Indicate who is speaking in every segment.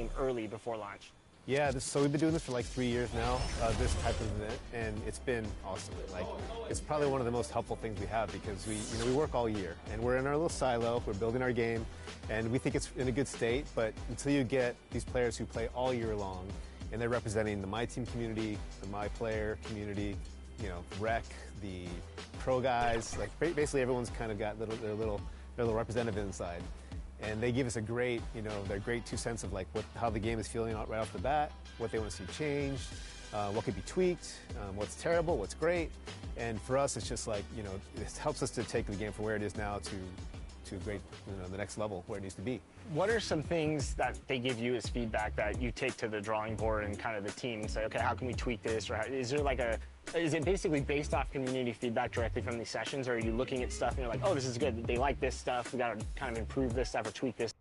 Speaker 1: game early before launch?
Speaker 2: Yeah, so we've been doing this for like 3 years now, this type of event, and it's been awesome. Like, it's probably one of the most helpful things we have because we work all year, and we're in our little silo, we're building our game, and we think it's in a good state, but until you get these players who play all year long, and they're representing the My Team community, the My Player community, you know, Rec, the pro guys, like basically everyone's kind of got their little representative inside. And they give us a great, their great 2 cents of like how the game is feeling right off the bat, what they want to see changed, what could be tweaked, what's terrible, what's great. And for us, it's just like, it helps us to take the game from where it is now to great, the next level where it needs to be.
Speaker 1: What are some things that they give you as feedback that you take to the drawing board and kind of the team and say, okay, how can we tweak this? Or is it basically based off community feedback directly from these sessions, or are you looking at stuff and you're like, oh, this is good, they like this stuff, we got to kind of improve this stuff or tweak this?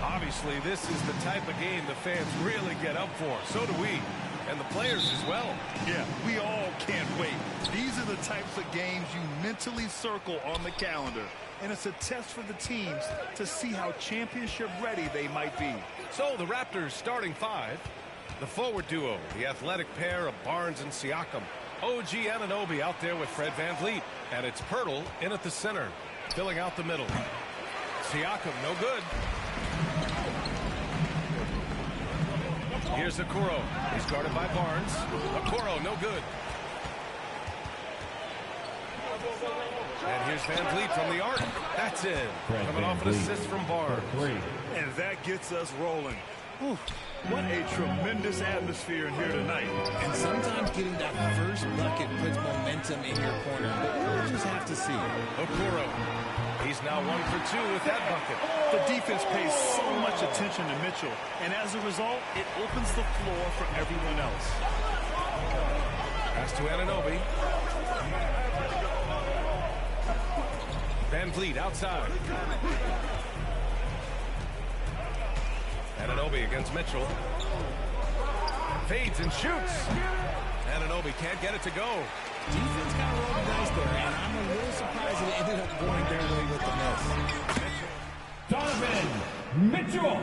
Speaker 3: Obviously, this is the type of game the fans really get up for. So do we, and the players as well.
Speaker 4: Yeah, we all can't wait. These are the types of games you mentally circle on the calendar, and it's a test for the teams to see how championship ready they might be.
Speaker 3: So the Raptors starting 5. The forward duo, the athletic pair of Barnes and Siakam. OG Anunoby out there with Fred VanVleet, and it's Pirtle in at the center, filling out the middle. Siakam, no good. Here's Okoro. He's guarded by Barnes. Okoro, no good. And here's VanVleet from the arc. That's in. Coming off an assist from Barnes.
Speaker 4: And that gets us rolling. Whew. What a tremendous atmosphere in here tonight.
Speaker 5: And sometimes getting that first bucket puts momentum in your corner, but we'll just have to see.
Speaker 3: Okoro. He's now 1 for 2 with that bucket.
Speaker 4: The defense pays so much attention to Mitchell, and as a result, it opens the floor for everyone else.
Speaker 3: Pass to Anunoby. VanVleet outside. Anunoby against Mitchell. Fades and shoots. Anunoby can't get it to go.
Speaker 5: Defense got to roll the dice there, and I'm a little surprised that it ended up going their way with the miss.
Speaker 6: Donovan Mitchell.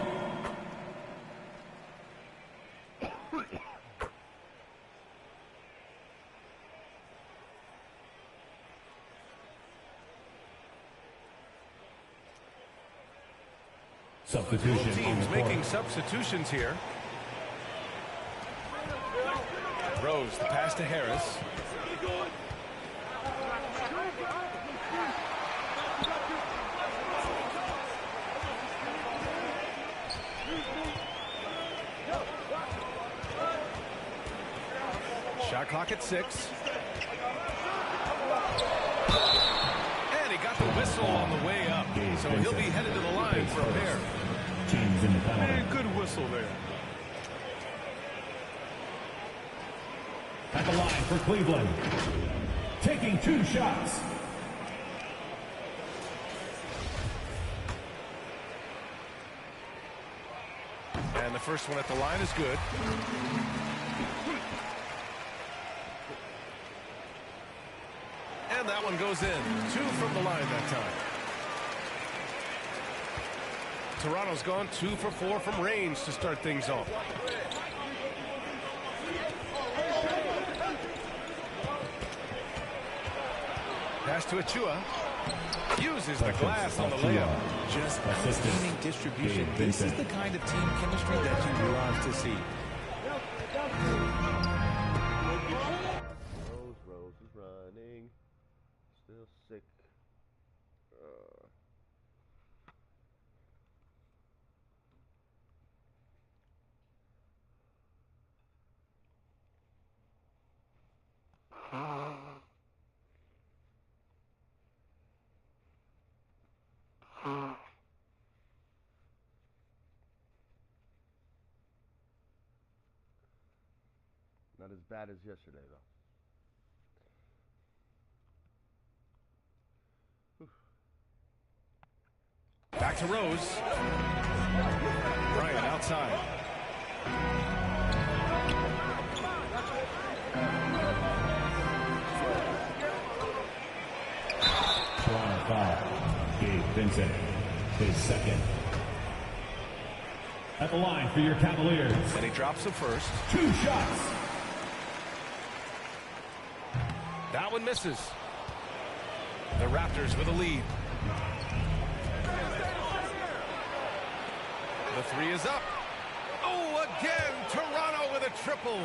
Speaker 6: Substitution.
Speaker 3: Both teams making substitutions here. Rose, the pass to Harris. Shot clock at 6. And he got the whistle on the way up. So he'll be headed to the line for a pair.
Speaker 4: Man, good whistle there.
Speaker 6: At the line for Cleveland. Taking 2 shots.
Speaker 3: And the first one at the line is good. And that one goes in. 2 from the line that time. Toronto's gone 2 for 4 from range to start things off. Pass to Achua. Uses the glass on the layup.
Speaker 5: Just outstanding distribution. This is the kind of team chemistry that you love to see.
Speaker 7: Rose is running. Still sick. Not as bad as yesterday, though.
Speaker 3: Back to Rose. Bryant outside.
Speaker 6: Toronto foul. Gabe Vincent, his second. At the line for your Cavaliers.
Speaker 3: And he drops the first.
Speaker 6: 2 shots.
Speaker 3: That one misses. The Raptors with a lead. The three is up. Oh, again, Toronto with a triple.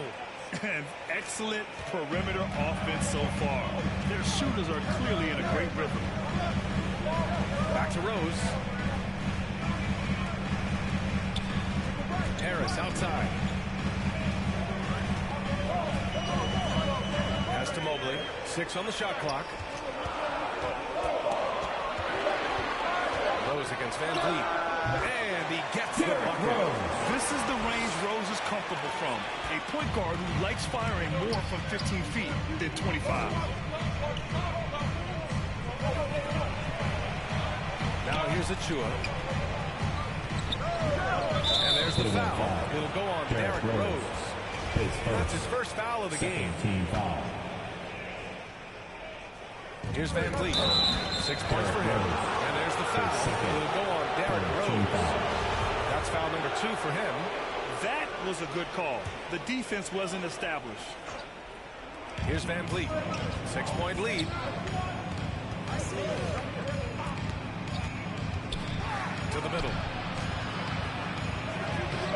Speaker 4: And excellent perimeter offense so far. Their shooters are clearly in a great rhythm.
Speaker 3: Back to Rose. Harris outside. Pass to Mobley. 6 on the shot clock. Rose against Van Vliet. And he gets the bucket.
Speaker 4: This is the range Rose is comfortable from. A point guard who likes firing more from 15 feet than 25.
Speaker 3: Now here's Achua. And there's the foul. It'll go on Derrick Rose. That's his first foul of the game.
Speaker 6: Team foul.
Speaker 3: Here's Van Vliet. 6 points for him. And there's the foul. It'll go on Derrick Rose. That's foul number 2 for him.
Speaker 4: That was a good call. The defense wasn't established.
Speaker 3: Here's Van Vliet. 6-point lead. To the middle.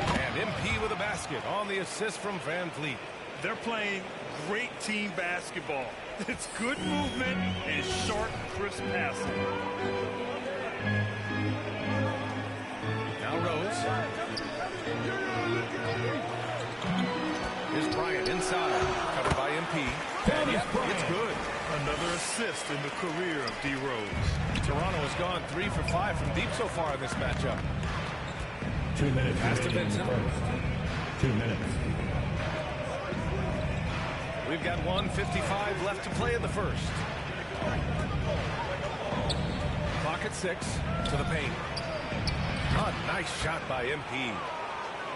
Speaker 3: And MP with a basket on the assist from Van Vliet.
Speaker 4: They're playing great team basketball. It's good movement and short, crisp passing.
Speaker 3: Now Rose. Here's Bryant inside. Covered by MP. And yep, it's good.
Speaker 4: Another assist in the career of D. Rose.
Speaker 3: Toronto has gone 3 for 5 from deep so far in this matchup.
Speaker 6: 2 minutes.
Speaker 3: Pass to
Speaker 6: remaining in the
Speaker 3: Vincent.
Speaker 6: first. 2 minutes.
Speaker 3: We've got 1:55 left to play in the first. Clock at 6 to the paint. A nice shot by MP.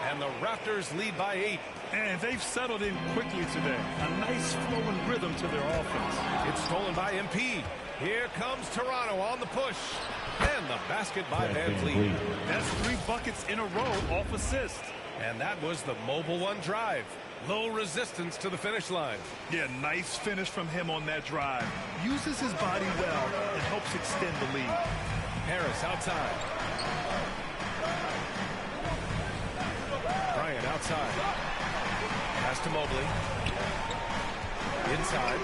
Speaker 3: And the Raptors lead by 8.
Speaker 4: And they've settled in quickly today. A nice flowing rhythm to their offense.
Speaker 3: It's stolen by MP. Here comes Toronto on the push. And the basket by Van Vliet.
Speaker 4: That's 3 buckets in a row off assist.
Speaker 3: And that was the Mobile One drive. Low resistance to the finish line.
Speaker 4: Yeah, nice finish from him on that drive. Uses his body well and helps extend the lead.
Speaker 3: Harris outside. Bryant outside. Pass to Mobley. Inside.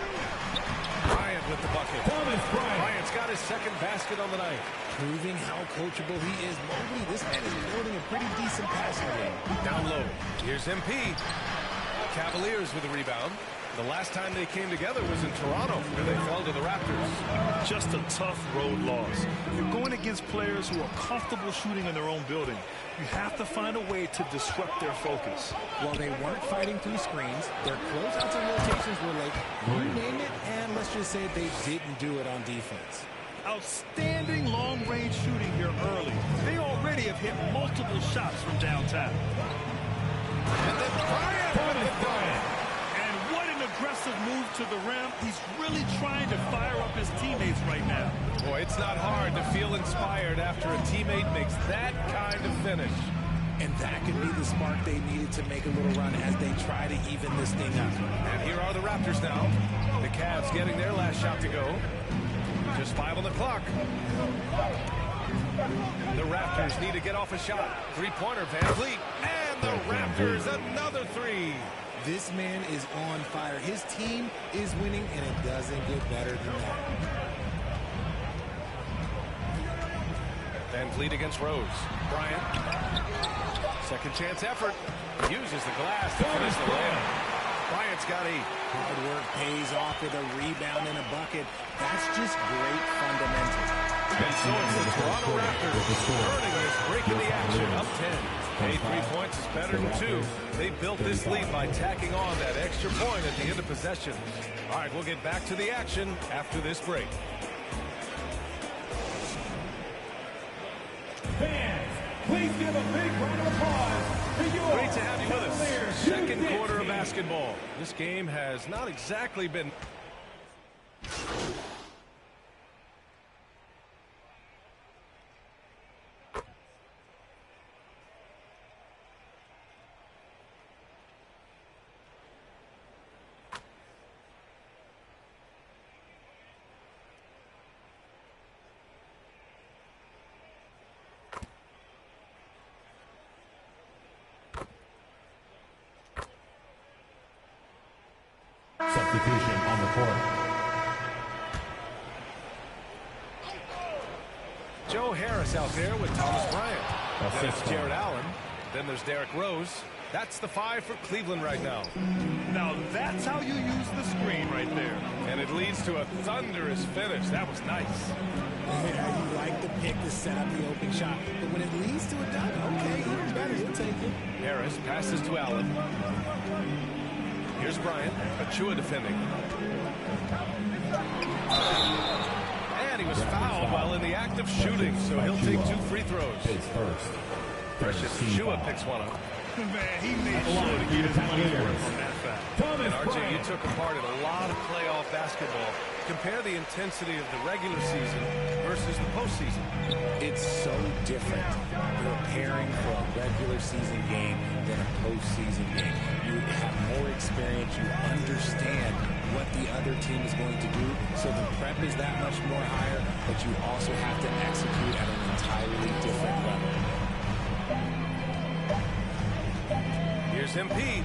Speaker 3: Bryant with the bucket. Bryant's got his second basket on the night.
Speaker 5: Proving how coachable he is. Mobley, this man is building a pretty decent passing game.
Speaker 3: Down low. Here's MP. Cavaliers with a rebound. The last time they came together was in Toronto, where they fell to the Raptors.
Speaker 4: Just a tough road loss. You're going against players who are comfortable shooting in their own building. You have to find a way to disrupt their focus.
Speaker 5: While they weren't fighting through screens, their closeouts and rotations were like, you name it, and let's just say they didn't do it on defense.
Speaker 4: Outstanding long-range shooting here early. They already have hit multiple shots from downtown.
Speaker 3: And then Bryant.
Speaker 4: And what an aggressive move to the rim. He's really trying to fire up his teammates right now.
Speaker 3: Boy, it's not hard to feel inspired after a teammate makes that kind of finish.
Speaker 5: And that could be the spark they needed to make a little run as they try to even this thing up.
Speaker 3: And here are the Raptors now. The Cavs getting their last shot to go. Just 5 on the clock. The Raptors need to get off a shot. 3-pointer, Van Vliet. And the Raptors, another 3.
Speaker 5: This man is on fire. His team is winning, and it doesn't get better than that.
Speaker 3: Van Vliet against Rose. Bryant. Second chance effort. Uses the glass to finish the layup. Bryant's got 8.
Speaker 5: Hard work pays off with a rebound and a bucket. That's just great fundamentals.
Speaker 3: And so it's the Toronto Raptors earning this break in the action, up 10. Hey, 3 points is better than 2. They built this lead by tacking on that extra point at the end of possession. All right, we'll get back to the action after this break.
Speaker 6: give a big round of applause to your
Speaker 3: Great to have you with us. Second quarter of basketball. This game has not exactly been...
Speaker 6: Substitution on the court.
Speaker 3: Joe Harris out there with Thomas Bryant. Then it's Jared Allen. Then there's Derrick Rose. That's the 5 for Cleveland right now.
Speaker 4: Now that's how you use the screen right there.
Speaker 3: And it leads to a thunderous finish. That was nice.
Speaker 5: Yeah, you like the pick to set up the opening shot. But when it leads to a dunk, okay, even better, you'll take it.
Speaker 3: Harris passes to Allen. Here's Bryant. Achua defending. And he was fouled while in the act of shooting, so he'll take 2 free throws.
Speaker 6: His first.
Speaker 3: Precious Achua picks one up.
Speaker 4: Man, he made sure to get his money's worth on that foul.
Speaker 3: And RJ, you took a part in a lot of playoff basketball. Compare the intensity of the regular season versus the postseason.
Speaker 5: It's so different preparing for a regular season game than a postseason game. You have more experience. You understand what the other team is going to do. So the prep is that much more higher, but you also have to execute at an entirely different level.
Speaker 3: Here's MP.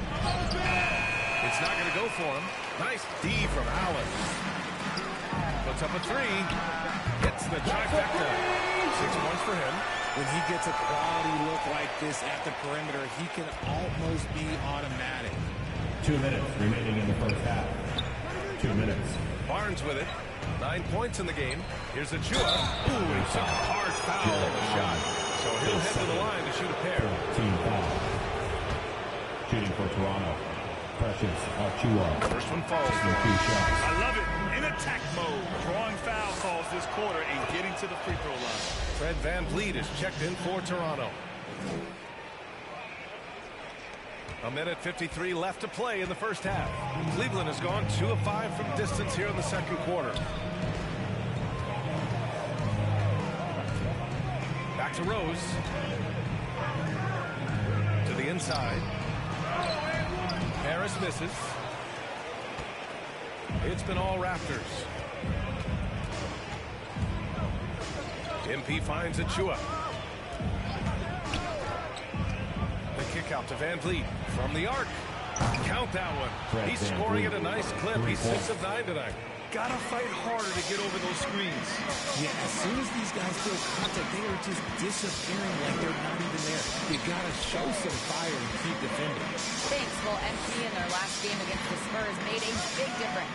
Speaker 3: It's not going to go for him. Nice D from Allen. Puts up a 3. Hits the trifecta. 6 points for him.
Speaker 5: When he gets a quality look like this at the perimeter, he can almost be automatic.
Speaker 6: 2 minutes remaining in the first half. 2 minutes.
Speaker 3: Barnes with it. 9 points in the game. Here's Achua. Ooh, he took a hard foul on the shot. So he'll head to the line to shoot a pair.
Speaker 6: Team foul. Shooting for Toronto. Precious Achua.
Speaker 3: First one falls for
Speaker 6: 2
Speaker 3: him.
Speaker 6: shots.
Speaker 4: I love it. In attack mode, drawing foul calls this quarter and getting to the free throw line.
Speaker 3: Fred VanVleet is checked in for Toronto. A minute 53 left to play in the first half. Cleveland has gone 2 of 5 from distance here in the second quarter. Back to Rose. To the inside. Harris misses. It's been all Raptors. MP finds Achua. The kick out to VanVleet from the arc. Count that one. He's scoring at a nice clip. He's 6 of 9 tonight.
Speaker 4: Gotta fight harder to get over those screens.
Speaker 5: Yeah, as soon as these guys feel contact, they are just disappearing like they're not even there. You gotta show some fire and keep defending.
Speaker 8: Thanks. Well, MP in their last game against the Spurs made a big difference.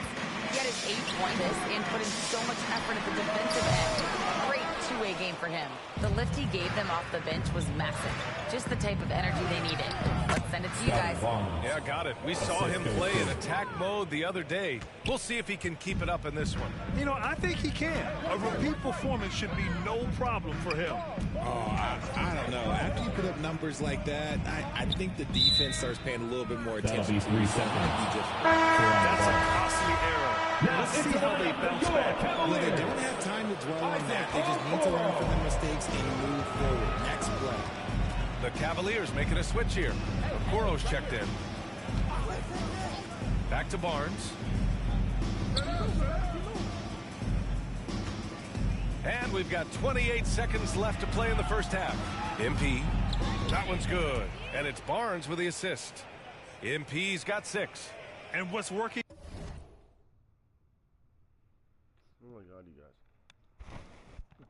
Speaker 8: He had his 8-pointers and put in so much effort at the defensive end. Great two-way game for him. The lift he gave them off the bench was massive. Just the type of energy they needed. Let's send it to you guys.
Speaker 3: Yeah, got it. We saw him play in attack mode the other day. We'll see if he can keep it up in this one.
Speaker 4: You know, I think he can. A repeat performance should be no problem for him.
Speaker 5: Oh, I don't know. After you put up numbers like that, I think the defense starts paying a little bit more attention.
Speaker 6: That'll be 3 seconds.
Speaker 4: That's a costly error. Let's see how they bounce back.
Speaker 5: Well, they don't have time to dwell on that. They just need to learn from their mistakes and move forward. Next play.
Speaker 3: The Cavaliers making a switch here. Okoro's checked in. Back to Barnes. And we've got 28 seconds left to play in the first half. MP. That one's good. And it's Barnes with the assist. MP's got 6.
Speaker 4: And what's working?
Speaker 7: Oh my God, you guys.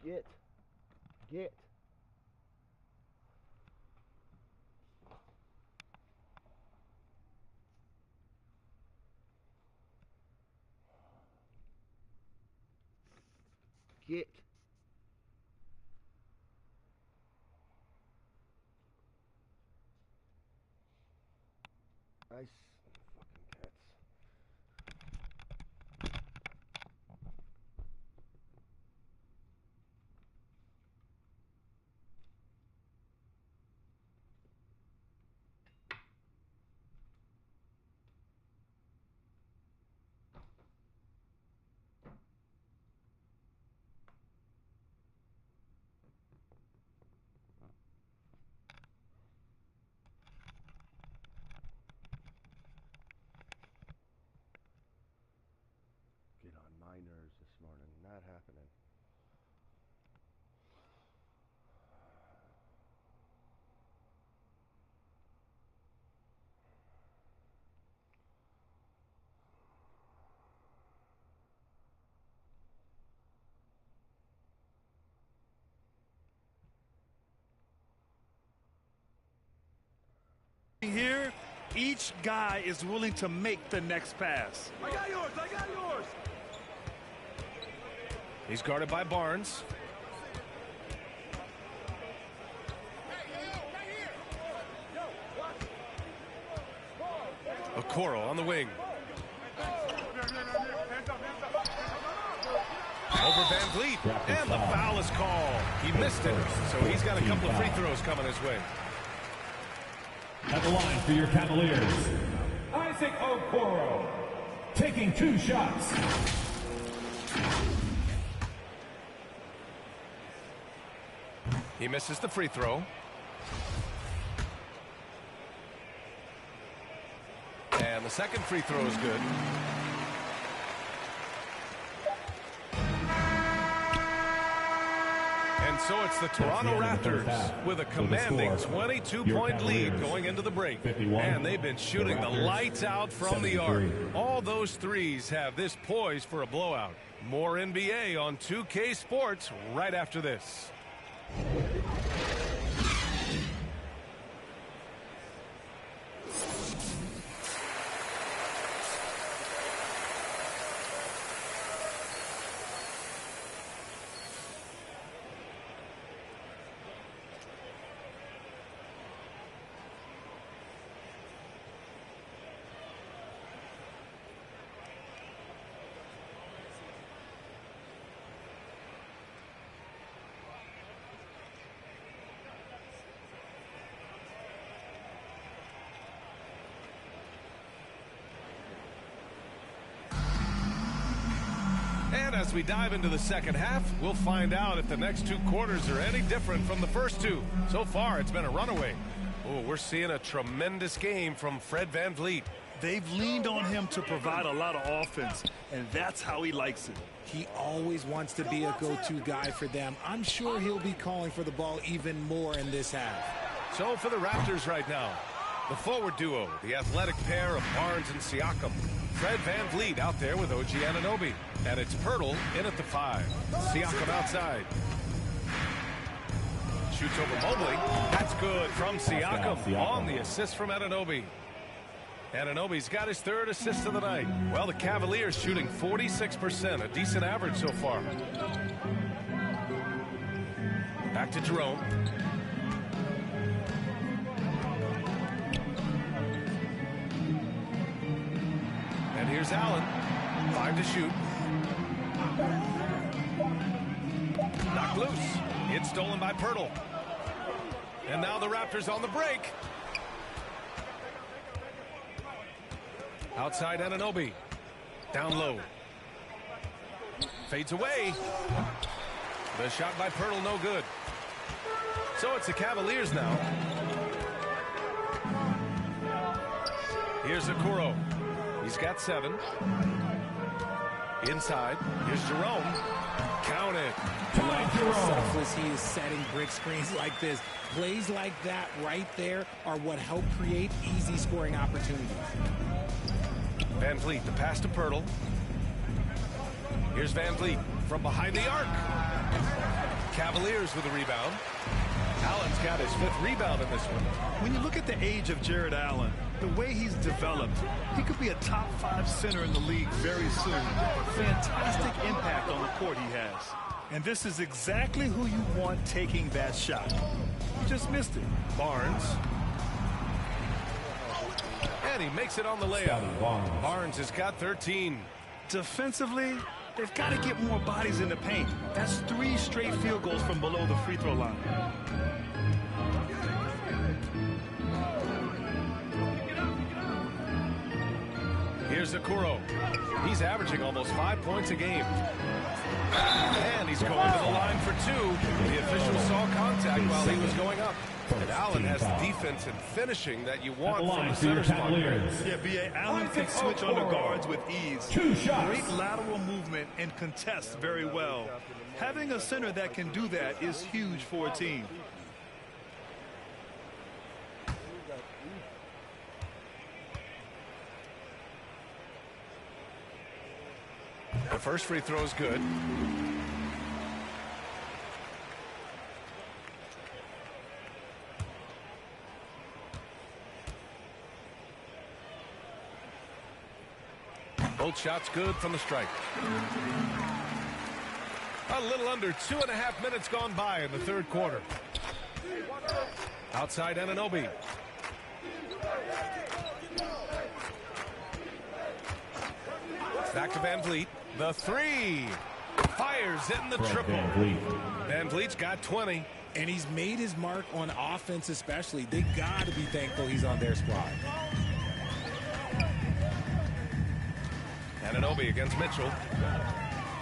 Speaker 7: Get. Nice. Fucking cats.
Speaker 4: Here, each guy is willing to make the next pass.
Speaker 3: I got yours. I got yours. He's guarded by Barnes. Okoro on the wing. Over Van Vliet, and the foul is called. He missed it, so he's got a couple of free throws coming his way.
Speaker 6: At the line for your Cavaliers, Isaac Okoro, taking 2 shots.
Speaker 3: He misses the free throw. And the second free throw is good. And so it's the Toronto Raptors with a commanding 22-point lead going into the break. And they've been shooting the lights out from the arc. All those threes have this poised for a blowout. More NBA on 2K Sports right after this. And as we dive into the second half, we'll find out if the next 2 quarters are any different from the first 2. So far, it's been a runaway. Oh, we're seeing a tremendous game from Fred Van Vliet.
Speaker 4: They've leaned on him to provide a lot of offense, and that's how he likes it.
Speaker 5: He always wants to be a go-to guy for them. I'm sure he'll be calling for the ball even more in this half.
Speaker 3: So for the Raptors right now, the forward duo, the athletic pair of Barnes and Siakam. Fred Van Vliet out there with OG Anunoby. And it's Pirtle in at the 5. Siakam outside. Shoots over Mobley. That's good from Siakam on the assist from Anunoby. Anunoby's got his 3rd assist of the night. Well, the Cavaliers shooting 46%, a decent average so far. Back to Jerome. And here's Allen. 5 to shoot. Knocked loose. It's stolen by Pirtle. And now the Raptors on the break. Outside Anunoby. Down low. Fades away. The shot by Pirtle no good. So it's the Cavaliers now. Here's Okoro. He's got 7. Inside. Here's Jerome. Count it.
Speaker 5: Selfless he is setting brick screens like this. Plays like that right there are what help create easy scoring opportunities.
Speaker 3: Van Vliet, the pass to Pirtle. Here's Van Vliet from behind the arc. Cavaliers with a rebound. Allen's got his 5th rebound in this one.
Speaker 4: When you look at the age of Jared Allen, the way he's developed, he could be a top 5 center in the league very soon. Fantastic impact on the court he has. And this is exactly who you want taking that shot. He just missed it.
Speaker 3: Barnes. And he makes it on the layup. Barnes has got 13.
Speaker 4: Defensively, they've got to get more bodies in the paint. That's 3 straight field goals from below the free throw line.
Speaker 3: Here's Okoro. He's averaging almost 5 points a game. And he's going to the line for 2. The official saw contact while he was going up. And Allen has the defense and finishing that you want from the center spot.
Speaker 4: Yeah, B.A. Allen can switch under guards with ease.
Speaker 6: 2 shots.
Speaker 4: Great lateral movement and contests very well. Having a center that can do that is huge for a team.
Speaker 3: The first free throw is good. Both shots good from the stripe. A little under 2.5 minutes gone by in the third quarter. Outside Anunoby. Back to Van Vliet. The three. Fires it in the triple. Van Vliet's got 20.
Speaker 5: And he's made his mark on offense especially. They got to be thankful he's on their squad.
Speaker 3: Anunoby against Mitchell.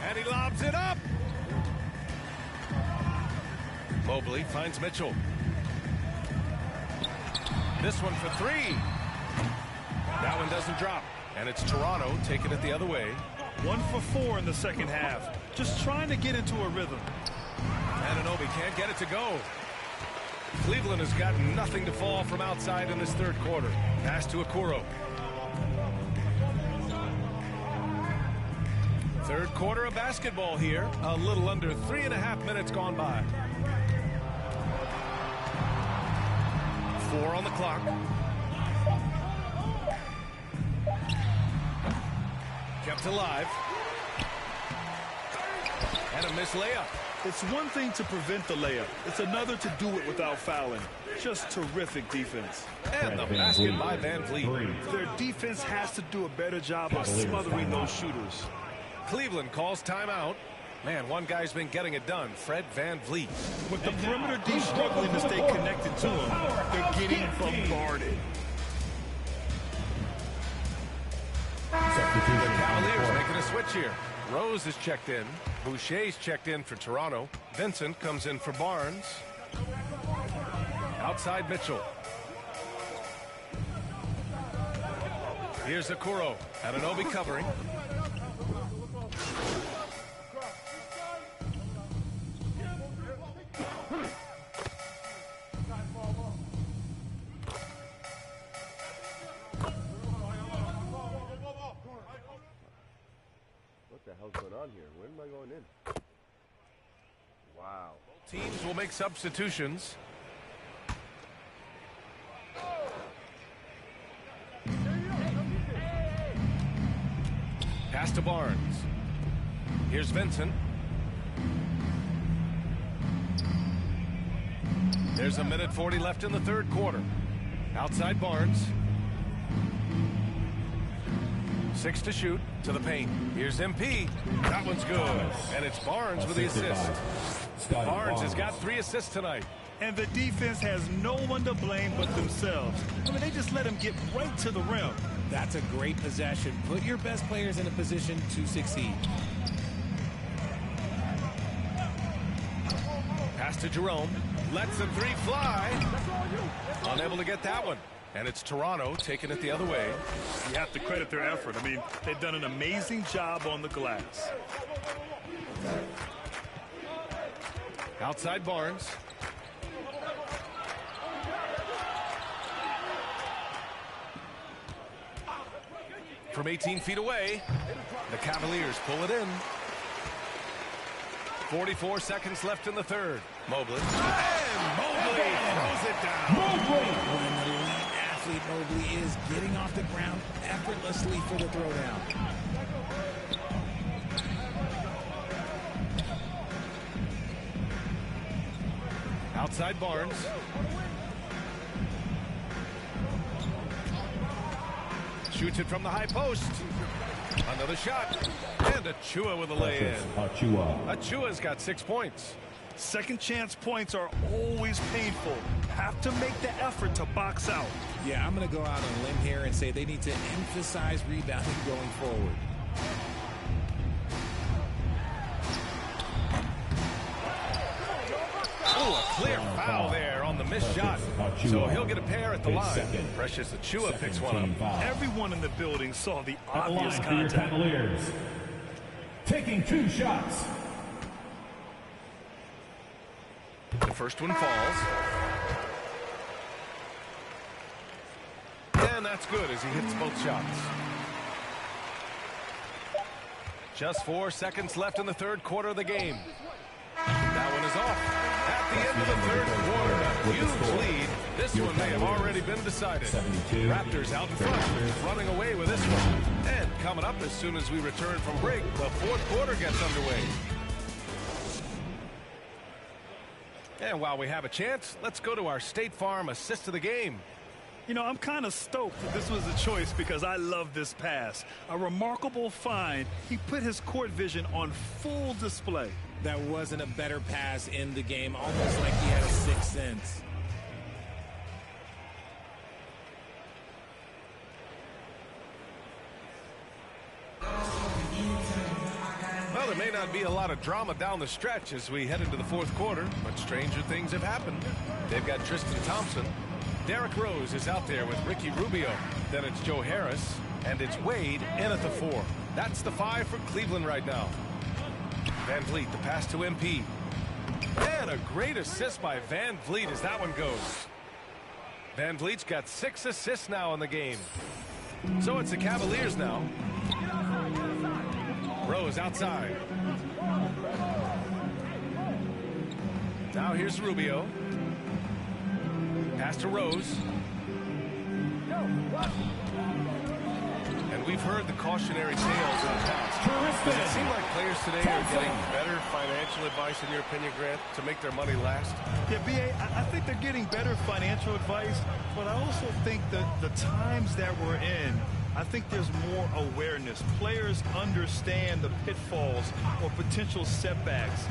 Speaker 3: And he lobs it up. Mobley finds Mitchell. This one for three. That one doesn't drop. And it's Toronto taking it the other way.
Speaker 4: 1 for 4 in the second half. Just trying to get into a rhythm.
Speaker 3: Anunoby can't get it to go. Cleveland has got nothing to fall from outside in this third quarter. Pass to Okoro. Third quarter of basketball here. A little under 3.5 minutes gone by. 4 on the clock. Kept alive. And a missed layup.
Speaker 4: It's one thing to prevent the layup. It's another to do it without fouling. Just terrific defense.
Speaker 3: And the basket by Van Vliet.
Speaker 4: Their defense has to do a better job of smothering those shooters.
Speaker 3: Cleveland calls timeout. Man, one guy's been getting it done. Fred Van Vliet.
Speaker 4: With the perimeter D struggling to stay connected to him, they're getting bombarded.
Speaker 3: The Cavaliers making a switch here. Rose is checked in. Boucher's checked in for Toronto. Vincent comes in for Barnes. Outside Mitchell. Here's Okoro. Anunoby covering.
Speaker 7: What the hell's going on here? Where am I going in? Wow.
Speaker 3: Both teams will make substitutions. Pass to Barnes. Here's Vincent. There's 1:40 left in the third quarter. Outside Barnes. 6 to shoot to the paint. Here's MP. That one's good. And it's Barnes with the assist. Barnes has got 3 assists tonight.
Speaker 4: And the defense has no one to blame but themselves. I mean, they just let him get right to the rim.
Speaker 5: That's a great possession. Put your best players in a position to succeed.
Speaker 3: Pass to Jerome. Lets the 3 fly. Unable to get that one. And it's Toronto taking it the other way.
Speaker 4: You have to credit their effort. I mean, they've done an amazing job on the glass.
Speaker 3: Outside Barnes. From 18 feet away, the Cavaliers pull it in. 44 seconds left in the third. Mobley. And Mobley throws it down.
Speaker 5: When the elite athlete Mobley is getting off the ground effortlessly for the throwdown.
Speaker 3: Outside Barnes. Shoots it from the high post. Another shot. And Achua with a lay-in. Achua's got 6 points.
Speaker 4: Second chance points are always painful. Have to make the effort to box out.
Speaker 5: Yeah, I'm going to go out on a limb here and say they need to emphasize rebounding going forward.
Speaker 3: Oh, a clear foul there on the missed shot. So he'll get a pair at the line. Precious Achua picks one up.
Speaker 4: Everyone in the building saw the
Speaker 6: At the line
Speaker 4: obvious
Speaker 6: for your
Speaker 4: contact.
Speaker 6: Cavaliers. Taking 2 shots.
Speaker 3: The first one falls. And that's good as he hits both shots. Just 4 seconds left in the third quarter of the game. That one is off. At the end of the third quarter, a huge lead. This one may have already been decided. Raptors out in front, running away with this one. And coming up as soon as we return from break, the fourth quarter gets underway. And while we have a chance, let's go to our State Farm assist of the game.
Speaker 4: You know, I'm kind of stoked that this was a choice because I love this pass. A remarkable find. He put his court vision on full display.
Speaker 5: That wasn't a better pass in the game, almost like he had a sixth sense.
Speaker 3: Well, there may not be a lot of drama down the stretch as we head into the fourth quarter, but stranger things have happened. They've got Tristan Thompson. Derrick Rose is out there with Ricky Rubio. Then it's Joe Harris, and it's Wade in at the 4. That's the 5 for Cleveland right now. Van Vliet, the pass to MP. And a great assist by Van Vliet as that one goes. Van Vliet's got 6 assists now in the game. So it's the Cavaliers now. Rose outside. Now here's Rubio. Pass to Rose. And we've heard the cautionary tales in the past. Does it seem like players today are getting better financial advice, in your opinion, Grant, to make their money last?
Speaker 4: Yeah, B.A., I think they're getting better financial advice, but I also think that the times that we're in, I think there's more awareness. Players understand the pitfalls or potential setbacks.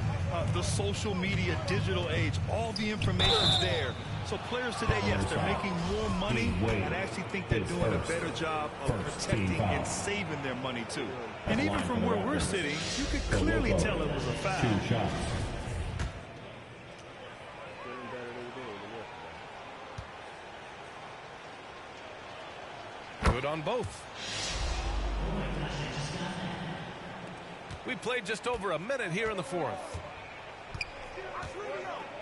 Speaker 4: The social media, digital age, all the information's there. So players today, yes, they're making more money, and I actually think they're doing a better job of protecting and saving their money, too. And even from where we're sitting, you could clearly tell it was a foul.
Speaker 3: Good on both. We played just over a minute here in the fourth.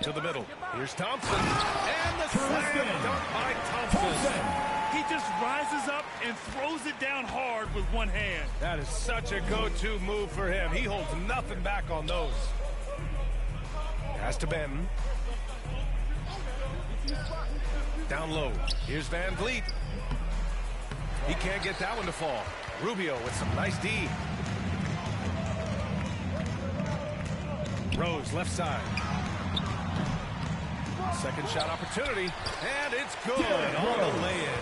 Speaker 3: To the middle. Here's Thompson. And the slam dunk by Thompson.
Speaker 4: He just rises up and throws it down hard with one hand.
Speaker 3: That is such a go-to move for him. He holds nothing back on those. Pass to Benton. Down low. Here's Van Vliet. He can't get that one to fall. Rubio with some nice D. Rose left side. Second shot opportunity, and it's good on the lay-in.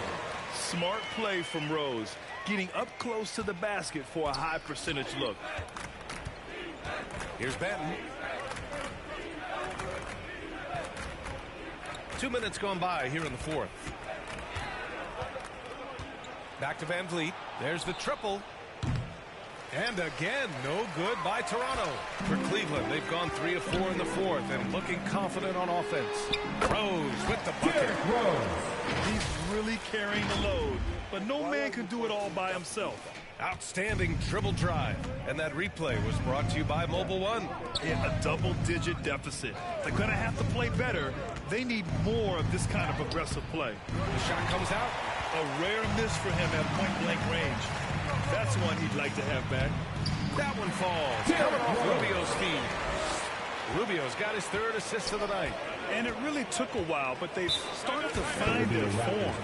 Speaker 4: Smart play from Rose, getting up close to the basket for a high percentage look.
Speaker 3: Here's Benton. 2 minutes gone by here in the fourth. Back to Van Vliet. There's the triple. And again, no good by Toronto. For Cleveland, they've gone 3 of 4 in the fourth and looking confident on offense. Rose with the bucket.
Speaker 4: He's really carrying the load, but no man can do it all by himself.
Speaker 3: Outstanding dribble drive. And that replay was brought to you by Mobile One.
Speaker 4: Yeah, a double-digit deficit. They're going to have to play better. They need more of this kind of aggressive play.
Speaker 3: The shot comes out.
Speaker 4: A rare miss for him at point-blank range. That's one he'd like to have back.
Speaker 3: That one falls. Coming off Rubio's feet. Rubio's got his 3rd assist of the night.
Speaker 4: And it really took a while, but they've started to find their form.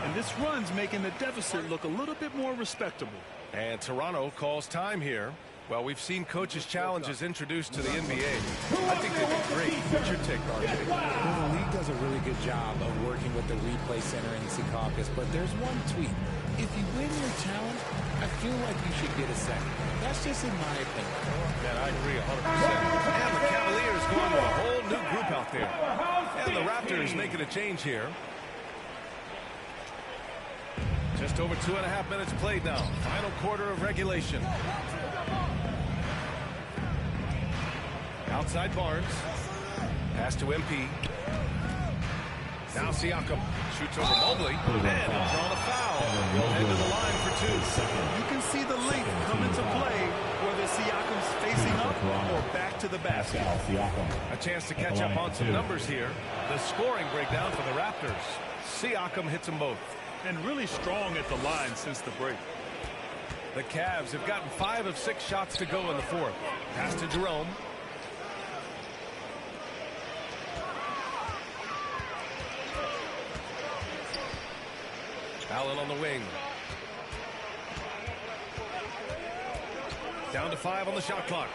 Speaker 4: And this run's making the deficit look a little bit more respectable.
Speaker 3: And Toronto calls time here. Well, we've seen coaches' challenges introduced to the NBA. I think they've been great. What's your take, RJ?
Speaker 5: Well, the league does a really good job of working with the replay center in Secaucus, but there's one tweak. If you win your challenge, I feel like you should get a second. That's just in my opinion.
Speaker 3: Yeah, I agree 100%. And the Cavaliers going with a whole new group out there. And the Raptors making a change here. Just over 2.5 minutes played now. Final quarter of regulation. Outside Barnes. Pass to MP. Now Siakam shoots over Mobley. And drawn a foul. Head to the line for 2.
Speaker 4: You can see the length come into play, whether Siakam's facing up or back to the basket.
Speaker 3: A chance to catch up on some numbers here. The scoring breakdown for the Raptors. Siakam hits them both.
Speaker 4: And really strong at the line since the break.
Speaker 3: The Cavs have gotten 5 of 6 shots to go in the fourth. Pass to Jerome. Allen on the wing. Down to 5 on the shot clock.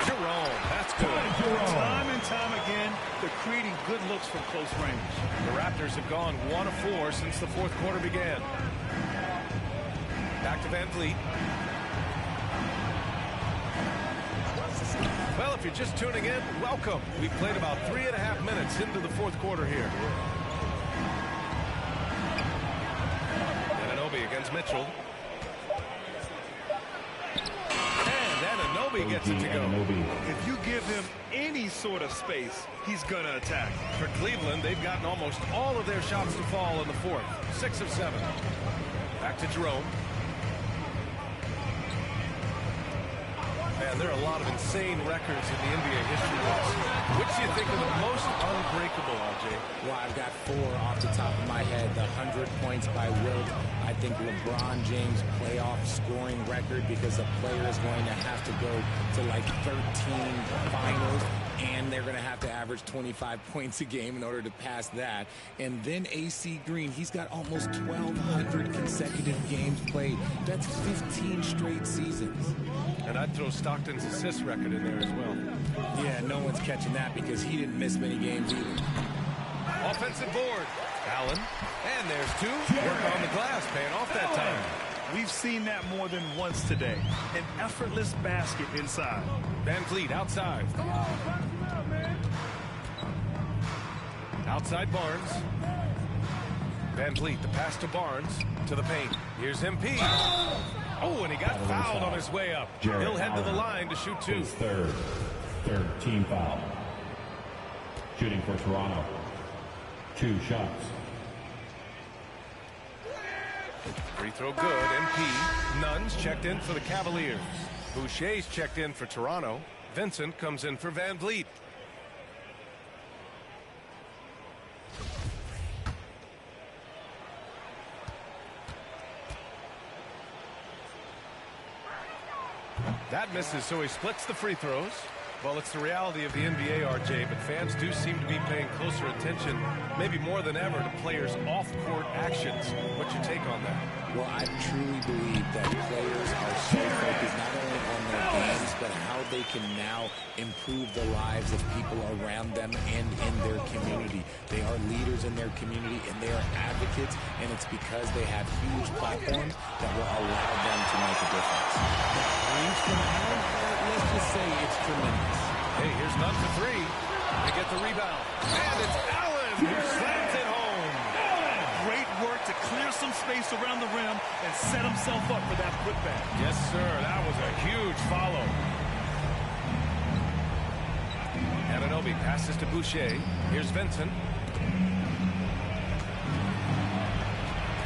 Speaker 3: Jerome, that's good.
Speaker 4: Time and time again, they're creating good looks from close range.
Speaker 3: The Raptors have gone 1 of 4 since the fourth quarter began. Back to Van Vliet. Well, if you're just tuning in, welcome. We've played about 3.5 minutes into the fourth quarter here. Anunoby against Mitchell. And Anunoby gets it to go.
Speaker 4: If you give him any sort of space, he's going to attack.
Speaker 3: For Cleveland, they've gotten almost all of their shots to fall in the fourth. 6 of 7. Back to Jerome. Man, there are a lot of insane records in the NBA history books. Which do you think are the most unbreakable, RJ?
Speaker 5: Well, I've got 4 off the top of my head. The 100 points by Wilt. I think LeBron James' playoff scoring record, because a player is going to have to go to like 13 finals, and they're going to have to average 25 points a game in order to pass that. And then AC Green, he's got almost 1,200 consecutive games played. That's 15 straight seasons.
Speaker 3: And I'd throw Stockton's assist record in there as well.
Speaker 5: Yeah, no one's catching that because he didn't miss many games either.
Speaker 3: Offensive board. Allen. And there's 2. Work on the glass, paying off that time.
Speaker 4: We've seen that more than once today. An effortless basket inside.
Speaker 3: Van Vliet outside. Outside Barnes. Van Vliet, the pass to Barnes, to the paint. Here's MP. Oh, and he got fouled on his way up. He'll head to the line to shoot 2.
Speaker 6: His third team foul. Shooting for Toronto. 2 shots.
Speaker 3: Free throw good. MP. Nunn's checked in for the Cavaliers. Boucher's checked in for Toronto. Vincent comes in for Van Vliet. That misses, so he splits the free throws. Well, it's the reality of the NBA, RJ, but fans do seem to be paying closer attention, maybe more than ever, to players' off-court actions. What's your take on that?
Speaker 5: Well, I truly believe that players are so focused not only on their games, but how they can now improve the lives of people around them and in their community. They are leaders in their community, and they are advocates, and it's because they have huge platforms that will allow them to make a difference. Range from Allen, let's just say it's tremendous.
Speaker 3: Hey, here's Nunn for 3. They get the rebound. And it's Allen who slams it home.
Speaker 4: Great work to clear some space around the rim and set himself up for that putback.
Speaker 3: Yes, sir. That was a huge follow. Anunoby passes to Boucher. Here's Vincent.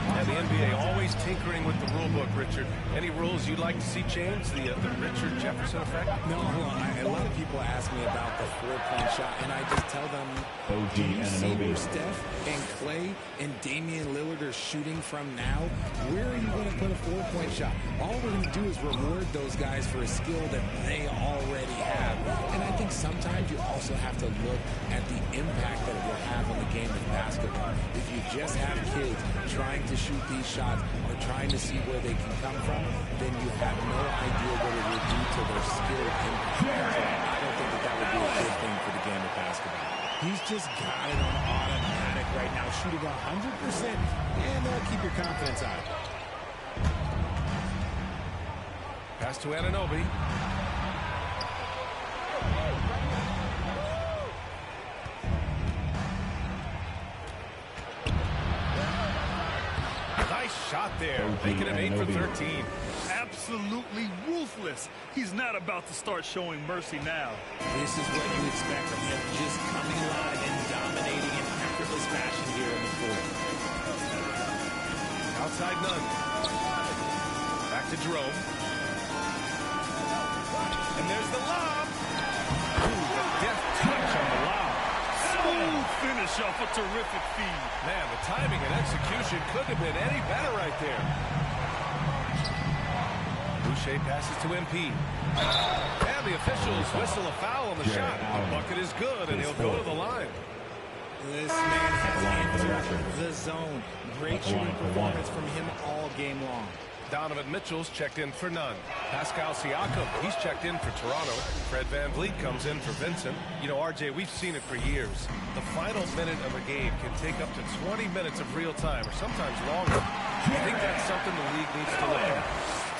Speaker 3: And the NBA always tinkering with the rule book, Richard. Any rules you'd like to see changed? The Richard Jefferson effect?
Speaker 5: No, a lot of people ask me about the 4-point shot, and I just tell them,
Speaker 6: OG
Speaker 5: do you see
Speaker 6: Anunoby.
Speaker 5: where Steph and Clay and Damian Lillard are shooting from now? Where are you going to put a 4-point shot? All we're going to do is reward those guys for a skill that they already have. And I think sometimes you also have to look at the impact that it will have on the game of basketball. If you just have kids trying to shoot these shots or trying to see where they can come from, then you have no idea what it will do to their skill impact. I don't think that would be a good thing for the game of basketball. He's just got it on automatic right now, shooting 100%, and keep your confidence out of it.
Speaker 3: Pass to Anunoby. Nice shot there, making it 8 for 13.
Speaker 4: Absolutely ruthless. He's not about to start showing mercy now.
Speaker 5: This is what you expect from him, just coming alive and dominating in effortless fashion here in the fourth.
Speaker 3: Outside Nunn. Back to Jerome. And there's the lob. Ooh, the deft touch on the lob.
Speaker 4: Smooth finish off a terrific feed.
Speaker 3: Man, the timing and execution couldn't have been any better right there. Boucher passes to MP. And the officials whistle a foul on the shot. The bucket is good, and he'll go to the line.
Speaker 5: This man has entered the zone. Great shooting performance from him all game long.
Speaker 3: Donovan Mitchell's checked in for none. Pascal Siakam, he's checked in for Toronto. Fred VanVleet comes in for Vincent. You know, RJ, we've seen it for years. The final minute of a game can take up to 20 minutes of real time, or sometimes longer. I think that's something the league needs to look at.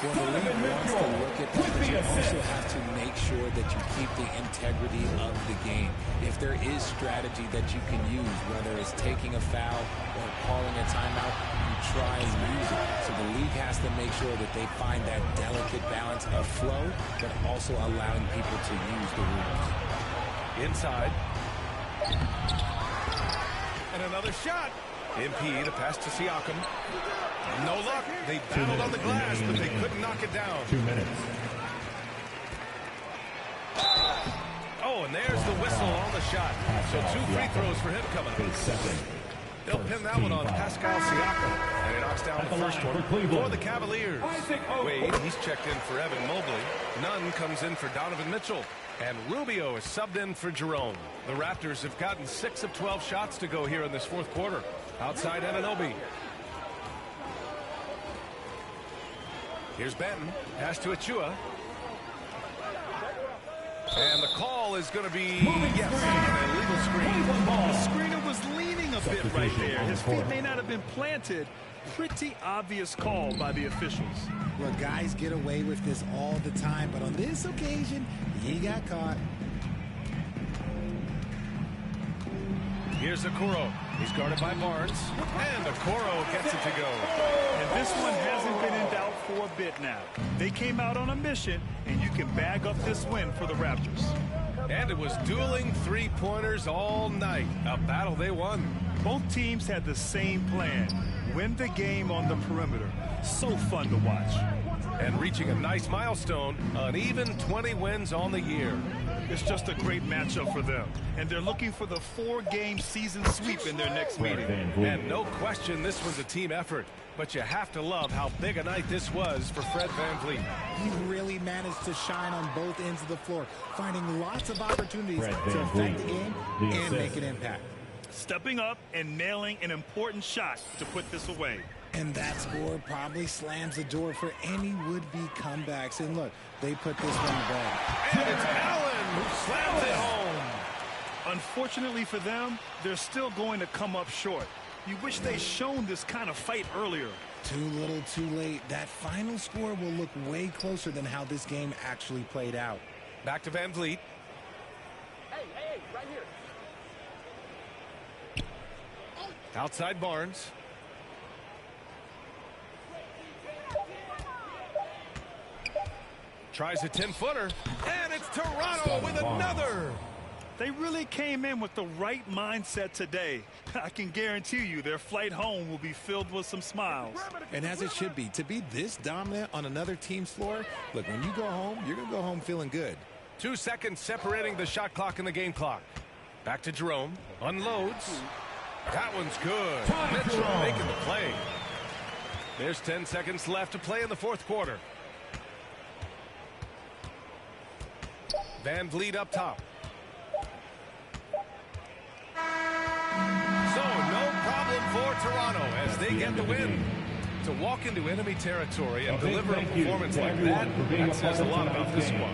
Speaker 5: Well, the league wants to look at that, but you also have to make sure that you keep the integrity of the game. If there is strategy that you can use, whether it's taking a foul or calling a timeout, you try and use it. So the league has to make sure that they find that delicate balance of flow, but also allowing people to use the rules.
Speaker 3: Inside. And another shot. MP, the pass to Siakam. No luck. They battled on the glass, but they couldn't knock it down.
Speaker 6: 2 minutes.
Speaker 3: Oh, and there's the whistle on the shot. So 2 free throws for him coming up. They'll pin that one on Pascal Siakam. And he knocks down the first one for the Cavaliers. Wade, he's checked in for Evan Mobley. Nunn comes in for Donovan Mitchell. And Rubio is subbed in for Jerome. The Raptors have gotten 6 of 12 shots to go here in this fourth quarter. Outside Anunoby. Here's Benton. Pass to Achua. And the call is going to be, yes, an illegal screen.
Speaker 4: The screener was leaning a bit right there. His feet may not have been planted. Pretty obvious call by the officials.
Speaker 5: Well, guys get away with this all the time, but on this occasion, he got caught.
Speaker 3: Here's Okoro. He's guarded by Barnes. And Okoro gets it to go.
Speaker 4: And this one hasn't been in doubt for a bit now. They came out on a mission, and you can bag up this win for the Raptors.
Speaker 3: And it was dueling three-pointers all night. A battle they won.
Speaker 4: Both teams had the same plan. Win the game on the perimeter. So fun to watch.
Speaker 3: And reaching a nice milestone, an even 20 wins on the year.
Speaker 4: It's just a great matchup for them. And they're looking for the 4-game season sweep in their next meeting.
Speaker 3: And no question this was a team effort. But you have to love how big a night this was for Fred VanVleet.
Speaker 5: He really managed to shine on both ends of the floor, finding lots of opportunities to affect the game and make an impact.
Speaker 4: Stepping up and nailing an important shot to put this away.
Speaker 5: And that score probably slams the door for any would-be comebacks. And look, they put this one to bed.
Speaker 3: And it's Allen who slams it home.
Speaker 4: Unfortunately for them, they're still going to come up short. You wish they'd shown this kind of fight earlier.
Speaker 5: Too little, too late. That final score will look way closer than how this game actually played out.
Speaker 3: Back to VanVleet.
Speaker 1: Hey, right here.
Speaker 3: Outside Barnes. Tries a 10-footer. And it's Toronto with another.
Speaker 4: They really came in with the right mindset today. I can guarantee you their flight home will be filled with some smiles.
Speaker 5: And as it should be, to be this dominant on another team's floor, look, when you go home, you're going to go home feeling good.
Speaker 3: 2 seconds separating the shot clock and the game clock. Back to Jerome. Unloads. That one's good. Mitchell making the play. There's 10 seconds left to play in the fourth quarter. VanVleet up top. So no problem for Toronto as they get the win. To walk into enemy territory and deliver a performance like that, that says a lot about this squad.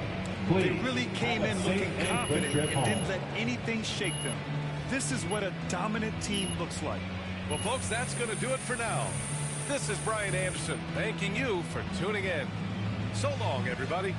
Speaker 4: They really came in looking confident and didn't let anything shake them. This is what a dominant team looks like.
Speaker 3: Well, folks, that's going to do it for now. This is Brian Anderson thanking you for tuning in. So long, everybody.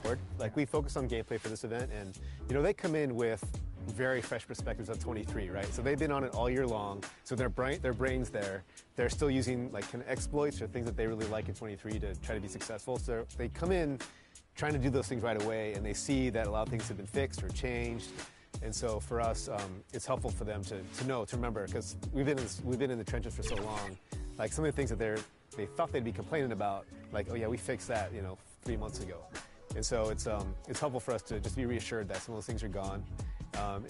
Speaker 2: board. Like we focus on gameplay for this event, and they come in with very fresh perspectives of 23, right? So they've been on it all year long. So their brains there, they're still using like kind of exploits or things that they really like in 23 to try to be successful. So they come in trying to do those things right away, and they see that a lot of things have been fixed or changed. And so for us, it's helpful for them to remember, because we've been in the trenches for so long. Like some of the things that they thought they'd be complaining about, like, oh yeah, we fixed that, 3 months ago. And so it's helpful for us to just be reassured that some of those things are gone.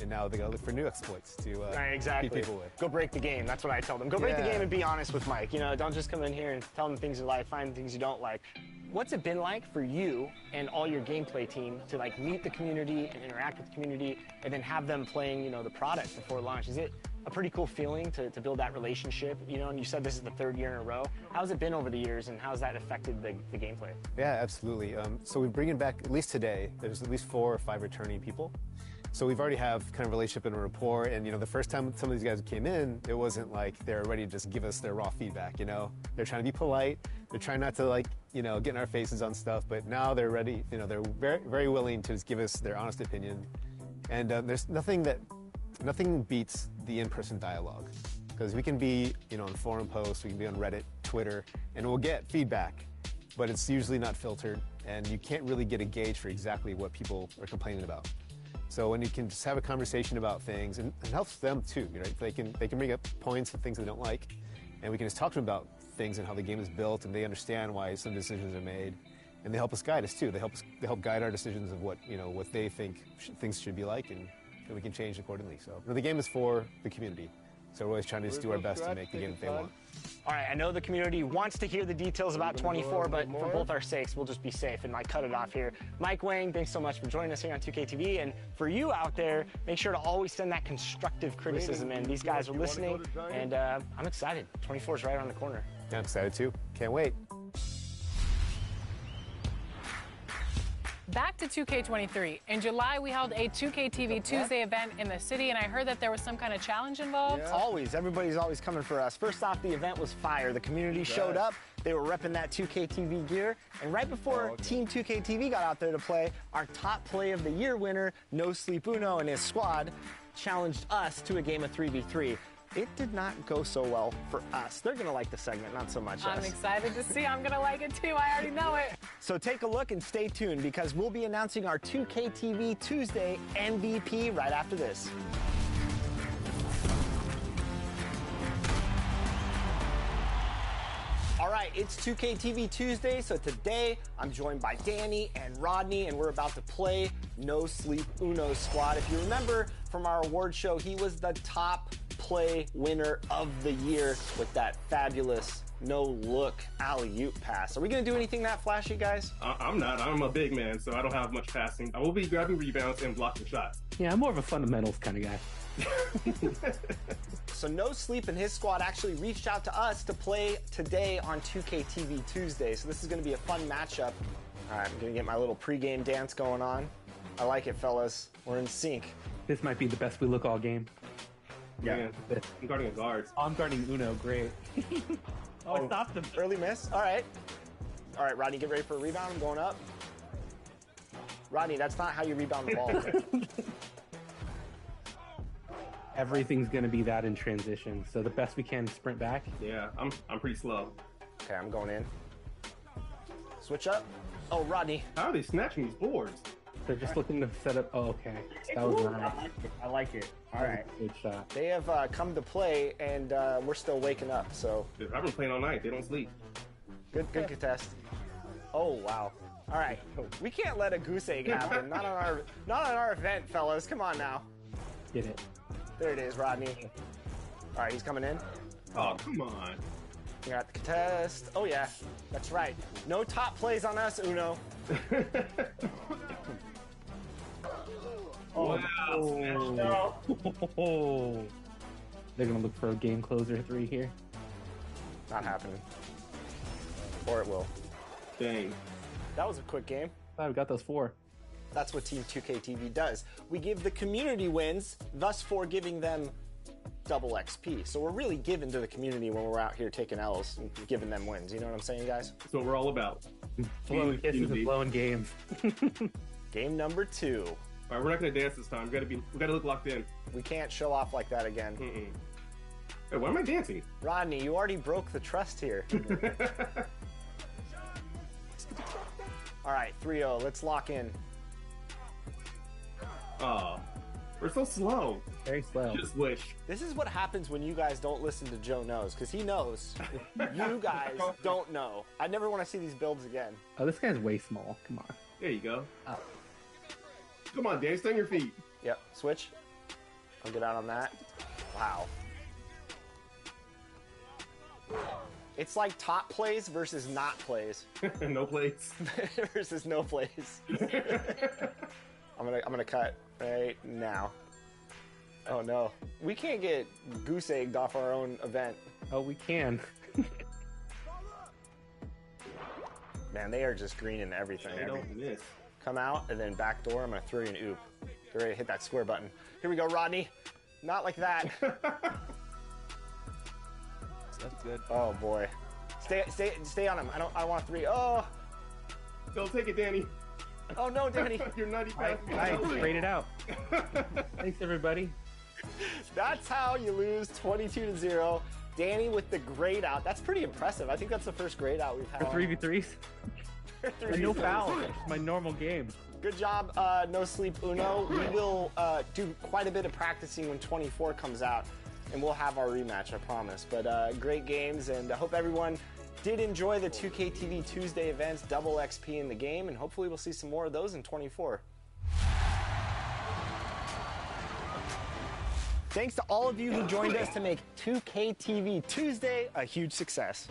Speaker 2: And now they gotta look for new exploits to
Speaker 1: exactly.
Speaker 2: beat people with.
Speaker 1: Go break the game. That's what I tell them. Go break the game and be honest with Mike. Don't just come in here and tell them things you like, find things you don't like. What's it been like for you and all your gameplay team to like meet the community and interact with the community, and then have them playing, the product before launch? Is it a pretty cool feeling to build that relationship? And you said this is the 3rd year in a row. How's it been over the years, and how's that affected the gameplay?
Speaker 2: Yeah, absolutely. So we're bringing back, at least today, there's at least 4 or 5 returning people. So we've already have kind of relationship and a rapport, and the first time some of these guys came in, it wasn't like they're ready to just give us their raw feedback. They're trying to be polite, they're trying not to get in our faces on stuff, but now they're ready. They're very, very willing to just give us their honest opinion, and there's nothing beats the in-person dialogue, because we can be on forum posts, we can be on Reddit, Twitter, and we'll get feedback, but it's usually not filtered, and you can't really get a gauge for exactly what people are complaining about. So when you can just have a conversation about things, and it helps them too, right? They can bring up points of things they don't like, and we can just talk to them about things and how the game is built, and they understand why some decisions are made, and they help us guide us too. They help guide our decisions of what they think things should be like, and we can change accordingly. So the game is for the community. So we're always trying to just do our best to make the game that they want.
Speaker 1: All right, I know the community wants to hear the details about 24, but for both our sakes, we'll just be safe and cut it off here. Mike Wang, thanks so much for joining us here on 2K TV. And for you out there, make sure to always send that constructive criticism in. These guys are listening, and I'm excited. 24 is right around the corner.
Speaker 2: Yeah, I'm excited too. Can't wait.
Speaker 9: Back to 2K23. In July, we held a 2K TV Tuesday event in the city, and I heard that there was some kind of challenge involved.
Speaker 1: Yeah. Always. Everybody's always coming for us. First off, the event was fire. The community showed up. They were repping that 2K TV gear. And right before Team 2K TV got out there to play, our top play of the year winner, No Sleep Uno and his squad, challenged us to a game of 3v3. It did not go so well for us. They're going to like the segment, not so much
Speaker 9: I'm
Speaker 1: us.
Speaker 9: excited to see. I'm going to like it too. I already know it.
Speaker 1: So take a look and stay tuned, because we'll be announcing our 2K TV Tuesday MVP right after this. All right, it's 2K TV Tuesday, so today I'm joined by Danny and Rodney, and we're about to play No Sleep Uno Squad. If you remember from our award show, he was the top play winner of the year with that fabulous no-look alley-oop pass. Are we going to do anything that flashy, guys?
Speaker 10: I'm not. I'm a big man, so I don't have much passing. I will be grabbing rebounds and blocking shots.
Speaker 11: Yeah, I'm more of a fundamentals kind of guy.
Speaker 1: So No Sleep and his squad actually reached out to us to play today on 2K TV Tuesday. So this is going to be a fun matchup. All right, I'm going to get my little pregame dance going on. I like it, fellas. We're in sync.
Speaker 11: This might be the best we look all game.
Speaker 10: Yeah, I'm guarding a guard.
Speaker 11: Oh, I'm guarding Uno. Great. I stopped him.
Speaker 1: Early miss. All right. All right, Rodney, get ready for a rebound. I'm going up. Rodney, that's not how you rebound the ball.
Speaker 11: Everything's going to be that in transition. So the best we can is sprint back.
Speaker 10: Yeah, I'm pretty slow.
Speaker 1: Okay, I'm going in. Switch up. Oh, Rodney.
Speaker 10: How are they snatching these boards?
Speaker 11: They're just looking to set up. Oh, okay. That was nice.
Speaker 1: I like it. All right.
Speaker 11: Good shot.
Speaker 1: They have come to play, and we're still waking up, so.
Speaker 10: Dude, I've been playing all night. They don't sleep.
Speaker 1: Good contest. Oh, wow. All right. We can't let a goose egg happen. Not on our event, fellas. Come on now.
Speaker 11: Get it.
Speaker 1: There it is, Rodney. All right, he's coming in.
Speaker 10: Oh, come on.
Speaker 1: We got the contest. Oh, yeah. That's right. No top plays on us, Uno.
Speaker 11: Oh, wow. Oh. They're going to look for a game closer 3 here.
Speaker 1: Not happening. Or it will.
Speaker 10: Dang.
Speaker 1: That was a quick game.
Speaker 11: Glad we got those 4.
Speaker 1: That's what Team 2K TV does. We give the community wins, thus for giving them double XP. So we're really giving to the community when we're out here taking L's and giving them wins. You know what I'm saying, guys?
Speaker 10: That's what we're all about.
Speaker 11: Blowing kisses and blowing games.
Speaker 1: Game number 2.
Speaker 10: All right, we're not gonna dance this time. We gotta look locked in.
Speaker 1: We can't show off like that again.
Speaker 10: Hey, why am I dancing?
Speaker 1: Rodney, you already broke the trust here. All right, 3-0. Let's lock in.
Speaker 10: Oh, we're so slow.
Speaker 11: Very slow.
Speaker 10: Just wish.
Speaker 1: This is what happens when you guys don't listen to Joe Knows, because he knows. You guys don't know. I never want to see these builds again.
Speaker 11: Oh, this guy's way small. Come on.
Speaker 10: There you go.
Speaker 11: Oh.
Speaker 10: Come on, Dan, stay on your feet.
Speaker 1: Yep, switch. I'll get out on that. Wow. It's like top plays versus not plays.
Speaker 10: No plays.
Speaker 1: Versus no plays. I'm gonna cut right now. Oh no. We can't get goose egged off our own event.
Speaker 11: Oh, we can.
Speaker 1: Man, they are just greening everything.
Speaker 10: They don't miss.
Speaker 1: Come out and then back door. I'm gonna throw you an oop. Get ready to hit that square button. Here we go, Rodney. Not like that.
Speaker 7: That's good.
Speaker 1: Oh boy. Stay on him. I don't want 3. Oh.
Speaker 10: Don't take it, Danny.
Speaker 1: Oh no, Danny.
Speaker 10: You're nutty fast.
Speaker 11: I sprayed it out. Thanks, everybody.
Speaker 1: That's how you lose 22-0. Danny with the grade out. That's pretty impressive. I think that's the first grade out we've had.
Speaker 11: 3v3s. And no fouls. It's my normal game.
Speaker 1: Good job, No Sleep Uno. We will do quite a bit of practicing when 24 comes out, and we'll have our rematch, I promise. But great games, and I hope everyone did enjoy the 2K TV Tuesday events, double XP in the game, and hopefully we'll see some more of those in 24. Thanks to all of you who joined us to make 2K TV Tuesday a huge success.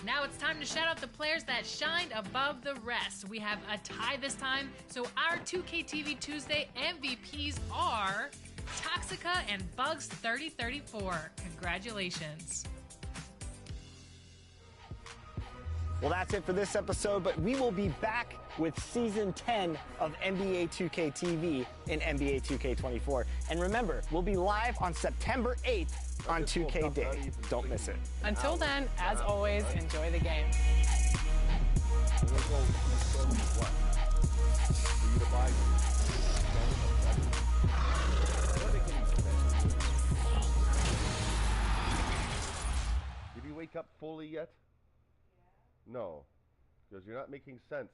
Speaker 12: Now it's time to shout out the players that shined above the rest. We have a tie this time, so our 2K TV Tuesday MVPs are Toxica and Bugs3034. Congratulations.
Speaker 1: Well, that's it for this episode, but we will be back with Season 10 of NBA 2K TV in NBA 2K24. And remember, we'll be live on September 8th on 2K Day. Don't miss it.
Speaker 9: Until then, as always, enjoy the game.
Speaker 7: Did you wake up fully yet? No, because you're not making sense.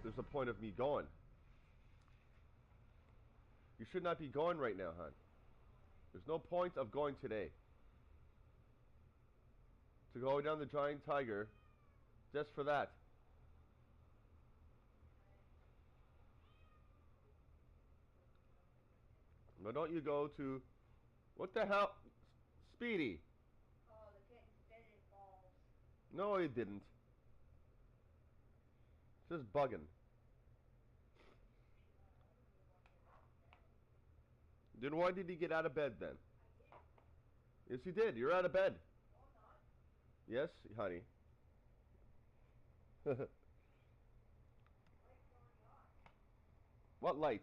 Speaker 7: There's a point of me going. You should not be going right now, hon. There's no point of going today. To go down the Giant Tiger, just for that. Why don't you go to... What the hell? Speedy.
Speaker 13: Oh, the kitten did it balls.
Speaker 7: No, it didn't. Just bugging. Then why did he get out of bed then? Yes, he did. You're out of bed. Yes, honey. What light?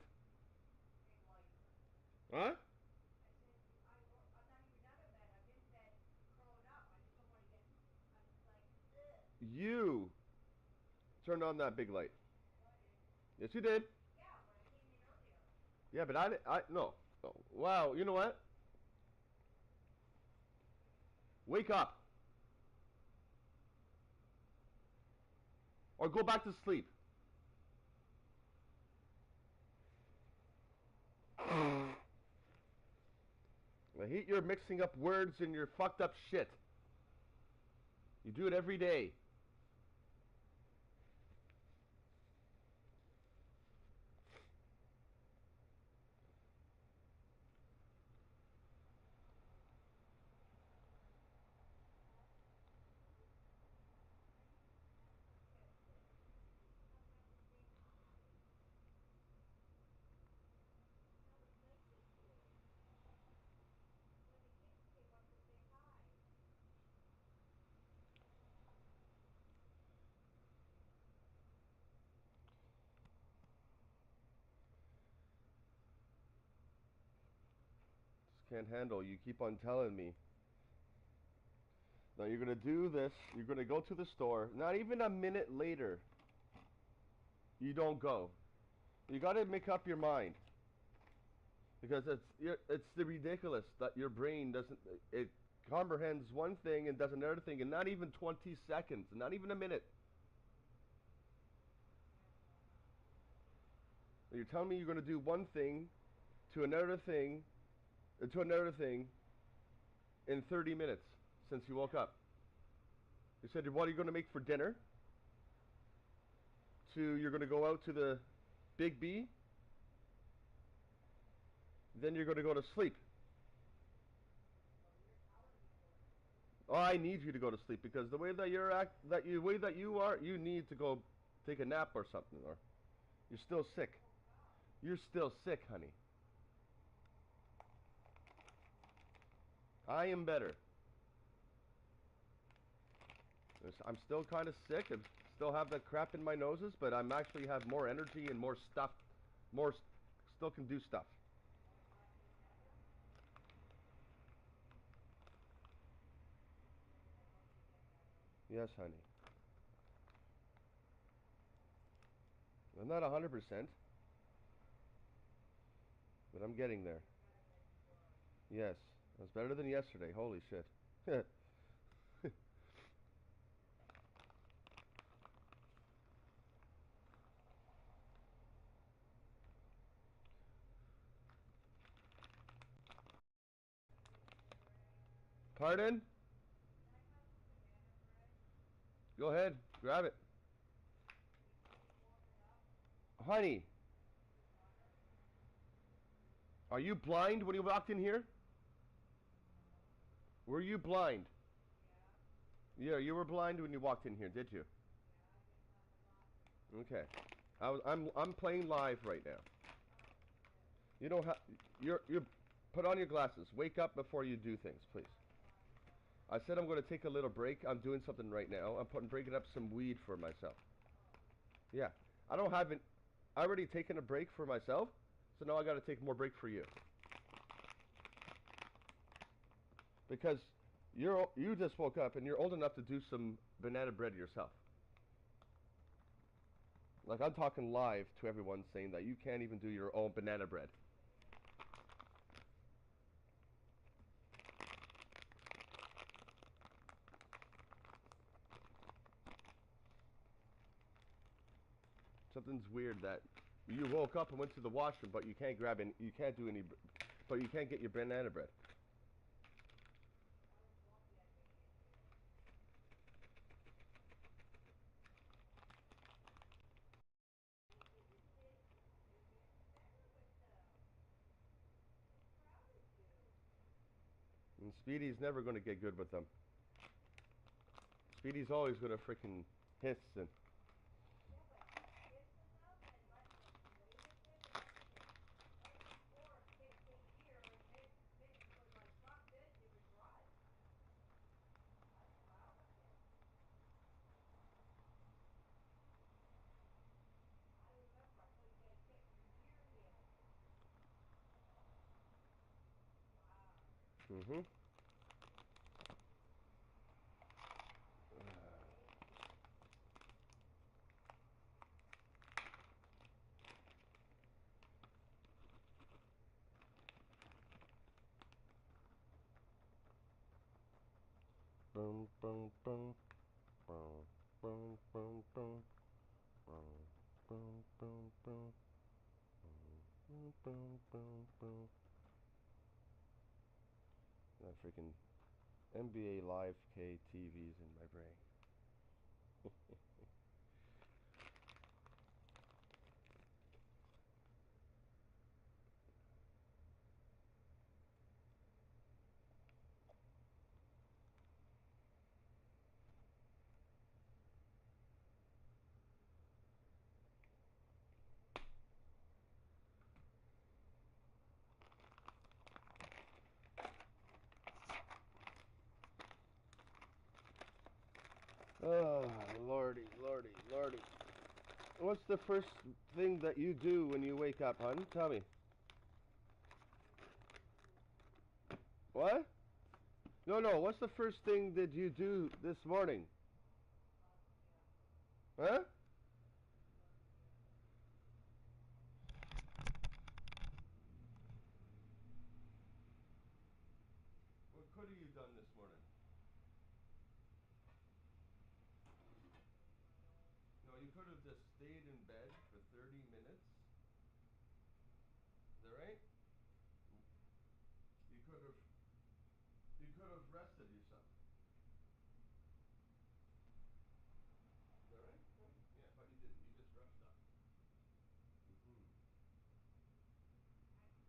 Speaker 7: Huh? You turned on that big light. Yes, you did. Yeah, but I no. Oh, wow, you know what? Wake up. Or go back to sleep. I hate your mixing up words and your fucked up shit. You do it every day. can't handle. You keep on telling me. Now you're going to do this. You're going to go to the store. Not even a minute later, you don't go. You got to make up your mind. Because it's the ridiculous that your brain doesn't, it comprehends one thing and does another thing in not even 20 seconds, not even a minute. You're telling me you're going to do one thing to another thing in 30 minutes since you woke up. You said, what are you going to make for dinner? You're going to go out to the Big B. Then you're going to go to sleep. Oh, I need you to go to sleep because the way that you are, you need to go take a nap or something, or you're still sick. You're still sick, honey. I am better. I'm still kind of sick and still have that crap in my noses, but I'm actually have more energy and more stuff. Still can do stuff. Yes, honey. I'm not 100%, but I'm getting there. Yes, it was better than yesterday. Holy shit. Pardon? Go ahead, grab it. Honey, are you blind when you walked in here? Were you blind? Yeah, you were blind when you walked in here, did you? Okay. I'm playing live right now. You don't have you're put on your glasses. Wake up before you do things, please. I said I'm going to take a little break. I'm doing something right now. I'm breaking up some weed for myself. Yeah. I already taken a break for myself, so now I got to take more break for you. Because you just woke up and you're old enough to do some banana bread yourself. Like, I'm talking live to everyone saying that you can't even do your own banana bread. Something's weird that you woke up and went to the washroom, but you can't but you can't get your banana bread. And Speedy's never going to get good with them. Speedy's always going to freaking hiss and... Mm-hmm. Boom, boom, boom. Boom, boom, boom, boom. Boom, boom, boom, boom. Boom, boom, boom, boom. That freaking NBA Live K TV's in my brain. Oh, lordy, lordy, lordy. What's the first thing that you do when you wake up, hon? Tell me. No. What's the first thing that you do this morning? Huh? What could have you done this morning? No, you could have just stayed in bed for 30 minutes. Is that right? You could have rested yourself. Is that right? Yeah, but you didn't. You just rushed up. Mm-hmm. How do you want your banana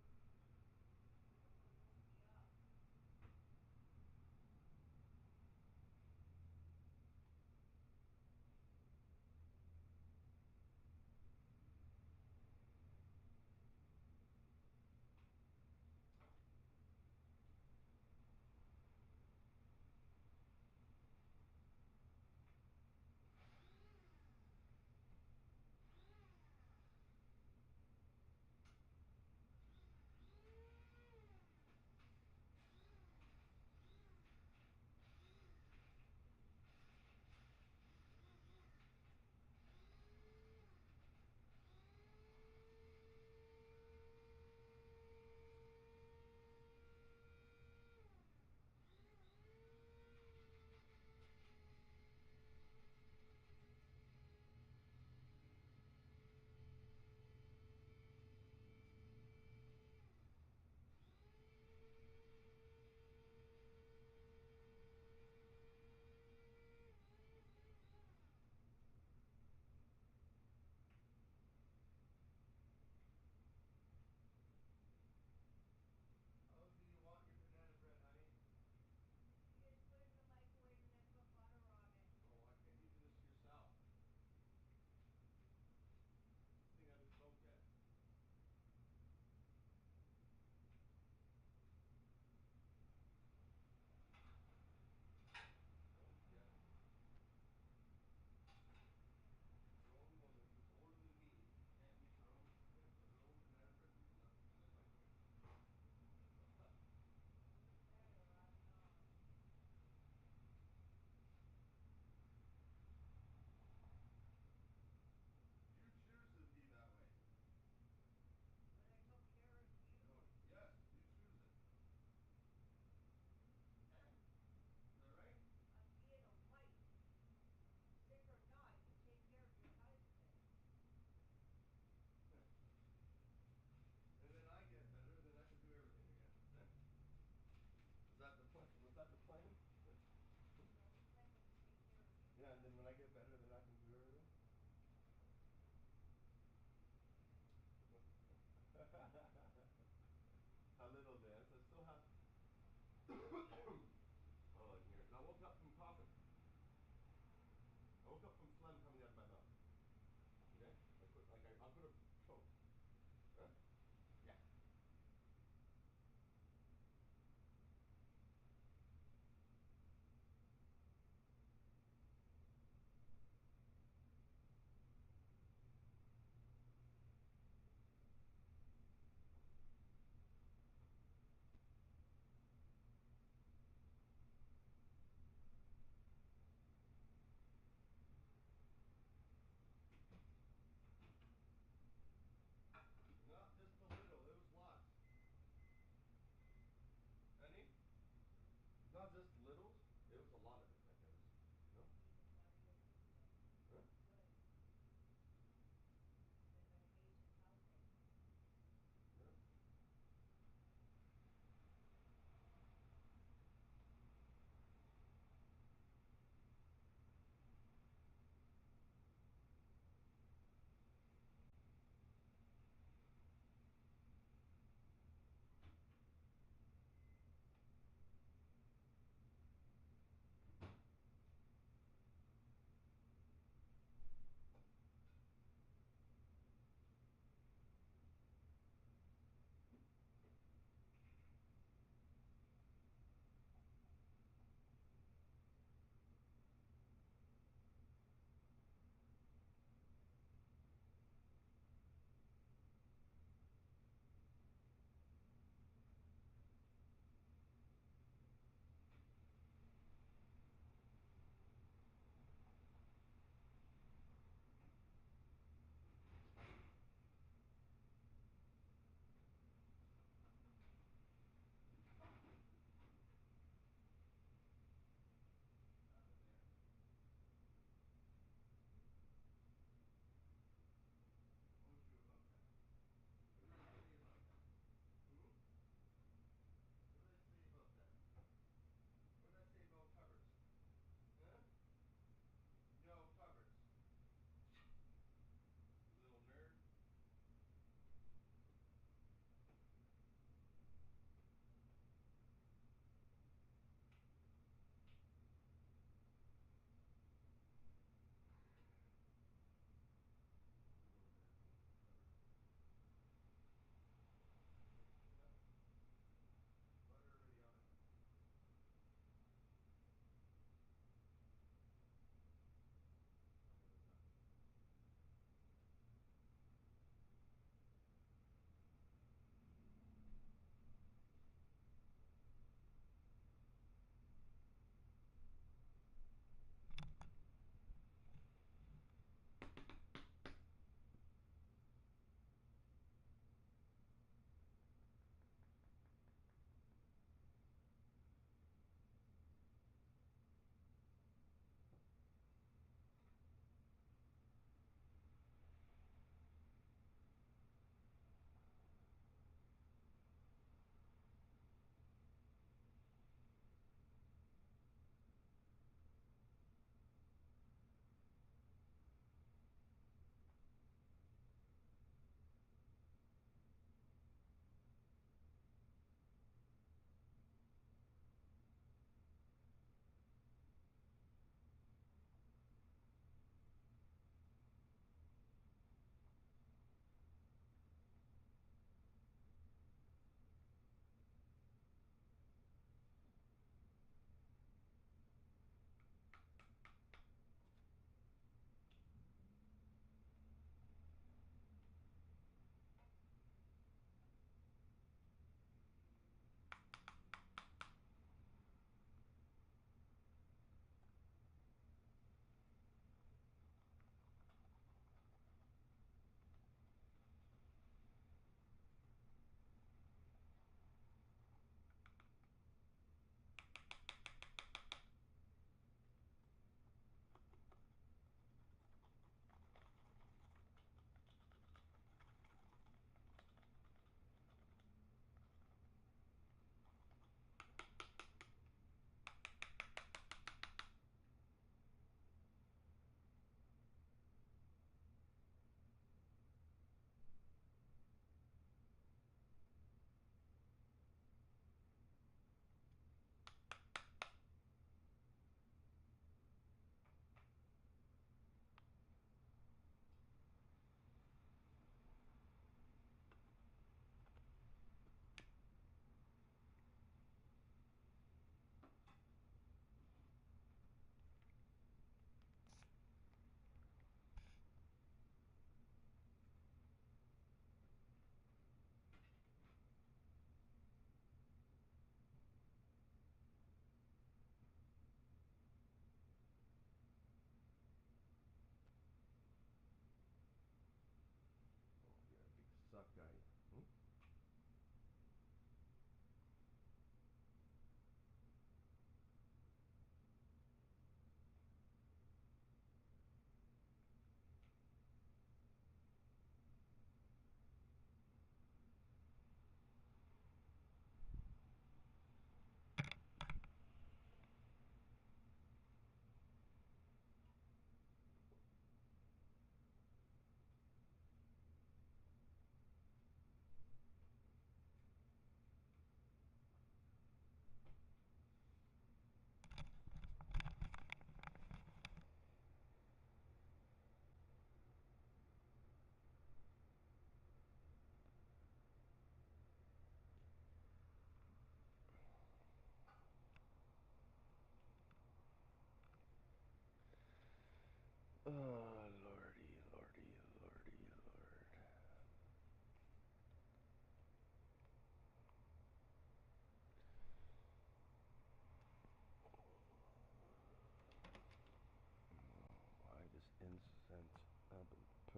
Speaker 7: bread, honey?
Speaker 13: You just put it in the microwave and then put butter on it.
Speaker 7: Oh, why can't you do this yourself? This thing hasn't smoked yet. Don't get it. Grown woman who's older than me can't use her own, can't put her own banana bread in the microwave.
Speaker 13: Better, I'm not.
Speaker 7: You choose to be that way.
Speaker 13: But I took care of you.
Speaker 7: No, yes, you choose it. Is that right?
Speaker 13: I'm being a wife. Sick or not, you take care of your husband.
Speaker 7: And then I get better, then I can do everything again. Is that the plan? Was that the plan?
Speaker 13: No, the plan was to take care of you.
Speaker 7: Yeah, and then when I get better, then I can do everything. A little dance. I still have. Oh, in here. I woke up from coughing. I woke up from phlegm coming out of my mouth. Okay? I could have choked. Huh? Yeah.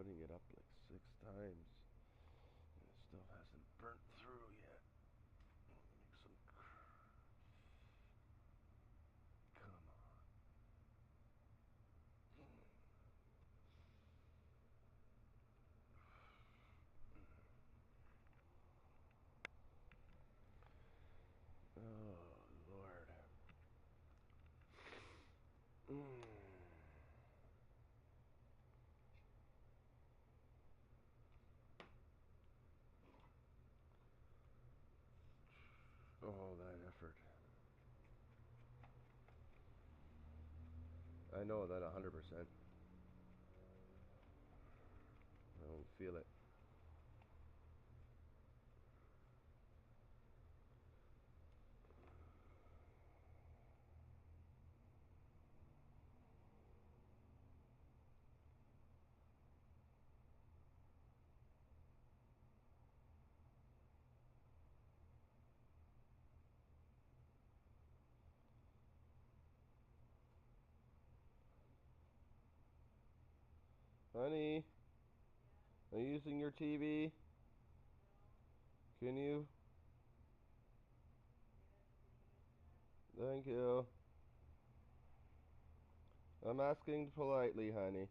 Speaker 7: putting it up like 6 times. And it still hasn't burnt through yet. Make some. Come on. Oh, Lord. Oh, that effort. I know that 100%. I don't feel it. Honey, are you using your TV? Can you? Thank you. I'm asking politely, honey.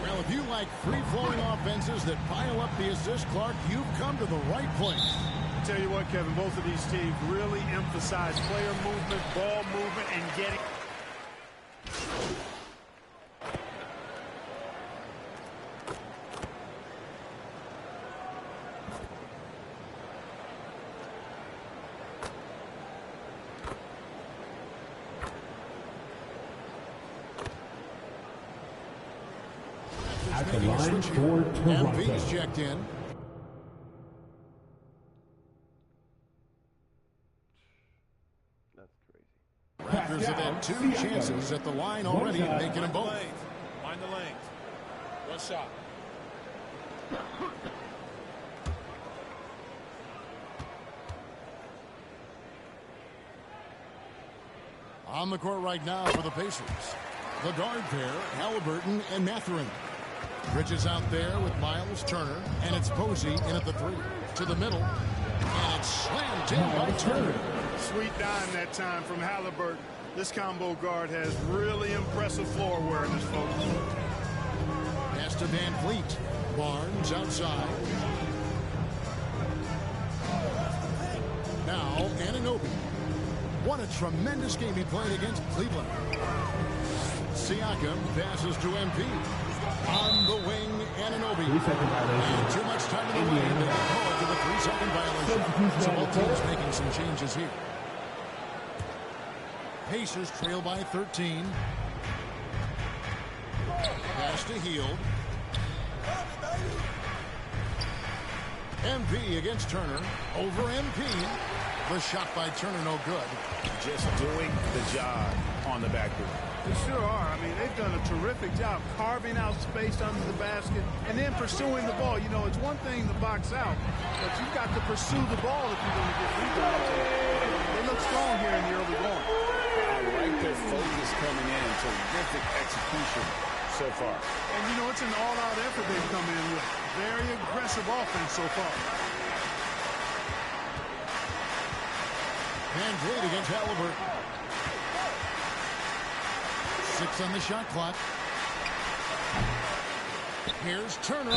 Speaker 14: Well, if you like free-flowing offenses that pile up the assist, Clark, you've come to the right place.
Speaker 4: I tell you what, Kevin, both of these teams really emphasize player movement, ball movement, and getting...
Speaker 6: At the line for Toronto.
Speaker 14: MV's checked in.
Speaker 7: That's crazy.
Speaker 14: Raptors have had 2 chances at the line already, making them both.
Speaker 3: Find the length. One shot.
Speaker 14: On the court right now for the Pacers. The guard pair, Halliburton and Mathurin. Bridges out there with Miles Turner, and it's Posey in at the 3. To the middle, and it's slammed in by Turner.
Speaker 4: Sweet dime that time from Halliburton. This combo guard has really impressive floor awareness, folks.
Speaker 14: Pass to Van Fleet. Barnes outside. Now, Anunoby. What a tremendous game he played against Cleveland. Siakam passes to MP. On the wing, Anunoby.
Speaker 6: 3-second violation.
Speaker 14: And too much time in the lane. They call to the 3-second violation. So both teams making some changes here. Pacers trail by 13. Pass to Hield. MP against Turner. Over MP. The shot by Turner, no good.
Speaker 5: Just doing the job on the backboard.
Speaker 4: They sure are. I mean, they've done a terrific job carving out space under the basket and then pursuing the ball. You know, it's one thing to box out, but you've got to pursue the ball if you're going to get rebounds. They look strong here in the early going.
Speaker 5: I like their focus coming in. Terrific execution so far.
Speaker 4: And, you know, it's an all-out effort they've come in with. Very aggressive offense so far.
Speaker 14: Van Vliet against Halliburton. 6 on the shot clock. Here's Turner,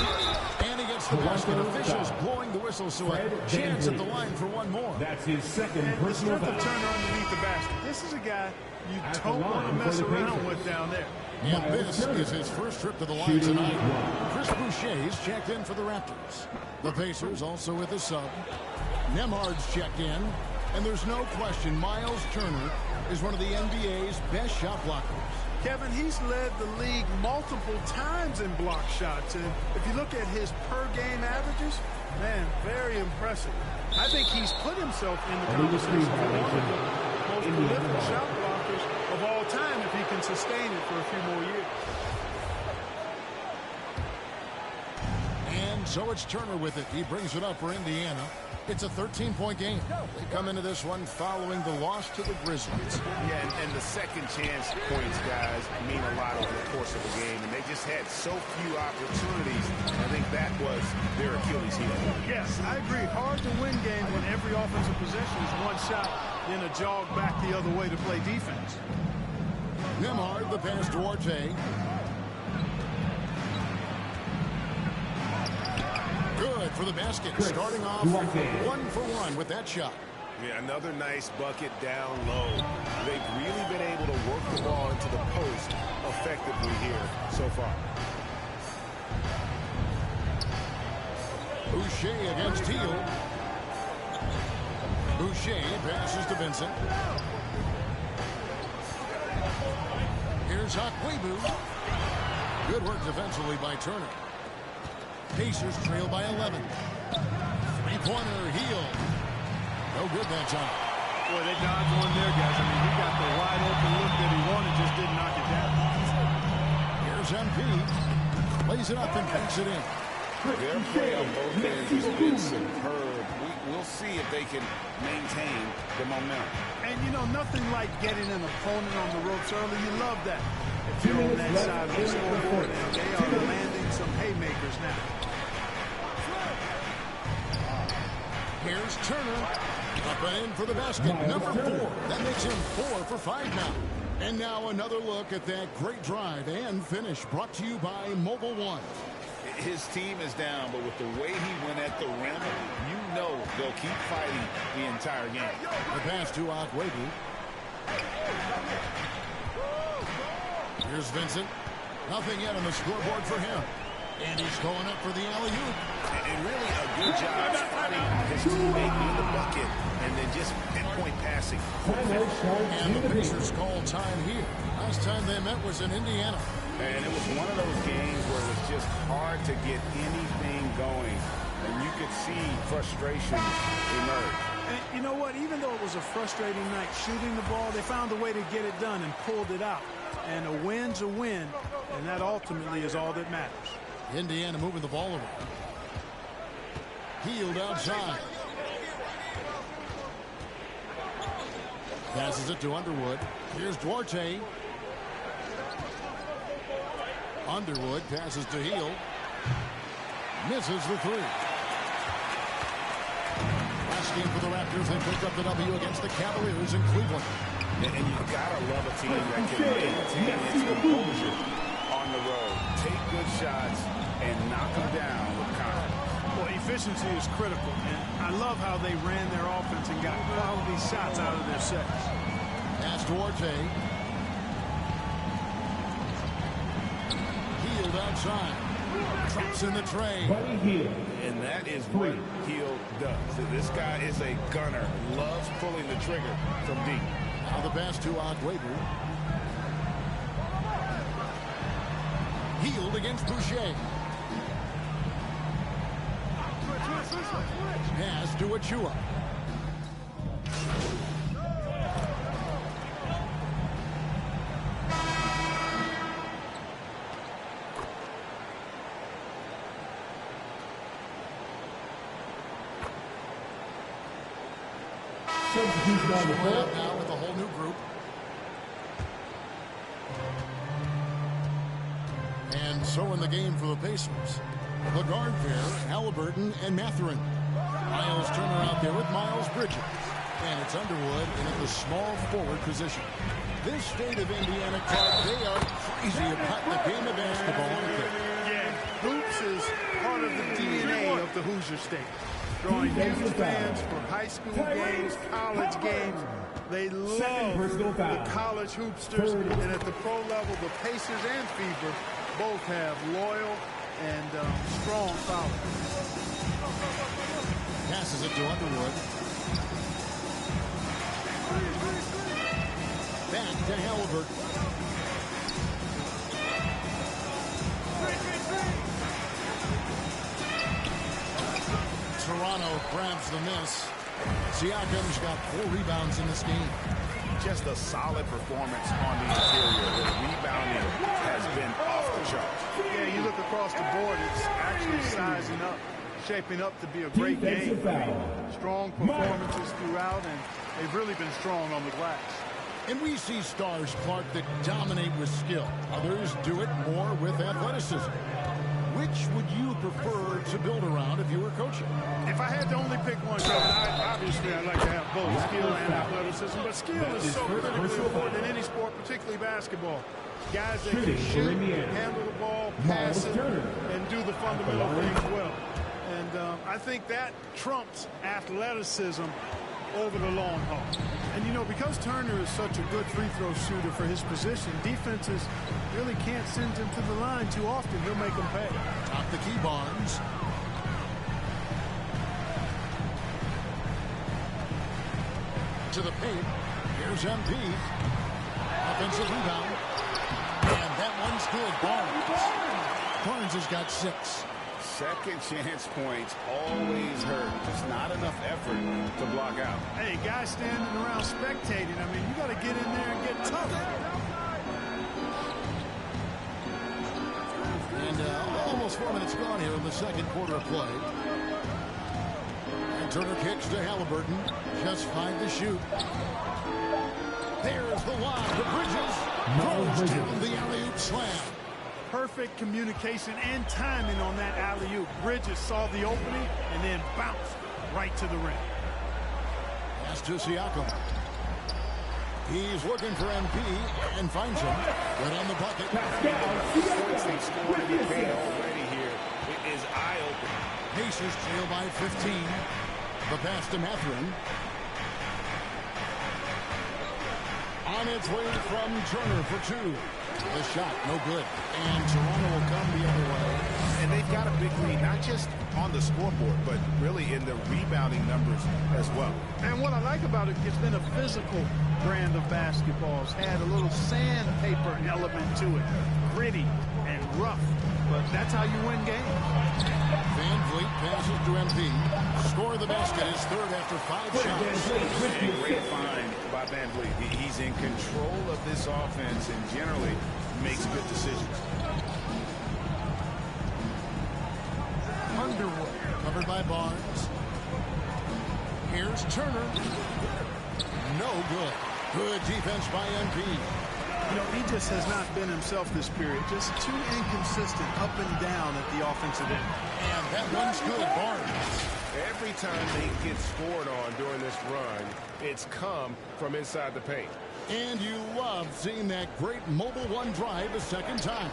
Speaker 14: and he gets the basket. Officials blowing the whistle, so a chance at the line for one more.
Speaker 6: That's his second personal
Speaker 4: foul. Turner underneath the basket. This is a guy you don't want to mess around with down there.
Speaker 14: And this is his first trip to the line tonight. Chris Boucher's checked in for the Raptors. The Pacers also with a sub. Nemhard's checked in. And there's no question Miles Turner is one of the NBA's best shot blockers.
Speaker 4: Kevin, he's led the league multiple times in block shots. And if you look at his per-game averages, man, very impressive. I think he's put himself in the conversation for one of the most prolific shot blockers of all time if he can sustain it for a few more years.
Speaker 14: And so it's Turner with it. He brings it up for Indiana. It's a 13-point game. They come into this one following the loss to the Grizzlies.
Speaker 5: Yeah, and the second chance points, guys, mean a lot over the course of the game, and they just had so few opportunities. I think that was their Achilles heel.
Speaker 4: Yes, I agree. Hard to win games when every offensive possession is one shot, then a jog back the other way to play defense.
Speaker 14: Nemhard, the pass to Duarte. Good for the basket. Starting off 1 for 1 with that shot.
Speaker 5: Yeah, another nice bucket down low. They've really been able to work the ball into the post effectively here so far.
Speaker 14: Boucher against Teal. Boucher passes to Vincent. Here's Akwebu. Good work defensively by Turner. Pacers trail by 11. Three-pointer, Heel. No good that time.
Speaker 4: Boy, they dodged one there, guys. I mean, he got the wide open look that he wanted, just didn't knock it down.
Speaker 14: Here's MP. Lays it up and banks it in.
Speaker 5: Their play on both ends has been superb. We'll see if they can maintain the momentum.
Speaker 4: And, you know, nothing like getting an opponent on the ropes early. You love that. If you're on that side of the scoreboard, and they are landing some haymakers now.
Speaker 14: Here's Turner. Up and in for the basket. Number 4. That makes him 4 for 5 now. And now another look at that great drive and finish brought to you by Mobile One.
Speaker 5: His team is down, but with the way he went at the rim, you know they'll keep fighting the entire game.
Speaker 14: The pass to Akwebu. Here's Vincent. Nothing yet on the scoreboard for him. And he's going up for the alley-oop.
Speaker 5: And really a good job spotting his teammate in the bucket and then just pinpoint passing.
Speaker 14: And the Pacers call time here. Last time they met was in Indiana.
Speaker 5: And it was one of those games where it was just hard to get anything going. And you could see frustration emerge.
Speaker 4: And you know what? Even though it was a frustrating night shooting the ball, they found a way to get it done and pulled it out. And a win's a win, and that ultimately is all that matters.
Speaker 14: Indiana moving the ball around. Healed outside. Passes it to Underwood. Here's Duarte. Underwood passes to Heel. Misses the 3. Last game for the Raptors. They picked up the W against the Cavaliers in Cleveland.
Speaker 5: And you've got to love a team that can maintain its composure on the road. Take good shots and knock them down with confidence.
Speaker 4: Well, efficiency is critical, and I love how they ran their offense and got quality shots out of their sets.
Speaker 14: Pass to Duarte. Healed outside. Traps in the tray.
Speaker 5: And that is what Heel does. This guy is a gunner. Loves pulling the trigger from deep.
Speaker 14: Now the pass to Akwebu. Healed against Boucher. Pass to Achua. Now with a whole new group. And so in the game for the Pacers, the guard pair, Halliburton and Mathurin. Miles Turner out there with Miles Bridges. And it's Underwood in at the small forward position. This state of Indiana, Clark, they are crazy about the game of basketball, aren't they?
Speaker 15: Yeah, hoops is part of the DNA of the Hoosier State. Drawing huge fans for high school games, college games. They love the college hoopsters. And at the pro level, the Pacers and Fever both have loyal and strong followers.
Speaker 14: Passes it to Underwood. Back to Halliburton. Toronto grabs the miss. Siakam's got 4 rebounds in this game.
Speaker 16: Just a solid performance on the interior. The rebounding has been off the charts.
Speaker 15: Yeah, you look across the board, it's actually sizing up, shaping up to be a great game. Strong performances throughout, and they've really been strong on the glass.
Speaker 14: And we see stars, Clark, that dominate with skill. Others do it more with athleticism. Which would you prefer to build around if you were coaching?
Speaker 15: If I had to only pick one, obviously I'd like to have both skill and athleticism, but skill is so critically important in any sport, particularly basketball. Guys that can shoot, handle the ball, pass it, and do the fundamental things well. And I think that trumps athleticism over the long haul. And, you know, because Turner is such a good free throw shooter for his position, defenses really can't send him to the line too often. He'll make them pay.
Speaker 14: Top the key, Barnes. To the paint. Here's MP. Offensive rebound. And that one's good. Barnes has got 6.
Speaker 16: Second chance points always hurt. Just not enough effort to block out.
Speaker 15: Hey, guys standing around spectating. I mean, you got to get in there and get tough.
Speaker 14: And almost 4 minutes gone here in the second quarter of play. And Turner kicks to Halliburton. Just 5 to shoot. There's the lob to Bridges. Throws down the alley-oop slam.
Speaker 15: Perfect communication and timing on that alley-oop. Bridges saw the opening and then bounced right to the rim.
Speaker 14: Pass to Siakam. He's looking for MP and finds him. Right on the bucket.
Speaker 16: Points they scored in the paint already here. It is eye-opening.
Speaker 14: Pacers trail by 15. The pass to Mathurin. On its way from Turner for 2. The shot, no good. And Toronto will come the other way.
Speaker 16: And they've got a big lead, not just on the scoreboard, but really in the rebounding numbers as well.
Speaker 15: And what I like about it, it's been a physical brand of basketball. It's had a little sandpaper element to it. Gritty and rough. But that's how you win games.
Speaker 14: Van Vliet passes to MP. Score the basket is third after 5 shots.
Speaker 16: And great find by Van Vliet. He's in control of this offense and generally makes good decisions.
Speaker 14: Underwood covered by Barnes. Here's Turner. No good. Good defense by MP.
Speaker 15: You know, he just has not been himself this period. Just too inconsistent up and down at the offensive end.
Speaker 14: And that one's good. Barnes.
Speaker 3: Every time they get scored on during this run, it's come from inside the paint.
Speaker 14: And you love seeing that great mobile one drive a second time.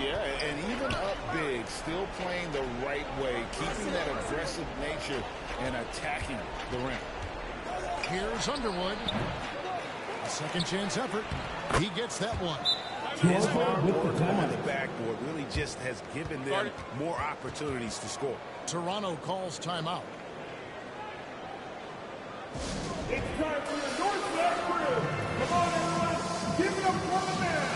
Speaker 16: Yeah, and even up big, still playing the right way, keeping that aggressive nature and attacking the rim.
Speaker 14: Here's Underwood. A second chance effort. He gets that one.
Speaker 16: His hard work on the backboard really just has given them more opportunities to score.
Speaker 14: Toronto calls timeout.
Speaker 6: It's time for the Northwest Crew. Come on, everyone. Give it up for the man.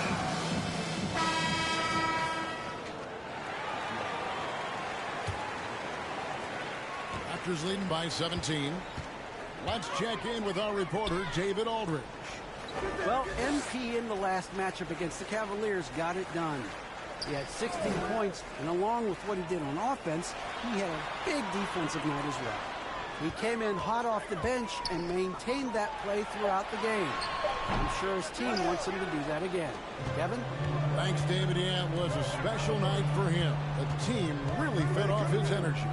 Speaker 14: Raptors leading by 17. Let's check in with our reporter, David Aldridge.
Speaker 17: Well, MP in the last matchup against the Cavaliers got it done. He had 16 points, and along with what he did on offense, he had a big defensive night as well. He came in hot off the bench and maintained that play throughout the game. I'm sure his team wants him to do that again. Kevin?
Speaker 14: Thanks, David. Yeah, it was a special night for him. The team really fed off his energy.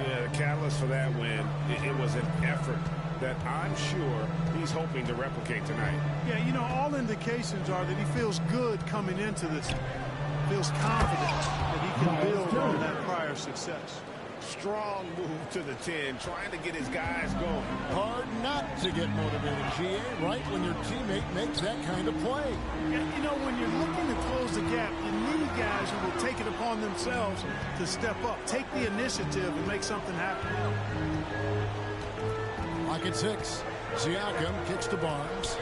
Speaker 18: Yeah, the catalyst for that win, it was an effort that I'm sure he's hoping to replicate tonight.
Speaker 15: Yeah, you know, all indications are that he feels good coming into this. Feels confident that he can build on that prior success.
Speaker 18: Strong move to the 10, trying to get his guys going.
Speaker 14: Hard not to get motivated, GA, right when your teammate makes that kind of play.
Speaker 15: Yeah, you know, when you're looking to close the gap, you need guys who will take it upon themselves to step up, take the initiative and make something happen.
Speaker 14: Lock at 6. Siakam kicks to Barnes.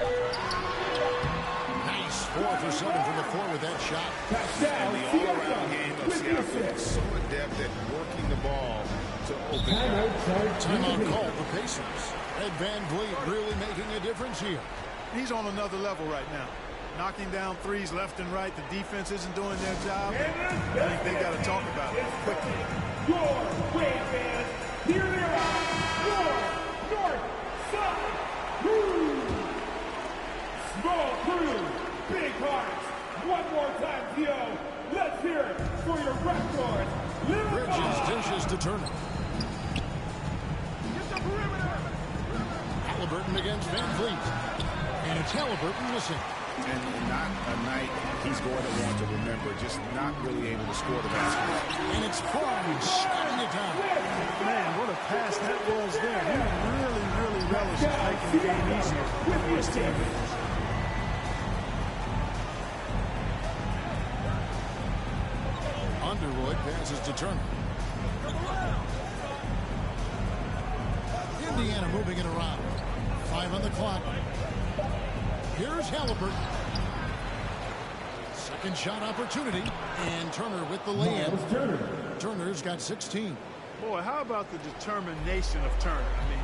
Speaker 14: Nice 4 for 7 from the floor with that shot.
Speaker 18: And the all-around game of Siakam is so adept at working the ball to open it.
Speaker 14: Timeout call for Pacers. Fred VanVleet really making a difference here.
Speaker 15: He's on another level right now. Knocking down threes left and right. The defense isn't doing their job. I think they got to talk about it quickly.
Speaker 6: Your way, fans. Here they are. Your North Side Crew. Small crew. Big hearts. One more time, Theo. Let's hear it for your Raptors.
Speaker 14: Bridges dishes to Turner. Halliburton against VanVleet. And it's Halliburton missing.
Speaker 18: And not a night he's going to want to remember, just not really able to score the basketball.
Speaker 14: And it's Barnes shutting it down.
Speaker 15: Man, what a pass that was there. He really relishes making the game easier for his teammates.
Speaker 14: Underwood passes to Turner. Indiana moving it around. 5 on the clock. Here's Halliburton. Second shot opportunity. And Turner with the lay-in. Turner's got 16.
Speaker 15: Boy, how about the determination of Turner? I mean,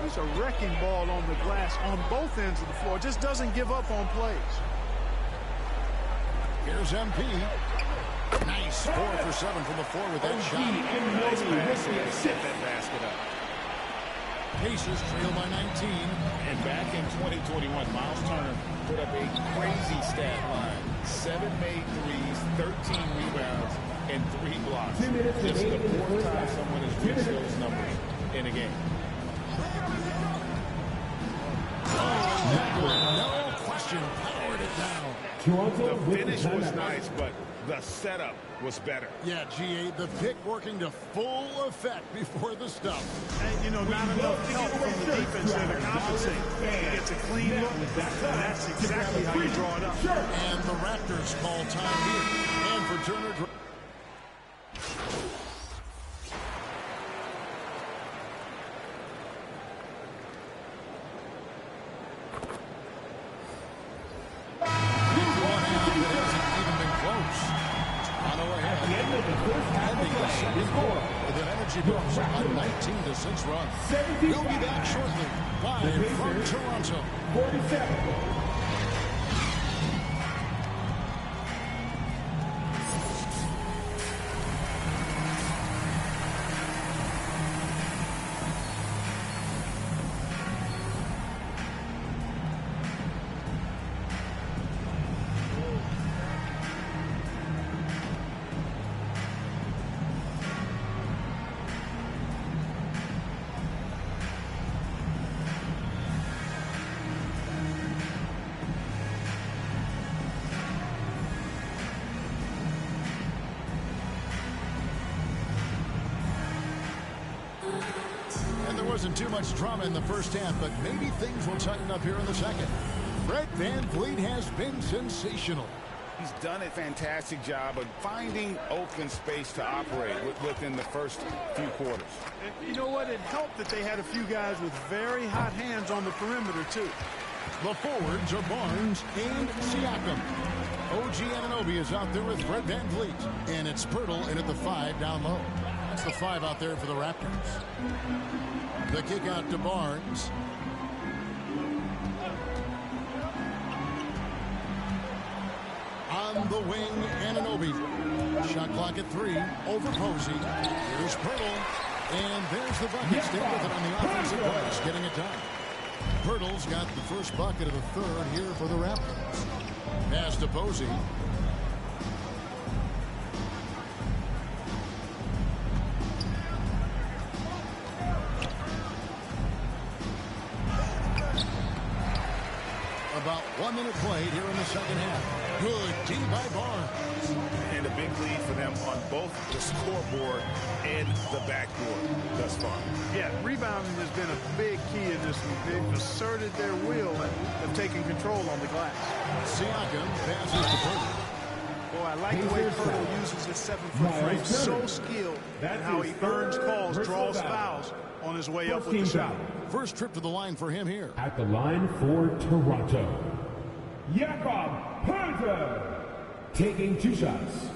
Speaker 15: he's a wrecking ball on the glass on both ends of the floor. Just doesn't give up on plays.
Speaker 14: Here's MP. Nice 4 for 7 from the floor with that shot.
Speaker 18: Nice pass and set that basket up.
Speaker 14: Pacers trail by 19.
Speaker 16: And back in 2021, Miles Turner put up a crazy stat line. 7 made threes, 13 rebounds, and 3 blocks. This is the 4th time someone has reached those numbers in a game.
Speaker 14: No question, powered it down.
Speaker 18: The finish was nice, but the setup was better.
Speaker 14: Yeah, GA, the pick working to full effect before the stuff.
Speaker 15: And, you know, not enough help from the defense there to compensate. He gets a clean look, and that's exactly how you draw it up.
Speaker 14: And the Raptors call time here. And for Turner. With an energy boost, a 19-6 run. We'll be back shortly, live from Toronto.
Speaker 6: 47.
Speaker 14: Wasn't too much drama in the first half, but maybe things will tighten up here in the second. Fred VanVleet has been sensational.
Speaker 16: He's done a fantastic job of finding open space to operate within the first few quarters.
Speaker 15: And you know what? It helped that they had a few guys with very hot hands on the perimeter, too.
Speaker 14: The forwards are Barnes and Siakam. OG Anunoby is out there with Fred VanVleet. And it's Pirtle in at the 5 down low. That's the 5 out there for the Raptors. The kick out to Barnes. On the wing, Anunoby. Shot clock at 3. Over Posey. Here's Pirtle. And there's the bucket. Stay with it on the offensive glass, getting it done. Pirtle's got the first bucket of the third here for the Raptors. Pass to Posey. About 1 minute played here in the second half. Good D by Barnes.
Speaker 16: And a big lead for them on both the scoreboard and the backboard thus far.
Speaker 15: Yeah, rebounding has been a big key in this one. They've asserted their will of taking control on the glass.
Speaker 14: Siakam passes to Pirtle.
Speaker 15: Boy, I like the way Pirtle uses his 7-foot frame. So skilled in how he earns calls, draws fouls on his way up with the shot.
Speaker 14: First trip to the line for him here.
Speaker 6: At the line for Toronto, Jakob Poeltl taking 2 shots.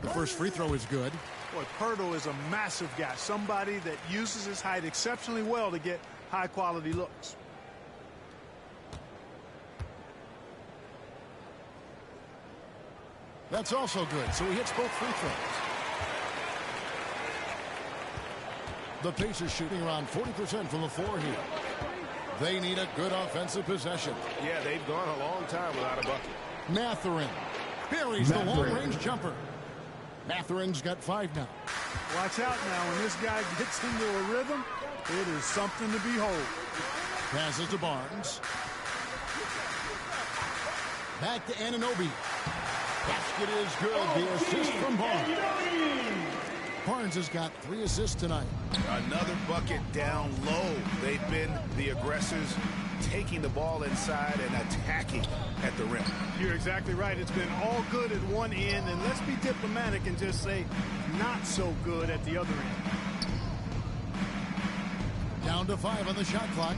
Speaker 14: The first free throw is good.
Speaker 15: Boy, Pirtle is a massive guy, somebody that uses his height exceptionally well to get high-quality looks.
Speaker 14: That's also good, so he hits both free throws. The Pacers shooting around 40% from the floor here. They need a good offensive possession.
Speaker 16: Yeah, they've gone a long time without a bucket.
Speaker 14: Mathurin buries the long-range jumper. Mathurin's got 5 now.
Speaker 15: Watch out now. When this guy gets into a rhythm, it is something to behold.
Speaker 14: Passes to Barnes. Back to Anunoby. Basket is good. The assist from Barnes. Barnes has got 3 assists tonight.
Speaker 16: Another bucket down low. They've been the aggressors, taking the ball inside and attacking at the rim.
Speaker 15: You're exactly right. It's been all good at one end, and let's be diplomatic and just say not so good at the other end.
Speaker 14: Down to 5 on the shot clock.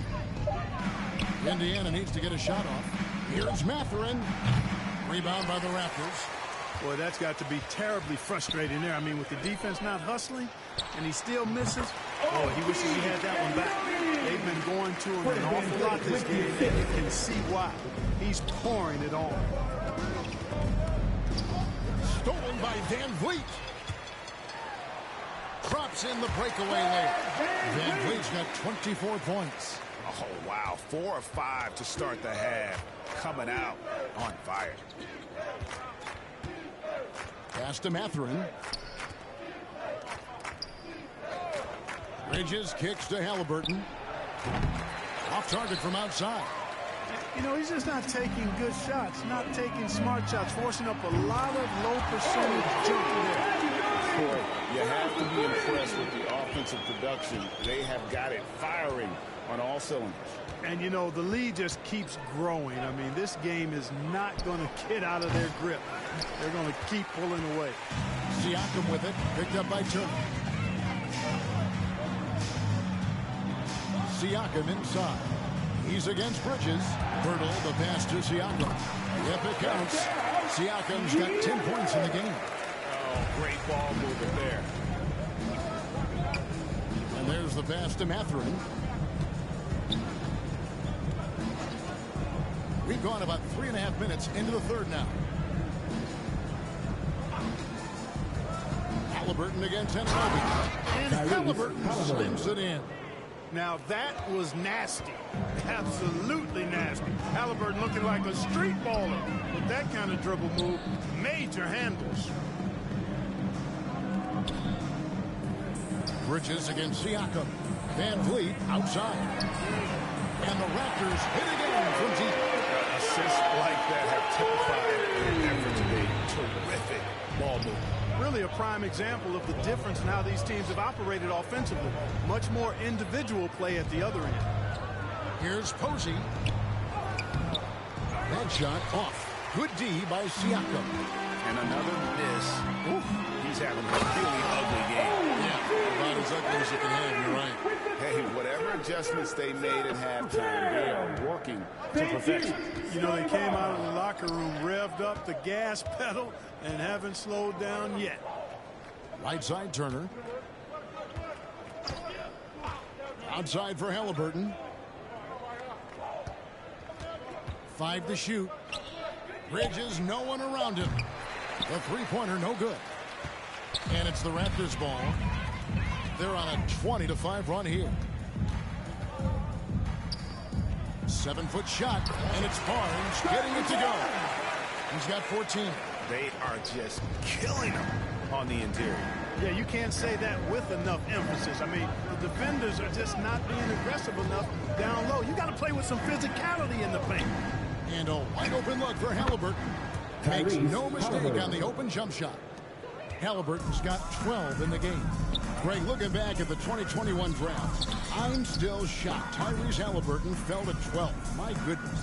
Speaker 14: Indiana needs to get a shot off. Here's Mathurin. Rebound by the Raptors.
Speaker 15: Boy, that's got to be terribly frustrating there. I mean, with the defense not hustling and he still misses, oh, he wishes he had that one back. They've been going to him an awful lot this game, and you can see why. He's pouring it on.
Speaker 14: Stolen by Van Vliet. Drops in the breakaway layup. Van Vliet's got 24 points.
Speaker 16: Oh, wow. 4 of 5 to start the half. Coming out on fire.
Speaker 14: Pass to Mathurin. Bridges kicks to Halliburton. Off target from outside.
Speaker 15: You know, he's just not taking good shots, not taking smart shots, forcing up a lot of low percentage jumper there.
Speaker 16: Boy, you have to be impressed with the offensive production. They have got it firing on all cylinders.
Speaker 15: And, you know, the lead just keeps growing. I mean, this game is not going to get out of their grip. They're going to keep pulling away.
Speaker 14: Siakam with it, picked up by Turner. Siakam inside. He's against Bridges. Pirtle, the pass to Siakam. If it counts, Siakam's got 10 points in the game.
Speaker 16: Oh, great ball movement there.
Speaker 14: And there's the pass to Mathurin. We've gone about 3.5 minutes into the third now. Halliburton against Anunoby. And Halliburton slams it in.
Speaker 15: Now that was nasty. Absolutely nasty. Halliburton looking like a street baller. With that kind of dribble move, major handles.
Speaker 14: Bridges against Siakam. Van Vliet outside. And the Raptors hit again from deep.
Speaker 16: Assists like that have typified an effort to be terrific ball movement.
Speaker 15: Really a prime example of the difference in how these teams have operated offensively. Much more individual play at the other end.
Speaker 14: Here's Posey. That shot off. Good D by Siakam.
Speaker 16: And another miss. Ooh, he's having a really ugly game.
Speaker 14: Yeah, about as as ugly as you can have. You're right.
Speaker 16: Hey, whatever adjustments they made at halftime, they are working to perfection.
Speaker 15: You know, they came out of the locker room, revved up the gas pedal, and haven't slowed down yet.
Speaker 14: Right side Turner. Outside for Halliburton. 5 to shoot. Bridges, no one around him. The three-pointer, no good. And it's the Raptors' ball. They're on a 20-5 run here. 7-foot shot, and it's Barnes getting it to go. He's got 14.
Speaker 18: They are just killing him on the interior.
Speaker 15: Yeah, you can't say that with enough emphasis. I mean, the defenders are just not being aggressive enough down low. You got to play with some physicality in the paint.
Speaker 14: And a wide open look for Halliburton. Makes no mistake on the open jump shot. Halliburton's got 12 in the game. Greg, looking back at the 2021 draft, I'm still shocked Tyrese Halliburton fell to 12. My goodness.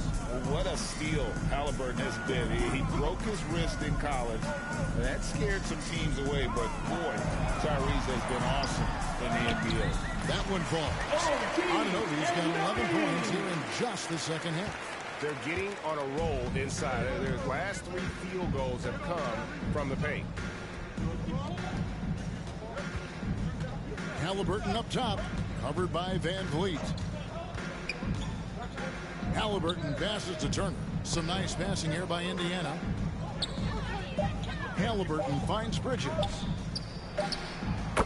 Speaker 16: What a steal Halliburton has been. He broke his wrist in college. That scared some teams away, but boy, Tyrese has been awesome in the NBA.
Speaker 14: That one falls. Anunoby's got 11 points here in just the second half.
Speaker 18: They're getting on a roll inside. Their last 3 field goals have come from the paint.
Speaker 14: Halliburton up top, covered by Van Vliet. Halliburton passes to Turner. Some nice passing here by Indiana. Halliburton finds Bridges.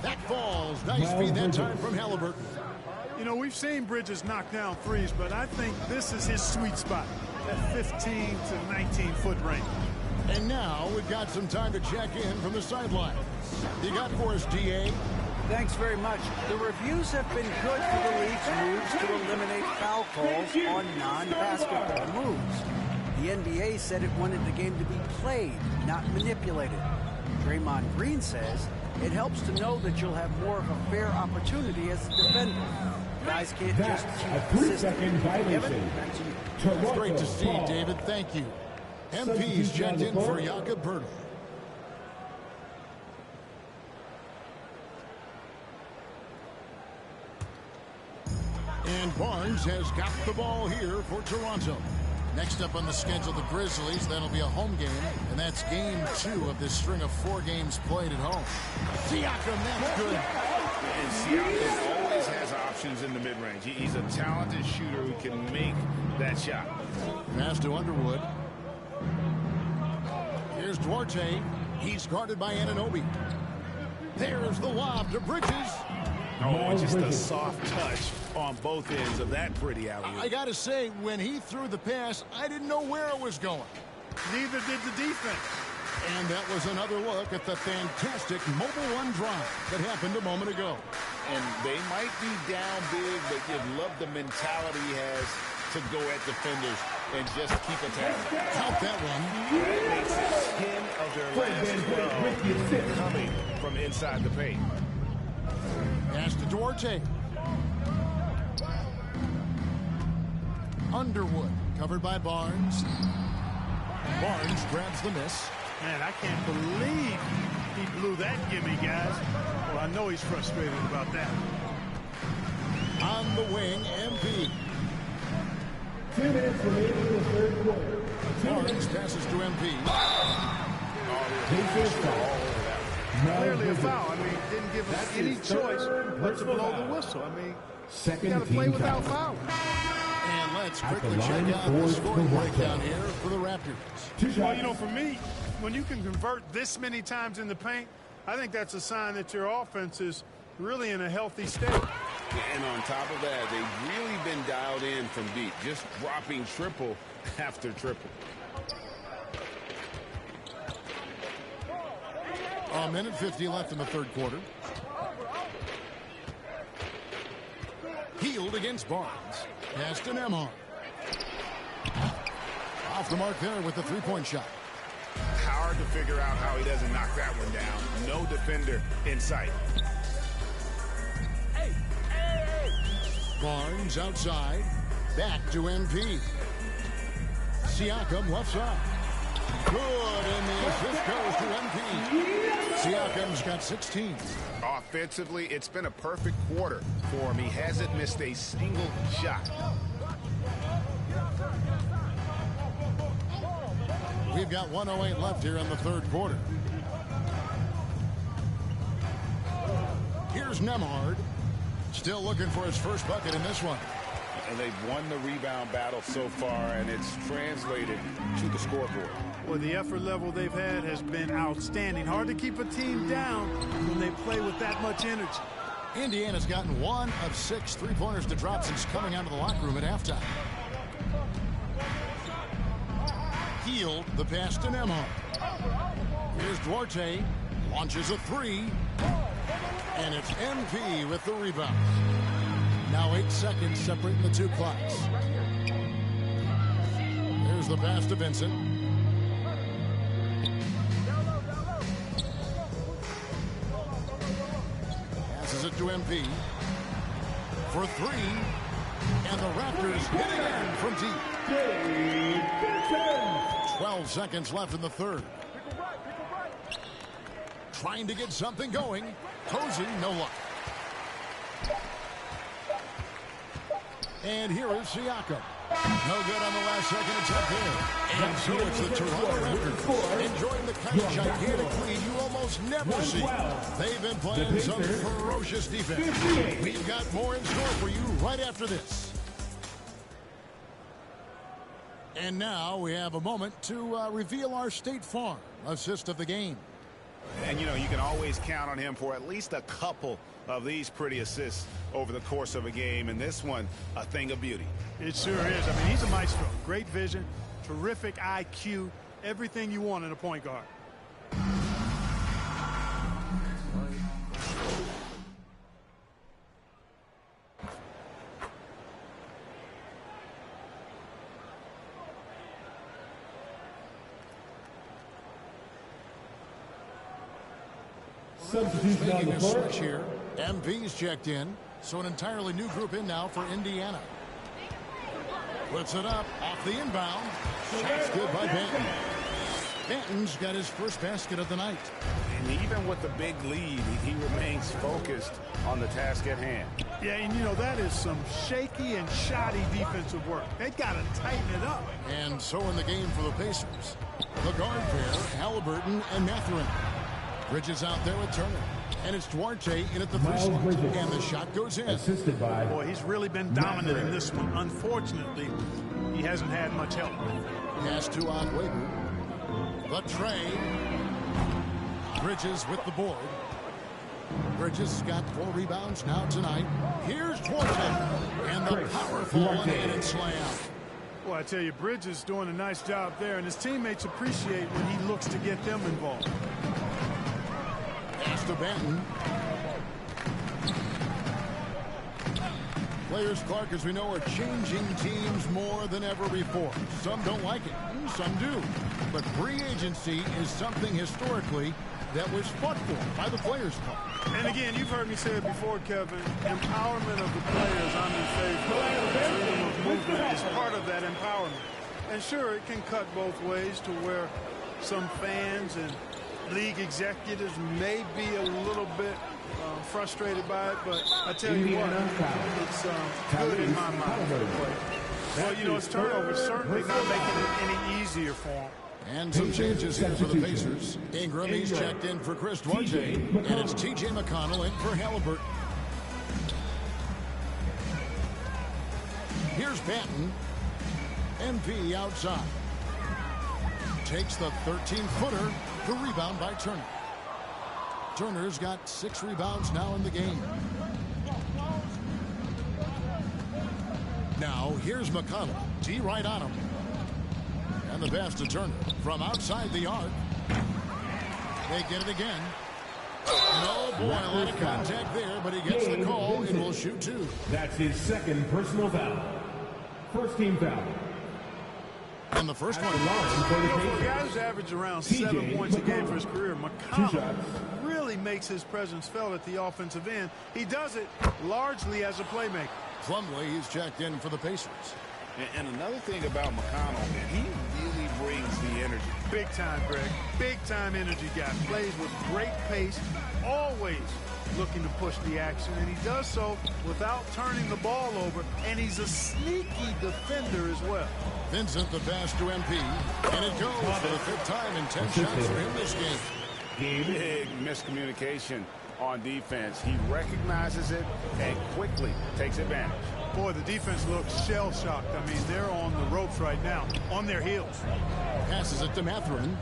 Speaker 14: That falls. Nice feed that time from Halliburton.
Speaker 15: You know, we've seen Bridges knock down threes, but I think this is his sweet spot, that 15 to 19-foot range.
Speaker 14: And now we've got some time to check in from the sidelines. You got for us, DA?
Speaker 17: Thanks very much. The reviews have been good for the league's moves to eliminate foul calls on non-basketball moves. The NBA said it wanted the game to be played, not manipulated. Draymond Green says it helps to know that you'll have more of a fair opportunity as a defender. Guys can't just keep assisting. Kevin, back to you.
Speaker 14: It's great to see, David. Thank you. MP's checked in for Jakob Poeltl. And Barnes has got the ball here for Toronto. Next up on the schedule, the Grizzlies. That'll be a home game, and that's game 2 of this string of 4 games played at home. Siakam, that's good.
Speaker 16: And Siakam always has options in the mid-range. He's a talented shooter who can make that shot.
Speaker 14: Pass to Underwood. Here's Duarte. He's guarded by Anunoby. There's the lob to Bridges.
Speaker 16: Oh, just a soft touch on both ends of that pretty alley-oop.
Speaker 14: I got to say, when he threw the pass, I didn't know where it was going.
Speaker 15: Neither did the defense.
Speaker 14: And that was another look at the fantastic Mobile One drive that happened a moment ago.
Speaker 16: And they might be down big, but you love the mentality he has to go at defenders and just keep attacking.
Speaker 14: Count that one.
Speaker 18: That makes it 10 of their last 12 coming from inside the paint.
Speaker 14: Pass to Duarte. Underwood, covered by Barnes. Barnes grabs the miss.
Speaker 15: Man, I can't believe he blew that gimme, guys. Well, I know he's frustrated about that.
Speaker 14: On the wing, MP.
Speaker 6: 2 minutes remaining in the third quarter.
Speaker 14: Barnes passes to MP.
Speaker 15: Clearly a foul. I mean, didn't give us any choice but to blow the whistle. I mean, you got to play without fouling.
Speaker 14: And let's quickly check out the scoring breakdown here for the Raptors.
Speaker 15: Well, you know, for me, when you can convert this many times in the paint, I think that's a sign that your offense is really in a healthy state.
Speaker 16: And on top of that, they've really been dialed in from deep, just dropping triple after triple.
Speaker 14: A minute 50 left in the third quarter. Healed against Barnes. Pass to Nembhard. Off the mark there with the three-point shot.
Speaker 18: Hard to figure out how he doesn't knock that one down. No defender in sight.
Speaker 14: Barnes outside. Back to MP. Siakam left side. Good, and the assist goes to MP. Siakam's got 16.
Speaker 18: Offensively, it's been a perfect quarter for him. He hasn't missed a single shot.
Speaker 14: We've got 1:08 left here in the third quarter. Here's Nemhard. Still looking for his first bucket in this one.
Speaker 18: And they've won the rebound battle so far, and it's translated to the scoreboard.
Speaker 15: Well, the effort level they've had has been outstanding. Hard to keep a team down when they play with that much energy.
Speaker 14: Indiana's gotten 1 of 6 three-pointers to drop since coming out of the locker room at halftime. Healed the pass to Nemhard. Here's Duarte. Launches a 3. And it's MP with the rebound. Now 8 seconds separating the two clocks. There's the pass to Vincent. Passes it to MP. For 3. And the Raptors hit again from deep. 12 seconds left in the third. Trying to get something going. Posey, no luck. And here is Siakam. No good on the last second attempt here. And so it's the Toronto Raptors enjoying the kind of gigantic lead you almost never see. They've been playing some ferocious defense. We've got more in store for you right after this. And now we have a moment to reveal our State Farm assist of the game.
Speaker 18: And, you know, you can always count on him for at least a couple of these pretty assists over the course of a game. And this one, a thing of beauty.
Speaker 15: It sure is. I mean, he's a maestro. Great vision, terrific IQ, everything you want in a point guard.
Speaker 14: Making a switch here. MV's checked in, so an entirely new group in now for Indiana. Puts it up off the inbound. Shot's good by Benton. Benton's got his first basket of the night.
Speaker 18: And even with the big lead, he remains focused on the task at hand.
Speaker 15: Yeah, and you know, that is some shaky and shoddy defensive work. They got to tighten it up.
Speaker 14: And so in the game for the Pacers, the guard pair, Halliburton and Mathurin. Bridges out there with Turner. And it's Duarte in at the three slot. And the shot goes in.
Speaker 15: Assisted by. Boy, he's really been dominant in this one. Unfortunately, he hasn't had much help.
Speaker 14: Pass to Agüero. The tray. Bridges with the board. Bridges has got 4 rebounds now tonight. Here's Duarte. And the powerful one-handed slam.
Speaker 15: Well, I tell you, Bridges doing a nice job there, and his teammates appreciate when he looks to get them involved.
Speaker 14: Pass to Benton. Players, Clark, as we know, are changing teams more than ever before. Some don't like it, some do. But free agency is something historically that was fought for by the Players Club.
Speaker 15: And again, you've heard me say it before, Kevin, empowerment of the players, I'm in favor. Freedom of movement is part of that empowerment. And sure, it can cut both ways to where some fans and league executives may be a little bit frustrated by it, but I tell you what, it's good in my mind for the player. Well, you know, his turnovers certainly not making it any easier for him.
Speaker 14: And some changes here for the Pacers. Ingram, he's checked in for Chris Duarte, and it's T.J. McConnell in for Halliburton. Here's Benton. MP outside. Takes the 13-footer. The rebound by Turner. Turner's got 6 rebounds now in the game. Now here's McConnell. T right on him. And the pass to Turner from outside the arc. They get it again. No, boy, a lot of contact there, but he gets the call and will shoot 2.
Speaker 6: That's his second personal foul. First team foul.
Speaker 14: And the first one.
Speaker 15: For a guy who's averaged around 7 points a game for his career, McConnell really makes his presence felt at the offensive end. He does it largely as a playmaker.
Speaker 14: Plumlee, he's checked in for the Pacers.
Speaker 18: And another thing about McConnell, he really brings the energy.
Speaker 15: Big time, Greg. Big time energy guy. Plays with great pace. Always looking to push the action, and he does so without turning the ball over, and he's a sneaky defender as well.
Speaker 14: Vincent the pass to MP, and it goes for the 5th time in 10 shots for him this game.
Speaker 18: Big miscommunication on defense. He recognizes it and quickly takes advantage.
Speaker 15: Boy, the defense looks shell-shocked. I mean, they're on the ropes right now, on their heels.
Speaker 14: Passes it to Mathurin.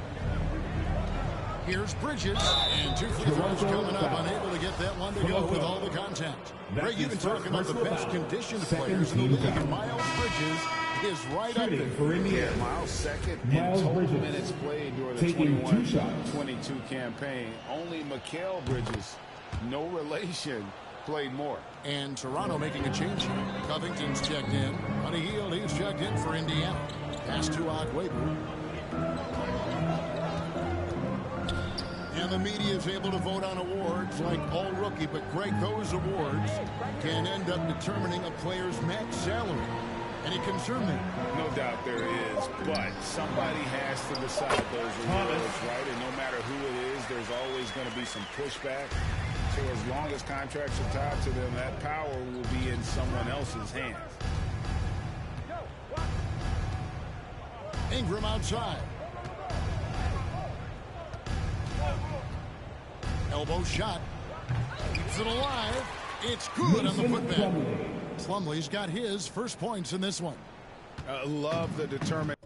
Speaker 14: Here's Bridges, and 2 free throws coming up, unable to get that one to go with all the contact. Greg, you've been talking about the best conditioned players in the league, and Miles Bridges is right up there.
Speaker 18: Yeah, Miles second in total minutes played during the 21-22 campaign. Only Mikal Bridges, no relation, played more.
Speaker 14: And Toronto making a change here. Covington's checked in. Buddy Hield, he's checked in for Indiana. Pass to Agüero. And the media is able to vote on awards like All Rookie, but Greg, those awards can end up determining a player's max salary. Any concern there?
Speaker 18: No doubt there is, but somebody has to decide those awards, right? And no matter who it is, there's always going to be some pushback. So as long as contracts are tied to them, that power will be in someone else's hands.
Speaker 14: Ingram outside. Elbow shot. Keeps it alive. It's good on the putback. Plumlee's got his first points in this one.
Speaker 18: Love the determination.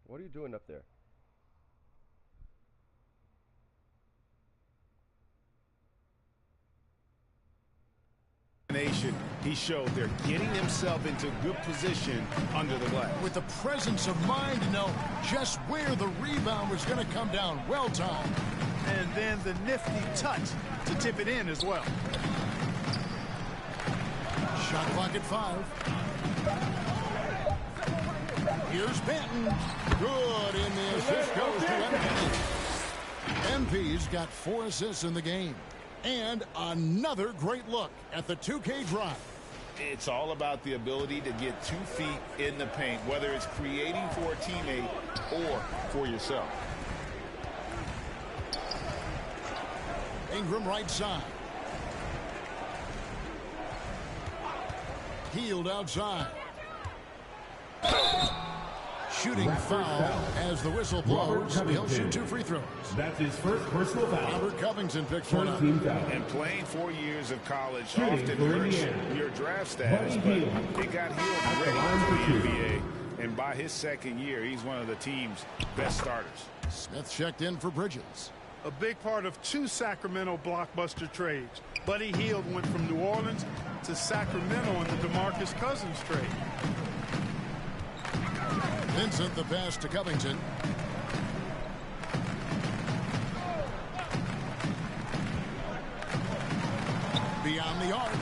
Speaker 7: What are you doing up there?
Speaker 18: He showed they're getting himself into good position under the glass.
Speaker 14: With the presence of mind to know just where the rebound was going to come down. Well timed.
Speaker 15: And then the nifty touch to tip it in as well.
Speaker 14: Shot clock at 5. Here's Benton. Good, and the assist goes to MP. MP's got 4 assists in the game. And another great look at the 2K drive.
Speaker 18: It's all about the ability to get 2 feet in the paint, whether it's creating for a teammate or for yourself.
Speaker 14: Ingram right side. Hield outside. Shooting foul as the whistle blows. He'll shoot 2 free throws.
Speaker 6: That's his first personal foul.
Speaker 14: Robert Covington picks one up.
Speaker 18: And playing 4 years of college often hurts your draft status, but it got Hield ready for the NBA. And by his second year, he's one of the team's best starters.
Speaker 14: Smith checked in for Bridges.
Speaker 15: A big part of 2 Sacramento blockbuster trades. Buddy Hield went from New Orleans to Sacramento in the DeMarcus Cousins trade.
Speaker 14: Vincent the pass to Covington. Beyond the arc.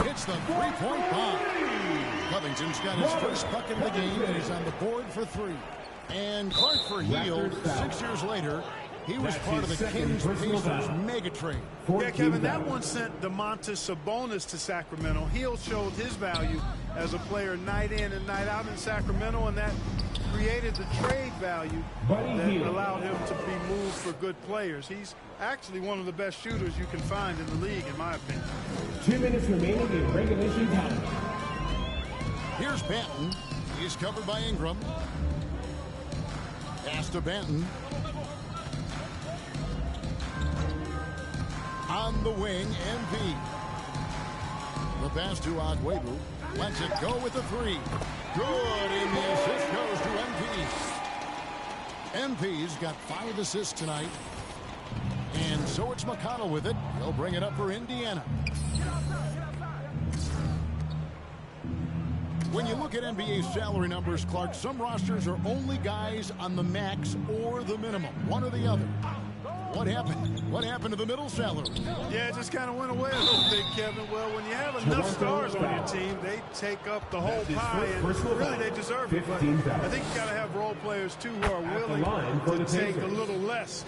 Speaker 14: Hits the three-point bomb. Covington's got his first bucket of the game, and he's on the board for 3. And Clark for Hield, 6 years later. He was part of the Kings Pacers mega trade.
Speaker 15: Yeah, Kevin, that one sent Domantas Sabonis to Sacramento. Hield showed his value as a player night in and night out in Sacramento, and that created the trade value that allowed him to be moved for good players. He's actually one of the best shooters you can find in the league, in my opinion.
Speaker 6: 2 minutes remaining in regulation time.
Speaker 14: Here's Banton. He's covered by Ingram. Pass to Banton. On the wing, MP. The pass to Agüero. Lets it go with the 3. Good, and the assist goes to MP. MP's got 5 assists tonight. And so it's McConnell with it. He'll bring it up for Indiana. When you look at NBA salary numbers, Clark, some rosters are only guys on the max or the minimum, one or the other. What happened? What happened to the middle salary?
Speaker 15: Yeah, it just kind of went away a little bit, Kevin. Well, when you have enough stars on your team, they take up the whole pie, and really they deserve it. But I think you got to have role players, too, who are willing to take a little less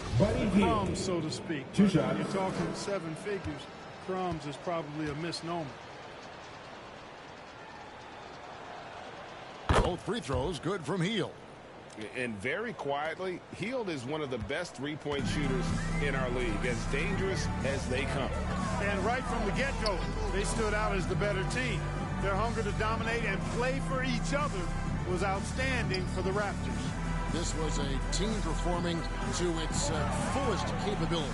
Speaker 15: crumbs, so to speak. When you're talking 7 figures, crumbs is probably a misnomer.
Speaker 14: Both free throws good from Hield.
Speaker 18: And very quietly, Hield is one of the best three-point shooters in our league, as dangerous as they come.
Speaker 15: And right from the get-go, they stood out as the better team. Their hunger to dominate and play for each other was outstanding for the Raptors.
Speaker 14: This was a team performing to its fullest capability.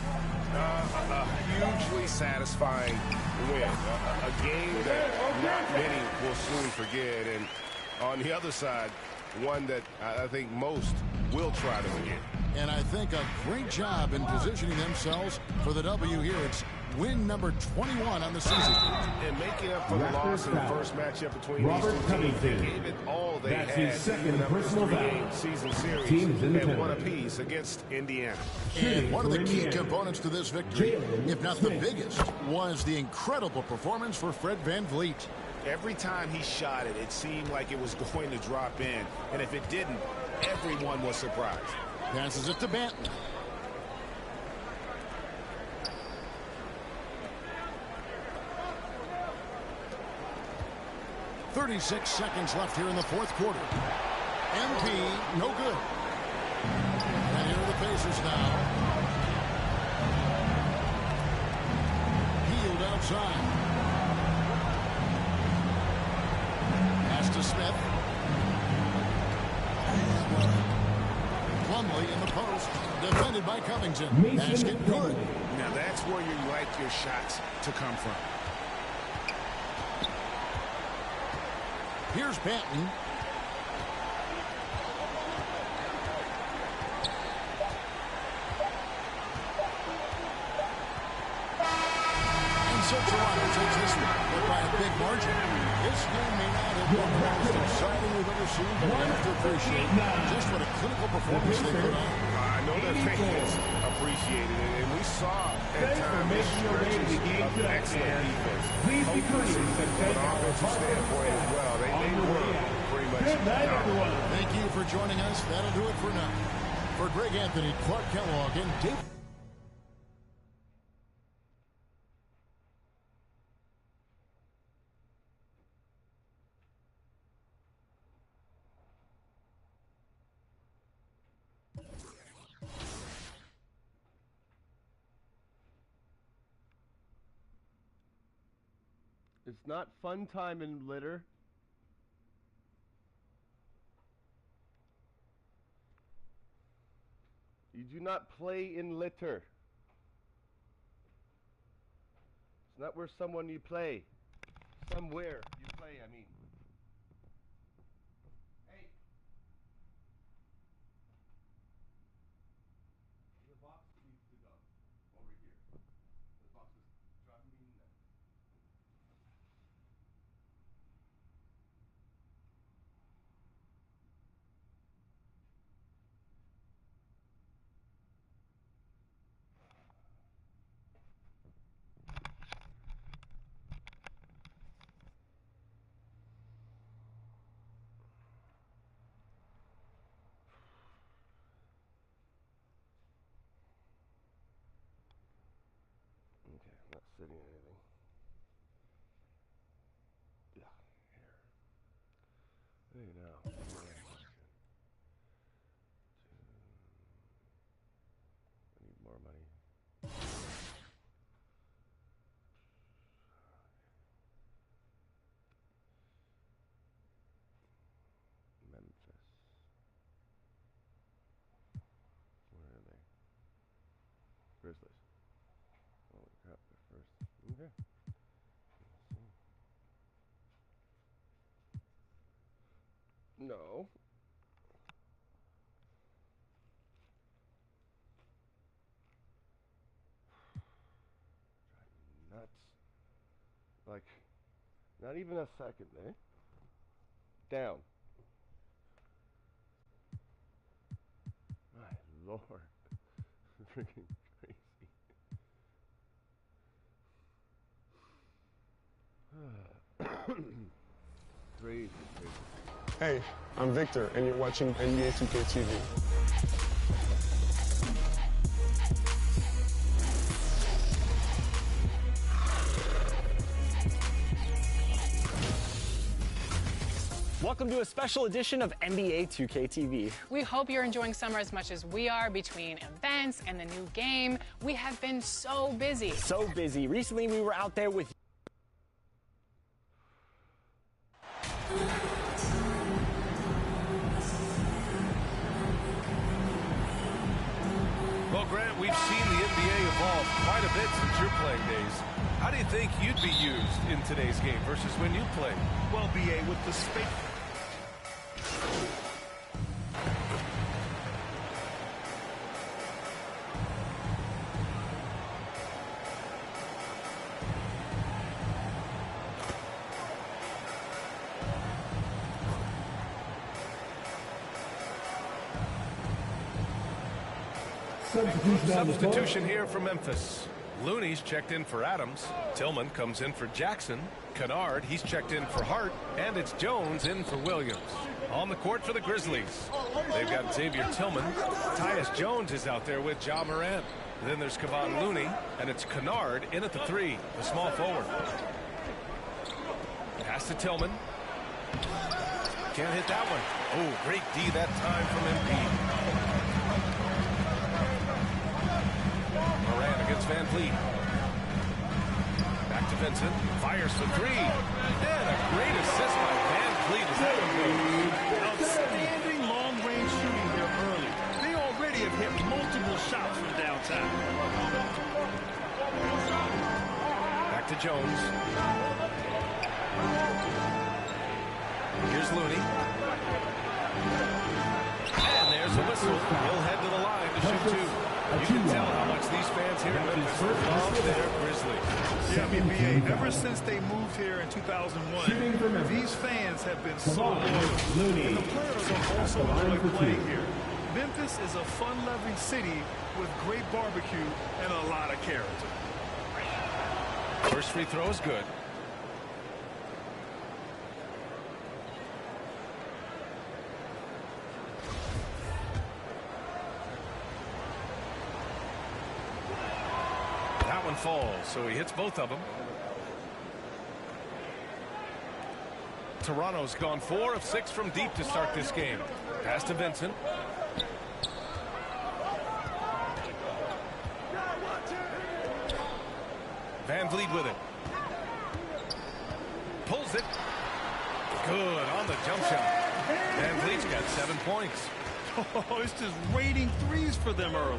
Speaker 18: A hugely satisfying win. A game that not many will soon forget. And on the other side, one that I think most will try to forget.
Speaker 14: And I think a great job in positioning themselves for the W here. It's win number 21 on the season.
Speaker 18: And making up for the loss in the first matchup between these two teams, they gave it all they had to win up this three-game season series and one apiece against Indiana.
Speaker 14: And one of the key components to this victory, if not the biggest, was the incredible performance for Fred VanVleet.
Speaker 18: Every time he shot it, it seemed like it was going to drop in. And if it didn't, everyone was surprised.
Speaker 14: Passes it to Banton. .36 seconds left here in the fourth quarter. MP, no good. And here are the Pacers now. Hield outside. Pass to Smith. Plumlee in the post. Defended by Covington. Basket good.
Speaker 18: Now that's where you like your shots to come from.
Speaker 14: Here's Banton. And so Toronto takes this one, but by a big margin. This game may not have been the most exciting we've ever seen, but we have to appreciate just what a clinical performance they put on.
Speaker 18: I know their fans appreciated it, and we saw at times stretches of excellent defense. Hopefully, from an offensive standpoint as well, they were pretty much dominant.
Speaker 14: Thank you for joining us. That'll do it for now. For Greg Anthony, Clark Kellogg, and Dave.
Speaker 7: It's not fun time in litter. You do not play in litter. It's not where someone you play. Somewhere you play, I mean. Hey. The box needs to go over here. The box is driving me nuts. Okay, I'm not sitting in anything. Yeah, here. Hey now. I need more money. Memphis. Where are they? Grizzlies. Holy crap, they're first. Okay. Let's see. No. Nuts. Like, not even a second, eh? Down. My Lord. Freaking crazy. Crazy, crazy.
Speaker 19: Hey, I'm Victor, and you're watching NBA 2K TV.
Speaker 1: Welcome to a special edition of NBA 2K TV.
Speaker 9: We hope you're enjoying summer as much as we are. Between events and the new game, we have been so busy.
Speaker 1: So busy. Recently, we were out there with...
Speaker 3: Well, Grant, we've seen the NBA evolve quite a bit since your playing days. How do you think you'd be used in today's game versus when you played?
Speaker 15: Well, BA, with the space...
Speaker 3: Substitution here for Memphis. Looney's checked in for Adams. Tillman comes in for Jackson. Kennard, he's checked in for Hart. And it's Jones in for Williams. On the court for the Grizzlies. They've got Xavier Tillman. Tyus Jones is out there with Ja Morant. Then there's Kevon Looney. And it's Kennard in at the 3, the small forward. Pass to Tillman. Can't hit that one. Oh, great D that time from MP. Morant against Van Vliet. Back to Vincent. Fires for 3. And a great assist by Van Vliet as that one goes.
Speaker 15: Outstanding long-range shooting here early. They already have hit multiple shots from downtown.
Speaker 3: Back to Jones. Here's Looney. And there's a whistle. He'll head to the line to shoot 2. You can tell how much these fans here in Memphis love their Grizzlies.
Speaker 15: Yeah, I mean, BA, ever since they moved here in 2001, these fans have been so loyal. And the players have also enjoyed playing here. Memphis is a fun-loving city with great barbecue and a lot of character.
Speaker 3: First free throw is good. That one falls, so he hits both of them. Toronto's gone 4 of 6 from deep to start this game. Pass to Vincent. Van Vliet with it. Pulls it. Good on the jump shot. Van Vliet's got 7 points.
Speaker 15: Oh, it's just raining threes for them early.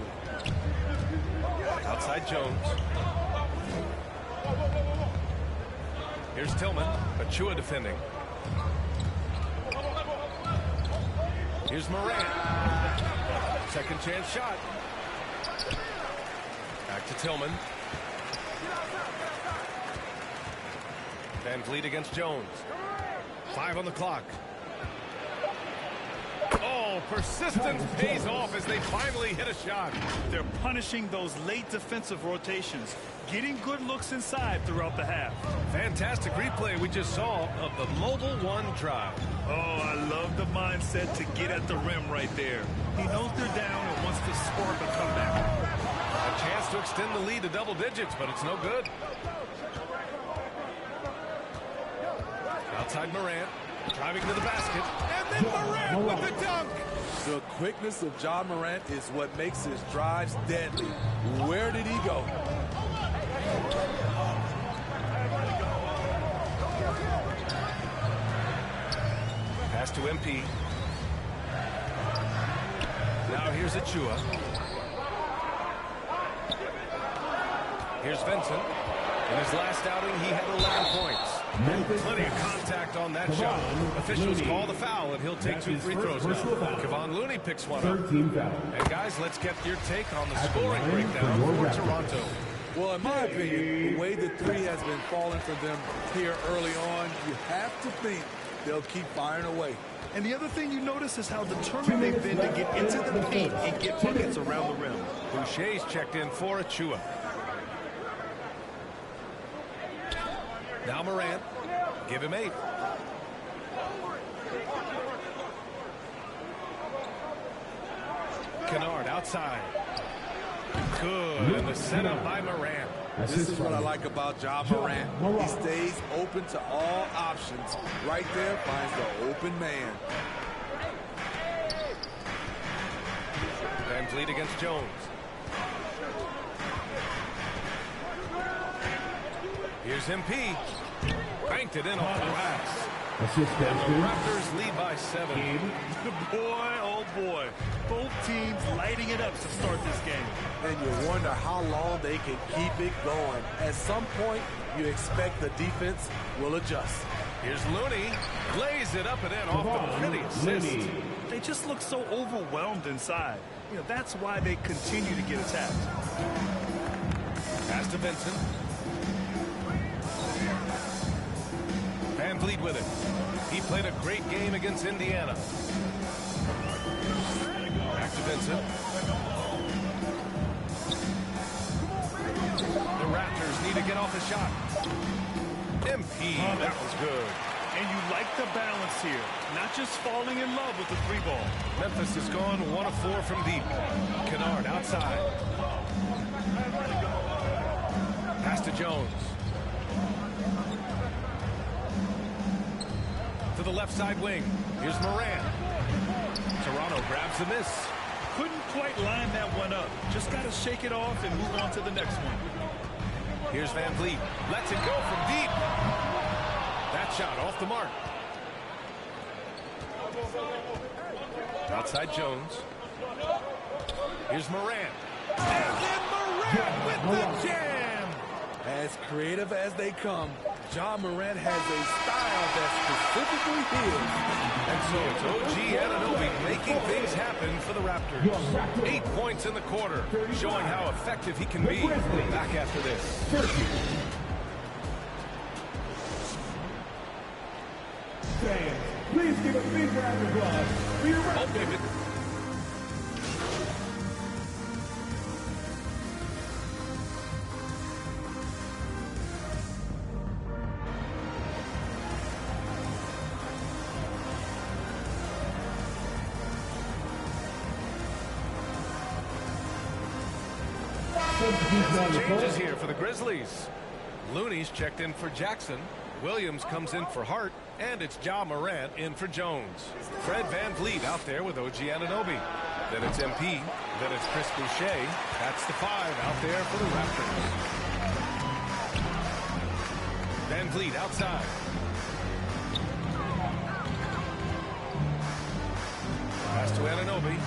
Speaker 3: Outside Jones. Here's Tillman. Achua defending. Here's Morant. Second chance shot. Back to Tillman. Van Vliet against Jones. 5 on the clock. Oh, persistence pays off as they finally hit a shot.
Speaker 15: They're punishing those late defensive rotations, getting good looks inside throughout the half.
Speaker 3: Fantastic replay we just saw of the Mobile One drive.
Speaker 15: Oh, I love the mindset to get at the rim right there. He knows they're down and wants to spark a comeback.
Speaker 3: A chance to extend the lead to double digits, but it's no good. Outside Morant, driving to the basket, and then Morant with the dunk.
Speaker 20: The quickness of Ja Morant is what makes his drives deadly. Where did he go?
Speaker 3: Pass to MP. Now here's Achua. Here's Vincent. In his last outing, he had 11 points. Plenty of contact on that shot. Officials call the foul, and he'll take 2 free throws now. Kevon Looney picks one up. And guys, let's get your take on the scoring breakdown for Toronto.
Speaker 20: Well, in my opinion, the way the 3 has been falling for them here early on, you have to think they'll keep firing away.
Speaker 15: And the other thing you notice is how determined they've been to get into the paint and get buckets around the rim.
Speaker 3: Boucher's checked in for Achua. Now Morant. Give him 8. Kennard outside. Good. And the setup by Morant.
Speaker 20: This is what I like about Ja Morant. He stays open to all options. Right there finds the open man.
Speaker 3: Van Vliet against Jones. Here's MP. Banked it in off the glass. Raptors lead by 7.
Speaker 4: Boy, oh boy. Both teams lighting it up to start this game.
Speaker 20: And you wonder how long they can keep it going. At some point, you expect the defense will adjust.
Speaker 3: Here's Looney. Lays it up and in off the pretty assist.
Speaker 4: They just look so overwhelmed inside. You know, that's why they continue to get attacked.
Speaker 3: Pass to Vincent. Van Vliet with it. He played a great game against Indiana. Back to Vincent. The Raptors need to get off the shot. MP, that was good.
Speaker 4: And you like the balance here. Not just falling in love with the 3-ball.
Speaker 3: Memphis has gone 1 of 4 from deep. Kennard outside. Pass to Jones. To the left side wing. Here's Moran. Toronto grabs the miss.
Speaker 4: Couldn't quite line that one up. Just got to shake it off and move on to the next one.
Speaker 3: Here's Van Vliet. Lets it go from deep. That shot off the mark. Outside Jones. Here's Moran. And then Moran with the jam.
Speaker 20: As creative as they come, Ja Morant has a style that's specifically his.
Speaker 3: And so it's OG Anunoby making things happen for the Raptors. 8 points in the quarter, showing how effective he can be. Back after this.
Speaker 6: Fans, please give a big round of applause for your Raptors.
Speaker 3: Changes here for the Grizzlies. Looney's checked in for Jackson. Williams comes in for Hart. And it's Ja Morant in for Jones. Fred Van Vliet out there with OG Anunoby. Then it's MP. Then it's Chris Boucher. That's the 5 out there for the Raptors. Van Vliet outside. Pass to Anunoby.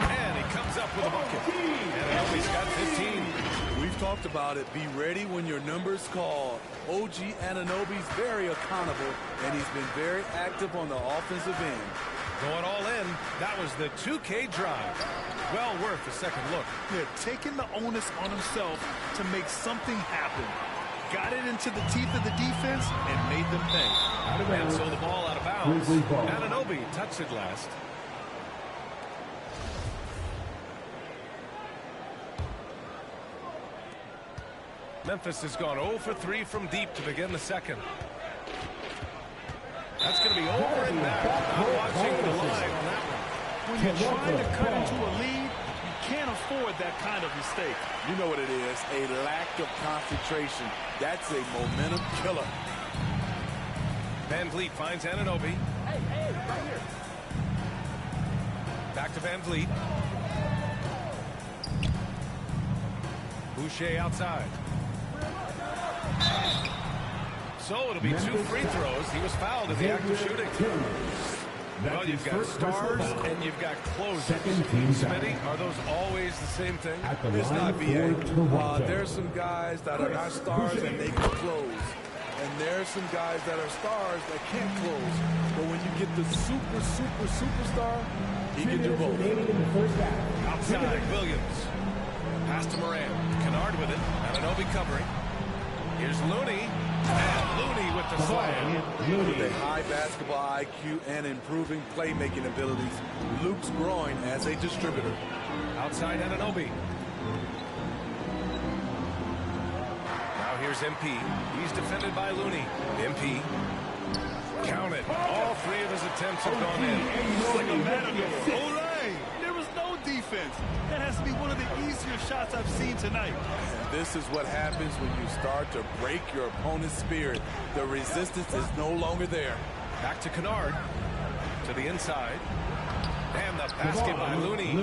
Speaker 3: And he comes up with a bucket. Anunoby's got 15.
Speaker 20: We've talked about it. Be ready when your number's called. OG Anunoby's very accountable, and he's been very active on the offensive end.
Speaker 3: Going all in, that was the 2K drive. Well worth a second look.
Speaker 4: Yeah, taking the onus on himself to make something happen. Got it into the teeth of the defense and made them pay.
Speaker 3: And so the ball out of bounds. Anunoby touched it last. Memphis has gone 0 for 3 from deep to begin the second. That's going to be over and back. Not watching the line on that one.
Speaker 4: When you're trying to cut into a lead, you can't afford that kind of mistake.
Speaker 20: You know what it is, a lack of concentration. That's a momentum killer.
Speaker 3: Van Vliet finds Anunoby.
Speaker 6: Hey, right here.
Speaker 3: Back to Van Vliet. Boucher outside. So it'll be 2 free throws. He was fouled in the act of shooting. Well, you've got stars and you've got closers. Smitty, are those always the same thing?
Speaker 20: It's not VA. There's some guys that are not stars and they can close. And there's some guys that are stars that can't close. But when you get the superstar, he can do both.
Speaker 3: Outside, Williams. Pass to Moran. Kennard with it. Anunoby covering. Here's Looney. And Looney with the slam.
Speaker 20: With a high basketball IQ and improving playmaking abilities, Luke's growing as a distributor.
Speaker 3: Outside Anunoby. Now here's MP. He's defended by Looney. MP. Count it. All 3 of his attempts have gone in.
Speaker 4: It's like a matador. Olay! There was no defense. That has to be one easier shots I've seen tonight.
Speaker 20: And this is what happens when you start to break your opponent's spirit. The resistance is no longer there.
Speaker 3: Back to Kennard. To the inside. And the basket by Looney.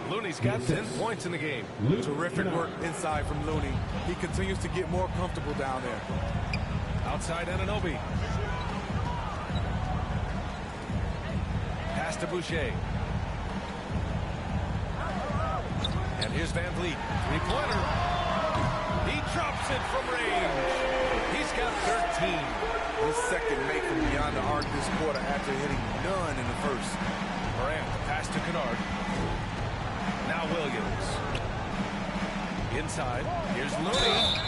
Speaker 3: Looney's got 10 points in the game.
Speaker 20: Terrific work inside from Looney. He continues to get more comfortable down there.
Speaker 3: Outside Anunoby. Pass to Boucher. And here's Van Vliet. Three-pointer. He drops it from range. He's got 13.
Speaker 20: His second make from beyond the arc this quarter after hitting none in the first.
Speaker 3: Morant, pass to Kennard. Now Williams. Inside. Here's Looney.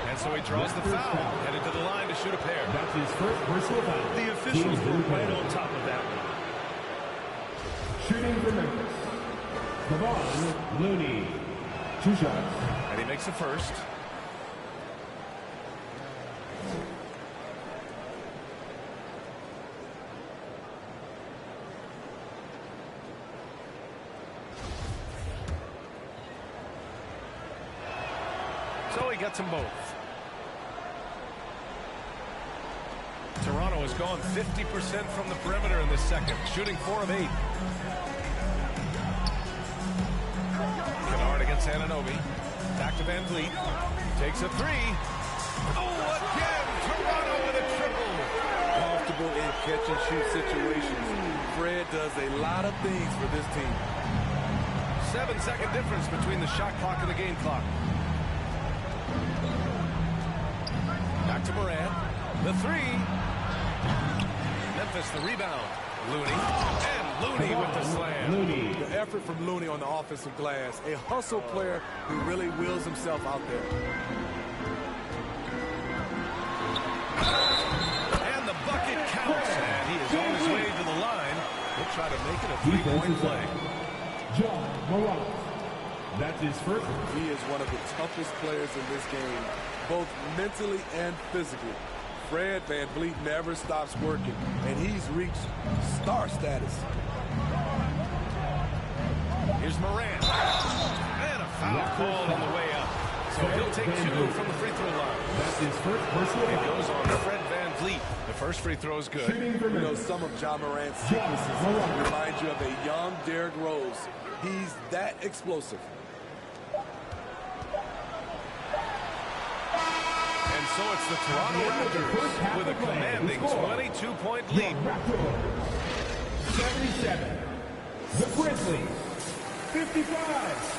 Speaker 3: And so he draws the foul. Headed to the line to shoot a pair.
Speaker 6: That's his first personal foul.
Speaker 4: The officials were right on top of that one.
Speaker 6: Shooting for Memphis. Kevon Looney. 2 shots.
Speaker 3: And he makes the first. So he gets them both. Toronto has gone 50% from the perimeter in this second, shooting 4 of 8. Kennard against Anunoby. Back to Van Vliet. Takes a 3. Oh, again! Toronto with a triple.
Speaker 20: Comfortable in catch-and-shoot situations. Fred does a lot of things for this team.
Speaker 3: 7-second difference between the shot clock and the game clock. Back to Morant. The 3. Memphis the rebound. Looney. And Looney with the slam.
Speaker 6: Looney.
Speaker 20: The effort from Looney on the offensive glass. A hustle player who really wills himself out there.
Speaker 3: And the bucket counts. And he is on his way to the line. He'll try to make it a 3-point play.
Speaker 6: John Morant. That's his first.
Speaker 20: He is one of the toughest players in this game, both mentally and physically. Fred Van Vliet never stops working, and he's reached star status.
Speaker 3: Here's Morant. And a foul call on the way up. So he'll take 2 from the free throw line.
Speaker 6: That's his first personal.
Speaker 3: It goes on to Fred Van Vliet. The first free throw is good.
Speaker 20: You know, some of Ja Morant's sequences remind you of a young Derrick Rose. He's that explosive.
Speaker 3: And so it's the Toronto Raptors with a commanding 22-point lead.
Speaker 6: 77. The Grizzlies. 55.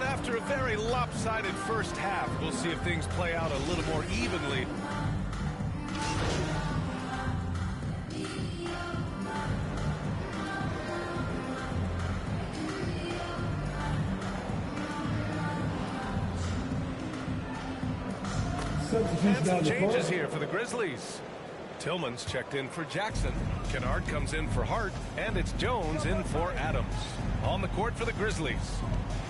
Speaker 3: After a very lopsided first half, we'll see if things play out a little more evenly. And some changes here for the Grizzlies. Tillman's checked in for Jackson. Kennard comes in for Hart, and it's Jones in for Adams. On the court for the Grizzlies.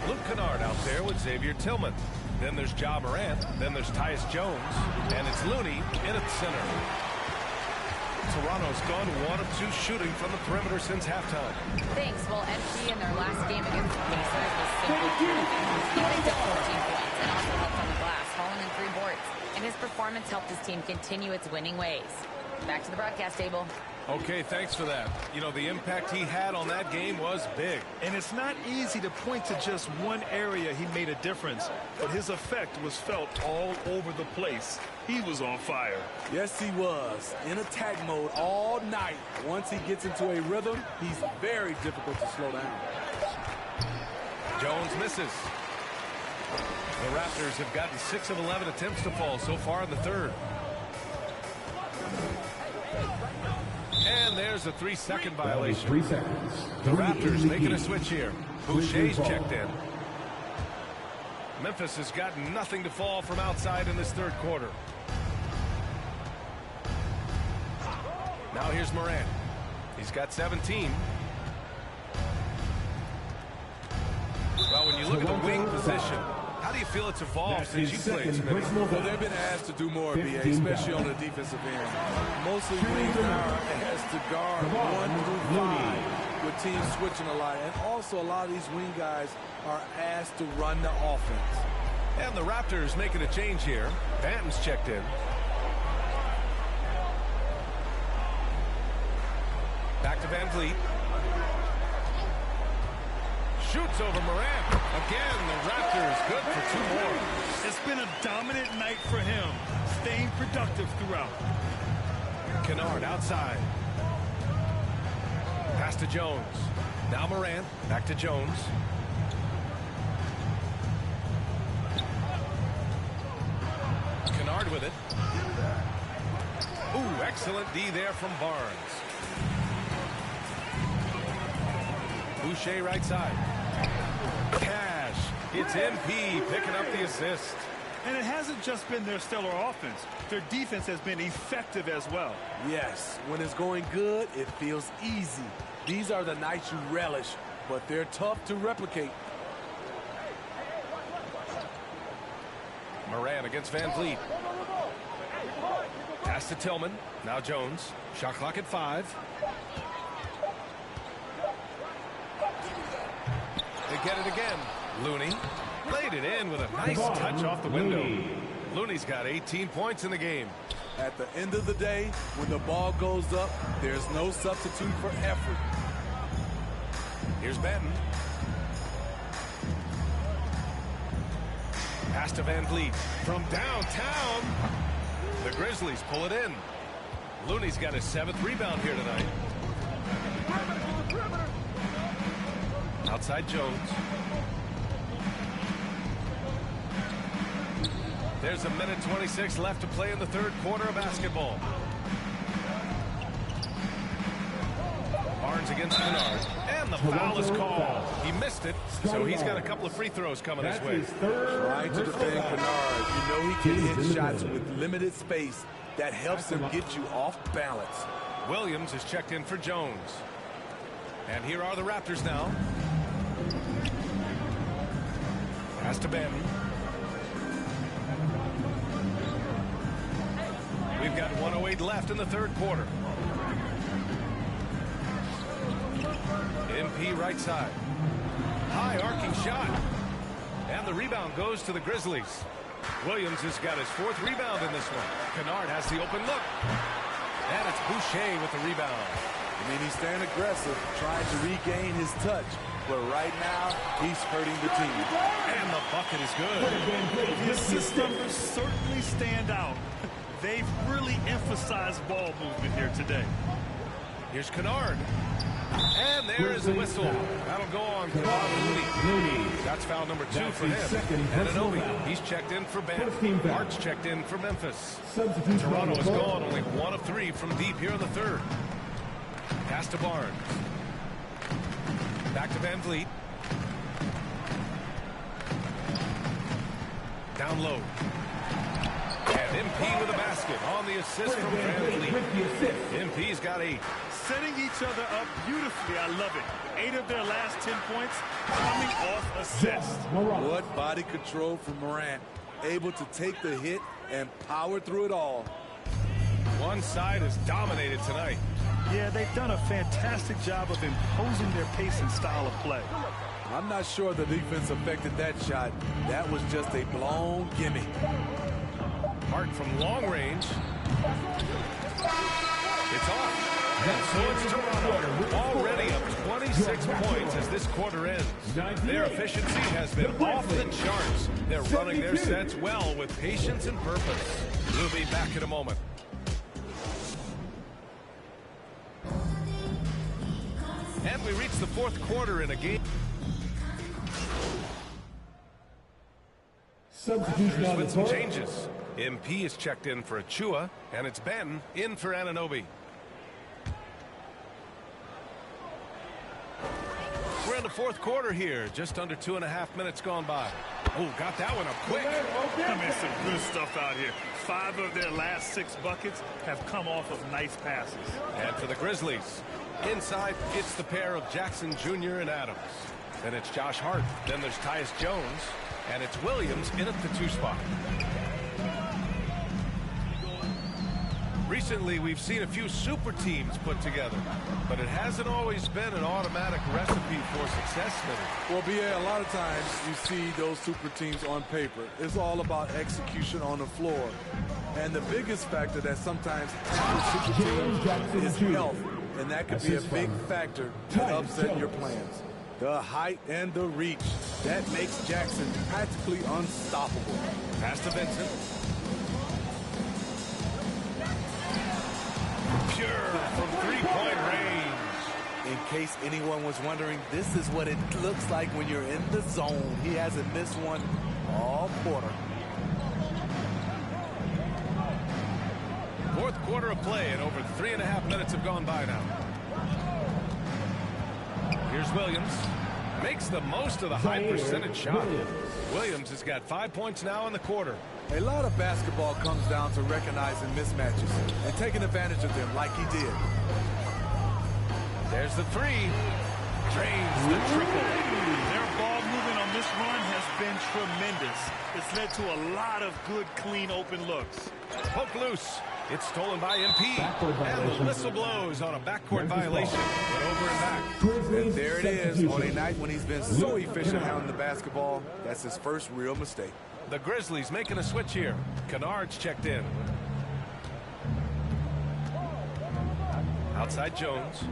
Speaker 3: Luke Kennard out there with Xavier Tillman. Then there's Ja Morant. Then there's Tyus Jones. And it's Looney in at center. Toronto's gone 1 of 2 shooting from the perimeter since halftime.
Speaker 8: Thanks. Well, MP in their last game against the Pacers was simply terrific. He picked up 14 points and also helped on the glass, hauling in 3 boards. And his performance helped his team continue its winning ways. Back to the broadcast table.
Speaker 3: Okay, thanks for that. You know, the impact he had on that game was big.
Speaker 4: And it's not easy to point to just one area he made a difference, but his effect was felt all over the place. He was on fire.
Speaker 20: Yes, he was. In attack mode all night. Once he gets into a rhythm, he's very difficult to slow down.
Speaker 3: Jones misses. The Raptors have gotten 6 of 11 attempts to fall so far in the third. And there's a 3-second violation.
Speaker 6: 3 seconds.
Speaker 3: The Raptors making a switch here. Boucher's checked in. Memphis has gotten nothing to fall from outside in this third quarter. Now here's Moran. He's got 17. Well, when you look at the wing position, how do you feel it's evolved since you played, Smitty?
Speaker 20: Well, they've been asked to do more, BA, especially on the defensive end. Mostly wings now are asked to guard 1 through 5 with teams switching a lot. And also a lot of these wing guys are asked to run the offense.
Speaker 3: And the Raptors making a change here. Banton's checked in. Back to Van Vliet. Shoots over Moran. Again, the Raptors good for 2 more.
Speaker 15: It's been a dominant night for him, staying productive throughout.
Speaker 3: Kennard outside. Pass to Jones. Now Moran. Back to Jones. Kennard with it. Ooh, excellent D there from Barnes. Boucher right side. Cash. It's MP picking up the assist.
Speaker 15: And it hasn't just been their stellar offense. Their defense has been effective as well.
Speaker 20: Yes, when it's going good, it feels easy. These are the nights you relish, but they're tough to replicate.
Speaker 3: Moran against Van Vliet. Pass to Tillman. Now Jones. Shot clock at 5. They get it again. Looney laid it in with a nice touch off the window. Looney's got 18 points in the game.
Speaker 20: At the end of the day, when the ball goes up, there's no substitute for effort.
Speaker 3: Here's Benton. Pass to Van Vliet from downtown. The Grizzlies pull it in. Looney's got his 7th rebound here tonight. Outside Jones. There's a minute 26 left to play in the 3rd quarter of basketball. Barnes against Kennard. And the foul is called. He missed it, so he's got a couple of free throws coming his way.
Speaker 20: Trying to defend Kennard. You know he can hit shots with limited space. That helps him get you off balance.
Speaker 3: Williams is checked in for Jones. And here are the Raptors now. Pass to Benton. We've got 1:08 left in the 3rd quarter. MP right side. High arcing shot. And the rebound goes to the Grizzlies. Williams has got his 4th rebound in this one. Kennard has the open look. And it's Boucher with the rebound.
Speaker 20: I mean, he's staying aggressive, trying to regain his touch. But right now, he's hurting the team.
Speaker 3: And the bucket is good.
Speaker 15: The assist numbers certainly stand out. They've really emphasized ball movement here today.
Speaker 3: Here's Kennard. And there is the whistle. That'll go on Looney. That's foul number 2 for him. And Anunoby, he's checked in for Ben. Hart's checked in for Memphis. Toronto is gone, only 1 of 3 from deep here in the 3rd. Pass to Barnes. Back to Van Vliet. Down low. And MP with a basket on the assist from Van Vliet. MP's got 8.
Speaker 15: Setting each other up beautifully. I love it. 8 of their last 10 points coming off assist.
Speaker 20: What body control from Morant. Able to take the hit and power through it all.
Speaker 3: One side is dominated tonight.
Speaker 15: Yeah, they've done a fantastic job of imposing their pace and style of play.
Speaker 20: I'm not sure the defense affected that shot. That was just a blown gimme.
Speaker 3: Hart from long range. It's off. And so it's Toronto, already up 26 points as this quarter ends. Their efficiency has been off the charts. They're running their sets well with patience and purpose. We'll be back in a moment. And we reach the 4th quarter in a game.
Speaker 6: Substitution
Speaker 3: with some changes. MP is checked in for Achua, and it's Ben in for Anunoby. We're in the 4th quarter here, just under 2.5 minutes gone by. Oh, got that one up quick.
Speaker 4: I mean, some good stuff out here. 5 of their last 6 buckets have come off of nice passes.
Speaker 3: And for the Grizzlies, inside, it's the pair of Jackson Jr. and Adams. Then it's Josh Hart. Then there's Tyus Jones. And it's Williams in at the 2 spot. Recently, we've seen a few super teams put together, but it hasn't always been an automatic recipe for success, Smitty.
Speaker 20: Well, BA, a lot of times you see those super teams on paper. It's all about execution on the floor. And the biggest factor that sometimes happens with super teams is health. And that could be a big factor to upset your plans. The height and the reach. That makes Jackson practically unstoppable.
Speaker 3: Pass to Vincent. Pure from 3-point range.
Speaker 20: In case anyone was wondering, this is what it looks like when you're in the zone. He hasn't missed one all quarter.
Speaker 3: Fourth quarter of play, and over 3.5 minutes have gone by now. Here's Williams. Makes the most of the high percentage shot. Williams has got 5 points now in the quarter.
Speaker 20: A lot of basketball comes down to recognizing mismatches and taking advantage of them like he did.
Speaker 3: There's the 3. Drains the triple.
Speaker 4: Their ball movement on this run has been tremendous. It's led to a lot of good, clean, open looks.
Speaker 3: Poke loose. It's stolen by MP. And the whistle blows on a backcourt violation. But over and back.
Speaker 20: And there it is on a night when he's been so efficient handling the basketball. That's his first real mistake.
Speaker 3: The Grizzlies making a switch here. Kennard's checked in. Outside Jones.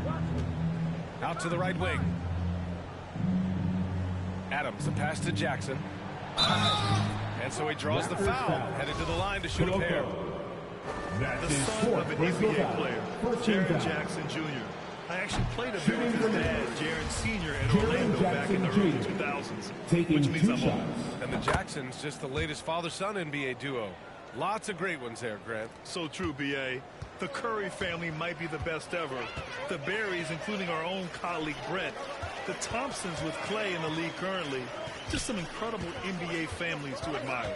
Speaker 3: Out to the right wing. Adams, the pass to Jackson. And so he draws the foul. Headed to the line to shoot a pair.
Speaker 4: The son of an NBA player, Jaren Jackson Jr. I actually played a bit with his dad, Jaren Sr. in Orlando back in the early 2000s, which means I'm old.
Speaker 3: And the Jacksons, just the latest father-son NBA duo. Lots of great ones there, Grant.
Speaker 4: So true, B.A. The Curry family might be the best ever. The Berries, including our own colleague Brett. The Thompsons with Clay in the league currently. Just some incredible NBA families to admire.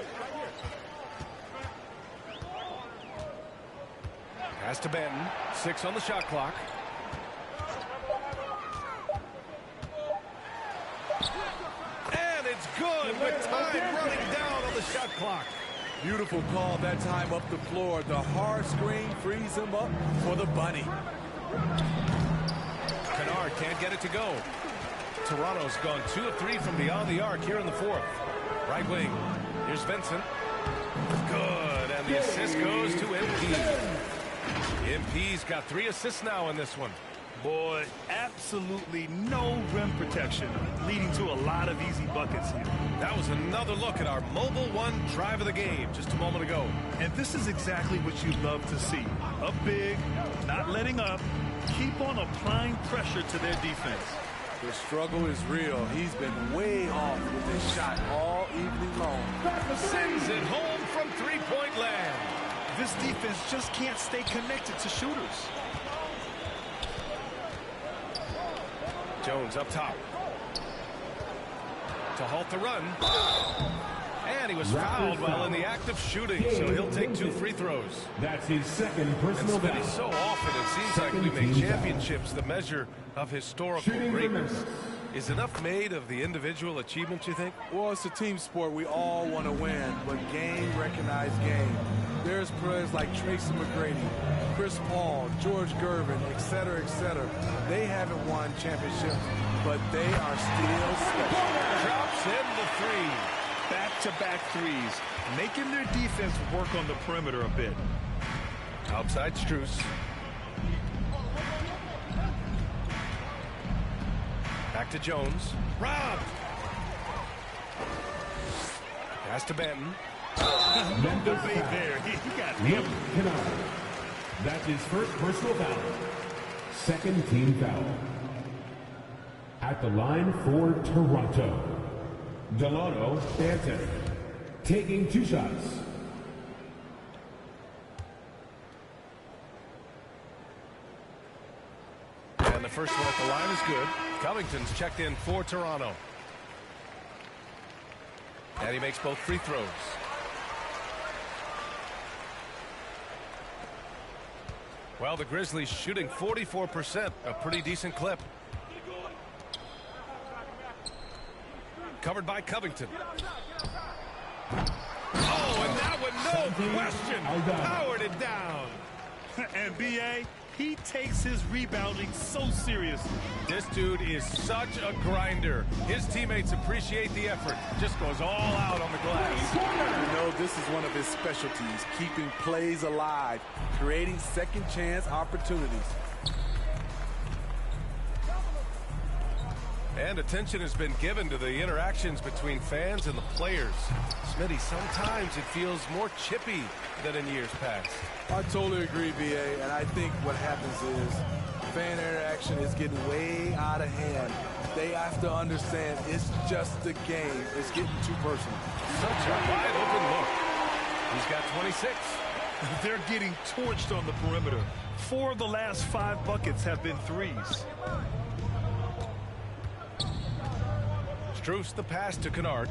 Speaker 3: Pass to Benton. 6 on the shot clock. And it's good with time running down on the shot clock.
Speaker 20: Beautiful call that time up the floor. The hard screen frees him up for the bunny.
Speaker 3: Kennard can't get it to go. Toronto's gone 2 of 3 from beyond the arc here in the 4th. Right wing. Here's Vincent. Good. And the assist goes to MP. MP's got 3 assists now in this one.
Speaker 4: Boy, absolutely no rim protection, leading to a lot of easy buckets here.
Speaker 3: That was another look at our Mobile One drive of the game just a moment ago.
Speaker 4: And this is exactly what you love to see. Up big, not letting up, keep on applying pressure to their defense.
Speaker 20: The struggle is real. He's been way off with his shot all evening long.
Speaker 3: Sends it home from 3-point land.
Speaker 4: This defense just can't stay connected to shooters.
Speaker 3: Jones up top. To halt the run. And he was fouled while in the act of shooting, so he'll take 2 free throws.
Speaker 6: That's his second personal foul.
Speaker 3: So often it seems like we make championships the measure of historical greatness. Is enough made of the individual achievement, you think?
Speaker 20: Well, it's a team sport. We all want to win, but game recognized game. There's players like Tracy McGrady, Chris Paul, George Gervin, etc., etc. They haven't won championships, but they are still special.
Speaker 3: Drops in the 3.
Speaker 4: Back-to-back threes, making their defense work on the perimeter a bit.
Speaker 3: Outside Strus. Back to Jones. Robbed. Pass to Benton.
Speaker 4: No debate there. He got him.
Speaker 6: That's his first personal foul. Second team foul. At the line for Toronto, Delano Banton, taking 2 shots.
Speaker 3: And the first one at the line is good. Covington's checked in for Toronto. And he makes both free throws. Well, the Grizzlies shooting 44%, a pretty decent clip. Covered by Covington. Oh, and that one, no question, powered it down.
Speaker 4: And B.A., he takes his rebounding so seriously.
Speaker 3: This dude is such a grinder. His teammates appreciate the effort. Just goes all out on the glass.
Speaker 20: You know, this is one of his specialties, keeping plays alive, creating second chance opportunities.
Speaker 3: And attention has been given to the interactions between fans and the players. Smitty, sometimes it feels more chippy than in years past.
Speaker 20: I totally agree, B.A., and I think what happens is fan interaction is getting way out of hand. They have to understand it's just a game. It's getting too personal.
Speaker 3: Such a wide open look. He's got 26.
Speaker 4: They're getting torched on the perimeter. 4 of the last 5 buckets have been threes.
Speaker 3: Struce the pass to Kennard.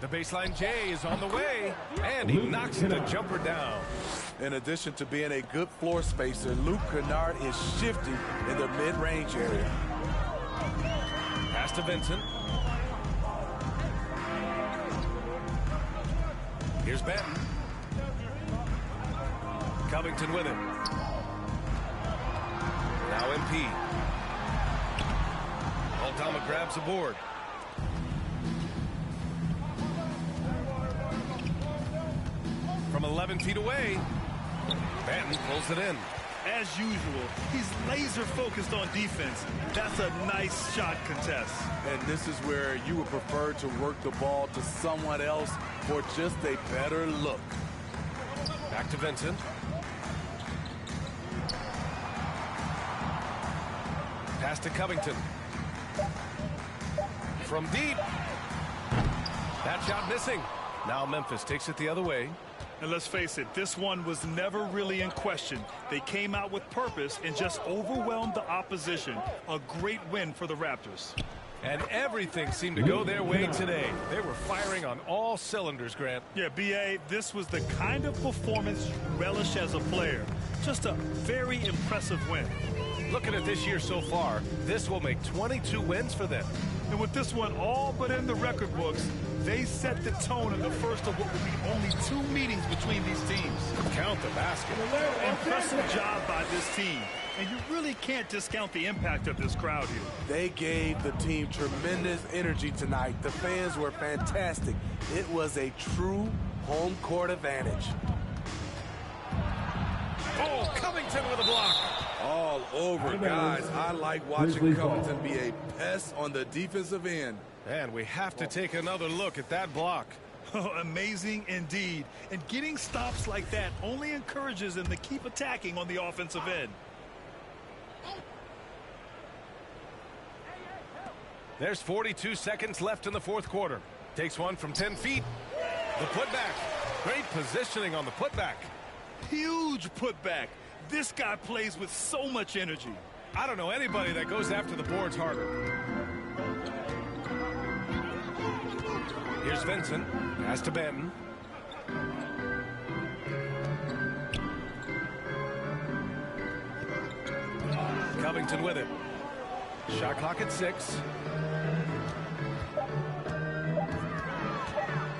Speaker 3: The baseline J is on the way, and he knocks the jumper down.
Speaker 20: In addition to being a good floor spacer, Luke Kennard is shifting in the mid-range area.
Speaker 3: Pass to Vincent. Here's Benton. Covington with it. Now MP. Aldama grabs the board. From 11 feet away, Benton pulls it in.
Speaker 4: As usual, he's laser focused on defense. That's a nice shot contest.
Speaker 20: And this is where you would prefer to work the ball to someone else for just a better look.
Speaker 3: Back to Vincent. Pass to Covington. From deep. That shot missing. Now Memphis takes it the other way.
Speaker 4: And let's face it, this one was never really in question. They came out with purpose and just overwhelmed the opposition. A great win for the Raptors.
Speaker 3: And everything seemed to go their way today. They were firing on all cylinders, Grant.
Speaker 4: Yeah, B.A., this was the kind of performance you relish as a player. Just a very impressive win.
Speaker 3: Looking at this year so far, this will make 22 wins for them.
Speaker 4: And with this one all but in the record books, they set the tone in the first of what will be only 2 meetings between these teams.
Speaker 3: Count the basket.
Speaker 4: Impressive job by this team. And you really can't discount the impact of this crowd here.
Speaker 20: They gave the team tremendous energy tonight. The fans were fantastic. It was a true home court advantage.
Speaker 3: Oh, Covington with a block.
Speaker 20: All over, guys. I like watching Covington be a pest on the defensive end.
Speaker 3: And we have to take another look at that block.
Speaker 4: Oh, amazing indeed. And getting stops like that only encourages them to keep attacking on the offensive end.
Speaker 3: There's 42 seconds left in the fourth quarter. Takes one from 10 feet. The putback. Great positioning on the putback.
Speaker 4: Huge putback. This guy plays with so much energy.
Speaker 3: I don't know anybody that goes after the boards harder. Here's Vincent. Pass to Benton. Covington with it. Shot clock at 6.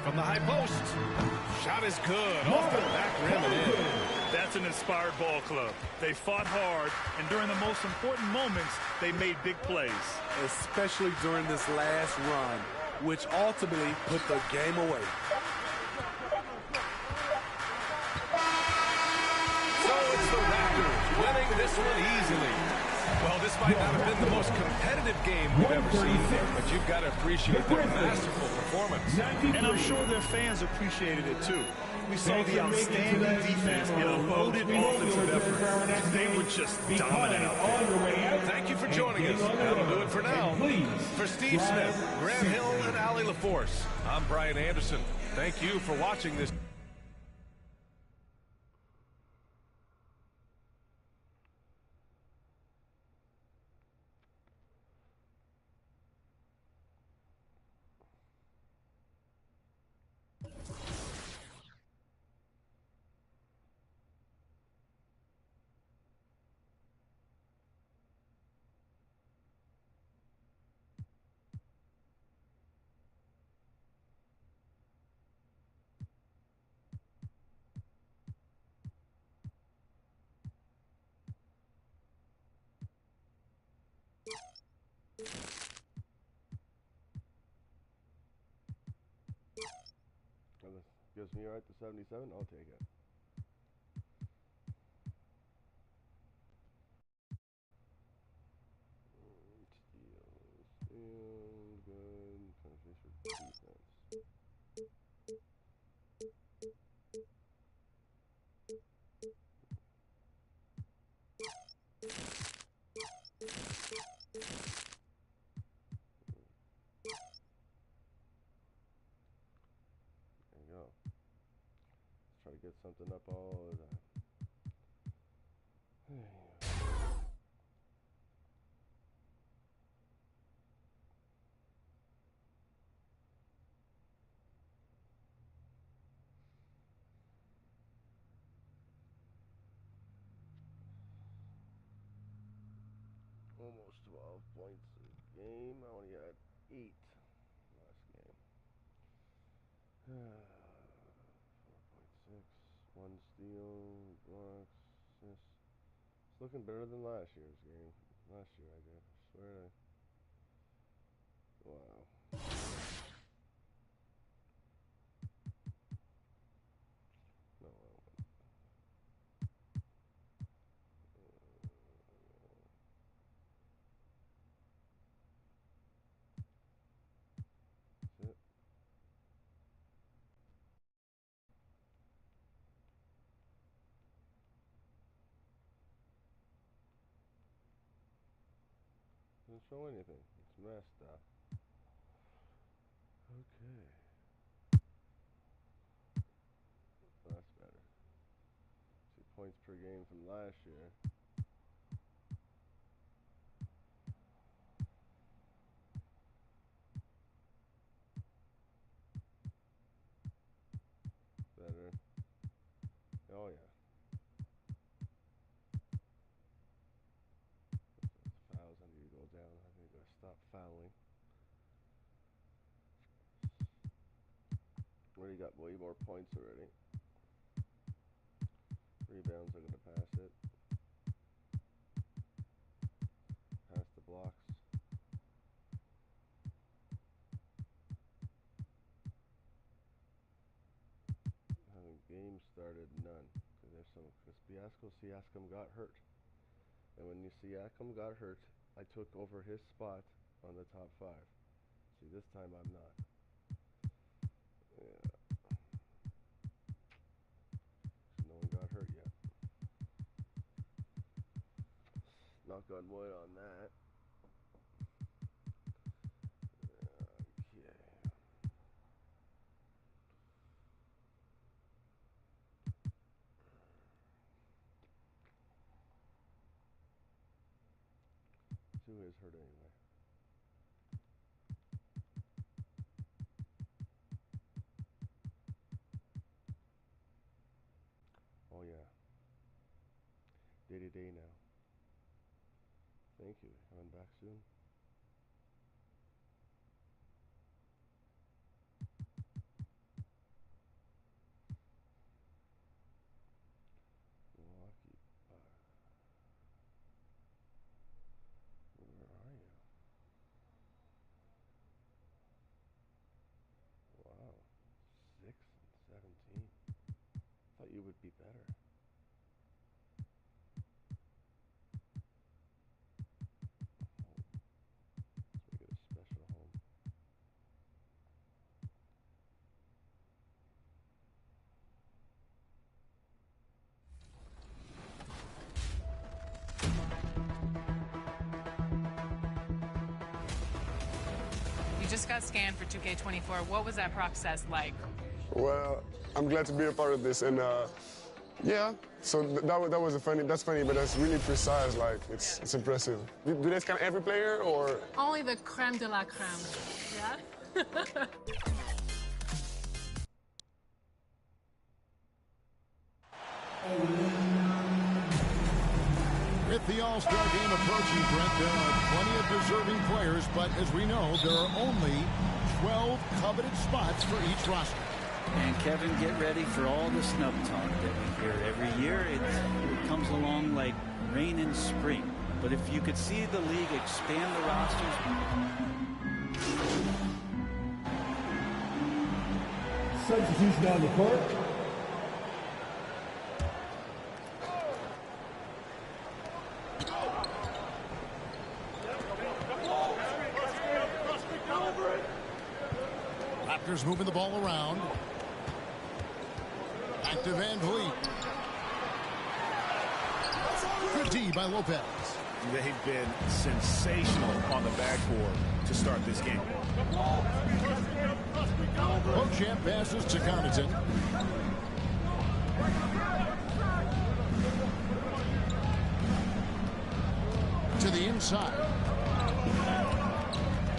Speaker 3: From the high post. Shot is good. Off the back rim and in.
Speaker 4: That's an inspired ball club. They fought hard, and during the most important moments, they made big plays.
Speaker 20: Especially during this last run, which ultimately put the game away.
Speaker 3: So it's the Raptors winning this one easily. Well, this might not have been the most competitive game we've ever seen, but you've got to appreciate their masterful performance.
Speaker 4: And I'm sure their fans appreciated it too. We saw the outstanding defense in a loaded offensive effort. They were just dominant out there.
Speaker 3: Thank you for joining us. That'll do it for now. For Steve Smith, Grant Hill, and Allie LaForce, I'm Brian Anderson. Thank you for watching this.
Speaker 7: gives me right to 77. I'll take it. Steal, good. Penetration defense. There you go. Let's try to get something up all the time. There you go. Almost 12 points a game. I only had 8 last game. 4.6. 1 steal, blocks, assists. It's looking better than last year's game. Last year I did. I swear wow. No, that's it. Doesn't show anything. It's messed up. Okay. Well, that's better. See points per game from last year. Better. Oh yeah. Fouls, I need to go down. I need to stop fouling. Already got way more points already. Rebounds, I'm gonna pass it. Pass the blocks. Having games started, none. Because there's some. Because Siakam got hurt. And when Siakam got hurt, I took over his spot on the top 5. See, this time I'm not. Yeah. No one got hurt yet. Knock on wood on that. Okay. Who is hurt anyway? Oh yeah. Day to day now. Thank you. Coming back soon. Milwaukee. Where are you? Wow. 6 and 17. Thought you would be better. Let's make it a special home.
Speaker 9: You just got scanned for 2K24. What was that process like?
Speaker 19: Well, I'm glad to be a part of this, and yeah. So that's funny, but that's really precise. Like it's impressive. Do they scan every player or?
Speaker 9: Only the creme de la creme. Yeah.
Speaker 14: With the All-Star game approaching, Brent, there are plenty of deserving players, but as we know, there are only 12 coveted spots for each roster.
Speaker 21: And Kevin, get ready for all the snub talk that we hear every year. It comes along like rain in spring. But if you could see the league expand the rosters.
Speaker 6: Substitution on the court.
Speaker 14: Raptors moving the ball around. Back to Van Vliet. Good D by Lopez.
Speaker 16: They've been sensational on the backboard to start this game.
Speaker 14: Beauchamp passes to Connaughton. To the inside.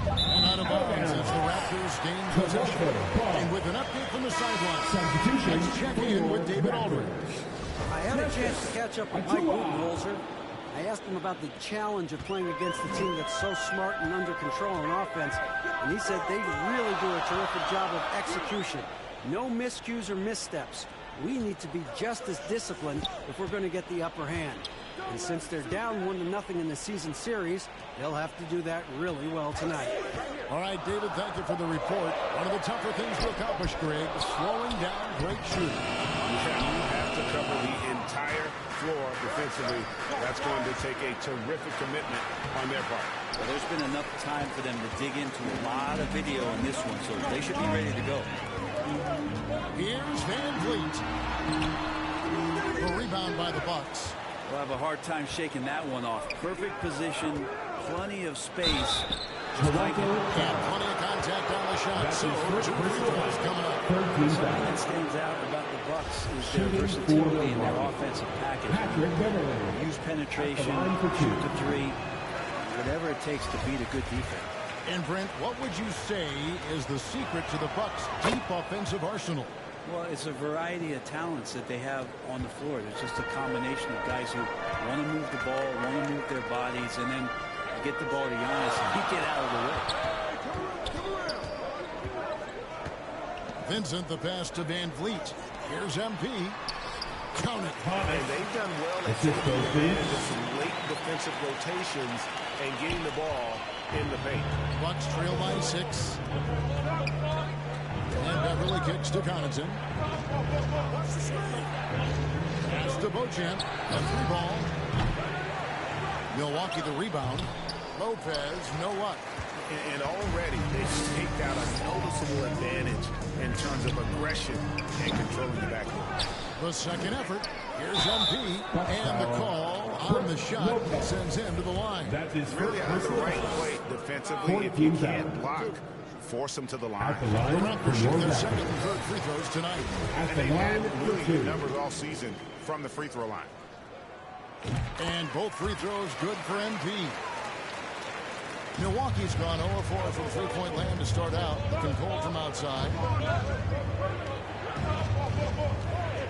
Speaker 14: And out of bounds as the Raptors gain possession. And with an update from the sideline, let's check in with David Aldridge.
Speaker 17: I had a chance to catch up with Mike Budenholzer. I asked him about the challenge of playing against a team that's so smart and under control on offense, and he said they really do a terrific job of execution. No miscues or missteps. We need to be just as disciplined if we're going to get the upper hand. And since they're down 1-0 in the season series, they'll have to do that really well tonight.
Speaker 14: All right, David, thank you for the report. One of the tougher things to accomplish, Greg, slowing down great shooting.
Speaker 16: You have to cover the entire floor defensively. That's going to take a terrific commitment on their part.
Speaker 21: Well, there's been enough time for them to dig into a lot of video on this one, so they should be ready to go.
Speaker 14: Here's Van Vliet. The rebound by the Bucks.
Speaker 21: We'll have a hard time shaking that one off. Perfect position, plenty of space.
Speaker 14: Toronto and plenty of contact on the shot. So, 2 free throws coming up.
Speaker 21: Something that stands out about the Bucks is their versatility in their offensive package. Use penetration, shoot the three, whatever it takes to beat a good defense.
Speaker 14: And Brent, what would you say is the secret to the Bucks' deep offensive arsenal?
Speaker 21: Well, it's a variety of talents that they have on the floor. There's just a combination of guys who want to move the ball, want to move their bodies, and then get the ball to Giannis and he get out of the way.
Speaker 14: Vincent, the pass to Van Vliet. Here's MP. Count it.
Speaker 16: And they've done well at taking advantage of some late defensive rotations and getting the ball in the paint.
Speaker 14: Bucks trail by 6. And Beverly kicks to Connaughton. Pass to Beauchamp. A 3-ball. Milwaukee the rebound. Lopez, no luck.
Speaker 16: And already they've staked out a noticeable advantage in terms of aggression and controlling the backcourt.
Speaker 14: The second effort. Here's MP. And the call on the shot sends him to the line.
Speaker 16: Really out of the right play defensively. If you can't block, force them to the line.
Speaker 14: The Raptors shoot their second and third free throws tonight.
Speaker 16: And they've had really good numbers all season from the free throw line.
Speaker 14: And both free throws good for MP. Milwaukee's gone 0-4 from three-point land to start out. Controlled from outside.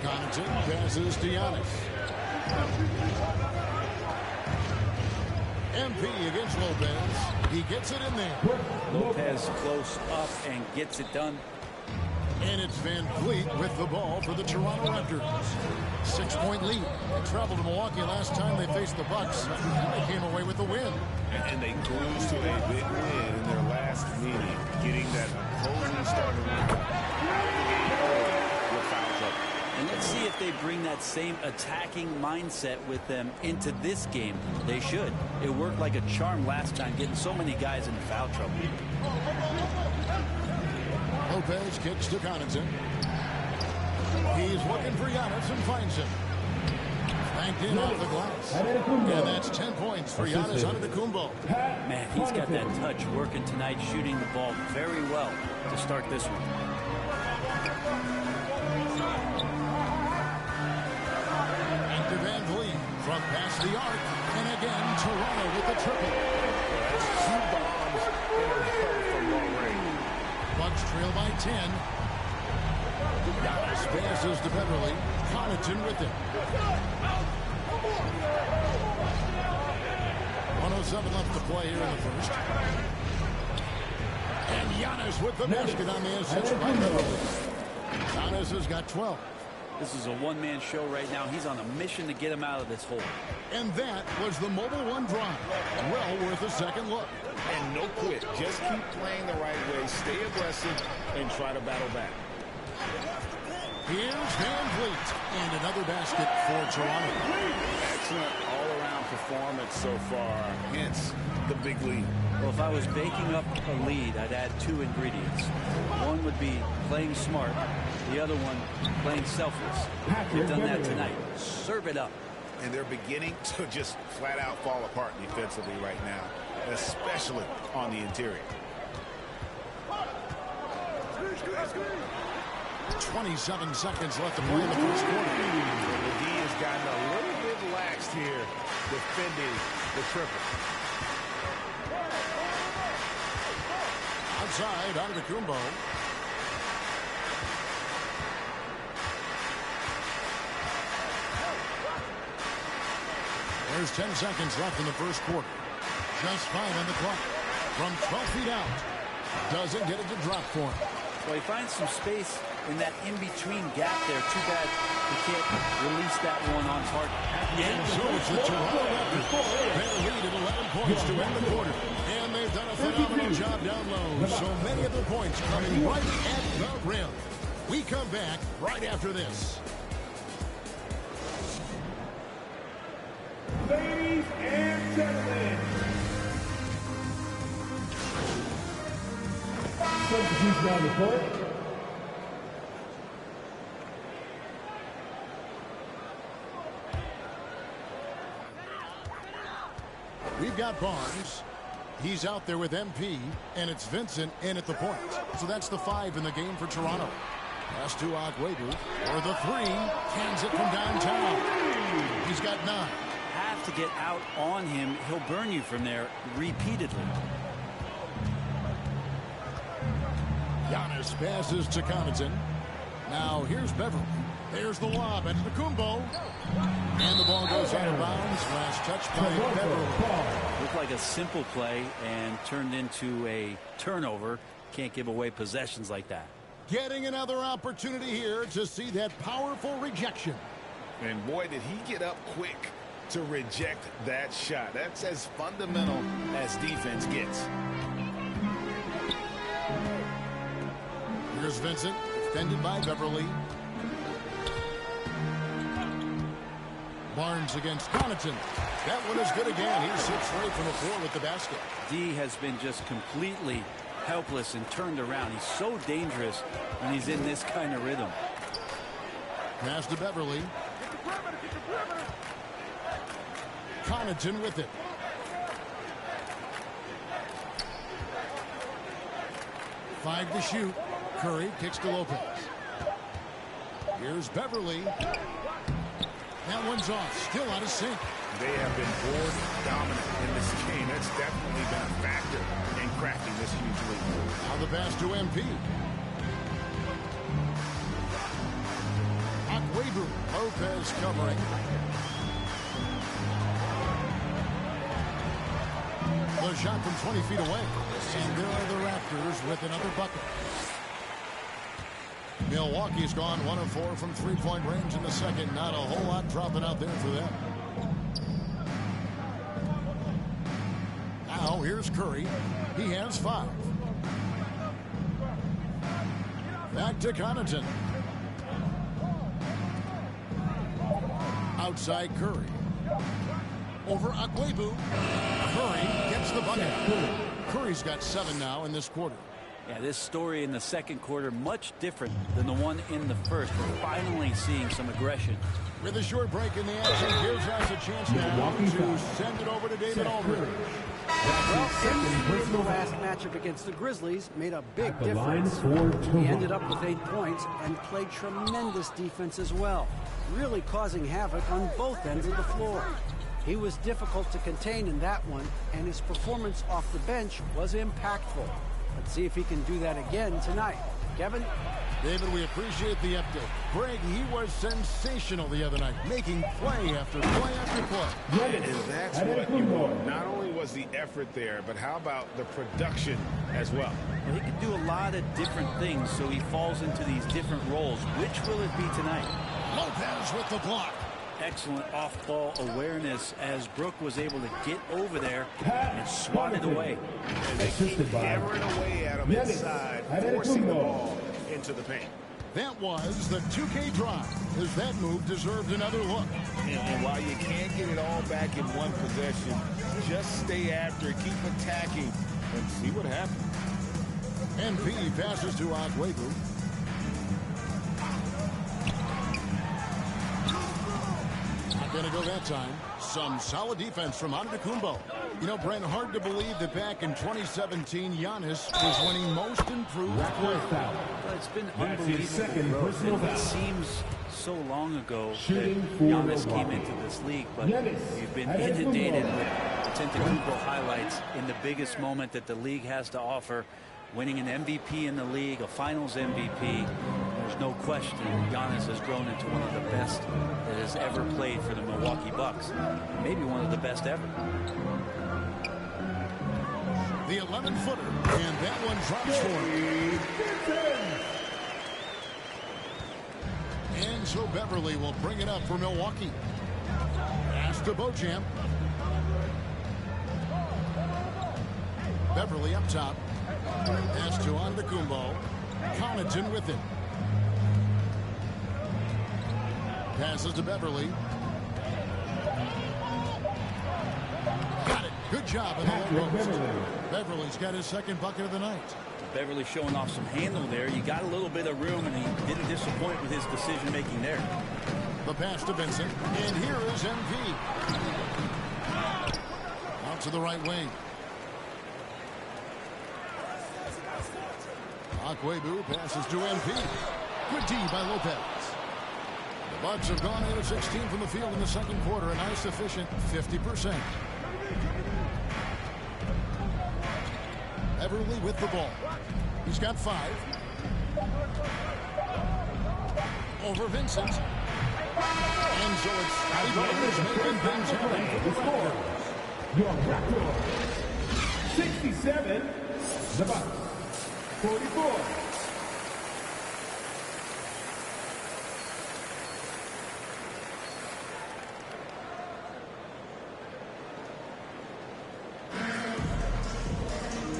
Speaker 14: Connaughton passes to Giannis. MP against Lopez. He gets it in there.
Speaker 21: Lopez close up and gets it done.
Speaker 14: And it's Van Vliet with the ball for the Toronto Raptors. 6-point lead. They traveled to Milwaukee last time they faced the Bucks. And they came away with the win.
Speaker 16: And they cruised to a big win in their last meeting, getting that opposing starter out of the game early with foul trouble.
Speaker 21: And let's see if they bring that same attacking mindset with them into this game. They should. It worked like a charm last time, getting so many guys in foul trouble.
Speaker 14: Lopez kicks to Connaughton. He's looking for Giannis and finds him. Banked in off the glass. And that's 10 points for Giannis Antetokounmpo.
Speaker 21: Man, he's got that touch working tonight, shooting the ball very well to start this one.
Speaker 14: Back to Van Vliet from past the arc. And again, Toronto with the triple.
Speaker 16: That's 2 bombs in a row from long range.
Speaker 14: Bucks trail by 10. Giannis passes to Beverly. Connaughton with it. 107 left to play here in the first. And Giannis with the basket on the assist by Beverly. Giannis has got 12.
Speaker 21: This is a one-man show right now. He's on a mission to get him out of this hole.
Speaker 14: And that was the Mobile One drive. Well worth a second look.
Speaker 16: And no quit. Just keep playing the right way. Stay aggressive and try to battle back.
Speaker 14: Here's Van Vliet, and another basket for Toronto.
Speaker 18: Excellent all-around performance so far, hence the big lead.
Speaker 21: Well, if I was baking up a lead, I'd add two ingredients. One would be playing smart, the other one playing selfless. They've done that tonight. Serve it up.
Speaker 16: And they're beginning to just flat out fall apart defensively right now, especially on the interior.
Speaker 14: 27 seconds left to play in the first quarter.
Speaker 16: The D has gotten a little bit laxed here defending the triple.
Speaker 14: Outside, Antetokounmpo. There's 10 seconds left in the first quarter. Just 5 on the clock. From 12 feet out. Doesn't get it to drop for him.
Speaker 21: Well, he finds some space in that in-between gap there. Too bad he can't release that one on target.
Speaker 14: And so it's the Toronto Raptors. They lead at 11 points to end the quarter. And they've done a phenomenal job down low. So many of the points coming right at the rim. We come back right after this.
Speaker 6: Ladies and gentlemen, substitution on the court.
Speaker 14: We've got Barnes. He's out there with MP, and it's Vincent in at the point. So that's the 5 in the game for Toronto. Pass to Agwebu for the 3. Cans it from downtown. He's got 9.
Speaker 21: Have to get out on him. He'll burn you from there repeatedly.
Speaker 14: Giannis passes to Connaughton. Now here's Beverly. There's the lob and Antetokounmpo. And the ball goes out of bounds. Last touch by Beverly.
Speaker 21: Looked like a simple play and turned into a turnover. Can't give away possessions like that.
Speaker 14: Getting another opportunity here to see that powerful rejection.
Speaker 16: And boy, did he get up quick to reject that shot. That's as fundamental as defense gets.
Speaker 14: Here's Vincent, defended by Beverly. Barnes against Connaughton. That one is good again. He sits right from the floor with the basket.
Speaker 21: D has been just completely helpless and turned around. He's so dangerous when he's in this kind of rhythm.
Speaker 14: Pass to Beverly. Connaughton with it. Five to shoot. Curry kicks to Lopez. Here's Beverly. That one's off. Still out of sync.
Speaker 16: They have been board dominant in this game. That's definitely been a factor in crafting this huge lead.
Speaker 14: Now the pass to MP. Agwebu. Lopez covering. The shot from 20 feet away. And there are the Raptors with another bucket. Milwaukee's gone 1 of 4 from three-point range in the second. Not a whole lot dropping out there for them. Now here's Curry. He has 5. Back to Connaughton. Outside Curry. Over Agwebu. Curry gets the bucket. Curry's got 7 now in this quarter.
Speaker 21: Yeah, this story in the second quarter much different than the one in the first. We're finally seeing some aggression.
Speaker 14: With a short break in the action, gives us a chance now to send it over to David Aldridge.
Speaker 17: Well, in the last matchup against the Grizzlies made a big difference. He ended up with 8 points and played tremendous defense as well, really causing havoc on both ends of the floor. He was difficult to contain in that one, and his performance off the bench was impactful. Let's see if he can do that again tonight. Kevin?
Speaker 14: David, we appreciate the update. Greg, he was sensational the other night, making play after play after play.
Speaker 16: And that's what you want. Not only was the effort there, but how about the production as well?
Speaker 21: Well, he can do a lot of different things, so he falls into these different roles. Which will it be tonight?
Speaker 14: Lopez with the block.
Speaker 21: Excellent off-ball awareness as Brook was able to get over there and swat it away.
Speaker 16: And they keep hammering away at him inside, forcing the ball into the paint.
Speaker 14: That was the 2K drive, as that move deserved another look.
Speaker 18: And while you can't get it all back in one possession, just stay after it, keep attacking, and see what happens.
Speaker 14: MP passes to Agüero. Not going to go that time. Some solid defense from Antetokounmpo. You know, Brent, hard to believe that back in 2017, Giannis was winning most improved player.
Speaker 21: Well, it's been unbelievable growth. It seems so long ago that Giannis came into this league, but we've been inundated with Antetokounmpo highlights in the biggest moment that the league has to offer. Winning an MVP in the league, a finals MVP. There's no question Giannis has grown into one of the best that has ever played for the Milwaukee Bucks. Maybe one of the best ever.
Speaker 14: The 11-footer, and that one drops for him. And so Beverly will bring it up for Milwaukee. Pass to Beauchamp. Beverly up top. Pass to Antetokounmpo. Connaughton with it. Passes to Beverly. Got it. Good job in the low post. Beverly's got his second bucket of the night.
Speaker 21: Beverly showing off some handle there. You got a little bit of room, and he didn't disappoint with his decision-making there.
Speaker 14: The pass to Vincent. And here is MP. Out to the right wing. Agüero passes to MP. Good D by Lopez. The Bucks have gone 8 of 16 from the field in the second quarter. A nice efficient 50%. Beverly with the ball. He's got 5. Over Vincent. And so it's Scotty Barnes making things happen.
Speaker 6: Your record, 67, the Bucks, 44.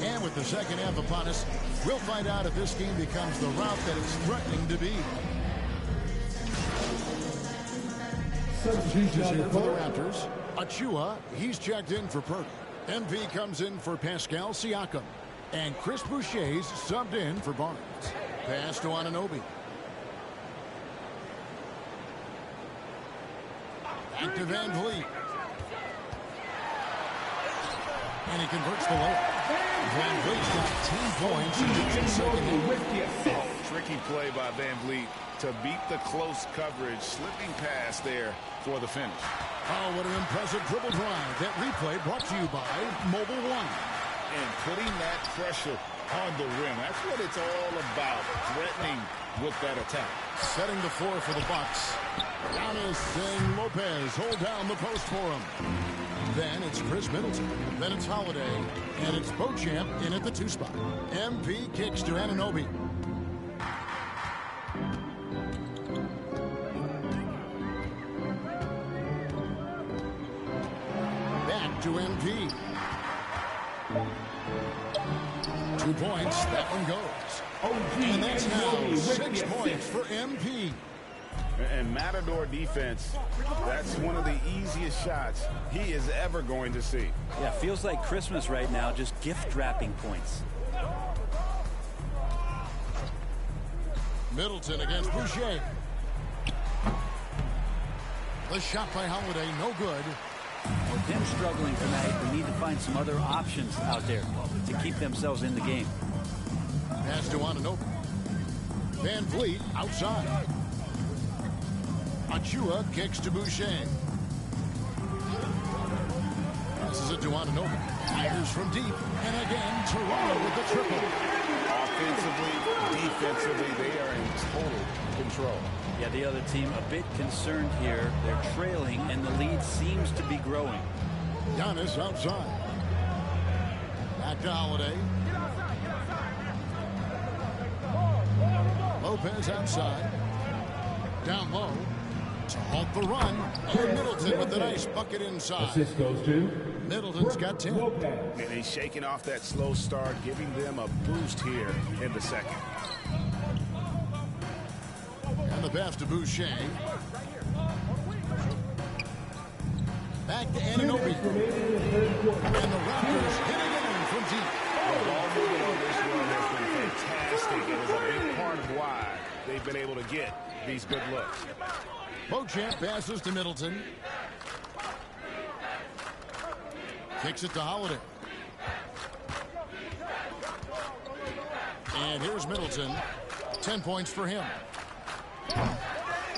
Speaker 14: And with the second half upon us, we'll find out if this game becomes the route that it's threatening to be. Substitution here for the Raptors. Achua, he's checked in for Perk. MV comes in for Pascal Siakam. And Chris Boucher's subbed in for Barnes. Pass to Anunoby. Back to Van Vliet. And he converts the layup. Van Vliet's got 10 points in his second half.
Speaker 18: Tricky play by Van Vliet to beat the close coverage. Slipping pass there for the finish.
Speaker 14: Oh, what an impressive dribble drive. That replay brought to you by Mobile One.
Speaker 18: And putting that pressure on the rim. That's what it's all about. Threatening with that attack.
Speaker 14: Setting the floor for the Bucks. Giannis and Lopez hold down the post for him. Then it's Chris Middleton. Then it's Holiday. And it's Beauchamp in at the 2 spot. MP kicks to Anunoby. Back to MP. 2 points. That one goes. And that's now 6 points for MP.
Speaker 18: And Matador defense, that's one of the easiest shots he is ever going to see.
Speaker 21: Yeah, feels like Christmas right now, just gift wrapping points.
Speaker 14: Middleton against Boucher. The shot by Holiday, no good.
Speaker 21: With them struggling tonight, they need to find some other options out there to keep themselves in the game.
Speaker 14: Pass to Anunoby. Van Vliet outside. Achua kicks to Boucher. Passes it to Anunoby. Fires from deep. And again, Toronto with the triple.
Speaker 18: Offensively, defensively, they are in total control.
Speaker 21: Yeah, the other team a bit concerned here. They're trailing, and the lead seems to be growing.
Speaker 14: Giannis outside. Back to Holiday. Lopez outside. Down low. To halt the run. And Middleton with the nice bucket inside.
Speaker 6: Assist goes to
Speaker 14: Middleton's got 10.
Speaker 18: And he's shaking off that slow start, giving them a boost here in the second.
Speaker 14: And the pass to Boucher. Back to Anunoby. And the Raptors hitting it in from deep.
Speaker 18: The ball movement on this run has been fantastic. It is a big part of why they've been able to get these good looks.
Speaker 14: Beauchamp passes to Middleton. Kicks it to Holiday. And here's Middleton. 10 points for him.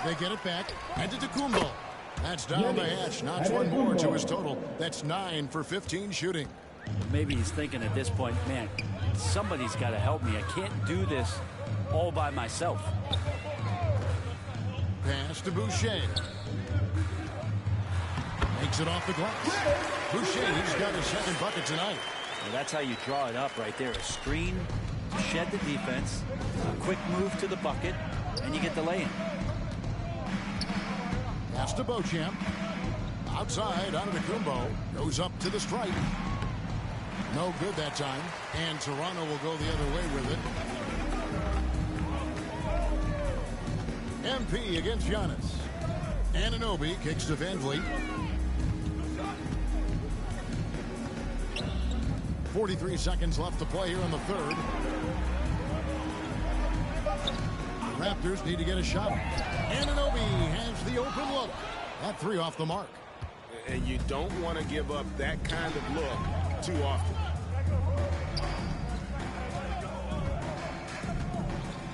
Speaker 14: They get it back. And to Kumbo. That's down the hatch. Notch one more to his total. That's 9 for 15 shooting.
Speaker 21: Maybe he's thinking at this point, man, somebody's got to help me. I can't do this all by myself.
Speaker 14: Pass to Boucher. Makes it off the glass. Boucher, he's got his second bucket tonight.
Speaker 21: Well, that's how you draw it up right there. A screen, shed the defense, a quick move to the bucket, and you get the lay-in.
Speaker 14: Pass to Beauchamp. Outside, out of the Kumbo. Goes up to the stripe. No good that time. And Toronto will go the other way with it. MP against Giannis. Anunoby kicks to Van Vliet. 43 seconds left to play here in the third. The Raptors need to get a shot. Anunoby has the open look. That three off the mark.
Speaker 18: And you don't want to give up that kind of look too often.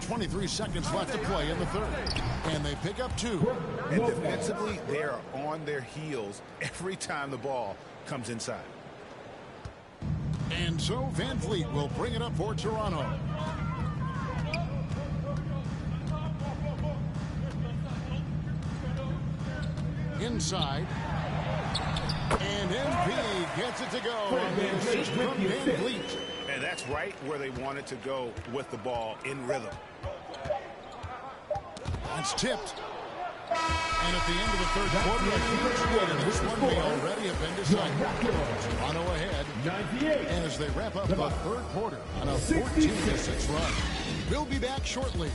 Speaker 14: 23 seconds left to play in the third. And they pick up two.
Speaker 18: And defensively, they are on their heels every time the ball comes inside.
Speaker 14: And so Van Vliet will bring it up for Toronto. Inside. And MP gets it to go on the assist from Van Vliet.
Speaker 18: And that's right where they wanted to go with the ball in rhythm.
Speaker 14: That's tipped. And at the end of the third quarter, a huge lead, and this one may already have been decided. Toronto ahead. And as they wrap up the third quarter on a 14-6 run. We'll be back shortly.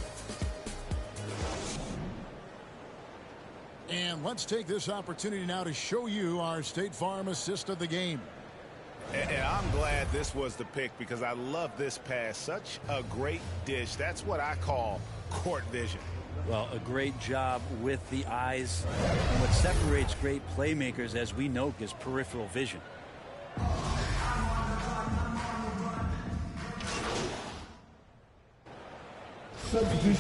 Speaker 14: And let's take this opportunity now to show you our State Farm assist of the game.
Speaker 18: And I'm glad this was the pick because I love this pass. Such a great dish. That's what I call court vision.
Speaker 21: Well, a great job with the eyes. And what separates great playmakers, as we know, is peripheral vision.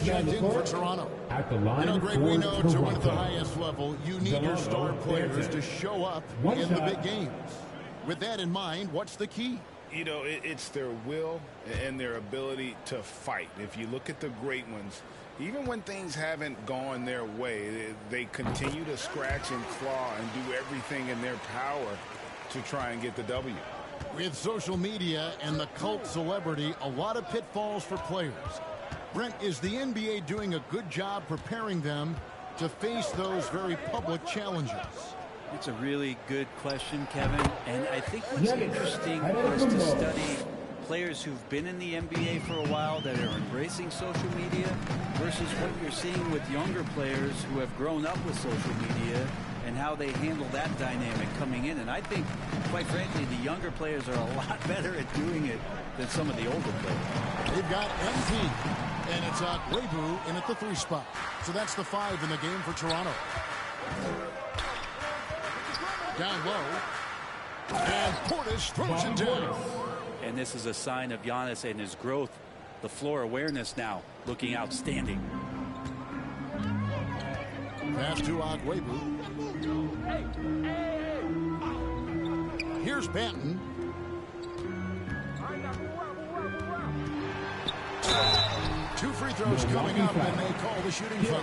Speaker 14: Checked in for Toronto.
Speaker 6: At the line,
Speaker 14: you know, Greg, we know to win at the highest level, you need your star players to show up in the big games. With that in mind, what's the key?
Speaker 18: You know, it's their will and their ability to fight. If you look at the great ones, even when things haven't gone their way, they continue to scratch and claw and do everything in their power to try and get the W.
Speaker 14: With social media and the cult celebrity, a lot of pitfalls for players. Brent, is the NBA doing a good job preparing them to face those very public challenges?
Speaker 21: It's a really good question, Kevin. And I think what's interesting is to study players who've been in the NBA for a while that are embracing social media versus what you're seeing with younger players who have grown up with social media and how they handle that dynamic coming in. And I think, quite frankly, the younger players are a lot better at doing it than some of the older players.
Speaker 14: They've got MP, and it's Webu in at the 3 spot. So that's the 5 in the game for Toronto. Down low, and Portis throws it down.
Speaker 21: And this is a sign of Giannis and his growth. The floor awareness now looking outstanding.
Speaker 14: Pass to Webu. Here's Banton. Two free throws coming up, and they call the shooting foul.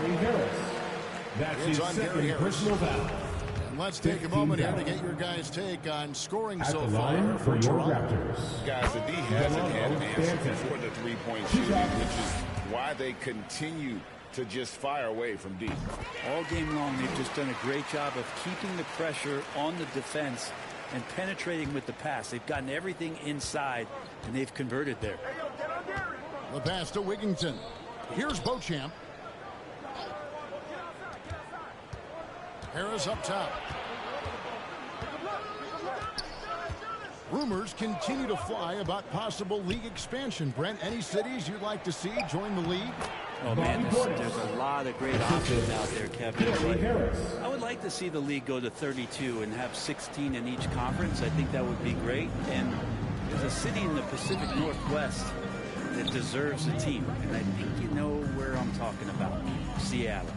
Speaker 6: That's his second personal foul.
Speaker 14: Let's take a moment here to get your guys' take on scoring so far
Speaker 6: for your
Speaker 14: Toronto.
Speaker 6: Raptors.
Speaker 18: Guys, the D hasn't had an answer for the three-point shooting, which is why they continue to just fire away from deep.
Speaker 21: All game long, they've just done a great job of keeping the pressure on the defense and penetrating with the pass. They've gotten everything inside, and they've converted there.
Speaker 14: The pass to Wigginton. Here's Beauchamp. Harris up top. Rumors continue to fly about possible league expansion. Brent, any cities you'd like to see join the league?
Speaker 21: Oh, man, there's a lot of great options out there, Kevin. But I would like to see the league go to 32 and have 16 in each conference. I think that would be great. And there's a city in the Pacific Northwest that deserves a team. And I think you know where I'm talking about. Seattle.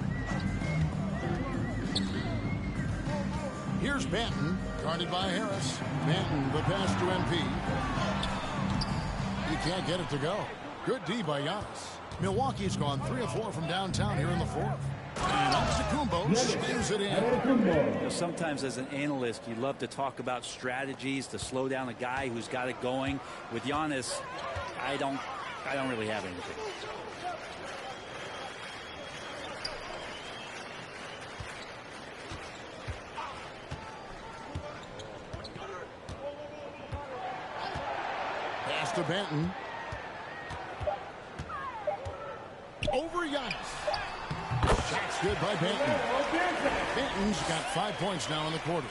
Speaker 14: Here's Banton, guarded by Harris. Banton, the pass to MP. He can't get it to go. Good D by Giannis. Milwaukee's gone 3 of 4 from downtown here in the fourth. And Antetokounmpo spins it in.
Speaker 21: You know, sometimes as an analyst, you love to talk about strategies to slow down a guy who's got it going. With Giannis, I don't really have anything.
Speaker 14: Pass to Banton. Over Giannis. Shot's good by Banton. Banton's got 5 points now in the quarter.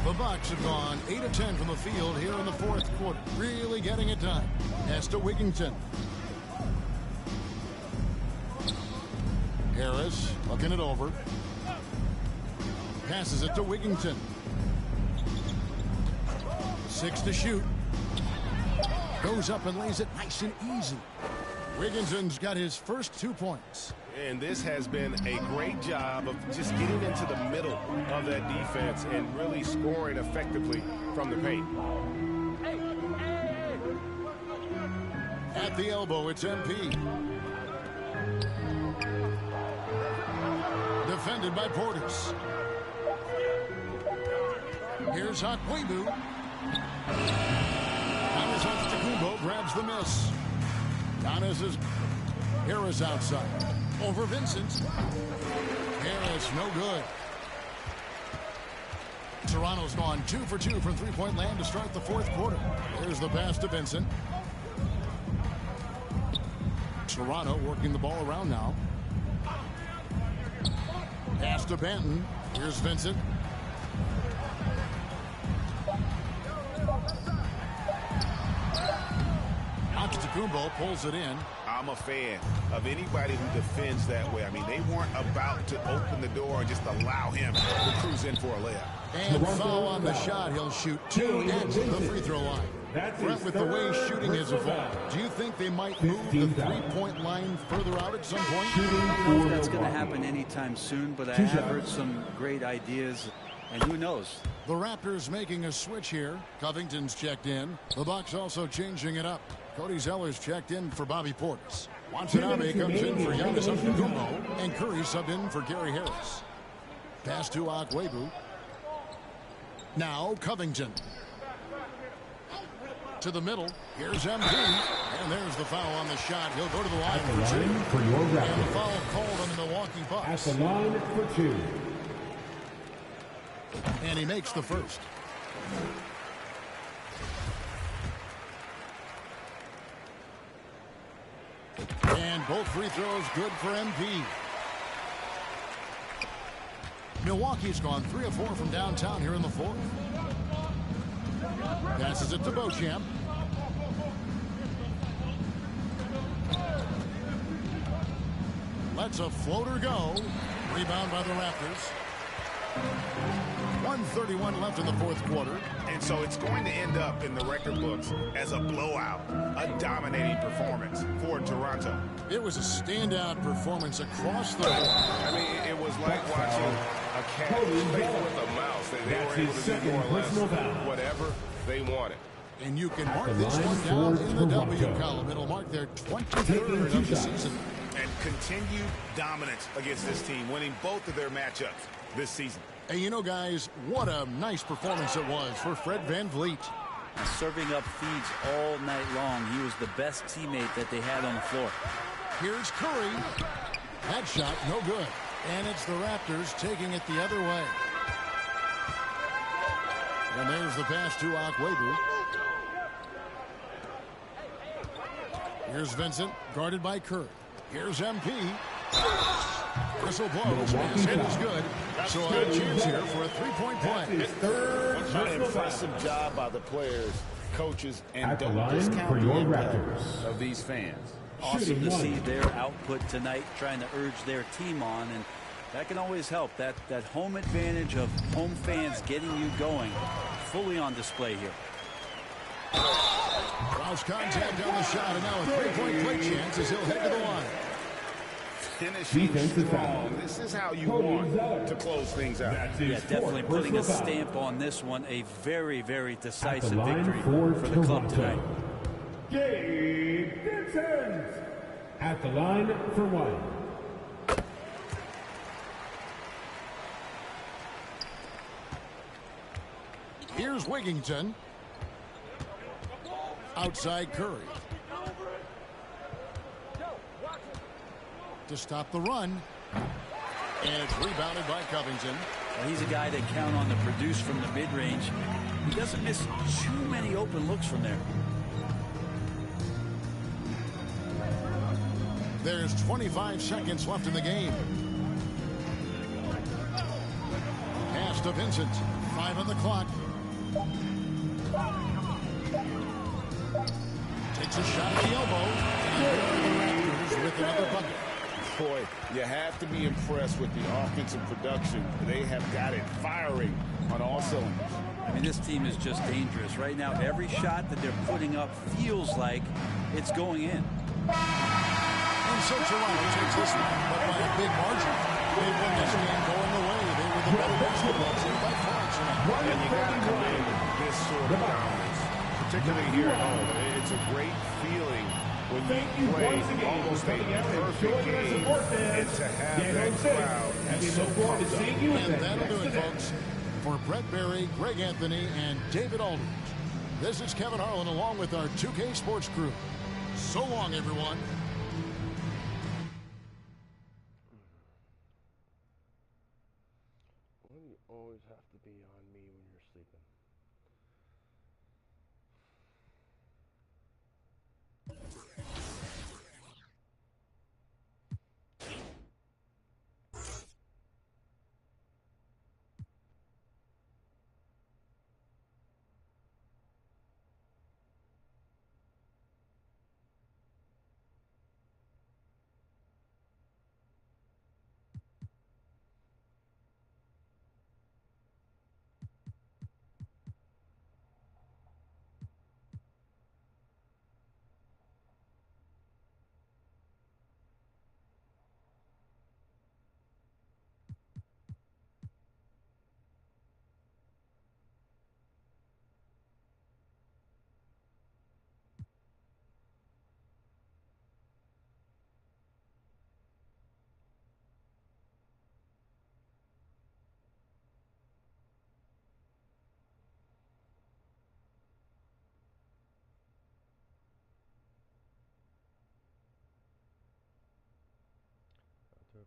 Speaker 14: The Bucks have gone 8 of 10 from the field here in the fourth quarter. Really getting it done. Pass to Wigginton. Harris looking it over. Passes it to Wigginton. 6 to shoot. Goes up and lays it nice and easy. Wigginton's got his first 2 points.
Speaker 3: And this has been a great job of just getting into the middle of that defense and really scoring effectively from the paint.
Speaker 14: At the elbow, it's MP. Defended by Portis. Here's Akwebu. Giannis Antetokounmpo grabs the miss. Giannis is Harris outside. Over Vincent. Harris, no good. Toronto's gone 2 for 2 from three-point land to start the fourth quarter. There's the pass to Vincent. Toronto working the ball around now. Pass to Banton. Here's Vincent. Antetokounmpo pulls it in.
Speaker 18: I'm a fan of anybody who defends that way. I mean, they weren't about to open the door and just allow him to cruise in for a layup.
Speaker 14: And foul on the shot. He'll shoot 2 at the free throw line. Brett, with the way shooting has evolved, do you think they might move the three-point line further out at some point?
Speaker 21: I don't know if that's going to happen anytime soon, but I have heard some great ideas, and who knows?
Speaker 14: The Raptors making a switch here. Covington's checked in. The Bucks also changing it up. Cody Zeller's checked in for Bobby Portis. Watanabe comes in for Giannis Antetokounmpo, and Curry subbed in for Gary Harris. Pass to Akwebu. Now Covington. To the middle. Here's MP. And there's the foul on the shot. He'll go to the line for 2. And the foul called on the Milwaukee Bucks.
Speaker 6: At the line for 2.
Speaker 14: And he makes the first. And both free throws good for MP. Milwaukee's gone 3 of 4 from downtown here in the fourth. Passes it to Beauchamp. Lets a floater go. Rebound by the Raptors. 1:31 left in the fourth quarter.
Speaker 18: And so it's going to end up in the record books as a blowout, a dominating performance for Toronto.
Speaker 14: It was a standout performance across the board.
Speaker 3: I mean, it was like watching a cat play with a mouse. They were able to do more or less whatever they wanted.
Speaker 14: And you can mark this one down in the W column. It'll mark their 23rd of the season.
Speaker 18: And continued dominance against this team, winning both of their matchups this season.
Speaker 14: And you know, guys, what a nice performance it was for Fred VanVleet.
Speaker 21: Serving up feeds all night long. He was the best teammate that they had on the floor.
Speaker 14: Here's Curry. That shot, no good. And it's the Raptors taking it the other way. And there's the pass to Akwebu. Here's Vincent, guarded by Curry. Here's MP. Whistle blows. His hit is good. So a chance here for a three-point play.
Speaker 18: An impressive job by the players, coaches, and
Speaker 6: At the
Speaker 18: don't
Speaker 6: line
Speaker 18: discount
Speaker 6: for
Speaker 18: the
Speaker 6: your
Speaker 18: impact
Speaker 6: Raptors.
Speaker 18: of these fans.
Speaker 21: Awesome to see their output tonight, trying to urge their team on, and that can always help. That home advantage of home fans getting you going, fully on display here.
Speaker 14: Cross contact on the shot, and now a three-point play chance as he'll head to the line.
Speaker 18: Finishing strong. This is how you want to close things out.
Speaker 21: Yeah, definitely putting a stamp on this one. A very, very decisive victory for the club tonight.
Speaker 6: Gabe Vincent at the line for one.
Speaker 14: Here's Wigington. Outside Curry. To stop the run. And it's rebounded by Covington.
Speaker 21: Well, he's a guy they count on to produce from the mid-range. He doesn't miss too many open looks from there.
Speaker 14: There's 25 seconds left in the game. Pass to Vincent. 5 on the clock. Takes a shot at the elbow. And the Raptors with another bucket.
Speaker 18: Boy, you have to be impressed with the offensive production. They have got it firing on all cylinders.
Speaker 21: I mean, this team is just dangerous. Right now, every shot that they're putting up feels like it's going in.
Speaker 14: And so Toronto takes this one, but by a big margin. They won this game going away. They were the better basketball team by far tonight.
Speaker 18: And you got to commend this sort of dominance, particularly here at home. It's a great feeling when you play almost a perfect game and to have that crowd be so pumped up.
Speaker 14: And that'll do it, folks. For Brett Berry, Greg Anthony, and David Aldridge, this is Kevin Harlan along with our 2K Sports crew. So long, everyone.
Speaker 7: Why do you always have to be on me when you're sleeping?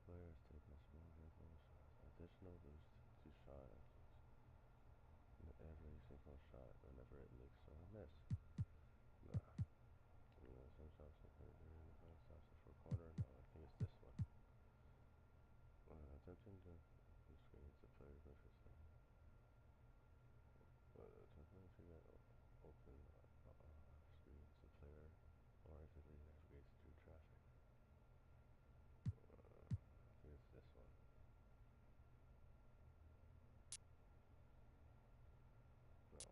Speaker 7: Players take a small dribble additional boost to shot in every single shot whenever it leaks. So I miss. Nah. Some shots are pretty good. Some stops it for a corner. No, I think it's this one. Attempting to screen the player pushes them. Attempting to get open screens the player or actively navigates through traffic. I think it's this one. No.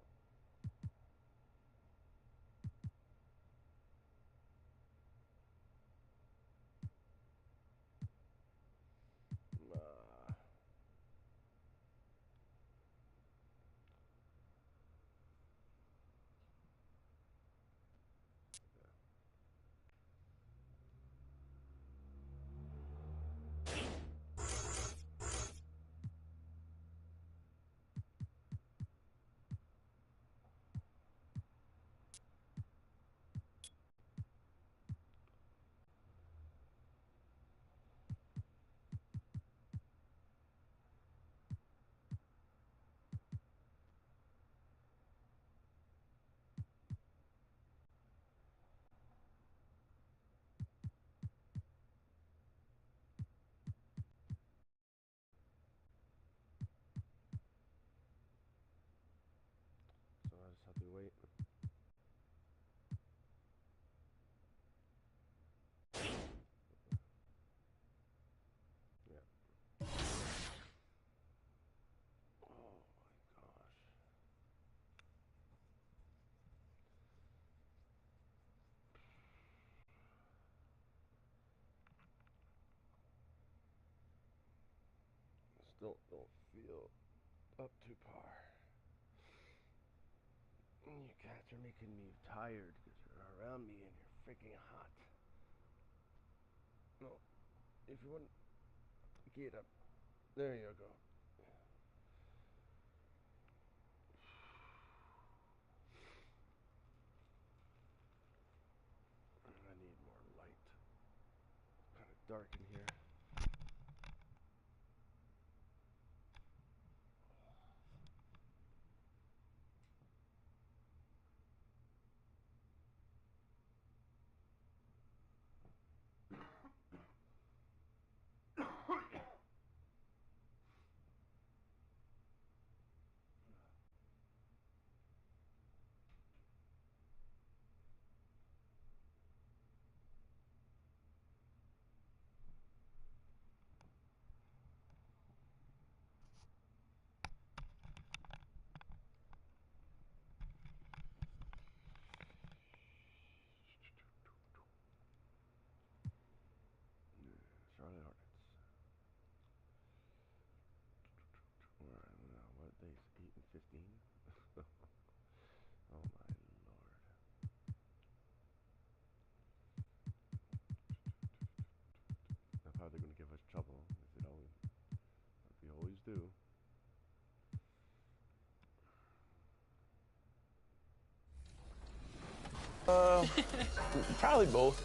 Speaker 7: feel up to par. You cats are making me tired because you're around me and you're freaking hot. No, if you want, get up. There you go. I need more light. Kind of dark in here. Charlotte Hornets. What are they? 8 and 15? Oh my lord. They're probably going to give us trouble, as we always do.
Speaker 2: Probably both.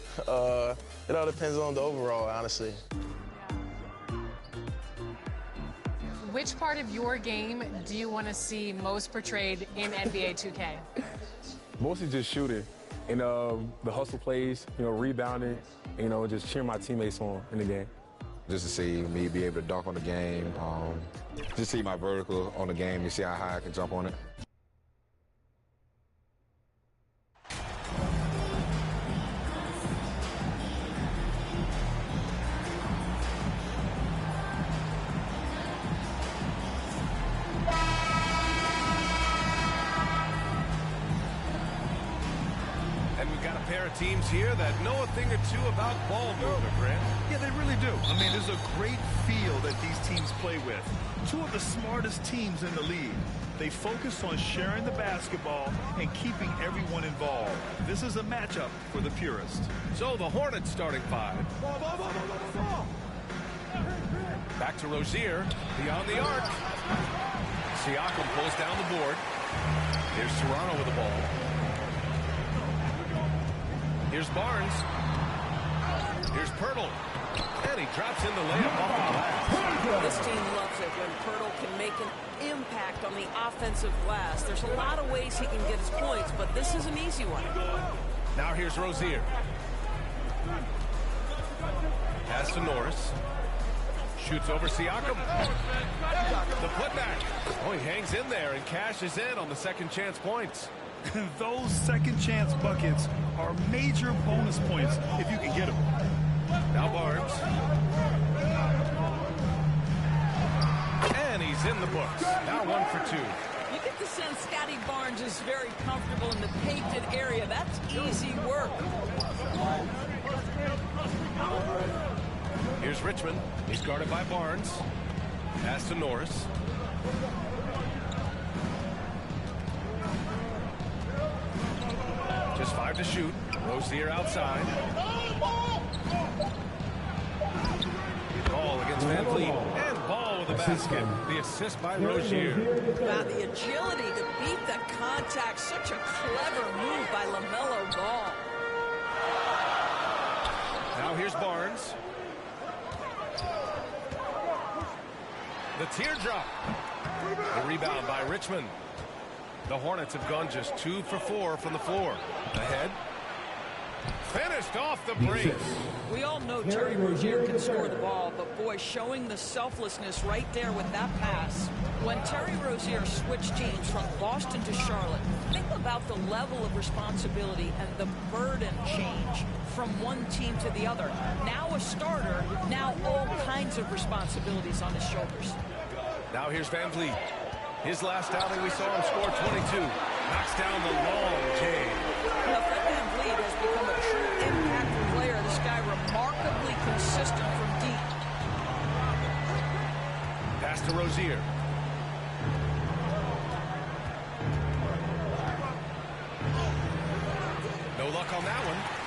Speaker 2: It all depends on the overall, honestly.
Speaker 9: Which part of your game do you want to see most portrayed in NBA 2K?
Speaker 22: Mostly just shooting and the hustle plays, rebounding, just cheering my teammates on in the game.
Speaker 23: Just to see me be able to dunk on the game, just see my vertical on the game, you see how high I can jump on it.
Speaker 3: Teams here that know a thing or two about ball movement, Grant.
Speaker 4: Yeah, they really do. I mean, there's a great feel that these teams play with. Two of the smartest teams in the league. They focus on sharing the basketball and keeping everyone involved. This is a matchup for the purist.
Speaker 3: So the Hornets starting five. Back to Rozier, beyond the arc. Siakam pulls down the board. Here's Toronto with the ball. Here's Barnes. Here's Pirtle. And he drops in the layup off the glass.
Speaker 24: This team loves it when Pirtle can make an impact on the offensive glass. There's a lot of ways he can get his points, but this is an easy one.
Speaker 3: Now here's Rozier. Pass to Norris. Shoots over Siakam. The putback. Oh, he hangs in there and cashes in on the second chance points.
Speaker 4: Those second chance buckets are major bonus points if you can get them.
Speaker 3: Now Barnes. And he's in the books. Now 1 for 2.
Speaker 24: You get the sense Scotty Barnes is very comfortable in the painted area. That's easy work.
Speaker 3: Here's Richmond. He's guarded by Barnes. Pass to Norris. Just 5 to shoot. Rozier outside. Ball against Van Vliet. And Ball with the basket. The assist by Rozier.
Speaker 24: Wow, the agility to beat the contact. Such a clever move by LaMelo Ball.
Speaker 3: Now here's Barnes. The teardrop. The rebound by Richmond. The Hornets have gone just 2 for 4 from the floor. Ahead. Finished off the break.
Speaker 24: We all know Terry Rozier can score the ball, but boy, showing the selflessness right there with that pass. When Terry Rozier switched teams from Boston to Charlotte, think about the level of responsibility and the burden change from one team to the other. Now a starter, now all kinds of responsibilities on his shoulders.
Speaker 3: Now here's Van Vliet. His last outing, we saw him score 22. Knocks down the long J.
Speaker 24: Now, Fred Van Vliet has become a true impact player. This guy remarkably consistent from deep.
Speaker 3: Pass to Rozier.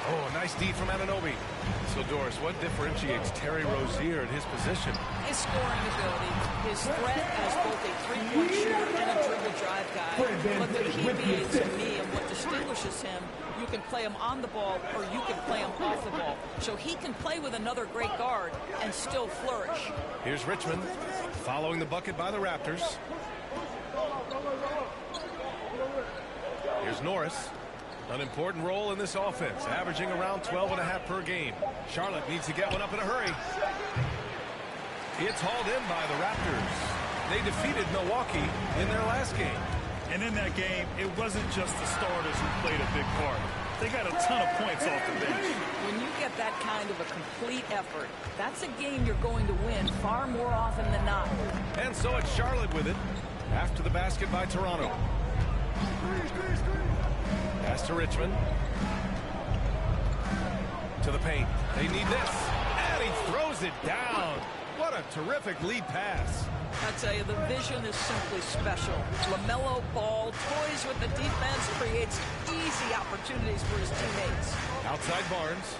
Speaker 3: Oh, nice D from Anunoby. So, Doris, what differentiates Terry Rozier at his position?
Speaker 24: His scoring ability, his threat as both a three-point shooter and a dribble drive guy. But the key being, to me, and what distinguishes him, you can play him on the ball or you can play him off the ball. So he can play with another great guard and still flourish.
Speaker 3: Here's Richmond following the bucket by the Raptors. Here's Norris. An important role in this offense, averaging around 12.5 per game. Charlotte needs to get one up in a hurry. It's hauled in by the Raptors. They defeated Milwaukee in their last game.
Speaker 4: And in that game, it wasn't just the starters who played a big part. They got a ton of points off the bench.
Speaker 24: When you get that kind of a complete effort, that's a game you're going to win far more often than not.
Speaker 3: And so it's Charlotte with it after the basket by Toronto. Pass to Richmond. To the paint. They need this. And he throws it down. What a terrific lead pass.
Speaker 24: I tell you, the vision is simply special. LaMelo Ball toys with the defense, creates easy opportunities for his teammates.
Speaker 3: Outside Barnes.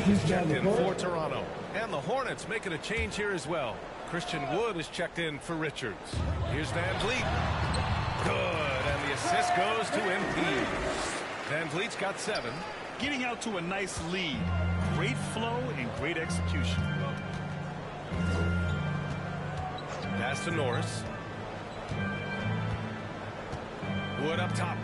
Speaker 3: He's checked in for Toronto. And the Hornets making a change here as well. Christian Wood is checked in for Richards. Here's Van Vliet. Good, and the assist goes to MP. Van Vliet's got 7.
Speaker 4: Getting out to a nice lead. Great flow and great execution.
Speaker 3: Pass to Norris. Wood up top.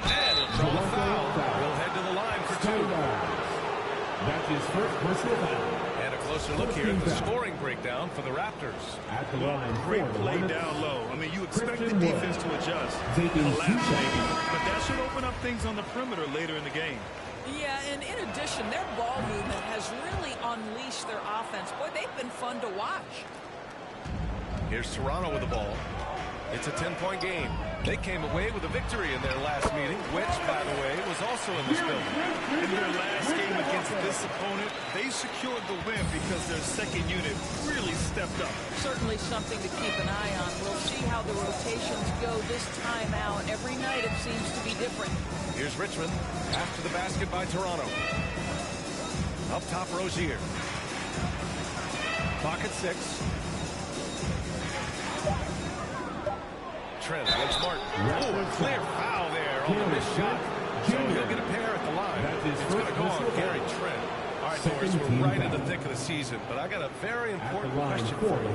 Speaker 3: And he'll draw a foul. He'll head to the line for 2.
Speaker 6: That's his first personal foul.
Speaker 3: And a closer look here at the scoring breakdown for the Raptors.
Speaker 6: At the line,
Speaker 4: great play down low. I mean, you expect the defense to adjust, collapse maybe, but that should open up things on the perimeter later in the game.
Speaker 24: Yeah, and in addition, their ball movement has really unleashed their offense. Boy, they've been fun to watch.
Speaker 3: Here's Toronto with the ball. It's a 10-point game. They came away with a victory in their last meeting, which, by the way, was also in this building.
Speaker 4: In their last game against this opponent, they secured the win because their second unit really stepped up.
Speaker 24: Certainly something to keep an eye on. We'll see how the rotations go this time out. Every night it seems to be different.
Speaker 3: Here's Richmond after the basket by Toronto. Up top, Rozier. Clock at 6. Trent against Martin. Oh, clear foul there on the missed shot. So he'll get a pair at the line. It's going to go on Gary Trent. All right, Doris, we're right in the thick of the season, but I got a very important question for you.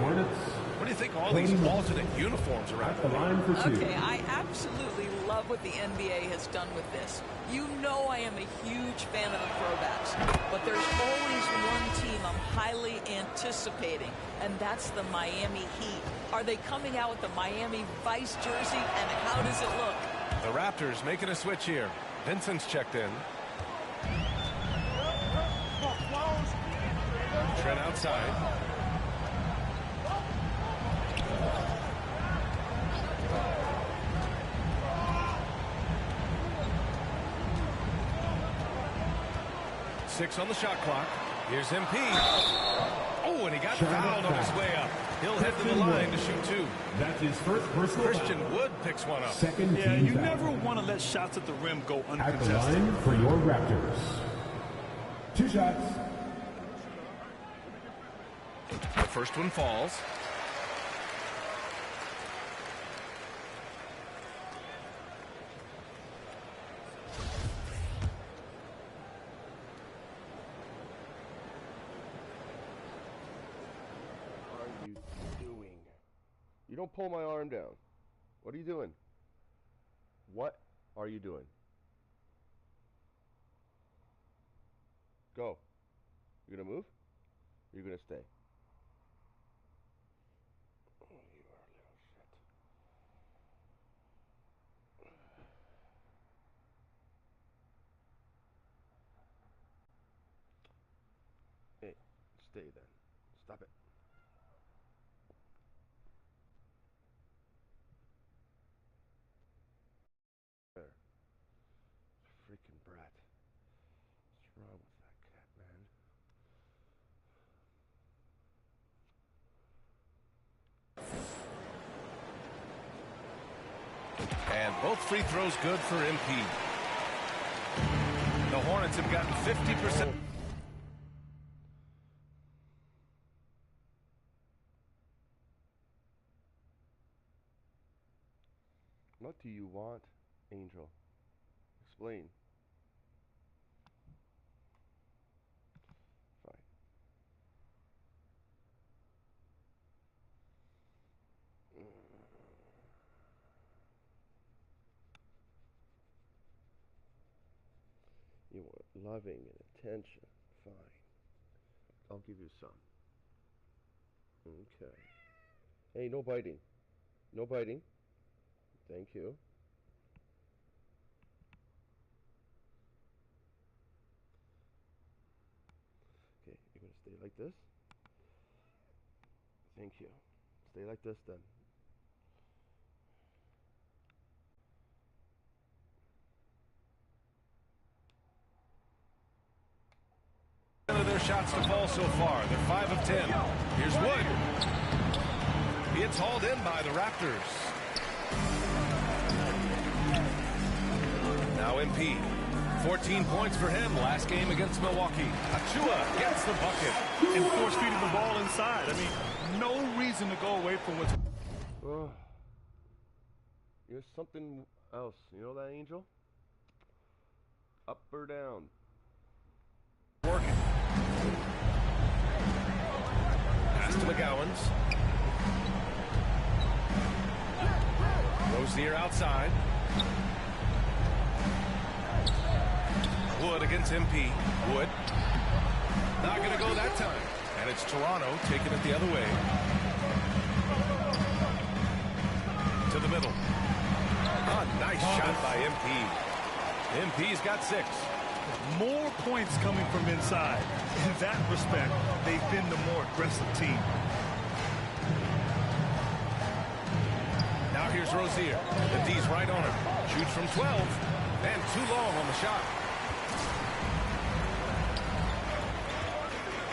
Speaker 3: What do you think all these alternate uniforms are at?
Speaker 24: Okay, I absolutely love what the NBA has done with this. You know I am a huge fan of the throwbacks, but there's always one team I'm highly anticipating, and that's the Miami Heat. Are they coming out with the Miami Vice jersey, and how does it look?
Speaker 3: The Raptors making a switch here. Vincent's checked in. Trent outside. Six on the shot clock. Here's MP. Oh, and he got fouled on his way up. He'll head to the line to shoot 2.
Speaker 6: That's his first personal
Speaker 3: Christian Wood picks one up.
Speaker 4: Yeah, you never want to let shots at the rim go uncontested.
Speaker 6: At the line for your Raptors. 2 shots.
Speaker 3: The first one falls.
Speaker 7: You don't pull my arm down. What are you doing? What are you doing? Go. You gonna move? Or you gonna stay? Oh, you are a little shit. Hey, stay then. Stop it. Freaking brat. What's wrong with that cat, man?
Speaker 3: And both free throws good for MP. The Hornets have gotten 50%.
Speaker 7: What do you want, Angel? Explain. Fine. You want loving and attention. Fine. I'll give you some. Okay. Hey, no biting. No biting. Thank you. Okay, you're going to stay like this. Thank you. Stay like this then.
Speaker 3: Of their shots to fall so far. They're 5 of 10. Here's Wood. It's hauled in by the Raptors. Now MP. 14 points for him last game against Milwaukee. Achua gets the bucket.
Speaker 4: And force feeding the ball inside. I mean, no reason to go away from what's...
Speaker 7: Here's something else. You know that, Angel? Up or down?
Speaker 3: Working. Pass to McGowan's. Rozier outside. Wood against MP. Wood. Not going to go that time. And it's Toronto taking it the other way. To the middle. A nice shot by MP. MP's got 6.
Speaker 4: More points coming from inside. In that respect, they've been the more aggressive team.
Speaker 3: Now here's Rozier. The D's right on him. Shoots from 12. And too long on the shot.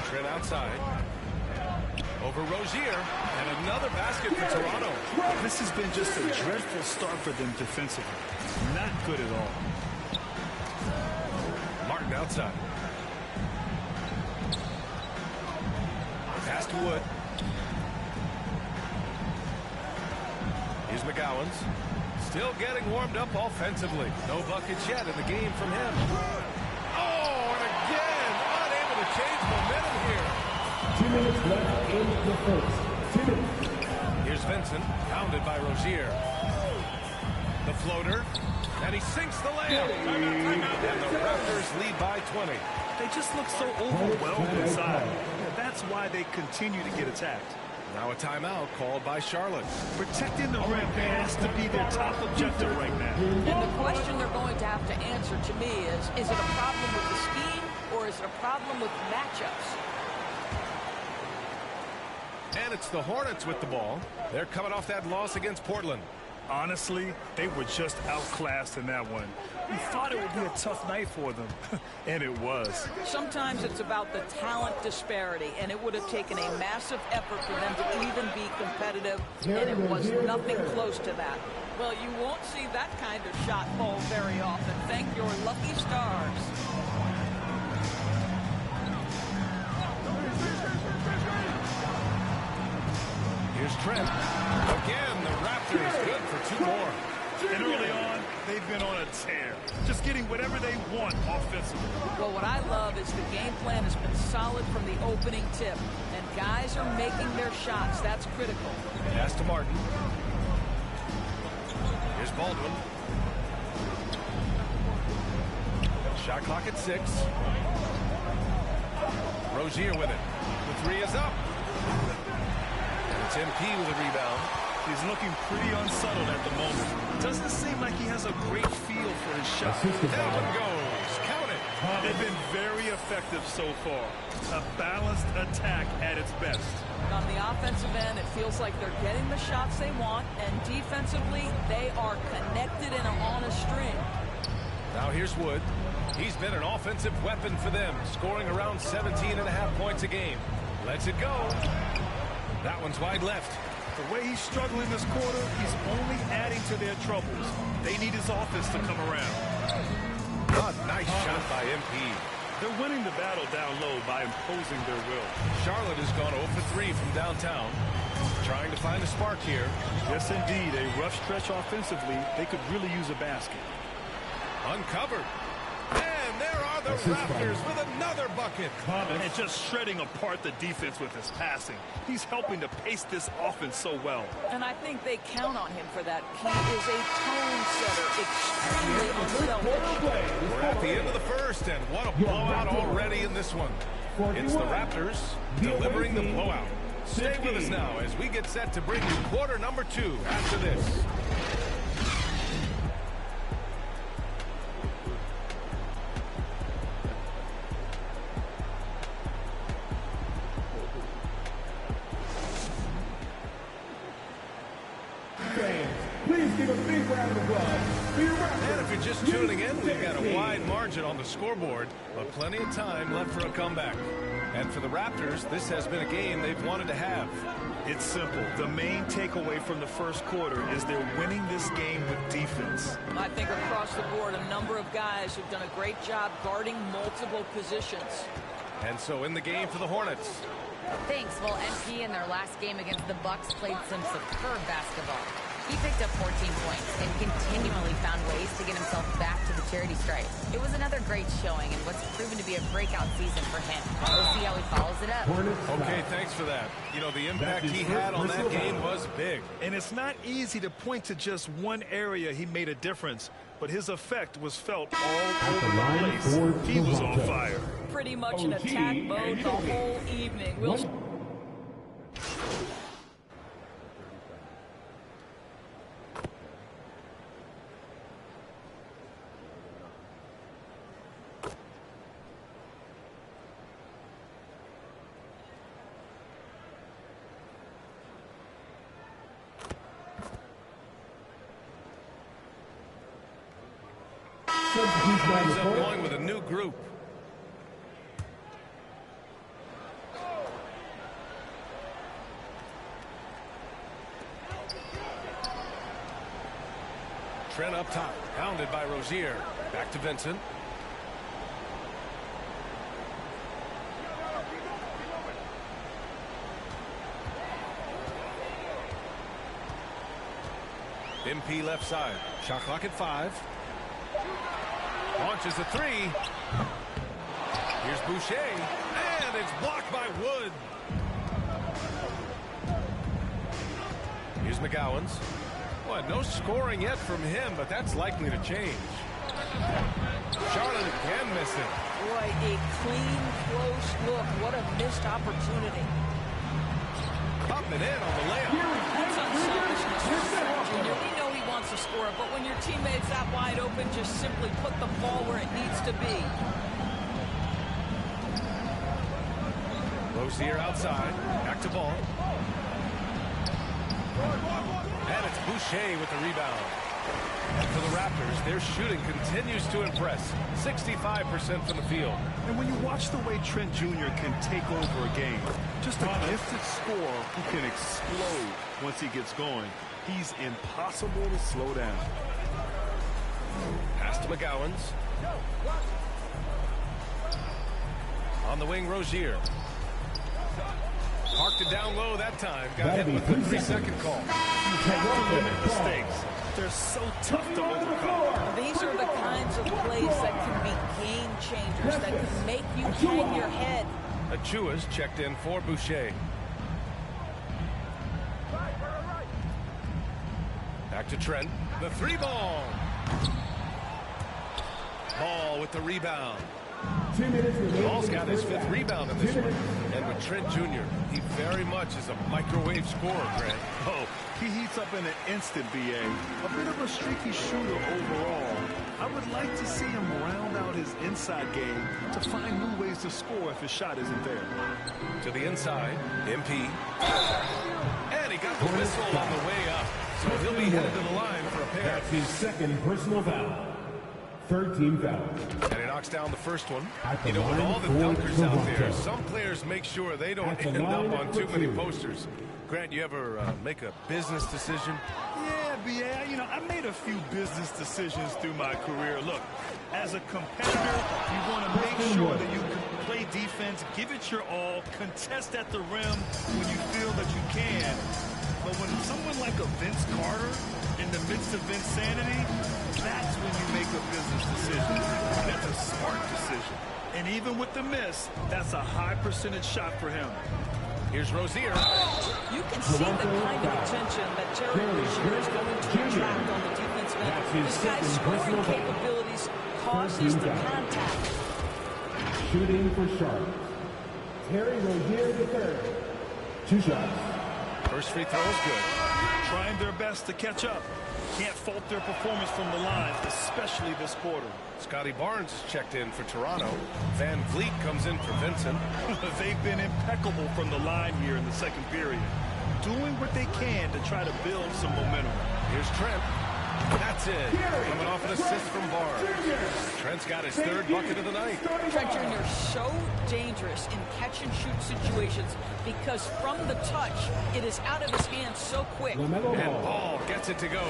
Speaker 3: Trent outside. Over Rozier. And another basket for Toronto.
Speaker 4: This has been just a dreadful start for them defensively. Not good at all.
Speaker 3: Martin outside. Pass to Wood. Here's McGowan's. Still getting warmed up offensively. No buckets yet in the game from him. Oh, and again, unable to change momentum here.
Speaker 6: 2 minutes left in the first. 2 minutes.
Speaker 3: Here's Vincent, pounded by Rozier. The floater. And he sinks the layup. And the Raptors lead by 20.
Speaker 4: They just look so overwhelmed inside. That's why they continue to get attacked.
Speaker 3: Now a timeout called by Charlotte.
Speaker 4: Protecting the rim has to be their top objective right now.
Speaker 24: And the question they're going to have to answer to me is it a problem with the scheme or is it a problem with matchups?
Speaker 3: And it's the Hornets with the ball. They're coming off that loss against Portland.
Speaker 4: Honestly, they were just outclassed in that one. We thought it would be a tough night for them, and it was.
Speaker 24: Sometimes it's about the talent disparity, and it would have taken a massive effort for them to even be competitive, and it was nothing close to that. Well, you won't see that kind of shot fall very often. Thank your lucky stars.
Speaker 3: Here's Trent. Again, the Raptors good for 2 more.
Speaker 4: And early on, they've been on a tear. Just getting whatever they want offensively.
Speaker 24: Well, what I love is the game plan has been solid from the opening tip. And guys are making their shots. That's critical.
Speaker 3: Pass to Martin. Here's Baldwin. Shot clock at 6. Rozier with it. The 3 is up. It's MP with a rebound.
Speaker 4: He's looking pretty unsettled at the moment. Doesn't seem like he has a great feel for his shot.
Speaker 3: That one goes. Count it.
Speaker 4: They've been very effective so far. A balanced attack at its best.
Speaker 24: On the offensive end, it feels like they're getting the shots they want, and defensively, they are connected and on a string.
Speaker 3: Now here's Wood. He's been an offensive weapon for them, scoring around 17.5 points a game. Lets it go. That one's wide left.
Speaker 4: The way he's struggling this quarter, he's only adding to their troubles. They need his offense to come around.
Speaker 3: A nice shot by MP.
Speaker 4: They're winning the battle down low by imposing their will.
Speaker 3: Charlotte has gone 0 for 3 from downtown. Trying to find a spark here.
Speaker 4: Yes, indeed. A rough stretch offensively. They could really use a basket.
Speaker 3: Uncovered. And there are the Raptors with another bucket.
Speaker 4: And just shredding apart the defense with his passing. He's helping to pace this offense so well.
Speaker 24: And I think they count on him for that. He is a tone setter, extremely unselfish.
Speaker 3: We're at the end of the first, and what a blowout already in this one. It's the Raptors delivering the blowout. Stay with us now as we get set to bring you quarter number 2 after this.
Speaker 6: Please give a big round of applause for your Raptors.
Speaker 3: And if you're just tuning in, we've got a wide margin on the scoreboard, but plenty of time left for a comeback. And for the Raptors, this has been a game they've wanted to have.
Speaker 4: It's simple. The main takeaway from the first quarter is they're winning this game with defense.
Speaker 24: I think across the board, a number of guys who've done a great job guarding multiple positions.
Speaker 3: And so in the game for the Hornets.
Speaker 8: Thanks. Well, MP in their last game against the Bucks played some superb basketball. He picked up 14 points and continually found ways to get himself back to the charity stripe. It was another great showing and what's proven to be a breakout season for him. We'll see how he follows it up.
Speaker 3: Okay, thanks for that. You know, the impact he had on that game was big.
Speaker 4: And it's not easy to point to just one area he made a difference, but his effect was felt all over the place. He was on fire.
Speaker 24: Pretty much in attack mode the whole evening. We'll
Speaker 3: Ends up going with a new group. Trent up top, pounded by Rozier. Back to Vincent. MP left side. Shot clock at 5. Launches a 3. Here's Boucher. And it's blocked by Wood. Here's McGowan's. Well, no scoring yet from him, but that's likely to change. Charlotte again missing.
Speaker 24: Boy, a clean, close look. What a missed opportunity.
Speaker 3: Up and in on the layup.
Speaker 24: That's unselfishness from Trent Jr. We know he wants to score, but when your teammate's that wide open, just simply put the ball where it needs to be.
Speaker 3: Rozier outside. Back to ball. And it's Boucher with the rebound. And for the Raptors, their shooting continues to impress. 65% from the field.
Speaker 4: And when you watch the way Trent Jr. can take over a game, just a gifted scorer who can explode once he gets going, he's impossible to slow down.
Speaker 3: Pass to McGowan's. On the wing, Rozier. Parked it down low that time. Got hit with the 3-second call.
Speaker 4: Mistakes. They're so tough to overcome.
Speaker 24: These are the kinds of plays that can be game changers, that can make you hang your head.
Speaker 3: Achua's checked in for Boucher. Back to Trent. The 3-ball. Ball with the rebound. Ball's got his 5th rebound in this one. And with Trent Jr., he very much is a microwave scorer, Grant.
Speaker 4: Oh, he heats up in an instant, BA. A bit of a streaky shooter overall. I would like to see him round out his inside game to find new ways to score if his shot isn't there.
Speaker 3: To the inside, MP. And he got the whistle on the way up. So he'll be headed to the line for a pair.
Speaker 6: That's his 2nd personal foul. Third team foul.
Speaker 3: And he knocks down the first one.
Speaker 6: The
Speaker 3: You know, with
Speaker 6: line
Speaker 3: all the
Speaker 6: for
Speaker 3: dunkers out there,
Speaker 6: Toronto.
Speaker 3: some players make sure they don't
Speaker 6: The
Speaker 3: end up
Speaker 6: line
Speaker 3: on
Speaker 6: for
Speaker 3: too many
Speaker 6: two.
Speaker 3: posters. Grant, you ever make a business decision?
Speaker 4: Yeah, B.A., you know, I made a few business decisions through my career. Look, as a competitor, you want to make sure that you can play defense, give it your all, contest at the rim when you feel that you can. But when someone like a Vince Carter in the midst of insanity, that's when you make a business decision. That's a smart decision. And even with the miss, that's a high percentage shot for him.
Speaker 3: Here's Rozier.
Speaker 24: You can see the kind of attention that Terry Rozier is going to attract on the defensive end. This guy's scoring capabilities causes the contact.
Speaker 6: Shooting for Charlotte. Terry Rozier the third. 2 shots.
Speaker 3: First free throw is good.
Speaker 4: Trying their best to catch up. Can't fault their performance from the line, especially this quarter.
Speaker 3: Scotty Barnes is checked in for Toronto. Van Vliet comes in for Vincent.
Speaker 4: They've been impeccable from the line here in the second period, doing what they can to try to build some momentum.
Speaker 3: Here's Trent. That's it. Coming off an assist from Barnes. Trent's got his third bucket of the night.
Speaker 24: Trent Jr. so dangerous in catch-and-shoot situations because from the touch, it is out of his hands so quick.
Speaker 3: And Ball gets it to go.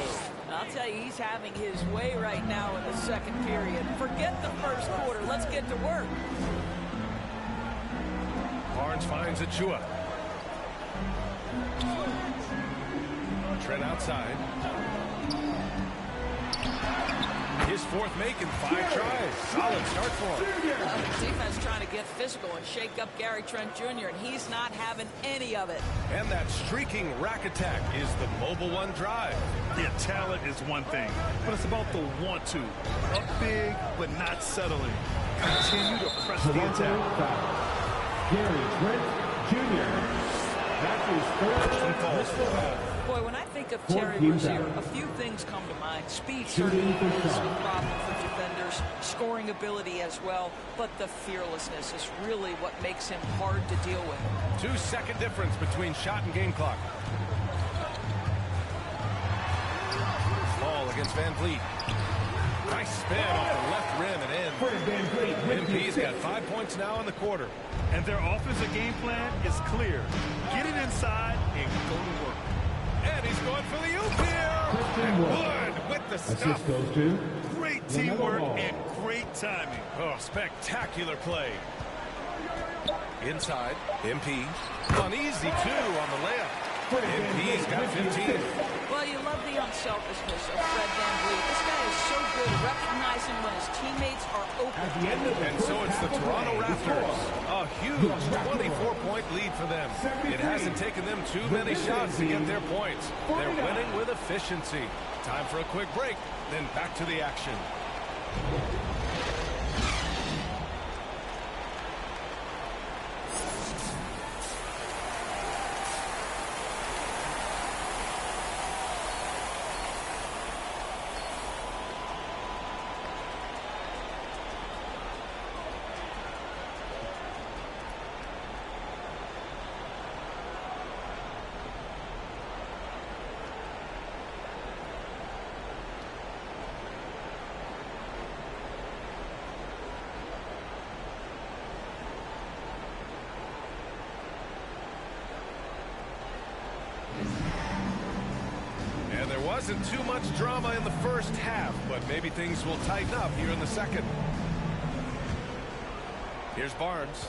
Speaker 24: I'll tell you, he's having his way right now in the second period. Forget the first quarter. Let's get to work.
Speaker 3: Barnes finds Achua. Trent outside. His fourth make in 5 tries. Solid start for him.
Speaker 24: Defense trying to get physical and shake up Gary Trent Jr., and he's not having any of it.
Speaker 3: And that streaking rack attack is the mobile one drive.
Speaker 4: Yeah, talent is one thing, but it's about the want to. Up big, but not settling. Continue to press the attack.
Speaker 6: Gary Trent Jr. That's his third foul.
Speaker 24: Boy, when I think of Terry Rozier, a few things come to mind. Speed certainly is a problem for defenders, scoring ability as well, but the fearlessness is really what makes him hard to deal with.
Speaker 3: 2-second difference between shot and game clock. Ball against Van Vliet. Nice spin off the left rim and in. MP's got 5 points now in the quarter.
Speaker 4: And their offensive game plan is clear. Get it inside and go to work.
Speaker 3: And he's going for the oop here. And Wood with the stuff.
Speaker 6: Assist goes to
Speaker 4: Great teamwork and great timing.
Speaker 3: Oh, spectacular play. Inside, MP. An easy 2 on the layup. MP's got 15.
Speaker 24: Well, you love the unselfishness of Fred VanVleet. This guy is so good at recognizing when his teammates are open.
Speaker 3: And so it's the Toronto Raptors. A huge 24-point lead for them. It hasn't taken them too many shots to get their points. They're winning with efficiency. Time for a quick break, then back to the action. Wasn't too much drama in the first half, but maybe things will tighten up here in the second. Here's Barnes.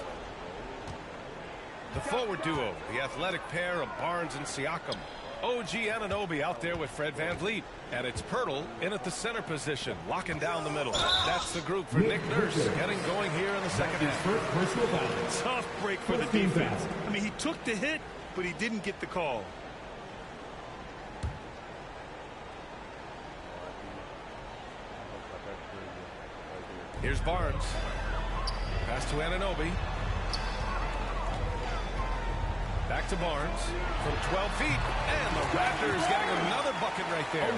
Speaker 3: The forward duo, the athletic pair of Barnes and Siakam. OG Anunoby out there with Fred VanVleet. And it's Pirtle in at the center position, locking down the middle. That's the group for Nick Nurse getting going here in the second half.
Speaker 4: Tough break for the defense. I mean, he took the hit, but he didn't get the call.
Speaker 3: Here's Barnes. Pass to Anunoby. Back to Barnes from 12 feet. And the Raptors getting another bucket right there.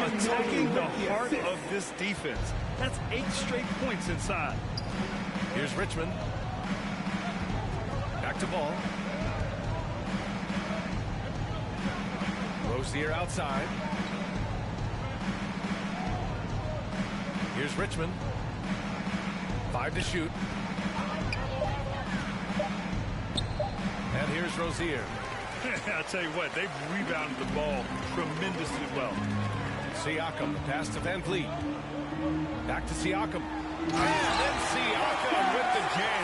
Speaker 4: Attacking the heart of this defense. That's 8 straight points inside.
Speaker 3: Here's Richmond. Back to Ball. Rozier outside. Here's Richmond. 5 to shoot. And here's Rozier.
Speaker 4: I'll tell you what, they've rebounded the ball tremendously well.
Speaker 3: Siakam, pass to Van Vliet. Back to Siakam. And then Siakam with the jam.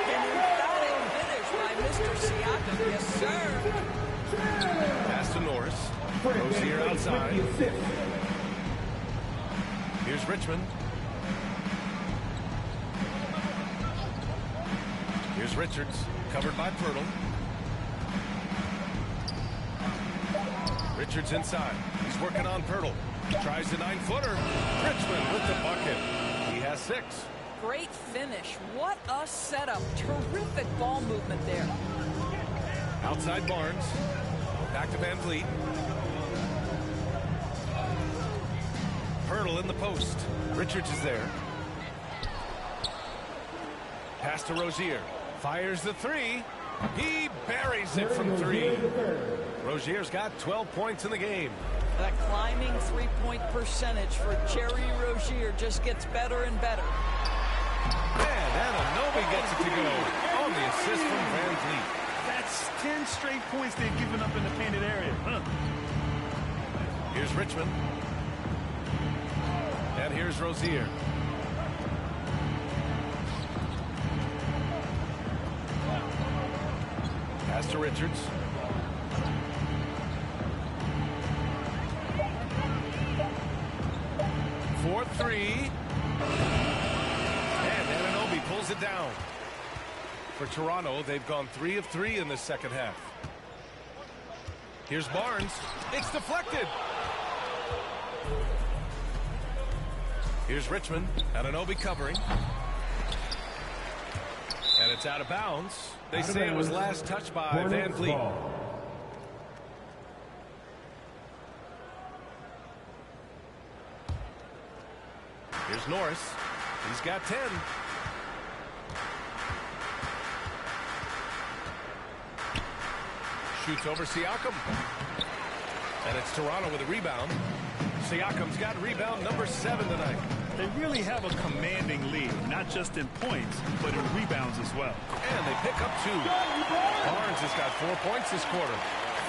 Speaker 24: An emphatic finish by Mr. Siakam. Yes, sir.
Speaker 3: Pass to Norris. Rozier outside. Here's Richmond. Here's Richards, covered by Pirtle. Richards inside. He's working on Pirtle. Tries the 9-footer. Richmond with the bucket. He has 6.
Speaker 24: Great finish. What a setup. Terrific ball movement there.
Speaker 3: Outside Barnes. Back to Van Vliet. Pirtle in the post. Richards is there. Pass to Rozier. Fires the 3. He buries it from 3. Rozier's got 12 points in the game.
Speaker 24: That climbing three-point percentage for Jerry Rozier just gets better and better.
Speaker 3: And Anunoby gets it to go on the assist from Van Vliet.
Speaker 4: That's 10 straight points they've given up in the painted area.
Speaker 3: Here's Richmond. And here's Rozier. Pass to Richards. For 3. And Anunoby pulls it down. For Toronto, they've gone 3 of 3 in this second half. Here's Barnes. It's deflected. Here's Richmond. Anunoby covering. And it's out of bounds. They say it was last touched by Van Vliet. Here's Norris. He's got 10. Shoots over Siakam. And it's Toronto with a rebound. Siakam's got rebound number 7 tonight.
Speaker 4: They really have a commanding lead, not just in points, but in rebounds as well.
Speaker 3: And they pick up 2. Barnes has got 4 points this quarter.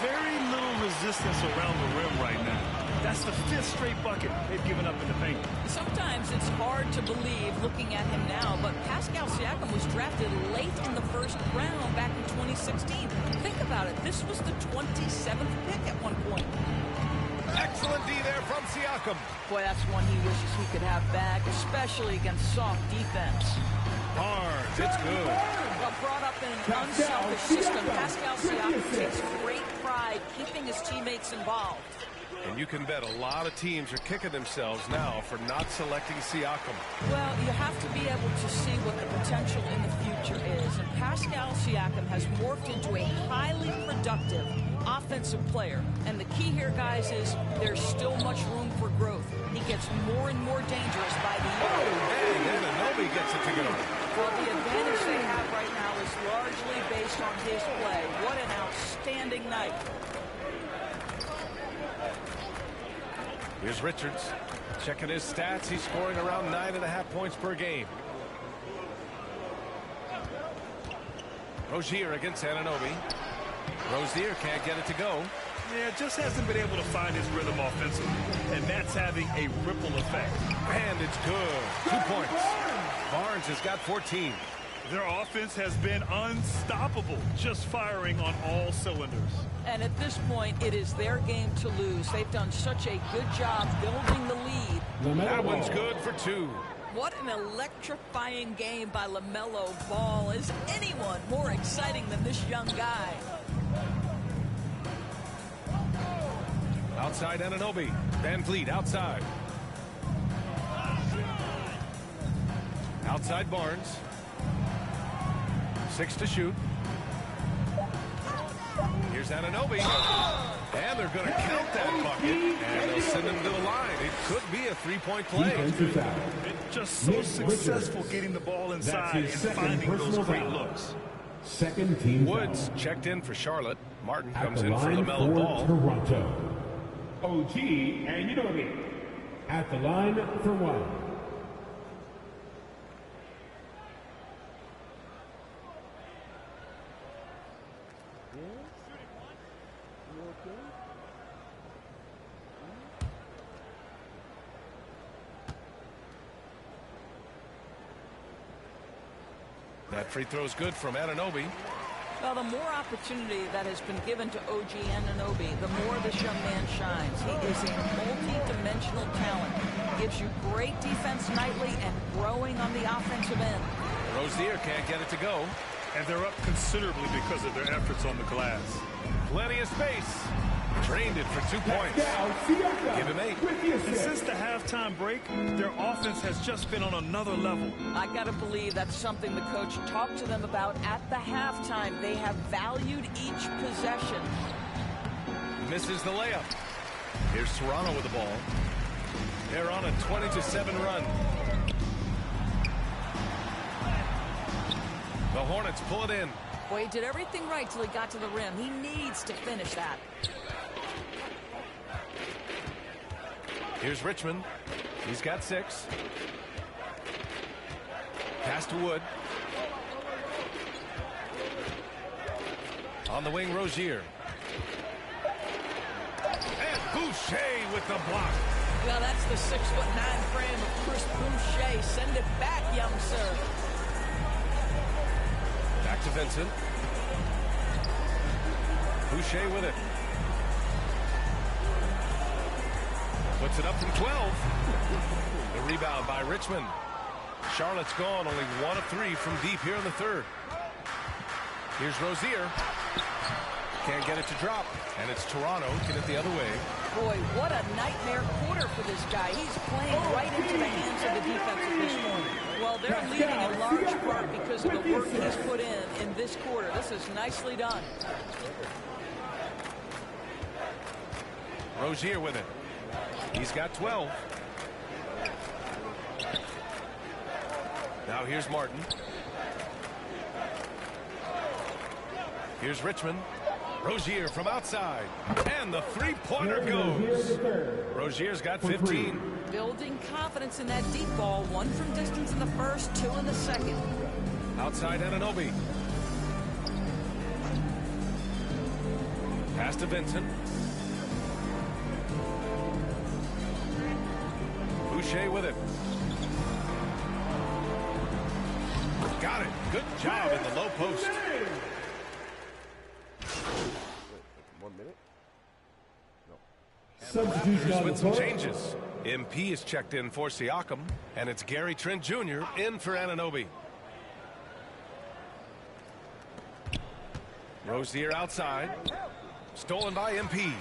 Speaker 4: Very little resistance around the rim right now. That's the 5th straight bucket they've given up in the paint.
Speaker 24: Sometimes it's hard to believe looking at him now, but Pascal Siakam was drafted late in the first round back in 2016. Think about it. This was the 27th pick at one point.
Speaker 3: Excellent D there from Siakam.
Speaker 24: Boy, that's one he wishes he could have back, especially against soft defense.
Speaker 3: Barnes, it's good.
Speaker 24: Well, brought up in an unselfish system, Pascal Siakam takes great pride keeping his teammates involved.
Speaker 3: And you can bet a lot of teams are kicking themselves now for not selecting Siakam.
Speaker 24: Well, you have to be able to see what the potential in the future is. And Pascal Siakam has morphed into a highly productive offensive player. And the key here, guys, is there's still much room for growth. He gets more and more dangerous by the year.
Speaker 3: And Anunoby gets it to go.
Speaker 24: Well, the advantage they have right now is largely based on his play. What an outstanding night.
Speaker 3: Here's Richards. Checking his stats. He's scoring around 9.5 points per game. Rozier against Anunoby. Rozier can't get it to go.
Speaker 4: Yeah, just hasn't been able to find his rhythm offensively. And that's having a ripple effect.
Speaker 3: And it's good. 2 points. Barnes has got 14.
Speaker 4: Their offense has been unstoppable, just firing on all cylinders.
Speaker 24: And at this point, it is their game to lose. They've done such a good job building the lead.
Speaker 3: That one's good for 2.
Speaker 24: What an electrifying game by LaMelo Ball. Is anyone more exciting than this young guy?
Speaker 3: Outside Anunoby. Van Vliet outside. Outside Barnes. 6 to shoot. Here's Anunoby. And they're going to count that bucket. And they'll send him to the line. It could be a 3-point play.
Speaker 4: Just so successful getting the ball inside and finding those great looks.
Speaker 6: Second team
Speaker 3: Woods checked in for Charlotte. Martin comes in for
Speaker 6: line
Speaker 3: LaMelo Ball.
Speaker 6: Toronto. OG and Anunoby at the line for 1.
Speaker 3: That free throw's good from Anunoby.
Speaker 24: Well, the more opportunity that has been given to OG Anunoby, the more this young man shines. He is a multi-dimensional talent. Gives you great defense nightly and growing on the offensive end.
Speaker 3: Rozier can't get it to go.
Speaker 4: And they're up considerably because of their efforts on the glass.
Speaker 3: Plenty of space. Drained it for 2 points. Give him 8.
Speaker 4: And since the halftime break, their offense has just been on another level.
Speaker 24: I got to believe that's something the coach talked to them about at the halftime. They have valued each possession.
Speaker 3: Misses the layup. Here's Toronto with the ball. They're on a 20-7 run. The Hornets pull it in.
Speaker 24: Boy, he did everything right till he got to the rim. He needs to finish that.
Speaker 3: Here's Richmond. He's got 6. Pass to Wood. On the wing, Rozier. And Boucher with the block.
Speaker 24: Well, that's the 6'9" frame of Chris Boucher. Send it back, young sir.
Speaker 3: Back to Vincent. Boucher with it. Puts it up from 12. The rebound by Richmond. Charlotte's gone, only 1 of 3 from deep here in the third. Here's Rozier. Can't get it to drop. And it's Toronto. Get it the other way.
Speaker 24: Boy, what a nightmare quarter for this guy. He's playing right into the hands of the defense at this point. Well, they're leading in large part because of the work he's put in this quarter. This is nicely done.
Speaker 3: Rozier with it. He's got 12. Now here's Martin. Here's Richmond. Rozier from outside. And the three-pointer goes. Rozier's got 15.
Speaker 24: Building confidence in that deep ball. 1 from distance in the first, 2 in the second.
Speaker 3: Outside Anunoby. Pass to Vincent. Boucher with it. Got it. Good job in the low post.
Speaker 7: 1 minute?
Speaker 3: Here's with some changes. MP is checked in for Siakam, and it's Gary Trent Jr. in for Anunoby. Rozier outside. Stolen by MP.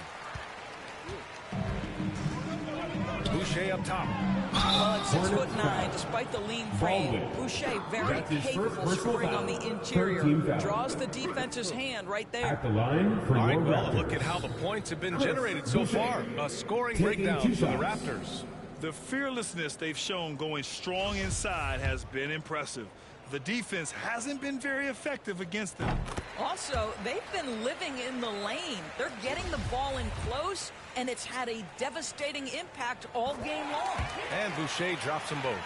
Speaker 3: Boucher up top.
Speaker 24: Well, at 6'9", despite the lean frame, Boucher very capable scoring on the interior. Draws the defense's hand right there.
Speaker 6: At the line for
Speaker 3: All right, well, look at how the points have been generated so far. A scoring breakdown for the Raptors.
Speaker 4: The fearlessness they've shown going strong inside has been impressive. The defense hasn't been very effective against them.
Speaker 24: Also, they've been living in the lane. They're getting the ball in close, and it's had a devastating impact all game long.
Speaker 3: And Boucher drops them both.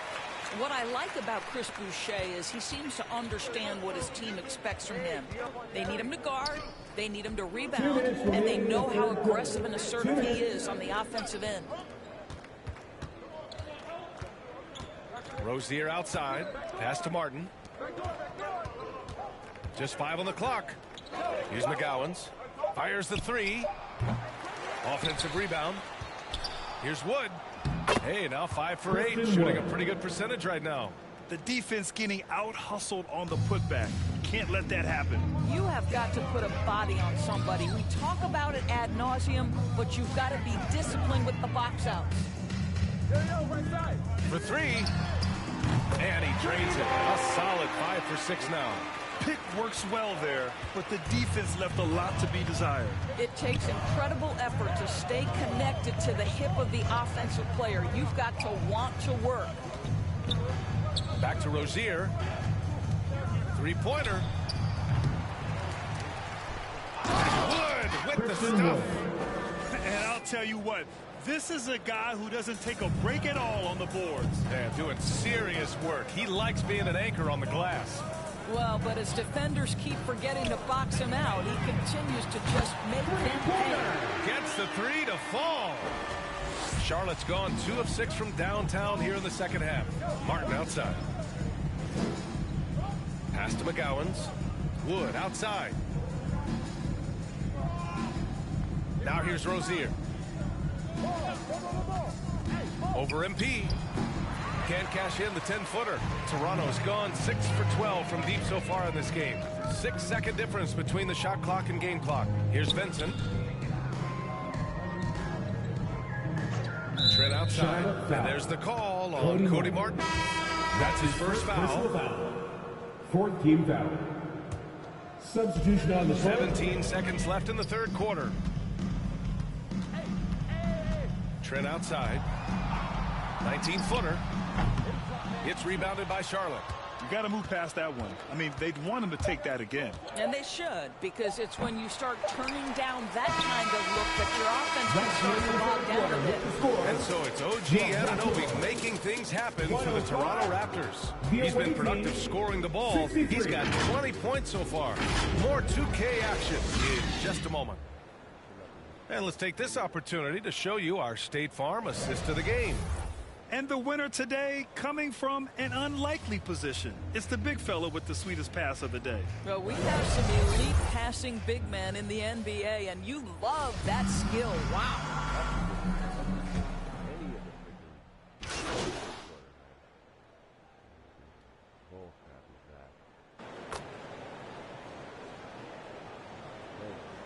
Speaker 24: What I like about Chris Boucher is he seems to understand what his team expects from him. They need him to guard, they need him to rebound, and they know how aggressive and assertive he is on the offensive end.
Speaker 3: Rozier outside. Pass to Martin. Just 5 on the clock. Here's McGowan's. Fires the 3. Offensive rebound. Here's Wood. Hey, now 5 for 8. Shooting a pretty good percentage right now.
Speaker 4: The defense getting out-hustled on the putback. Can't let that happen.
Speaker 24: You have got to put a body on somebody. We talk about it ad nauseum, but you've got to be disciplined with the box outs.
Speaker 3: For 3. And he drains it. A solid 5 for 6 now.
Speaker 4: Pick works well there, but the defense left a lot to be desired.
Speaker 24: It takes incredible effort to stay connected to the hip of the offensive player. You've got to want to work.
Speaker 3: Back to Rozier. 3-pointer. Wood with the stuff.
Speaker 4: And I'll tell you what, this is a guy who doesn't take a break at all on the boards.
Speaker 3: Yeah, doing serious work. He likes being an anchor on the glass.
Speaker 24: Well, but as defenders keep forgetting to box him out, he continues to just make them pay.
Speaker 3: Gets the 3 to fall. Charlotte's gone 2 of 6 from downtown here in the second half. Martin outside. Pass to McGowan's. Wood outside. Now here's Rozier. Over MP. Can't cash in the 10-footer. Toronto's gone 6 for 12 from deep so far in this game. 6-second difference between the shot clock and game clock. Here's Vincent. Trent outside. And there's the call on Cody Martin. That's his first foul.
Speaker 6: Fourth team foul. Substitution on the floor.
Speaker 3: 17 seconds left in the third quarter. Trent outside. 19-footer. It's rebounded by Charlotte.
Speaker 15: You got to move past that one. I mean, they'd want him to take that again.
Speaker 24: And they should, because it's when you start turning down that kind of look that your offense can start to bog down a bit.
Speaker 3: And so it's OG Anunoby making things happen for the Toronto Raptors. He's been productive scoring the ball. He's got 20 points so far. More 2K action in just a moment. And let's take this opportunity to show you our State Farm assist of the game.
Speaker 15: And the winner today coming from an unlikely position. It's the big fella with the sweetest pass of the day.
Speaker 24: Well, we have some elite passing big men in the NBA, and you love that skill. Wow.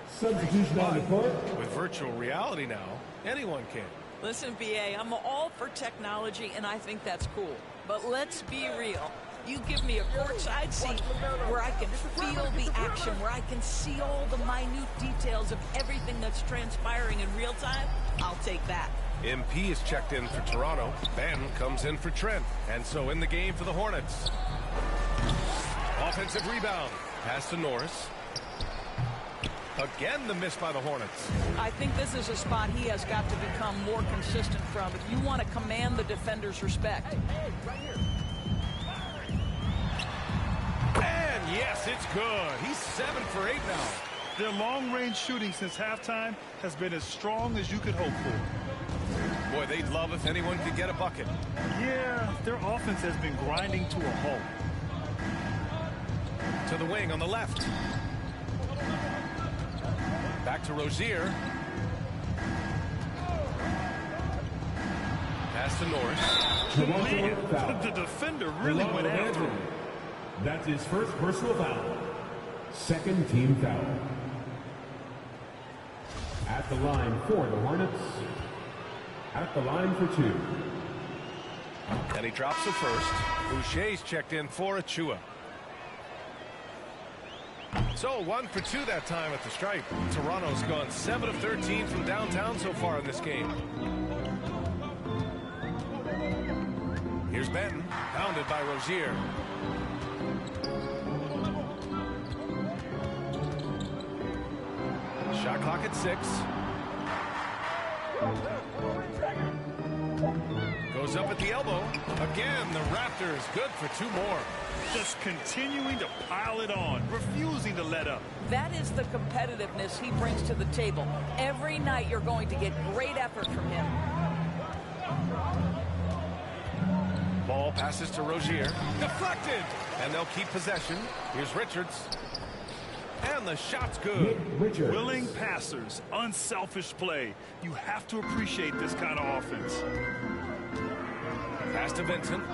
Speaker 6: Substitution on the court.
Speaker 3: With virtual reality now, anyone can.
Speaker 24: Listen, BA, I'm all for technology, and I think that's cool. But let's be real. You give me a courtside seat where I can feel the action, where I can see all the minute details of everything that's transpiring in real time, I'll take that.
Speaker 3: MP is checked in for Toronto. Ben comes in for Trent. And so in the game for the Hornets. Offensive rebound. Pass to Norris. Again, the miss by the Hornets.
Speaker 24: I think this is a spot he has got to become more consistent from if you want to command the defender's respect.
Speaker 3: And yes, it's good. He's 7 for 8 now.
Speaker 15: Their long-range shooting since halftime has been as strong as you could hope for.
Speaker 3: Boy, they'd love if anyone could get a bucket.
Speaker 15: Yeah, their offense has been grinding to a halt.
Speaker 3: To the wing on the left. Back to Rozier. Pass to Norris.
Speaker 15: Man, the defender really went after him.
Speaker 6: That's his first personal foul. Second team foul. At the line for the Hornets. At the line for 2.
Speaker 3: And he drops the first. Boucher's checked in for Achua. So 1 for 2 that time at the stripe. Toronto's gone 7 of 13 from downtown so far in this game. Here's Benton, pounded by Rozier. Shot clock at 6. Goes up at the elbow. Again, the Raptors good for 2 more.
Speaker 15: Just continuing to pile it on, refusing to let up.
Speaker 24: That is the competitiveness he brings to the table. Every night you're going to get great effort from him.
Speaker 3: Ball passes to Rozier. Deflected! And they'll keep possession. Here's Richards. And the shot's good.
Speaker 15: Willing passers, unselfish play. You have to appreciate this kind of offense.
Speaker 3: Pass to Vincent.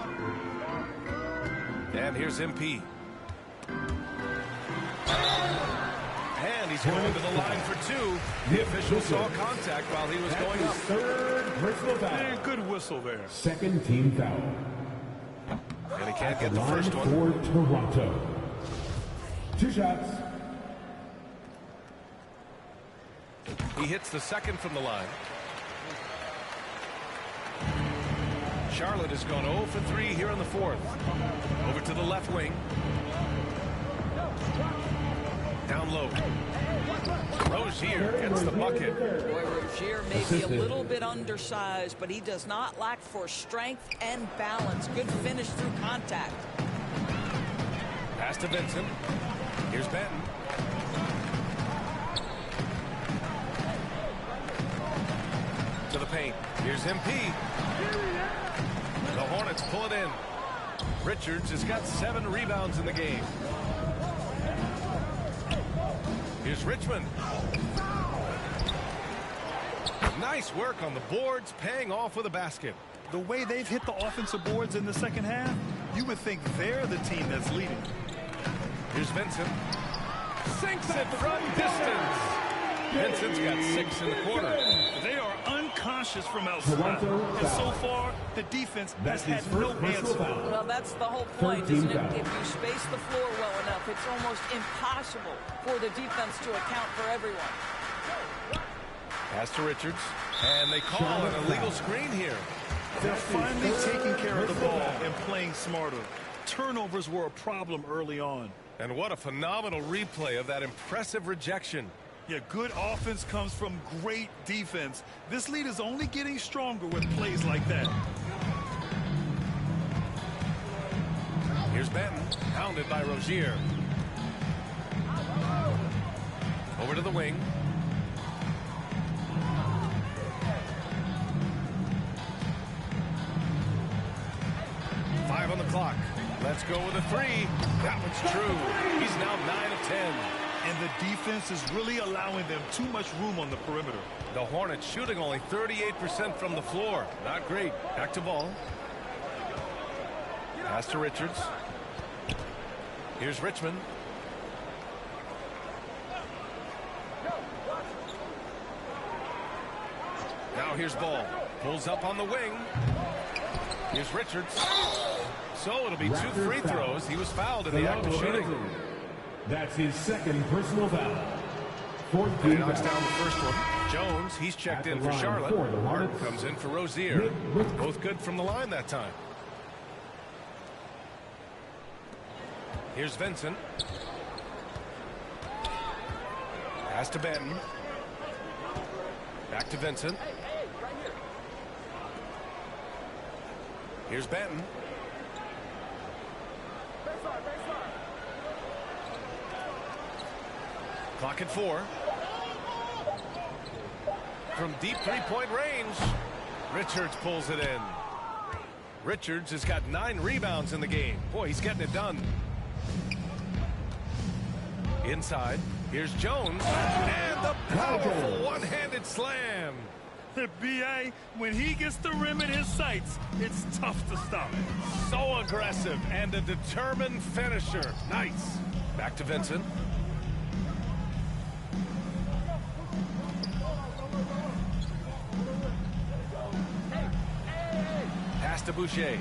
Speaker 3: And here's MP. And he's going to the line for 2. The official saw contact while he was going up.
Speaker 6: Third personal foul.
Speaker 15: Yeah, good whistle there.
Speaker 6: Second team foul.
Speaker 3: And he can't get the
Speaker 6: line
Speaker 3: first one.
Speaker 6: for Toronto. 2 shots.
Speaker 3: He hits the second from the line. Charlotte has gone 0 for 3 here in the 4th. Over to the left wing. Down low. Rozier gets the bucket.
Speaker 24: Boy, Rozier may be a little bit undersized, but he does not lack for strength and balance. Good finish through contact.
Speaker 3: Pass to Vincent. Here's Benton. To the paint. Here's MP. The Hornets pull it in. Richards has got 7 rebounds in the game. Here's Richmond. Nice work on the boards, paying off with a basket.
Speaker 4: The way they've hit the offensive boards in the second half, you would think they're the team that's leading.
Speaker 3: Here's Vincent. Sinks it from distance. Vincent's got 6 in the quarter.
Speaker 4: They are unconscious from outside. And so far, the defense has had no answer.
Speaker 24: Well, that's the whole point, isn't it? If you space the floor well enough, it's almost impossible for the defense to account for everyone.
Speaker 3: Pass to Richards. And they call an illegal screen here.
Speaker 4: They're finally taking care of the ball and playing smarter. Turnovers were a problem early on.
Speaker 3: And what a phenomenal replay of that impressive rejection.
Speaker 4: Yeah, good offense comes from great defense. This lead is only getting stronger with plays like that.
Speaker 3: Here's Benton, pounded by Rozier. Over to the wing. Five on the clock. Let's go with a 3. That one's true. He's now 9 of 10.
Speaker 4: And the defense is really allowing them too much room on the perimeter.
Speaker 3: The Hornets shooting only 38% from the floor. Not great. Back to ball. Pass to Richards. Here's Richmond. Now here's Ball. Pulls up on the wing. Here's Richards. So it'll be 2 free throws. He was fouled in the act of shooting.
Speaker 6: That's his second personal foul.
Speaker 3: He knocks down the first one. Jones, he's checked in for Charlotte. Martin comes in for Rozier. Both good from the line that time. Here's Vincent. Pass to Benton. Back to Vincent. Here's Benton. Clock at 4. From deep three-point range, Richards pulls it in. Richards has got 9 rebounds in the game. Boy, he's getting it done. Inside, here's Jones, and the powerful one-handed slam.
Speaker 4: The BA, when he gets the rim in his sights, it's tough to stop.
Speaker 3: So aggressive and a determined finisher. Nice. Back to Vincent. Pass to Boucher.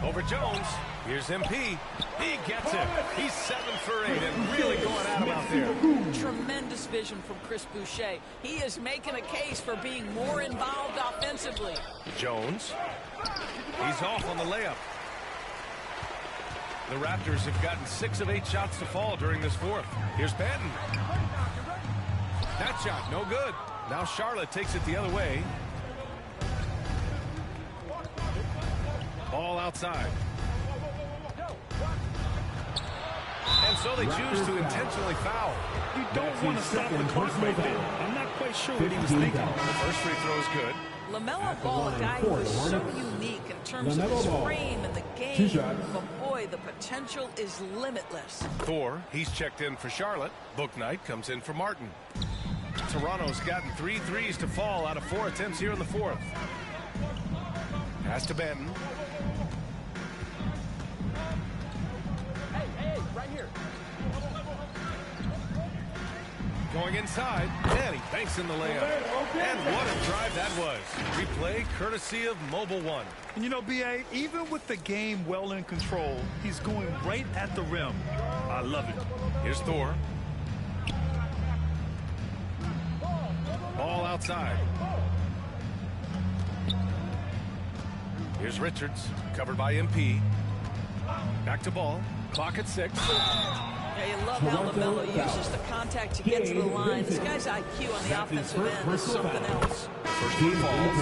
Speaker 3: Over Jones. Here's MP. He gets it. He's 7 for 8 and really going at him out there.
Speaker 24: Tremendous vision from Chris Boucher. He is making a case for being more involved offensively.
Speaker 3: Jones. He's off on the layup. The Raptors have gotten 6 of 8 shots to fall during this fourth. Here's Benton. That shot, no good. Now Charlotte takes it the other way. Ball outside. And so they choose to intentionally foul.
Speaker 4: You don't want to stop the clock right there. I'm not quite sure what he was thinking.
Speaker 3: The first free throw is good.
Speaker 24: LaMelo Ball, a guy who is so unique in terms of his frame and the game. But boy, the potential is limitless.
Speaker 3: Thor, he's checked in for Charlotte. Bouknight comes in for Martin. Toronto's gotten 3 threes to fall out of 4 attempts here in the fourth. Pass to Benton.
Speaker 6: Right here.
Speaker 3: Going inside, and he banks in the layup. And what a drive that was. Replay courtesy of Mobile One.
Speaker 4: And you know, BA, even with the game well in control, he's going right at the rim. I love it.
Speaker 3: Here's Thor. Ball outside. Here's Richards, covered by MP. Back to Ball. Clock at 6.
Speaker 24: Yeah, you love how LaMelo uses the contact to get to the line. This guy's IQ on the offensive end is something else.
Speaker 3: First one falls.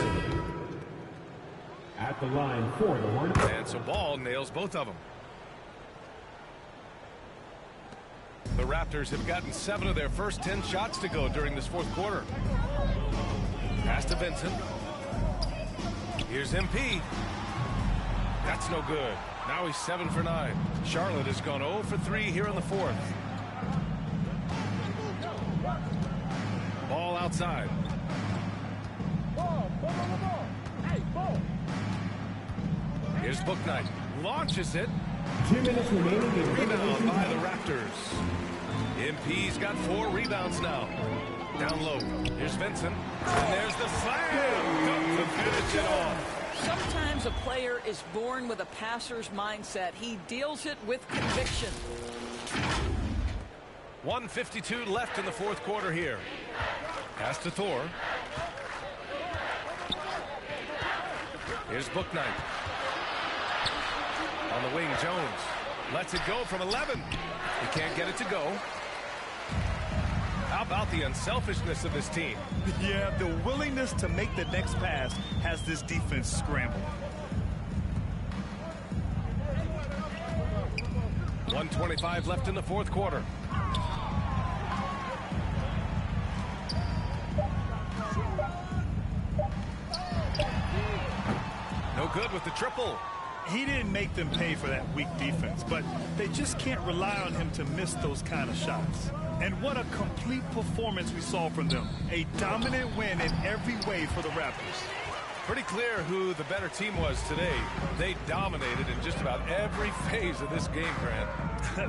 Speaker 6: At the line for the Hornets.
Speaker 3: And so Ball nails both of them. The Raptors have gotten 7 of their first 10 shots to go during this fourth quarter. Pass to Vincent. Here's MP. That's no good. Now he's 7 for 9. Charlotte has gone 0 for 3 here in the fourth. Ball outside. Here's Booknight. Launches it.
Speaker 6: 2 minutes remaining.
Speaker 3: Rebound by the Raptors. MP's got 4 rebounds now. Down low. Here's Vincent. And there's the slam. Dunk to finish it off.
Speaker 24: Sometimes a player is born with a passer's mindset. He deals it with conviction.
Speaker 3: 1:52 left in the fourth quarter here. Pass to Thor. Here's Booknight. On the wing, Jones. Lets it go from 11. He can't get it to go. How about the unselfishness of this team?
Speaker 4: Yeah, the willingness to make the next pass has this defense scrambled.
Speaker 3: 1:25 left in the fourth quarter. No good with the triple.
Speaker 4: He didn't make them pay for that weak defense, but they just can't rely on him to miss those kind of shots. And what a complete performance we saw from them. A dominant win in every way for the Raptors.
Speaker 3: Pretty clear who the better team was today. They dominated in just about every phase of this game, Grant.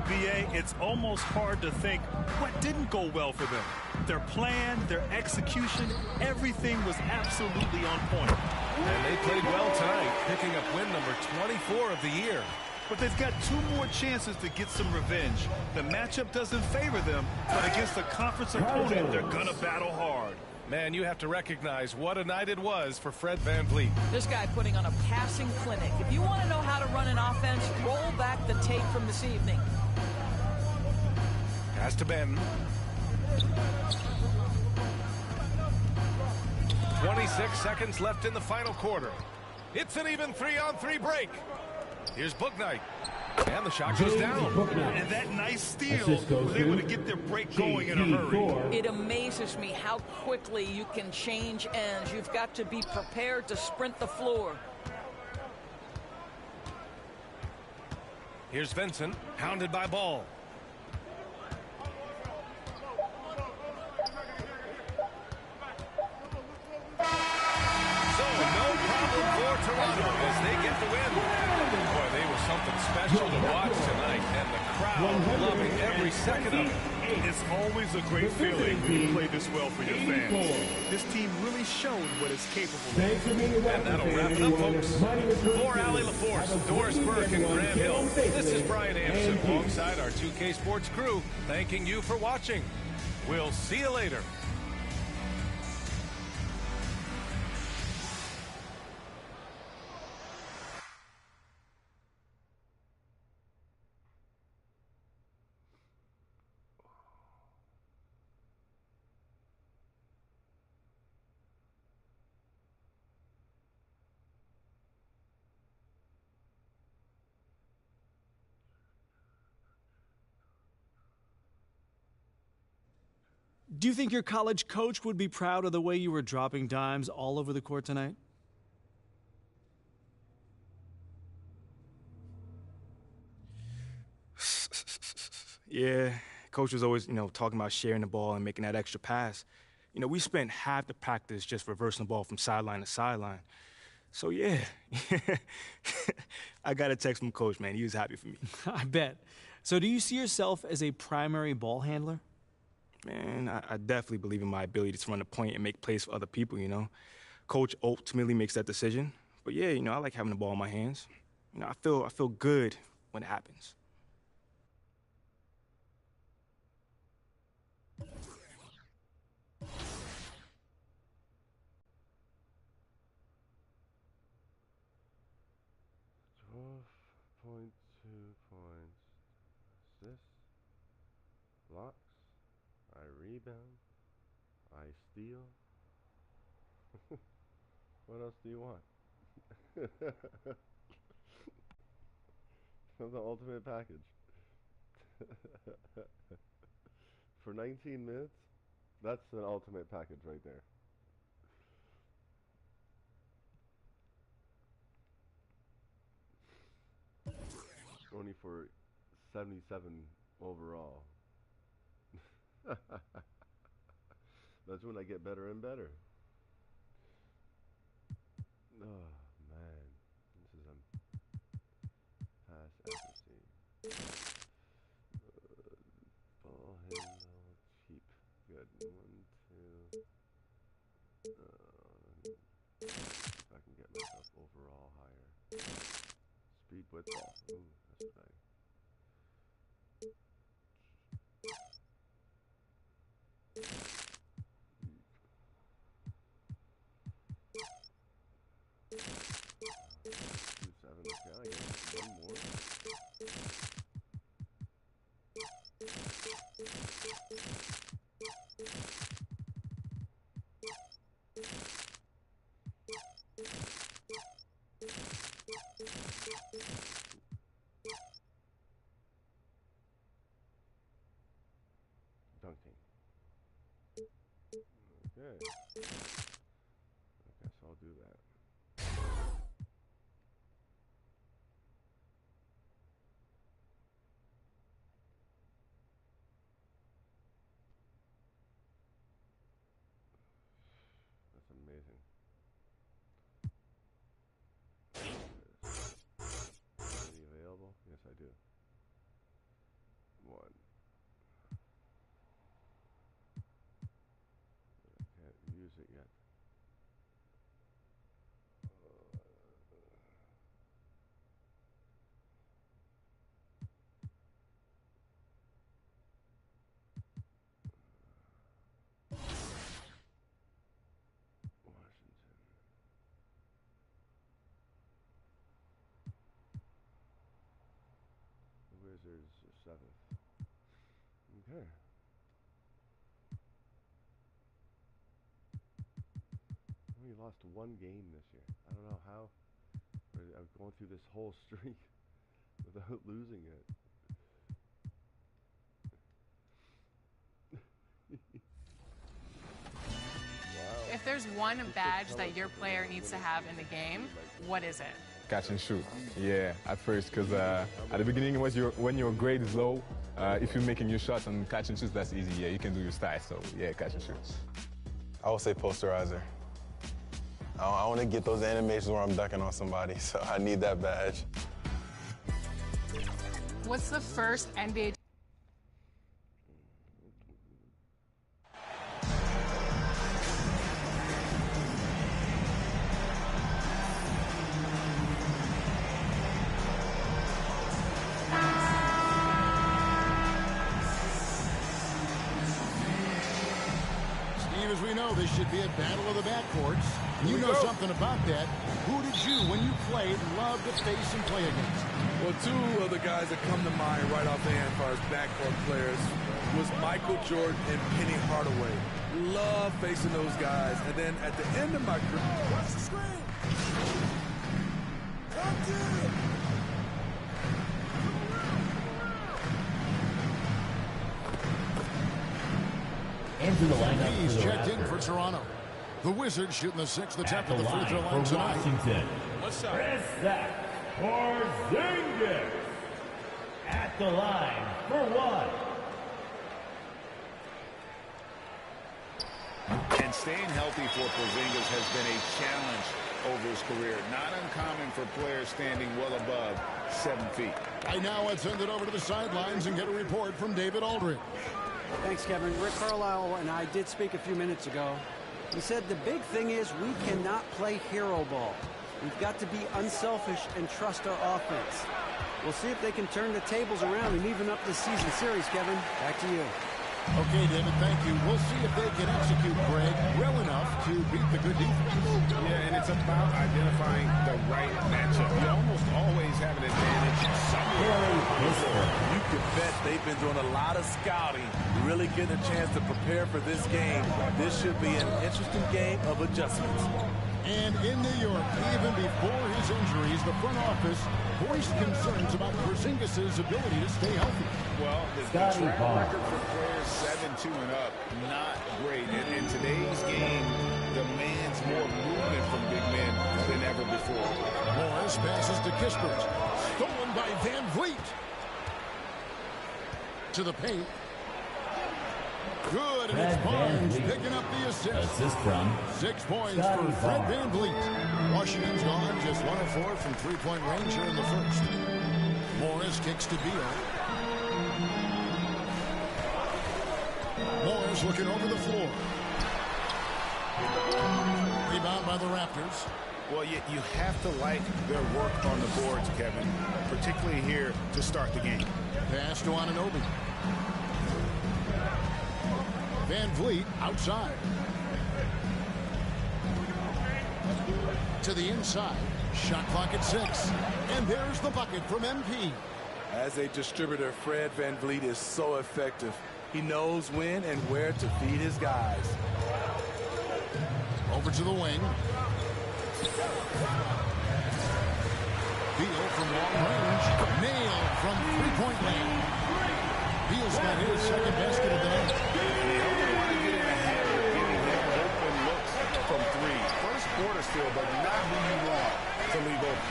Speaker 4: BA, it's almost hard to think what didn't go well for them. Their plan, their execution, everything was absolutely on point.
Speaker 3: And they played well tonight, picking up win number 24 of the year.
Speaker 4: But they've got 2 more chances to get some revenge. The matchup doesn't favor them, but against a conference opponent, they're going to battle hard.
Speaker 3: Man, you have to recognize what a night it was for Fred VanVleet.
Speaker 24: This guy putting on a passing clinic. If you want to know how to run an offense, roll back the tape from this evening.
Speaker 3: Pass to Ben. 26 seconds left in the final quarter. It's an even 3-on-3 break. Here's Booknight. And the shot goes down.
Speaker 4: And that nice steal was able to get their break going in a hurry.
Speaker 24: It amazes me how quickly you can change ends. You've got to be prepared to sprint the floor.
Speaker 3: Here's Vincent, hounded by Ball. So, no problem for Toronto as they get the win. Boy, they were something special to watch tonight, and the crowd loving every second of it.
Speaker 4: It's always a great feeling when you play this well for your fans. This team really showed what it's capable of.
Speaker 3: And that'll wrap it up, folks. For Allie LaForce, Doris Burke, and Grant Hill, this is Brian Anderson alongside our 2K Sports crew, thanking you for watching. We'll see you later.
Speaker 10: Do you think your college coach would be proud of the way you were dropping dimes all over the court tonight?
Speaker 11: Yeah, coach was always, talking about sharing the ball and making that extra pass. We spent half the practice just reversing the ball from sideline to sideline. So, yeah, I got a text from coach, man. He was happy for me.
Speaker 10: I bet. So do you see yourself as a primary ball handler?
Speaker 11: Man, I definitely believe in my ability to run the point and make plays for other people, Coach ultimately makes that decision. But, yeah, I like having the ball in my hands. I feel good when it happens.
Speaker 7: Points. Assists. Blocks. I rebound. I steal. What else do you want? The ultimate package. For 19 minutes, that's an ultimate package right there. for 77 overall. That's when I get better and better. Oh, man. This is pass accuracy. Ball handle, cheap. Good. 1, 2. If I can get myself overall higher. Speed with ball. Ooh, that's what I... 2-7. Okay, I get one more. Dunking. Okay. Okay, so I'll do that. That's amazing. Any available? Yes, I do. 1. I can't use it yet. Washington. The Wizards are 7th. Okay. We lost one game this year. I don't know how. I'm going through this whole streak without losing it.
Speaker 9: If there's one badge that your player needs to have in the game, what is it?
Speaker 22: Catch and shoot. Yeah, at first, because at the beginning, when your grade is low, if you're making your shots on catch and shoots, that's easy. Yeah, you can do your style. So yeah, catch and shoots.
Speaker 2: I would say posterizer. I want to get those animations where I'm dunking on somebody, so I need that badge.
Speaker 9: What's the first NBA?
Speaker 14: As we know, this should be a battle of the backcourts. You know something about that. Who did you, when you played, love to face and play against?
Speaker 20: Well, two of the guys that come to mind right off the hand as far as backcourt players was Michael Jordan and Penny Hardaway. Love facing those guys. And then at the end of my career, watch the screen. Come to it.
Speaker 6: Into the lineup.
Speaker 14: He's checked in for Toronto. The Wizards shooting the 6th attempt at the free throw line tonight.
Speaker 6: Washington.
Speaker 14: What's up?
Speaker 6: Kristaps Porzingis at the line for 1.
Speaker 18: And staying healthy for Porzingis has been a challenge over his career. Not uncommon for players standing well above 7 feet.
Speaker 14: Right now, let's send it over to the sidelines and get a report from David Aldridge.
Speaker 17: Thanks, Kevin. Rick Carlisle and I did speak a few minutes ago. He said the big thing is we cannot play hero ball. We've got to be unselfish and trust our offense. We'll see if they can turn the tables around and even up this season series, Kevin. Back to you.
Speaker 14: Okay, David, thank you. We'll see if they can execute, Greg, well enough to beat the good defense.
Speaker 18: Yeah, and it's about identifying the right matchup. You almost always have an advantage somewhere.
Speaker 20: You can bet they've been doing a lot of scouting, really getting a chance to prepare for this game. This should be an interesting game of adjustments.
Speaker 14: And in New York, even before his injuries, the front office voiced concerns about Porzingis' ability to stay healthy.
Speaker 18: Well, the track record for players 7-2 and up, not great. And in today's game, demands more movement from big men than ever before.
Speaker 14: Morris passes to Kispert. Stolen by Van Vliet. To the paint. Good, and it's Barnes picking up the assist.
Speaker 6: Assist from
Speaker 14: 6 points for Fred VanVleet. Washington's gone just 1 of 4 from three-point range here in the first. Morris kicks to Beal. Morris looking over the floor. Rebound by the Raptors.
Speaker 18: Well, you have to like their work on the boards, Kevin, particularly here to start the game.
Speaker 14: Pass to Anunoby. VanVleet outside. To the inside. Shot clock at 6. And there's the bucket from MP.
Speaker 20: As a distributor, Fred VanVleet is so effective. He knows when and where to feed his guys.
Speaker 14: Over to the wing. Beal from long range. Nailed from three-point land. Beal's got his second basket of the night.
Speaker 18: They don't want to get in a habit of giving him open looks from 3. First quarter still, but not who you want to leave open.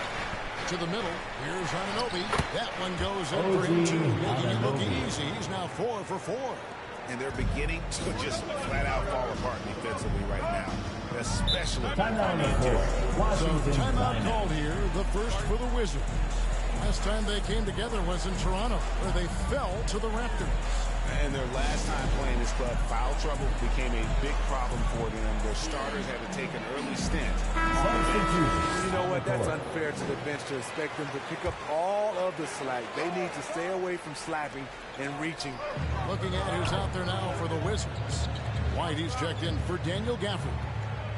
Speaker 14: To the middle. Here's Anunoby. That one goes in for him, too, making it look easy. He's now 4 for 4.
Speaker 18: And they're beginning to just flat-out fall apart defensively right now, especially on the interior.
Speaker 14: So timeout called here, the first for the Wizards. Last time they came together was in Toronto, where they fell to the Raptors.
Speaker 18: And their last time playing this club, foul trouble became a big problem for them. Their starters had to take an early stint.
Speaker 20: You know what? That's unfair to the bench to expect them to pick up all of the slack. They need to stay away from slapping and reaching.
Speaker 14: Looking at who's out there now for the Wizards. Whitey's checked in for Daniel Gafford.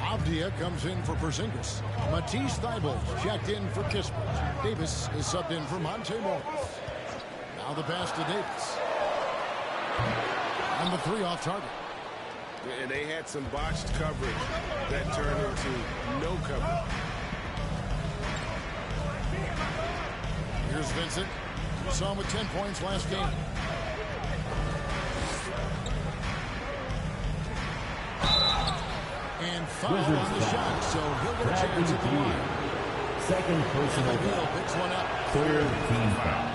Speaker 14: Avdia comes in for Porzingis. Matisse Thybulle checked in for Kispert. Davis is subbed in for Monte Morris. Now the pass to Davis. And the 3 off target.
Speaker 18: And they had some botched coverage that turned into no coverage.
Speaker 14: Here's Vincent. We saw him with 10 points last game. And foul on the shot, so he'll get a chance at the line.
Speaker 6: Second personal
Speaker 14: foul. Picks one up.
Speaker 6: Third team foul.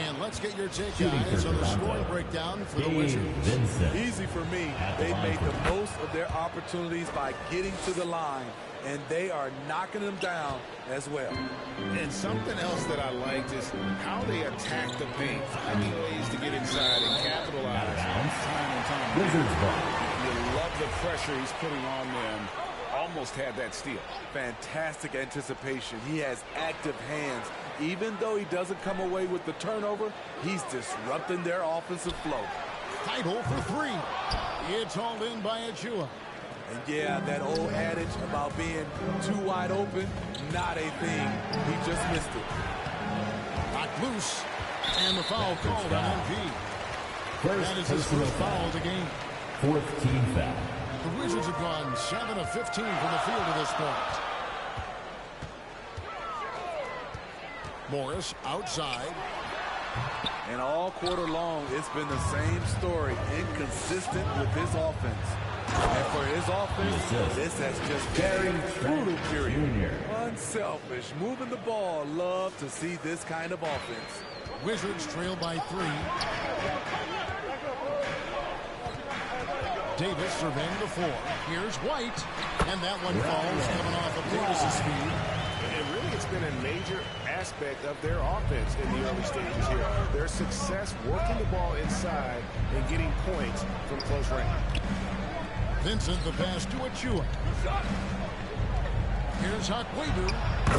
Speaker 14: And let's get your take, guys, on the scoring breakdown for the Wizards.
Speaker 20: Easy for me. They made the most of their opportunities by getting to the line, and they are knocking them down as well.
Speaker 18: And something else that I liked is how they attack the paint, finding ways to get inside and capitalize time and time.
Speaker 6: Wizards ball.
Speaker 18: You love the pressure he's putting on them. Almost had that steal.
Speaker 20: Fantastic anticipation. He has active hands. Even though he doesn't come away with the turnover, he's disrupting their offensive flow.
Speaker 14: Thybulle for 3. It's hauled in by Achua.
Speaker 20: And yeah, that old adage about being too wide open, not a thing. He just missed it.
Speaker 14: Knocked loose. And the foul called on MP. That is his first foul of the game.
Speaker 6: Fourth team foul.
Speaker 14: The Wizards have gone 7 of 15 from the field at this point. Morris outside.
Speaker 20: And all quarter long, it's been the same story. Inconsistent with his offense. And for his offense, this has just been a brutal period. Unselfish, moving the ball. Love to see this kind of offense.
Speaker 14: Wizards trail by 3. Davis surveying the 4. Here's White. And that one falls, coming off of Davis's speed.
Speaker 18: And really, it's been a major aspect of their offense in the early stages here. Their success working the ball inside and getting points from close range.
Speaker 14: Vincent, the pass to Achua. Here's Hakwebu.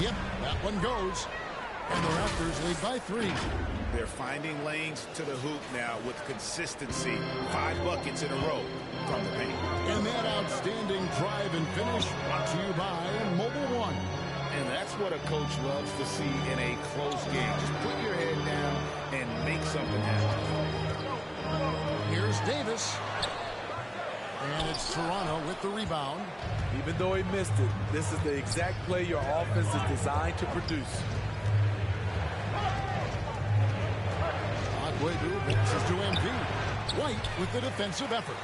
Speaker 14: Yep, that one goes. And the Raptors lead by 3.
Speaker 18: They're finding lanes to the hoop now with consistency. 5 buckets in a row from the paint.
Speaker 14: And that outstanding drive and finish brought to you by Mobile One.
Speaker 18: And that's what a coach loves to see in a close game. Just put your head down and make something happen.
Speaker 14: Here's Davis. And it's Toronto with the rebound.
Speaker 20: Even though he missed it, this is the exact play your offense is designed to produce.
Speaker 14: Hakwebu passes to MP. White with the defensive effort.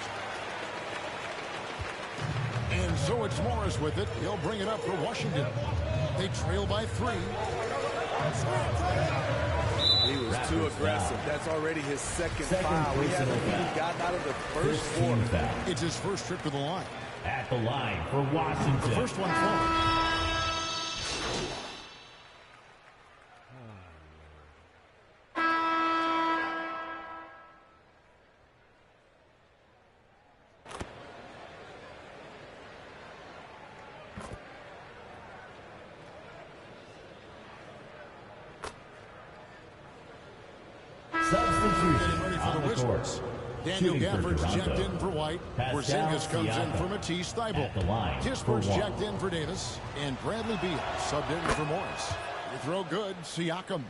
Speaker 14: And so it's Morris with it. He'll bring it up for Washington. They trail by 3.
Speaker 20: He was too aggressive. That's already his second foul. He hasn't even gotten out of the first quarter.
Speaker 14: It's his first trip to the line.
Speaker 6: At the line for Washington.
Speaker 14: The first one falling.
Speaker 6: Substitution
Speaker 14: ready for the Wizards. Daniel Gafford's checked in for White. Porzingis comes in for Matisse Thybulle. Kispert's checked in for Davis. And Bradley Beal subbed in for Morris. You throw good, Siakam.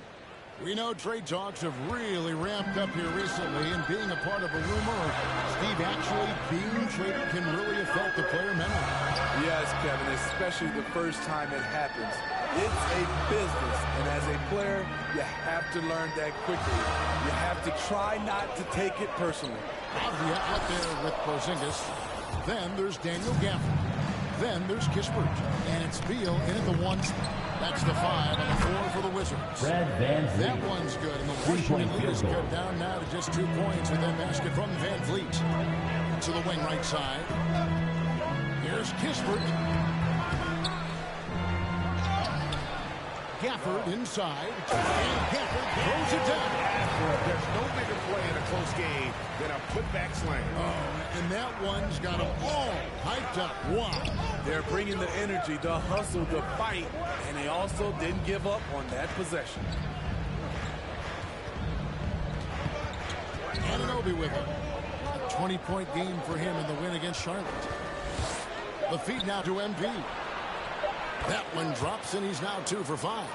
Speaker 14: We know trade talks have really ramped up here recently, and being a part of a rumor of Steve actually being traded can really affect the player mentally.
Speaker 20: Yes, Kevin, especially the first time it happens. It's a business, and as a player, you have to learn that quickly. You have to try not to take it personally.
Speaker 14: Avdia out there with Porzingis. Then there's Daniel Gafford. Then there's Kispert. And it's Beal in at the 1. That's the 5 on the 4 for the Wizards. That one's good, and the Washington lead is cut down now to just 2 points with that basket from Van Vliet. To the wing right side. Here's Kispert. Gafford inside, and Gafford throws it down.
Speaker 18: There's no bigger play in a close game than a putback slam.
Speaker 14: Oh, and that one's got them all hyped up. Wow.
Speaker 20: They're bringing the energy, the hustle, the fight, and they also didn't give up on that possession.
Speaker 14: Anunoby with him. A 20-point game for him in the win against Charlotte. The feed now to MV. That one drops, and he's now 2 for 5.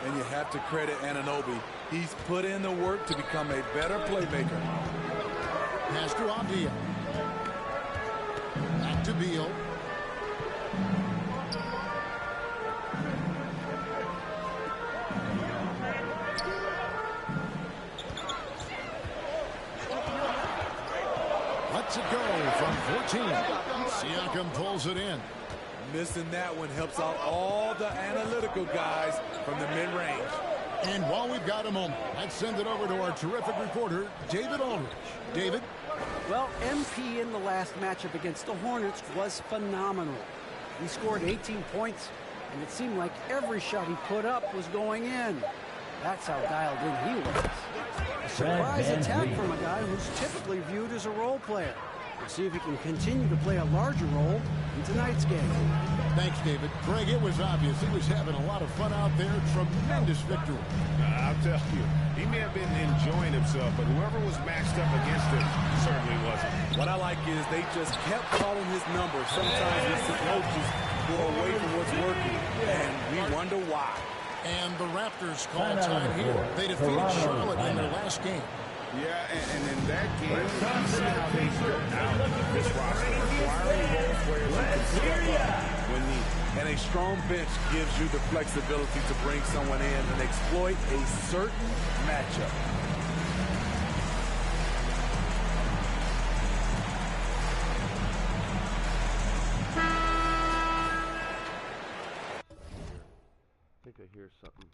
Speaker 20: And you have to credit Anunoby. He's put in the work to become a better playmaker.
Speaker 14: Pass to Avdia. Back to Beal. Lets it go from 14. Siakam pulls it in.
Speaker 20: Missing that one helps out all the analytical guys from the mid-range.
Speaker 14: And while we've got a moment, let's send it over to our terrific reporter, David Aldridge. David?
Speaker 17: Well, MP in the last matchup against the Hornets was phenomenal. He scored 18 points, and it seemed like every shot he put up was going in. That's how dialed in he was. A surprise attack from a guy who's typically viewed as a role player. We'll see if he can continue to play a larger role in tonight's game.
Speaker 14: Thanks, David. Greg, it was obvious he was having a lot of fun out there. Tremendous victory.
Speaker 18: I'll tell you, he may have been enjoying himself, but whoever was matched up against him certainly wasn't.
Speaker 20: What I like is they just kept calling his number. Sometimes we see coaches go away from what's working, and we wonder why.
Speaker 14: And the Raptors call time here. They defeated Charlotte in their last game.
Speaker 18: Yeah, and in that game, you see how they built out this roster, acquiring role players who can step up when needed.
Speaker 20: And a strong bench gives you the flexibility to bring someone in and exploit a certain matchup.
Speaker 7: I think I hear something.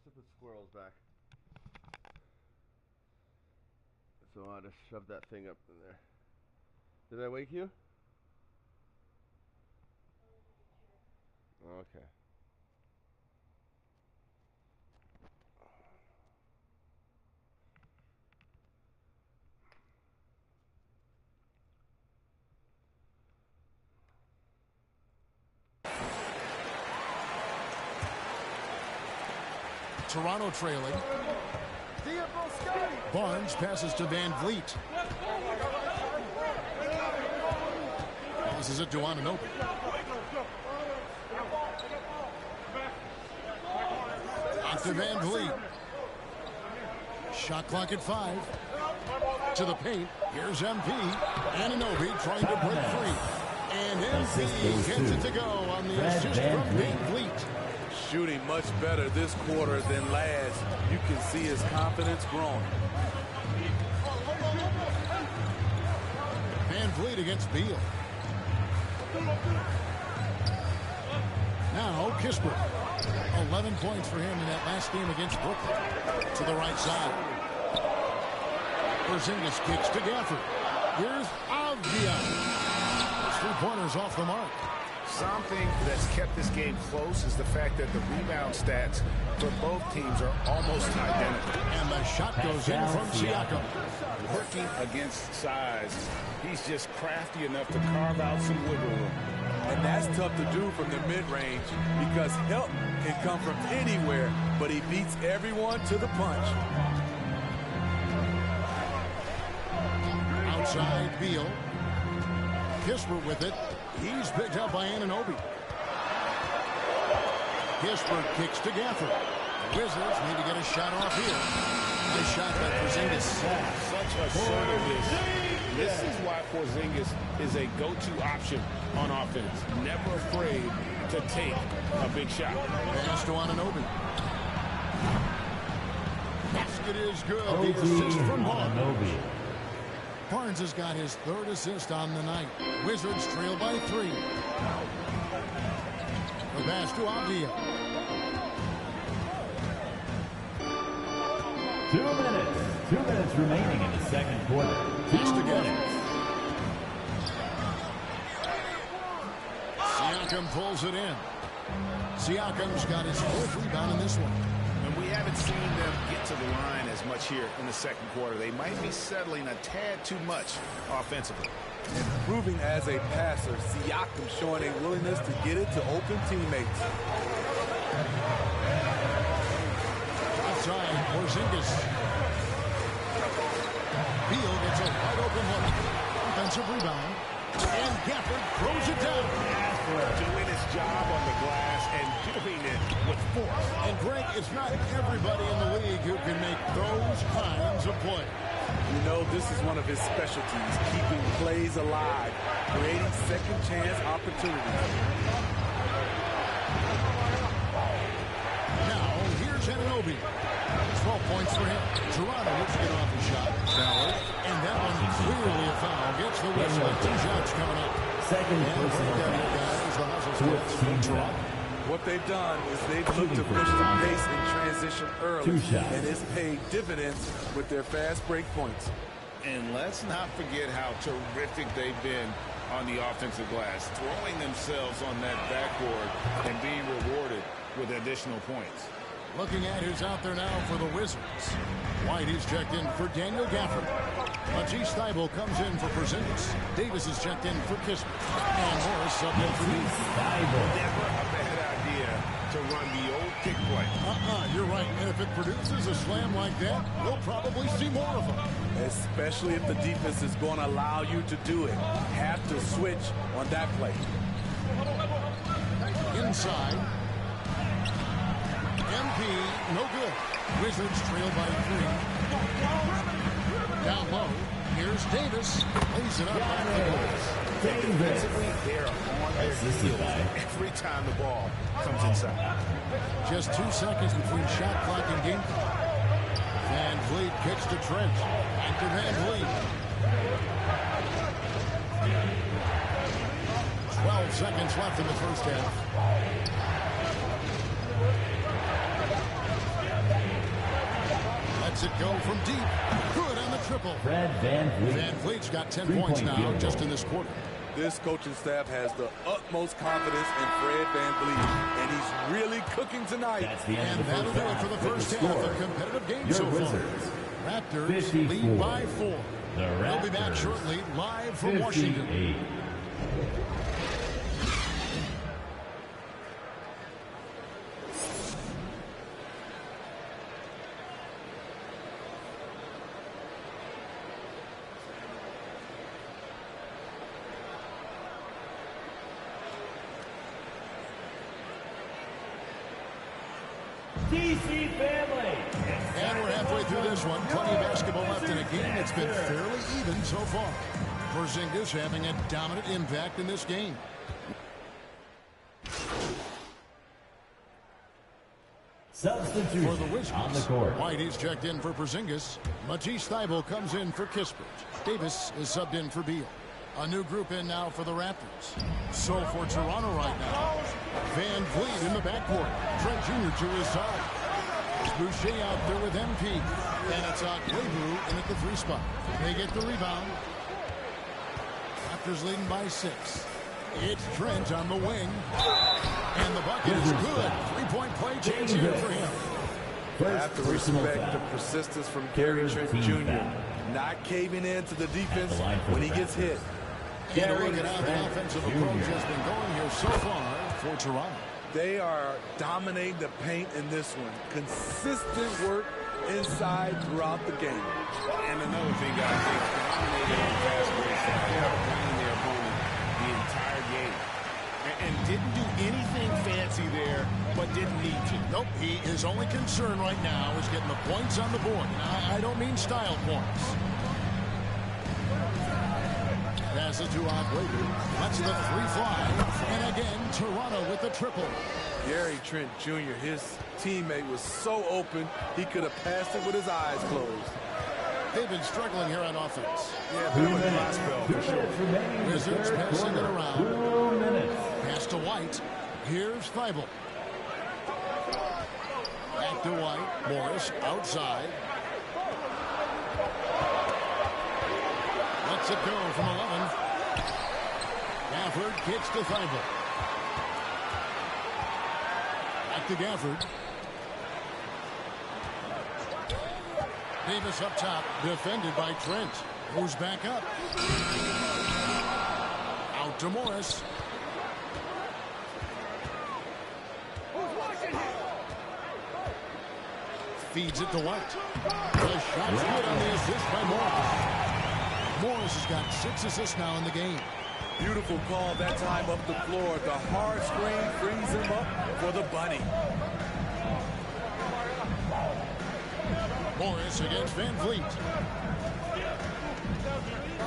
Speaker 7: stupid squirrel's back. So I just shoved that thing up in there. Did I wake you? Okay.
Speaker 14: Toronto trailing. Barnes passes to Van Vliet. Passes it to Anunoby. Off to Van Vliet. Shot clock at 5. To the paint. Here's MP. Anunoby trying to break free. And MP gets it to go on the assist from Van Vliet.
Speaker 20: Shooting much better this quarter than last. You can see his confidence growing.
Speaker 14: Van Vliet against Beal. Now Kisper. 11 points for him in that last game against Brooklyn. To the right side. Porzingis kicks to Gafford. Here's Avdia. 3-pointers off the mark.
Speaker 18: Something that's kept this game close is the fact that the rebound stats for both teams are almost identical.
Speaker 14: And the shot goes in from Siakam.
Speaker 18: Working against size, he's just crafty enough to carve out some wiggle room.
Speaker 20: And that's tough to do from the mid-range because help can come from anywhere, but he beats everyone to the punch.
Speaker 14: Outside Beal. Kisper with it. He's picked up by Anunoby. Kisper kicks to Gafford. The Wizards need to get a shot off here. Nice shot by Porzingis.
Speaker 18: Such assertiveness. This is why Porzingis is a go-to option on offense. Never afraid to take a big shot.
Speaker 14: Pass to Anunoby. Basket is good. The assist from Barnes. Barnes has got his 3rd assist on the night. Wizards trail by 3. The pass to Avdia.
Speaker 6: 2 minutes. 2 minutes remaining in the second quarter. 2 minutes.
Speaker 14: Siakam pulls it in. Siakam's got his 4th rebound in this one.
Speaker 18: And we haven't seen them get to the line as much here in the second quarter. They might be settling a tad too much offensively.
Speaker 20: Improving as a passer, Siakam showing a willingness to get it to open teammates.
Speaker 14: Outside, Porzingis. Beal gets a wide open look. Offensive rebound. And Gafford throws it down.
Speaker 18: Doing his job on the glass and doing it with force.
Speaker 14: And Greg, it's not everybody in the league who can make those kinds of plays.
Speaker 20: You know, this is one of his specialties, keeping plays alive, creating second chance opportunities.
Speaker 14: Now, here's Anunoby. 12 points for him. Toronto looks to get off the shot. Ballard. And that one clearly a foul. Gets the whistle. 2 shots coming up.
Speaker 6: Second personal.
Speaker 20: What they've done is they've looked to push the pace in transition early, and it's paid dividends with their fast break points.
Speaker 18: And let's not forget how terrific they've been on the offensive glass, throwing themselves on that backboard and being rewarded with additional points.
Speaker 14: Looking at who's out there now for the Wizards. White is checked in for Daniel Gafford. Matisse Thybulle comes in for Porzingis. Davis is checked in for Kisper. And Morris subbed in for Beal.
Speaker 18: Never a bad idea to run the old kick play.
Speaker 14: You're right. And if it produces a slam like that, we'll probably see more of them.
Speaker 20: Especially if the defense is going to allow you to do it. Have to switch on that play.
Speaker 14: Inside. MP, no good. Wizards trail by 3. Down low. Here's Davis. Lays it up.
Speaker 18: Defensively, they're on their heels every time the ball comes inside.
Speaker 14: Just 2 seconds between shot clock and game clock. Van Vliet kicks to Trent. Back to Van Vliet. 12 seconds left in the first half. Lets it go from deep. Good on the triple.
Speaker 1: Fred VanVleet.
Speaker 14: VanVleet's got 10 points now just in this quarter.
Speaker 20: This coaching staff has the utmost confidence in Fred VanVleet, and he's really cooking tonight.
Speaker 14: And that'll do it for the first half of competitive game so far. Raptors lead by 4. They'll be back shortly, live from Washington.
Speaker 1: DC family.
Speaker 14: And we're halfway through this one. Plenty of basketball left in a game that's been fairly even so far. Porzingis having a dominant impact in this game.
Speaker 1: Substitution
Speaker 14: for the Wizards.
Speaker 1: On the court.
Speaker 14: Whitey's checked in for Porzingis. Matisse Thybulle comes in for Kispert. Davis is subbed in for Beal. A new group in now for the Raptors. So for Toronto right now, VanVleet in the backcourt. Trent Jr. to his side. Boucher out there with MP. And it's Agwebu in at the 3 spot. They get the rebound. Raptors leading by 6. It's Trent on the wing. And the bucket is good. 3-point play chance here for him.
Speaker 20: I have to respect the persistence from Gary Trent Jr. Not caving in to the defense when he gets hit.
Speaker 14: And a look at how the offensive approach has been going here so far for Toronto.
Speaker 20: They are dominating the paint in this one. Consistent work inside throughout the game.
Speaker 18: And another thing, guys, they dominated on the fast break side, playing their opponent the entire game. And didn't do anything fancy there, but didn't need to.
Speaker 14: Nope, his only concern right now is getting the points on the board. I don't mean style points. Pass it to Agwebu. Lets the 3 fly. And again, Toronto with the triple.
Speaker 20: Gary Trent Jr., his teammate was so open, he could have passed it with his eyes closed.
Speaker 14: They've been struggling here on offense.
Speaker 20: Yeah, that was a dry spell for sure.
Speaker 14: Wizards passing it around.
Speaker 1: 2 minutes.
Speaker 14: Pass to White. Here's Thybulle. Back to White. Morris outside. Lets it go from 11. Gafford kicks to Thybulle. Back to Gafford. Davis up top, defended by Trent. Moves back up. Out to Morris. Feeds it to White. The shot's good on the assist by Morris. Morris has got 6 assists now in the game.
Speaker 20: Beautiful call that time up the floor. The hard screen frees him up for the bunny.
Speaker 14: Morris against VanVleet.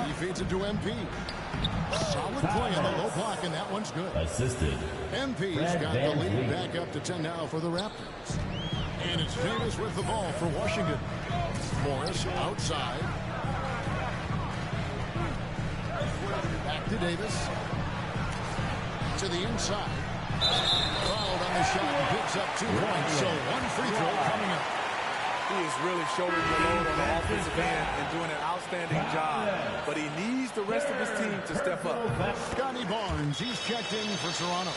Speaker 14: He feeds it to MP. Solid play on the low block, and that one's good.
Speaker 1: Assisted.
Speaker 14: MP's got the lead back up to 10 now for the Raptors. And it's Davis with the ball for Washington. Morris outside. Back to Davis. To the inside. Fouled on the shot and picks up 2 points. So 1 free throw coming up.
Speaker 20: He is really shouldering the load on the offensive end and doing an outstanding job. But he needs the rest of his team to step up.
Speaker 14: Scotty Barnes, he's checked in for Toronto.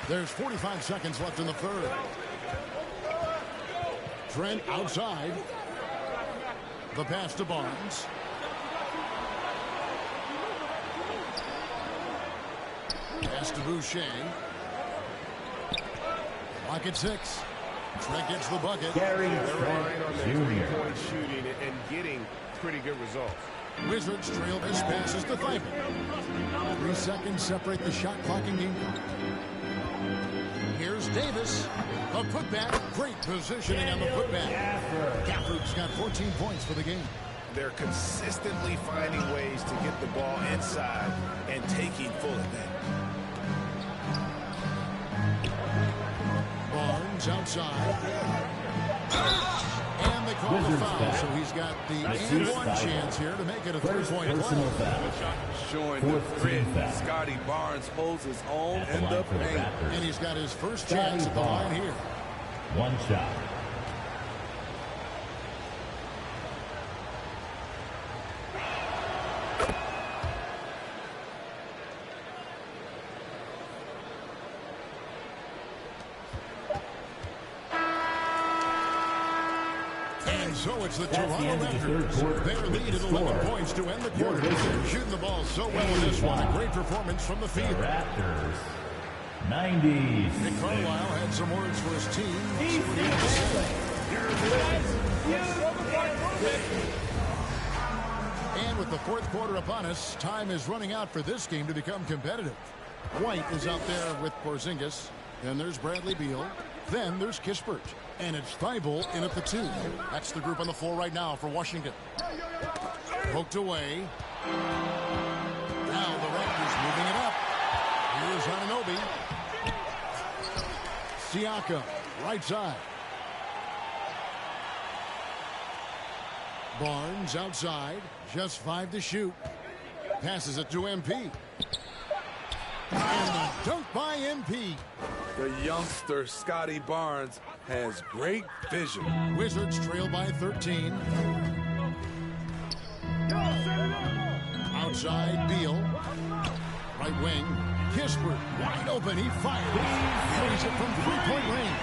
Speaker 14: There's 45 seconds left in the third. Trent outside. The pass to Barnes. Pass to Boucher. Clock at 6. Trent gets the bucket.
Speaker 1: Gary
Speaker 18: Trent Jr. shooting and getting pretty good results.
Speaker 14: Wizards trail this passes to Thybulle. 3 seconds separate the shot clock and game clock. Here's Davis. A putback. Great positioning on the putback. Gafford's got 14 points for the game.
Speaker 18: They're consistently finding ways to get the ball inside and taking full advantage.
Speaker 14: Barnes outside. And they call the foul, so he's got the and one chance here to make it a 3-point play.
Speaker 20: Showing the grit, Scotty Barnes holds his own in the paint.
Speaker 14: And he's got his first chance at the line here.
Speaker 1: 1 shot.
Speaker 14: So it's the
Speaker 1: That's the
Speaker 14: Toronto
Speaker 1: end of the third
Speaker 14: Raptors.
Speaker 1: quarter.
Speaker 14: Their
Speaker 1: With
Speaker 14: lead
Speaker 1: the
Speaker 14: at 11
Speaker 1: score,
Speaker 14: points to end the
Speaker 1: your
Speaker 14: quarter.
Speaker 1: Wizards,
Speaker 14: Shooting the ball so well in this one. A great performance from the
Speaker 1: the
Speaker 14: field.
Speaker 1: Raptors, 96.
Speaker 14: Nick Carlisle had some words for his team. Let's see what he had to say. And with the fourth quarter upon us, time is running out for this game to become competitive. White is out there with Porzingis. Then there's Bradley Beal. Then there's Kispert. And it's Thibault in at the 2. That's the group on the floor right now for Washington. Poked away. Now the Raptors moving it up. Here's Anunoby. Siakam, right side. Barnes outside. Just 5 to shoot. Passes it to MP. And the dunk by MP.
Speaker 20: The youngster, Scotty Barnes, has great vision.
Speaker 14: Wizards trail by 13. Outside, Beal. Right wing. Kispert, wide open. He fires. Carries it from three-point range.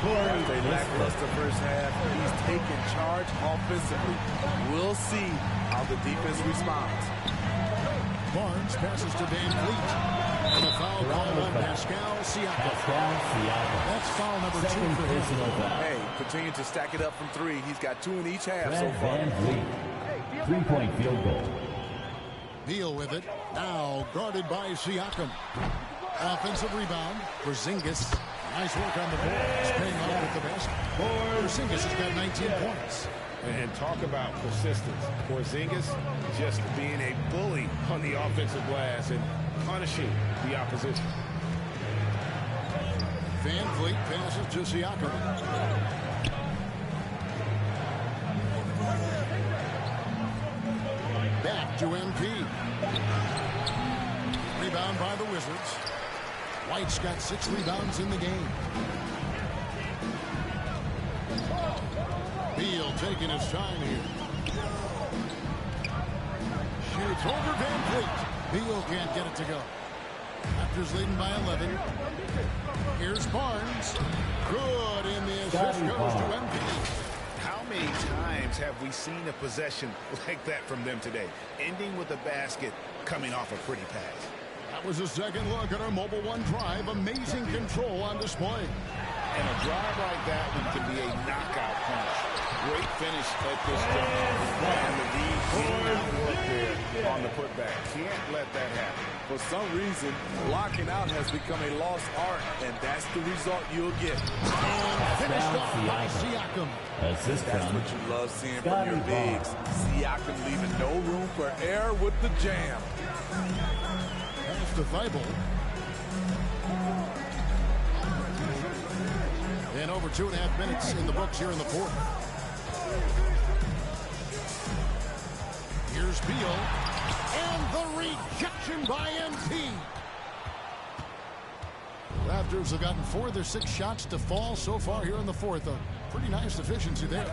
Speaker 20: After a lackluster first half, he's taking charge offensively. We'll see how the defense responds.
Speaker 14: Barnes passes to Van Vliet. And the foul called on Pascal Siakam. That's foul number 2 for him.
Speaker 20: Hey, continue to stack it up from 3. He's got 2 in each half so far.
Speaker 1: Van Vliet, 3-point field goal.
Speaker 14: Beal with it. Now guarded by Siakam. Offensive rebound. Porzingis. Nice work on the boards. Paying off with the basket. Porzingis has got 19 points.
Speaker 18: And talk about persistence. Porzingis just being a bully on the offensive glass and punishing the opposition.
Speaker 14: Van Vliet passes to Siakam. Back to MP. Rebound by the Wizards. White's got 6 rebounds in the game. Beal taking his time here. Shoots over Van Vliet. Beal can't get it to go. Raptors leading by 11. Here's Barnes. Good, and the assist goes to MP.
Speaker 18: How many times have we seen a possession like that from them today? Ending with a basket, coming off a pretty pass.
Speaker 14: That was a second look at our Mobile One drive. Amazing control on display.
Speaker 18: And a drive like that one can be a knockout punch. Great finish at this drive. And the D getting out work there on the putback. Can't let that happen.
Speaker 20: For some reason, blocking out has become a lost art, and that's the result you'll get.
Speaker 14: Finished off by Siakam.
Speaker 1: Assist
Speaker 20: That's
Speaker 1: from
Speaker 20: what you love seeing from your bigs. Siakam leaving no room for error with the jam.
Speaker 14: Pass to Thibault. And over 2.5 minutes in the books here in the fourth. Here's Beal. And the rejection by MP. Raptors have gotten 4 of their 6 shots to fall so far here in the fourth. A pretty nice efficiency there.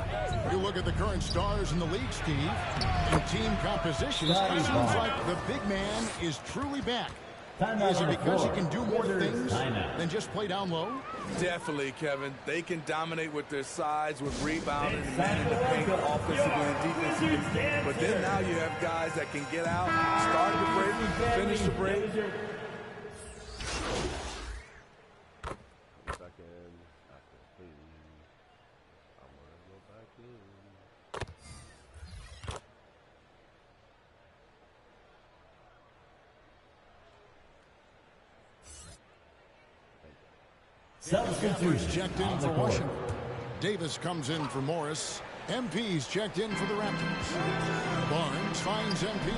Speaker 14: You look at the current stars in the league, Steve, and team compositions. It seems like the big man is truly back. Is it because he can do more things than just play down low?
Speaker 20: Definitely, Kevin. They can dominate with their size, with rebounding, and manning the paint offensively and defensively. But then now you have guys that can get out, start the break, finish the break.
Speaker 14: Edwards checked in for Washington. Davis comes in for Morris. MP's checked in for the Raptors. Barnes finds MP.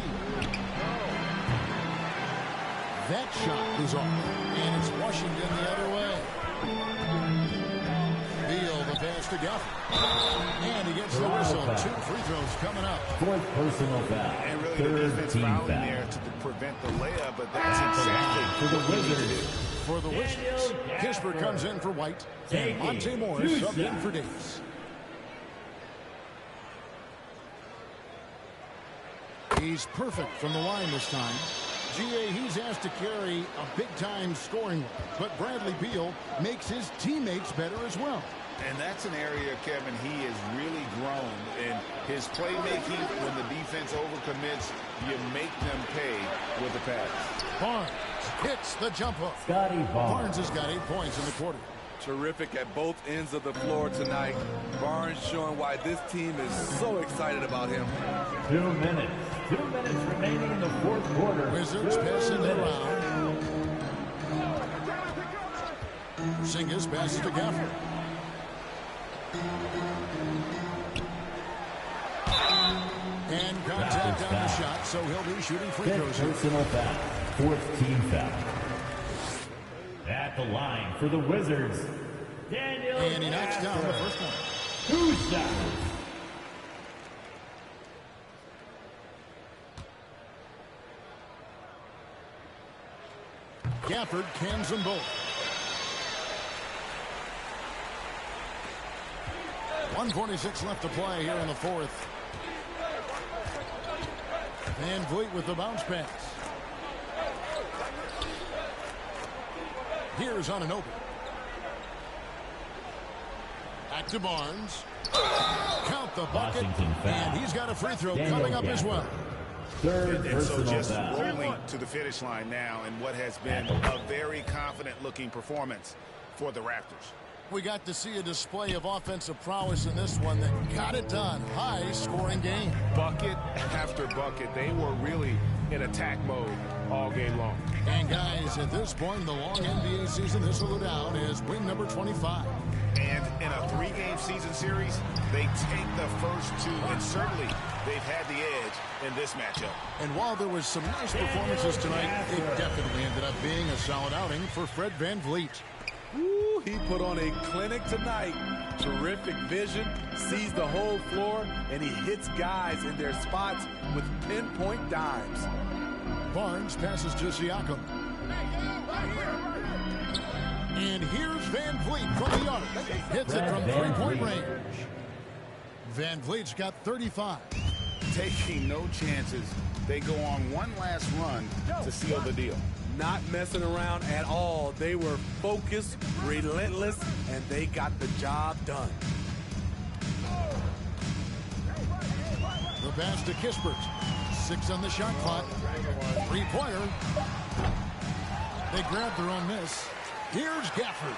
Speaker 14: That shot is off. And it's Washington the other way. Beal the pass to Guthrie. And he gets the whistle. 2 free throws coming up.
Speaker 1: 4th personal foul.
Speaker 18: And really the defense
Speaker 1: Team
Speaker 18: fouling
Speaker 1: foul.
Speaker 18: there to prevent the layup, but that's exactly
Speaker 1: For the
Speaker 18: what we need to do.
Speaker 1: Wizards,
Speaker 14: For the Wizards, Kispert comes in for White. And Monte Morris subbed in for Davis. He's perfect from the line this time. GA, he's asked to carry a big-time scoring load, but Bradley Beal makes his teammates better as well.
Speaker 16: And that's an area, Kevin, he has really grown in his playmaking. When the defense overcommits, you make them pay with the pass.
Speaker 14: Barnes hits the jump hook.
Speaker 1: Scotty
Speaker 14: Barnes has got 8 points in the quarter.
Speaker 20: Terrific at both ends of the floor tonight. Barnes showing why this team is so excited about him.
Speaker 1: 2 minutes. 2 minutes remaining in the fourth quarter.
Speaker 14: Wizards passing it around. Singus passes to Gafford. And contact on the shot, so he'll be shooting free throws.
Speaker 1: Personal foul. Fourth team foul. At the line for the Wizards, Daniel.
Speaker 14: And he knocks down the first one.
Speaker 1: 2 shots.
Speaker 14: Gafford cans them both. 1:46 left to play here in the fourth. Van Vliet with the bounce pass. Here's Anunoby. Back to Barnes. Count the bucket. And he's got a free throw coming up as well.
Speaker 16: And so just rolling to the finish line now in what has been a very confident-looking performance for the Raptors.
Speaker 14: We got to see a display of offensive prowess in this one that got it done. High-scoring game.
Speaker 16: Bucket after bucket. They were really in attack mode all game long.
Speaker 14: And guys, at this point in the long NBA season, this will go down as win number 25.
Speaker 16: And in a 3-game season series, they take the first 2, and certainly they've had the edge in this matchup.
Speaker 14: And while there was some nice performances tonight, it definitely ended up being a solid outing for Fred VanVleet.
Speaker 20: Ooh, he put on a clinic tonight. Terrific vision, sees the whole floor, and he hits guys in their spots with pinpoint dimes.
Speaker 14: Barnes passes to Siakam. And here's VanVleet from the arc. Hits it from 3-point range. VanVleet's got 35.
Speaker 16: Taking no chances. They go on one last run to seal the deal.
Speaker 20: Not messing around at all. They were focused, relentless, and they got the job done.
Speaker 14: The pass to Kispert. 6 on the shot clock. 3-pointer. They grab their own miss. Here's Gafford.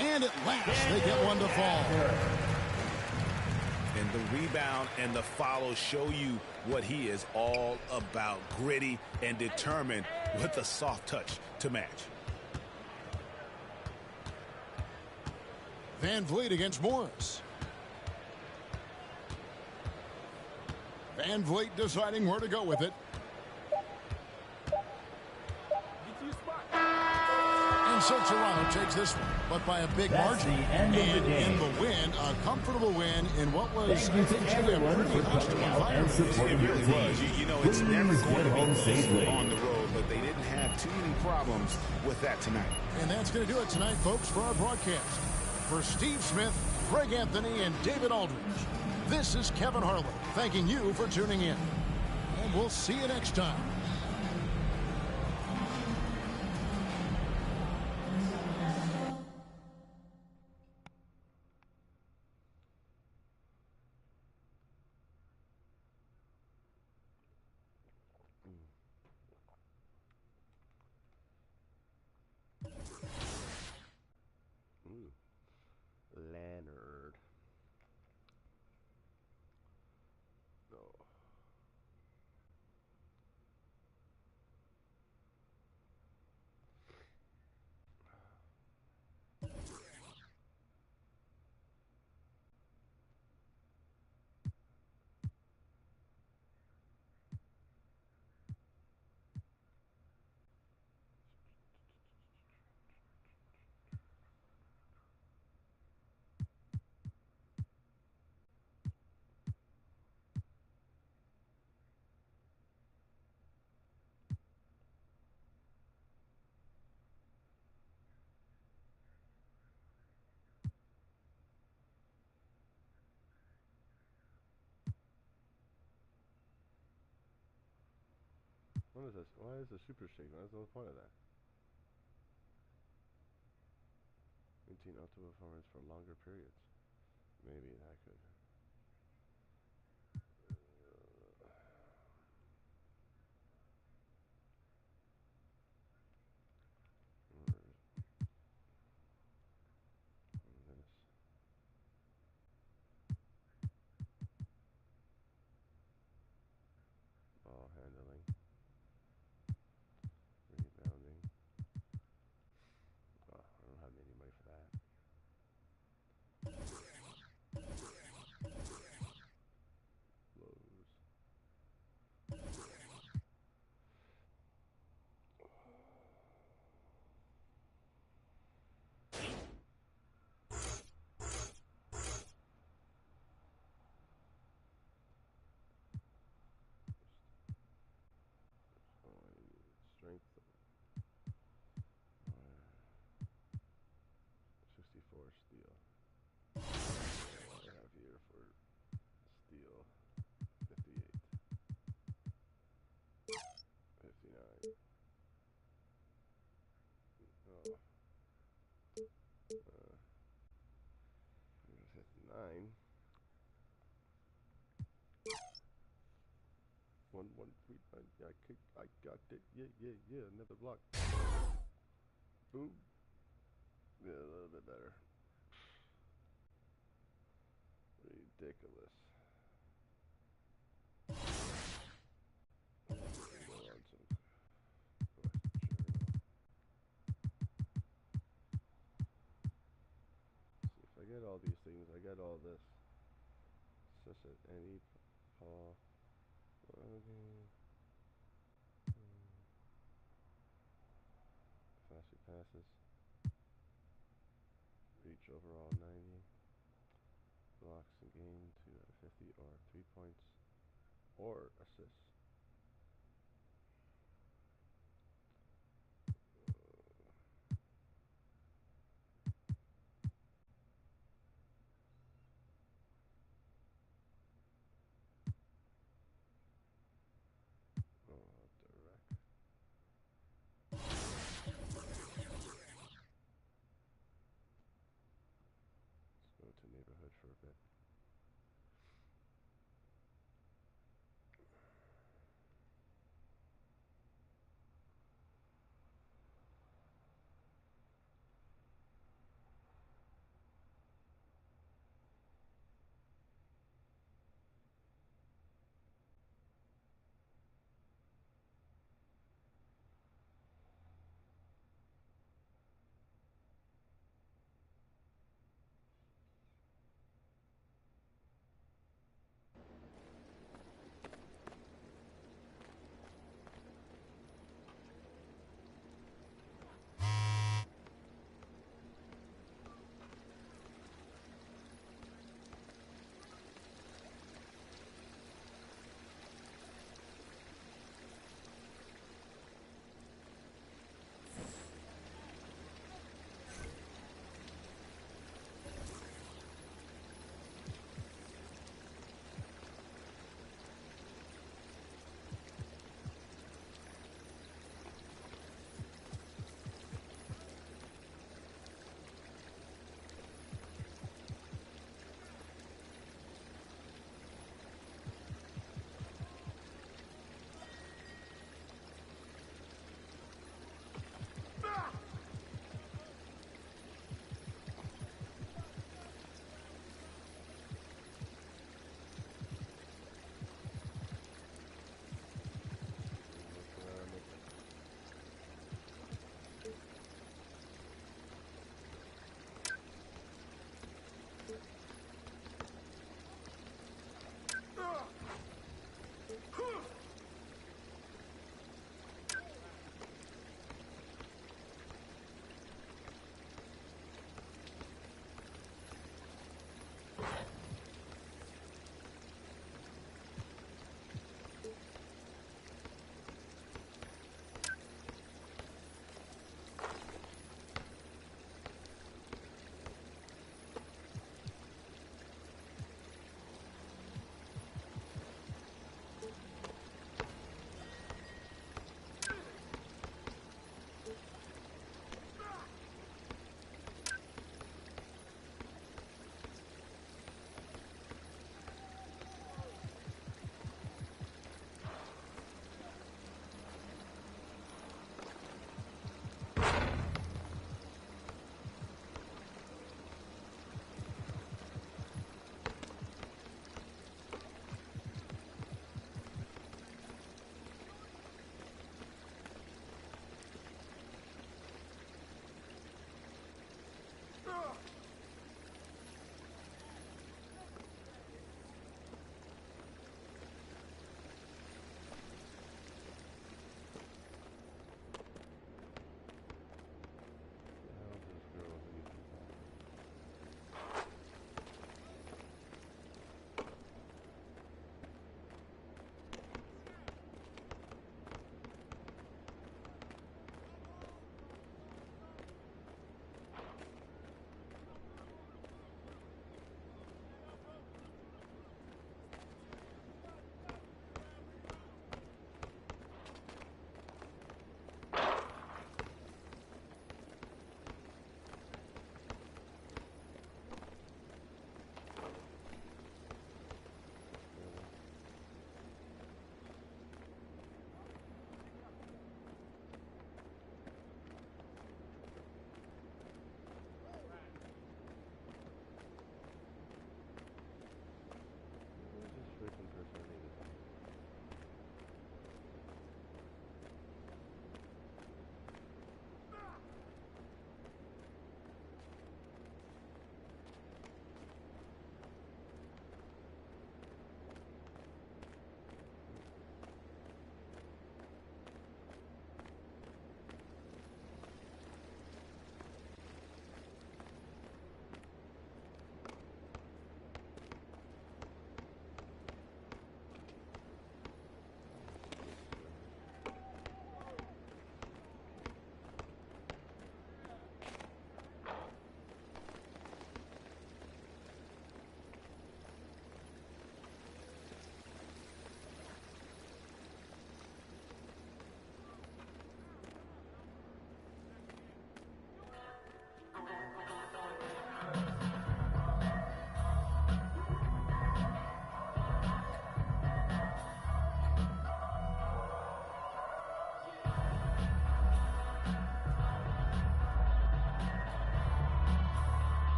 Speaker 14: And at last, they get one to fall.
Speaker 16: And the rebound and the follow show you what he is all about. Gritty and determined with a soft touch to match.
Speaker 14: VanVleet against Morris. VanVleet deciding where to go with it. And so Toronto takes this one, but by a big margin. And in the win, a comfortable win in what was actually a pretty hostile environment.
Speaker 16: It really was. You know, it's never going to be easy on the road, but they didn't have too many problems with that tonight.
Speaker 14: And that's going to do it tonight, folks, for our broadcast. For Steve Smith, Greg Anthony, and David Aldridge, this is Kevin Harlan thanking you for tuning in. And we'll see you next time.
Speaker 7: Leonard. No. What is this? Why is the super shake? What's the point of that? routine ultimate performance for longer periods. Maybe that could. Ball handling, rebounding. Oh, I don't have any money for that. Blows. Strength. 64 steel. I have here for steel. 58. 59. Oh. 59. 1139. Yeah, I got it. Yeah. Another block. Boom. Yeah, a little bit better. Ridiculous. See if I get all these things, I get all this. Such at any Paul. Flashy passes. Reach overall 90. Blocks in game 2 out of 50 or 3 points or assists. Direct. Let's go to neighborhood for a bit.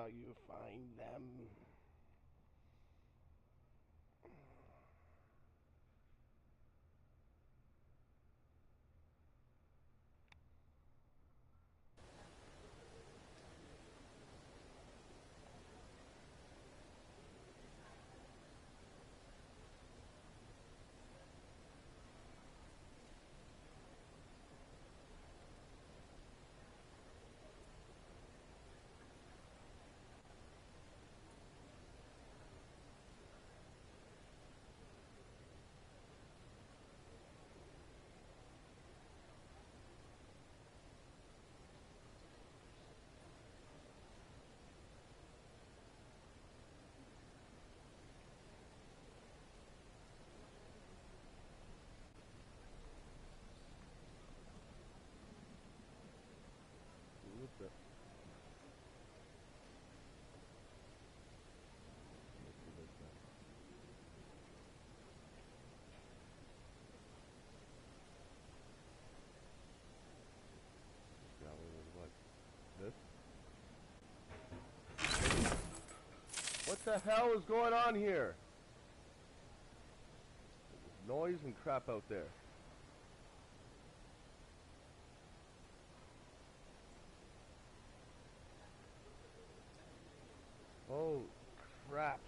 Speaker 7: how you find them. What the hell is going on here? Noise and crap out there. Oh, crap.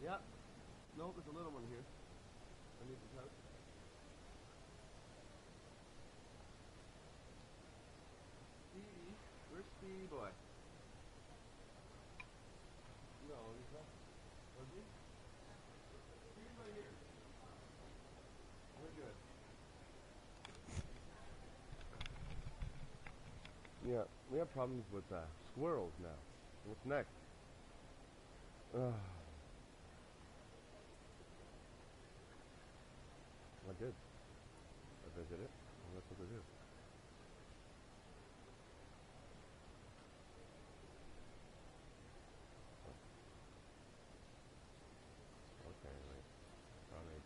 Speaker 7: Yep. Nope, there's a little one here. I need to touch. Speedy. Where's Speedy boy? No, he's not. Was he? Speedy's right here. We're good. Yeah, we have problems with squirrels now. What's next? I did. I visited it. And that's what to do. Okay, wait. Probably.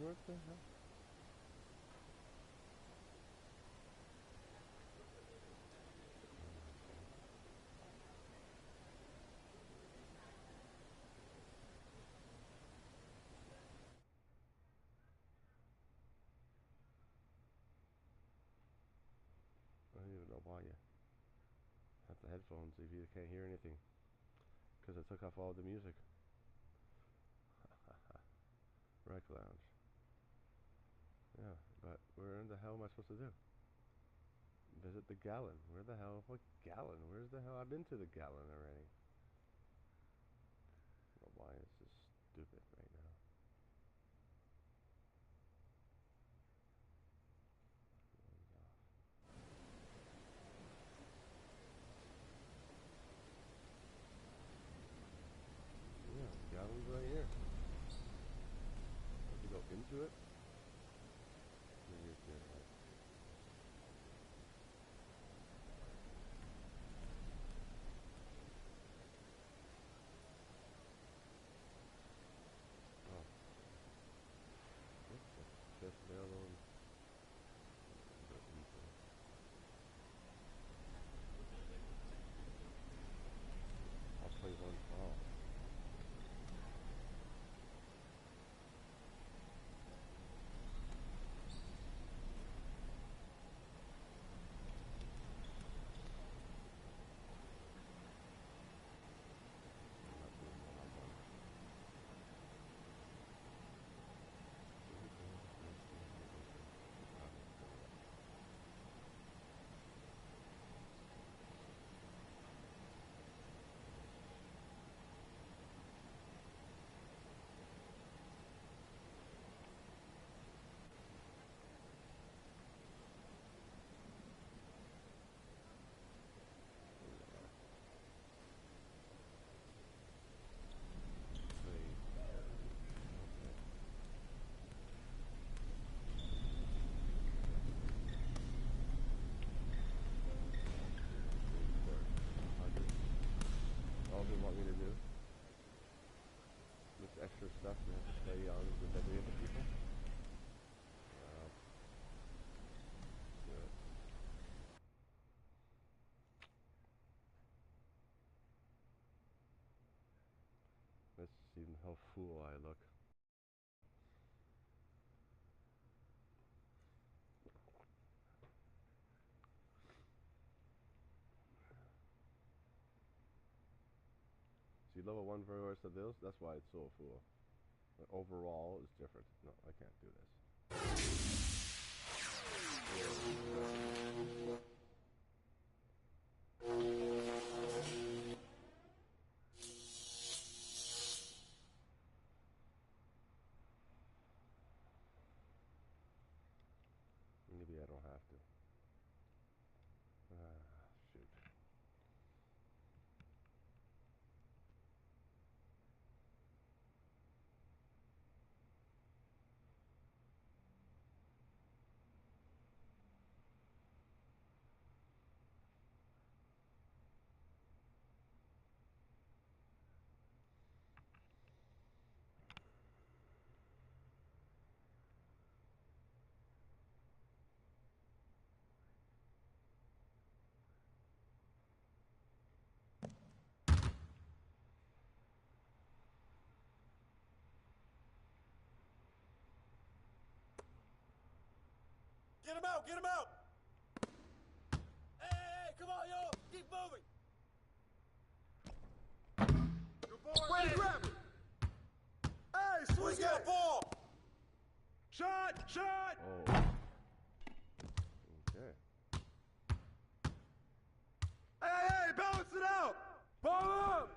Speaker 7: What the hell? I don't even know why you have the headphones if you can't hear anything. Because I took off all the music. Rec lounge. Yeah, but where in the hell am I supposed to do? Visit the Gallon. Where the hell? What Gallon? Where's the hell? I've been to the Gallon already. Well, why is this stupid right now? Yeah, the Gallon's right here. Have to go into it? Maybe it's here, right? Oh. Just available in the info. I'll play one. Oh. All they want me to do. This extra stuff they have to play on with every other people. Wow. Good. Let's see how fool I look. See, level 1 for the rest of this, that's why it's so full. But overall, it's different. No, I can't do this. Maybe I don't have to. Shoot.
Speaker 5: Get him out! Get him out! Hey, come on, yo! Keep moving! Good boy!
Speaker 15: Way to grab it! Hey, swing
Speaker 5: Who's got a ball?
Speaker 15: Shot! Shot!
Speaker 7: Oh. Okay.
Speaker 15: Hey, balance it out! Ball up!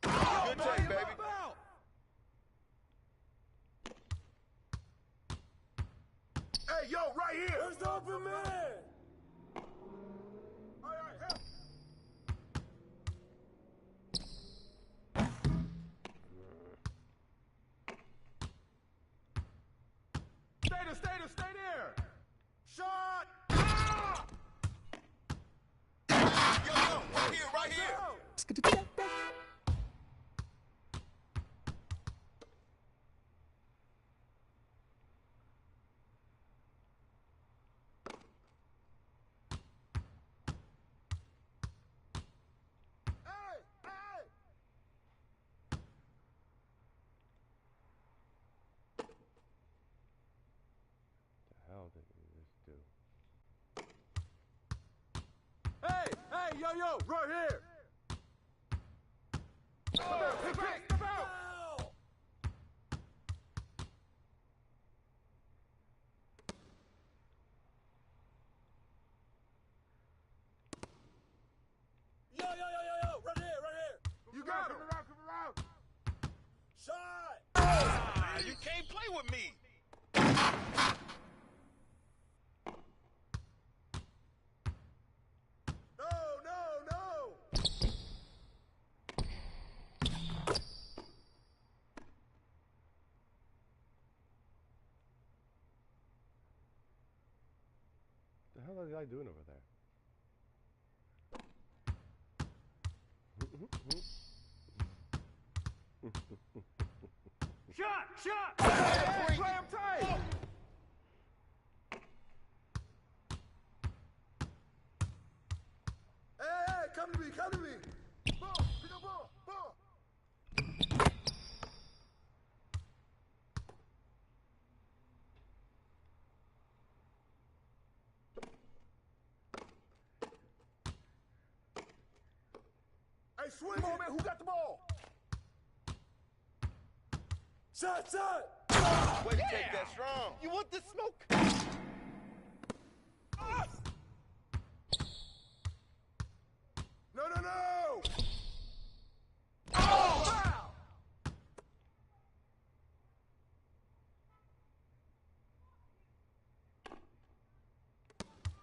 Speaker 5: Good take, baby.
Speaker 15: Hey, yo, right here!
Speaker 5: Where's the open man?
Speaker 15: All right, help! Stay there! Shot! Ah!
Speaker 5: Yo, right here!
Speaker 7: How did we just do?
Speaker 15: Hey, yo, right here! Step out!
Speaker 5: Yo, right here!
Speaker 15: You got him!
Speaker 5: Come around! Shot!
Speaker 15: You can't play with me! No!
Speaker 7: The hell are the guy doing over there?
Speaker 15: Shot! Hey, play him tight! Hey, come to me! Ball! Pick up ball! Hey, swing it! Come on, man, who got the ball?
Speaker 5: Shot!
Speaker 15: Way to take that strong.
Speaker 5: You want the smoke?
Speaker 15: No!
Speaker 5: Oh!
Speaker 15: Foul!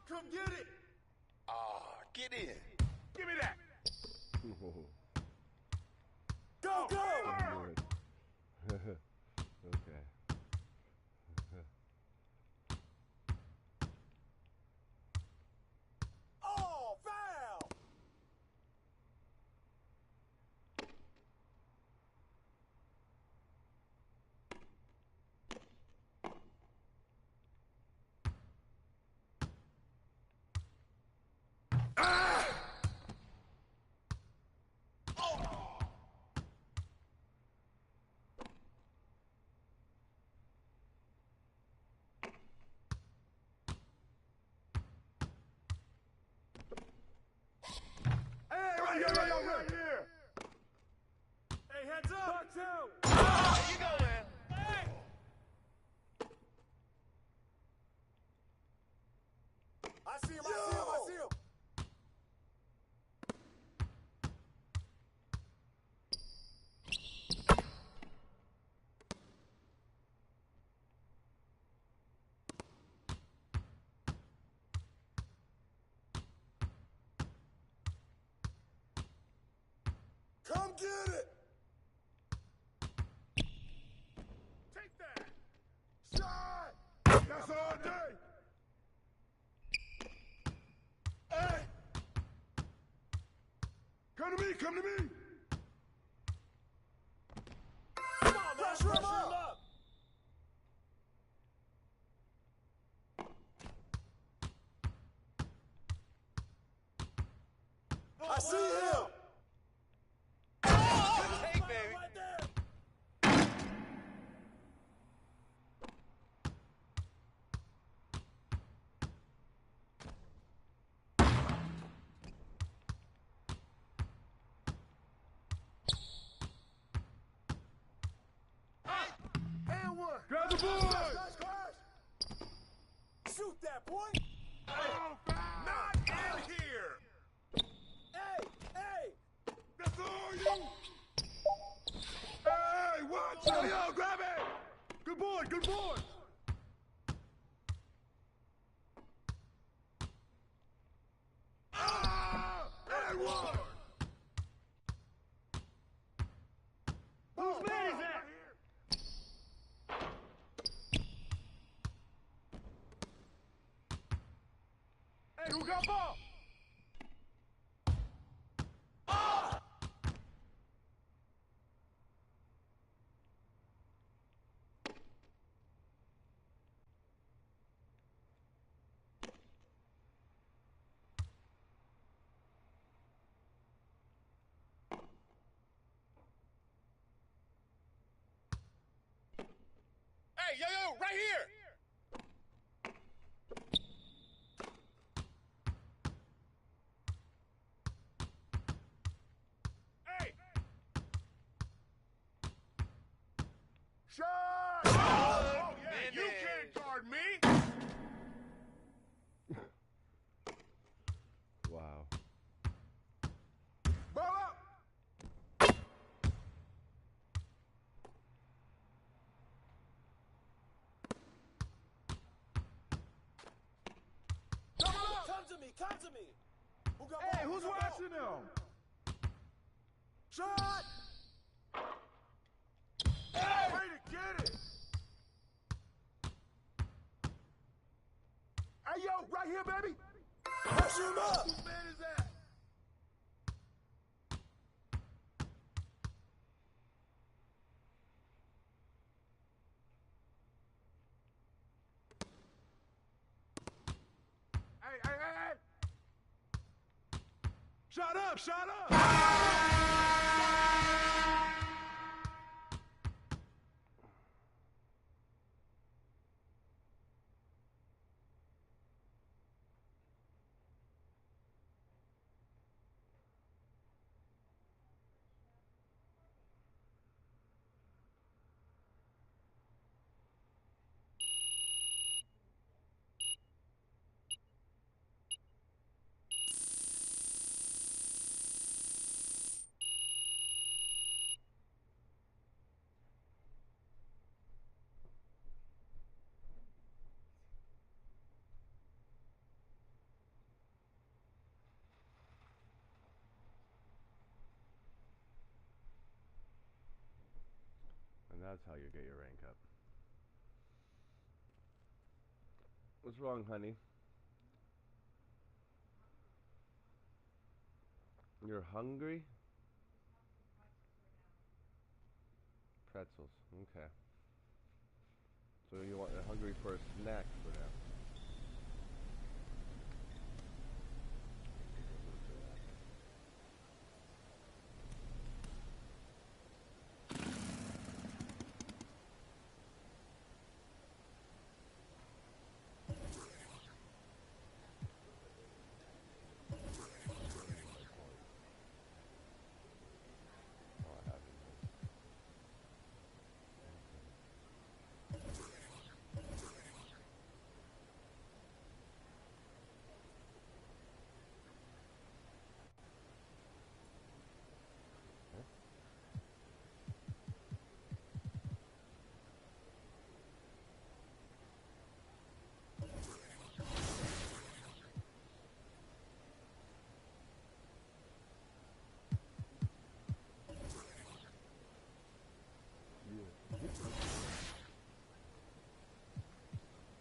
Speaker 15: Come get it!
Speaker 5: Get in!
Speaker 15: Give me that!
Speaker 5: Go!
Speaker 7: Okay.
Speaker 5: Oh, foul!
Speaker 15: Right here! Hey, heads up! Box out!
Speaker 5: There you go, man!
Speaker 15: Hey!
Speaker 5: I see him!
Speaker 15: Come get it! Take that! Shot! That's all day! Hey! Come to me!
Speaker 5: Come on, man! Pressure him up! I see him!
Speaker 15: Take, baby!
Speaker 5: Right there! Shoot that, boy! Not in here! Hey!
Speaker 15: That's all you! Hey, watch out! Yo, grab it! Good boy, good boy! And one!
Speaker 6: Whose man is that?
Speaker 15: Hey, who got ball?
Speaker 5: Hey, yo, right here! Hey!
Speaker 15: Shot! Oh, yeah, you can't guard me!
Speaker 7: Wow.
Speaker 15: Ball up!
Speaker 5: Come to me! Who got
Speaker 15: Hey,
Speaker 5: ball?
Speaker 15: who's
Speaker 5: Who got
Speaker 15: watching
Speaker 5: ball?
Speaker 15: them? Shot!
Speaker 5: Hey!
Speaker 15: Way to get it! Hey, yo, right here, baby!
Speaker 5: Push him up!
Speaker 15: Whose man is that? Hey! Shut up! Shut up!
Speaker 7: And that's how you get your rank up. What's wrong, honey? You're hungry? Pretzels. Okay. So you're hungry for a snack for now.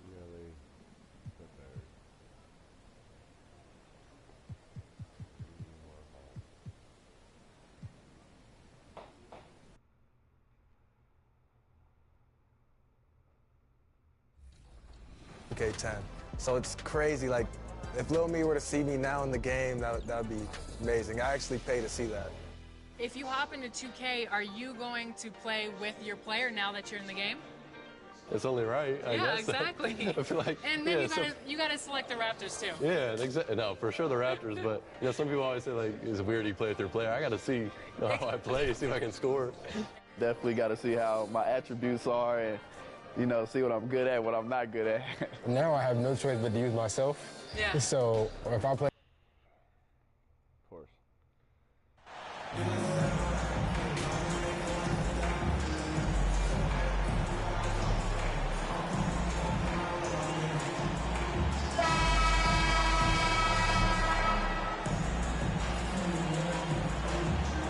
Speaker 7: Nearly prepared.
Speaker 2: Okay, 10. So it's crazy. Like, if Lil Me were to see me now in the game, that would be amazing. I actually pay to see that.
Speaker 9: If you hop into 2K, are you going to play with your player now that you're in the game?
Speaker 12: It's only right, I guess.
Speaker 9: Exactly.
Speaker 12: I feel like,
Speaker 9: And then you gotta select the Raptors too.
Speaker 12: Yeah, exactly. No, for sure the Raptors, but some people always say like it's weird you play with your player. I gotta see how I play, see if I can score.
Speaker 13: Definitely got to see how my attributes are and you know, see what I'm good at, what I'm not good at.
Speaker 19: Now I have no choice but to use myself.
Speaker 24: Yeah.
Speaker 19: So if I play.
Speaker 7: Of course.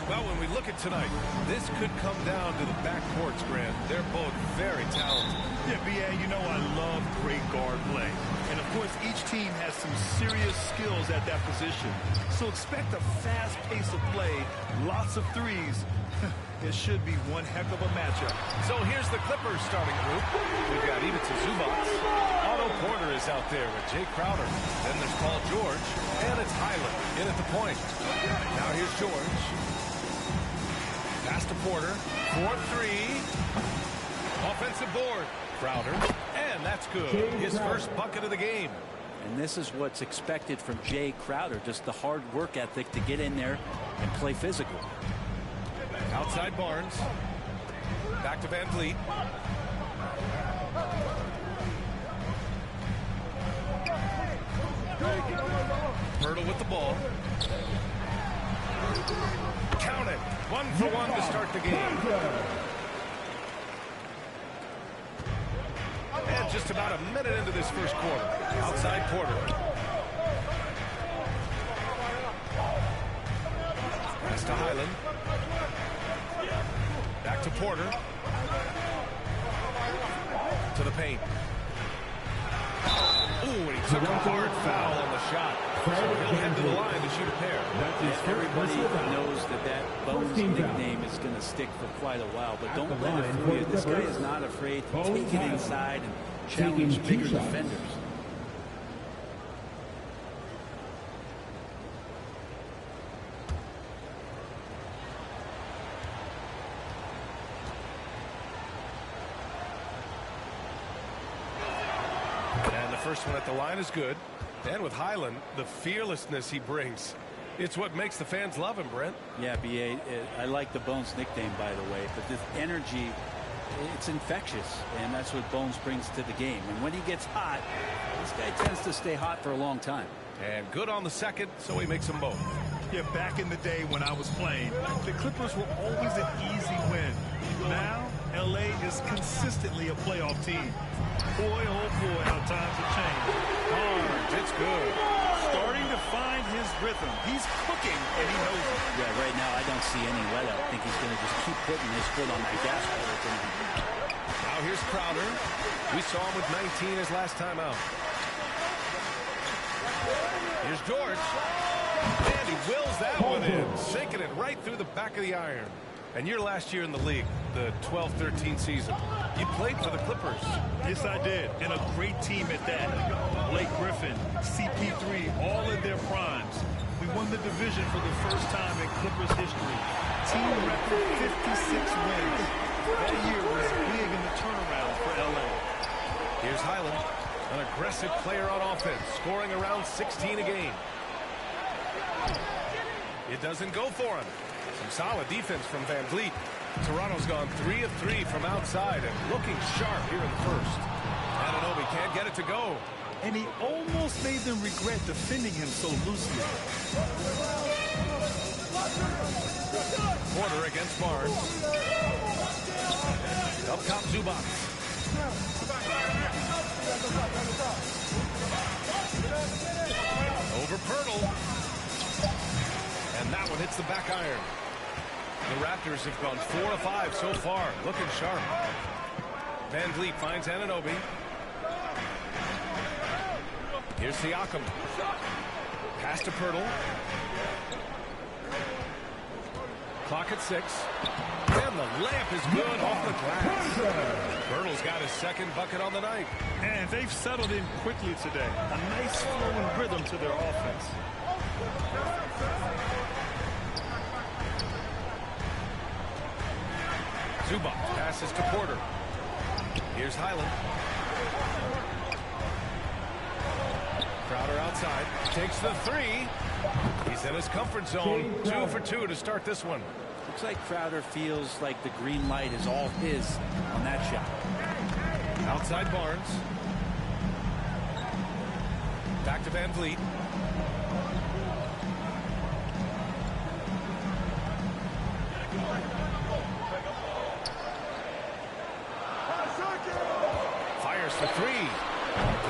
Speaker 3: Well, when we look at tonight, this could come down to the backcourts, Grant. They're both very talented.
Speaker 4: Yeah, B.A., you know I love great guard play. And, of course, each team has some serious skills at that position. So expect a fast pace of play, lots of threes. It should be one heck of a matchup.
Speaker 3: So here's the Clippers starting group. We've got Ivica Zubac. Otto Porter is out there with Jay Crowder. Then there's Paul George. And it's Highland in at the point. Now here's George. Pass to Porter. 4-3. Offensive board. Crowder. And that's good. His first bucket of the game.
Speaker 21: And this is what's expected from Jay Crowder. Just the hard work ethic to get in there and play physical.
Speaker 3: Outside Barnes. Back to Van Vliet. Hurdle with the ball. Count it. 1 for 1 to start the game. And just about a minute into this first quarter. Outside Porter. Pass to Highland. Back to Porter. To the paint. Ooh, and he took a hard foul on the shot. So he'll head to the line to shoot a pair.
Speaker 21: Everybody knows that Bones nickname is going to stick for quite a while, but don't let it fool you. This guy is not afraid to take it inside and challenge bigger defenders.
Speaker 3: First one at the line is good. And with Highland, the fearlessness he brings, it's what makes the fans love him, Brent.
Speaker 21: Yeah, B.A., I like the Bones nickname, by the way, but this energy, it's infectious, and that's what Bones brings to the game. And when he gets hot, this guy tends to stay hot for a long time.
Speaker 3: And good on the second, so he makes them both.
Speaker 4: Yeah, back in the day when I was playing, the Clippers were always an easy win. Now, L.A. is consistently a playoff team. Boy, oh boy, how times have changed.
Speaker 3: Barnes, it's good.
Speaker 4: Starting to find his rhythm. He's cooking, and he knows it.
Speaker 21: Yeah, right now I don't see any let up. I think he's going to just keep putting his foot on that gas pedal tonight.
Speaker 3: Now here's Crowder. We saw him with 19 his last time out. Here's George. And he wills that one in, sinking it right through the back of the iron. And your last year in the league, the 12-13 season, you played for the Clippers.
Speaker 4: Yes, I did, and a great team at that. Blake Griffin, CP3, all in their primes. We won the division for the first time in Clippers history. Team record 56 wins. That year was big in the turnaround for LA.
Speaker 3: Here's Highland, an aggressive player on offense, scoring around 16 a game. It doesn't go for him. Some solid defense from Van Vliet. Toronto's gone 3 of 3 from outside and looking sharp here in the first. Anunoby can't get it to go.
Speaker 4: And he almost made them regret defending him so loosely.
Speaker 3: Porter against Barnes. Up top Zubac. Over Pirtle. And that one hits the back iron. The Raptors have gone 4 of 5 so far, looking sharp. Van Vliet finds Anunoby. Here's Siakam. Pass to Pirtle. Clock at 6. And the layup is good off the glass. Pirtle's got his second bucket on the night.
Speaker 4: And they've settled in quickly today. A nice flowing rhythm to their offense.
Speaker 3: Zubac passes to Porter. Here's Highland. Crowder outside. Takes the 3. He's in his comfort zone. 2 for 2 to start this one.
Speaker 21: Looks like Crowder feels like the green light is all his on that shot.
Speaker 3: Outside Barnes. Back to Van Vliet. Fires for three.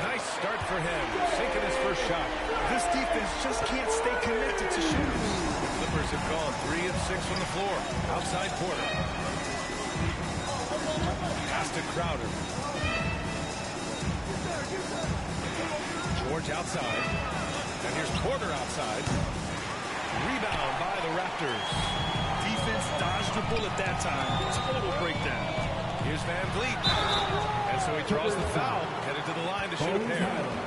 Speaker 3: Nice start for him. Sinking his first shot.
Speaker 4: This defense just can't stay connected to shooting.
Speaker 3: The Clippers have gone 3 of 6 from the floor. Outside Porter. Pass to Crowder. George outside. And here's Porter outside. Rebound by the Raptors.
Speaker 4: Defense dodged the bullet that time. Total breakdown.
Speaker 3: Here's Van Vliet. And so he draws the foul. Headed to the line to shoot a pair.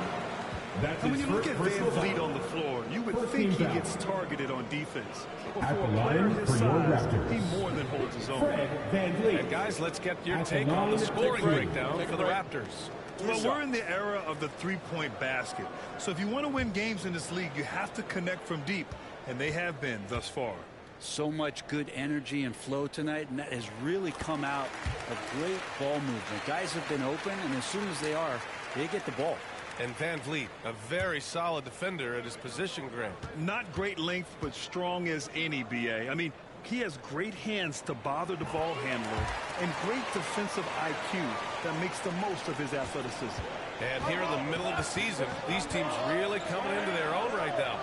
Speaker 4: And when you look at Van Vliet on the floor, you would think he gets targeted on defense. But for a player his size, he more than holds his own.
Speaker 3: And guys, let's get your take on the scoring breakdown for the Raptors.
Speaker 4: Well, we're in the era of the three-point basket. So if you want to win games in this league, you have to connect from deep. And they have been thus far.
Speaker 21: So much good energy and flow tonight, and that has really come out of great ball movement. Guys have been open, and as soon as they are, they get the ball.
Speaker 3: And Van Vliet, a very solid defender at his position, Grant.
Speaker 4: Not great length, but strong as any, B.A. I mean, he has great hands to bother the ball handler and great defensive IQ that makes the most of his athleticism.
Speaker 3: And here in the middle of the season, these teams really coming into their own right now.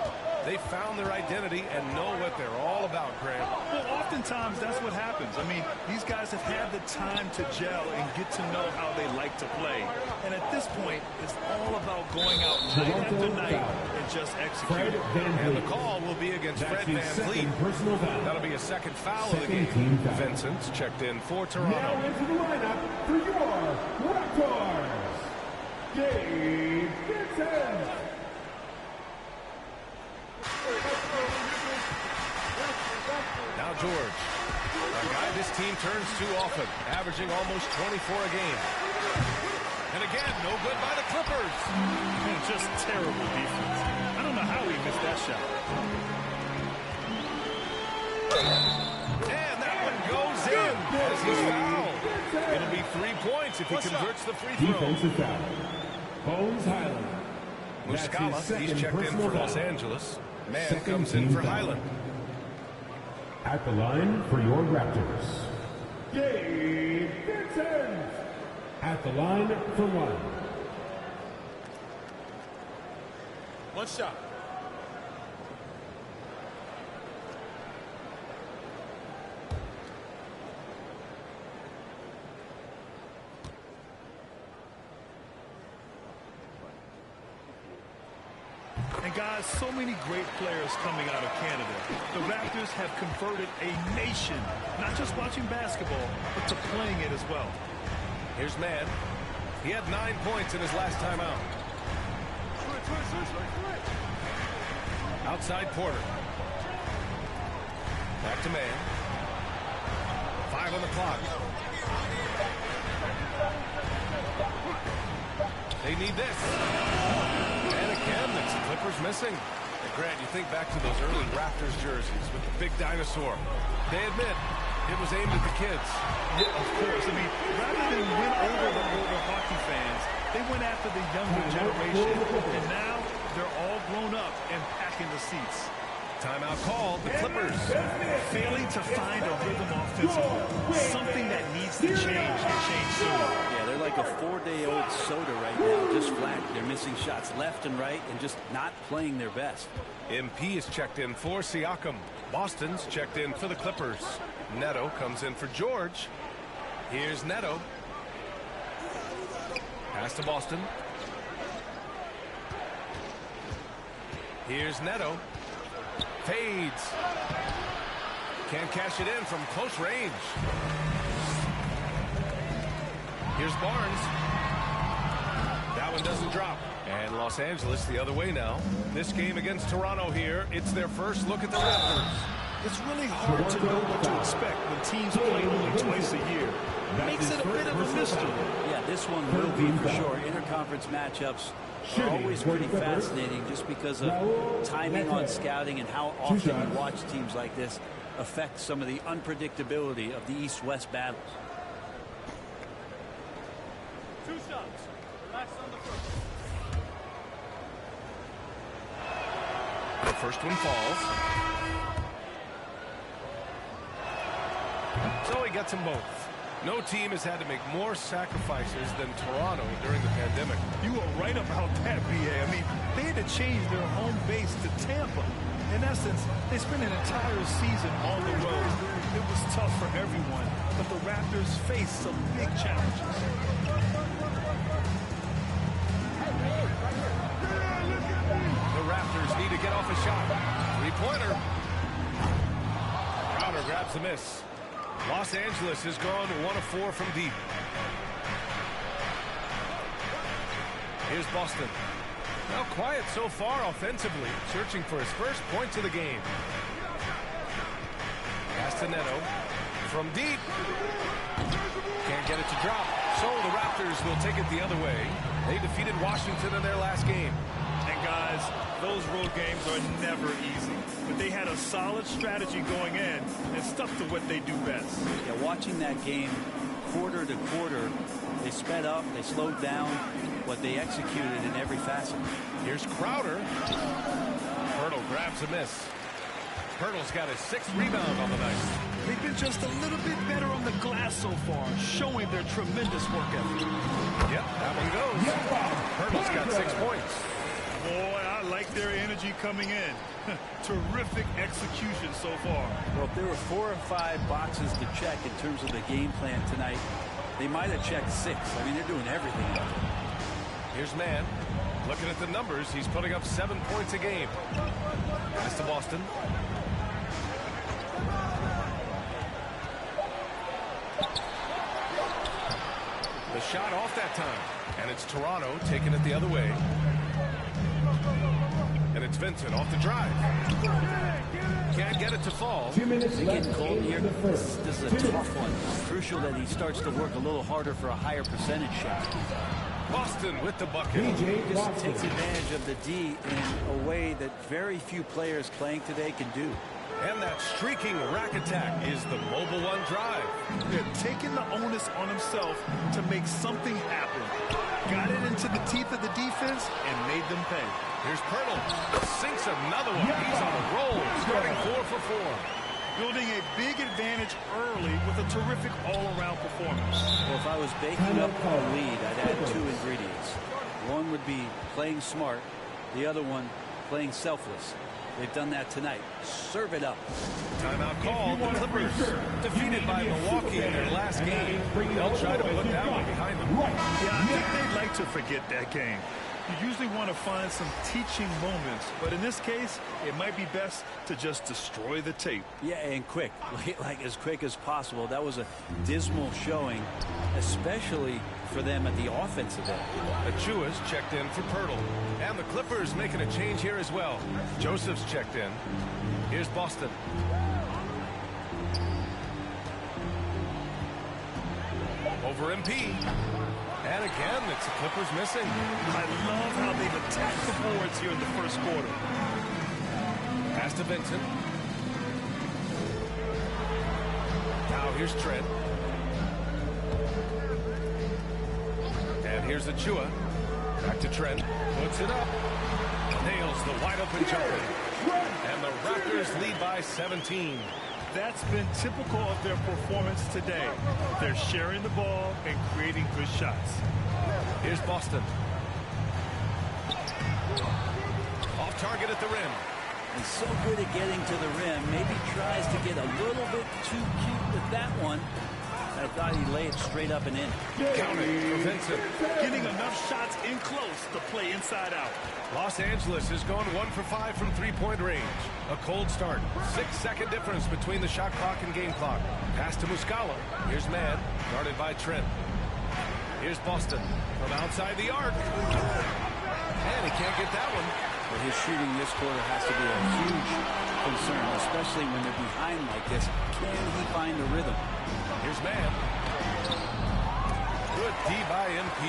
Speaker 3: They found their identity and know what they're all about, Grant.
Speaker 4: Well, oftentimes that's what happens. I mean, these guys have had the time to gel and get to know how they like to play. And at this point, it's all about going out night after night and just executing.
Speaker 3: And the call will be against Fred Van Vliet. That'll be a second foul of the game. Vincent's checked in for Toronto.
Speaker 6: Now into the lineup for your Raptors, Gabe Vincent.
Speaker 3: Now George, a guy this team turns to often, averaging almost 24 a game. And again, no good by the Clippers.
Speaker 4: Man, just terrible defense. I don't know how he missed that shot.
Speaker 3: And that one goes in as he's fouled. It'll be 3 points if he converts the free throw.
Speaker 6: Defensive foul. Bones Highland.
Speaker 3: Muscala, he's checked in for Los Angeles. Man comes in for Highland.
Speaker 6: At the line for your Raptors, Gabe Vincent. At the line for one.
Speaker 5: One shot.
Speaker 4: And guys, so many great players coming out of Canada. The Raptors have converted a nation, not just watching basketball, but to playing it as well.
Speaker 3: Here's Mann. He had 9 points in his last time out. Outside Porter. Back to Mann. 5 on the clock. They need this. And again, it's the Clippers missing. And Grant, you think back to those early Raptors jerseys with the big dinosaur. They admit it was aimed at the kids.
Speaker 4: Yeah, of course. I mean, rather than win over the older hockey fans, they went after the younger generation. And now they're all grown up and packing the seats.
Speaker 3: Timeout called. The Clippers
Speaker 4: failing to find a rhythm offensively. Something that needs to change and change soon.
Speaker 21: Yeah, they're like a 4-day-old soda right now, just flat. They're missing shots left and right and just not playing their best.
Speaker 3: MP is checked in for Siakam. Boston's checked in for the Clippers. Neto comes in for George. Here's Neto. Pass to Boston. Here's Neto. Fades. Can't cash it in from close range. Here's Barnes. That one doesn't drop. And Los Angeles the other way now. This game against Toronto here, it's their first look at the Raptors.
Speaker 4: It's really hard to know what to expect when teams play only twice a year. It makes it a bit of a mystery.
Speaker 21: Yeah, this one will be for sure. Interconference matchups are always pretty fascinating just because of timing on scouting and how often you watch teams like this affect some of the unpredictability of the East-West battles.
Speaker 6: 2 shots. Relax on the first.
Speaker 3: The first one falls. So he gets them both. No team has had to make more sacrifices than Toronto during the pandemic.
Speaker 4: You are right about that, B.A. I mean, they had to change their home base to Tampa. In essence, they spent an entire season on the road. It was tough for everyone, but the Raptors faced some big challenges.
Speaker 3: The Raptors need to get off a shot. Three-pointer. Crowder grabs a miss. Los Angeles has gone 1 of 4 from deep. Here's Boston. Now quiet so far offensively, searching for his first points of the game. Castanedo from deep. Can't get it to drop. So the Raptors will take it the other way. They defeated Washington in their last game.
Speaker 4: And guys, those road games are never easy. But they had a solid strategy going in and stuck to what they do best.
Speaker 21: Yeah, watching that game quarter to quarter, they sped up, they slowed down, but they executed in every facet.
Speaker 3: Here's Crowder. Pirtle grabs a miss. Pirtle's got his 6th rebound on the night.
Speaker 4: They've been just a little bit better on the glass so far, showing their tremendous work ethic.
Speaker 3: Yep, that one goes. Pirtle's got 6 points.
Speaker 4: Boy, I like their energy coming in. Terrific execution so far.
Speaker 21: Well, if there were 4 or 5 boxes to check in terms of the game plan tonight, they might have checked 6. I mean, they're doing everything out there.
Speaker 3: Here's Mann. Looking at the numbers, he's putting up 7 points a game. Pass to Boston. The shot off that time. And it's Toronto taking it the other way. And it's Vincent off the drive. Can't get it to fall.
Speaker 21: 2 minutes getting cold here. This is a tough one. Crucial that he starts to work a little harder for a higher percentage shot.
Speaker 3: Boston with the bucket.
Speaker 21: Just takes advantage of the D in a way that very few players playing today can do.
Speaker 3: And that streaking rack attack is the mobile one drive.
Speaker 4: They're taking the onus on himself to make something happen. Got it into the teeth of the defense and made them pay.
Speaker 3: Here's Pirtle. Sinks another one. He's on a roll. Starting 4 for 4.
Speaker 4: Building a big advantage early with a terrific all-around performance.
Speaker 21: Well, if I was baking up a lead, I'd add 2 ingredients. One would be playing smart. The other one, playing selfless. They've done that tonight. Serve it up.
Speaker 3: Timeout called. The Clippers defeated by Milwaukee in their last game. They'll try to put that one behind them.
Speaker 4: Yeah, I think they'd like to forget that game. You usually want to find some teaching moments, but in this case, it might be best to just destroy the tape.
Speaker 21: Yeah, and quick, like as quick as possible. That was a dismal showing, especially for them at the offensive end.
Speaker 3: Achua's checked in for Pirtle. And the Clippers making a change here as well. Joseph's checked in. Here's Boston. Over MP. And again, it's the Clippers missing.
Speaker 4: I love how they've attacked the boards here in the first quarter.
Speaker 3: Pass to Vincent. Now here's Trent. And here's Achua. Back to Trent. Puts it up. Nails the wide open jumper. And the Raptors lead by 17.
Speaker 4: That's been typical of their performance today. They're sharing the ball and creating good shots.
Speaker 3: Here's Boston. Off target at the rim.
Speaker 21: And so good at getting to the rim. Maybe tries to get a little bit too cute with that one. I thought he'd lay it straight up and in.
Speaker 3: Counting for Vincent.
Speaker 4: Getting enough shots in close to play inside out.
Speaker 3: Los Angeles has gone 1 for 5 from three-point range. A cold start. 6-second difference between the shot clock and game clock. Pass to Muscala. Here's Mann, guarded by Trent. Here's Boston from outside the arc. And he can't get that one.
Speaker 21: But his shooting this quarter has to be a huge concern, especially when they're behind like this. Can he find the rhythm?
Speaker 3: Here's Mann. Good D by MP.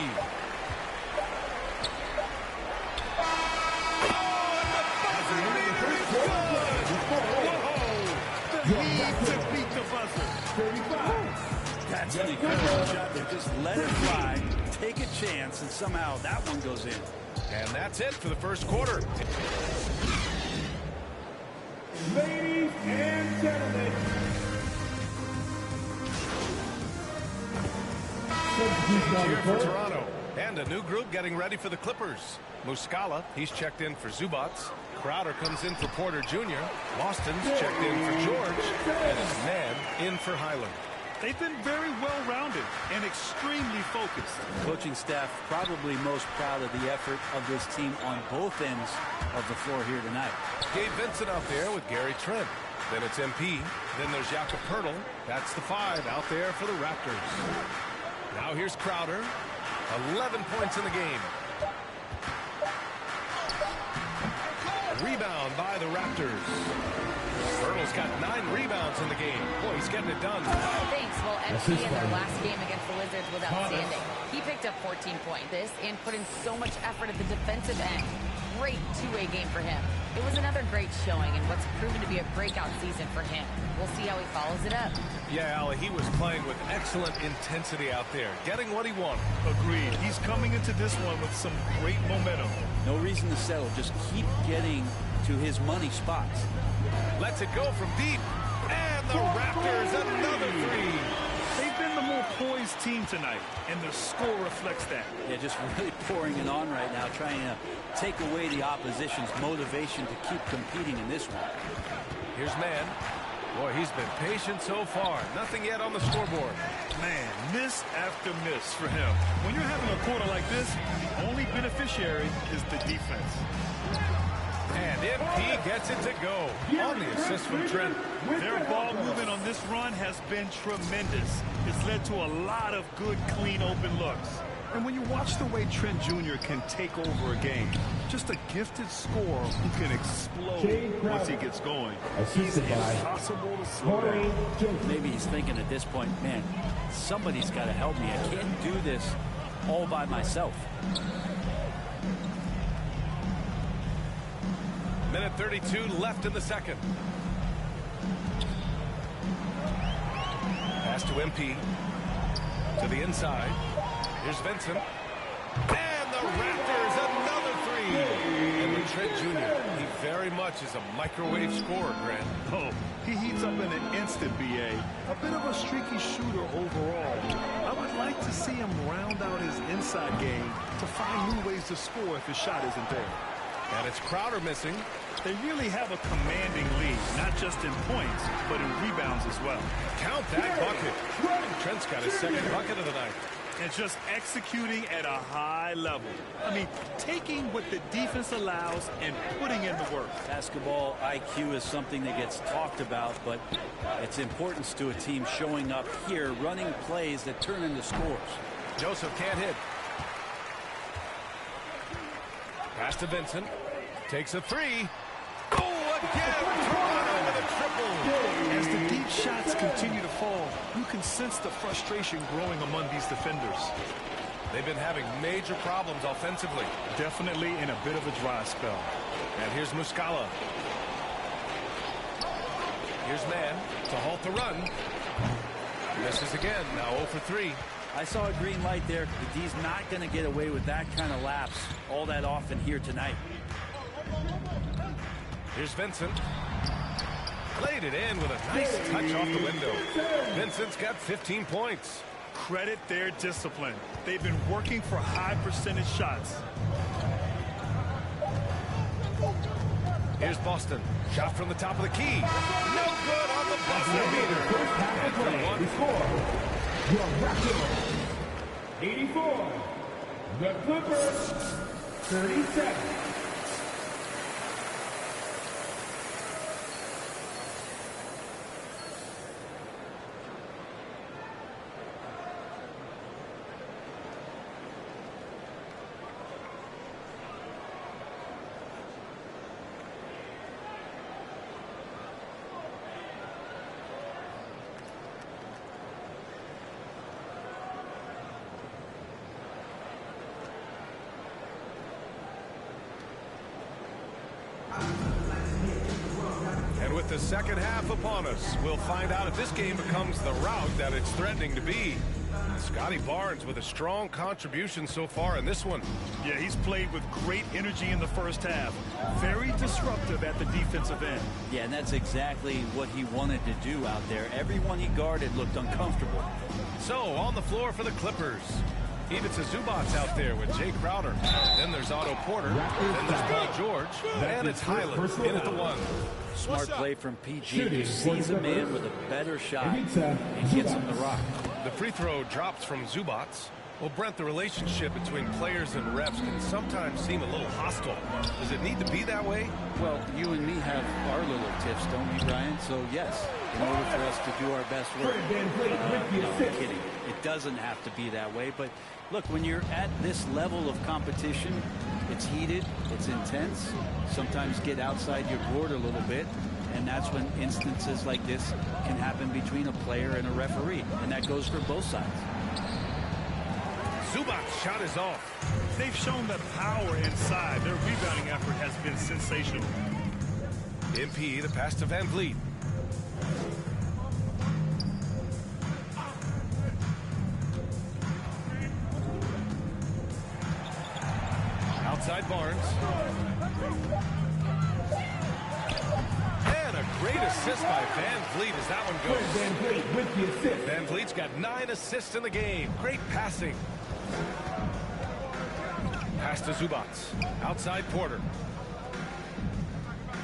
Speaker 4: The heat to beat the buzzer.
Speaker 21: That's an encouraging shot to just let it fly, take a chance, and somehow that one goes in.
Speaker 3: And that's it for the first quarter.
Speaker 6: Ladies and gentlemen,
Speaker 3: Here for Toronto. And a new group getting ready for the Clippers. Muscala, he's checked in for Zubats. Crowder comes in for Porter Jr. Boston's checked in for George. And his man in for Highland.
Speaker 4: They've been very well-rounded and extremely focused.
Speaker 21: Coaching staff probably most proud of the effort of this team on both ends of the floor here tonight.
Speaker 3: Gabe Vincent out there with Gary Trent. Then it's MP. Then there's Jakob Poeltl. That's the 5 out there for the Raptors. Now here's Crowder. 11 points in the game. Rebound by the Raptors. Poeltl's got 9 rebounds in the game. Boy, he's getting it done.
Speaker 8: Thanks. Well, MP in their last game against the Wizards was outstanding. He picked up 14 points and put in so much effort at the defensive end. Great two-way game for him. It was another great showing in what's proven to be a breakout season for him. We'll see how he follows it up.
Speaker 3: Yeah, Allie, he was playing with excellent intensity out there, getting what he wanted.
Speaker 4: Agreed. He's coming into this one with some great momentum.
Speaker 21: No reason to settle. Just keep getting to his money spots.
Speaker 3: Lets it go from deep. And the Raptors, another 3.
Speaker 4: They've been the more poised team tonight, and the score reflects that.
Speaker 21: Yeah, just really pouring it on right now, trying to take away the opposition's motivation to keep competing in this one.
Speaker 3: Here's Mann. Boy, he's been patient so far. Nothing yet on the scoreboard.
Speaker 4: Man, miss after miss for him. When you're having a quarter like this, the only beneficiary is the defense.
Speaker 3: And MP gets it to go on the assist from Trent.
Speaker 4: Their ball movement on this run has been tremendous. It's led to a lot of good, clean, open looks. And when you watch the way Trent Jr. can take over a game, just a gifted scorer who can explode once he gets going. He's impossible to slow down.
Speaker 21: Maybe he's thinking at this point, man, somebody's got to help me. I can't do this all by myself.
Speaker 3: Minute 32 left in the second. Pass to MP. To the inside. Here's Vincent. And the Raptors, another 3. And with Trent Jr., he very much is a microwave scorer, Grant.
Speaker 4: Oh, he heats up in an instant, BA. A bit of a streaky shooter overall. I would like to see him round out his inside game to find new ways to score if his shot isn't there.
Speaker 3: And it's Crowder missing.
Speaker 4: They really have a commanding lead, not just in points, but in rebounds as well.
Speaker 3: Count that bucket. Trent's got his second bucket of the night.
Speaker 4: And just executing at a high level. I mean, taking what the defense allows and putting in the work.
Speaker 21: Basketball IQ is something that gets talked about, but its importance to a team showing up here, running plays that turn into scores.
Speaker 3: Joseph can't hit. Pass to Vincent. Takes a 3. Oh, again! Toronto with a triple.
Speaker 4: As the deep shots continue to fall, you can sense the frustration growing among these defenders.
Speaker 3: They've been having major problems offensively.
Speaker 4: Definitely in a bit of a dry spell.
Speaker 3: And here's Muscala. Here's Mann to halt the run. Misses again. Now 0 for 3.
Speaker 21: I saw a green light there. The D's not going to get away with that kind of lapse all that often here tonight.
Speaker 3: Here's Vincent. Played it in with a nice touch off the window. Vincent's got 15 points.
Speaker 4: Credit their discipline. They've been working for high percentage shots.
Speaker 3: Here's Boston. Shot from the top of the key. No good on the buzzer beater. And for 1.
Speaker 6: Score. Your Raptors 84. The Clippers 37.
Speaker 3: With the second half upon us, we'll find out if this game becomes the rout that it's threatening to be. Scotty Barnes with a strong contribution so far in this one.
Speaker 4: Yeah, he's played with great energy in the first half. Very disruptive at the defensive end.
Speaker 21: Yeah, and that's exactly what he wanted to do out there. Everyone he guarded looked uncomfortable.
Speaker 3: So, on the floor for the Clippers. Ivica Zubac's out there with Jay Crowder. Then there's Otto Porter. Then there's Paul George. And it's Highland in at the one.
Speaker 21: Smart play from PG, who sees a man with a better shot and gets him the rock.
Speaker 3: The free throw drops from Zubac. Well, Brent, the relationship between players and refs can sometimes seem a little hostile. Does it need to be that way?
Speaker 21: Well, you and me have our little tips, don't we, Brian? So, yes, in order for us to do our best work. No, I'm kidding. It doesn't have to be that way. But, look, when you're at this level of competition, it's heated, it's intense. Sometimes get outside your board a little bit. And that's when instances like this can happen between a player and a referee. And that goes for both sides.
Speaker 3: Zubac's shot is off.
Speaker 4: They've shown the power inside. Their rebounding effort has been sensational.
Speaker 3: MP, the pass to Van Vliet. Outside Barnes. And a great assist by Van Vliet as that one goes.
Speaker 6: Van Vliet with the assist.
Speaker 3: Van Vliet's got 9 assists in the game. Great passing. Pass to Zubac. Outside Porter.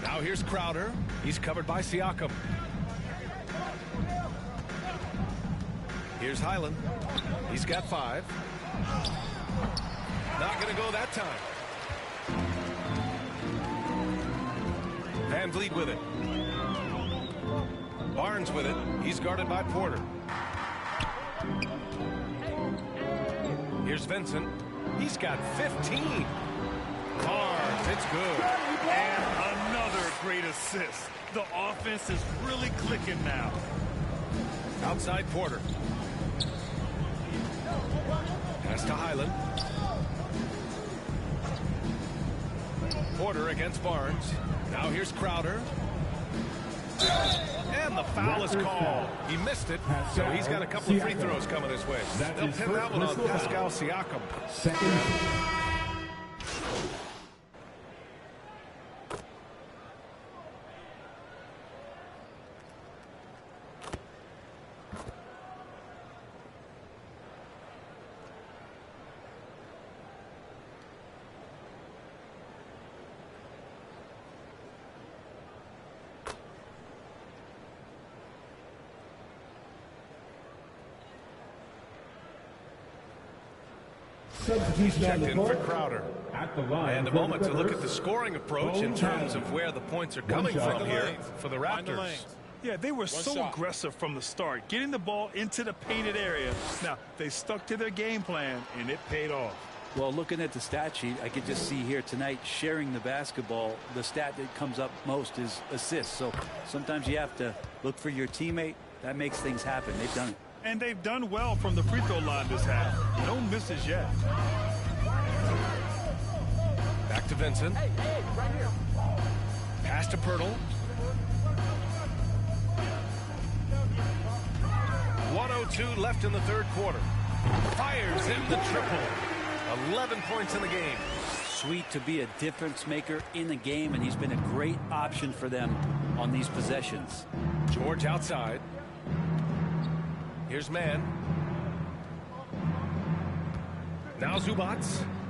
Speaker 3: Now here's Crowder. He's covered by Siakam. Here's Highland. He's got 5. Not going to go that time. Van Vliet with it. Barnes with it. He's guarded by Porter. Here's Vincent. He's got 15. Barnes, it's good.
Speaker 4: And another great assist. The offense is really clicking now.
Speaker 3: Outside Porter. Pass to Highland. Porter against Barnes. Now here's Crowder. And the foul is called. He missed it, so he's got a couple of free throws coming his way. They'll pin that one on Pascal Siakam.
Speaker 6: Second.
Speaker 3: Checked in for Crowder. And a moment to look at the scoring approach in terms of where the points are coming from here for the Raptors.
Speaker 4: Yeah, they were so aggressive from the start, getting the ball into the painted area. Now, they stuck to their game plan, and it paid off.
Speaker 21: Well, looking at the stat sheet, I could just see here tonight sharing the basketball. The stat that comes up most is assists. So sometimes you have to look for your teammate. That makes things happen. They've done it.
Speaker 4: And they've done well from the free throw line this half. No misses yet.
Speaker 3: Back to Vincent.
Speaker 6: Right here.
Speaker 3: Pass to Pirtle. 1:02 left in the third quarter. Fires in the triple. 11 points in the game.
Speaker 21: Sweet to be a difference maker in the game, and he's been a great option for them on these possessions.
Speaker 3: George outside. Here's Mann. Now Zubac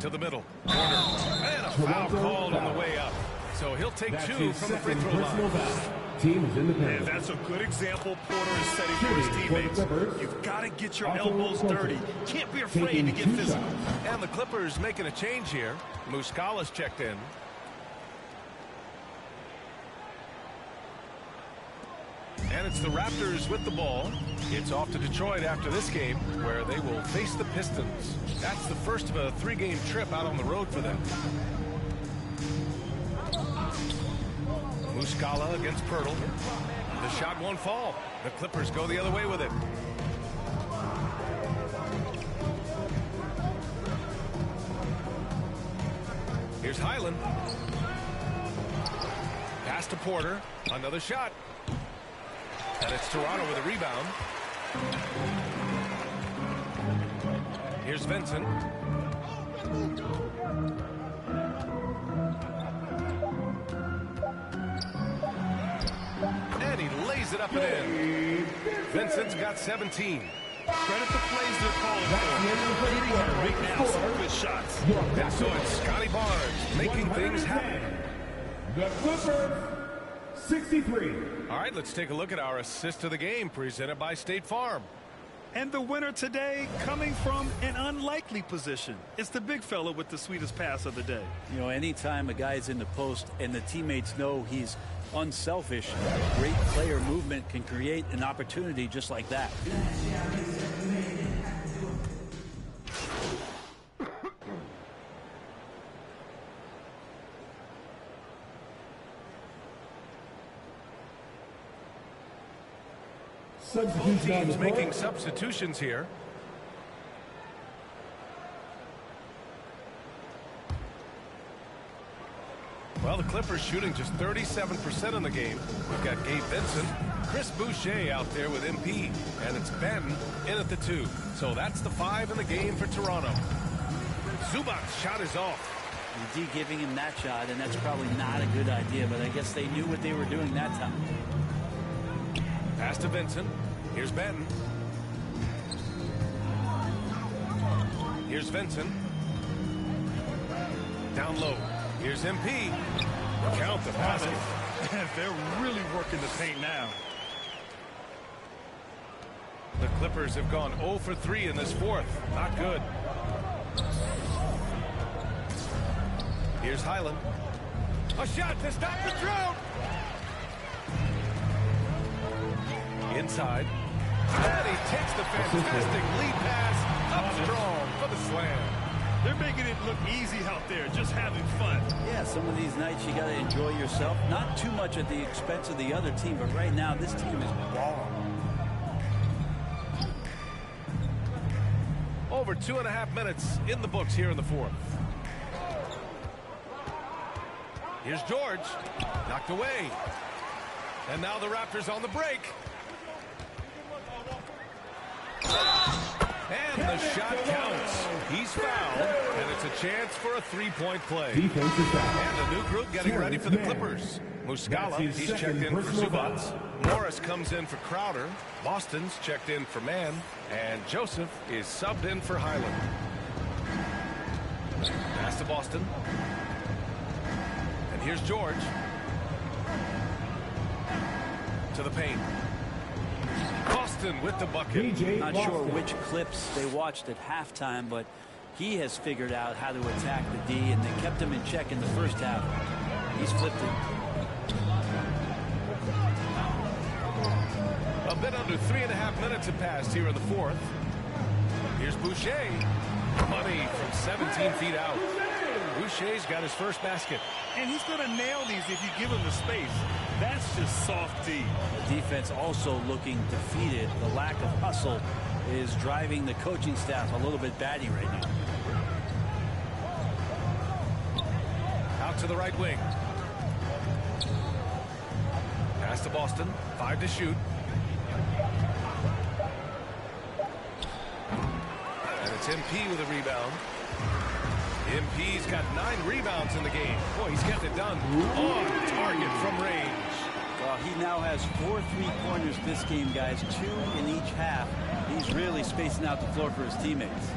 Speaker 3: to the middle. Corner. And a foul called on the way up. So he'll take 2 from the free throw line.
Speaker 6: Team is in the
Speaker 4: And that's a good example Porter is setting for his teammates. You've got to get your elbows dirty. Can't be afraid to get physical.
Speaker 3: And the Clippers making a change here. Muscala's checked in. And it's the Raptors with the ball. It's off to Detroit after this game, where they will face the Pistons. That's the first of a 3-game trip out on the road for them. Muscala against Pirtle. The shot won't fall. The Clippers go the other way with it. Here's Highland. Pass to to Porter. Another shot. And it's Toronto with a rebound. Here's Vincent. And he lays it up and in. Vincent's got 17.
Speaker 4: Credit the plays they're calling for. Leading him right now, some good shots.
Speaker 3: And so it's Scotty Barnes making things happen.
Speaker 6: The Clippers, 63.
Speaker 3: All right, let's take a look at our assist of the game presented by State Farm.
Speaker 4: And the winner today coming from an unlikely position. It's the big fella with the sweetest pass of the day.
Speaker 21: You know, anytime a guy's in the post and the teammates know he's unselfish, great player movement can create an opportunity just like that.
Speaker 3: Both teams making substitutions here. Well, the Clippers shooting just 37% in the game. We've got Gabe Vincent, Chris Boucher out there with MP, and it's Ben in at the 2. So that's the 5 in the game for Toronto. Zubac's shot is off.
Speaker 21: D giving him that shot, and that's probably not a good idea, but I guess they knew what they were doing that time.
Speaker 3: Pass to Vincent. Here's Ben. Here's Vincent. Down low. Here's MP. Count the basket.
Speaker 4: They're really working the paint now.
Speaker 3: The Clippers have gone 0 for 3 in this fourth. Not good. Here's Highland. A shot to stop the drought. Inside. And he takes the fantastic lead pass up strong for the slam.
Speaker 4: They're making it look easy out there, just having fun.
Speaker 21: Yeah, some of these nights you got to enjoy yourself. Not too much at the expense of the other team, but right now this team is balling.
Speaker 3: Over 2.5 minutes in the books here in the fourth. Here's George. Knocked away. And now the Raptors on the break. And the shot counts. He's fouled, and it's a chance for a three-point play. And a new group getting ready for the Clippers. Muscala, he's checked in for Zubats. Morris comes in for Crowder. Boston's checked in for Mann. And Joseph is subbed in for Highland. Pass to Boston. And here's George. To the paint. Boston with the bucket.
Speaker 21: Not sure which clips they watched at halftime, but he has figured out how to attack the D, and they kept him in check in the first half. He's flipped it.
Speaker 3: A bit under 3.5 minutes have passed here in the fourth. Here's Boucher. Money from 17 feet out. Boucher's got his first basket.
Speaker 4: And he's going to nail these if you give him the space. That's just soft D.
Speaker 21: The defense also looking defeated. The lack of hustle is driving the coaching staff a little bit batty right now.
Speaker 3: Out to the right wing. Pass to Boston. 5 to shoot. And it's MP with a rebound. MP's got 9 rebounds in the game. Boy, he's getting it done on target from range.
Speaker 21: Well, he now has 4 3-pointers this game, guys. 2 in each half. He's really spacing out the floor for his teammates.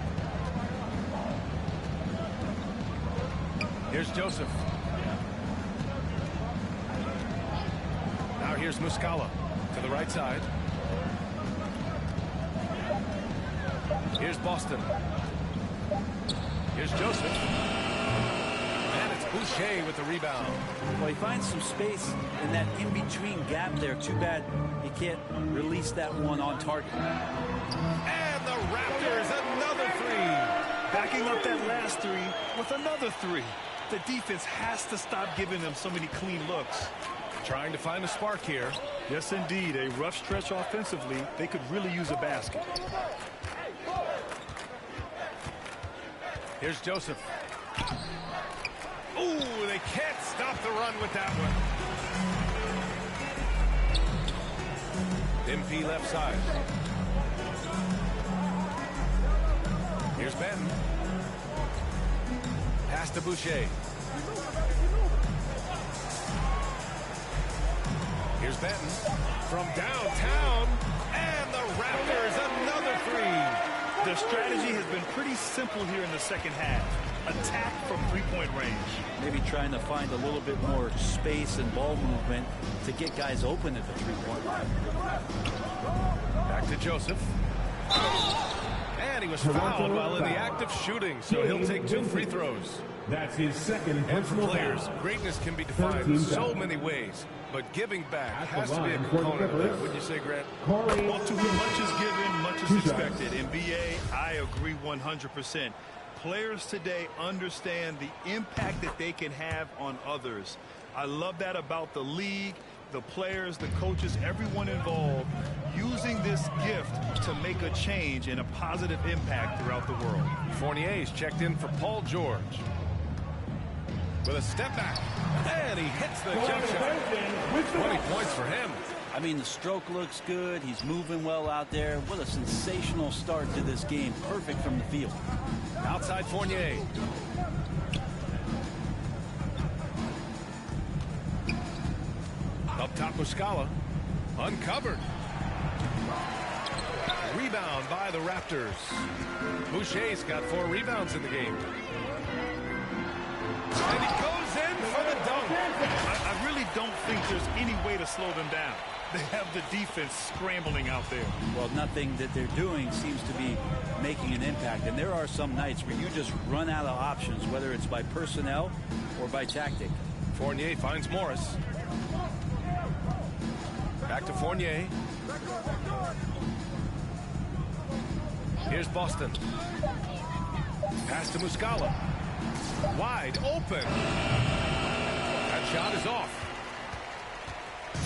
Speaker 3: Here's Joseph. Now here's Muscala to the right side. Here's Boston. Here's Joseph. And it's Boucher with the rebound.
Speaker 21: Well, he finds some space in that in-between gap there. Too bad he can't release that one on target.
Speaker 3: And the Raptors, another 3.
Speaker 4: Backing up that last 3 with another 3. The defense has to stop giving them so many clean looks.
Speaker 3: Trying to find a spark here.
Speaker 4: Yes, indeed. A rough stretch offensively. They could really use a basket.
Speaker 3: Here's MP left side. Here's Benton. Pass to Boucher. Here's Benton from downtown, and the Raptors another three.
Speaker 4: The strategy has been pretty simple here in the second half. Attack from three-point range.
Speaker 21: Maybe trying to find a little bit more space and ball movement to get guys open at the three-point line.
Speaker 3: Back to Joseph. And he was fouled while in the act of shooting, so he'll take 2 free throws.
Speaker 6: That's his second
Speaker 3: And for
Speaker 6: personal
Speaker 3: players,
Speaker 6: foul.
Speaker 3: greatness can be defined so many ways, but giving back has to be a component of that. Wouldn't you say, Grant?
Speaker 4: Well, to whom much is given, much is expected. In BA, I agree 100%. Players today understand the impact that they can have on others. I love that about the league, the players, the coaches, everyone involved, using this gift to make a change and a positive impact throughout the world.
Speaker 3: Fournier's checked in for Paul George. With a step back, and he hits the jump shot. 20 points for him.
Speaker 21: I mean, the stroke looks good. He's moving well out there. What a sensational start to this game. Perfect from the field.
Speaker 3: Outside Fournier. Up top Muscala. Uncovered. Rebound by the Raptors. Boucher's got 4 rebounds in the game. And he goes in for the dunk.
Speaker 4: I really don't think there's any way to slow them down. They have the defense scrambling out there.
Speaker 21: Well, nothing that they're doing seems to be making an impact. And there are some nights where you just run out of options, whether it's by personnel or by tactic.
Speaker 3: Fournier finds Morris. Back to Fournier. Here's Boston. Pass to Muscala. Wide open. That shot is off.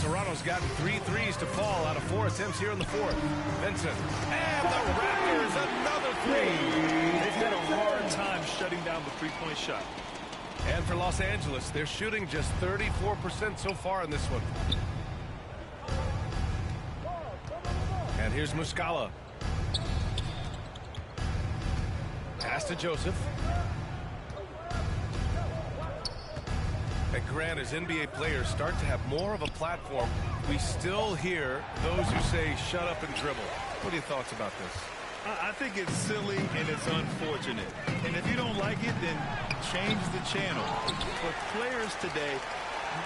Speaker 3: Toronto's gotten 3 threes to fall out of 4 attempts here in the fourth. Vincent. And the Raptors another 3.
Speaker 4: They've had a hard time shutting down the three-point shot.
Speaker 3: And for Los Angeles, they're shooting just 34% so far in this one. And here's Muscala. Pass to Joseph. And Grant, as NBA players start to have more of a platform, we still hear those who say shut up and dribble. What are your thoughts about this?
Speaker 4: I think it's silly and it's unfortunate. And if you don't like it, then change the channel. But players today,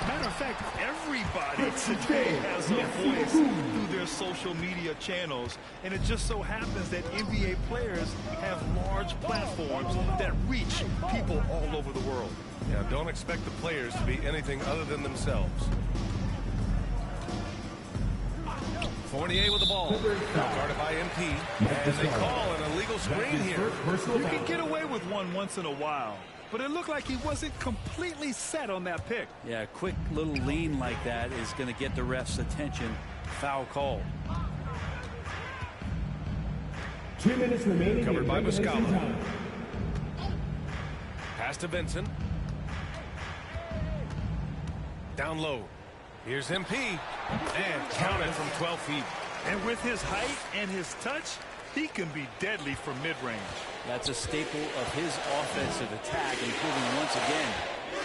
Speaker 4: matter of fact, everybody today has a voice through their social media channels. And it just so happens that NBA players have large platforms that reach people all over the world.
Speaker 3: Yeah, don't expect the players to be anything other than themselves. Fournier with the ball. Guarded by MP. And they call an illegal screen here.
Speaker 4: You can get away with one once in a while. But it looked like he wasn't completely set on that pick.
Speaker 21: Yeah, a quick little lean like that is going to get the ref's attention. Foul call.
Speaker 6: 2 minutes remaining.
Speaker 3: Covered by Muscala. Pass to Vincent. Down low. Here's MP. And counted from 12 feet.
Speaker 4: And with his height and his touch, he can be deadly from mid-range.
Speaker 21: That's a staple of his offensive attack, including once again,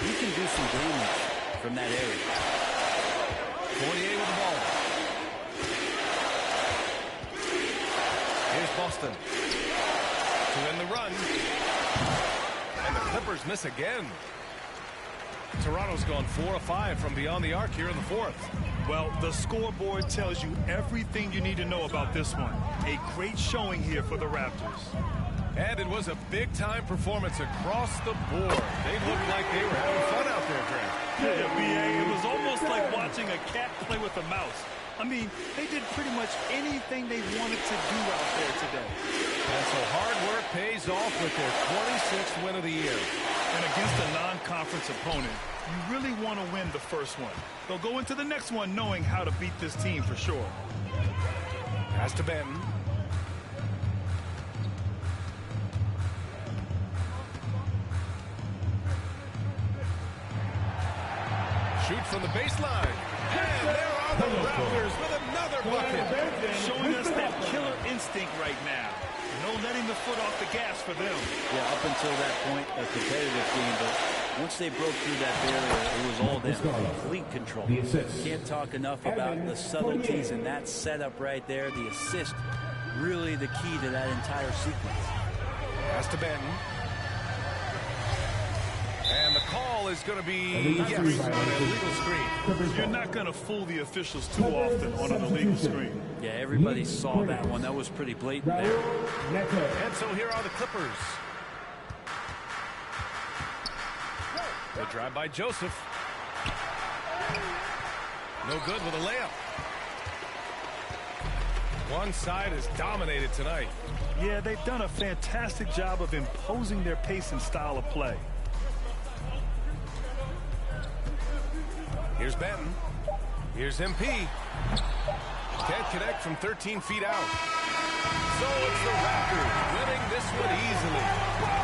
Speaker 21: he can do some damage from that area.
Speaker 3: Fournier with the ball. Here's Boston. To end the run. And the Clippers miss again. Toronto's gone 4 of 5 from beyond the arc here in the fourth.
Speaker 4: Well, the scoreboard tells you everything you need to know about this one. A great showing here for the Raptors.
Speaker 3: And it was a big-time performance across the board. They looked like they were having fun out there, Grant.
Speaker 4: Yeah, BA, it was almost like watching a cat play with a mouse. I mean, they did pretty much anything they wanted to do out there today.
Speaker 3: And so hard work pays off with their 26th win of the year.
Speaker 4: And against a non-conference opponent, you really want to win the first one. They'll go into the next one knowing how to beat this team for sure.
Speaker 3: Pass to Benton. Shoot from the baseline. And there are the Raptors with another another bucket.
Speaker 4: Showing us that killer instinct right now. No letting the foot off the gas for them.
Speaker 21: Yeah, up until that point, a competitive game, but once they broke through that barrier, it was all them. Complete control. Can't talk enough about the subtleties in that setup right there. The assist, really the key to that entire sequence.
Speaker 3: Pass to Benton. And the call is going to be yes on an illegal screen.
Speaker 4: You're not going to fool the officials too often on an illegal screen.
Speaker 21: Yeah, everybody saw that one. That was pretty blatant there.
Speaker 3: And so here are the Clippers. The drive by Joseph. No good with a layup. One side is dominated tonight.
Speaker 4: Yeah, they've done a fantastic job of imposing their pace and style of play.
Speaker 3: Here's Benton. Here's MP. Can't connect from 13 feet out. So it's the Raptors winning this one easily.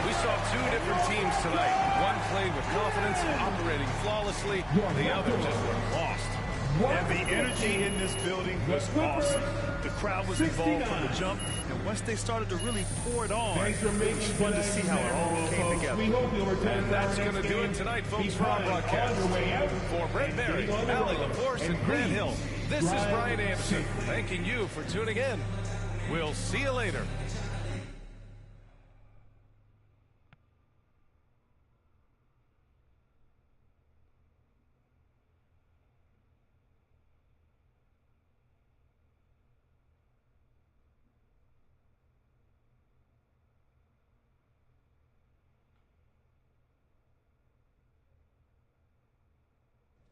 Speaker 3: We saw two different teams tonight. One played with confidence, operating flawlessly. The other just looked lost.
Speaker 4: And the energy in this building was awesome. The crowd was involved from the jump, and once they started to really pour it on, it was fun to see how it all came together.
Speaker 3: And that's going to do it tonight, folks, for our broadcast. For Brent Berry, Allie LaForce, and Grant Hill, this is Brian Anderson, thanking you for tuning in. We'll see you later.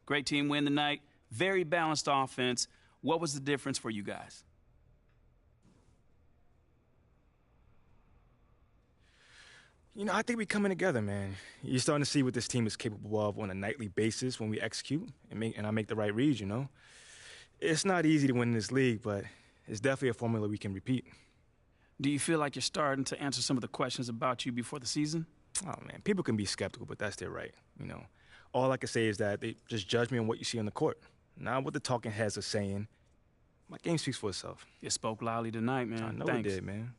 Speaker 10: Great team win tonight. Very balanced offense. What was the difference for you guys?
Speaker 11: You know, I think we're coming together, man. You're starting to see what this team is capable of on a nightly basis when we execute and I make the right reads, you know. It's not easy to win this league, but it's definitely a formula we can repeat.
Speaker 10: Do you feel like you're starting to answer some of the questions about you before the season?
Speaker 11: Oh, man, people can be skeptical, but that's their right, you know. All I can say is that they just judge me on what you see on the court, not what the talking heads are saying. My game speaks for itself.
Speaker 10: You spoke loudly tonight, man.
Speaker 11: I know
Speaker 10: Thanks.
Speaker 11: it did, man.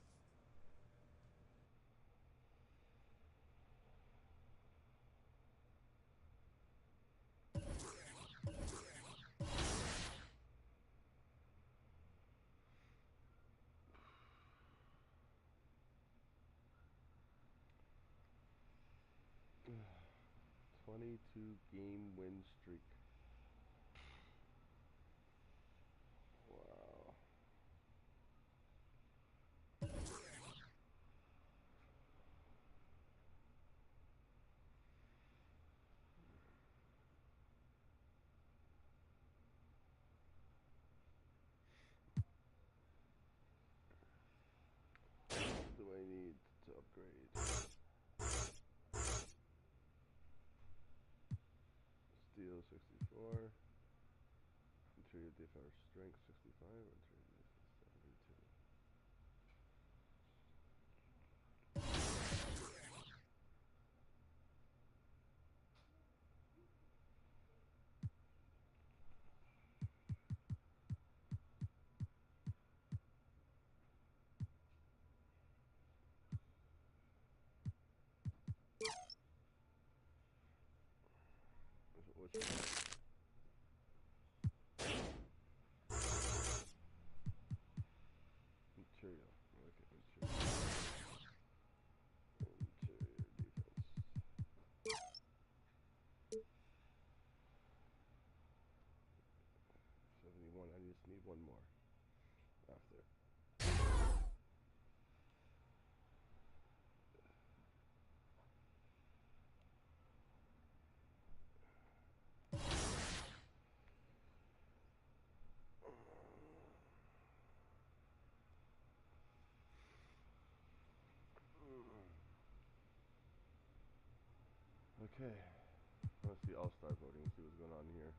Speaker 7: Game win streak. Wow. What do I need to upgrade? Steel 64, interior defense strength 65, interior defense 72. Which one? Material. Okay, material. Interior defense. 71. I just need one more after. Okay, let's see All-Star voting, see what's going on here.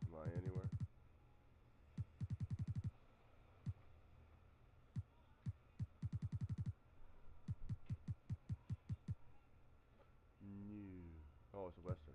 Speaker 7: Am I anywhere? New. Oh, it's a Western.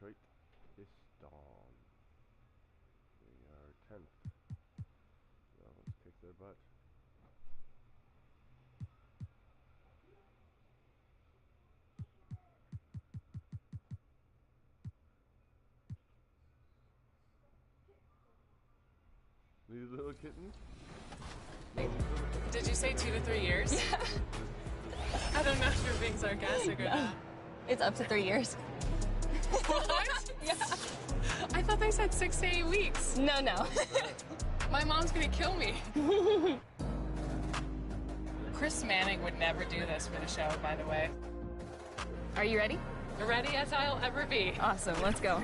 Speaker 7: Detroit Pistons. They are 10th. So let's kick their butt. These little kittens?
Speaker 9: Did you say 2 to 3 years?
Speaker 17: Yeah.
Speaker 9: I don't know if you're being sarcastic or not.
Speaker 17: It's up to 3 years.
Speaker 9: What?
Speaker 17: Yeah.
Speaker 9: I thought they said 6 to 8 weeks.
Speaker 17: No.
Speaker 9: My mom's gonna kill me. Chris Manning would never do this for the show, by the way.
Speaker 17: Are you ready?
Speaker 9: Ready as I'll ever be.
Speaker 17: Awesome, let's go.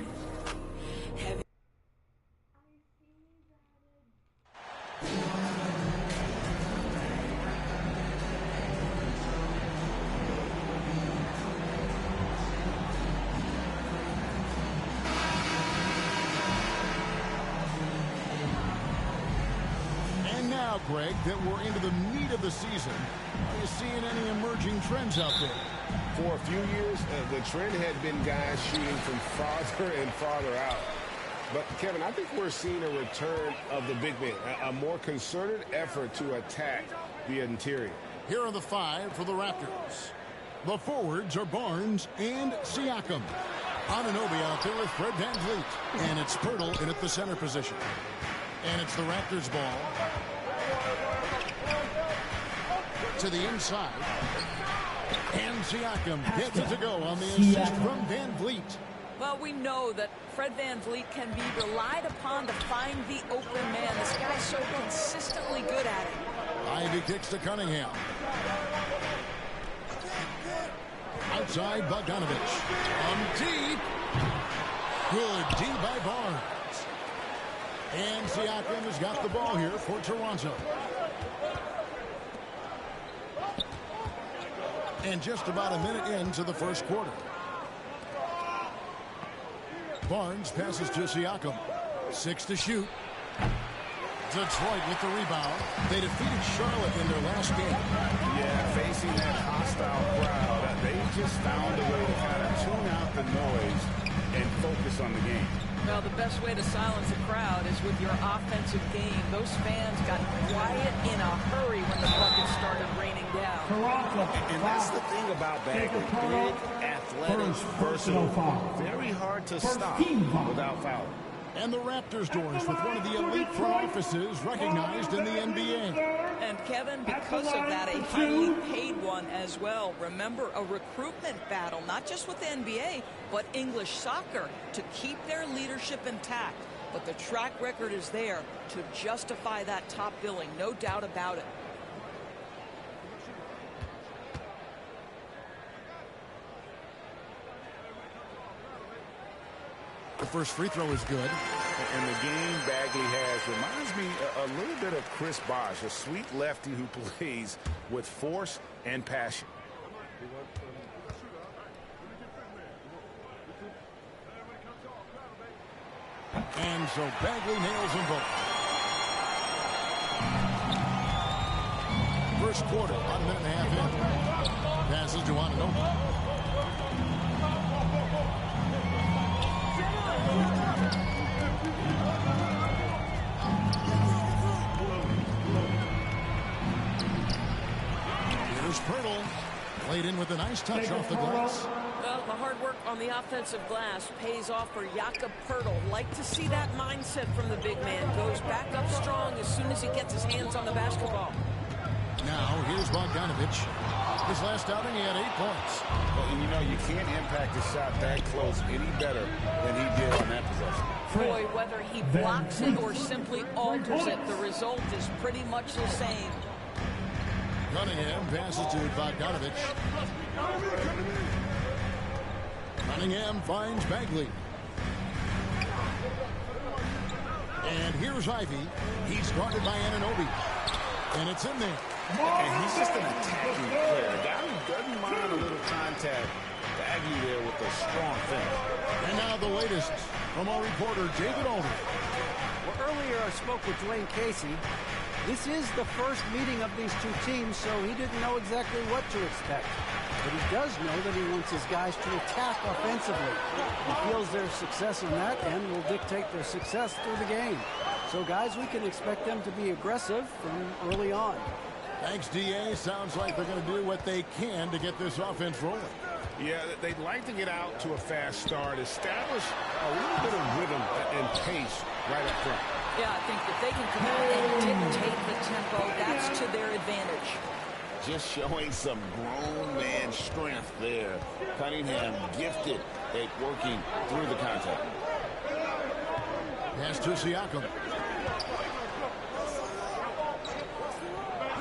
Speaker 14: And now, Greg, that we're into the meat of the season, are you seeing any emerging trends out there?
Speaker 16: For a few years, the trend had been guys shooting from farther and farther out. But, Kevin, I think we're seeing a return of the big man, a more concerted effort to attack the interior.
Speaker 14: Here are the 5 for the Raptors. The forwards are Barnes and Siakam. Anunoby out there with Fred VanVleet. And it's Pirtle in at the center position. And it's the Raptors' ball. To the inside. And Siakam gets it to go on the assist from VanVleet.
Speaker 24: Well, we know that Fred VanVleet can be relied upon to find the open man. This guy's so consistently good at it.
Speaker 14: Ivy kicks to Cunningham. Outside Bogdanovich. Deep. Good D by Barnes. And Siakam has got the ball here for Toronto. And just about a minute into the first quarter. Barnes passes to Siakam. 6 to shoot. Detroit with the rebound. They defeated Charlotte in their last game.
Speaker 16: Yeah, facing that hostile crowd, they just found a way to kind of tune out the noise and focus on the game.
Speaker 24: Well, the best way to silence a crowd is with your offensive game. Those fans got quiet in a hurry when the buckets started raining down.
Speaker 16: And that's the thing about that. Big, athletic, versatile, very hard to stop without fouling.
Speaker 14: And the Raptors doors with one of the elite front offices recognized in the NBA.
Speaker 24: And Kevin, because of that, a highly paid one as well. Remember, a recruitment battle, not just with the NBA, but English soccer to keep their leadership intact. But the track record is there to justify that top billing, no doubt about it.
Speaker 14: The first free throw is good.
Speaker 16: And the game Bagley has reminds me a little bit of Chris Bosh, a sweet lefty who plays with force and passion.
Speaker 14: And so Bagley nails them both. First quarter, about a minute and a half in. Passes to Anunoby. Here's Pirtle. Played in with a nice touch off the glass.
Speaker 24: Well, the hard work on the offensive glass pays off for Jakob Pirtle. Like to see that mindset from the big man. Goes back up strong as soon as he gets his hands on the basketball.
Speaker 14: Now, here's Bogdanovich. His last outing, he had 8 points.
Speaker 16: Well, and you know, you can't impact a shot that close any better than he did on that possession.
Speaker 24: Boy, whether he blocks it or simply alters it, the result is pretty much the same.
Speaker 14: Cunningham passes to Bogdanovich. Cunningham finds Bagley. And here's Ivy. He's guarded by Anunoby. And it's in there.
Speaker 16: And he's just an attacking player. A guy who doesn't mind a little contact. Bagley there with a strong finish.
Speaker 14: And now the latest from our reporter, David Alden.
Speaker 18: Well, earlier I spoke with Dwayne Casey. This is the first meeting of these two teams, so he didn't know exactly what to expect. but he does know that he wants his guys to attack offensively. He feels their success on that end will dictate their success through the game. So, guys, we can expect them to be aggressive from early on.
Speaker 14: Thanks, DA. Sounds like they're going to do what they can to get this offense rolling.
Speaker 16: Yeah, they'd like to get out to a fast start, establish a little bit of rhythm and pace right up front.
Speaker 24: Yeah, I think if they can come out and dictate the tempo, that's to their advantage.
Speaker 16: Just showing some grown man strength there. Cunningham gifted at working through the contact.
Speaker 14: Pass to Siakam.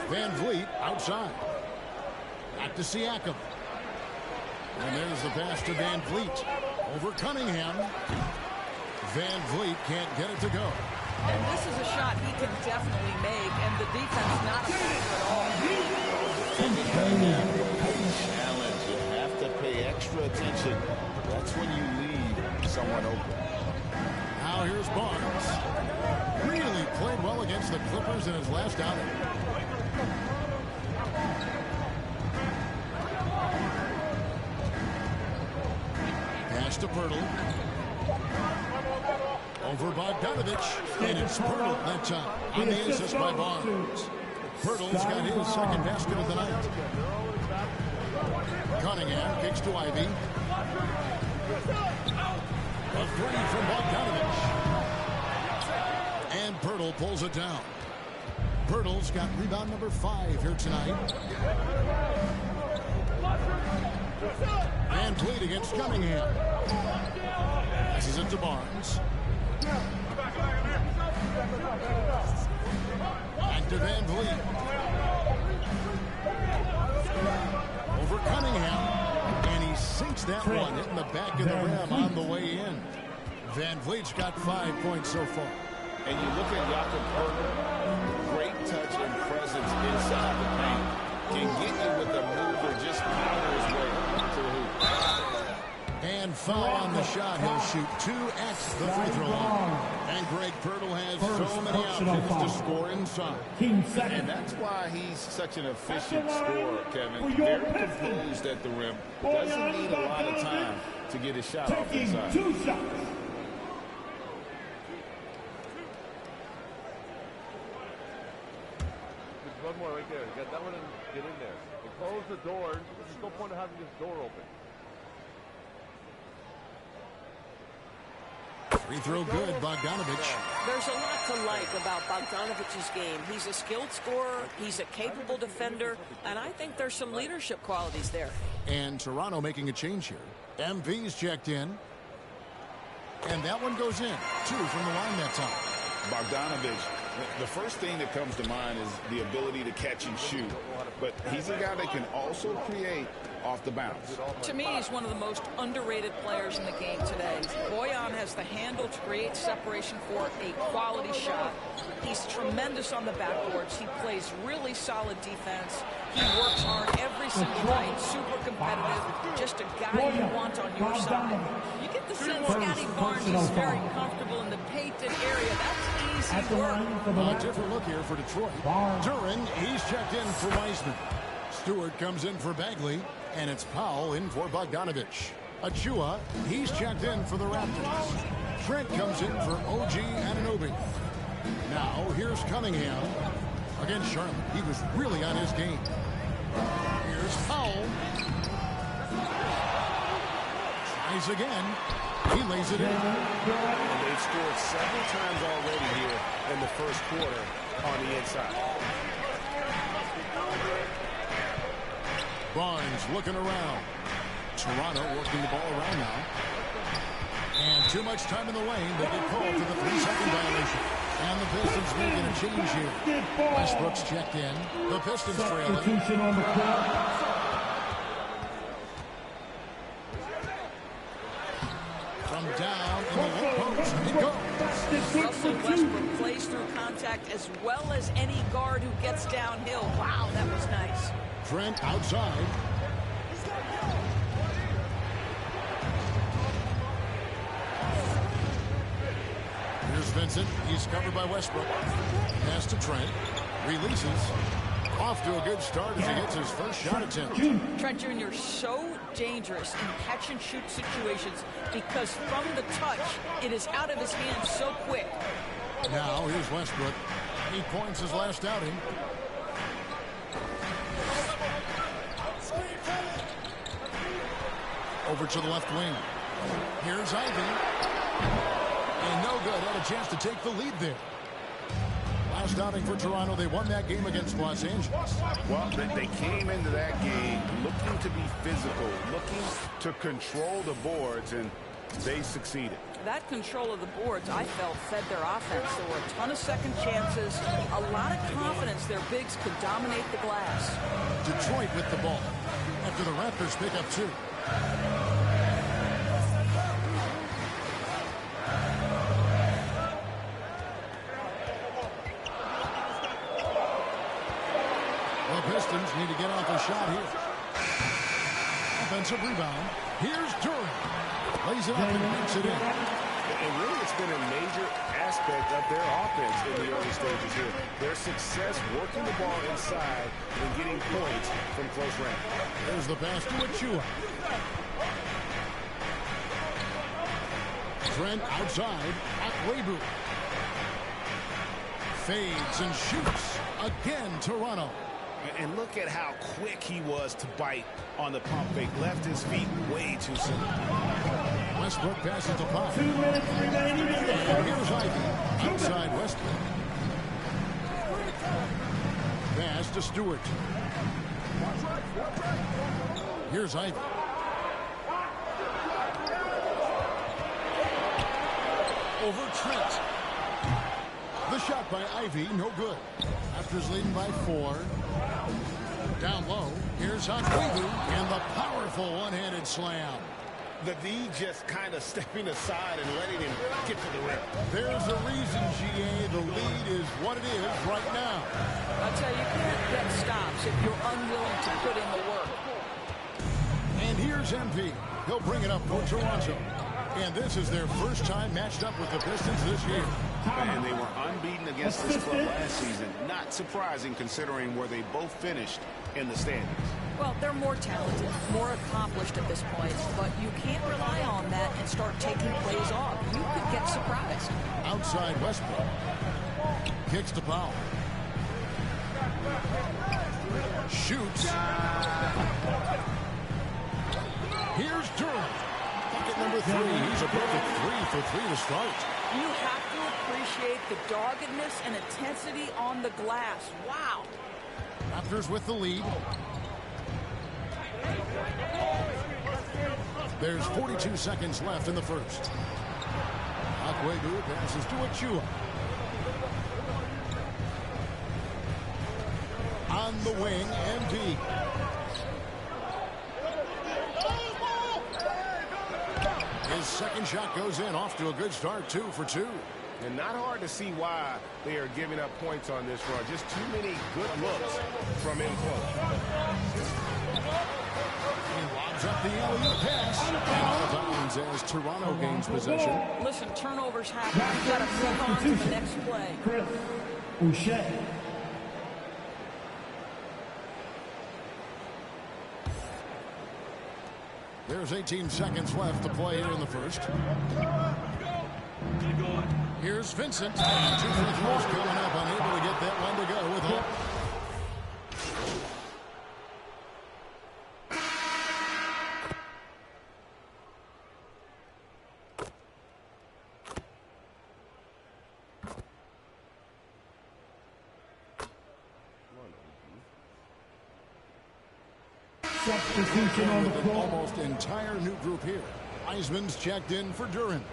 Speaker 14: Van Vliet outside. Back to Siakam. And there's the pass to Van Vliet. Over Cunningham. Van Vliet can't get it to go.
Speaker 24: And this is a shot he can definitely make, and the defense not a factor at all.
Speaker 16: Challenge. You have to pay extra attention. That's when you leave someone open.
Speaker 14: Now here's Barnes. Really played well against the Clippers in his last outing. Pass to Pirtle. Over Bogdanovich. And it's Pirtle that time. On the assist by Barnes. Pirtle's got his second basket of the night. Cunningham kicks to Ivy. A three from Bogdanovich. And Pirtle pulls it down. Pirtle's got rebound number 5 here tonight. Van Vliet against Cunningham. Passes it to Barnes. Back to Van Vliet. Over Cunningham. And he sinks that one, hitting the back of the rim on the way in. Van Vliet's got 5 points so far.
Speaker 16: And you look at Jakob Poeltl, great touch and presence inside the paint. Can get you with a move or just powder his way to the hoop.
Speaker 14: And foul on the shot. He'll shoot 2 at the free throw line. And Greg Pirtle has so many options to score inside.
Speaker 16: And that's why he's such an efficient scorer, Kevin. Very composed at the rim. Doesn't need a lot of time to get his shot off inside.
Speaker 6: 2 shots.
Speaker 7: One more right there. Get that one and get in there. And close the door. There's no point of having this door open.
Speaker 14: Free throw good, Bogdanovich.
Speaker 24: There's a lot to like about Bogdanovich's game. He's a skilled scorer, he's a capable defender, and I think there's some leadership qualities there.
Speaker 14: And Toronto making a change here. MV's checked in. And that one goes in. 2 from the line that time.
Speaker 16: Bogdanovich, the first thing that comes to mind is the ability to catch and shoot. But he's a guy that can also create off the bounce.
Speaker 24: To me, he's one of the most underrated players in the game today. Boyan has the handle to create separation for a quality shot. He's tremendous on the backboards. He plays really solid defense. He works hard every single night, super competitive, just a guy you want on your side. You get the sense Scotty Barnes is very comfortable in the painted area. That's easy work.
Speaker 14: A different look here for Detroit. Duran, he's checked in for Wiseman. Stewart comes in for Bagley, and it's Powell in for Bogdanovich. Achua, he's checked in for the Raptors. Trent comes in for OG Anunoby. Now, here's Cunningham against Charlotte. He was really on his game. Here's Powell. Tries again. He lays it in.
Speaker 3: And they've scored several times already here in the first quarter on the inside.
Speaker 14: Barnes looking around. Toronto working the ball around now. And too much time in the lane. They get called for the 3-second violation. And the Pistons making a change here. Westbrook's checked in. The Pistons trailing.
Speaker 6: Substitution on the court.
Speaker 14: From down in the low post. It goes.
Speaker 24: Russell Westbrook plays through contact as well as any guard who gets downhill. Wow, that was nice.
Speaker 14: Trent outside. Here's Vincent. He's covered by Westbrook. Pass to Trent. Releases. Off to a good start as he gets his first shot attempt.
Speaker 24: Trent Jr. so dangerous in catch-and-shoot situations because from the touch, it is out of his hands so quick.
Speaker 14: Now here's Westbrook. 8 points his last outing. Over to the left wing. Here's Ivy. And no good. Had a chance to take the lead there. Last outing for Toronto, they won that game against Los Angeles.
Speaker 16: Well, they came into that game looking to be physical, looking to control the boards, and they succeeded.
Speaker 24: That control of the boards, I felt, fed their offense. There were a ton of second chances, a lot of confidence their bigs could dominate the glass.
Speaker 14: Detroit with the ball after the Raptors pick up 2. The Pistons need to get off a shot here. Offensive rebound. Here's Durant. Lays it up and makes it in.
Speaker 16: And really, it's been a major aspect of their offense in the early stages here. Their success working the ball inside and getting points from close range.
Speaker 14: There's the pass to Achua. Trent outside at Webu. Fades and shoots. Again, Toronto.
Speaker 16: And look at how quick he was to bite on the pump fake. Left his feet way too soon.
Speaker 14: Westbrook passes to Pop.
Speaker 6: 2 minutes remaining in the first.
Speaker 14: Here's Ivy. Outside Westbrook. Pass to Stewart. Here's Ivy. Over Trent. The shot by Ivy, no good. Raptors leading by 4. Down low, here's Webu and the powerful one-handed slam.
Speaker 16: The D just kind of stepping aside and letting him get to the rim.
Speaker 14: There's a reason, GA, the lead is what it is right now.
Speaker 24: I tell you, you can't get stops if you're unwilling to put in the work.
Speaker 14: And here's MP. He'll bring it up for Toronto. And this is their first time matched up with the Pistons this year.
Speaker 16: And they were unbeaten against this club last season. Not surprising considering where they both finished in the standings.
Speaker 24: Well, they're more talented, more accomplished at this point, but you can't rely on that and start taking plays off. You could get surprised.
Speaker 14: Outside Westbrook. Kicks to Powell. Shoots. Here's Durant. Bucket number 3. He's a perfect 3 for 3 to start.
Speaker 24: You have to appreciate the doggedness and intensity on the glass. Wow.
Speaker 14: Raptors with the lead. There's 42 seconds left in the first. Webu passes to Achua. On the wing, MD. His second shot goes in, off to a good start, 2 for 2.
Speaker 16: And not hard to see why they are giving up points on this run. Just too many good looks from in close.
Speaker 14: He lobs up the alley-oop pass. And out of bounds as Toronto gains possession.
Speaker 24: Listen, turnovers happen. You've got to move on to the next play.
Speaker 6: Chris Boucher.
Speaker 14: There's 18 seconds left to play here in the first. Here's Vincent. 2 free throws coming up, unable to get that one to go with hook.
Speaker 6: Substitution on the
Speaker 14: with an
Speaker 6: floor.
Speaker 14: almost entire new group here. Wiseman's checked in for Durant.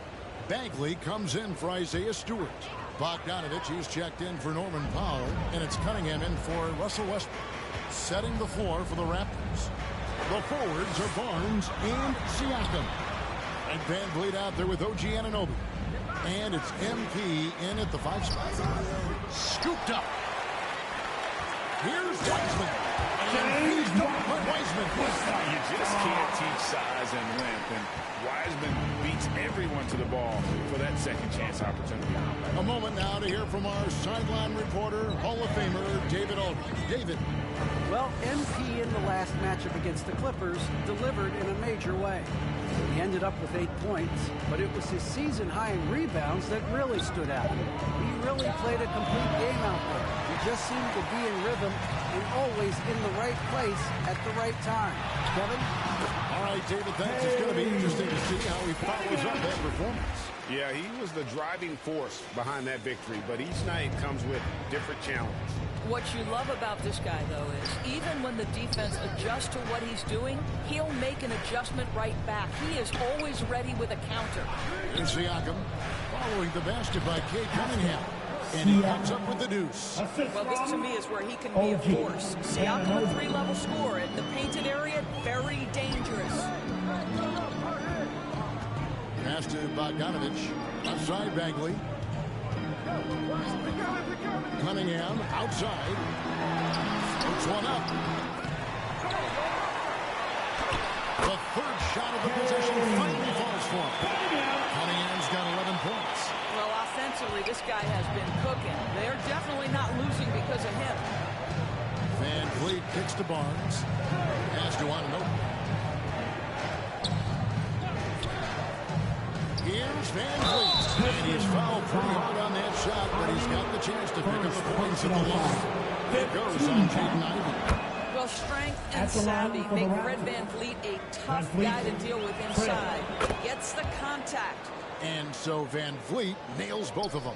Speaker 14: Bagley comes in for Isaiah Stewart. Bogdanovich, he's checked in for Norman Powell. And it's Cunningham in for Russell Westbrook. Setting the floor for the Raptors. The forwards are Barnes and Siakam. And Van Vliet out there with OG Anunoby. And it's MP in at the 5 spot. Scooped up. Here's Wiseman. And he's done for Wiseman.
Speaker 16: You just can't teach size and length, and Wiseman beats everyone to the ball for that second chance opportunity.
Speaker 14: A moment now to hear from our sideline reporter, Hall of Famer David Aldridge. David.
Speaker 18: Well, MP in the last matchup against the Clippers delivered in a major way. He ended up with 8 points, but it was his season high in rebounds that really stood out. He really played a complete game out there. He just seemed to be in rhythm and always in the right place at the right time. Kevin?
Speaker 14: All right, David, thanks. It's going to be interesting to see how he follows up that performance.
Speaker 15: Yeah, he was the driving force behind that victory, but each night comes with different challenges.
Speaker 24: What you love about this guy, though, is even when the defense adjusts to what he's doing, he'll make an adjustment right back. He is always ready with a counter.
Speaker 14: And Siakam following the basket by Cade Cunningham. And he comes up with the deuce.
Speaker 24: Well, this to me is where he can be a force. Siakam, a 3-level scorer in the painted area, very dangerous.
Speaker 14: Pass to Bogdanovich. Left side, Bagley. Cunningham outside. Puts one up. The third shot of the possession finally falls for him. Cunningham's got 11 points.
Speaker 24: Well, offensively, this guy has been cooking. They're definitely not losing because of him.
Speaker 14: Van Vliet kicks to Barnes. Pass to Anunoby. Here's Van Vliet. And he's fouled pretty hard on that shot, but he's got the chance to pick up the points at the line. It goes on Jaden Ivey.
Speaker 24: Well, strength and savvy make Fred Van Vliet a tough guy to deal with inside. Gets the contact.
Speaker 14: And so Van Vliet nails both of them.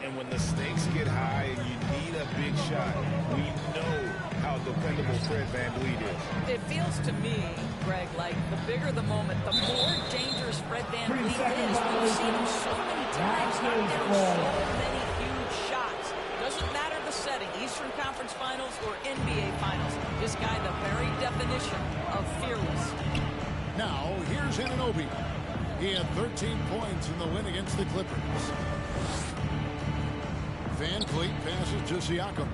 Speaker 16: And when the stakes get high and you need a big shot, we know how dependable Fred Van Vliet is.
Speaker 24: It feels to me, Greg, like the bigger the moment, the more dangerous Fred Van Vliet is. We've seen him so many times knock down so many huge shots. Doesn't matter the setting, Eastern Conference Finals or NBA Finals. This guy, the very definition of fearless.
Speaker 14: Now, here's Anunoby. He had 13 points in the win against the Clippers. Van Vliet passes to Siakam.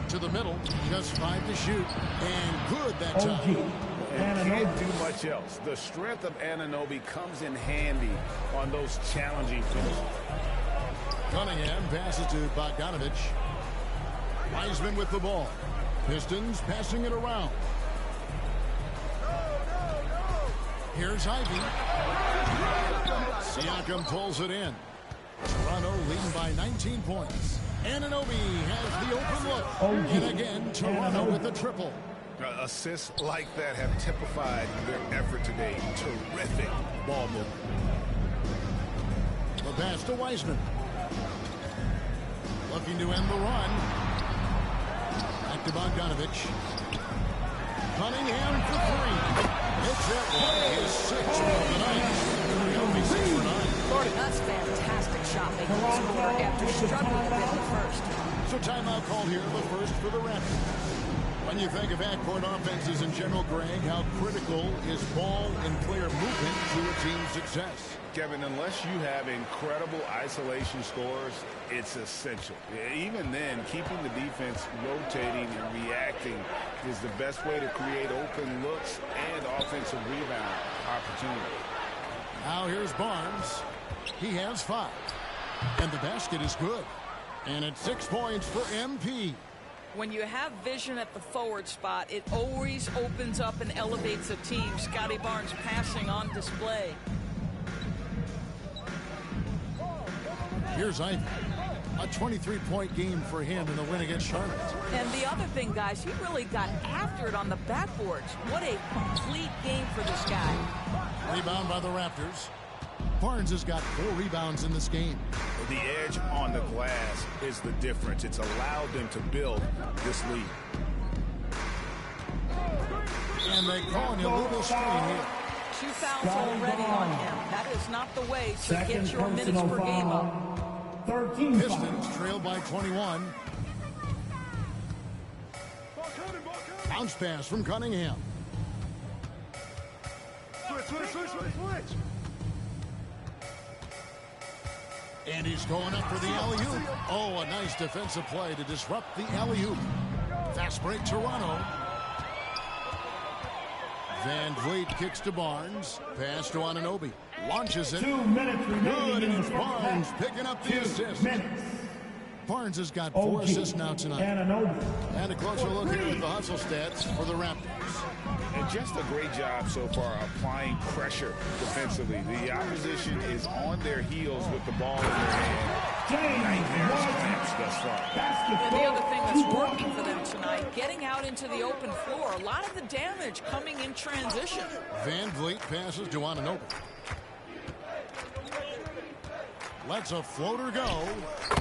Speaker 14: To the middle, just 5 to shoot. And good that time.
Speaker 16: And can't do much else. The strength of Anunoby comes in handy on those challenging finishes.
Speaker 14: Cunningham passes to Bogdanovich. Wiseman with the ball. Pistons passing it around. Here's Ivey. Siakam pulls it in. Toronto leading by 19 points. Anunoby has the open look. And again, Toronto with the triple.
Speaker 16: Assists like that have typified their effort today. Terrific ball movement.
Speaker 14: The pass to Wiseman. Looking to end the run. Back to Bogdanovich. Cunningham for 3. Hits that one. His 6th of the night. He'll be 6 for 9.
Speaker 24: That's fantastic shot making this quarter after struggling a bit in the first.
Speaker 14: So timeout called here, the first for the Raptors. When you think of backcourt offenses in general, Greg, how critical is ball and player movement to a team's success?
Speaker 16: Kevin, unless you have incredible isolation scores, it's essential. Even then, keeping the defense rotating and reacting is the best way to create open looks and offensive rebound opportunity.
Speaker 14: Now here's Barnes. He has 5. And the basket is good. And it's 6 points for MP.
Speaker 24: When you have vision at the forward spot, it always opens up and elevates a team. Scotty Barnes passing on display.
Speaker 14: Here's Ivey. A 23-point game for him in the win against Charlotte.
Speaker 24: And the other thing, guys, he really got after it on the backboards. What a complete game for this guy.
Speaker 14: Rebound by the Raptors. Barnes has got 4 rebounds in this game.
Speaker 16: The edge on the glass is the difference. It's allowed them to build this lead.
Speaker 14: And they call an illegal screen here.
Speaker 24: 2 fouls already on him. That is not the way to get your minutes per game up.
Speaker 14: Pistons trail by 21. Bounce pass from Cunningham.
Speaker 15: Switch.
Speaker 14: And he's going up for the alley-oop. Oh, a nice defensive play to disrupt the alley-oop. Fast break, Toronto. Van Vliet kicks to Barnes. Pass to Anunoby. Launches it.
Speaker 6: 2 minutes remaining.
Speaker 14: Good, and it's Barnes picking up the assist. Barnes has got 4 assists now tonight. And a closer look here at the hustle stats for the Raptors.
Speaker 16: And just a great job so far applying pressure defensively. The opposition is on their heels with the ball in their hand. Nightmare snaps thus far.
Speaker 24: And the other thing that's working for them tonight, getting out into the open floor. A lot of the damage coming in transition.
Speaker 14: Van Vliet passes to Anunoby. Lets a floater go,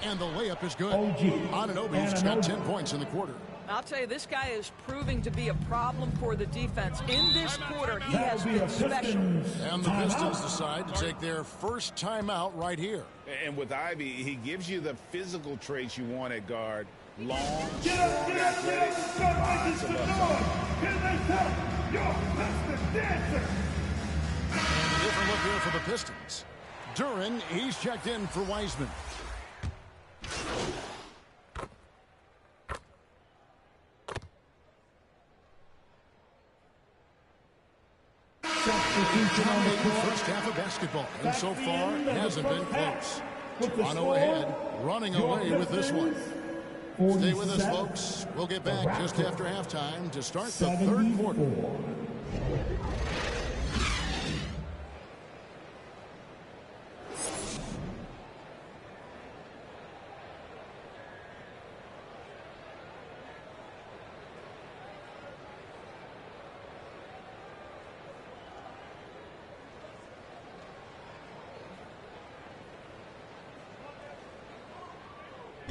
Speaker 14: and the layup is good. Anunoby's got 10 points in the quarter.
Speaker 24: I'll tell you, this guy is proving to be a problem for the defense. In this quarter, he has been special.
Speaker 14: And the Pistons decide to take their first timeout right here.
Speaker 16: And with Ivy, he gives you the physical traits you want at guard. Long, strong, athletic, lots of upside.
Speaker 14: And a different look here for the Pistons. Duran, he's checked in for Wiseman. Dominating first half of basketball, and so far hasn't been close. Toronto ahead, running away with this one. Stay with us, folks. We'll get back just after halftime to start the third quarter.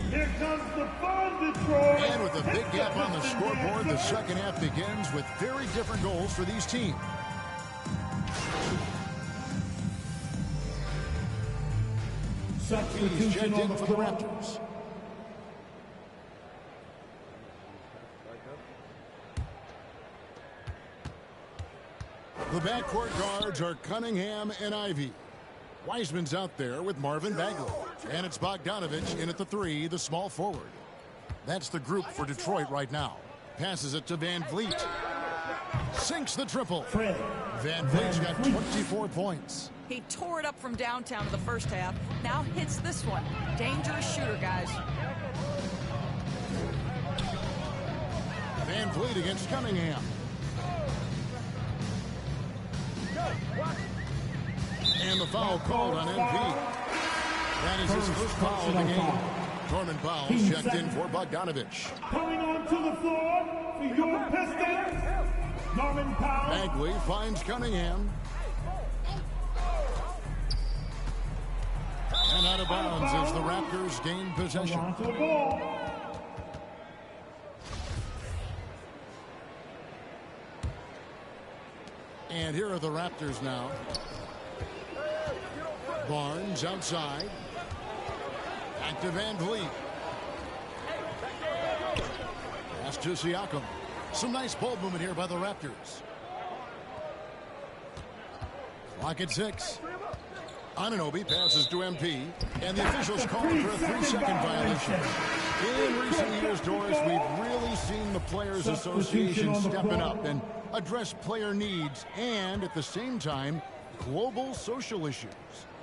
Speaker 6: Here comes the fun, Detroit.
Speaker 14: And with a big gap on the scoreboard, the second half begins with very different goals for these teams. He's checked in for the Raptors. The backcourt guards are Cunningham and Ivy. Wiseman's out there with Marvin Bagley. And it's Bogdanovich in at the 3, the small forward. That's the group for Detroit right now. Passes it to Van Vliet. Sinks the triple. Van Vliet's got 24 points.
Speaker 24: He tore it up from downtown in the first half. Now hits this one. Dangerous shooter, guys.
Speaker 14: Van Vliet against Cunningham. And the foul called on MP. That is his first foul of the game. Norman Powell's checked in for Bogdanovich.
Speaker 6: Coming onto the floor for your Pistons, Norman Powell.
Speaker 14: Bagley finds Cunningham. And out of bounds as the Raptors gain possession. And here are the Raptors now. Barnes outside. Back to Van Vliet. Pass to Siakam. Some nice ball movement here by the Raptors. Clock at 6. Anunoby passes to MP, and the officials call for a 3-second violation. In recent years, Doris, we've really seen the Players Association stepping up and address player needs and, at the same time, global social issues.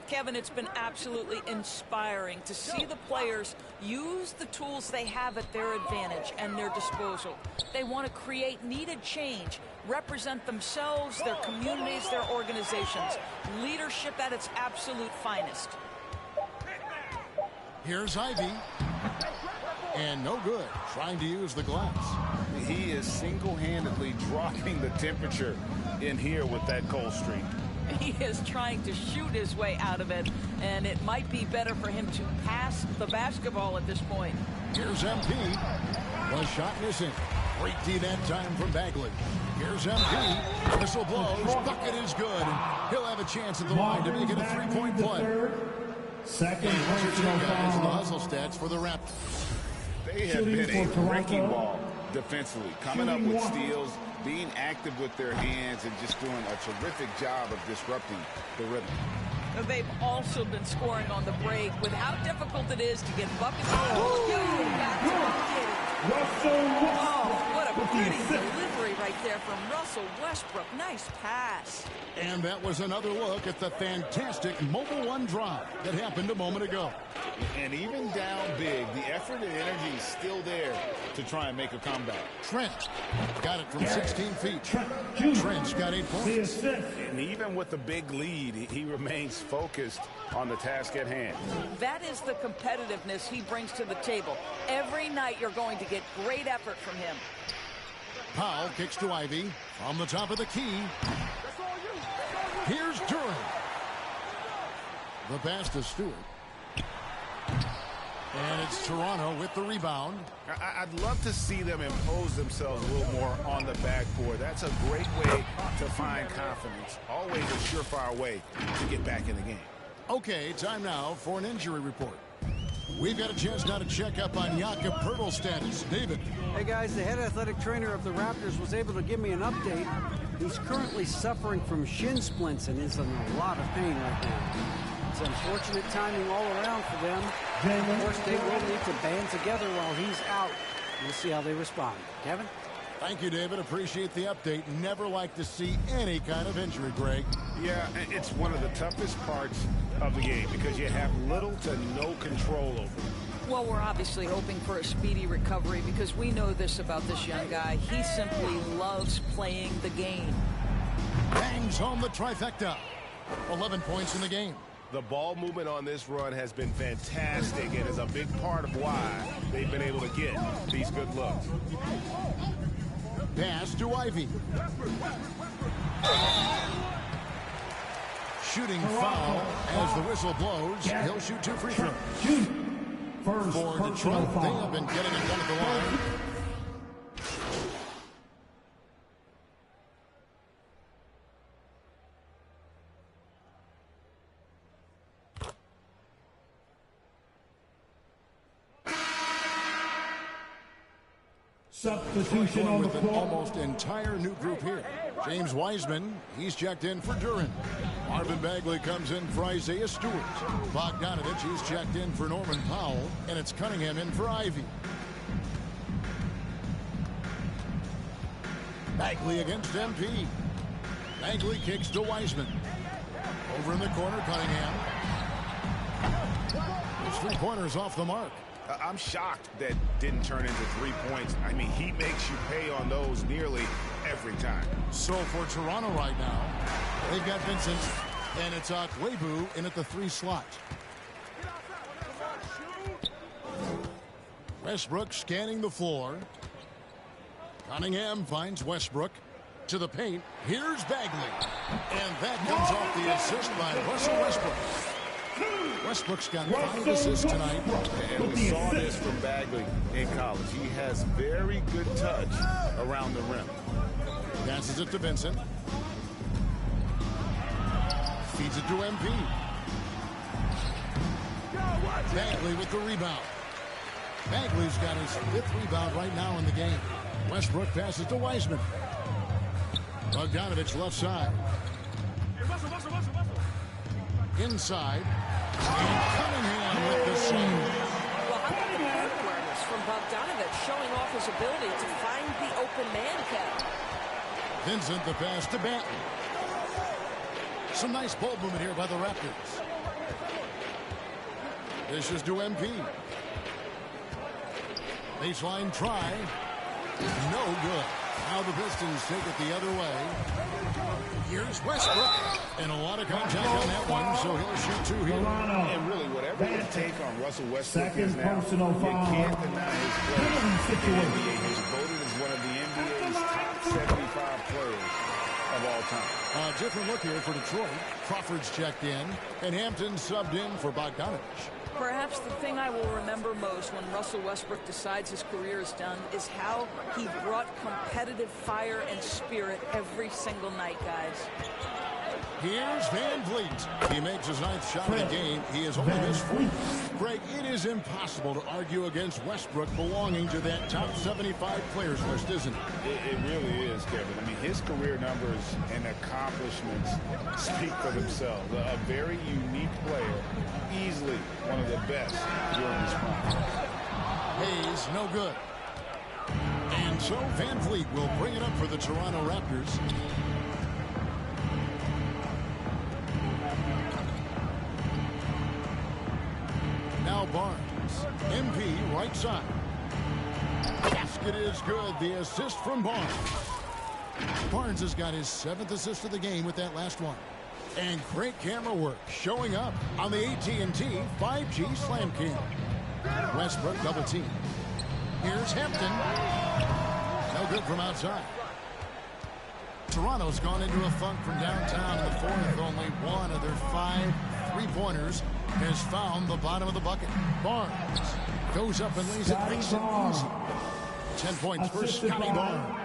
Speaker 24: Kevin, it's been absolutely inspiring to see the players use the tools they have at their advantage and their disposal. They want to create needed change, represent themselves, their communities, their organizations. Leadership at its absolute finest.
Speaker 14: Here's Ivy. And no good, trying to use the glass.
Speaker 16: He is single-handedly dropping the temperature in here with that cold streak.
Speaker 24: He is trying to shoot his way out of it, and it might be better for him to pass the basketball at this point.
Speaker 14: Here's MP. Was shot missing. Great D that time from Bagley. Here's MP. Whistle blows. Bucket is good. And he'll have a chance at the line to make it a 3-point play.
Speaker 6: Second
Speaker 14: personal guys in the hustle stats for the Raptors.
Speaker 16: They have been a wrecking ball defensively, coming up with steals, being active with their hands, and just doing a terrific job of disrupting the rhythm.
Speaker 24: They've also been scoring on the break with how difficult it is to get buckets. Oh, what a pretty delivery right there from Russell Westbrook. Nice pass.
Speaker 14: And that was another look at the fantastic Mobile One drive that happened a moment ago.
Speaker 16: And even down big, the effort and energy is still there to try and make a comeback.
Speaker 14: Trent got it from 16 feet. Trent's got 8 points.
Speaker 16: And even with the big lead, he remains focused on the task at hand.
Speaker 24: That is the competitiveness he brings to the table. Every night you're going to get great effort from him.
Speaker 14: Powell kicks to Ivy from the top of the key. Here's Durant. The pass to Stewart. And it's Toronto with the rebound.
Speaker 16: I'd love to see them impose themselves a little more on the backboard. That's a great way to find confidence. Always a surefire way to get back in the game.
Speaker 14: Okay, time now for an injury report. We've got a chance now to check up on Jakob Poeltl's status. David.
Speaker 18: Hey, guys, the head athletic trainer of the Raptors was able to give me an update. He's currently suffering from shin splints and is in a lot of pain right now. It's unfortunate timing all around for them. Of course, they will need to band together while he's out. We'll see how they respond. Kevin?
Speaker 14: Thank you, David. Appreciate the update. Never like to see any kind of injury, Greg.
Speaker 16: Yeah, it's one of the toughest parts of the game because you have little to no control over it.
Speaker 24: Well, we're obviously hoping for a speedy recovery because we know this about this young guy. He simply loves playing the game.
Speaker 14: Bangs home the trifecta. 11 points in the game.
Speaker 16: The ball movement on this run has been fantastic and is a big part of why they've been able to get these good looks.
Speaker 14: Pass to Ivy. Shooting foul as the whistle blows. He'll shoot 2 free throws. For Detroit, they have been getting it done at the line.
Speaker 6: Substitution on the
Speaker 14: with an
Speaker 6: floor.
Speaker 14: almost entire new group here. James Wiseman, he's checked in for Duran. Marvin Bagley comes in for Isaiah Stewart. Bogdanovich, he's checked in for Norman Powell. And it's Cunningham in for Ivy. Bagley against MP. Bagley kicks to Wiseman. Over in the corner, Cunningham. His 3-pointers off the mark.
Speaker 16: I'm shocked that didn't turn into 3 points. I mean, he makes you pay on those nearly every time.
Speaker 14: So for Toronto right now, they've got Vincent, and it's Akwebu in at the 3 slot. Westbrook scanning the floor. Cunningham finds Westbrook to the paint. Here's Bagley. And that comes off the assist by Russell Westbrook. Westbrook's got 5 assists tonight.
Speaker 16: And we saw this from Bagley in college. He has very good touch around the rim.
Speaker 14: Passes it to Vincent. Feeds it to MP. Bagley with the rebound. Bagley's got his 5th rebound right now in the game. Westbrook passes to Wiseman. Bogdanovich left side. Inside. And Cunningham with the save.
Speaker 24: Well, how about the court awareness from Bogdanovich showing off his ability to find the open man, Kevin?
Speaker 14: Vincent the pass to Banton. Some nice ball movement here by the Raptors. This is to MP. Baseline try. No good. Now the Pistons take it the other way. Here's Westbrook. And a lot of contact on that one, so he'll shoot 2 here.
Speaker 16: And really, whatever your take on Russell Westbrook is now, you can't deny his play in the NBA. He's voted as one of the NBA's top 75 players of all time.
Speaker 14: A different look here for Detroit. Crawford's checked in, and Hampton subbed in for Bogdanovich.
Speaker 24: Perhaps the thing I will remember most when Russell Westbrook decides his career is done is how he brought competitive fire and spirit every single night, guys.
Speaker 14: Here's Van Vliet. He makes his 9th shot of the game. He has only missed 4. Greg, it is impossible to argue against Westbrook belonging to that top 75 players list, isn't it?
Speaker 16: It really is, Kevin. I mean, his career numbers and accomplishments speak for themselves. A very unique player, easily one of the best during his prime.
Speaker 14: Hayes, no good. And so Van Vliet will bring it up for the Toronto Raptors. Now Barnes. MP right side. Basket is good. The assist from Barnes. Barnes has got his 7th assist of the game with that last one. And great camera work showing up on the AT&T 5G Slam Cam. Westbrook double team. Here's Hampton. No good from outside. Toronto's gone into a funk from downtown in the 4th. Only one of their 5 3-pointers has found the bottom of the bucket. Barnes goes up and lays it nice and easy. 10 points for Scotty Barnes.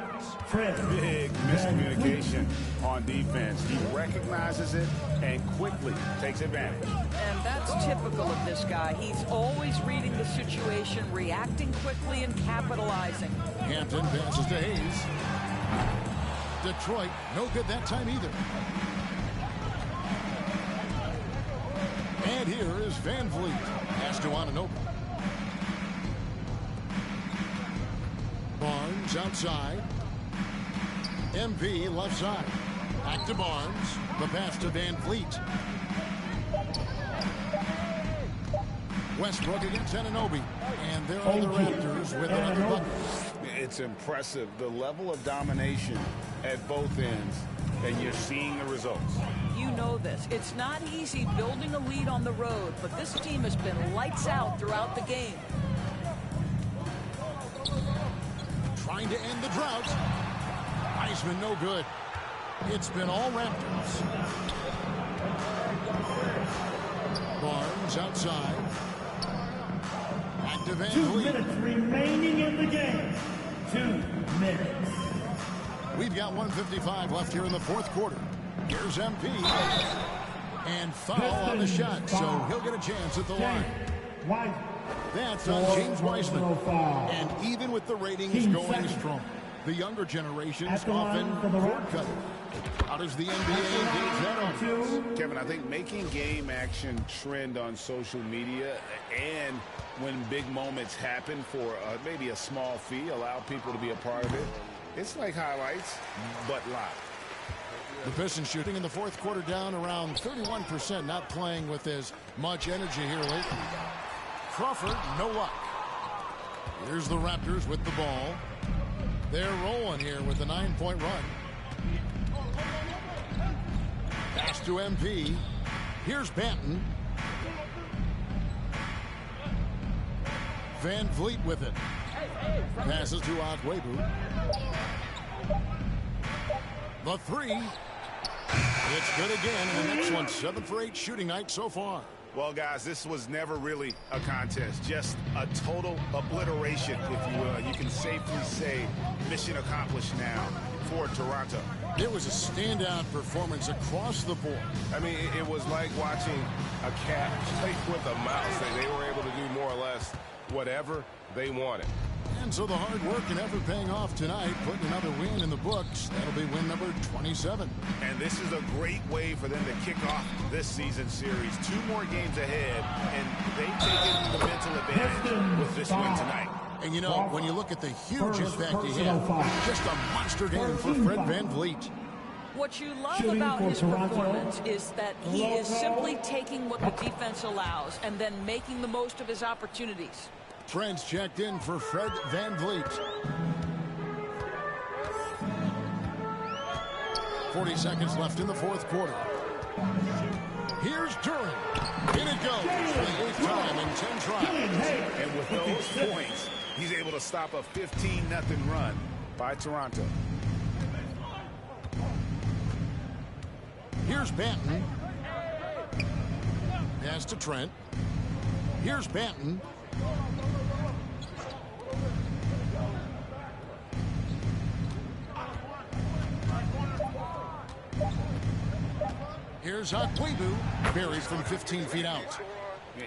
Speaker 16: Big miscommunication on defense. He recognizes it and quickly takes advantage.
Speaker 24: And that's typical of this guy. He's always reading the situation, reacting quickly, and capitalizing.
Speaker 14: Hampton passes to Hayes. Detroit, no good that time either. And here is Van Vliet. Pass to Anunoby. Barnes outside. MP left side. Back to Barnes. The pass to Van Vliet. Westbrook against Anunoby. And there are the Raptors with another bucket.
Speaker 16: It's impressive, the level of domination at both ends, and you're seeing the results.
Speaker 24: You know this. It's not easy building a lead on the road, but this team has been lights out throughout the game.
Speaker 14: Trying to end the drought. Heisman no good. It's been all Raptors. Barnes outside. Back to Van Vliet.
Speaker 6: 2 minutes remaining in the game. 2 minutes.
Speaker 14: We've got 1:55 left here in the 4th quarter. Here's MP. And foul on the shot, so he'll get a chance at the line. That's on James Wiseman. And even with the ratings going strong, the younger generations often cord cutting. How does the NBA engage that on?
Speaker 16: Kevin, I think making game action trend on social media and when big moments happen for maybe a small fee, allow people to be a part of it. It's like highlights, but live.
Speaker 14: The Pistons shooting in the 4th quarter down around 31%, not playing with as much energy here lately. Crawford, no luck. Here's the Raptors with the ball. They're rolling here with a 9-point run. Pass to MP. Here's Banton. Van Vliet with it. Passes to Agwebu. The 3. It's good again, and the next one 7 for 8 shooting night so far.
Speaker 16: Well, guys, this was never really a contest, just a total obliteration, if you will. You can safely say mission accomplished now for Toronto.
Speaker 14: It was a standout performance across the board.
Speaker 3: I mean, it was like watching a cat play with a mouse. They were able to do more or less whatever they wanted.
Speaker 14: And so the hard work and effort paying off tonight, putting another win in the books. That'll be win number 27.
Speaker 16: And this is a great way for them to kick off this season series. 2 more games ahead, and they've taken the mental advantage with this win tonight.
Speaker 14: And you know, when you look at the huge impact he had, just a monster game for Fred Van Vliet.
Speaker 24: What you love about his performance is that he is simply taking what the defense allows and then making the most of his opportunities.
Speaker 14: Friends checked in for Fred Van Vliet. 40 seconds left in the 4th quarter. Here's Durham. In it goes for the 8th time in 10 tries.
Speaker 16: And with those points, he's able to stop a 15-0 run by Toronto.
Speaker 14: Here's Banton. Pass to Trent. Here's Banton. Here's Akwebu, buried from 15 feet out.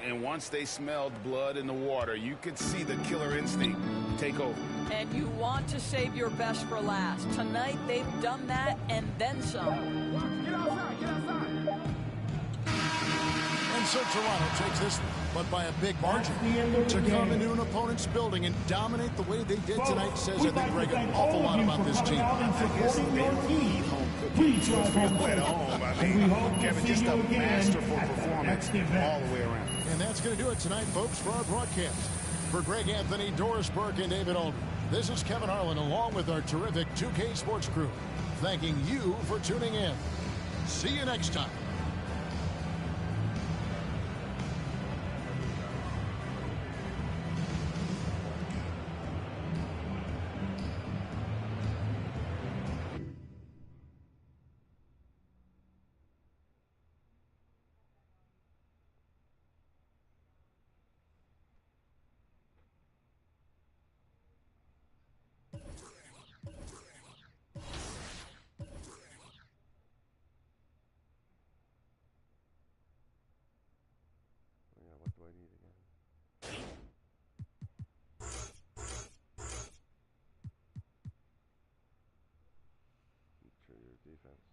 Speaker 16: And once they smelled blood in the water, you could see the killer instinct take over.
Speaker 24: And you want to save your best for last. Tonight, they've done that and then some.
Speaker 6: Get outside, get outside.
Speaker 14: And so Toronto takes this one, but by a big margin. To come into an opponent's building and dominate the way they did tonight says, I think, Greg, an awful lot about this team.
Speaker 6: Please
Speaker 16: feel at home. I mean, Kevin, just a masterful performance all the way around.
Speaker 14: And that's going to do it tonight, folks, for our broadcast. For Greg Anthony, Doris Burke, and David Aldridge, this is Kevin Harlan along with our terrific 2K Sports crew, thanking you for tuning in. See you next time.
Speaker 7: What do I need again? Interior defense.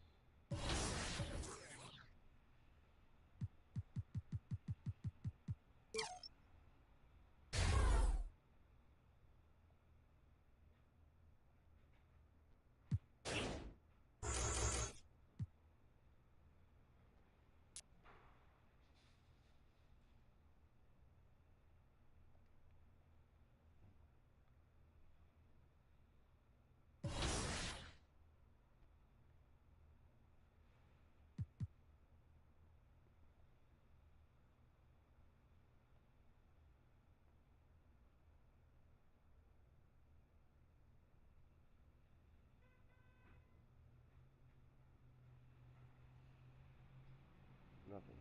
Speaker 7: Nothing.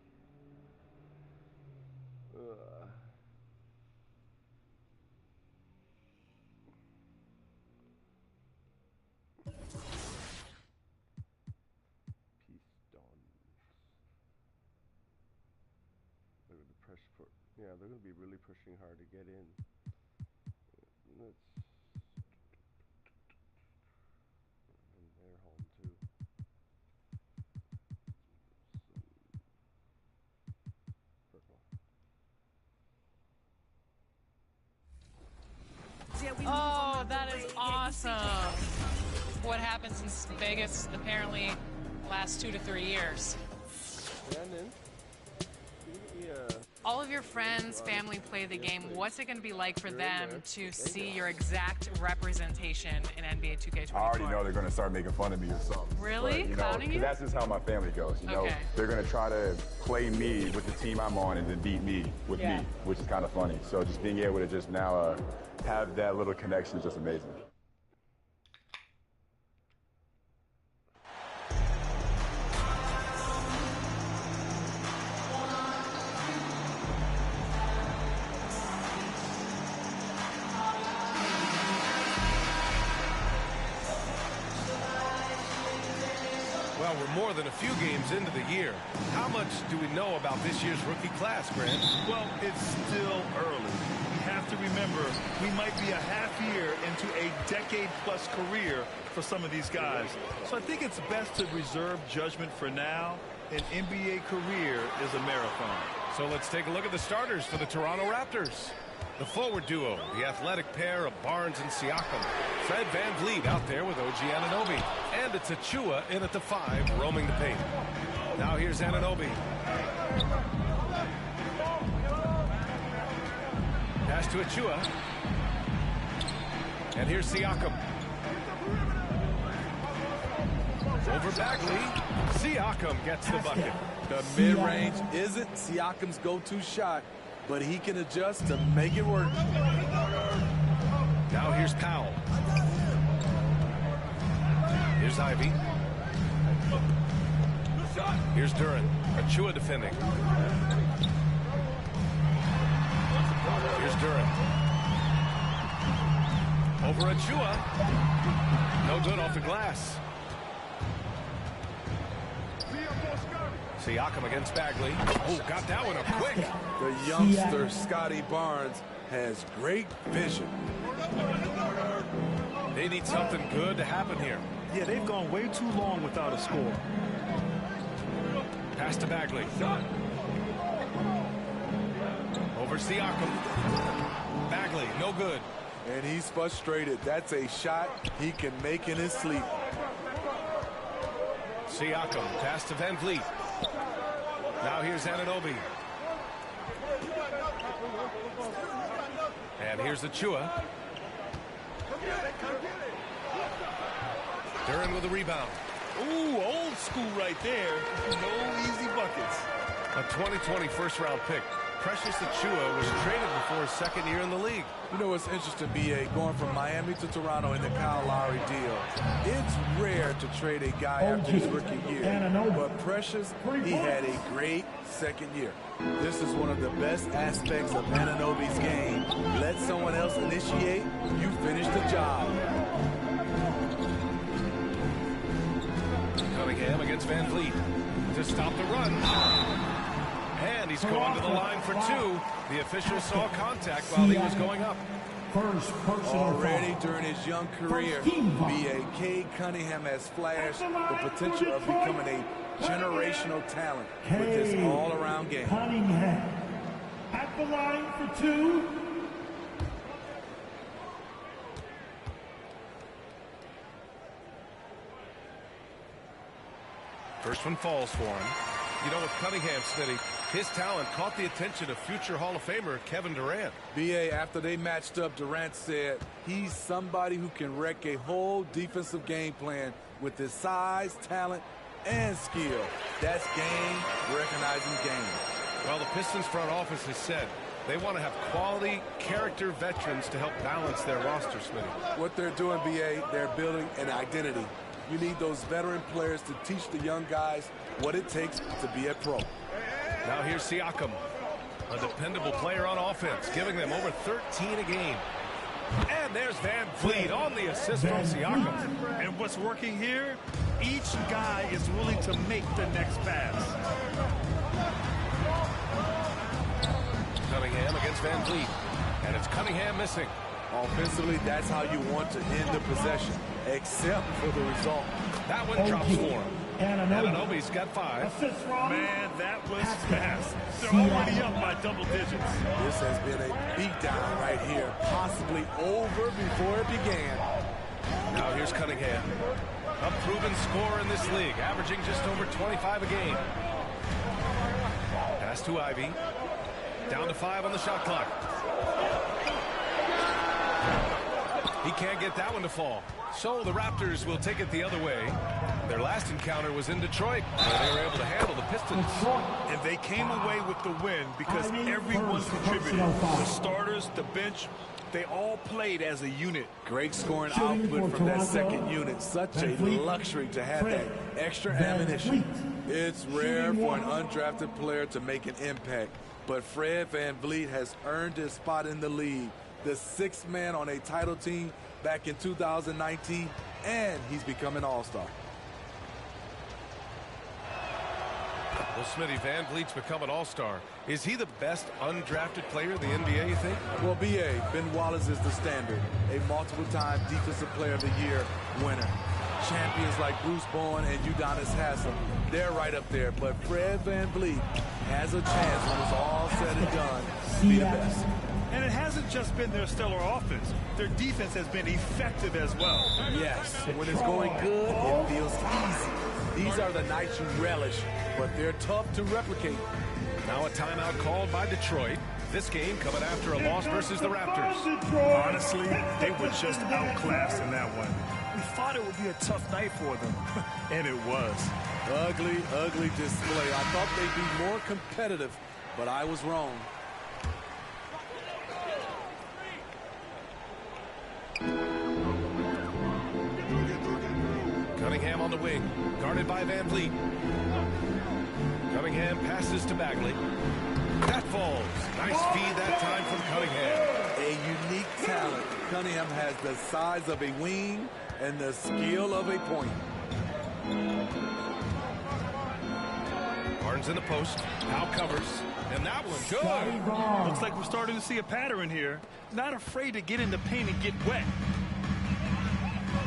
Speaker 7: They're going to push for, yeah, they're going to be really pushing hard to get in. Let's, and they're home too.
Speaker 9: Oh, that is awesome. What happened since Vegas apparently last 2 to 3 years.
Speaker 7: Brandon,
Speaker 9: All of your friends, family play the game. What's it going to be like for them to see your exact representation in NBA 2K24?
Speaker 1: I already know they're going to start making fun of me or something.
Speaker 9: Really?
Speaker 1: But,
Speaker 9: Clowning you?
Speaker 1: That's just how my family goes. You know, they're going to try to play me with the team I'm on and then beat me with me, which is kind of funny. So just being able to just now have that little connection is just amazing.
Speaker 3: Well, we're more than a few games into the year. How much do we know about this year's rookie class, Grant?
Speaker 4: Well, it's still early. We have to remember we might be a half year into a decade-plus career for some of these guys. So I think it's best to reserve judgment for now. An NBA career is a marathon.
Speaker 3: So let's take a look at the starters for the Toronto Raptors. The forward duo, the athletic pair of Barnes and Siakam. Fred VanVleet out there with OG Anunoby. And it's Achua in at the 5, roaming the paint. Now here's Anunoby. Pass to Achua. And here's Siakam. Over Bagley. Siakam gets the bucket.
Speaker 20: The mid-range isn't Siakam's go-to shot, but he can adjust to make it work.
Speaker 3: Now here's Powell. Here's Ivy. Here's Duran. Achua defending. Here's Duran. Over Achua. No good off the glass. Siakam against Bagley. Oh, got that one up quick.
Speaker 20: The youngster, Scotty Barnes, has great vision.
Speaker 3: They need something good to happen here.
Speaker 4: Yeah, they've gone way too long without a score.
Speaker 3: Pass to Bagley. Over Siakam. Bagley, no good.
Speaker 20: And he's frustrated. That's a shot he can make in his sleep.
Speaker 3: Siakam, pass to Van Vliet. Now here's Anunoby. And here's Achua. Duran with a rebound.
Speaker 4: Ooh, old school right there. No easy buckets.
Speaker 3: A 2020 first-round pick. Precious Achua was traded before his second year in the league.
Speaker 20: You know what's interesting, B.A., going from Miami to Toronto in the Kyle Lowry deal. It's rare to trade a guy after his rookie year. But Precious, he had a great second year. This is one of the best aspects of Anunoby's game. Let someone else initiate, you finish the job.
Speaker 3: Cunningham against Van Vliet to stop the run. And he's going to the line for two. The official saw contact while he was going up.
Speaker 20: Already during his young career, B.A. Cunningham has flashed the potential of becoming a generational talent with his all-around game.
Speaker 6: Cunningham at the line for two.
Speaker 3: First one falls for him. You know, with Cunningham, Smitty, his talent caught the attention of future Hall of Famer Kevin Durant.
Speaker 20: B.A., after they matched up, Durant said he's somebody who can wreck a whole defensive game plan with his size, talent, and skill. That's game recognizing game.
Speaker 3: Well, the Pistons front office has said they want to have quality character veterans to help balance their roster, Smitty.
Speaker 20: What they're doing, B.A., they're building an identity. You need those veteran players to teach the young guys what it takes to be a pro.
Speaker 3: Now here's Siakam, a dependable player on offense, giving them over 13 a game. And there's Van Vliet on the assist from Siakam.
Speaker 4: And what's working here, each guy is willing to make the next pass.
Speaker 3: Cunningham against Van Vliet. And it's Cunningham missing.
Speaker 20: Offensively, that's how you want to end the possession, except for the result.
Speaker 3: That one drops for him. Anunoby's got 5.
Speaker 4: Man, that was fast. They're already up by double digits.
Speaker 20: This has been a beatdown right here, possibly over before it began.
Speaker 3: Now here's Cunningham, a proven scorer in this league, averaging just over 25 a game. Pass to Ivy. Down to 5 on the shot clock. He can't get that one to fall. So the Raptors will take it the other way. Their last encounter was in Detroit, where they were able to handle the Pistons.
Speaker 4: And they came away with the win because everyone contributed. The starters, the bench, they all played as a unit.
Speaker 20: Great scoring output from that second unit. Such a luxury to have that extra ammunition. It's rare for an undrafted player to make an impact, but Fred VanVleet has earned his spot in the league. The 6th man on a title team back in 2019, and he's become an all-star.
Speaker 3: Well, Smitty, Van Vliet's become an all-star. Is he the best undrafted player in the NBA, you think?
Speaker 20: Well, B.A., Ben Wallace is the standard. A multiple-time Defensive Player of the Year winner. Champions like Bruce Bowen and Udonis Haslem, they're right up there. But Fred VanVleet has a chance when it's all said and done to be the best.
Speaker 4: And it hasn't just been their stellar offense. Their defense has been effective as well.
Speaker 20: Yes, when it's going good, it feels easy. These are the nights you relish, but they're tough to replicate.
Speaker 3: Now a timeout called by Detroit. This game coming after a loss versus the Raptors.
Speaker 4: Honestly, they were just outclassed in that one. We thought it would be a tough night for them, and it was.
Speaker 20: Ugly, ugly display. I thought they'd be more competitive, but I was wrong.
Speaker 3: Cunningham on the wing, guarded by Van Vliet. Cunningham passes to Bagley. That falls. Nice feed that time from Cunningham.
Speaker 20: A unique talent. Cunningham has the size of a wing and the skill of a point.
Speaker 3: Barnes in the post. Now covers. And that one, good.
Speaker 4: Looks like we're starting to see a pattern here. Not afraid to get in the paint and get wet.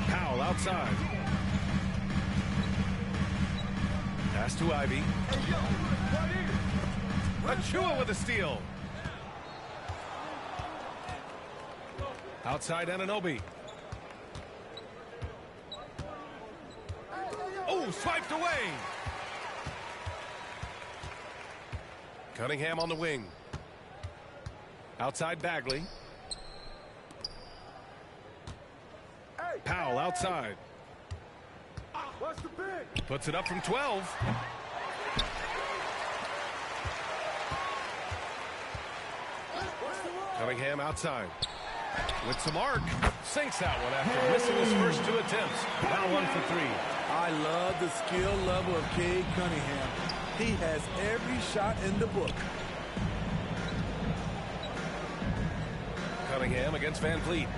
Speaker 3: Powell outside. Pass to Ivy. Achua with a steal. Outside Anunoby. Oh, swiped away. Cunningham on the wing. Outside Bagley. Powell outside. Puts it up from 12. Cunningham outside. With some arc. Sinks that one after missing his first 2 attempts. Now 1 for 3.
Speaker 20: I love the skill level of Cade Cunningham. He has every shot in the book.
Speaker 3: Cunningham against Van Vliet.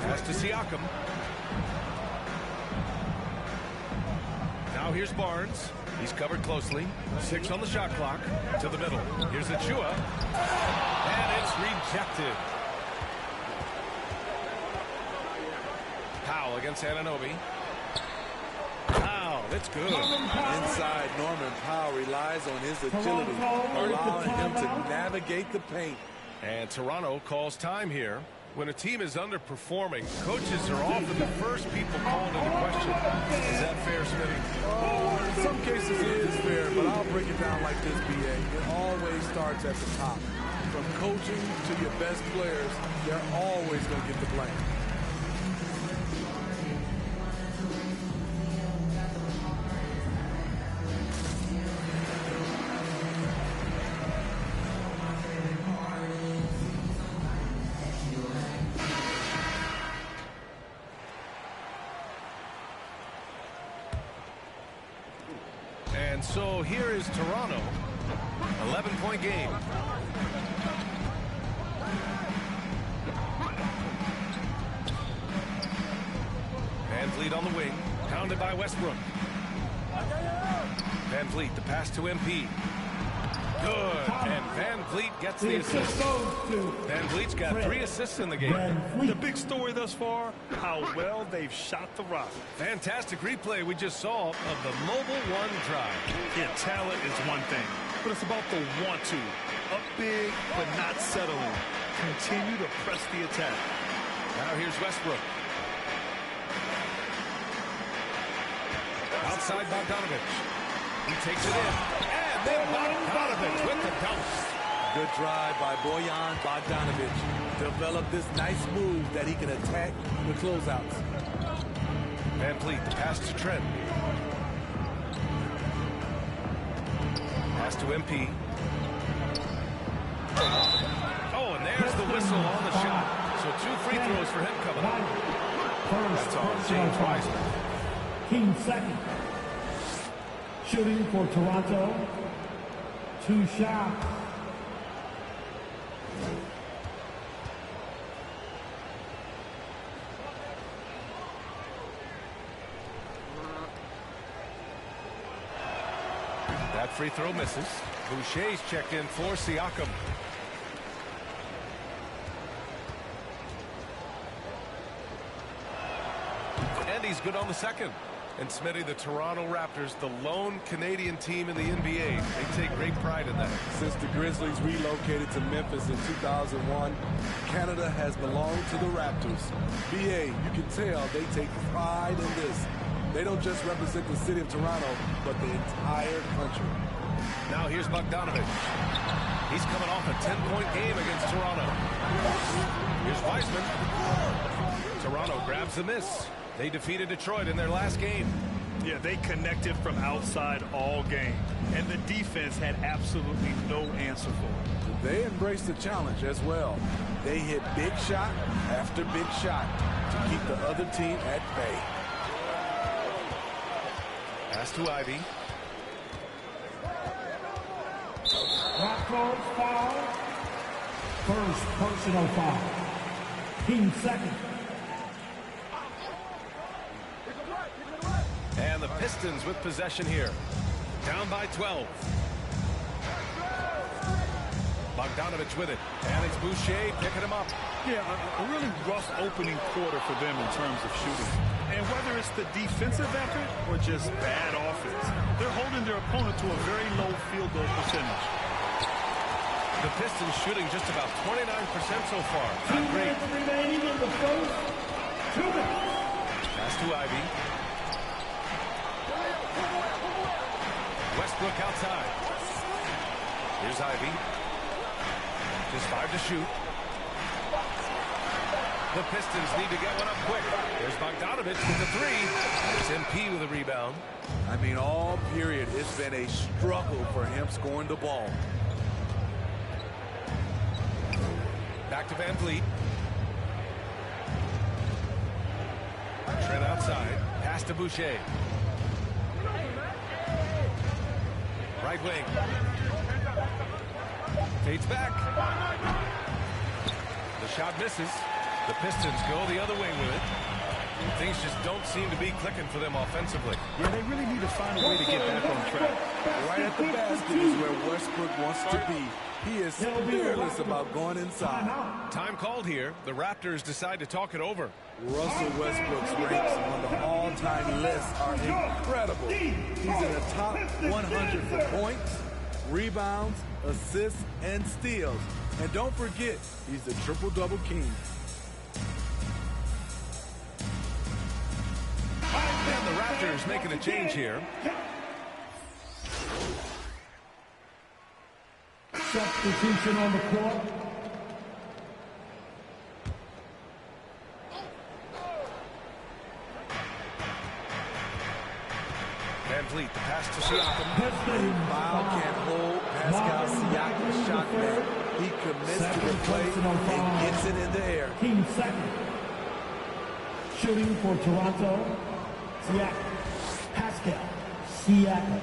Speaker 3: Pass to Siakam. Now here's Barnes. He's covered closely. 6 on the shot clock. To the middle. Here's Achua. And it's rejected. Powell against Anunoby. Powell, it's good.
Speaker 20: Inside, Norman Powell relies on his agility, allowing him to navigate the paint.
Speaker 3: And Toronto calls time here. When a team is underperforming, coaches are often the first people called into question. Is that fair, Smitty?
Speaker 20: In some cases it is fair, but I'll break it down like this, BA. It always starts at the top. From coaching to your best players, they're always going to get the blame.
Speaker 3: And so here is Toronto, 11-point game. Van Vliet on the wing, pounded by Westbrook. Van Vliet, the pass to MP. Good, and Van Vliet gets the assist. Van Vliet's got 3 assists in the game.
Speaker 4: The big story thus far, how well they've shot the rock.
Speaker 3: Fantastic replay we just saw of the mobile 1 drive.
Speaker 4: Yeah, talent is one thing, but it's about the want to. Up big, but not settling. Continue to press the attack.
Speaker 3: Now here's Westbrook. Outside Bogdanovich. He takes it in. And then Bogdanovich with the dunk.
Speaker 20: Good drive by Bojan Bogdanovich. Developed this nice move that he can attack with closeouts.
Speaker 3: Van Vliet, the pass to Trent. Pass to MP. Oh, and there's the whistle on the shot. So 2 free throws for him coming up. That's on James Wiseman.
Speaker 6: King second. Shooting for Toronto. 2 shots.
Speaker 3: That free throw misses. Boucher's checked in for Siakam. And he's good on the second. And Smitty, the Toronto Raptors, the lone Canadian team in the NBA. They take great pride in that.
Speaker 20: Since the Grizzlies relocated to Memphis in 2001, Canada has belonged to the Raptors. BA, you can tell they take pride in this. They don't just represent the city of Toronto, but the entire country.
Speaker 3: Now here's Bogdanovich. He's coming off a 10-point game against Toronto. Here's Wiseman. Toronto grabs the miss. They defeated Detroit in their last game.
Speaker 4: Yeah, they connected from outside all game, and the defense had absolutely no answer for it.
Speaker 20: They embraced the challenge as well. They hit big shot after big shot to keep the other team at bay.
Speaker 3: Pass to Ivy.
Speaker 6: Raptors foul. First personal foul. King second.
Speaker 3: And the Pistons with possession here. Down by 12. Bogdanovich with it. And it's Boucher picking him up.
Speaker 4: Yeah, a really rough opening quarter for them in terms of shooting. And whether it's the defensive effort or just bad offense, they're holding their opponent to a very low field goal percentage.
Speaker 3: The Pistons shooting just about 29% so far. Not great.
Speaker 6: Remaining in the first 2 minutes.
Speaker 3: Pass to Ivy. Westbrook outside. Here's Ivy. Just 5 to shoot. The Pistons need to get one up quick. There's Bogdanovich with the 3. It's MP with a rebound.
Speaker 20: I mean, all period, it's been a struggle for him scoring the ball.
Speaker 3: Back to Van Vliet. Trent outside. Pass to Boucher. Right wing. Fades back. The shot misses. The Pistons go the other way with it. Things just don't seem to be clicking for them offensively.
Speaker 4: Yeah, they really need to find a way to get back on track.
Speaker 20: Right at the basket is where Westbrook wants to be. He is fearless about going inside.
Speaker 3: Time called here. The Raptors decide to talk it over.
Speaker 20: Russell Westbrook's ranks on the all-time list are incredible. He's in the top 100 for points, rebounds, assists, and steals. And don't forget, he's the triple-double king.
Speaker 3: And the Raptors making a change here.
Speaker 6: Substitution on the court.
Speaker 3: Van Vliet, the pass to Siakam.
Speaker 20: Foul can't hold Pascal Siakam's shot man. He commits to the play and gets it in the air.
Speaker 6: Team second. Shooting for Toronto. Siakam. Pascal Siakam.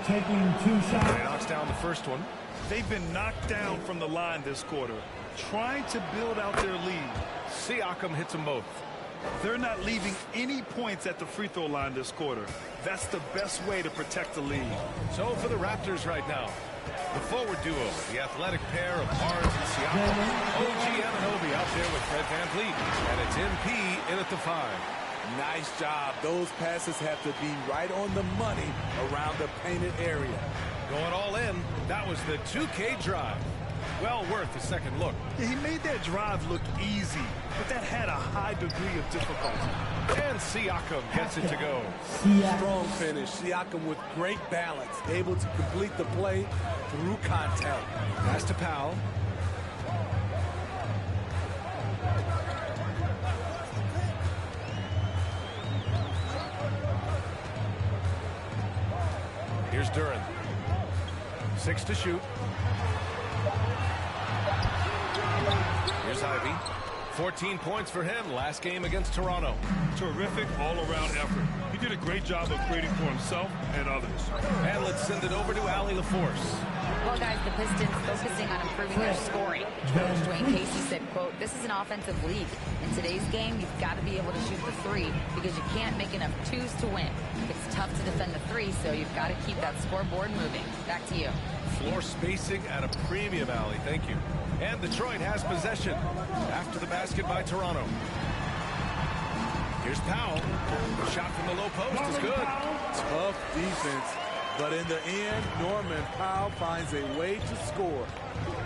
Speaker 6: Taking 2 shots.
Speaker 3: He knocks down the first one.
Speaker 4: They've been knocked down from the line this quarter, trying to build out their lead.
Speaker 3: Siakam hits them both.
Speaker 4: They're not leaving any points at the free throw line this quarter. That's the best way to protect the lead.
Speaker 3: So for the Raptors right now, the forward duo, the athletic pair of Barnes and Siakam. OG Anunoby out there with Fred Van Vliet. And it's MP in at the 5.
Speaker 20: Nice job. Those passes have to be right on the money around the painted area.
Speaker 3: Going all in. That was the 2K drive. Well worth a second look.
Speaker 4: Yeah, he made that drive look easy, but that had a high degree of difficulty.
Speaker 3: And Siakam gets it to go.
Speaker 20: Strong finish. Siakam with great balance, able to complete the play through contact.
Speaker 3: Pass to Powell. Here's Duran. 6 to shoot. Here's Ivy. 14 points for him last game against Toronto.
Speaker 4: Terrific all-around effort. He did a great job of creating for himself and others.
Speaker 3: And let's send it over to Allie LaForce.
Speaker 8: Well, guys, the Pistons focusing on improving their scoring. Coach Dwayne Casey said, quote, "This is an offensive league. In today's game, you've got to be able to shoot the 3 because you can't make enough 2s to win. It's tough to defend the 3, so you've got to keep that scoreboard moving." Back to you.
Speaker 3: Floor spacing at a premium, Allie. Thank you. And Detroit has possession after the basket by Toronto. Here's Powell. The shot from the low post is good.
Speaker 20: Tough defense. But in the end, Norman Powell finds a way to score.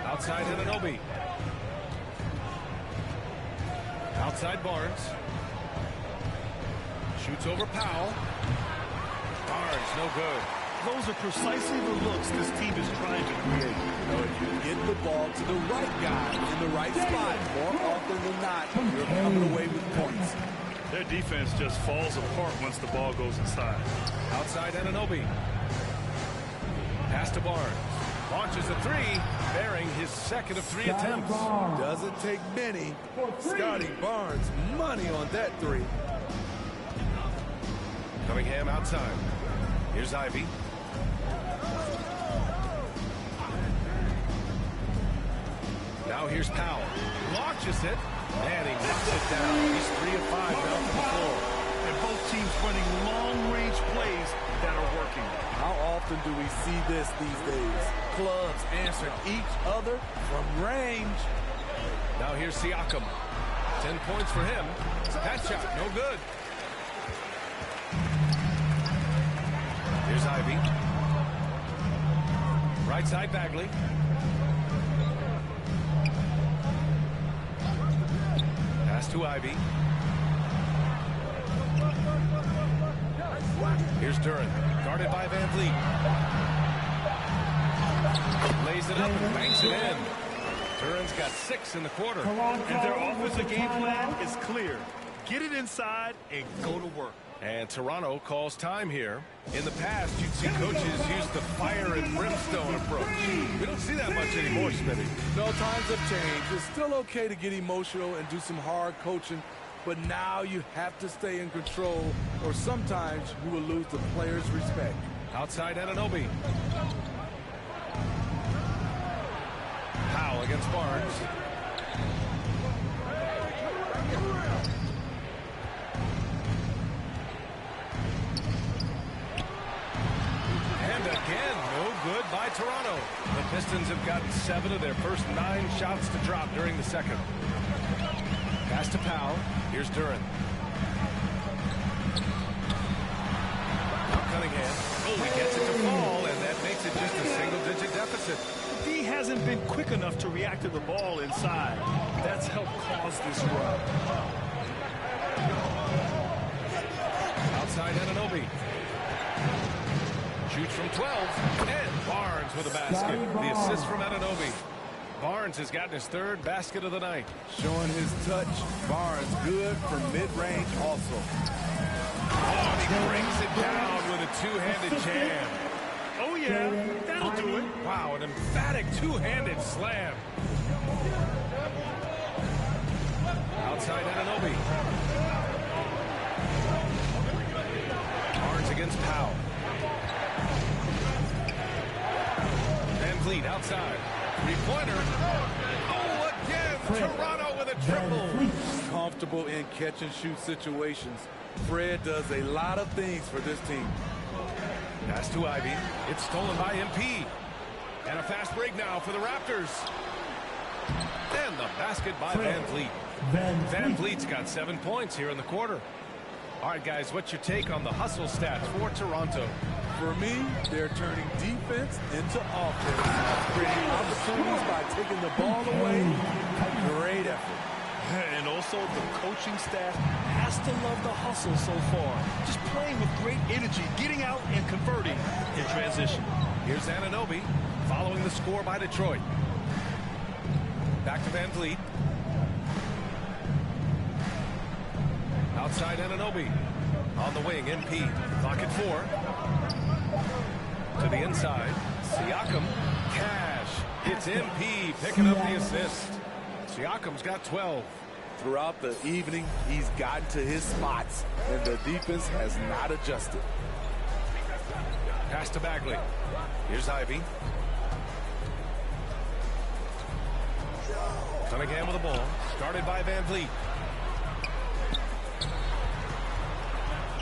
Speaker 3: Outside Anunoby. Outside Barnes. Shoots over Powell. Barnes, no good.
Speaker 4: Those are precisely the looks this team is trying to create.
Speaker 20: You know, if you get the ball to the right guy in the right spot, more often than not, you're coming away with points.
Speaker 4: Their defense just falls apart once the ball goes inside.
Speaker 3: Outside Anunoby. Pass to Barnes. Launches a 3, bearing his second of 3 attempts.
Speaker 20: Doesn't take many. Scotty Barnes, money on that 3.
Speaker 3: Cunningham outside. Here's Ivy. Now here's Powell. Launches it, and he knocks it down. He's 3 of 5 down from the floor.
Speaker 4: And both teams running long-range plays that are working.
Speaker 20: How often do we see this these days? Clubs answering each other from range.
Speaker 3: Now here's Siakam. 10 points for him. That shot, no good. Here's Ivy. Right side, Bagley. Pass to Ivy. Here's Duran, guarded by Van Vliet. Lays it up and banks it in. Duran's got 6 in the quarter.
Speaker 4: And their offensive game plan is clear. Get it inside and go to work.
Speaker 3: And Toronto calls time here. In the past, you'd see coaches use the fire and brimstone approach. We don't see that much anymore, Smithy.
Speaker 20: No, times have changed. It's still okay to get emotional and do some hard coaching, but now you have to stay in control, or sometimes you will lose the players' respect.
Speaker 3: Outside Anunoby. Powell against Barnes. And again, no good by Toronto. The Pistons have gotten 7 of their first 9 shots to drop during the second. Pass to Powell. Here's Duran. Now Cunningham. Oh, he gets it to fall, and that makes it just a single-digit deficit.
Speaker 4: D hasn't been quick enough to react to the ball inside. That's helped cause this run.
Speaker 3: Outside Anunoby. Shoots from 12. And Barnes with a basket. The assist from Anunoby. Barnes has gotten his 3rd basket of the night.
Speaker 20: Showing his touch. Barnes good from mid-range also.
Speaker 3: Oh, and he brings it down with a 2-handed jam.
Speaker 4: Oh, yeah. That'll do it.
Speaker 3: Wow, an emphatic 2-handed slam. Outside Anunoby. Barnes against Powell. Van Vliet outside. 3-pointer. Oh, again. Toronto with a triple.
Speaker 20: Comfortable in catch-and-shoot situations. Fred does a lot of things for this team.
Speaker 3: Pass to Ivy. It's stolen by MP. And a fast break now for the Raptors. And the basket by Van Vliet. Van Vliet's got 7 points here in the quarter. All right, guys, what's your take on the hustle stats for Toronto?
Speaker 20: For me, they're turning defense into offense, creating opportunities by taking the ball away. Great effort.
Speaker 4: And also, the coaching staff has to love the hustle so far. Just playing with great energy, getting out and converting in transition.
Speaker 3: Here's Anunoby following the score by Detroit. Back to Van Vliet. Outside Anunoby. On the wing, MP. Clock at 4. To the inside. Siakam. Cash. It's MP picking up the assist. Siakam's got 12.
Speaker 20: Throughout the evening, he's gotten to his spots, and the defense has not adjusted.
Speaker 3: Pass to Bagley. Here's Ivy. Cunningham with the ball. Started by Van Vliet.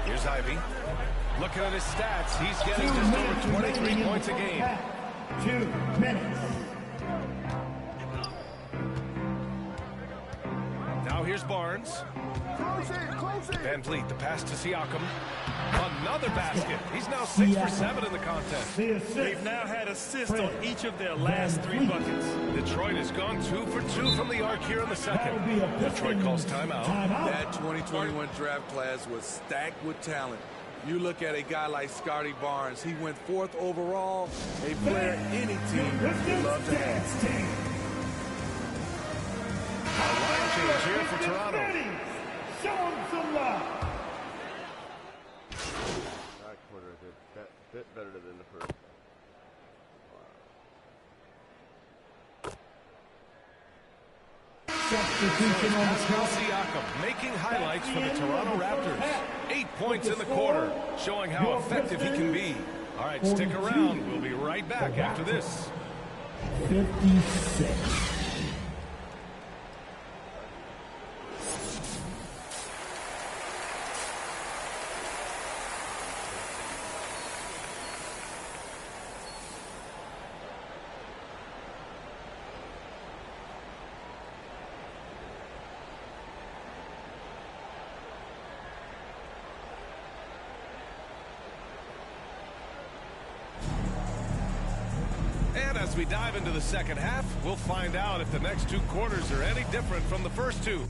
Speaker 3: Here's Ivy. Looking at his stats, he's getting just over 23 points a game.
Speaker 6: 2 minutes.
Speaker 3: Now here's Barnes. Van Vliet, the pass to Siakam. Another basket. He's now 6 for 7 in the contest.
Speaker 4: They've now had assists on each of their last 3 buckets.
Speaker 3: Detroit has gone 2 for 2 from the arc here in the second. Detroit calls timeout.
Speaker 20: That 2021 draft class was stacked with talent. You look at a guy like Scotty Barnes. He went 4th overall, a player any team would love to have.
Speaker 3: A line change here for Toronto.
Speaker 6: Show him some love.
Speaker 7: That quarter did that bit better than the first.
Speaker 6: Substitution on
Speaker 3: Pascal Siakam making highlights for the Toronto Raptors. 8 points in the quarter, showing how effective he can be. All right, stick around. We'll be right back after this.
Speaker 6: 56.
Speaker 3: As we dive into the second half, we'll find out if the next two quarters are any different from the first two.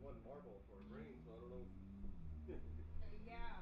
Speaker 7: one marble for a brain, so I don't know.
Speaker 2: Yeah.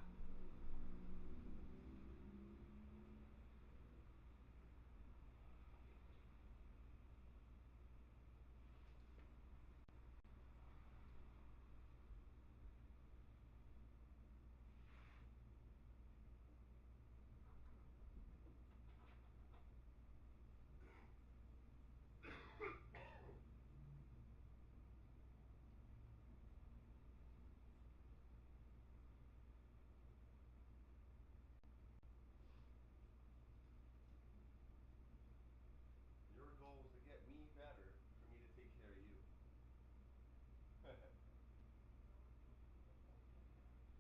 Speaker 7: Your goal was to get me better for me to take care of you.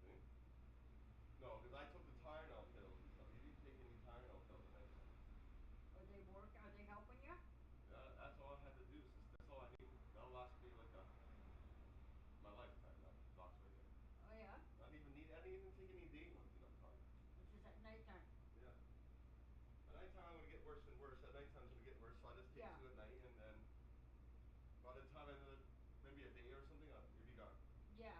Speaker 7: See? No, because I took the Tylenol pills and stuff. You didn't take any Tylenol pills at night time.
Speaker 2: Are they work? Are they helping you?
Speaker 7: Yeah, that's all I had to do. That's all I need. That'll last me like my lifetime. That box right there.
Speaker 2: Oh yeah.
Speaker 7: I didn't even take any day ones enough time.
Speaker 2: It's just at nighttime.
Speaker 7: Yeah. At nighttime I'm gonna get worse and worse. At nighttime it's gonna get worse, so I just take two at night, and then by the time maybe a day or something, you'll be gone.
Speaker 2: Yeah.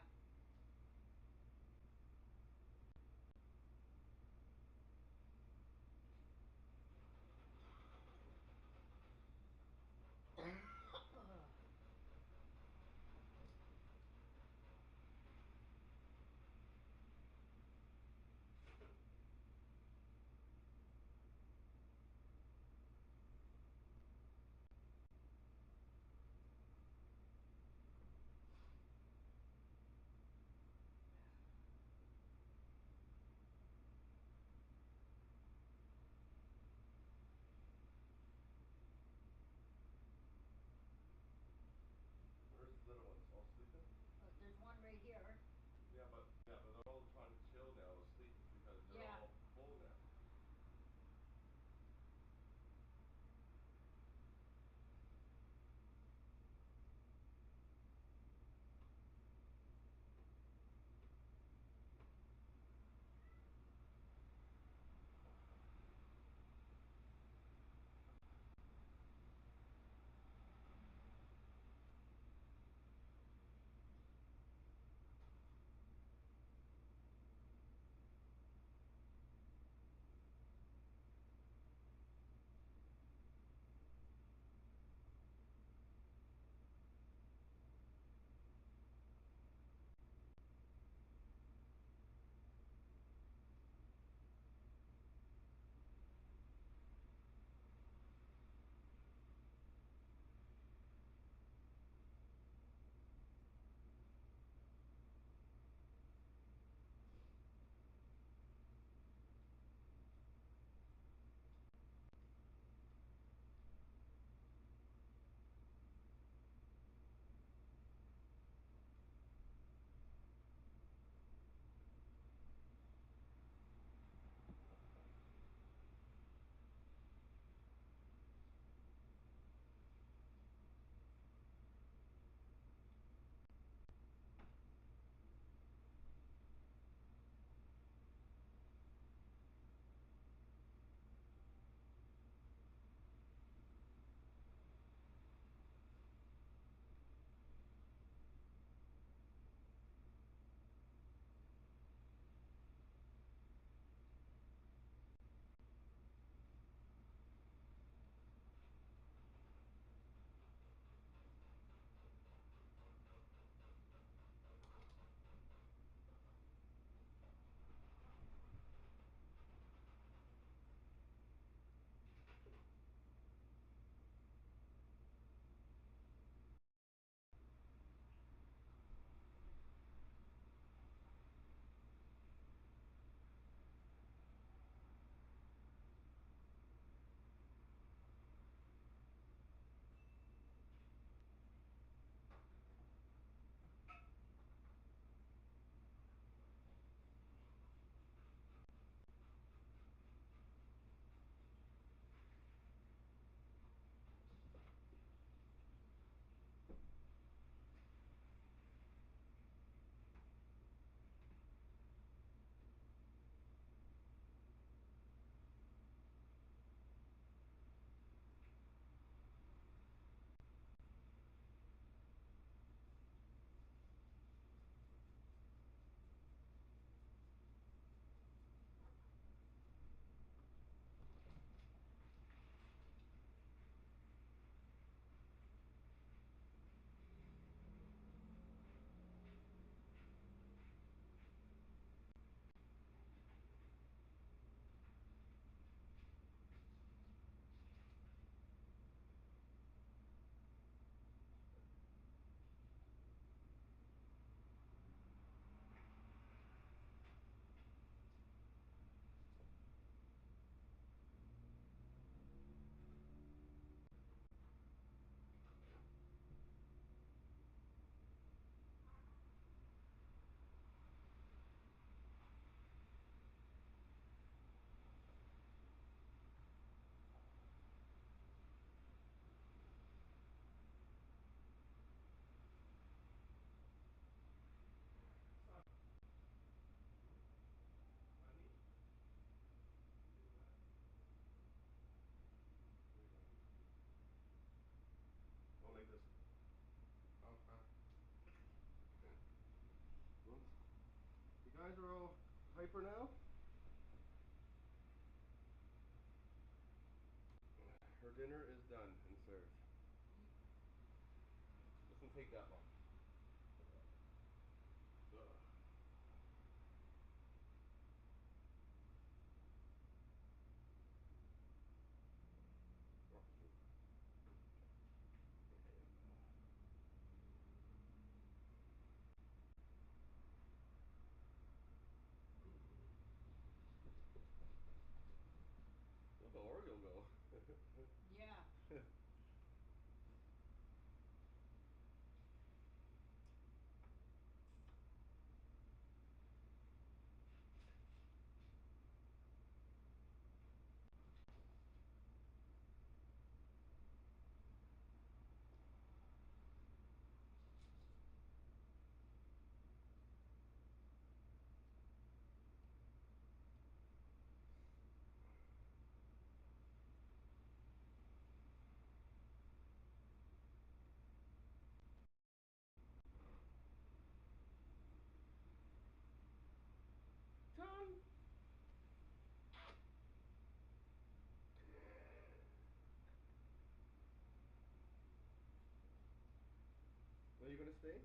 Speaker 7: Where's the little ones? All sleeping?
Speaker 2: There's one right here.
Speaker 7: Yeah, but they're all trying to chill now, sleep because they're all full now. for now. Her dinner is done and served. Doesn't take that long. Ugh. Where'd the Oreo go?
Speaker 2: Yeah.
Speaker 7: John. Are you gonna stay?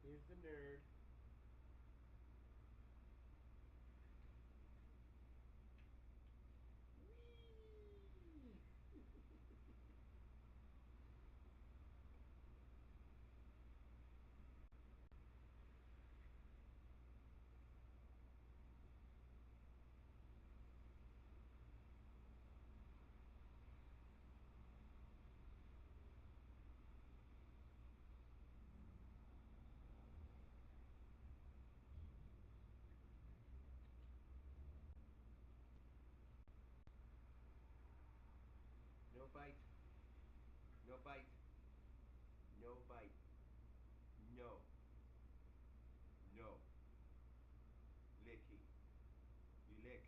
Speaker 7: Here's the nerd. No bite. No bite. No bite. No. No. Licky. You lick.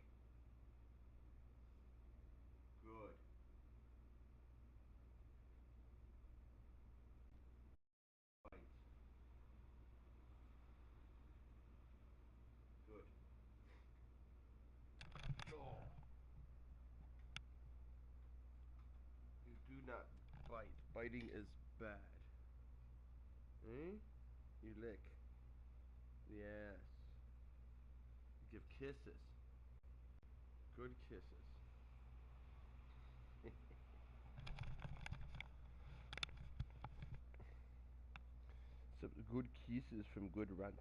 Speaker 7: Good. Bite. Good. Oh. You do not bite. Biting is bad. Eh? You lick. Yes. You give kisses. Good kisses. Some good kisses from good runt.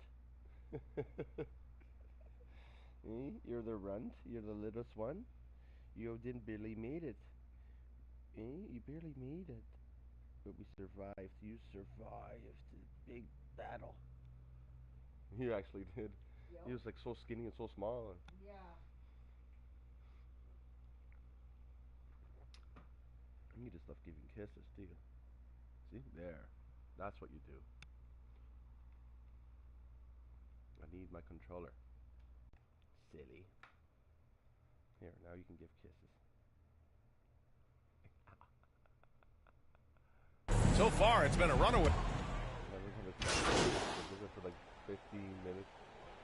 Speaker 7: Eh? You're the runt? You're the littlest one? You didn't barely made it. Eh? You barely made it. But we survived. You survived the big battle. You actually did.
Speaker 2: Yep.
Speaker 7: He was like so skinny and so small.
Speaker 2: Yeah.
Speaker 7: You need to stop giving kisses, do you? See? There. That's what you do. I need my controller. Silly. Here, now you can give kisses.
Speaker 3: So far, it's been a runaway.
Speaker 7: Every time it's give it for like 15 minutes,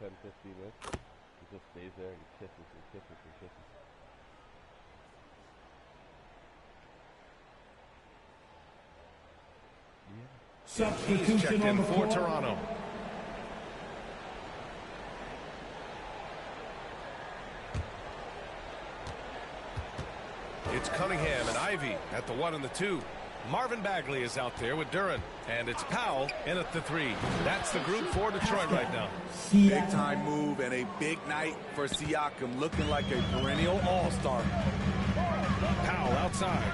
Speaker 7: 10, 15 minutes. He just stays there and kisses and kisses and kisses. Yeah.
Speaker 3: He's checked in for Toronto. It's Cunningham and Ivy at the 1 and the 2. Marvin Bagley is out there with Duran. And it's Powell in at the 3. That's the group for Detroit right now.
Speaker 20: Big time move and a big night for Siakam, looking like a perennial all-star.
Speaker 3: Powell outside.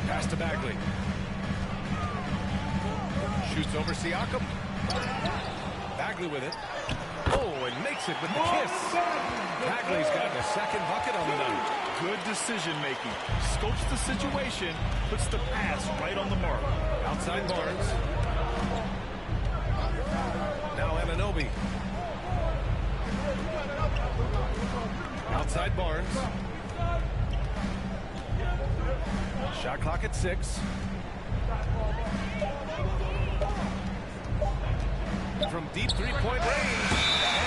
Speaker 3: Pass to Bagley. Shoots over Siakam. Bagley with it. Oh, and makes it with the kiss. Bagley's gotten a second bucket on the night.
Speaker 4: Good decision-making. Scopes the situation, puts the pass right on the mark.
Speaker 3: Outside Barnes. Now Anunoby. Outside Barnes. Shot clock at 6. From deep three-point range.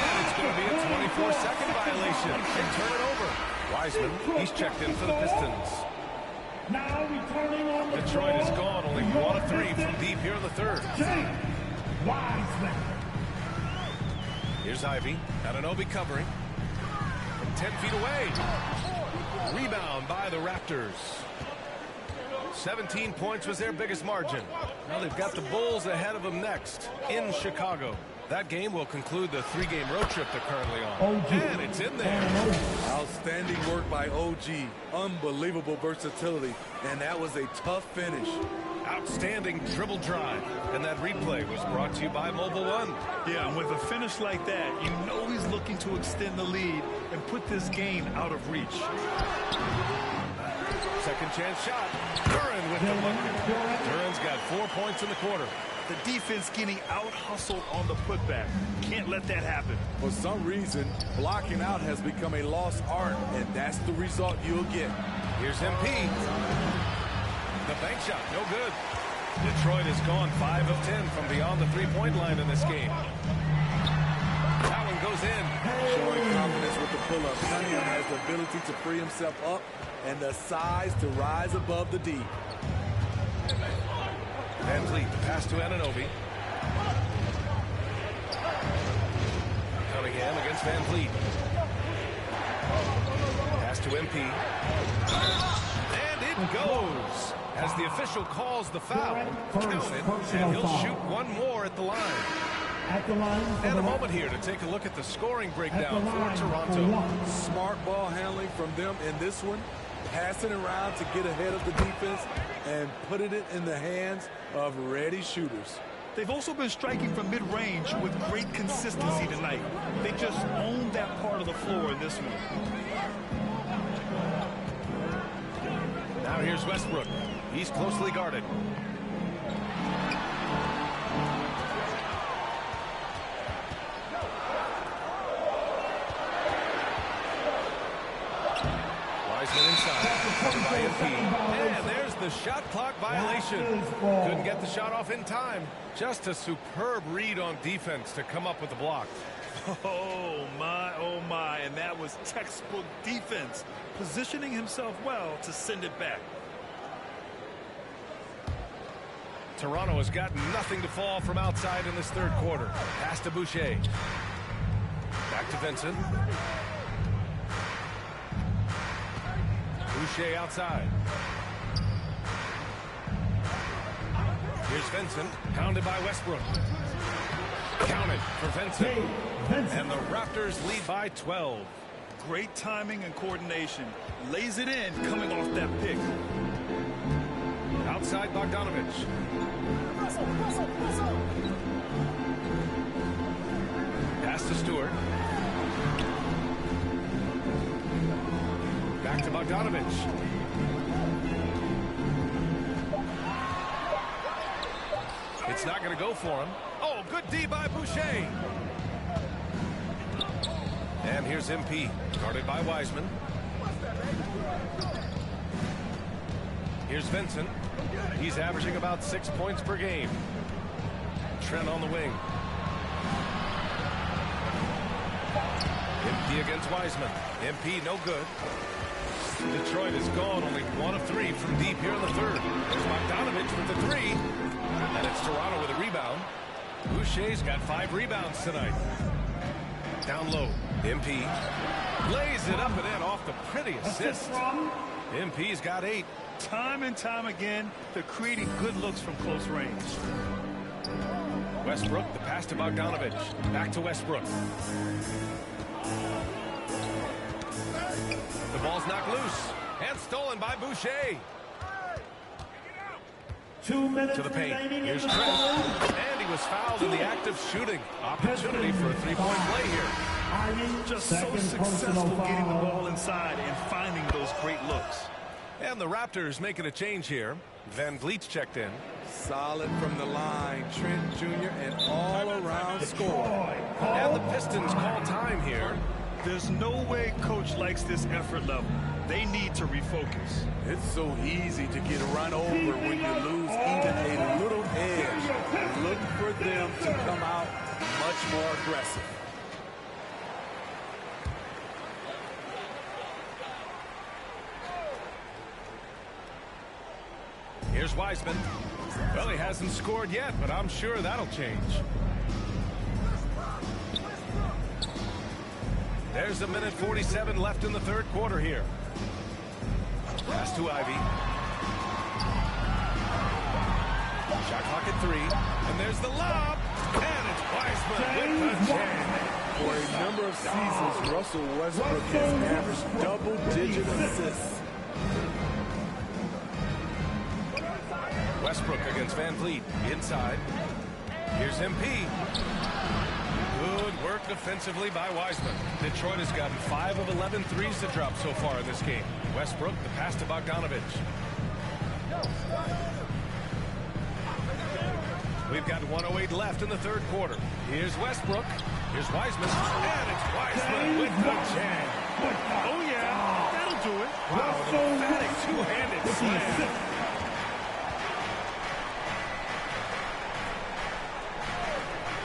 Speaker 3: And it's going to be a 24-second violation. And turn it over. Wiseman, he's checked in for the Pistons.
Speaker 6: Now returning on the
Speaker 3: Detroit is gone. Only 1 of 3 from deep here in the third.
Speaker 6: James Wiseman.
Speaker 3: Here's Ivy. Anunoby covering. From 10 feet away. Rebound by the Raptors. 17 points was their biggest margin. Now they've got the Bulls ahead of them next in Chicago. That game will conclude the 3-game road trip they're currently on. And it's in there.
Speaker 20: Outstanding work by OG. Unbelievable versatility. And that was a tough finish.
Speaker 3: Outstanding dribble drive. And that replay was brought to you by Mobile One.
Speaker 4: Yeah, and with a finish like that, you know he's looking to extend the lead and put this game out of reach.
Speaker 3: Second chance shot. Duran with the bucket. Duran's got 4 points in the quarter.
Speaker 4: The defense getting out-hustled on the putback. Can't let that happen.
Speaker 20: For some reason, blocking out has become a lost art, and that's the result you'll get.
Speaker 3: Here's MP. The bank shot, no good. Detroit has gone 5 of 10 from beyond the three-point line in this game. That one goes in.
Speaker 20: Showing confidence with the pull-up. Cunningham has the ability to free himself up and the size to rise above the D.
Speaker 3: Van Vliet, the pass to Anunoby. Cunningham against Van Vliet. Pass to MP. And it goes. As the official calls the foul, count it, and he'll shoot one more at the line. And a moment here to take a look at the scoring breakdown for Toronto.
Speaker 20: Smart ball handling from them in this one. Passing around to get ahead of the defense and putting it in the hands of ready shooters.
Speaker 4: They've also been striking from mid-range with great consistency tonight. They just own that part of the floor in this one.
Speaker 3: Now here's Westbrook. He's closely guarded. Wiseman inside, covered by MP. And there's the shot clock violation. Couldn't get the shot off in time. Just a superb read on defense to come up with the block.
Speaker 4: Oh my, and that was textbook defense. Positioning himself well to send it back.
Speaker 3: Toronto has got nothing to fall from outside in this third quarter. Pass to Boucher. Back to Vincent. Boucher outside. Here's Vincent, pounded by Westbrook. Counted for Vincent. And the Raptors lead by 12.
Speaker 4: Great timing and coordination. Lays it in coming off that pick.
Speaker 3: Outside Bogdanovich. Pass to Stewart. Back to Bogdanovich. It's not going to go for him. Oh, good D by Boucher. And here's MP, guarded by Wiseman. Here's Vincent. He's averaging about 6 points per game. Trent on the wing. MP against Wiseman. MP no good. Detroit is gone only 1 of 3 from deep here in the third. There's Bogdanovich with the 3. And it's Toronto with a rebound. Boucher's got 5 rebounds tonight. Down low. MP lays it up and in off the pretty assist. MP's got 8.
Speaker 4: Time and time again, they're creating good looks from close range.
Speaker 3: Westbrook, the pass to Bogdanovich. Back to Westbrook. The ball's knocked loose and stolen by Boucher.
Speaker 6: 2 minutes
Speaker 3: to the paint.
Speaker 6: remaining
Speaker 3: Here's
Speaker 6: in the
Speaker 3: Trent.
Speaker 6: third.
Speaker 3: And he was fouled in the act of shooting. Opportunity for a three-point play here.
Speaker 4: Just so successful getting the ball inside and finding those great looks.
Speaker 3: And the Raptors making a change here. Van Vliet's checked in.
Speaker 20: Solid from the line. Trent Jr. an all-around scorer.
Speaker 3: And the Pistons call time here.
Speaker 4: There's no way coach likes this effort level. They need to refocus.
Speaker 20: It's so easy to get run over when you lose even a little edge. Look for them to come out much more aggressive.
Speaker 3: Here's Wiseman. Well, he hasn't scored yet, but I'm sure that'll change. There's 1:47 left in the third quarter here. Pass to Ivy. Shot clock at 3. And there's the lob. And it's Wiseman with the jam.
Speaker 20: For a number of seasons, Russell Westbrook has averaged double-digit assists.
Speaker 3: Westbrook against Van Vliet. Inside. Here's MP. Good work defensively by Wiseman. Detroit has gotten 5 of 11 threes to drop so far in this game. Westbrook, the pass to Bogdanovich. We've got 1:08 left in the third quarter. Here's Westbrook. Here's Wiseman. And it's Wiseman with the jam.
Speaker 4: Oh, yeah. That'll do it.
Speaker 3: Wow, an emphatic two-handed slam.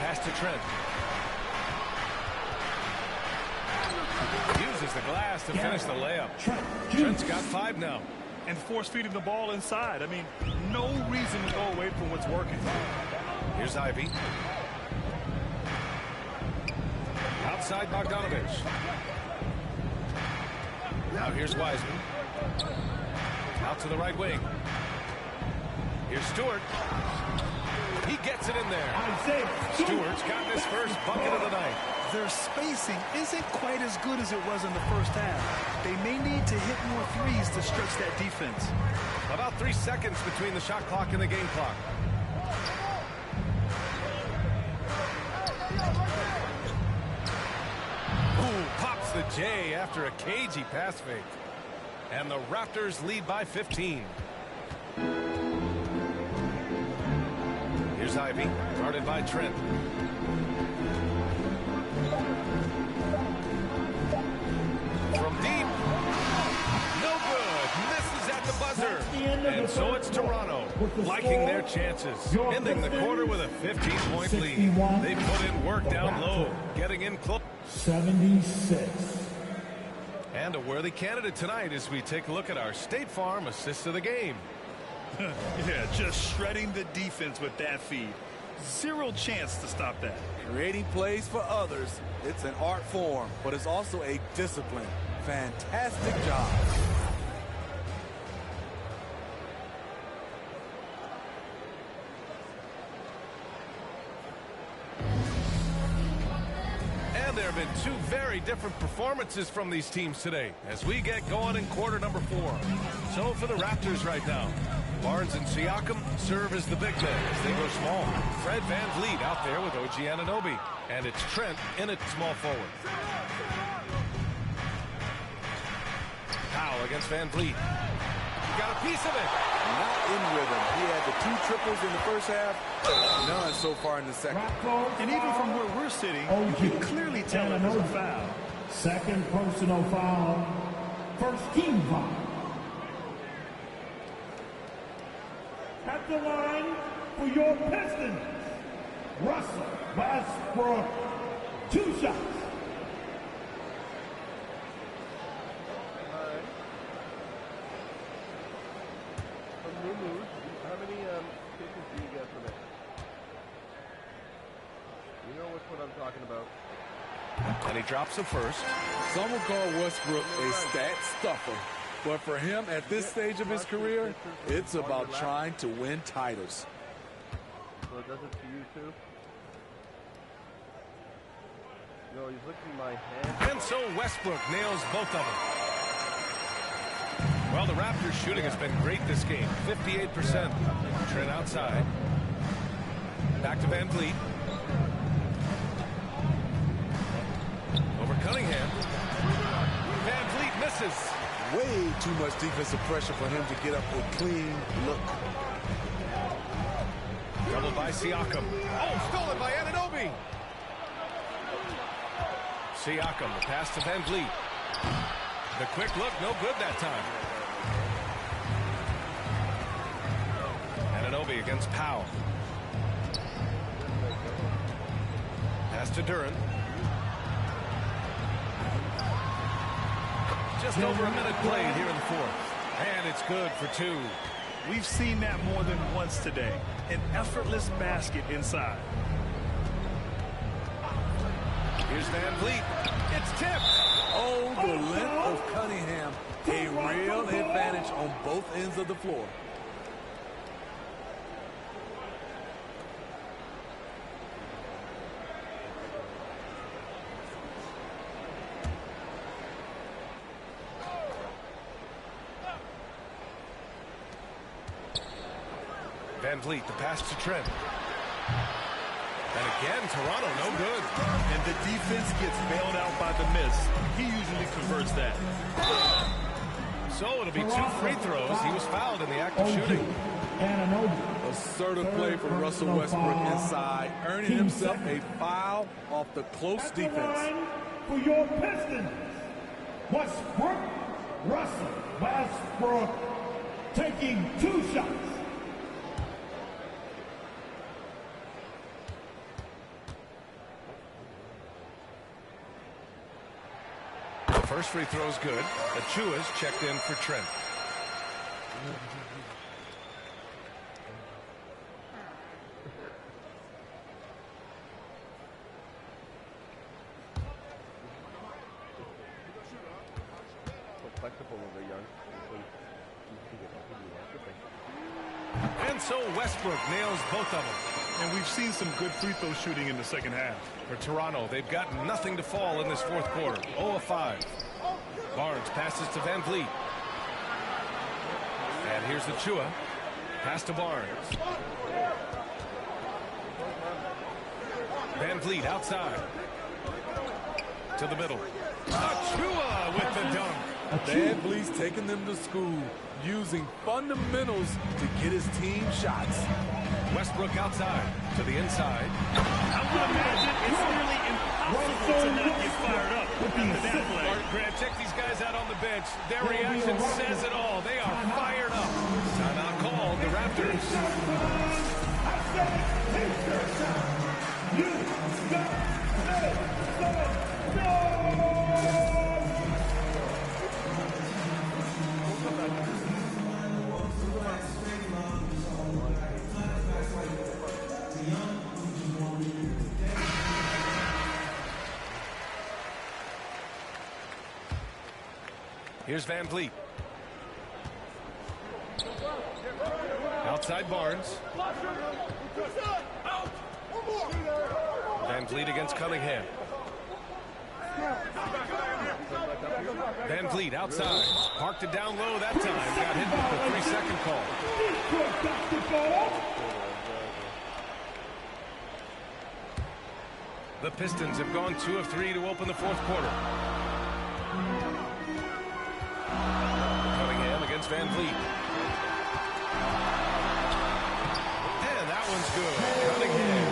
Speaker 3: Pass to Trent. Uses the glass to finish the layup. Trent's got 5 now.
Speaker 4: And force feeding the ball inside. I mean, no reason to go away from what's working.
Speaker 3: Here's Ivy. Outside Bogdanovich. Now here's Wiseman. Out to the right wing. Here's Stewart. He gets it in there. Stewart's gotten his first bucket of the night.
Speaker 4: Their spacing isn't quite as good as it was in the first half. They may need to hit more threes to stretch that defense.
Speaker 3: About 3 seconds between the shot clock and the game clock. Ooh, pops the J after a cagey pass fake. And the Raptors lead by 15. Here's Ivy, guarded by Trent. From deep. No good. Misses at the buzzer. And so it's Toronto liking their chances. Ending the quarter with a 15-point lead. They put in work down low. Getting in close.
Speaker 6: 76.
Speaker 3: And a worthy candidate tonight as we take a look at our State Farm assist of the game.
Speaker 4: Yeah, just shredding the defense with that feed. Zero chance to stop that.
Speaker 20: Creating plays for others. It's an art form, but it's also a discipline. Fantastic job.
Speaker 3: And there have been 2 very different performances from these teams today as we get going in quarter number 4. So for the Raptors right now, Barnes and Siakam serve as the big men as they go small. Fred Van Vliet out there with OG Anunoby. And it's Trent in at small forward. Powell against Van Vliet. Got a piece of it.
Speaker 20: Not in rhythm. He had the 2 triples in the first half. None so far in the second.
Speaker 4: And even from where we're sitting, you can clearly tell it was a foul.
Speaker 6: Second personal foul. First team foul. At the line for your Pistons, Russell Westbrook. 2 shots.
Speaker 7: How many pitches do you get from it? You know what I'm talking about.
Speaker 3: And he drops the first.
Speaker 20: Some will call Westbrook a stat stuffer. But for him, at this stage of his career, it's about trying to win titles.
Speaker 7: So it does it to you, too? No, he's licking my hand.
Speaker 3: And so Westbrook nails both of them. Well, the Raptors' shooting has been great this game. 58%. Trent outside. Back to Van Vliet. Over Cunningham. Van Vliet misses.
Speaker 20: Way too much defensive pressure for him to get up a clean look.
Speaker 3: Doubled by Siakam. Oh, stolen by Anunoby. Siakam, the pass to Van Vliet. The quick look, no good that time. Anunoby against Powell. Pass to Duren. Just over a minute played here in the fourth. And it's good for two.
Speaker 4: We've seen that more than once today. An effortless basket inside.
Speaker 3: Here's Van Vliet. It's tipped.
Speaker 20: Oh, the length of Cunningham. A real advantage on both ends of the floor.
Speaker 3: Van Vliet, the pass to Trent. And again, Toronto, no good.
Speaker 4: And the defense gets bailed out by the miss. He usually converts that.
Speaker 3: So it'll be 2 free throws. He was fouled in the act of shooting.
Speaker 20: Assertive play from Russell Westbrook inside, earning himself a foul off the close defense.
Speaker 6: For your Pistons, Westbrook, Russell Westbrook, taking 2 shots.
Speaker 3: First free throw is good. Achua's checked in for Trent. And so Westbrook nails both of them.
Speaker 4: And we've seen some good free throw shooting in the second half.
Speaker 3: For Toronto, they've got nothing to fall in this fourth quarter. 0 of 5. Barnes passes to Van Vliet. And here's Achua. Pass to Barnes. Van Vliet outside. To the middle. Achua with the dunk.
Speaker 20: Van Vliet's taking them to school, using fundamentals to get his team shots.
Speaker 3: Westbrook outside to the inside.
Speaker 4: I would imagine it's nearly impossible to not get fired up after that play.
Speaker 3: Art Grant, check these guys out on the bench. Their reaction says it all. They are fired up. Timeout called, the Raptors. Here's Van Vliet. Outside Barnes. Van Vliet against Cunningham. Van Vliet outside. Parked it down low that time. Got hit with the 3-second call. The Pistons have gone 2 of 3 to open the fourth quarter. Cunningham against Van Vliet. And that one's good. Cunningham.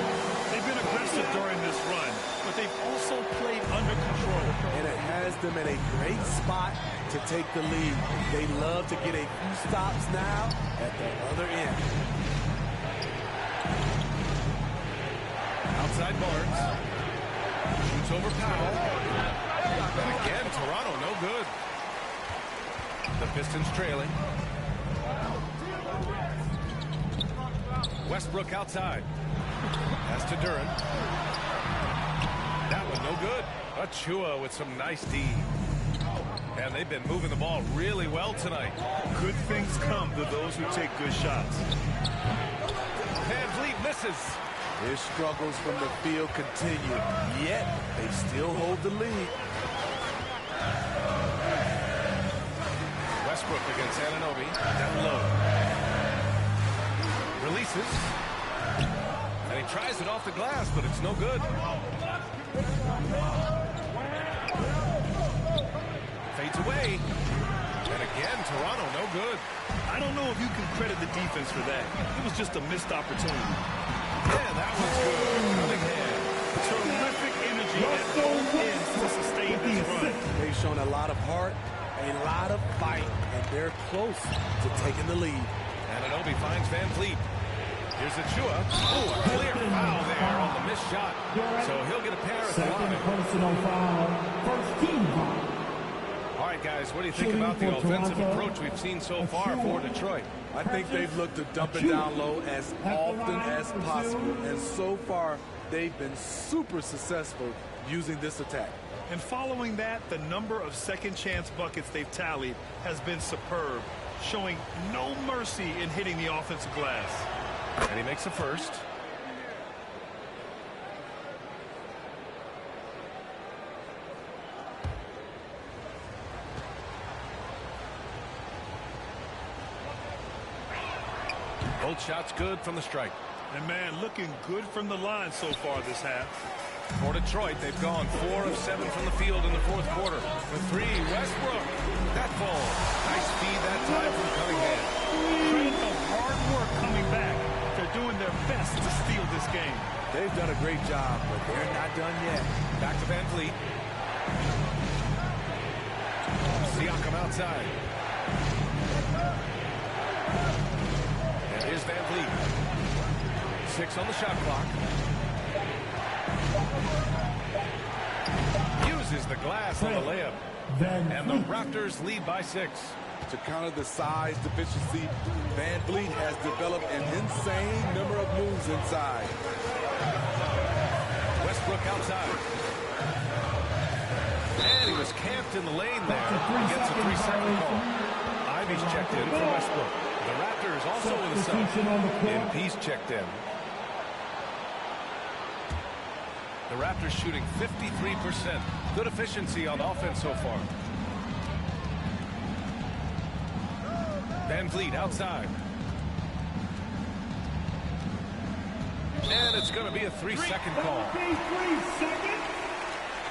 Speaker 4: They've been aggressive during this run, but they've also played under control.
Speaker 20: And it has them in a great spot to take the lead. They love to get a few stops now at the other end.
Speaker 3: Outside Barnes. Shoots over Powell. And again, Toronto no good. The Pistons trailing. Westbrook outside. Pass to Duren. That one no good. Achua with some nice D. And they've been moving the ball really well tonight.
Speaker 4: Good things come to those who take good shots.
Speaker 3: Van Vliet misses.
Speaker 20: His struggles from the field continue, yet they still hold the lead.
Speaker 3: Westbrook against Anunoby. Down low. Releases. And he tries it off the glass, but it's no good. Fades away. And again, Toronto, no good.
Speaker 4: I don't know if you can credit the defense for that. It was just a missed opportunity.
Speaker 3: Yeah, that was good. Cunningham.
Speaker 4: Terrific energy at both ends to sustain this run.
Speaker 20: They've shown a lot of heart, a lot of fight, and they're close to taking the lead.
Speaker 3: Anunoby finds Van Vliet. Here's Achua. Oh, a clear foul there on the missed shot. So he'll get a pair at the line.
Speaker 6: Personal foul. First team foul.
Speaker 3: All right, guys, what do you think about the offensive approach we've seen so far for Detroit?
Speaker 20: I think they've looked to dump it down low as often as possible, and so far they've been super successful using this attack.
Speaker 4: And following that, the number of second chance buckets they've tallied has been superb, showing no mercy in hitting the offensive glass.
Speaker 3: And he makes a first. Both shots good from the stripe.
Speaker 4: And, man, looking good from the line so far this half.
Speaker 3: For Detroit, they've gone 4 of 7 from the field in the fourth quarter. For 3, Westbrook. That ball. Nice speed that time from Cunningham.
Speaker 4: Credit the hard work coming back. They're doing their best to steal this game.
Speaker 20: They've done a great job, but they're not done yet.
Speaker 3: Back to Van Vliet. Siakam outside. And here's Van Vliet. 6 on the shot clock. Uses the glass on the layup. And the Raptors lead by 6.
Speaker 20: To counter the size deficiency, Van Vliet has developed an insane number of moves inside.
Speaker 3: Westbrook outside. And he was camped in the lane there. He gets a 3-second call. Ivy's checked in for Westbrook. The Raptors also with a sub. And Peace checked in. The Raptors shooting 53%. Good efficiency on offense so far. Van Vliet outside. And it's going to be a 3-second call.
Speaker 6: 3 seconds.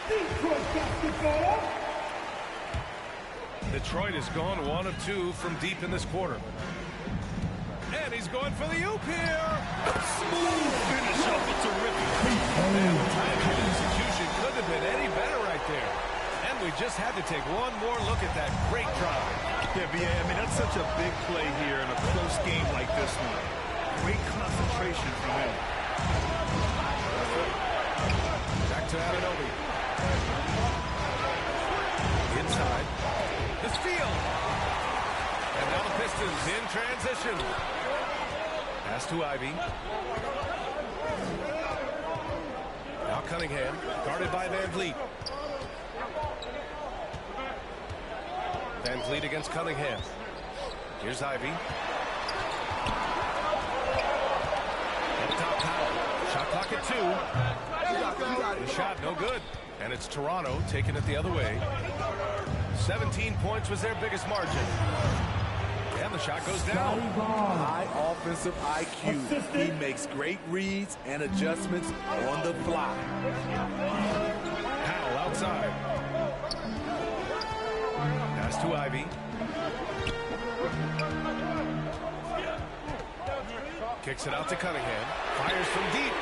Speaker 6: Detroit basketball.
Speaker 3: Detroit has gone 1 of 2 from deep in this quarter. And he's going for the oop here.
Speaker 4: Smooth finish off a terrific.
Speaker 3: And the timing and execution couldn't have been any better right there. And we just had to take one more look at that great drive.
Speaker 4: Yeah, BA, I mean, that's such a big play here in a close game like this one. Great concentration from him.
Speaker 3: Back to Anunoby. Inside. The steal. And now the Pistons in transition. Pass to Ivy. Now Cunningham, guarded by Van Vliet. Van Vliet against Cunningham. Here's Ivy. Up top, Powell. Shot clock at 2. The shot no good. And it's Toronto taking it the other way. 17 points was their biggest margin. And the shot goes down.
Speaker 20: High offensive IQ. He makes great reads and adjustments on the fly.
Speaker 3: Powell outside. Pass to Ivy. Kicks it out to Cunningham. Fires from deep.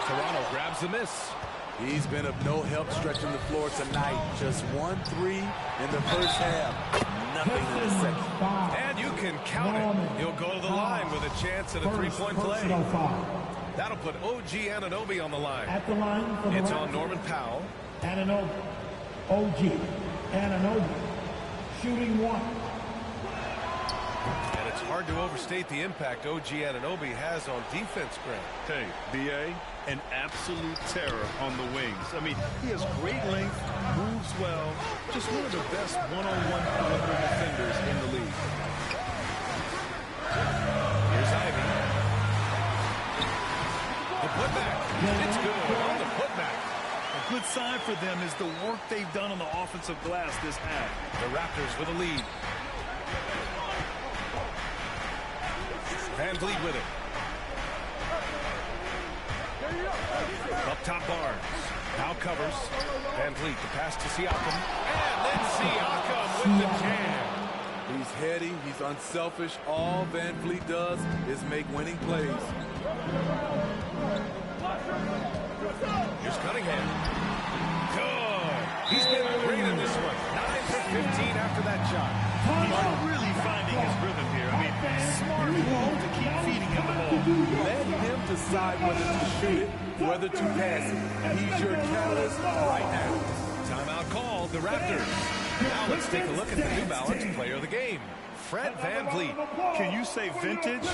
Speaker 3: Toronto grabs the miss.
Speaker 20: He's been of no help stretching the floor tonight. Just 1 3 in the first half. Nothing in the second.
Speaker 3: And you can count it. He'll go to the line with a chance at a 3-point play. That'll put OG Anunoby on the line.
Speaker 6: At the line for the
Speaker 3: It's
Speaker 6: Raptors.
Speaker 3: on Norman Powell.
Speaker 6: Anunoby. OG. Anunoby. Shooting 1.
Speaker 3: And it's hard to overstate the impact OG Anunoby has on defense, Grant.
Speaker 4: Hey, BA, an absolute terror on the wings. I mean, he has great length, moves well, just one of the best one-on-one perimeter defenders in the league.
Speaker 3: Here's Ivy. The putback. It's good on the putback.
Speaker 4: A good sign for them is the work they've done on the offensive glass this half.
Speaker 3: The Raptors with a lead. Van Vliet with it. Up top Barnes. Now covers. Van Vliet, the pass to Siakam. And then Siakam with the jam.
Speaker 20: He's heady. He's unselfish. All Van Vliet does is make winning plays.
Speaker 3: Here's Cunningham. Good. He's been great in this one. 9 for 15 after that shot.
Speaker 4: He's really finding his rhythm here. I mean, smart move to keep feeding him the ball.
Speaker 20: Let him decide whether to shoot it, whether to pass it. He's your catalyst right now.
Speaker 3: Timeout called, the Raptors. Now let's take a look at the New Balance player of the game, Fred Van Vliet.
Speaker 4: Can you say vintage?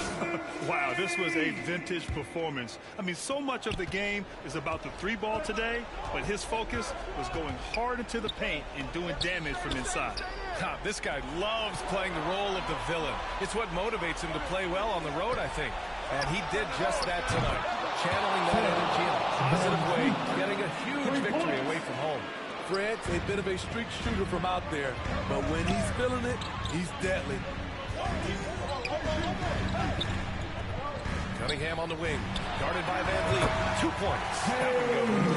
Speaker 4: Wow, this was a vintage performance. I mean, so much of the game is about the three ball today, but his focus was going hard into the paint and doing damage from inside.
Speaker 3: This guy loves playing the role of the villain. It's what motivates him to play well on the road, I think. And he did just that tonight, channeling that energy in a positive way, getting a huge victory away from home.
Speaker 20: Fred's a bit of a streak shooter from out there, but when he's feeling it, he's deadly.
Speaker 3: Cunningham on the wing, guarded by Van Vliet. 2 points. That one goes.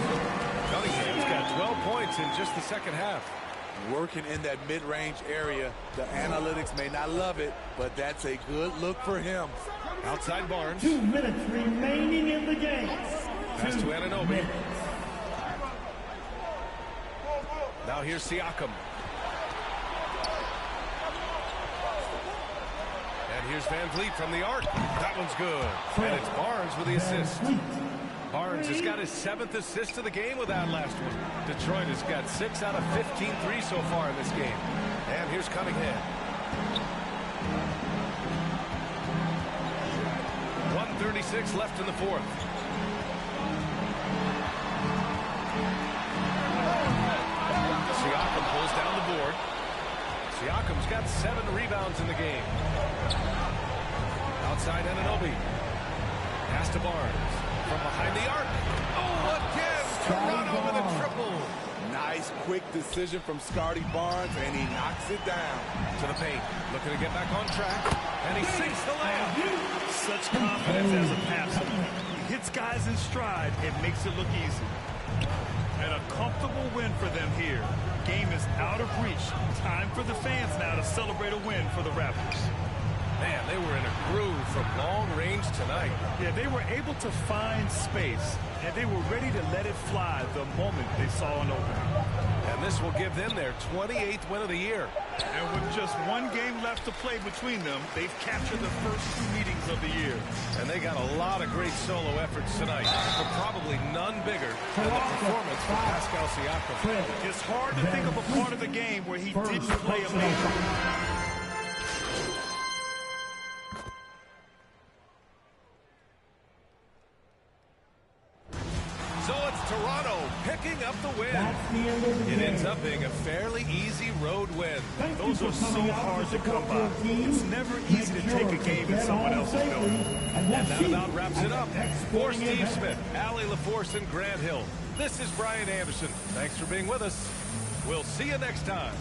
Speaker 3: Cunningham's got 12 points in just the second half.
Speaker 20: Working in that mid-range area. The analytics may not love it, but that's a good look for him.
Speaker 3: Outside Barnes.
Speaker 6: 2 minutes remaining in the game.
Speaker 3: Pass to Anunoby. Now here's Siakam. And here's Van Vliet from the arc. That one's good. And it's Barnes with the assist. Barnes has got his 7th assist of the game with that last one. Detroit has got 6 out of 15 threes so far in this game. And here's Cunningham. 1:36 left in the fourth. Siakam pulls down the board. Siakam's got 7 rebounds in the game. Outside Anunoby. Pass to Barnes. From behind the arc. Oh, again! Toronto with a triple.
Speaker 20: Nice, quick decision from Scotty Barnes, and he knocks it down.
Speaker 3: To the paint. Looking to get back on track. And he sinks the layup.
Speaker 4: Such confidence as a passer. He hits guys in stride and makes it look easy. And a comfortable win for them here. Game is out of reach. Time for the fans now to celebrate a win for the Raptors.
Speaker 3: Man, they were in a groove from long range tonight.
Speaker 4: Yeah, they were able to find space, and they were ready to let it fly the moment they saw an opening.
Speaker 3: And this will give them their 28th win of the year.
Speaker 4: And with just 1 game left to play between them, they've captured the first 2 meetings of the year.
Speaker 3: And they got a lot of great solo efforts tonight, but probably none bigger than the performance from Pascal Siakam.
Speaker 4: It's hard to think of a part of the game where he didn't play amazing.
Speaker 3: So it's Toronto picking up the win. It ends up being a fairly easy road win.
Speaker 4: Those are so hard to come by. It's never easy to take a game in someone else's building.
Speaker 3: And that about wraps it up. For Steve Smith, Allie LaForce, and Grant Hill, this is Brian Anderson. Thanks for being with us. We'll see you next time.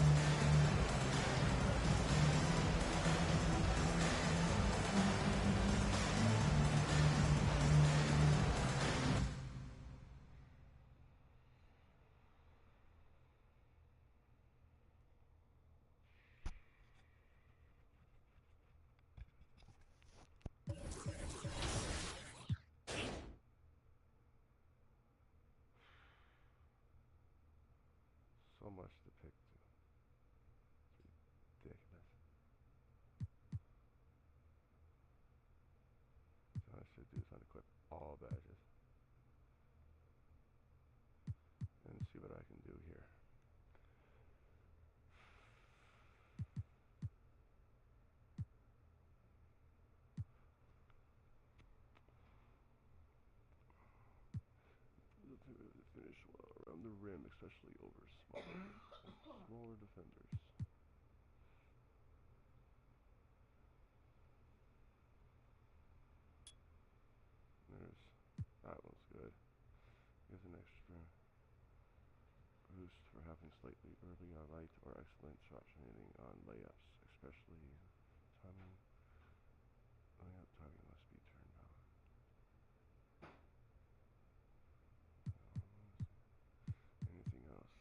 Speaker 7: So much to pick to. It's ridiculous. So what I should do is unequip all badges. And see what I can do here. To finish well around the rim, especially over smaller defenders. There's that one's good. Here's an extra. slightly early on light or excellent shot training on layups, especially timing. Layup timing must be turned on. Anything else?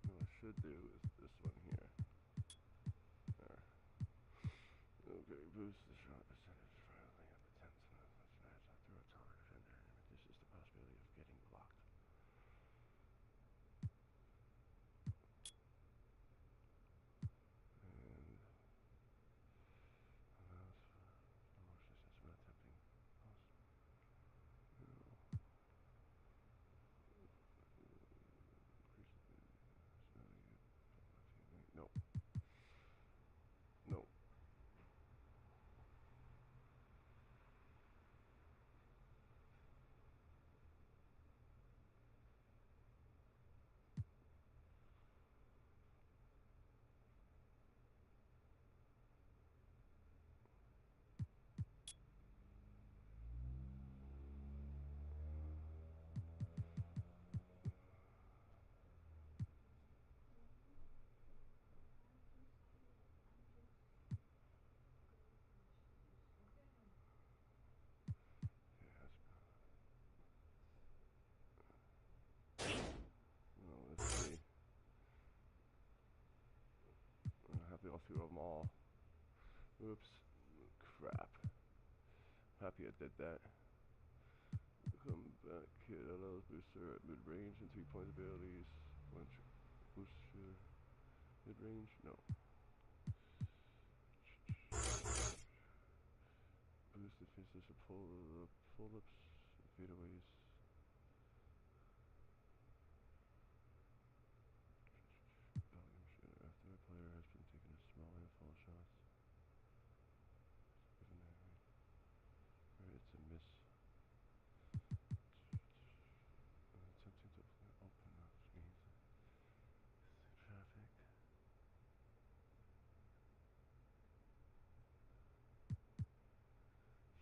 Speaker 7: What I should do is this one here. There. Okay, boost the shot percentage for layup attempts and as much as through a taller defender and reduces the possibility of getting blocked. And allows for more success when attempting post. No. No. Let's see. I have to go through them all. Oops. Crap. Happy I did that. Come back kid allows booster at mid-range and 3-point abilities. Booster mid-range? No. Boost defenses for pull-ups, fadeaways. After a player has been taking a small handful of shots, it's a miss. Attempting to open up means traffic.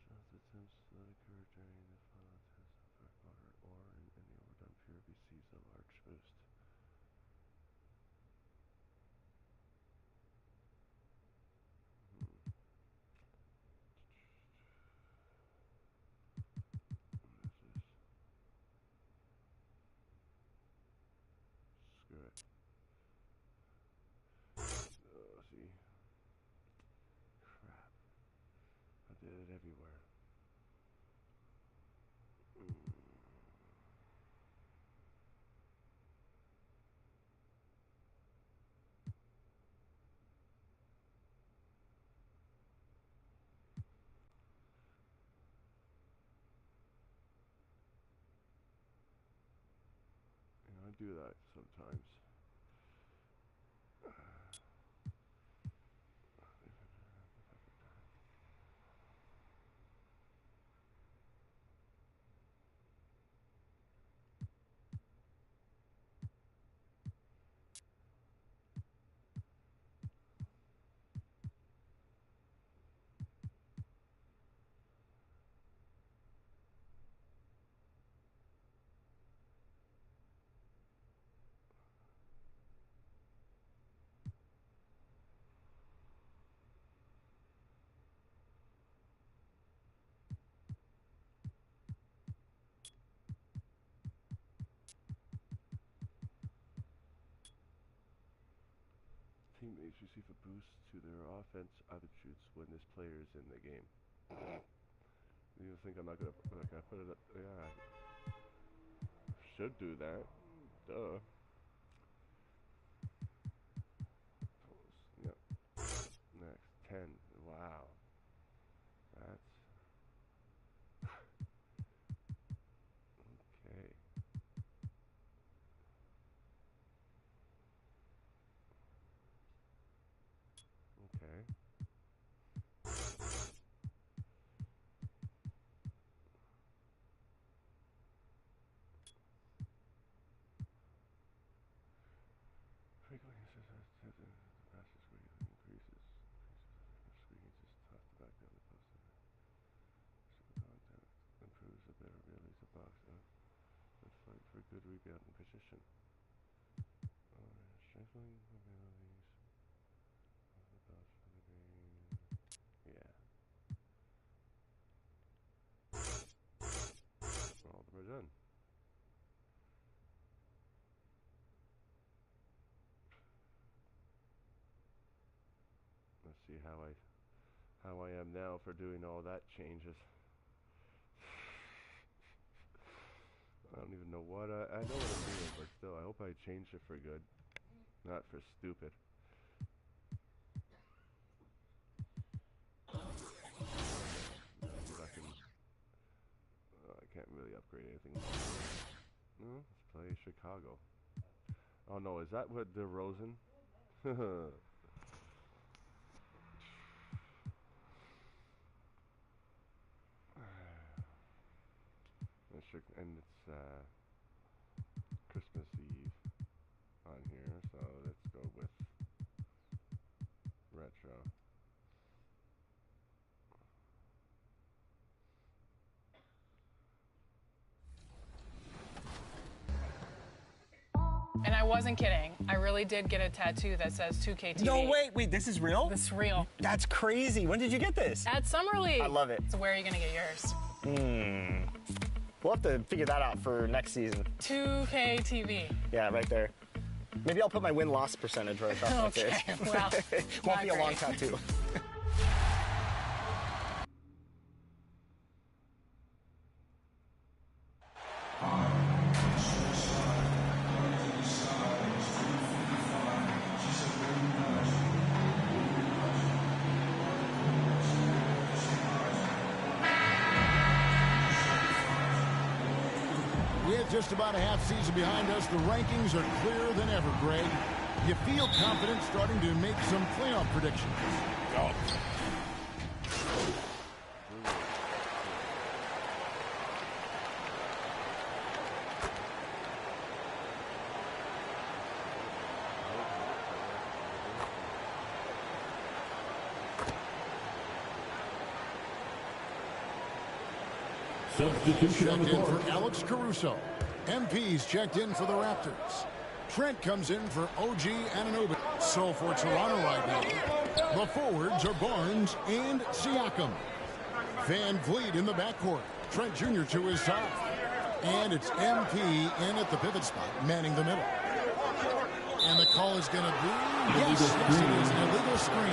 Speaker 7: Shots attempts that occur during the final test of dark water or in any overdone pure receives a large boost. Screw it. Oh, see. Crap. I did it everywhere. I do that sometimes. Teammates receive a boost to their offense attributes when this player is in the game. You think I'm not gonna put it up? Yeah, should do that. Duh. Yep. Next 10. Wow. That's okay. Okay. get in position. Strengthening abilities. Yeah. All we're done. Let's see how I am now for doing all that changes. I don't even know what I know what I'm doing, but still, I hope I changed it for good, not for stupid. See if I can. I can't really upgrade anything. No, let's play Chicago. Oh no, is that what DeRozan? And it's Christmas Eve on here, so let's go with retro.
Speaker 9: And I wasn't kidding. I really did get a tattoo that says 2K TV.
Speaker 12: No, wait, this is real?
Speaker 9: This is real.
Speaker 12: That's crazy. When did you get this?
Speaker 9: At Summer League.
Speaker 12: I love it.
Speaker 9: So where are you going to get yours?
Speaker 12: We'll have to figure that out for next season.
Speaker 9: 2K TV.
Speaker 12: Yeah, right there. Maybe I'll put my win-loss percentage right up.
Speaker 9: Okay, well,
Speaker 12: won't be a long tattoo.
Speaker 14: Just about a half season behind us, the rankings are clearer than ever, Greg. You feel confident starting to make some playoff predictions.
Speaker 3: Oh.
Speaker 14: Substitution checked in for Alex Caruso. MP's checked in for the Raptors. Trent comes in for OG Anunoby. So for Toronto right now, the forwards are Barnes and Siakam. Van Vliet in the backcourt. Trent Jr. to his side. And it's MP in at the pivot spot, manning the middle. And the call is going to be, yes, it is an illegal screen.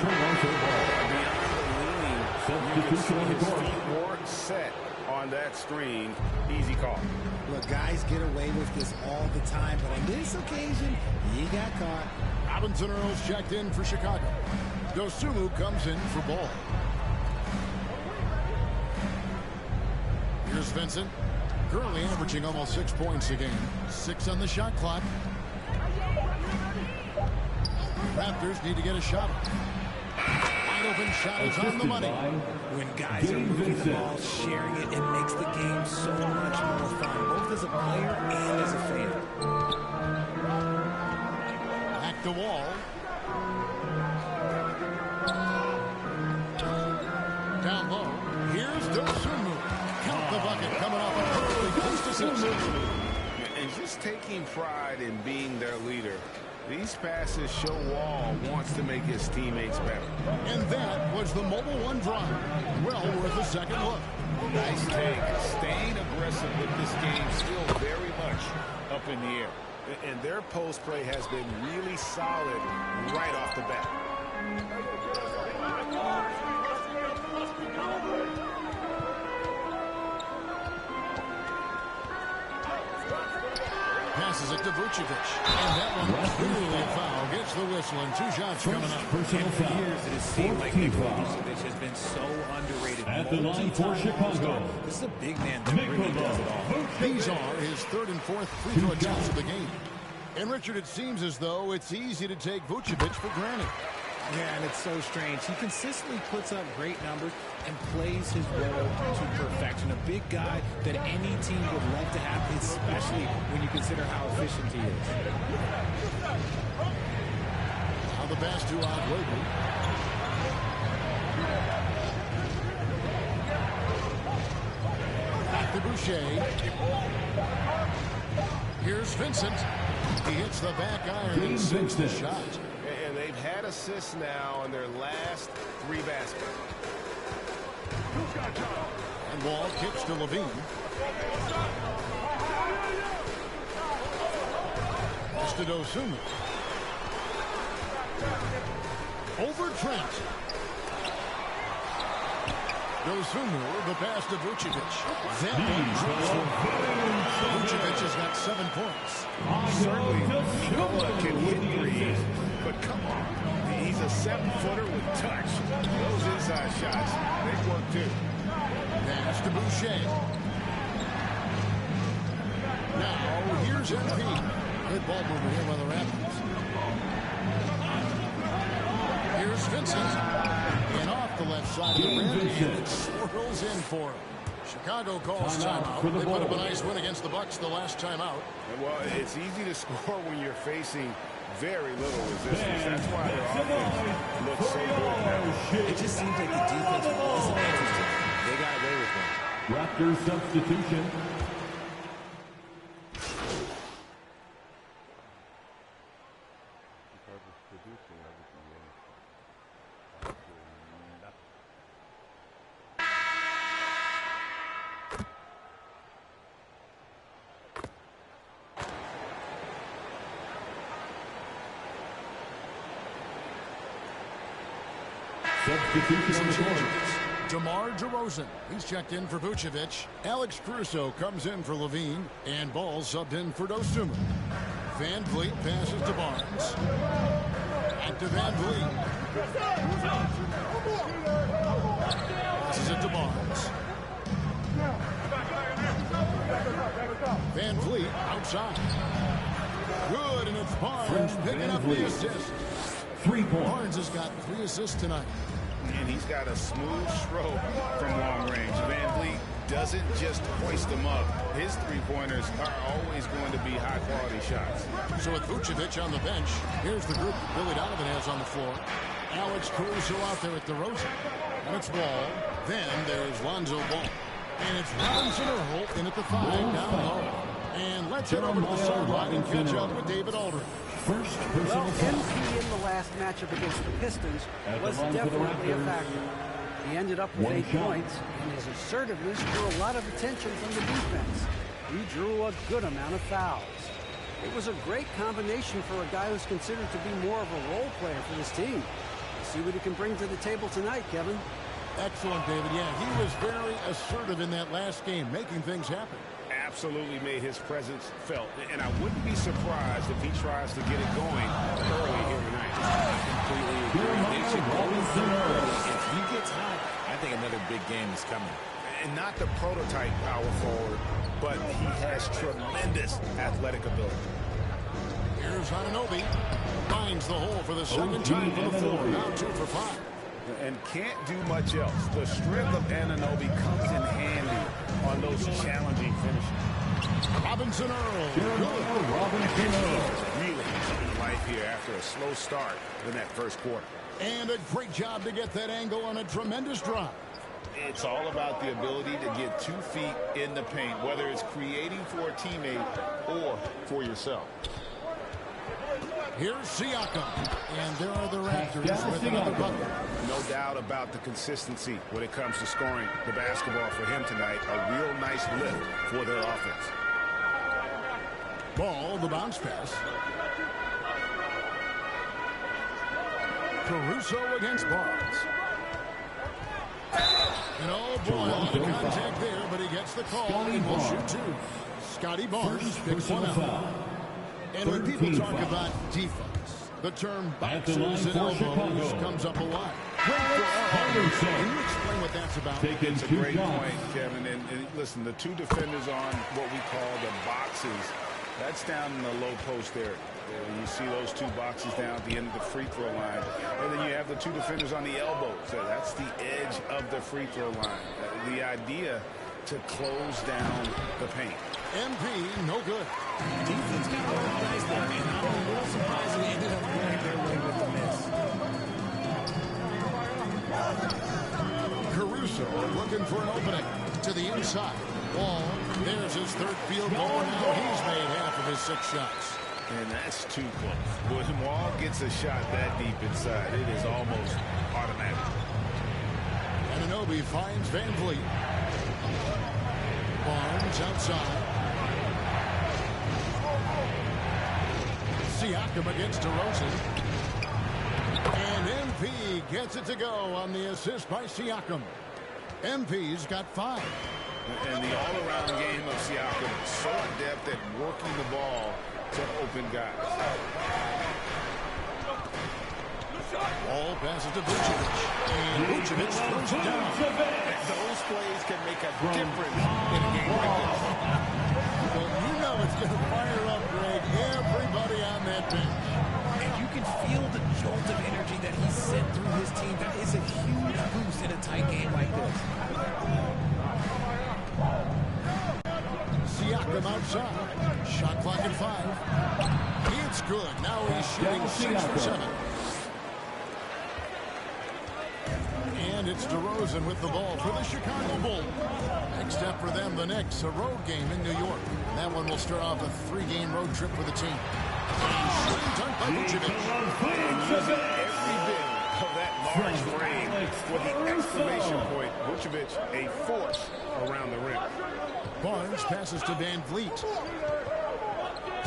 Speaker 3: You can see his feet weren't set on that screen. Easy call.
Speaker 13: Look, guys get away with this all the time, but on this occasion, he got caught.
Speaker 14: Robinson Earls checked in for Chicago. Dosunmu comes in for Ball. Here's Vincent. Currently averaging almost 6 points a game. 6 on the shot clock. Raptors need to get a shot. Wide open shot is on the money.
Speaker 13: When guys are moving the ball, sharing it, it makes the game so much more fun, both as a player and as a fan.
Speaker 14: Back to Wall. Down low. Here's Dosunmu. Count the bucket coming off an early post assist.
Speaker 3: And just taking pride in being their leader. These passes show Wall wants to make his teammates better.
Speaker 14: And that was the Mobile One drive. Well worth a second look.
Speaker 16: Nice take. Staying aggressive with this game still very much up in the air.
Speaker 3: And their post play has been really solid right off the bat.
Speaker 14: Passes it to Vucevic. And that one clearly a foul. Gets the whistle and 2 shots coming up.
Speaker 6: And
Speaker 14: for
Speaker 6: years it has seemed like Nikola Vucevic has been so underrated. At the line for Chicago. This is a big man that really does it all.
Speaker 14: These are his 3rd and 4th free throw attempts of the game. And Richard, it seems as though it's easy to take Vucevic for granted.
Speaker 13: Yeah, and it's so strange. He consistently puts up great numbers and plays his role to perfection. A big guy that any team would love to have, especially when you consider how efficient he is.
Speaker 14: Now the pass to Ogwegu. Back to Boucher. Here's Vincent. He hits the back iron and sinks the shot.
Speaker 3: And they've had assists now on their last 3 baskets.
Speaker 14: And Wall kicks to Levine. Pass to Dosunmu. Over Trent. Dosunmu, the pass to Vucevic. Vucevic has got 7 points.
Speaker 3: Certainly, Nikola can hit threes, but come on. He's a 7-footer with touch. Those inside shots, they work too.
Speaker 14: Pass to Boucher. Now, here's MP. Good ball mover here by the Raptors. Here's Vincent. And off the left side of the rim, and it swirls in for him. Chicago calls timeout. They put up a nice win against the Bucks the last timeout.
Speaker 3: Well, it's easy to score when you're facing very little resistance. That's why their offense looks so good.
Speaker 13: It just seems like the defense wasn't interested. They got away with one.
Speaker 6: Raptors substitution. Substitution on the court.
Speaker 14: DeMar DeRozan. He's checked in for Vucevic. Alex Caruso comes in for Levine. And Ball subbed in for Dosunmu. Van Vliet passes to Barnes. And to Van Vliet. Passes it to Barnes. Van Vliet outside. Good, and it's Barnes picking up the assist.
Speaker 6: 3 points.
Speaker 14: Barnes has got 3 assists tonight.
Speaker 3: And he's got a smooth stroke from long range. Van Vliet doesn't just hoist them up. His 3-pointers are always going to be high-quality shots.
Speaker 14: So with Vucevic on the bench, here's the group Billy Donovan has on the floor. Alex Caruso out there at DeRozan. And it's Wall. Then there's Lonzo Ball. And it's Robinson Earl in at the 5 down low. And let's head over to the sideline and catch up with David Aldridge.
Speaker 18: Well, MP in the last matchup against the Pistons was definitely a factor. He ended up with 8 points, and his assertiveness drew a lot of attention from the defense. He drew a good amount of fouls. It was a great combination for a guy who's considered to be more of a role player for this team. Let's see what he can bring to the table tonight, Kevin.
Speaker 14: Excellent, David. Yeah, he was very assertive in that last game, making things happen.
Speaker 3: Absolutely made his presence felt. And I wouldn't be surprised if he tries to get it going early here tonight.
Speaker 16: I completely agree. They should go early. If he gets hot, I think another big game is coming.
Speaker 3: And not the prototype power forward, but he has tremendous athletic ability.
Speaker 14: Here's Anunoby. Finds the hole for the second time for the floor. Now 2 for 5.
Speaker 3: And can't do much else. The strength of Anunoby comes in handy on those challenging finishes.
Speaker 14: Robinson Earl.
Speaker 6: Robinson Earl.
Speaker 3: Really coming to life here after a slow start in that first quarter.
Speaker 14: And a great job to get that angle on a tremendous drive.
Speaker 3: It's all about the ability to get 2 feet in the paint, whether it's creating for a teammate or for yourself.
Speaker 14: Here's Siakam. And there are the Raptors with another bucket.
Speaker 3: No doubt about the consistency when it comes to scoring the basketball for him tonight. A real nice lift for their offense.
Speaker 14: Ball, the bounce pass. Caruso against Barnes. And oh boy, a lot of contact there, but he gets the call and will shoot 2. Scotty Barnes picks one out. And when people talk about defense, the term boxes and elbows comes up a lot. Can you explain what that's about?
Speaker 3: It's a great point, Kevin. And listen, the 2 defenders on what we call the boxes, that's down in the low post area. You see those 2 boxes down at the end of the free throw line. And then you have the 2 defenders on the elbows. That's the edge of the free throw line. The idea to close down the paint.
Speaker 14: MP, no good.
Speaker 13: Defense got organized there, and I'm a little surprised they ended up going their way with the miss.
Speaker 14: Caruso looking for an opening to the inside. Wall, there's his third field goal. Now he's made half of his 6 shots.
Speaker 16: And that's too close. When Wall gets a shot that deep inside, it is almost automatic.
Speaker 14: Anunoby finds Van Vliet. Barnes outside. Siakam against DeRozan. And MP gets it to go on the assist by Siakam. MP's got 5.
Speaker 16: And the all-around game of Siakam, so adept at working the ball to open guys.
Speaker 14: Ball passes to Vucevic. And Vucevic throws it down.
Speaker 16: Those plays can make a difference in a game like this.
Speaker 14: Well, you know it's going to fire up, Greg, everybody on that bench.
Speaker 13: And you can feel the jolt of energy that he sent through his team. That is a huge boost in a tight game like this.
Speaker 14: Siakam outside. Shot clock at 5. It's good. Now he's shooting 6 for 7. And it's DeRozan with the ball for the Chicago Bulls. Next up for them, the Knicks, a road game in New York. That one will start off a 3-game road trip for the team. And shooting dunk by Vucevic.
Speaker 16: And using every bit of that large frame for the exclamation point. Vucevic, a force around the rim.
Speaker 14: Barnes passes to Van Vliet.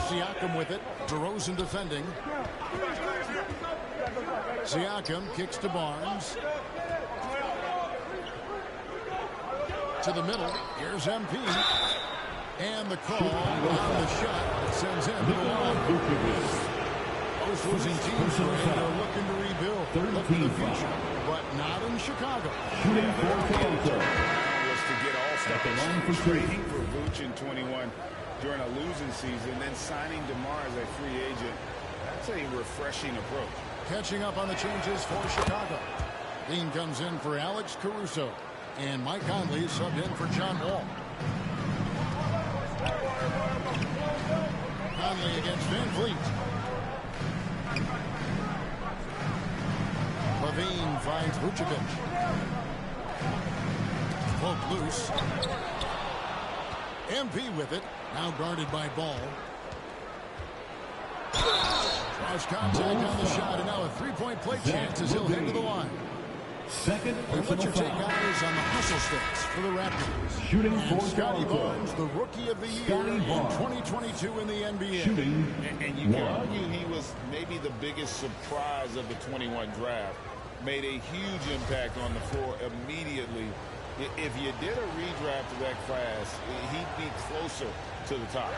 Speaker 14: Siakam with it. DeRozan defending. Siakam kicks to Barnes. To the middle. Here's MP. And the call on the shot that sends him to the line. Most losing teams are looking to rebuild. Look to the future. But not in Chicago.
Speaker 16: To get all-stars, trading for Vooch in 21 during a losing season, then signing DeMar as a free agent. That's a refreshing approach.
Speaker 14: Catching up on the changes for Chicago. Dean comes in for Alex Caruso. And Mike Conley subbed in for John Wall. Conley against Van Vliet. Levine finds Vucevic. Poke loose. MP with it. Now guarded by Ball. Draws contact on the shot, and now a 3-point play chance as he'll head to the line. And what's your take, guys, on the hustle stats for the Raptors?
Speaker 6: Shooting for
Speaker 14: Scotty Barnes, the Rookie of the Year in 2022 in the NBA.
Speaker 16: And you can argue he was maybe the biggest surprise of the 21 draft. Made a huge impact on the floor immediately. If you did a redraft of that class, he'd be closer to the top.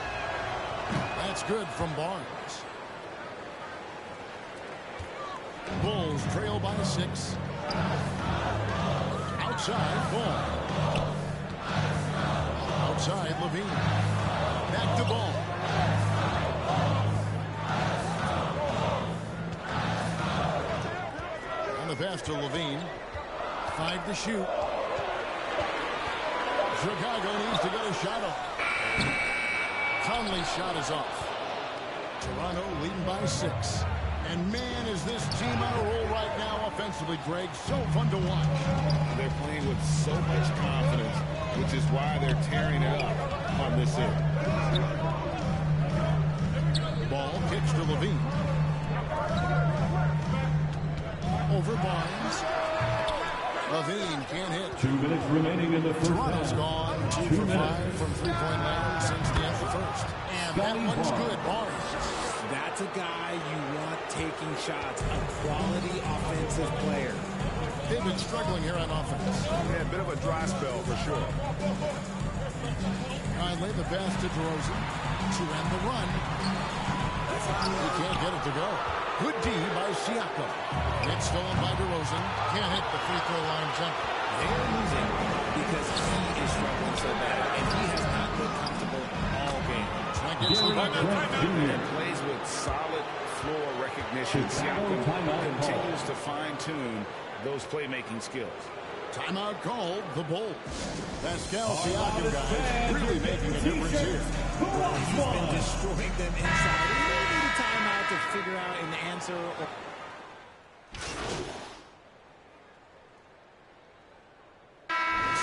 Speaker 14: That's good from Barnes. Bulls trail by 6. Outside, Ball. Outside, Levine. Back to Ball. On the pass to Levine. 5 to shoot. Chicago needs to get a shot off. Conley's shot is off. Toronto leading by 6. And man, is this team on a roll right now offensively, Greg. So fun to watch.
Speaker 16: They're playing with so much confidence, which is why they're tearing it up on this end.
Speaker 14: Ball kicks to Levine. Over Barnes. Levine can't hit.
Speaker 6: 2 minutes remaining in the first
Speaker 14: Toronto's
Speaker 6: half.
Speaker 14: gone 2 for 5 from 3-point land since the end of the first. And that one's good. Barnes.
Speaker 13: That's a guy you want taking shots, a quality offensive player.
Speaker 14: They've been struggling here on offense.
Speaker 16: Yeah, a bit of a dry spell for sure.
Speaker 14: Conley the pass to DeRozan to end the run. He can't get it to go. Good D by Siakam. It's stolen by DeRozan. Can't hit the free throw line jumper.
Speaker 13: They're losing because he is struggling so bad, and he has not looked comfortable all game.
Speaker 16: And plays with solid floor recognition. Siakam continues to fine-tune those playmaking skills.
Speaker 14: Timeout called, the Bulls. Pascal Siakam, guys, really making a difference here.
Speaker 13: He's been destroying them inside. He may need a timeout to figure out an answer.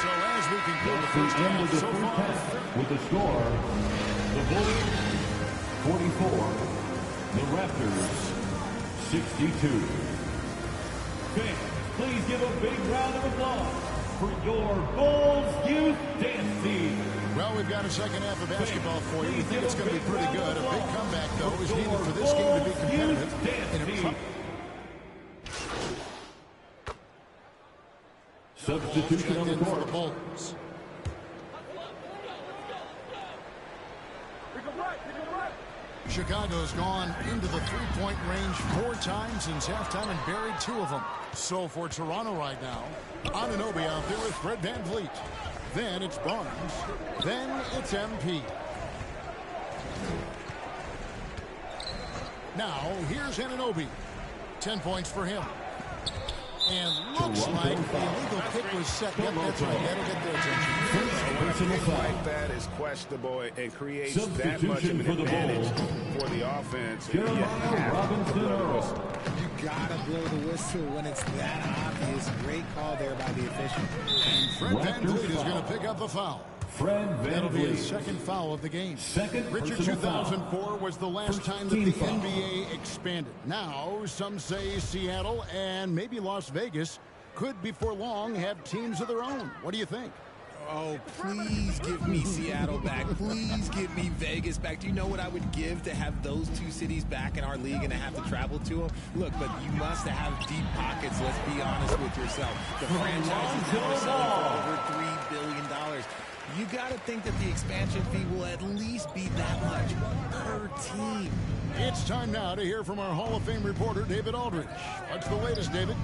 Speaker 14: So as we conclude the first half so far,
Speaker 6: with the score, the Bulls 44, the Raptors 62. Fans, please give a big round of applause for your Bulls Youth Dance Team.
Speaker 14: Well, we've got a second half of basketball for you. We think it's going to be pretty good. A big comeback, though, is needed for this game to be competitive.
Speaker 6: Substitution on the court.
Speaker 14: For the Bulls. Chicago's gone into the three-point range 4 times since halftime and buried 2 of them. So for Toronto right now, Anunoby out there with Fred VanVleet. Then it's Barnes. Then it's MP. Now here's Anunoby. 10 points for him. And looks like the illegal pick was set. Yep, that's right. That'll get their attention.
Speaker 16: A pick like that is questionable and creates that much of an advantage for the offense. You
Speaker 13: gotta blow the whistle when it's that obvious. Great call there by the official.
Speaker 14: And Fred VanVleet is going to pick up the foul. That'll be his second foul of the game. Richard, 2004 was the last time that the NBA expanded. Now, some say Seattle and maybe Las Vegas could before long have teams of their own. What do you think?
Speaker 13: Oh, please give me Seattle back. Please give me Vegas back. Do you know what I would give to have those 2 cities back in our league and to have to travel to them? Look, but you must have deep pockets. Let's be honest with yourself. The franchise is now selling for over $3 billion. You got to think that the expansion fee will at least be that much per team.
Speaker 14: It's time now to hear from our Hall of Fame reporter, David Aldridge. What's the latest, David?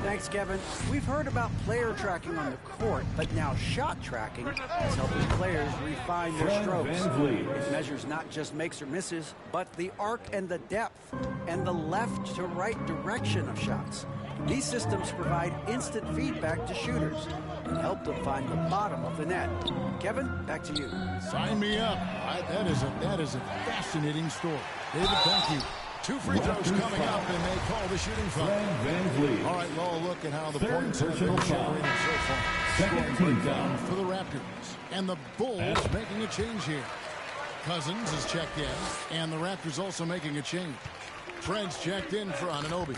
Speaker 18: Thanks, Kevin. We've heard about player tracking on the court, but now shot tracking is helping players refine their strokes. It measures not just makes or misses, but the arc and the depth, and the left to right direction of shots. These systems provide instant feedback to shooters and help them find the bottom of the net. Kevin, back to you.
Speaker 14: Sign me up. That is a fascinating story. David, thank you. 2 free throws coming up, and they call the shooting foul. All right, well, look at how the points have been generated so far. Second breakdown for the Raptors. And the Bulls making a change here. Cousins is checked in, and the Raptors also making a change. Trent's checked in for Anunoby.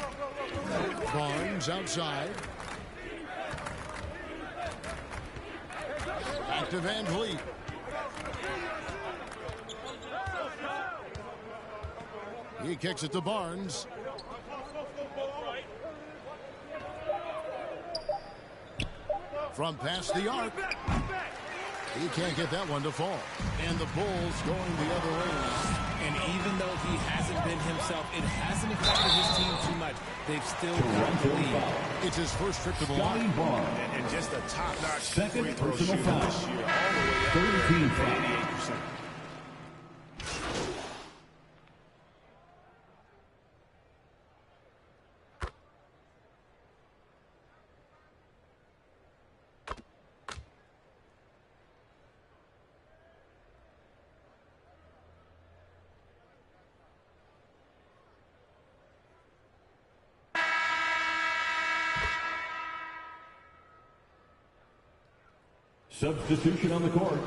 Speaker 14: Barnes outside. Back to VanVleet. He kicks it to Barnes. From past the arc. He can't get that one to fall. And the Bulls going the other way now.
Speaker 13: And even though he hasn't been himself, it hasn't affected his team too much. They've still got the lead.
Speaker 14: It's his first trip to the line.
Speaker 16: And just a top-notch
Speaker 6: Second
Speaker 16: free throw
Speaker 6: personal
Speaker 16: shooter
Speaker 6: foul.
Speaker 16: this year, all the way up
Speaker 6: 13
Speaker 16: there,
Speaker 6: foul.
Speaker 16: 88%.
Speaker 6: Substitution on the court.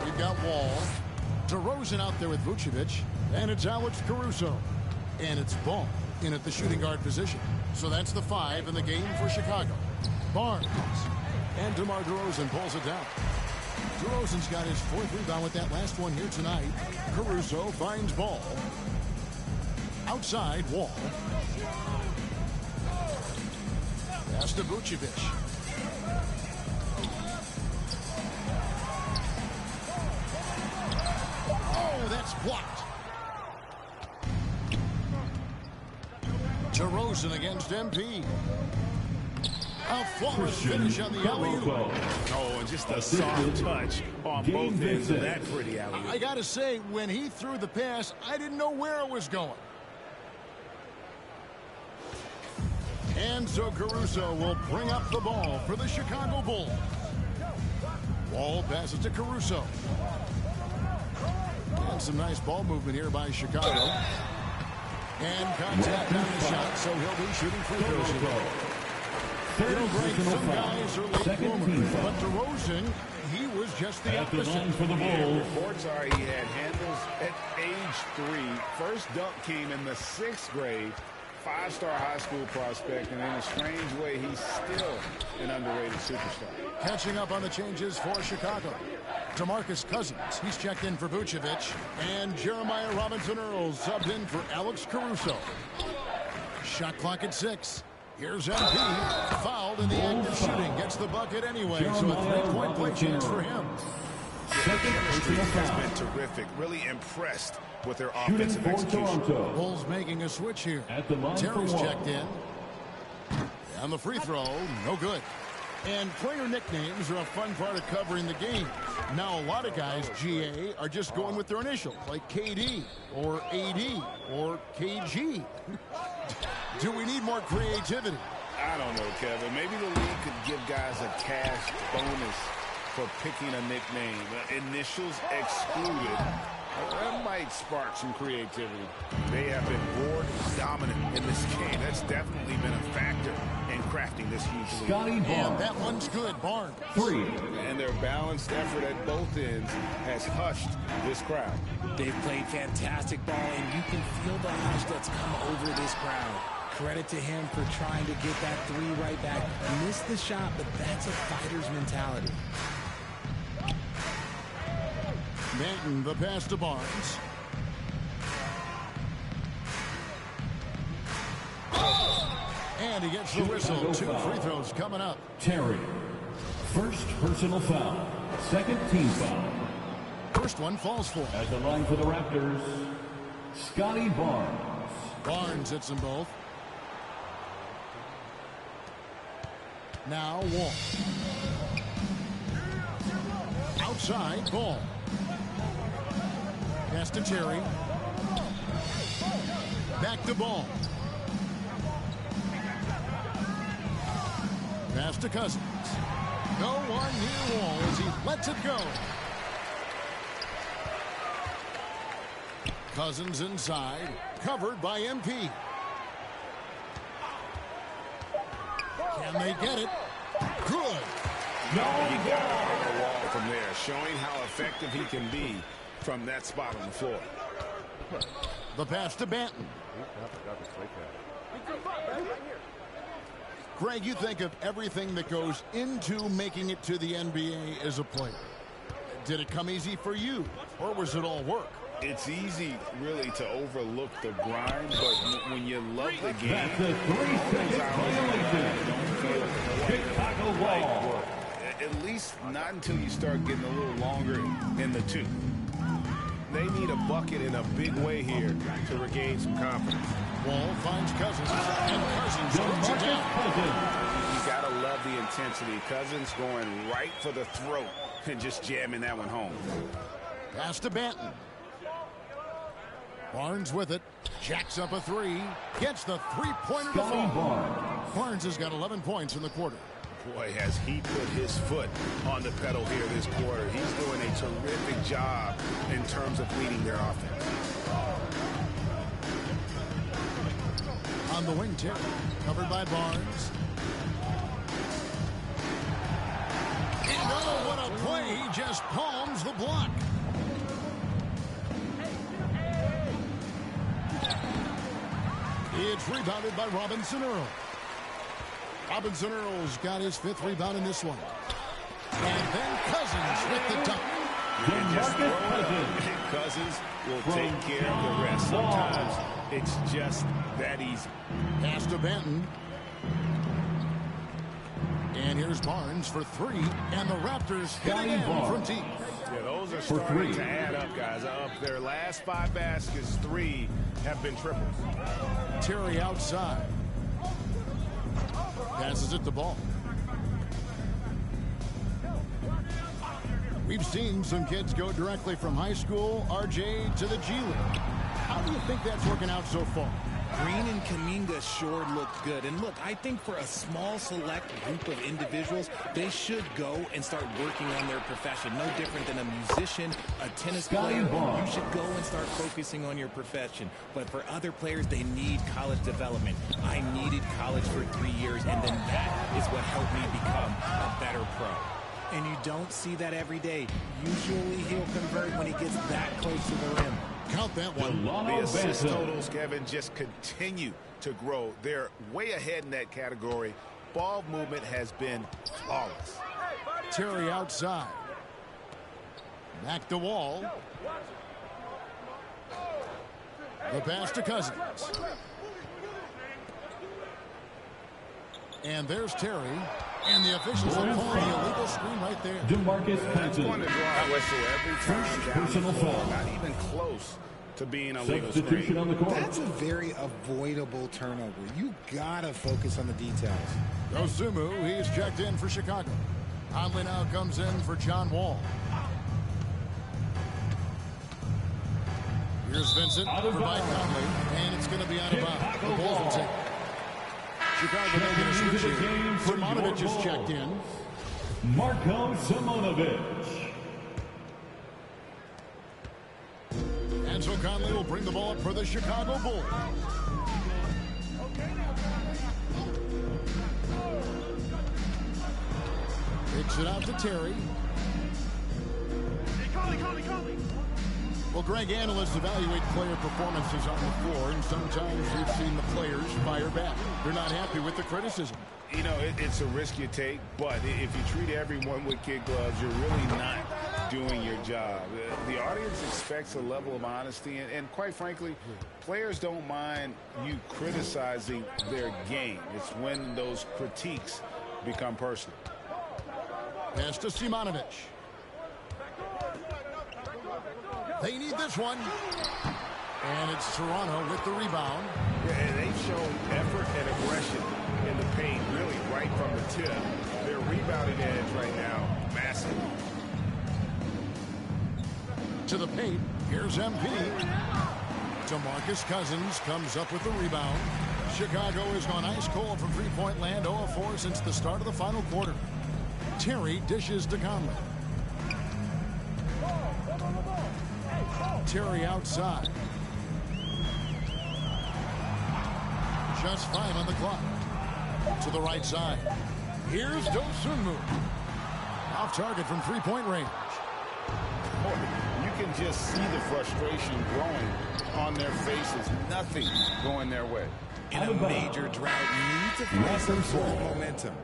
Speaker 14: We've got Wall. DeRozan out there with Vucevic. And it's Alex Caruso. And it's Ball in at the shooting guard position. So that's the 5 in the game for Chicago. Barnes. And DeMar DeRozan pulls it down. DeRozan's got his 4th rebound with that last one here tonight. Caruso finds Ball. Outside, Wall. Pass to Vucevic. Oh, that's blocked. DeRozan against MP. A flawless finish on the alley-oop.
Speaker 16: Oh, and just a soft touch on both ends of that pretty alley-oop.
Speaker 14: I got to say, when he threw the pass, I didn't know where it was going. And so Caruso will bring up the ball for the Chicago Bulls. Wall passes to Caruso. And some nice ball movement here by Chicago. And contact on the shot, so he'll be shooting free throws again. You know, Greg, some guys are late bloomers, but DeRozan, he was just the opposite.
Speaker 16: For the reports are he had handles at age 3. First dunk came in the 6th grade. 5-star high school prospect, and in a strange way, he's still an underrated superstar.
Speaker 14: Catching up on the changes for Chicago. DeMarcus Cousins, he's checked in for Vucevic, and Jeremiah Robinson-Earl subbed in for Alex Caruso. Shot clock at 6. Here's MP, fouled in the act of shooting, gets the bucket anyway, so a 3-point play chance for him.
Speaker 16: The chemistry has been terrific. Really impressed with their offensive execution.
Speaker 14: Bulls making a switch here. Terry's checked in. And the free throw, no good. And player nicknames are a fun part of covering the game. Now, a lot of guys, GA, are just going with their initials, like KD, or AD, or KG. Do we need more creativity?
Speaker 16: I don't know, Kevin. Maybe the league could give guys a cash bonus for picking a nickname. Initials excluded. That might spark some creativity. They have been board dominant in this game. That's definitely been a factor in crafting this huge lead.
Speaker 14: And that one's good, Barnes.
Speaker 16: 3. And their balanced effort at both ends has hushed this crowd.
Speaker 13: They've played fantastic ball, and you can feel the hush that's come over this crowd. Credit to him for trying to get that 3 right back. Missed the shot, but that's a fighter's mentality.
Speaker 14: Manton, the pass to Barnes. And he gets the whistle. 2 free throws coming up.
Speaker 6: Terry, first personal foul, second team foul.
Speaker 14: First one falls for.
Speaker 6: At the line for the Raptors, Scotty Barnes.
Speaker 14: Barnes hits them both. Now Wall. Outside, Ball. Pass to Terry. Back to Ball. Pass to Cousins. No one near Wall as he lets it go. Cousins inside. Covered by MP. Can they get it? Good.
Speaker 16: You got to run a wall from there, showing how effective he can be from that spot on the floor.
Speaker 14: The pass to Banton. Greg, you think of everything that goes into making it to the NBA as a player. Did it come easy for you, or was it all work?
Speaker 16: It's easy, really, to overlook the grind, but when you love the game,
Speaker 6: That's a 3-second violation.
Speaker 16: don't feel
Speaker 6: Chicago
Speaker 16: like work. At least not until you start getting a little longer in the tooth. They need a bucket in a big way here to regain some confidence.
Speaker 14: Wall finds Cousins, and Cousins puts it down.
Speaker 16: You gotta love the intensity. Cousins going right for the throat and just jamming that one home.
Speaker 14: Pass to Banton. Barnes with it. Jacks up a 3. Gets the 3-pointer to fall. Barnes has got 11 points in the quarter.
Speaker 16: Boy, has he put his foot on the pedal here this quarter. He's doing a terrific job in terms of leading their offense.
Speaker 14: On the wing tip, covered by Barnes. And oh, what a play. He just palms the block. It's rebounded by Robinson-Earl. Robinson-Earl's got his 5th rebound in this one. And then Cousins with the dunk.
Speaker 16: Cousins will take care of the rest. Sometimes it's just that easy.
Speaker 14: Pass to Banton. And here's Barnes for 3. And the Raptors hit again from deep.
Speaker 16: Yeah, those are starting to add up, guys. Up their last 5 baskets, 3 have been triples.
Speaker 14: Terry outside. Passes it the ball. We've seen some kids go directly from high school, RJ, to the G League. How do you think that's working out so far?
Speaker 13: Green and Kuminga sure look good. And look, I think for a small select group of individuals, they should go and start working on their profession. No different than a musician, a tennis player. You should go and start focusing on your profession. But for other players, they need college development. I needed college for 3 years, and then that is what helped me become a better pro. And you don't see that every day. Usually he'll convert when he gets that close to the rim.
Speaker 14: Count that one.
Speaker 16: The assist totals, Kevin, just continue to grow. They're way ahead in that category. Ball movement has been flawless.
Speaker 14: Terry outside. Back to Wall. The pass to Cousins. And there's Terry. And the officials are calling the illegal screen right there.
Speaker 15: That's going to draw a whistle every time down the floor. Not even close to being a legal screen.
Speaker 13: That's a very avoidable turnover. You gotta focus on the details.
Speaker 14: Dosunmu, he's checked in for Chicago. Conley now comes in for John Wall. Here's Vincent for Mike Conley, and it's going to be out of bounds. The Bulls will take it. Chicago making a switch here. Simonovic is checked in.
Speaker 6: Marko Simonovic.
Speaker 14: And so Conley will bring the ball up for the Chicago Bulls. Kicks it out to Terry. Well, Greg, analysts evaluate player performances on the floor, and sometimes we've seen the players fire back. They're not happy with the criticism.
Speaker 15: You know, it's a risk you take, but if you treat everyone with kid gloves, you're really not doing your job. The audience expects a level of honesty, and quite frankly, players don't mind you criticizing their game. It's when those critiques become personal.
Speaker 14: Pass to Simonovic. They need this one. And it's Toronto with the rebound.
Speaker 15: Yeah, and they've shown effort and aggression in the paint, really right from the tip. Their rebounding edge right now, massive.
Speaker 14: To the paint, here's MP. DeMarcus Cousins comes up with the rebound. Chicago has gone ice cold from three-point land, 0-4 since the start of the final quarter. Terry dishes to Conley. Terry outside. Just 5 on the clock. To the right side. Here's Dosunmu. Off target from three-point range.
Speaker 15: You can just see the frustration growing on their faces. Nothing going their way.
Speaker 13: In a major drought, you need to find some sort of momentum.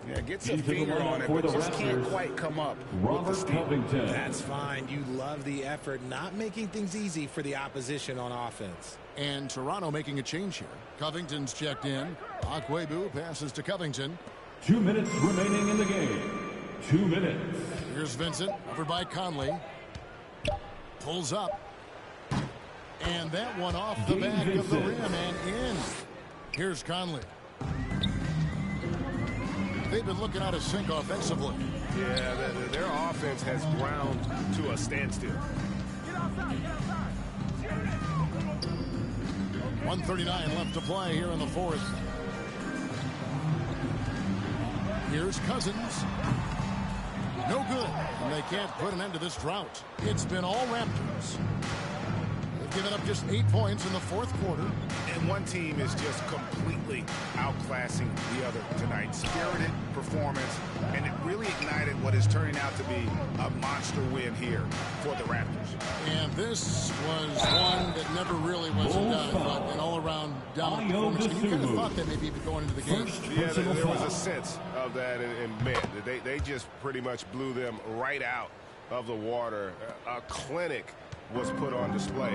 Speaker 15: Yeah, get some finger on it, but just can't quite come up with the steal.
Speaker 13: That's fine. You love the effort, not making things easy for the opposition on offense.
Speaker 14: And Toronto making a change here. Covington's checked in. Akwebu passes to Covington.
Speaker 6: 2 minutes remaining in the game. 2 minutes.
Speaker 14: Here's Vincent, over by Conley. Pulls up. And that one off the back of the rim and in. Here's Conley. They've been looking out of sync offensively.
Speaker 15: Yeah, their offense has ground to a standstill.
Speaker 14: 1:39 left to play here in the fourth. Here's Cousins. No good. And they can't put an end to this drought. It's been all Raptors. They've given up just 8 points in the fourth quarter.
Speaker 15: And one team is just completely outclassing the other tonight. Spirited performance, and it really ignited what is turning out to be a monster win here for the Raptors.
Speaker 14: And this was one that never really was done, but an all-around dominant performance. And you kind of thought that maybe even going into the game.
Speaker 15: Yeah, there was a sense of that in men. They just pretty much blew them right out of the water. A clinic was put on display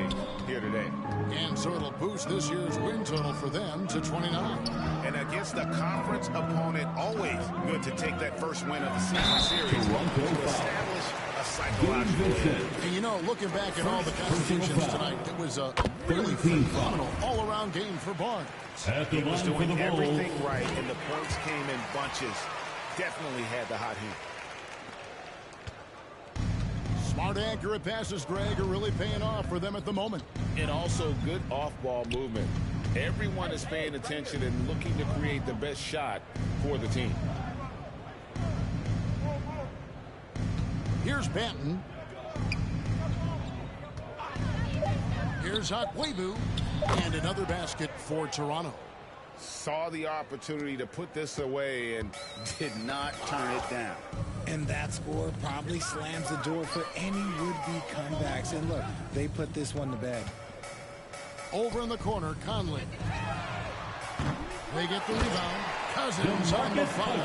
Speaker 15: here today.
Speaker 14: And so it'll boost this year's win total for them to 29.
Speaker 15: And against a conference opponent, always good to take that first win of the season series to establish a psychological edge.
Speaker 14: And you know, looking back at all the contributions tonight, it was a really phenomenal all-around game for Barnes.
Speaker 15: He was doing everything right, and the points came in bunches. Definitely had the hot heat.
Speaker 14: Smart, accurate passes, Greg, are really paying off for them at the moment.
Speaker 15: And also good off-ball movement.
Speaker 16: Everyone is paying attention and looking to create the best shot for the team.
Speaker 14: Here's Banton. Here's Akwebu. And another basket for Toronto.
Speaker 16: Saw the opportunity to put this away and did not turn it down.
Speaker 13: And that score probably slams the door for any would-be comebacks. And look, they put this one to bed.
Speaker 14: Over in the corner, Conley. They get the rebound. Cousins on the foul.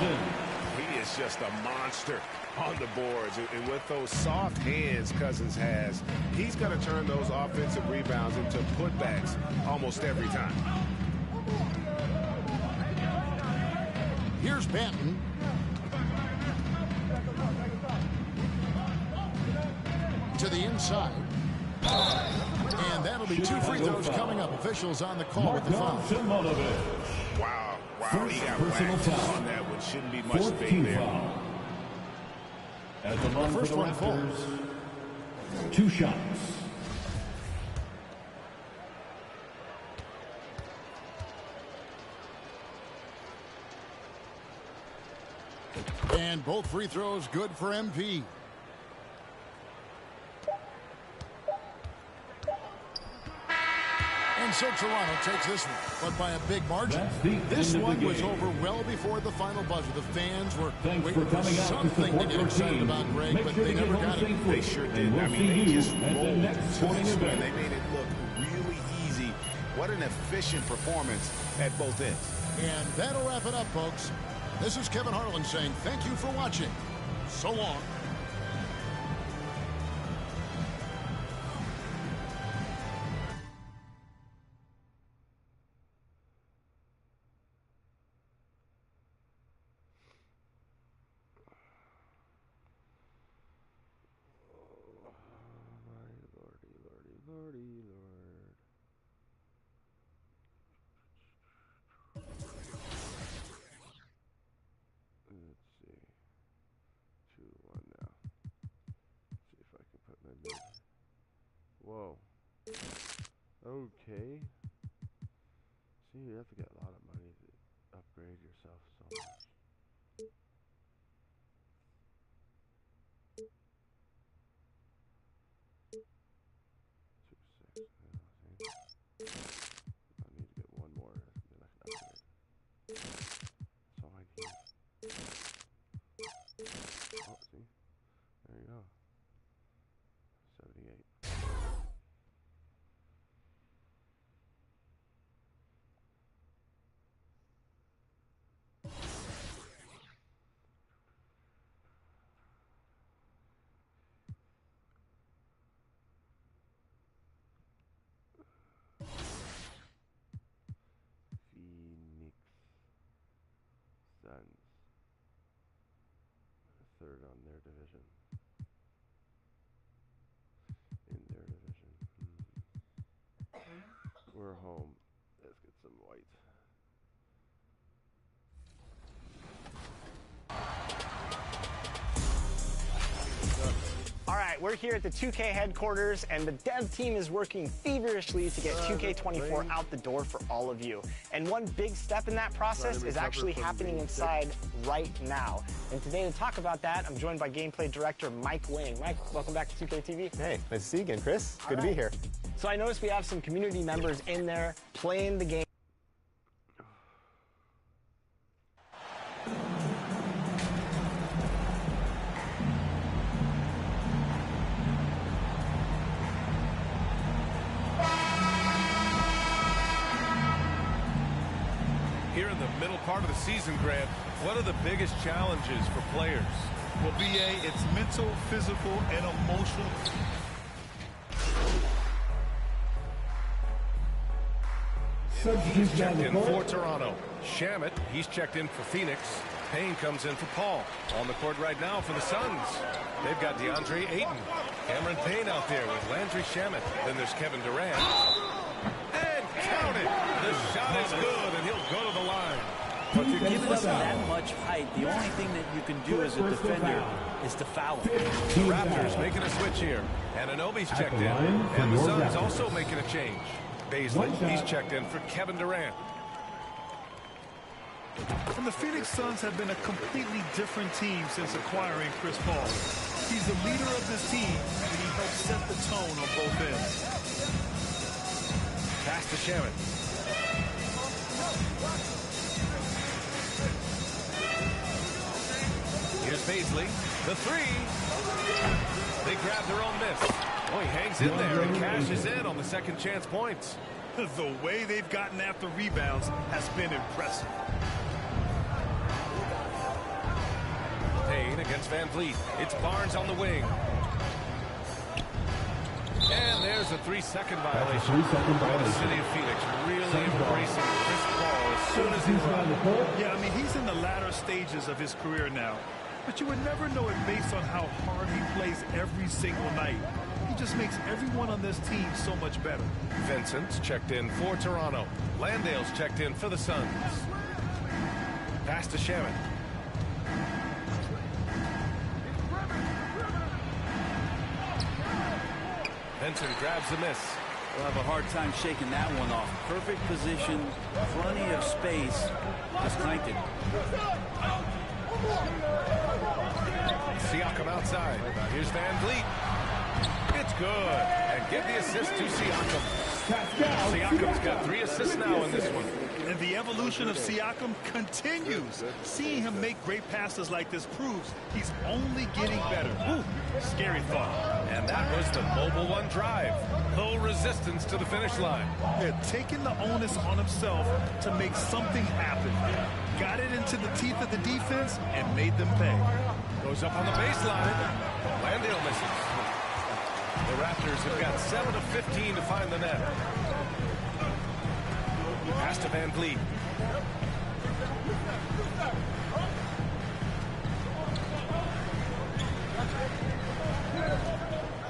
Speaker 16: He is just a monster on the boards. And with those soft hands Cousins has, he's going to turn those offensive rebounds into putbacks almost every time.
Speaker 14: Here's Banton. To the inside. And that'll be 2 free throws coming up. Officials on the call with the foul.
Speaker 16: Wow, he got whacked on that one. Shouldn't be much debate there.
Speaker 14: The first one falls.
Speaker 6: 2 shots.
Speaker 14: And both free throws good for MP. And so Toronto takes this one, but by a big margin. This one was over well before the final buzzer. The fans were waiting for something to get excited about, Greg, but they never got it.
Speaker 16: They sure did. I mean, they just rolled to this one. They made it look really easy. What an efficient performance at both ends.
Speaker 14: And that'll wrap it up, folks. This is Kevin Harlan saying thank you for watching. So long.
Speaker 7: Whoa. Okay. See, you have to get a lot of money to upgrade yourself so much. I need to get one more, then I can upgrade. That's all I need. Oh, see? There you go. 78. Suns. Third on their division. In their division. We're home. Let's get some white.
Speaker 12: All right, we're here at the 2K headquarters, and the dev team is working feverishly to get 2K24 out the door for all of you. And one big step in that process is actually happening inside right now. And today to talk about that, I'm joined by gameplay director Mike Wing. Mike, welcome back to 2K TV.
Speaker 5: Hey, nice to see you again, Chris. Good to be here.
Speaker 12: So I noticed we have some community members in there playing the game.
Speaker 3: Here in the middle part of the season, Grant, what are the biggest challenges for players?
Speaker 4: Well, BA, it's mental, physical, and emotional.
Speaker 3: He's checked in for Toronto. Shamet, he's checked in for Phoenix. Payne comes in for Paul. On the court right now for the Suns. They've got DeAndre Ayton. Cameron Payne out there with Landry Shamet. Then there's Kevin Durant. And count it! The shot is good, and he'll go to the line.
Speaker 21: But if you're giving up that much height, the only thing that you can do as a defender is to foul him.
Speaker 3: The Raptors making a switch here. Anunoby's checked in. And the Suns also making a change. Baisley, he's checked in for Kevin Durant.
Speaker 4: And the Phoenix Suns have been a completely different team since acquiring Chris Paul. He's the leader of this team, and he helps set the tone on both ends.
Speaker 3: Pass to Shaman. Here's Baisley. The three. They grab their own miss. Oh, he hangs in there and cashes in on the second chance points.
Speaker 4: The way they've gotten after rebounds has been impressive.
Speaker 3: Payne against Van Vliet. It's Barnes on the wing. And there's a 3-second violation. The city of Phoenix really embracing Chris Paul as soon as he runs.
Speaker 4: Yeah, I mean, he's in the latter stages of his career now. But you would never know it based on how hard he plays every single night. He just makes everyone on this team so much better.
Speaker 3: Vincent's checked in for Toronto. Landale's checked in for the Suns. Pass to Shaman. Vincent grabs the miss.
Speaker 21: We'll have a hard time shaking that one off. Perfect position, plenty of space. Just clanked it.
Speaker 3: Siakam outside. Here's Van Vliet. It's good. And give the assist to Siakam. Siakam's got 3 assists now in this one.
Speaker 4: And the evolution of Siakam continues. Seeing him make great passes like this proves he's only getting better. Ooh, scary thought.
Speaker 3: And that was the Mobile One drive. No resistance to the finish line.
Speaker 4: Yeah, taking the onus on himself to make something happen. Got it into the teeth of the defense and made them pay.
Speaker 3: Goes up on the baseline. Landale misses. The Raptors have got 7 of 15 to find the net. Pass to Van Vliet.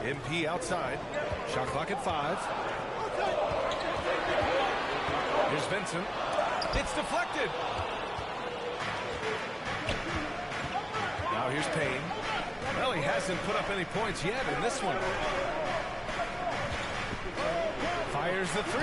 Speaker 3: MP outside. Shot clock at 5. Here's Vincent. It's deflected. Now here's Payne. Well, he hasn't put up any points yet in this one. Fires the 3.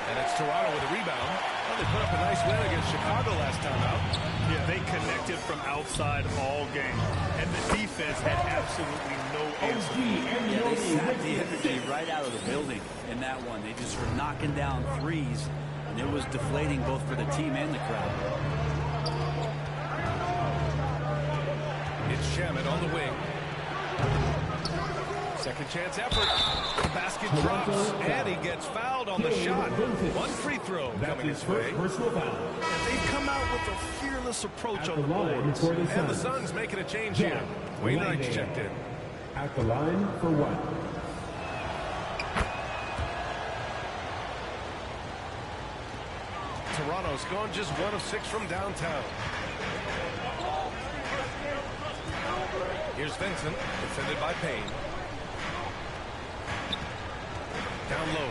Speaker 3: And it's Toronto with a rebound. Well, they put up a nice win against Chicago last time out.
Speaker 4: Yeah, they connected from outside all game. And the defense had absolutely no answer.
Speaker 21: Yeah, they sapped the energy right out of the building in that one. They just were knocking down threes, and it was deflating both for the team and the crowd.
Speaker 3: It's Shaman on the wing. Second chance effort. The basket drops, and he gets fouled on the shot. 1 free throw coming his way.
Speaker 4: And they've come out with a fearless approach on the boards.
Speaker 3: And the Suns making a change here. Wainwright's checked in.
Speaker 6: At the line for 1.
Speaker 3: Toronto's gone just 1 of 6 from downtown. Here's Vincent, defended by Payne. Down low.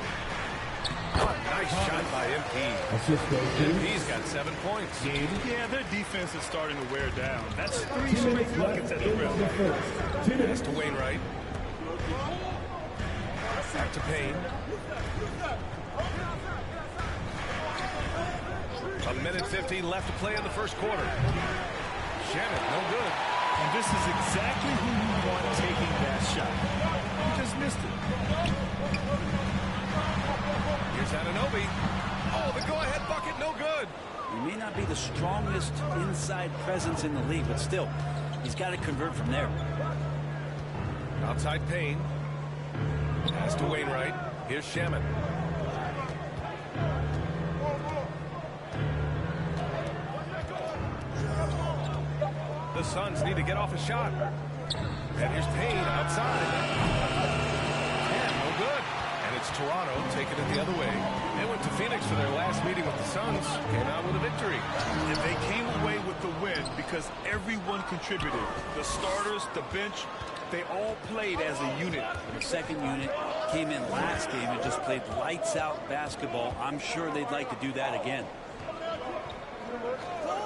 Speaker 3: Oh, nice shot by MP. MP's got 7 points.
Speaker 4: Yeah, their defense is starting to wear down. That's 3 straight buckets at the rim.
Speaker 3: Pass to Wainwright. Back to Payne. A minute 15 left to play in the first quarter. Shannon, no good.
Speaker 4: And this is exactly who you want taking that shot. He just missed it.
Speaker 3: Here's Anunoby. Oh, the go-ahead bucket, no good.
Speaker 21: He may not be the strongest inside presence in the league, but still, he's got to convert from there.
Speaker 3: Outside Payne. Pass to Wainwright. Here's Shaman. The Suns need to get off a shot. And here's Payne outside. And no good. And it's Toronto taking it the other way. They went to Phoenix for their last meeting with the Suns. Came out with a victory.
Speaker 4: And they came away with the win because everyone contributed. The starters, the bench, they all played as a unit.
Speaker 21: The second unit came in last game and just played lights-out basketball. I'm sure they'd like to do that again.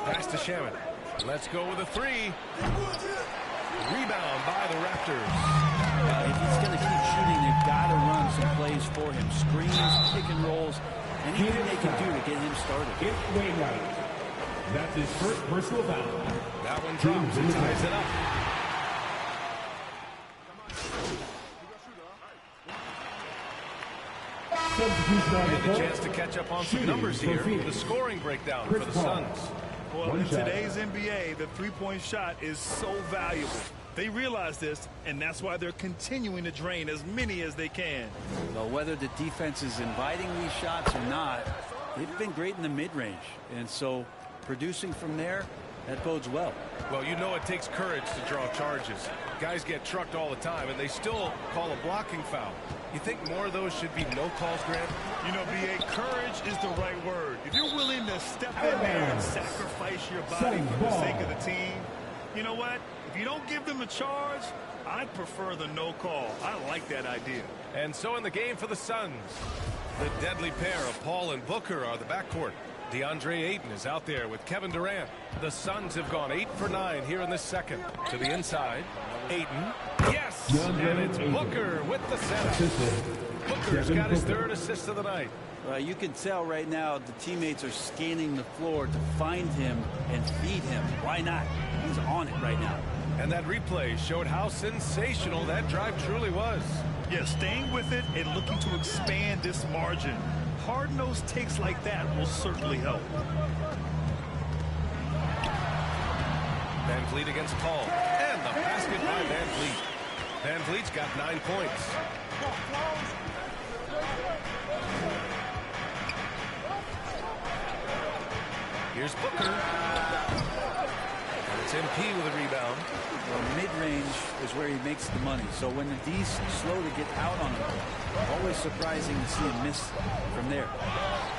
Speaker 3: Pass to Shaman. Let's go with a 3. Rebound by the Raptors.
Speaker 21: If he's going to keep shooting, they've got to run some plays for him. Screens, pick and rolls, anything they can do to get him started.
Speaker 6: That's his first personal foul.
Speaker 3: That one drops and ties it up. And a chance to catch up on some numbers here. The scoring breakdown for the Suns.
Speaker 4: Well, in today's NBA, the three-point shot is so valuable. They realize this, and that's why they're continuing to drain as many as they can.
Speaker 21: Well, whether the defense is inviting these shots or not, they've been great in the mid-range. And so producing from there, that bodes well.
Speaker 3: Well, you know it takes courage to draw charges. Guys get trucked all the time, and they still call a blocking foul. You think more of those should be no calls, Grant?
Speaker 4: You know, B.A., courage is the right word. If you're willing to step in there and sacrifice your body for the sake of the team, you know what? If you don't give them a charge, I'd prefer the no call. I like that idea.
Speaker 3: And so in the game for the Suns, the deadly pair of Paul and Booker are the backcourt. DeAndre Ayton is out there with Kevin Durant. The Suns have gone 8 for 9 here in the second. To the inside, Ayton. Yes! And it's Booker with the setup. Booker's got his third assist of the night.
Speaker 21: You can tell right now the teammates are scanning the floor to find him and feed him. Why not? He's on it right now.
Speaker 3: And that replay showed how sensational that drive truly was.
Speaker 4: Yeah, staying with it and looking to expand this margin. Hard-nosed takes like that will certainly help.
Speaker 3: Van Vliet against Paul. And the basket by Van Vliet. Van Vliet's got 9 points. Here's Booker. And it's MP with a rebound.
Speaker 21: Well, mid-range is where he makes the money. So when the D's slow to get out on him, always surprising to see him miss from there.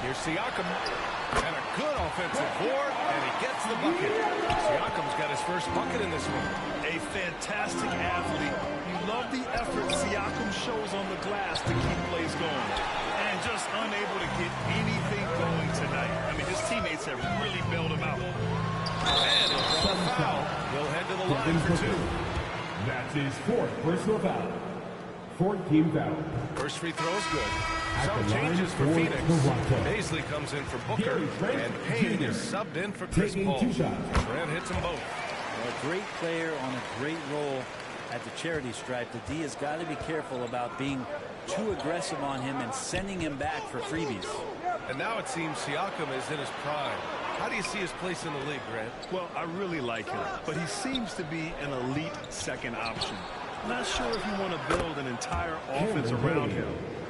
Speaker 3: Here's Siakam. And a good offensive board, and he gets the bucket. Siakam's got his first bucket in this one.
Speaker 4: A fantastic athlete. You love the effort Siakam shows on the glass to keep plays going. And just unable to get anything going tonight. I mean, his teammates have really bailed him out.
Speaker 3: And he'll draw a foul. He'll head to the line for 2.
Speaker 6: That's his fourth personal foul. 14 foul.
Speaker 3: First free throw is good. Some changes for Phoenix. Paisley comes in for Booker, and Payne is subbed in for Chris Paul. Grant hits them both.
Speaker 21: A great player on a great role at the charity stripe. The D has got to be careful about being too aggressive on him and sending him back for freebies.
Speaker 3: And now it seems Siakam is in his prime. How do you see his place in the league, Grant?
Speaker 4: Well, I really like him, but he seems to be an elite second option. Not sure if you want to build an entire offense around him,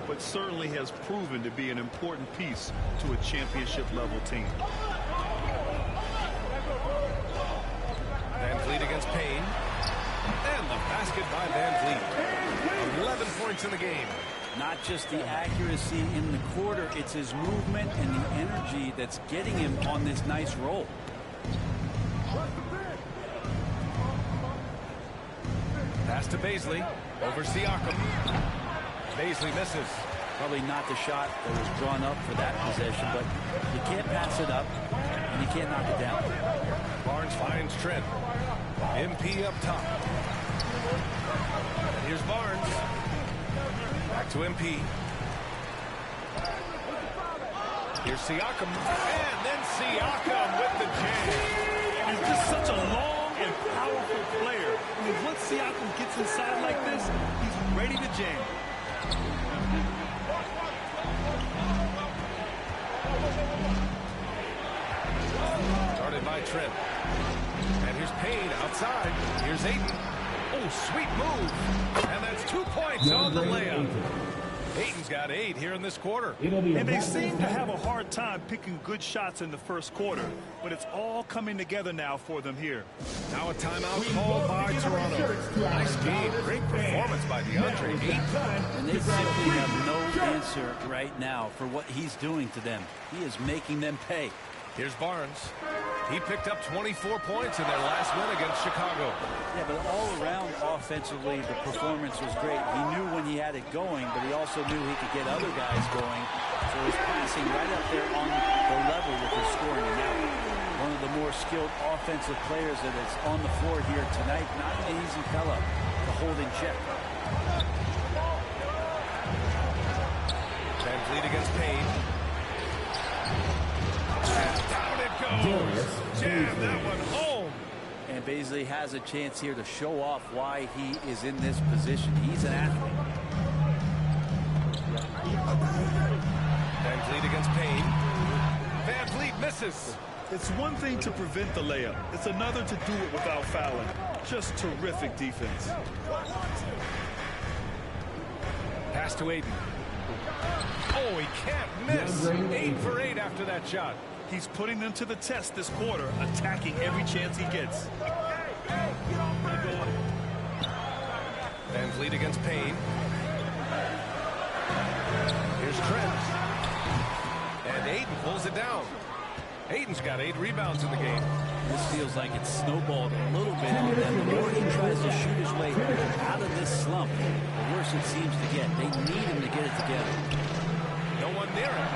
Speaker 4: but certainly has proven to be an important piece to a championship-level team.
Speaker 3: Van Vliet against Payne. And the basket by Van Vliet. 11 points in the game.
Speaker 21: Not just the accuracy in the quarter, it's his movement and the energy that's getting him on this nice roll.
Speaker 3: Pass to Paisley. Over Siakam. Paisley misses.
Speaker 21: Probably not the shot that was drawn up for that possession, but you can't pass it up, and you can't knock it down.
Speaker 3: Barnes finds Trent. MP up top. And here's Barnes. Back to MP. Here's Siakam. And then Siakam with the jam.
Speaker 4: He's just such a long and powerful player. I mean, once Siakam gets inside like this, he's ready to jam.
Speaker 3: Started by Trent. And here's Payne outside. Here's Ayton. Oh, sweet move. And that's 2 points on the layup. Ayton's got 8 here in this quarter.
Speaker 4: And they seem to have a hard time picking good shots in the first quarter, but it's all coming together now for them here.
Speaker 3: Now a timeout called by Toronto. Nice game. Great performance by DeAndre Ayton.
Speaker 21: And they simply have no answer right now for what he's doing to them. He is making them pay.
Speaker 3: Here's Barnes. He picked up 24 points in their last win against Chicago.
Speaker 21: Yeah, but all around offensively, the performance was great. He knew when he had it going, but he also knew he could get other guys going. So he's passing right up there on the level with his scoring. And now one of the more skilled offensive players that is on the floor here tonight. Not an easy fella to hold in check.
Speaker 3: Vliet against Payne. And down it goes. Jam that one home.
Speaker 21: And Baisley has a chance here to show off why he is in this position. He's an athlete.
Speaker 3: Van Vliet against Payne. Van Vliet misses.
Speaker 4: It's one thing to prevent the layup. It's another to do it without fouling. Just terrific defense.
Speaker 3: Pass to Aiden. Oh, he can't miss. 8 for 8 after that shot.
Speaker 4: He's putting them to the test this quarter, attacking every chance he gets.
Speaker 3: Van Vliet against Payne. Here's Trent. And Aiden pulls it down. Aiden's got 8 rebounds in the game.
Speaker 21: This feels like it's snowballed a little bit, and then the more he tries to shoot his way out of this slump, the worse it seems to get. They need him to get it together.
Speaker 3: No one near him.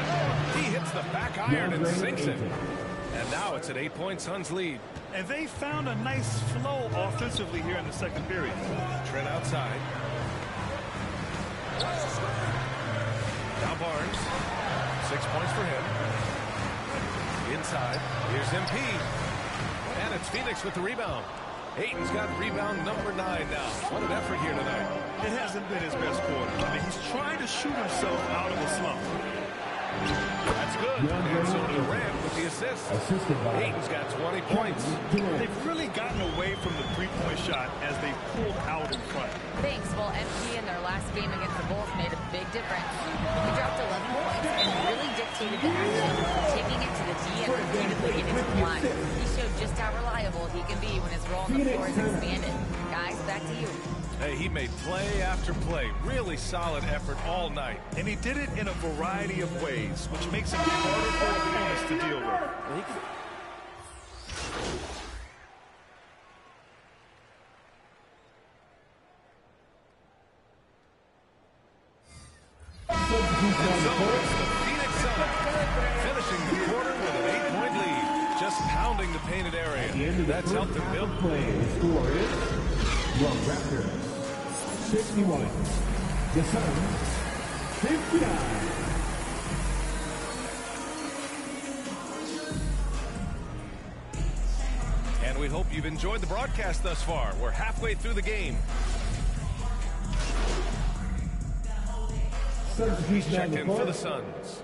Speaker 3: He hits the back iron and sinks it. And now it's an 8-point Suns lead.
Speaker 4: And they found a nice flow offensively here in the second period.
Speaker 3: Trent outside. Now Barnes. 6 points for him. Inside. Here's MP. And it's Phoenix with the rebound. Aiton's got rebound number 9 now. What an effort here tonight.
Speaker 4: It hasn't been his best quarter. I mean, he's trying to shoot himself out of a slump.
Speaker 3: That's good. And so Durant with the assist. Aiton's got 20 points.
Speaker 4: They've really gotten away from the three-point shot as they pulled out in front.
Speaker 8: Thanks. Well, MP in their last game against the Bulls made a big difference. He dropped 11 points and really dictated the action, taking it to the D and repeatedly getting to the line. He showed just how reliable he can be when his role on the floor is expanded. Guys, back to you.
Speaker 3: Hey, he made play after play. Really solid effort all night.
Speaker 4: And he did it in a variety of ways, which makes him harder for opponents to deal with.
Speaker 3: And so it's the Phoenix Suns finishing the quarter with an 8-point lead. Just pounding the painted area. That's helped them build.
Speaker 6: The score is the Raptors 61, the Suns 59.
Speaker 3: And we hope you've enjoyed the broadcast thus far. We're halfway through the game. Check in for the Suns.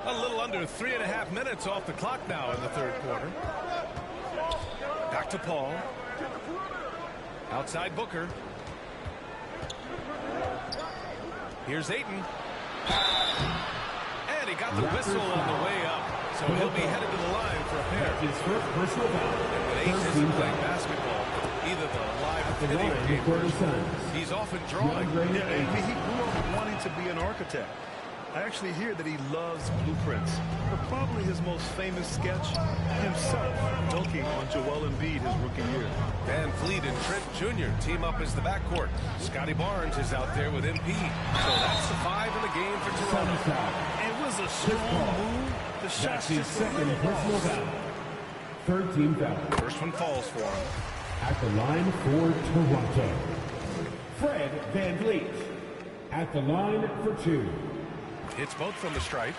Speaker 3: A little under 3.5 minutes off the clock now in the third quarter. Back to Paul. Outside Booker. Here's Ayton. And he got the whistle on the way up. So he'll be headed to the line for a pair.
Speaker 6: His first personal foul.
Speaker 3: And when Ayton isn't playing basketball, either the live video game version, he's often drawing.
Speaker 4: Yeah, he grew up wanting to be an architect. I actually hear that he loves blueprints. But probably his most famous sketch, himself dunking on Joel Embiid his rookie year.
Speaker 3: Van Vliet and Trent Jr. team up as the backcourt. Scotty Barnes is out there with MP. So that's the 5 in the game for Toronto.
Speaker 4: It was a strong move. The shot's
Speaker 6: his second personal foul. Third team foul.
Speaker 3: First one falls for him.
Speaker 6: At the line for Toronto, Fred Van Vliet. At the line for 2.
Speaker 3: Hits both from the stripe.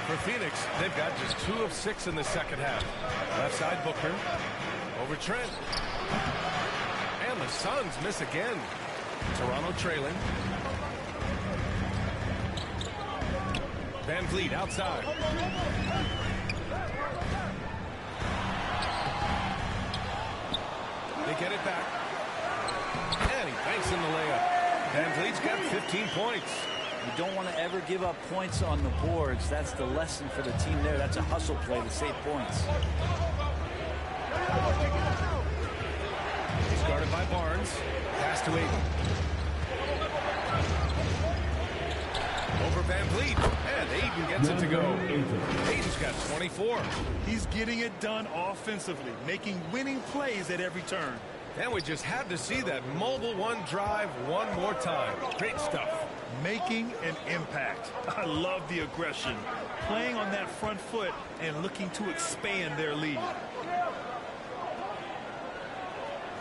Speaker 3: For Phoenix, they've got just 2 of 6 in the second half. Left side Booker. Over Trent. And the Suns miss again. Toronto trailing. Van Vliet outside. They get it back. And he banks in the layup. Van Vliet's got 15 points.
Speaker 21: You don't want to ever give up points on the boards. That's the lesson for the team there. That's a hustle play to save points.
Speaker 3: He's guarded by Barnes. Pass to Ayton. Over Van Vliet. And Ayton gets it to go. Ayton's got 24.
Speaker 4: He's getting it done offensively, making winning plays at every turn.
Speaker 3: And we just had to see that mobile one drive one more time. Great stuff.
Speaker 4: Making an impact. I love the aggression. Playing on that front foot and looking to expand their lead.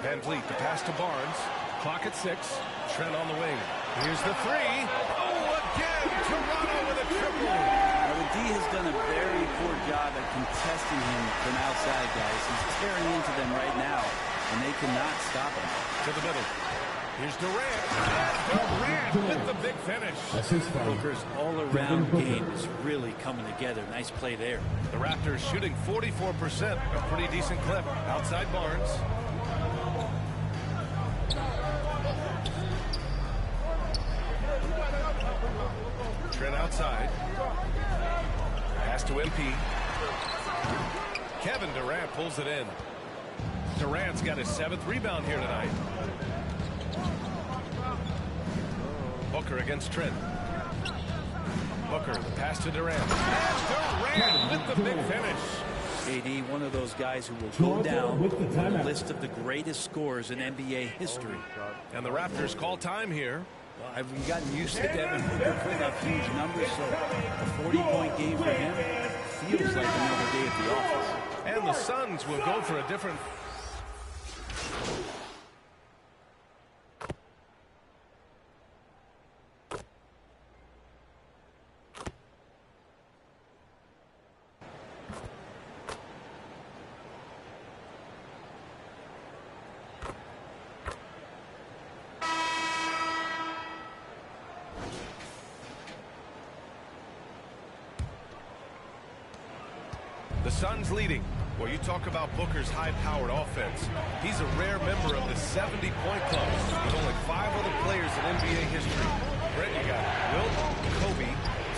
Speaker 3: Van Vliet, the pass to Barnes. Clock at 6. Trent on the wing. Here's the 3. Oh, again! Toronto with a triple.
Speaker 21: Now, the D has done a very poor job at contesting him from outside, guys. He's tearing into them right now, and they cannot stop him.
Speaker 3: To the middle. Here's Durant. And Durant with the big finish.
Speaker 21: Booker's all-around game is really coming together. Nice play there.
Speaker 3: The Raptors shooting 44%. A pretty decent clip. Outside Barnes. Trent outside. Pass to MP. Kevin Durant pulls it in. Durant's got his 7th rebound here tonight. Booker against Trent. Booker, the pass to Durant. And Durant with the big finish.
Speaker 21: AD, one of those guys who will go down on the list of the greatest scorers in NBA history.
Speaker 3: And the Raptors call time here.
Speaker 21: Well, have we gotten used to Devin Booker putting up huge numbers? So a 40-point game for him feels like another day at the office.
Speaker 3: And the Suns will go for a different... The Suns leading. Well, you talk about Booker's high-powered offense. He's a rare member of the 70-point club with only 5 other players in NBA history. Brett, you got Wilt, Kobe,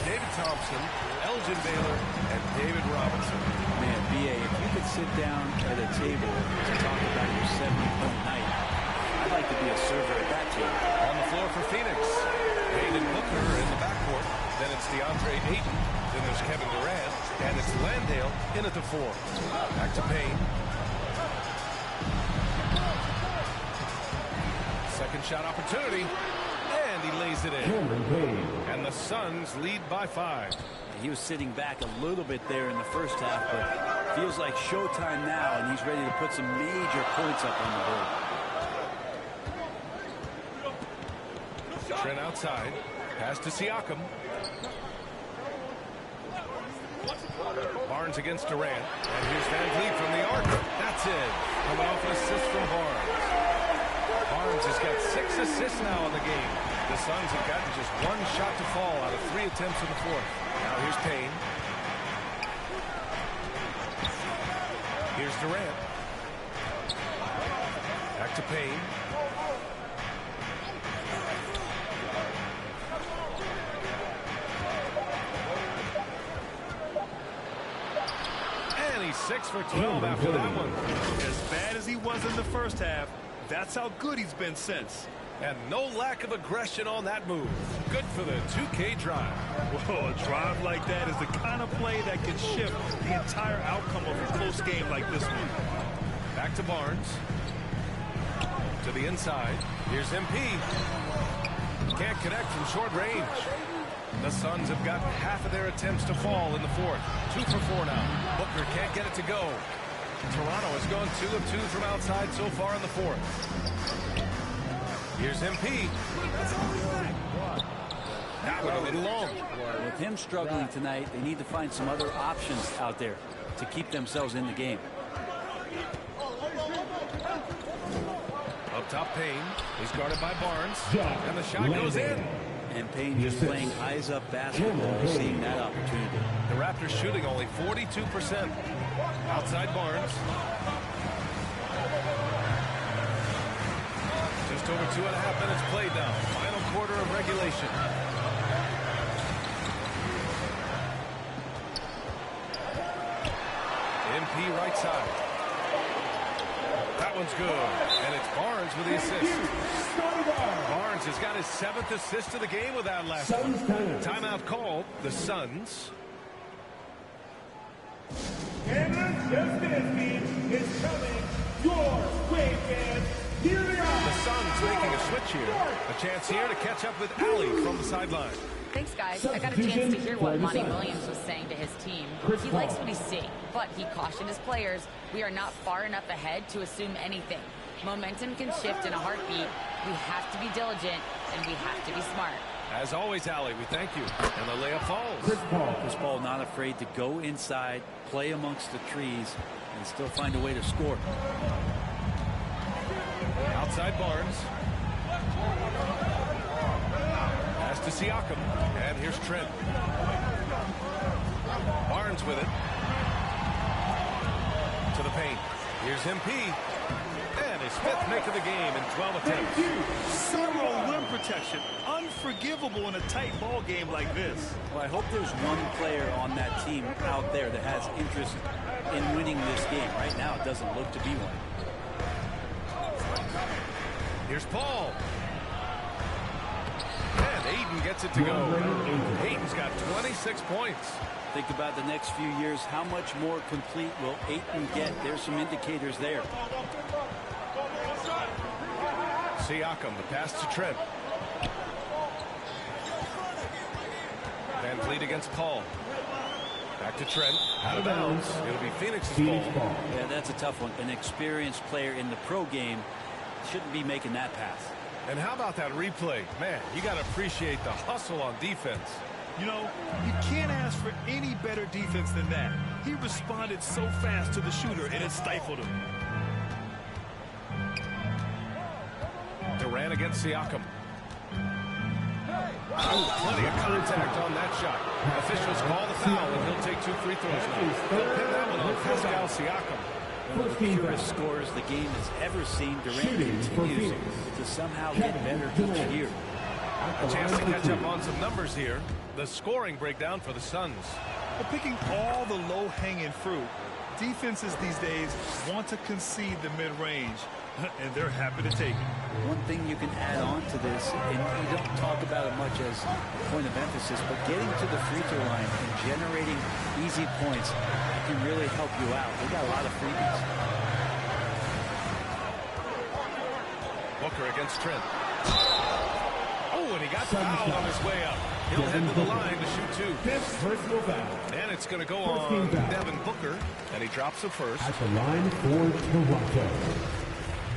Speaker 3: David Thompson, Elgin Baylor, and David Robinson.
Speaker 21: Man, B.A., if you could sit down at a table to talk about your 70-point night, I'd like to be a server at that table.
Speaker 3: On the floor for Phoenix. Payne and Booker in the backcourt. Then it's DeAndre Ayton. Then there's Kevin Durant. And it's Landale in at the 4. Back to Payne. Second shot opportunity. And he lays it in. And the Suns lead by 5.
Speaker 21: He was sitting back a little bit there in the first half, but feels like showtime now, and he's ready to put some major points up on the board.
Speaker 3: Trent outside. Pass to Siakam. Barnes against Durant. And here's Van Vliet from the arc. That's it. Coming off an assist from Barnes. Barnes has got 6 assists now in the game. The Suns have gotten just 1 shot to fall out of 3 attempts in the 4th. Now here's Payne. Here's Durant. Back to Payne. And he's 6 for 12 after that one.
Speaker 4: As bad as he was in the first half, that's how good he's been since.
Speaker 3: And no lack of aggression on that move. Good for the 2K drive.
Speaker 4: Whoa, a drive like that is the kind of play that can shift the entire outcome of a close game like this one.
Speaker 3: Back to Barnes. To the inside. Here's MP. Can't connect from short range. The Suns have got half of their attempts to fall in the 4th. 2 for 4 now. Booker can't get it to go. Toronto has gone 2 of 2 from outside so far in the 4th. Here's MP. That one a little long.
Speaker 21: With him struggling tonight, they need to find some other options out there to keep themselves in the game.
Speaker 3: Up top, Payne. He's guarded by Barnes. And the shot goes in.
Speaker 21: And Payne just playing eyes-up basketball, seeing that opportunity.
Speaker 3: The Raptors shooting only 42%. Outside Barnes. Just over 2.5 minutes played now. Final quarter of regulation. MP right side. That one's good. And it's Barnes with the assist. Barnes has got his 7th assist of the game with that last one. Timeout called. The Suns.
Speaker 6: And the Just Dance team is coming your way, fans. Here they are.
Speaker 3: The Suns making a switch here. A chance here to catch up with Allie from the sideline.
Speaker 8: Thanks, guys. I got a chance to hear what Monty Williams was saying to his team. He likes what he's seeing, but he cautioned his players, we are not far enough ahead to assume anything. Momentum can shift in a heartbeat. We have to be diligent, and we have to be smart.
Speaker 3: As always, Allie, we thank you. And the layup falls.
Speaker 21: Chris Paul not afraid to go inside, play amongst the trees, and still find a way to score.
Speaker 3: Outside Barnes. Pass to Siakam. And here's Trent. Barnes with it. To the paint. Here's MP. And his 5th make of the game in 12 attempts.
Speaker 4: Zero rim protection. Unforgivable in a tight ball game like this.
Speaker 21: Well, I hope there's one player on that team out there that has interest in winning this game. Right now, it doesn't look to be one.
Speaker 3: Here's Paul. And Ayton gets it to go. Ayton's got 26 points.
Speaker 21: Think about the next few years. How much more complete will Ayton get? There's some indicators there.
Speaker 3: Siakam, the pass to Trent. Van Vliet against Paul. Back to Trent. Out of bounds. It'll be Phoenix's ball.
Speaker 21: Yeah, that's a tough one. An experienced player in the pro game shouldn't be making that pass.
Speaker 3: And how about that replay? Man, you got to appreciate the hustle on defense.
Speaker 4: You know, you can't ask for any better defense than that. He responded so fast to the shooter, and it stifled him.
Speaker 3: Durant against Siakam. Oh, plenty of contact on that shot. Officials call the foul, and he'll take 2 free throws now. They'll pin that one on Pascal Siakam.
Speaker 21: One of the purest scorers the game has ever seen. Durant continues to somehow get better each year.
Speaker 3: A chance to catch up on some numbers here. The scoring breakdown for the Suns.
Speaker 4: Well, picking all the low-hanging fruit, defenses these days want to concede the mid-range, and they're happy to take it.
Speaker 21: One thing you can add on to this, and you don't talk about it much as a point of emphasis, but getting to the free throw line and generating easy points can really help you out. They got a lot of freebies.
Speaker 3: Booker against Trent. Oh, and he got fouled on his way up. He'll head to the line to shoot 2.
Speaker 6: Personal foul.
Speaker 3: And it's going to go on Devin Booker, and he drops the first.
Speaker 6: At the line for Toronto,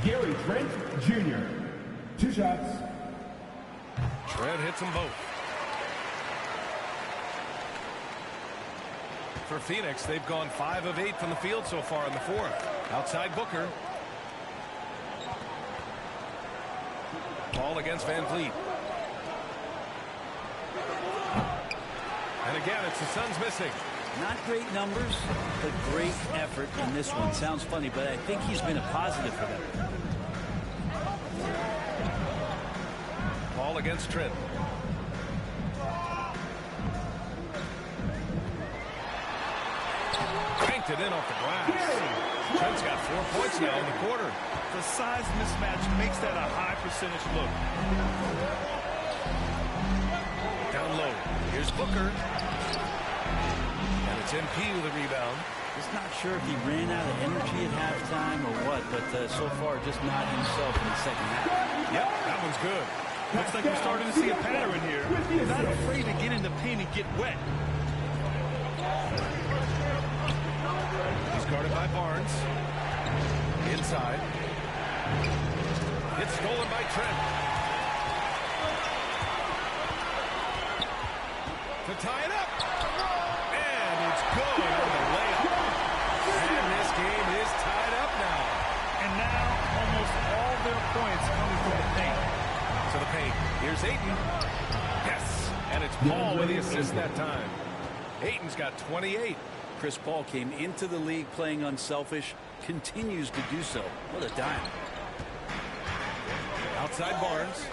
Speaker 6: Gary Trent Jr. 2 shots.
Speaker 3: Trent hits them both. For Phoenix, they've gone 5 of 8 from the field so far in the 4th. Outside Booker. Ball against Van Vliet. And again, it's the Suns missing.
Speaker 21: Not great numbers, but great effort in this one. Sounds funny, but I think he's been a positive for them.
Speaker 3: Ball against Trent. Cranked it in off the glass. Trent's got 4 points now in the quarter.
Speaker 4: The size mismatch makes that a high percentage look.
Speaker 3: Down low. Here's Booker. And it's MP with a rebound.
Speaker 21: Just not sure if he ran out of energy at halftime or what, but so far just not himself in the second half.
Speaker 3: Yep, that one's good.
Speaker 4: Looks like we're starting to see a pattern here. Not afraid to get in the paint and get wet.
Speaker 3: He's guarded by Barnes. Inside. It's stolen by Trent. To tie it up. And it's good on the layup. And this game is tied up now.
Speaker 4: And now almost all their points coming from the paint.
Speaker 3: To the paint. Here's Ayton. Yes. And it's Paul with the assist that time. Ayton's got 28.
Speaker 21: Chris Paul came into the league playing unselfish, continues to do so. What a dime.
Speaker 3: Outside Barnes.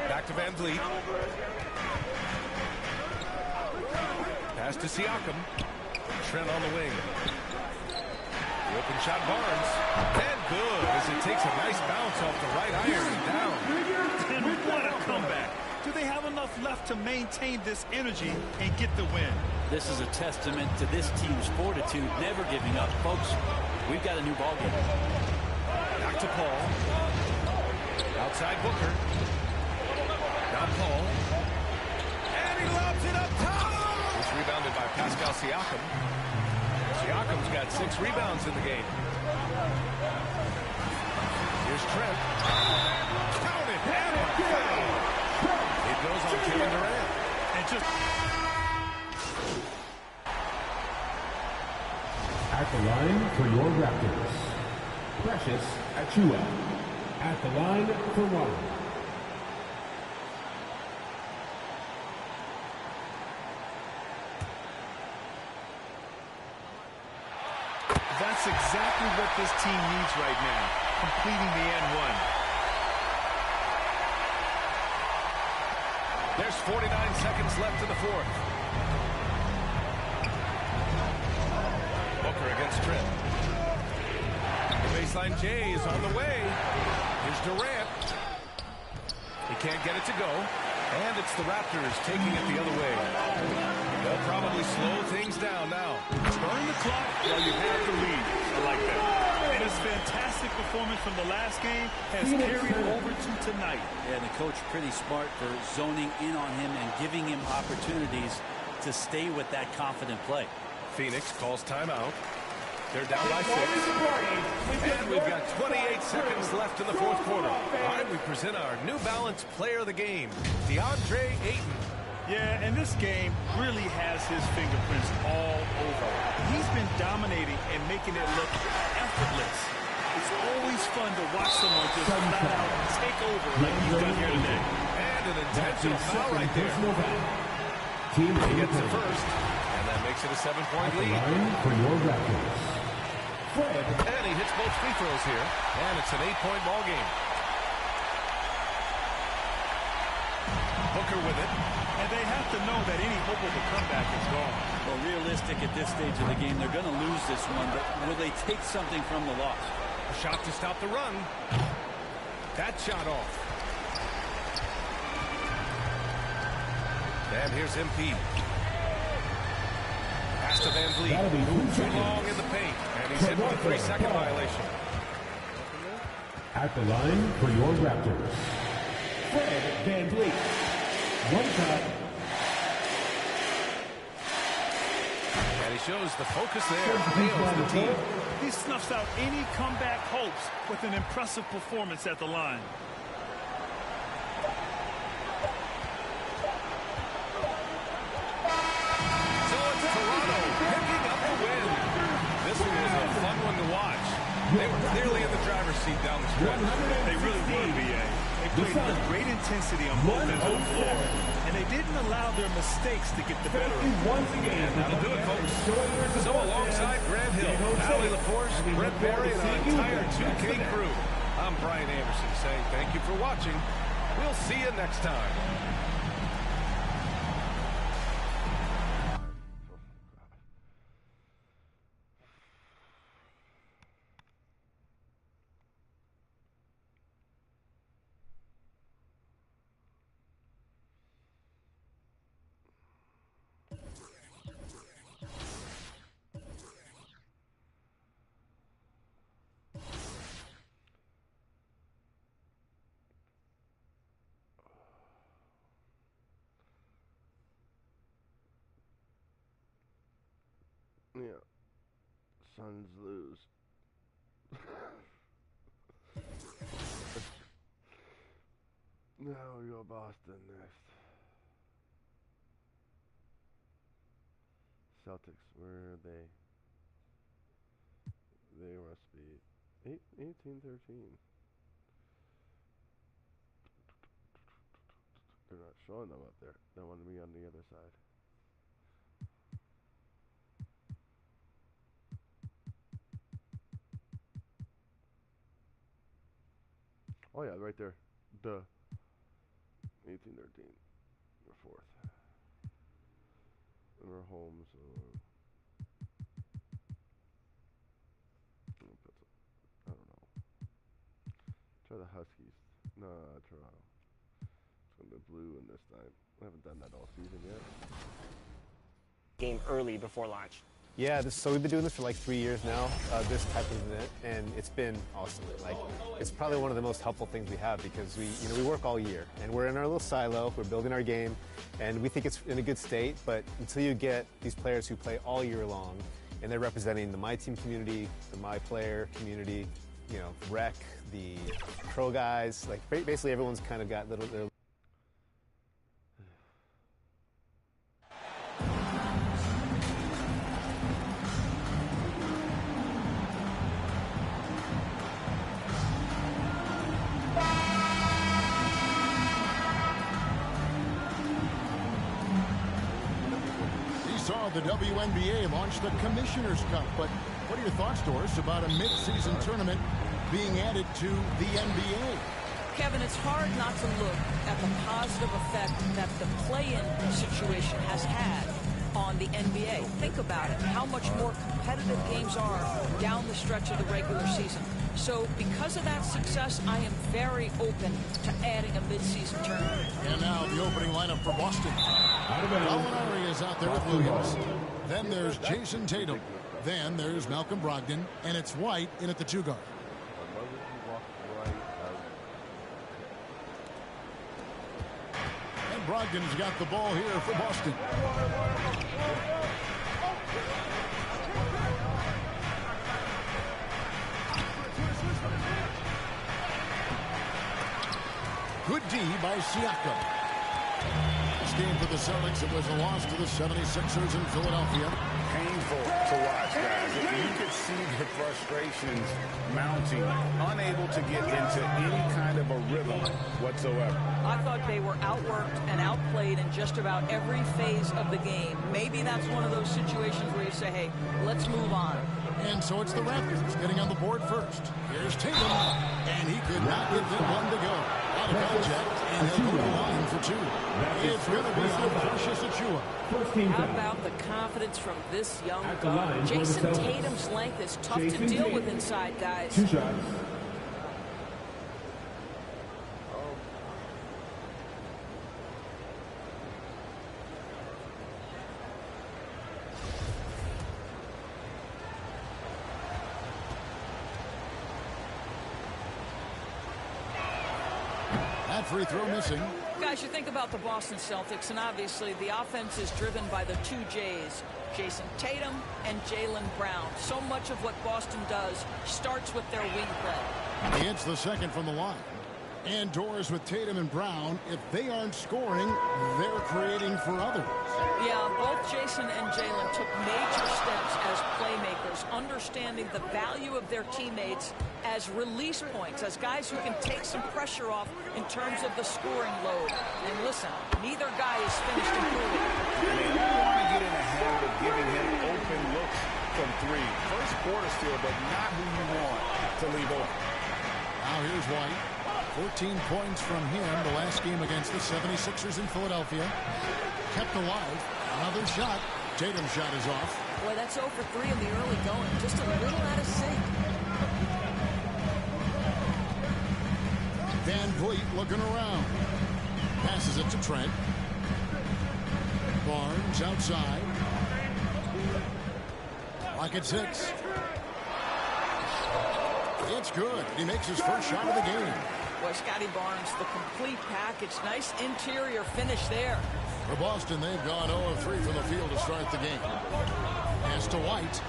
Speaker 3: Back to Van Vliet. Pass to Siakam. Trent on the wing. The open shot Barnes. And good as it takes a nice bounce off the right iron and down.
Speaker 4: And what a comeback. Do they have enough left to maintain this energy and get the win?
Speaker 21: This is a testament to this team's fortitude, never giving up. Folks, we've got a new ball game.
Speaker 3: Back to Paul. Outside Booker. Got Paul. And he lobs it up top. It's rebounded by Pascal Siakam. Siakam's got 6 rebounds in the game. Here's Trent. Count it. And a foul. It goes on Kevin Durant.
Speaker 15: And just...
Speaker 6: At the line for your Raptors, Precious Achiuwa. At the line for one.
Speaker 4: That's exactly what this team needs right now, completing the N1.
Speaker 3: There's 49 seconds left in the fourth. Booker against Trent. The baseline J is on the way. Here's Durant. He can't get it to go. And it's the Raptors taking it the other way. They'll probably slow things down now.
Speaker 4: Burn the clock while you have the lead. I like that. And his fantastic performance from the last game has carried over to tonight.
Speaker 21: Yeah, the coach pretty smart for zoning in on him and giving him opportunities to stay with that confident play.
Speaker 3: Phoenix calls timeout. They're down by 6. And we've got 28 seconds left in the fourth quarter. All right, we present our New Balance player of the game, DeAndre Ayton.
Speaker 4: Yeah, and this game really has his fingerprints all over. He's been dominating and making it look effortless. It's always fun to watch someone just flat out take over like he's done here today.
Speaker 3: And an intentional foul right there.
Speaker 6: Team
Speaker 3: he gets the first, and that makes it a 7-point lead.
Speaker 6: line for your Raptors, Fred.
Speaker 3: And he hits both free throws here, and it's an 8-point ball game. Booker with it.
Speaker 4: And they have to know that any hope of a comeback is gone.
Speaker 21: Well, realistic at this stage of the game, they're going to lose this one, but will they take something from the loss?
Speaker 3: A shot to stop the run. That shot off. And here's MP. Pass to Van Vliet. Too long in the paint. And he's hit with a 3-second violation.
Speaker 6: At the line for your Raptors, Fred Van Vliet. One shot.
Speaker 3: And he shows the focus there. Nails the team.
Speaker 4: He snuffs out any comeback hopes with an impressive performance at the line.
Speaker 3: So it's Toronto picking up the win. This one was a fun one to watch. They were clearly in the driver's seat down the stretch.
Speaker 4: They really were, BA. They played with great intensity on both ends of the floor, and they didn't allow their mistakes to get the better of them.
Speaker 3: And that'll do it, folks. So alongside Grant Hill, Allie LaForce, Brett Barry, and our entire 2K crew, I'm Brian Anderson saying thank you for watching. We'll see you next time.
Speaker 7: Yeah. Suns lose. Now we go Boston next. Celtics, where are they? They must be 18-13. They're not showing them up there. They want to be on the other side. Oh yeah, right there. Duh. 18-13. We're fourth. And we're home, so I don't know. Try the Huskies. No, Toronto. It's gonna be blue in this time. I haven't done that all season yet.
Speaker 12: Game early before lunch.
Speaker 5: Yeah, so we've been doing this for like 3 years now, this type of event, and it's been awesome. Like, it's probably one of the most helpful things we have because we work all year and we're in our little silo, we're building our game, and we think it's in a good state, but until you get these players who play all year long and they're representing the My Team community, the My Player community, rec, the pro guys, like basically everyone's kind of got little
Speaker 14: the WNBA launched the Commissioner's Cup, but what are your thoughts, Doris, about a mid-season tournament being added to the NBA?
Speaker 24: Kevin, it's hard not to look at the positive effect that the play-in situation has had on the NBA. Think about it, how much more competitive games are down the stretch of the regular season. So because of that success, I am very open to adding a mid-season tournament.
Speaker 14: And now the opening lineup for Boston. Gallinari is out there with Williams. Then there's Jason Tatum. Then there's Malcolm Brogdon. And it's White in at the 2 guard. And Brogdon's got the ball here for Boston. Good D by Siakam. This game for the Celtics, it was a loss to the 76ers in Philadelphia.
Speaker 16: Painful to watch, guys. You could see the frustrations mounting, unable to get into any kind of a rhythm whatsoever.
Speaker 24: I thought they were outworked and outplayed in just about every phase of the game. Maybe that's one of those situations where you say, hey, let's move on.
Speaker 14: And so it's the Raptors getting on the board first. Here's Tatum, and he could not get that one to go. Out of contact, and he'll go to the line for 2. It's going to be on Precious Achiuwa.
Speaker 24: How about the confidence from this young guard? Jason Tatum's length is tough to deal with inside, guys.
Speaker 6: 2 shots.
Speaker 14: Free throw missing.
Speaker 24: Guys, you think about the Boston Celtics, and obviously the offense is driven by the 2 J's, Jason Tatum and Jaylen Brown. So much of what Boston does starts with their wing play.
Speaker 14: He hits the second from the line. And Doris with Tatum and Brown, if they aren't scoring, they're creating for others.
Speaker 24: Yeah, both Jason and Jaylen took major steps as playmakers, understanding the value of their teammates as release points, as guys who can take some pressure off in terms of the scoring load. And listen, neither guy is finished improving.
Speaker 16: You want to get in the habit of giving him open looks from 3. First quarter still, but not who you want to leave open.
Speaker 14: Now here's White. 14 points from him the last game against the 76ers in Philadelphia. Kept alive. Another shot. Tatum's shot is off.
Speaker 24: Boy, that's 0 for 3 in the early going. Just a little out of sync.
Speaker 14: Van Vliet looking around. Passes it to Trent. Barnes outside. Clock at 6. It's good. He makes his first shot of the game.
Speaker 24: Boy, Scotty Barnes, the complete package. Nice interior finish there.
Speaker 14: For Boston, they've gone 0 of 3 from the field to start the game. Pass to White.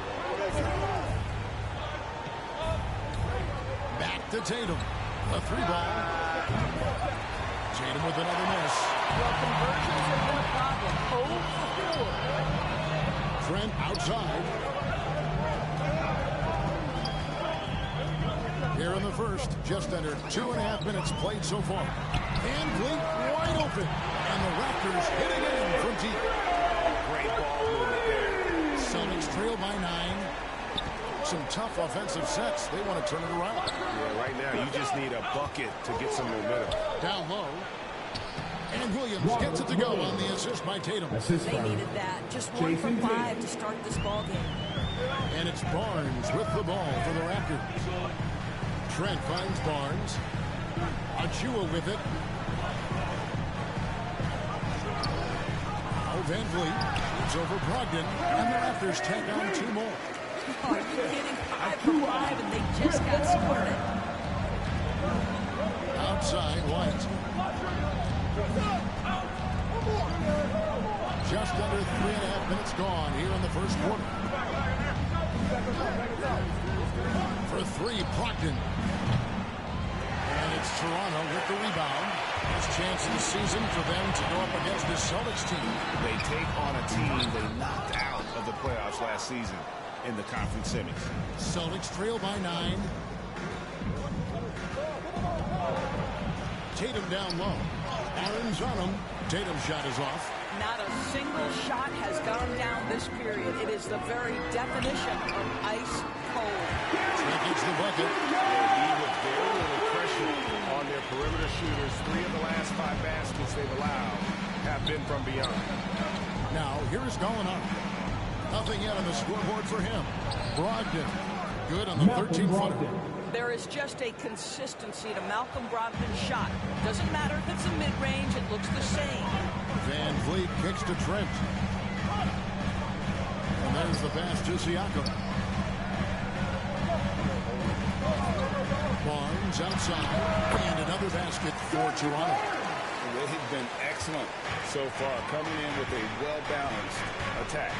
Speaker 14: Back to Tatum. A 3-ball. Tatum with another miss.
Speaker 24: Well, conversions have been a problem. 0 for 4.
Speaker 14: Trent outside. Here in the first, just under 2.5 minutes played so far. Van Vliet wide open. And the Raptors hit again from deep.
Speaker 16: Great ball movement there.
Speaker 14: Celtics trail by 9. Some tough offensive sets. They want to turn it around.
Speaker 16: Yeah, right now you just need a bucket to get some momentum.
Speaker 14: Down low. And Williams gets it to go on the assist by Tatum.
Speaker 24: They needed that. Just 1 for 5 to start this ball game.
Speaker 14: And it's Barnes with the ball for the Raptors. Trent finds Barnes. Achiuwa with it. Now Van Vliet. It's over Brogdon. And the Raptors tack on 2 more.
Speaker 24: Are you kidding? 5 for 5, and they just got started.
Speaker 14: White. Just under 3.5 minutes gone here in the first quarter. For three, Brogdon. And it's Toronto with the rebound. First chance of the season for them to go up against this Celtics team.
Speaker 16: They take on a team they knocked out of the playoffs last season in the conference semis.
Speaker 14: Celtics trail by 9. Tatum down low. Aaron's on him. Tatum's shot is off.
Speaker 24: Not a single shot has gone down this period. It is the very definition of ice cold.
Speaker 14: That gets the bucket.
Speaker 3: With very little pressure on their perimeter shooters. 3 of the last 5 baskets they've allowed have been from beyond.
Speaker 14: Now, here is Gallinari. Nothing yet on the scoreboard for him. Brogdon. Good on the 13-footer.
Speaker 24: There is just a consistency to Malcolm Brogdon's shot. Doesn't matter if it's a mid-range, it looks the same.
Speaker 14: Van Vliet kicks to Trent. And there's the pass to Siakam. Barnes outside. And another basket for Toronto.
Speaker 16: They've been excellent so far, coming in with a well-balanced attack.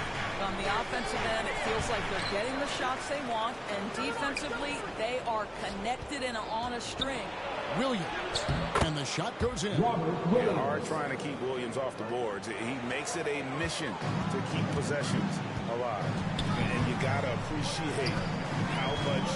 Speaker 24: On the offensive end, it feels like they're getting the shots they want, and defensively, they are connected and on a string.
Speaker 14: Williams, and the shot goes in.
Speaker 16: It's hard trying to keep Williams off the boards. He makes it a mission to keep possessions alive. And you got to appreciate how much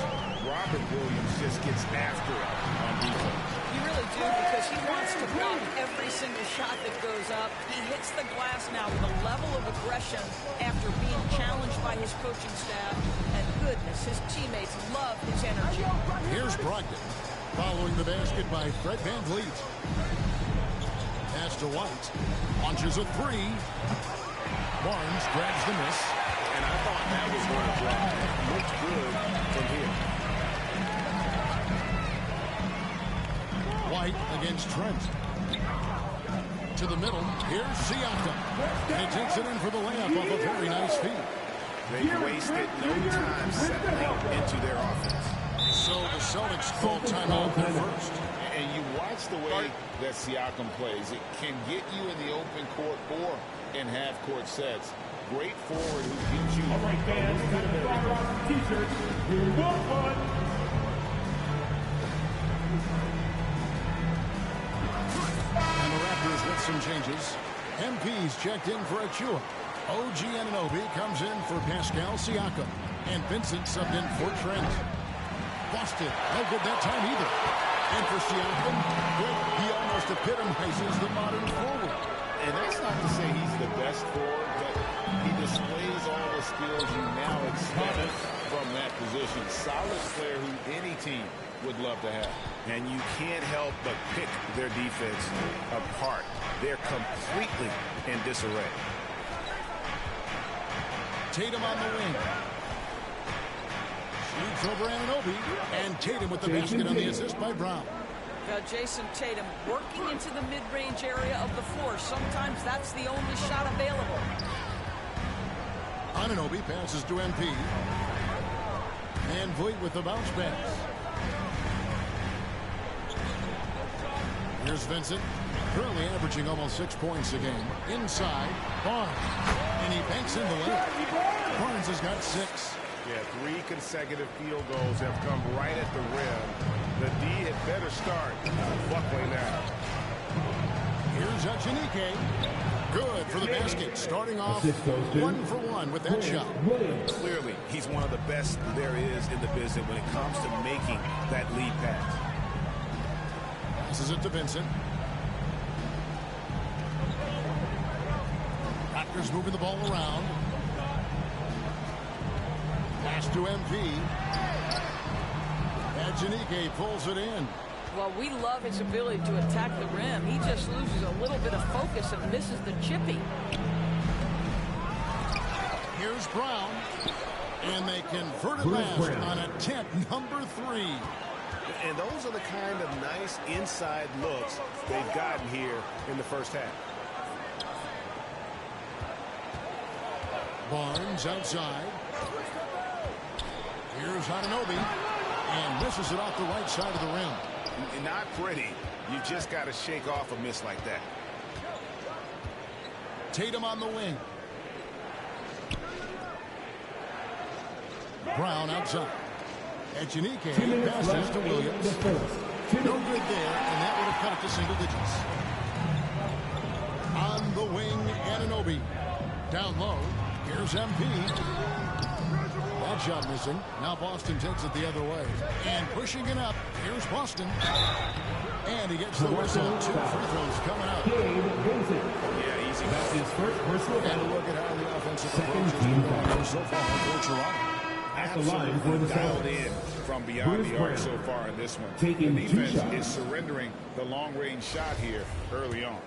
Speaker 16: Robert Williams just gets after it on defense.
Speaker 24: You really do, because he wants to block every single shot that goes up. He hits the glass now with a level of aggression after being challenged by his coaching staff. And goodness, his teammates love his energy.
Speaker 14: Here's Brogdon, following the basket by Fred Van Vliet. Pass to White. Launches a 3. Barnes grabs the miss.
Speaker 16: And I thought that was going to drop. Looked good from here.
Speaker 14: White against Trent. To the middle. Here's Siakam. And he takes it in for the layup off a very nice feed.
Speaker 16: They've wasted no time settling into their offense.
Speaker 14: So the Celtics call timeout at first.
Speaker 16: And you watch the way that Siakam plays. It can get you in the open court or in half-court sets. Great forward who gives you...
Speaker 6: All right, fans, T-shirts. Here we go,
Speaker 14: And the Raptors with some changes. MP's checked in for Achua. OG Anunoby comes in for Pascal Siakam. And Vincent subbed in for Trent. Boston, no good that time either. And for Siakam, well, he almost epitomizes the modern forward.
Speaker 16: And that's not to say he's the best forward, but he displays all the skills you now expect from that position. Solid player who any team would love to have. And you can't help but pick their defense apart. They're completely in disarray.
Speaker 14: Tatum on the wing. Shoots over Anunoby. And Tatum with the basket on the assist by Brown.
Speaker 24: Jason Tatum working into the mid-range area of the floor. Sometimes that's the only shot available.
Speaker 14: Anunoby passes to MP. And Vliet with the bounce pass. Here's Vincent, currently averaging almost 6 points a game. Inside, Barnes, and he banks in the layup. Barnes has got 6.
Speaker 3: Yeah, 3 consecutive field goals have come right at the rim. The D had better start buckling now.
Speaker 14: Here's Echinike. Good for the basket, starting off 1 for 1 with that shot.
Speaker 16: Clearly, he's one of the best there is in the business when it comes to making that lead pass.
Speaker 14: Passes it to Vincent. Raptors moving the ball around. Pass to MP. Echinike pulls it in.
Speaker 24: Well, we love his ability to attack the rim. He just loses a little bit of focus and misses the chippy.
Speaker 14: Here's Brown. And they convert it last on attempt number 3.
Speaker 3: And those are the kind of nice inside looks they've gotten here in the first half.
Speaker 14: Barnes outside. Here's Anunoby. And misses it off the right side of the rim.
Speaker 16: Not pretty. You just got to shake off a miss like that.
Speaker 14: Tatum on the wing. Brown outside. Echenike passes to Williams. No good there, and that would have cut it to single digits. On the wing, Anunoby. Down low, here's MP. That shot missing. Now Boston takes it the other way. And pushing it up, here's Boston. And he gets the whistle. 2 free throws coming up.
Speaker 16: Yeah, easy.
Speaker 14: That's his first personal. And a look at how the offensive approach has been going so far for Toronto.
Speaker 16: At the line for the dialed in from beyond the arc so far in this one. The defense is surrendering the long-range shot here early on.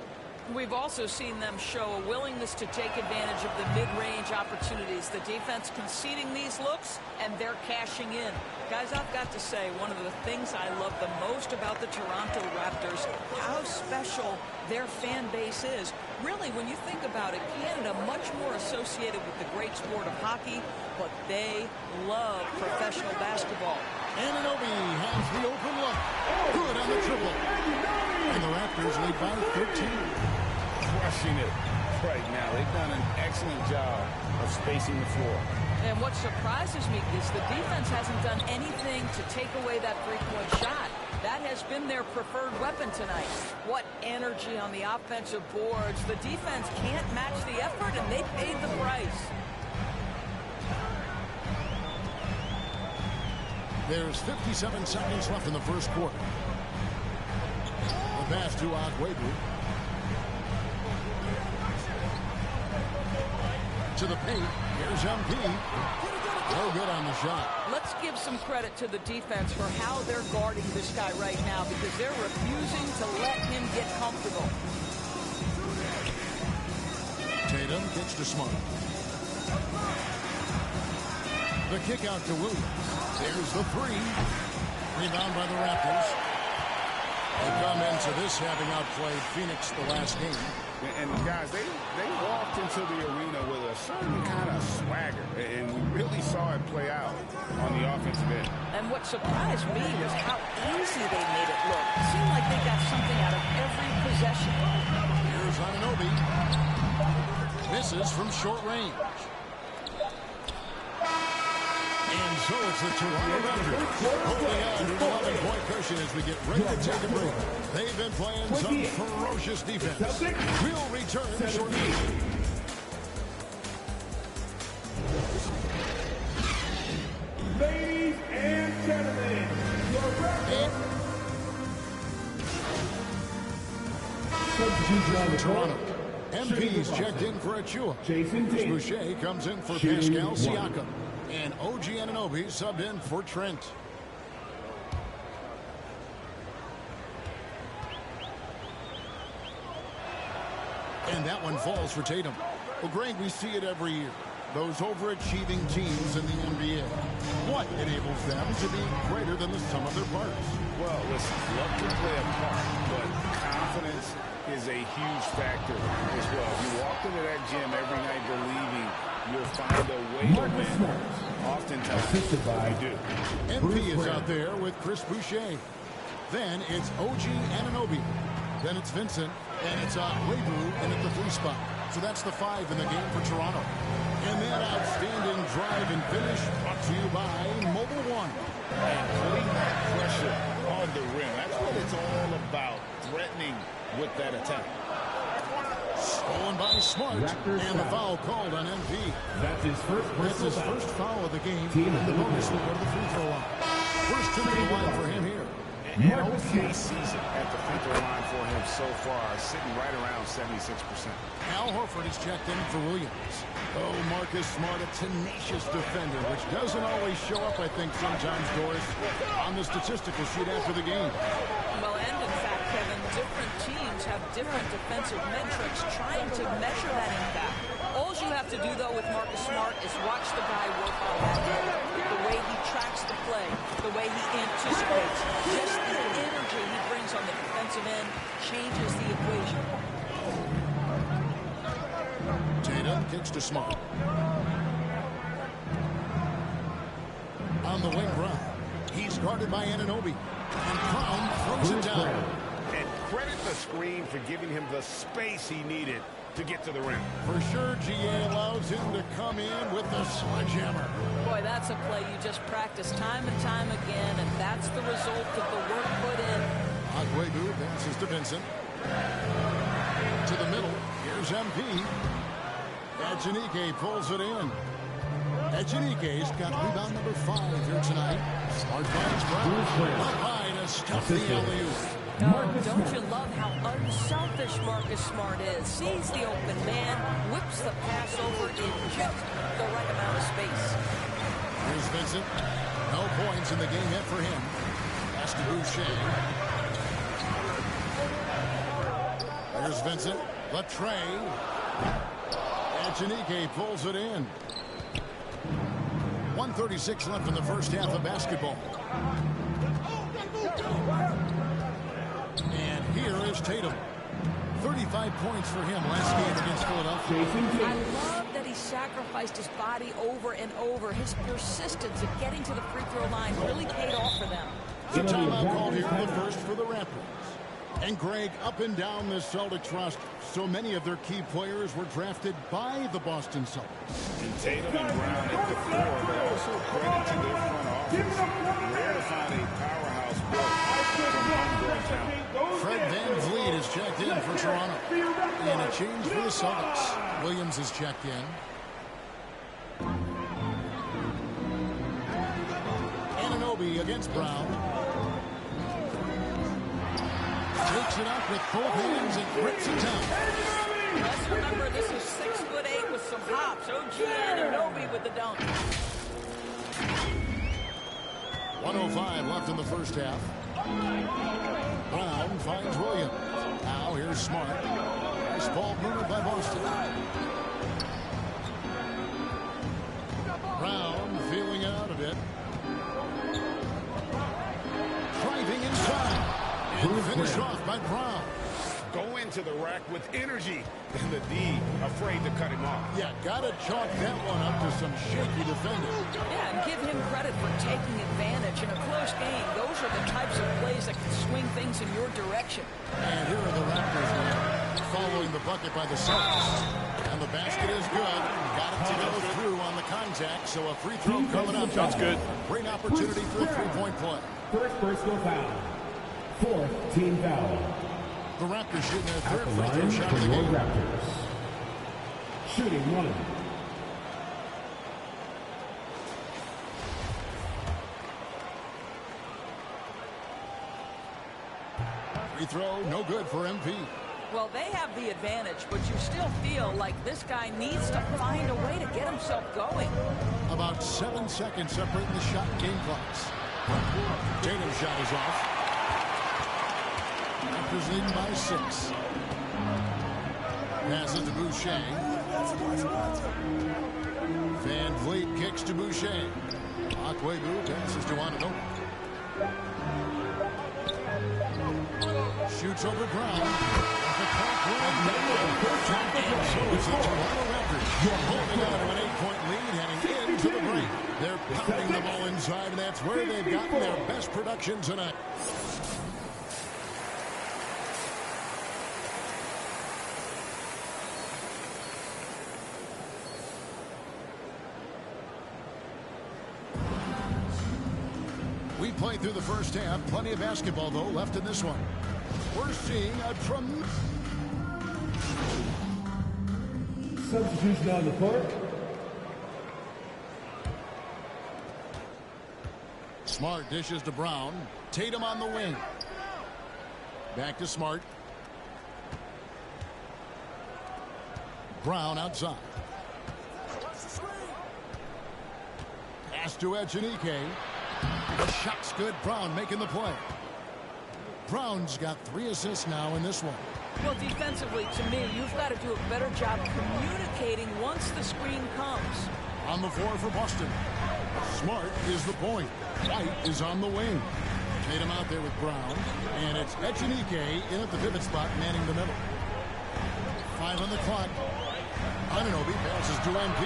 Speaker 24: We've also seen them show a willingness to take advantage of the mid-range opportunities. The defense conceding these looks, and they're cashing in. Guys, I've got to say, one of the things I love the most about the Toronto Raptors, how special their fan base is. Really, when you think about it, Canada much more associated with the great sport of hockey, but they love professional basketball.
Speaker 14: Anunoby has the open look. Good on the triple. And the Raptors lead by 13.
Speaker 16: Crushing it right now. They've done an excellent job of spacing the floor.
Speaker 24: And what surprises me is the defense hasn't done anything to take away that three-point shot. That has been their preferred weapon tonight. What energy on the offensive boards. The defense can't match the effort, and they paid the price.
Speaker 14: There's 57 seconds left in the first quarter. The pass to Agwebu. To the paint. Here's MP. No good on the shot.
Speaker 24: Let's give some credit to the defense for how they're guarding this guy right now, because they're refusing to let him get comfortable.
Speaker 14: Tatum gets to Smart. The kick out to Williams. There's the three. Rebound by the Raptors. They come into this having outplayed Phoenix the last game.
Speaker 16: And guys, they walked into the arena with a certain kind of swagger, and we really saw it play out on the offensive end.
Speaker 24: And what surprised me was how easy they made it look. It seemed like they got something out of every possession.
Speaker 14: Here's Anunoby. Misses from short range. And so it's the Toronto Raptors holding on to an 11-point cushion as we get ready to take a break. They've been playing some ferocious defense. We'll return shortly.
Speaker 6: Ladies and gentlemen, your
Speaker 14: Toronto. MP's checked in for Achua. Boucher comes in for Pascal Siakam. And OG Anunoby subbed in for Trent. And that one falls for Tatum. Well, Greg, we see it every year. Those overachieving teams in the NBA. What enables them to be greater than the sum of their parts?
Speaker 16: Well, listen, luck can play a part, but confidence is a huge factor as well. If you walk into that gym every night believing you'll find a way to win, oftentimes you do.
Speaker 14: MP is out there with Chris Boucher. Then it's OG Anunoby. Then it's Vincent. And it's Agwebu in at the 3 spot. So that's the 5 in the game for Toronto. And that outstanding drive and finish brought to you by Mobile One.
Speaker 16: And putting that pressure on the rim. That's what it's all about, threatening with that attack.
Speaker 14: Stolen by Smart. And the foul called on MP.
Speaker 6: That's his first
Speaker 14: foul of the game. And the bonus will go to the free throw line. First to the line for him here.
Speaker 16: An okay season at the free throw line for him so far, sitting right around 76%.
Speaker 14: Al Horford is checked in for Williams. Oh, Marcus Smart, a tenacious defender, which doesn't always show up, I think, sometimes, Doris, on the statistical sheet after the game.
Speaker 24: Well, and in fact, Kevin, different teams have different defensive metrics trying to measure that impact. All you have to do, though, with Marcus Smart is watch the guy work on that game. The way he tracks the play, the way he anticipates, just the energy he brings on the defensive end changes the equation.
Speaker 14: Tatum kicks to Smart. On the wing run, he's guarded by Anunoby. And Crown throws Takes it down.
Speaker 16: And credit the screen for giving him the space he needed to get to the rim.
Speaker 14: For sure, GA allows him to come in with the sledgehammer.
Speaker 24: Boy, that's a play you just practice time and time again, and that's the result of the work put in.
Speaker 14: Aguegu passes to Vincent. To the middle. Here's MP. Echenike pulls it in. Echenike's got rebound number 5 here tonight. Smart finds Brown. Up high to stuff the alley-oop.
Speaker 24: Oh, don't you love how unselfish Marcus Smart is? Sees the open man, whips the pass over in just the right amount of space.
Speaker 14: Here's Vincent. No points in the game yet for him. Pass to Boucher. Here's Vincent. Latre. Echenike pulls it in. 1:36 left in the first half of basketball. And here is Tatum. 35 points for him last game against Philadelphia.
Speaker 24: I love that he sacrificed his body over and over. His persistence at getting to the free throw line really paid off for them.
Speaker 14: The timeout called here, the first for the Raptors. And Greg, up and down the Celtics roster, so many of their key players were drafted by the Boston Celtics.
Speaker 16: And Tatum and Brown at the core, but also credit to their front office. Rare to find a powerhouse built from homegrown talent.
Speaker 14: Fred VanVleet is checked in for Toronto. And a change for the Celtics. Williams is checked in. Anunoby against Brown. Takes it up with both hands and grips it down.
Speaker 24: Let's remember this is 6'8" with some hops. OG Anunoby with the dunk.
Speaker 14: 1:05 left in the first half. Brown finds Williams. Now here's Smart. Nice ball movement by Boston. Brown feeling out of it. Driving inside. And finished off by Brown.
Speaker 16: Go into the rack with energy. And the D afraid to cut him off.
Speaker 14: Yeah, gotta chalk that one up to some shaky defending.
Speaker 24: Yeah, and give him credit for taking advantage in a close game. Those are the types of plays that can swing things in your direction.
Speaker 14: And here are the Raptors now, following the bucket by the Celtics. And the basket is good. Got it to go through on the contact, so a free throw coming up.
Speaker 15: That's good.
Speaker 14: Great opportunity for a three-point play.
Speaker 6: First personal foul. Fourth team foul.
Speaker 14: The Raptors shooting their third
Speaker 6: At the
Speaker 14: free throw
Speaker 6: line
Speaker 14: shot
Speaker 6: for
Speaker 14: of the
Speaker 6: your
Speaker 14: game.
Speaker 6: Raptors. Shooting one.
Speaker 14: Free throw, no good for MP.
Speaker 24: Well, they have the advantage, but you still feel like this guy needs to find a way to get himself going.
Speaker 14: About 7 seconds separating the shot and game clocks. Tatum's shot is off. Raptors leading by 6. Passes to Boucher. VanVleet kicks to Boucher. Aguegu passes to Anunoby. Shoots over Brown. The clock and so it's the Toronto Raptors holding on to an 8-point lead heading into the break. They're pounding the ball inside, and that's where they've gotten their best production tonight. We played through the first half. Plenty of basketball, though, left in this one. We're seeing a tremendous
Speaker 6: substitution on the court.
Speaker 14: Smart dishes to Brown. Tatum on the wing. Back to Smart. Brown outside. Pass to Echenike. The shot's good. Brown making the play. Brown's got 3 assists now in this one.
Speaker 24: Well, defensively, to me, you've got to do a better job communicating once the screen comes.
Speaker 14: On the floor for Boston. Smart is the point. White is on the wing. Tatum out there with Brown. And it's Echenike in at the pivot spot, manning the middle. 5 on the clock. Anunoby passes to MP.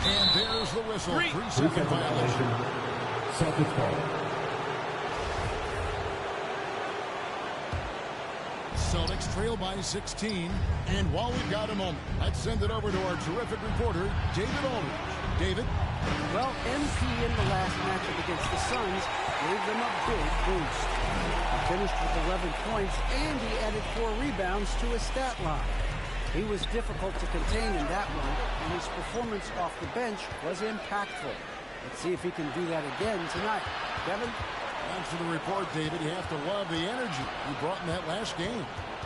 Speaker 14: And there's the whistle. 3-second violation.
Speaker 6: Celtics ball.
Speaker 14: Celtics trail by 16. And while we've got a moment, let's send it over to our terrific reporter, David Aldridge. David?
Speaker 18: Well, MP in the last matchup against the Suns gave them a big boost. He finished with 11 points, and he added 4 rebounds to his stat line. He was difficult to contain in that one, and his performance off the bench was impactful. Let's see if he can do that again tonight. Kevin?
Speaker 14: Thanks for the report, David. You have to love the energy he brought in that last game.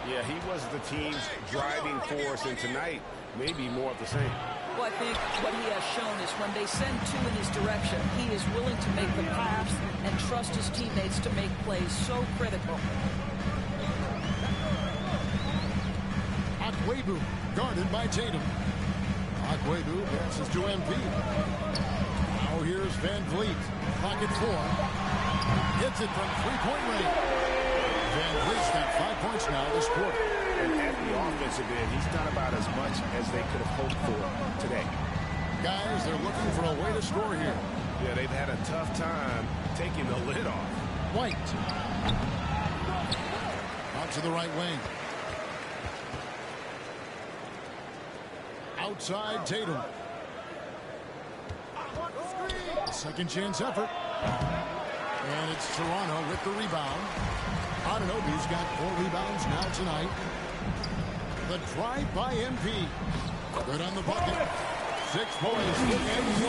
Speaker 10: Yeah, he was the team's driving force, and tonight, maybe more of the same.
Speaker 24: Well, I think what he has shown is when they send 2 in his direction, he is willing to make the pass and trust his teammates to make plays so critical.
Speaker 14: Akwebu, guarded by Tatum. Akwebu passes to MP. Now here's Van Vliet. Pocket 4. Hits it from three-point range. Van Vliet's got 5 points now this quarter.
Speaker 10: And at the offensive end, he's done about as much as they could have hoped for today.
Speaker 14: Guys, they're looking for a way to score here.
Speaker 10: Yeah, they've had a tough time taking the lid off.
Speaker 14: White. Out to the right wing. Outside Tatum. Second chance effort. And it's Toronto with the rebound. Anunoby's got 4 rebounds now tonight. The drive by MP. Good on the bucket. 6 points for MP.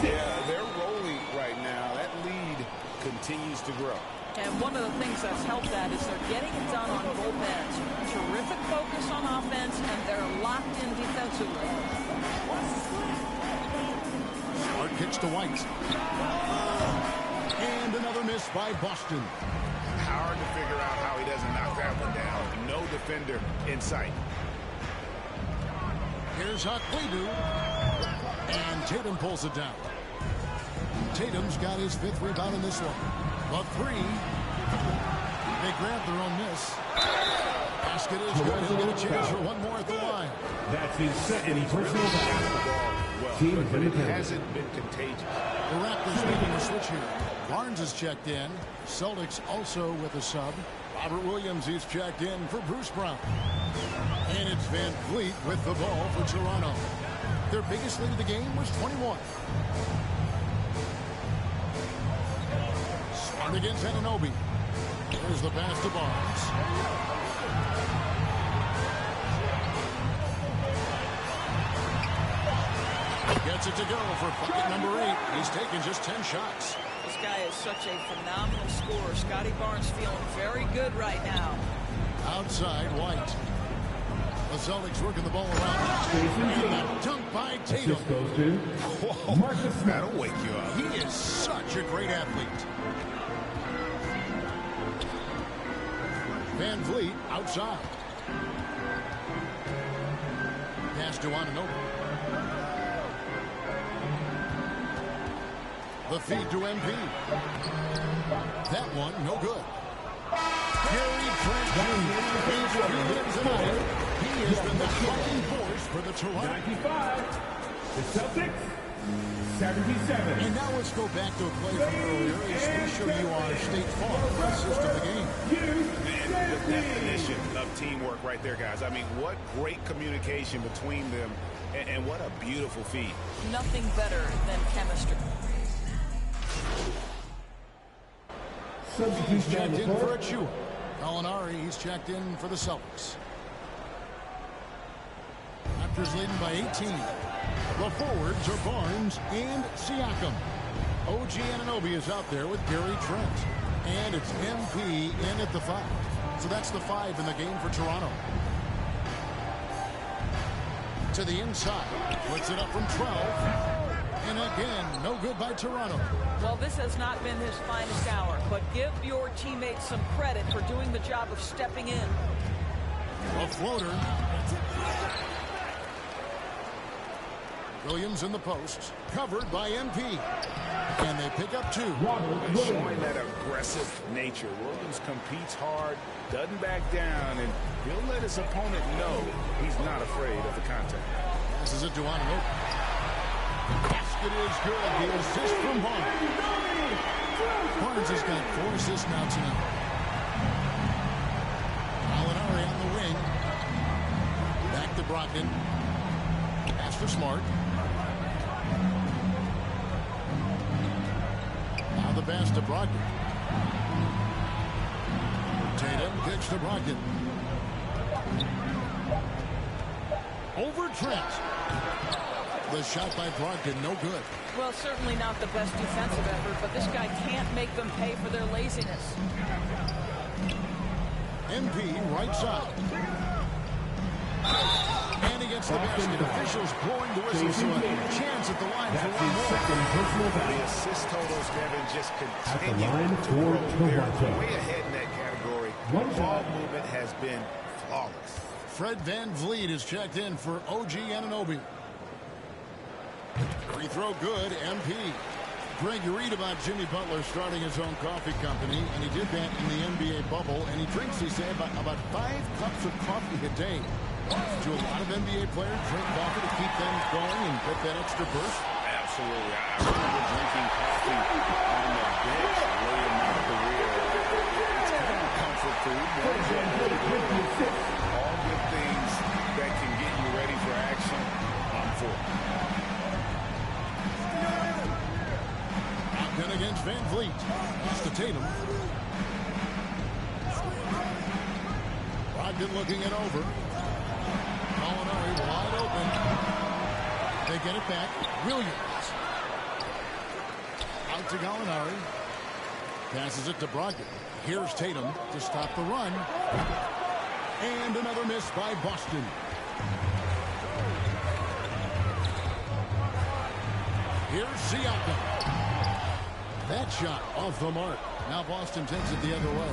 Speaker 10: Yeah, they're rolling right now. That lead continues to grow.
Speaker 24: And one of the things that's helped that is they're getting it done on both ends. Terrific focus on offense, and they're locked in defensively.
Speaker 14: Smart pitch to White. And another miss by Boston.
Speaker 10: Hard to figure out how he doesn't knock that one down. No defender in sight.
Speaker 14: Here's Akwebu. And Tatum pulls it down. Tatum's got his 5th rebound in this one. The 3. They grab their own miss. Basket is good. He'll get a chance for one more at the line.
Speaker 6: That's his second personal basketball.
Speaker 10: Well, but it hasn't been contagious.
Speaker 14: The Raptors making a switch here. Barnes is checked in. Celtics also with a sub. Robert Williams is checked in for Bruce Brown. And it's Van Vliet with the ball for Toronto. Their biggest lead of the game was 21. Smart against Anunoby. There's the pass to Barnes. Gets it to go for bucket number 8. He's taken just 10 shots.
Speaker 24: This guy is such a phenomenal scorer. Scotty Barnes feeling very good right now.
Speaker 14: Outside White. The Celtics working the ball around. And a dunk by Tatum.
Speaker 10: Whoa, that'll wake you up.
Speaker 14: He is such a great athlete. Van Vliet outside. Pass to Anunoby. The feed to MP. That one, no good. Gary Trent Jr. He has been the driving force for the Toronto.
Speaker 6: 95. The Celtics, 77.
Speaker 14: And now let's go back to a play from earlier as we show you our State Farm assist of the game.
Speaker 10: Man, the definition of teamwork right there, guys. I mean, what great communication between them, and what a beautiful feed.
Speaker 24: Nothing better than chemistry.
Speaker 14: He's checked in for Achua. Gallinari, he's checked in for the Celtics. Raptors leading by 18. The forwards are Barnes and Siakam. OG Anunoby is out there with Gary Trent. And it's MP in at the 5. So that's the 5 in the game for Toronto. To the inside. Puts it up from 12. And again, no good by Toronto.
Speaker 24: Well, this has not been his finest hour, but give your teammates some credit for doing the job of stepping in.
Speaker 14: A floater. Williams in the post, covered by MP. And they pick up 2.
Speaker 10: Showing that aggressive nature. Williams competes hard, doesn't back down, and he'll let his opponent know he's not afraid of the contact.
Speaker 14: Passes it to Anunoby. Basket is good. The assist from Barnes. Barnes has got 4 assists now tonight. Brogdon. Pass for Smart. Now the pass to Brogdon. Tatum kicks to Brogdon. Over Trent. The shot by Brogdon, no good.
Speaker 24: Well, certainly not the best defensive effort, but this guy can't make them pay for their laziness.
Speaker 14: MP right side. And he gets the basket. Officials blowing the whistle, so a chance at the line for one more.
Speaker 10: The assist totals, Devin, just continue to grow. They're way ahead in that category. Ball movement has been flawless.
Speaker 14: Fred VanVleet is checked in for OG Anunoby. Free throw good, MP. Greg, you read about Jimmy Butler starting his own coffee company, and he did that in the NBA bubble, and he drinks, he said, about 5 cups of coffee a day. Do a lot of NBA players drink coffee to keep them going and get that extra burst?
Speaker 10: Absolutely. I remember drinking coffee on the bench late in my career. It's kind of a comfort food. All good things that can get you ready for action. I'm for it.
Speaker 14: Then against VanVleet. Pass to Tatum. Brogdon looking it over. Gallinari wide open. They get it back. Williams. Out to Gallinari. Passes it to Brogdon. Here's Tatum to stop the run. And another miss by Boston. Here's Siakam. That shot off the mark. Now Boston takes it the other way.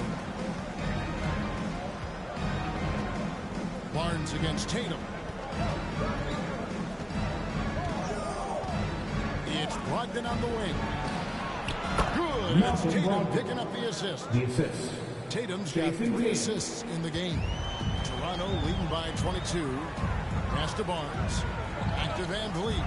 Speaker 14: Barnes against Tatum. It's Brogdon on the wing. Good. It's Tatum picking up the assist. Tatum's got 3 assists in the game. Toronto leading by 22. Pass to Barnes. Back to VanVleet.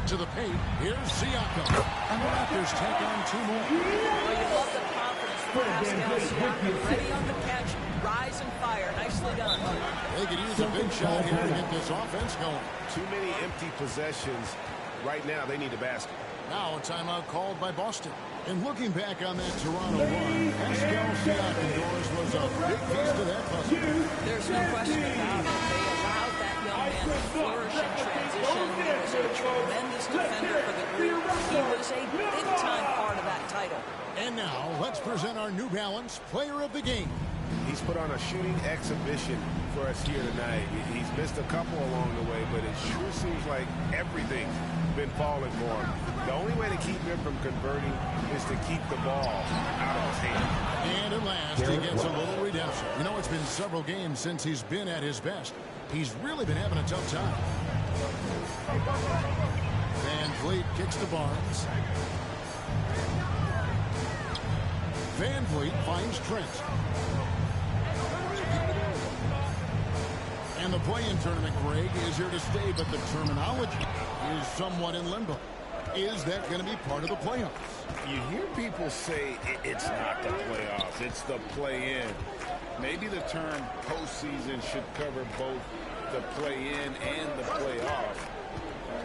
Speaker 14: To the paint. Here's Siakam. And the Raptors take on 2 more.
Speaker 24: Well, you love the confidence from Pascal Siakam. Ready on the catch, rise and fire. Nicely done.
Speaker 14: They could use a big shot here to get this offense going.
Speaker 10: Too many empty possessions. Right now, they need a basket.
Speaker 14: Now a timeout called by Boston. And looking back on that Toronto run, Pascal Siakam doors was a big piece to that puzzle.
Speaker 24: There's no question about it. They allowed that young man to flourish in transition. He was a tremendous defender for the group. He was a big-time part of that title.
Speaker 14: And now, let's present our New Balance Player of the Game.
Speaker 10: He's put on a shooting exhibition for us here tonight. He's missed a couple along the way, but it sure seems like everything's been falling for him. The only way to keep him from converting is to keep the ball out of his hand.
Speaker 14: And at last, he gets a little redemption. You know, it's been several games since he's been at his best. He's really been having a tough time. VanVleet kicks to Barnes. VanVleet finds Trent. And the play-in tournament, Greg, is here to stay, but the terminology is somewhat in limbo. Is that going to be part of the playoffs?
Speaker 10: You hear people say it's not the playoffs, it's the play-in. Maybe the term postseason should cover both the play-in and the playoff.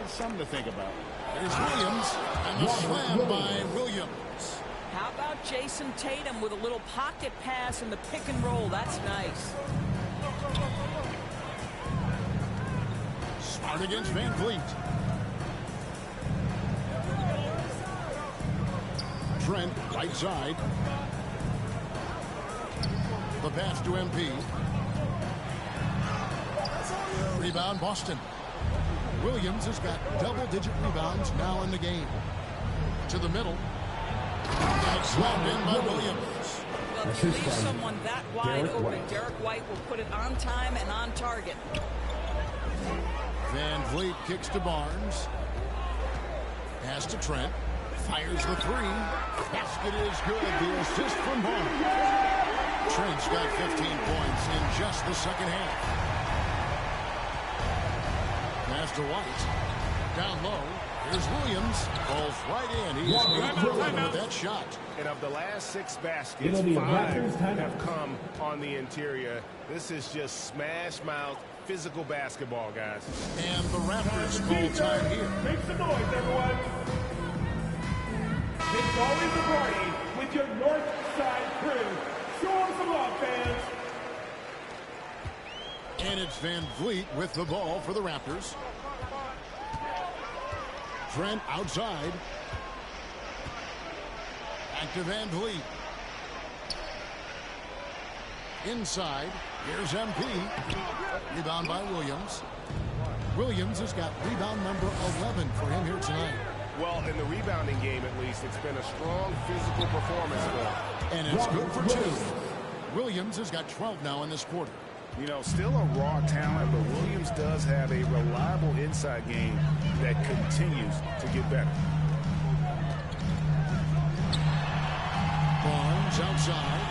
Speaker 10: Something to think about.
Speaker 14: There's Williams, and the slam by Williams.
Speaker 24: How about Jason Tatum with a little pocket pass in the pick and roll? That's nice.
Speaker 14: Smart against VanVleet. Trent, right side. The pass to MP. Rebound, Boston. Williams has got double-digit rebounds now in the game. To the middle. And slammed in by Williams.
Speaker 24: Well, if you leave someone that wide open, Derek White will put it on time and on target.
Speaker 14: VanVleet kicks to Barnes. Pass to Trent. Fires the 3. Basket is good. The assist from Barnes. Trent's got 15 points in just the second half. Pass to White. Down low. Here's Williams. Falls right in. He is with that shot.
Speaker 10: And of the last 6 baskets, 5 have come on the interior. This is just smash mouth, physical basketball, guys.
Speaker 14: And the Raptors call time here.
Speaker 6: Make some noise, everyone. It's always a party with your North Side crew. Show them some love, fans.
Speaker 14: And it's Van Vliet with the ball for the Raptors. Trent outside. Back to Van Vliet. Inside. Here's MP. Rebound by Williams. Williams has got rebound number 11 for him here tonight.
Speaker 10: Well, in the rebounding game, at least, it's been a strong physical performance for him.
Speaker 14: And it's good for 2. Williams has got 12 now in this quarter.
Speaker 10: You know, still a raw talent, but Williams does have a reliable inside game that continues to get better.
Speaker 14: Barnes outside.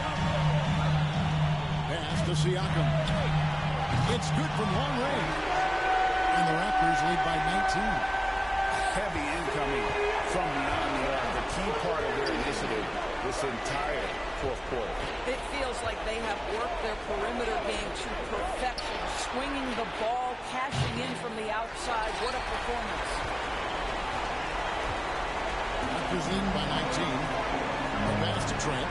Speaker 14: Pass to Siakam. It's good from long range. And the Raptors lead by 19.
Speaker 10: Heavy incoming from beyond the arc, the key part of their initiative this entire fourth quarter.
Speaker 24: It feels like they have worked their perimeter game to perfection, swinging the ball, cashing in from the outside. What a performance.
Speaker 14: Raptors lead by 19. A pass to Trent.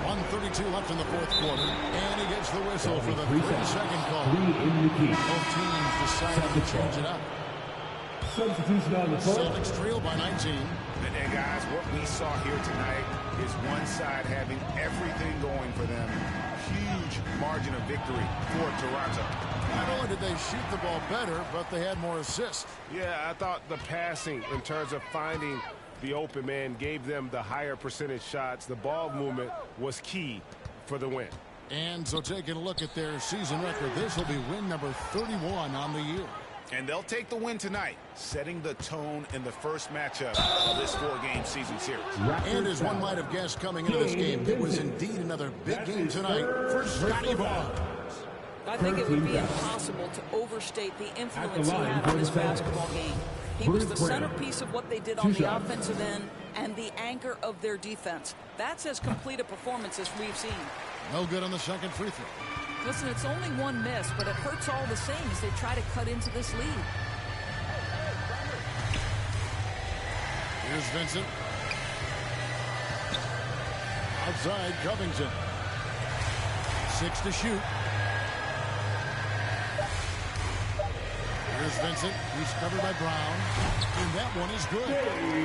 Speaker 14: 1:32 left in the fourth quarter, and he gets the whistle for the 3-second call. Both teams decided to change it up.
Speaker 6: Substitution on the floor.
Speaker 14: Celtics trail by 19.
Speaker 10: And guys, what we saw here tonight is one side having everything going for them. Huge margin of victory for Toronto.
Speaker 14: Not only did they shoot the ball better, but they had more assists.
Speaker 10: Yeah, I thought the passing in terms of finding the open man gave them the higher percentage shots. The ball movement was key for the win.
Speaker 14: And so taking a look at their season record, this will be win number 31 on the year.
Speaker 10: And they'll take the win tonight, setting the tone in the first matchup of this 4-game season series.
Speaker 14: And as one might have guessed coming into this game, it was indeed another big game tonight for Scotty Barnes.
Speaker 24: I think it would be impossible to overstate the influence he had on this basketball game. He was the centerpiece of what they did on the offensive end and the anchor of their defense. That's as complete a performance as we've seen.
Speaker 14: No good on the second free throw.
Speaker 24: Listen, it's only one miss, but it hurts all the same as they try to cut into this lead.
Speaker 14: Here's Vincent. Outside, Covington. 6 to shoot. Here's Vincent. He's covered by Brown. And that one is good.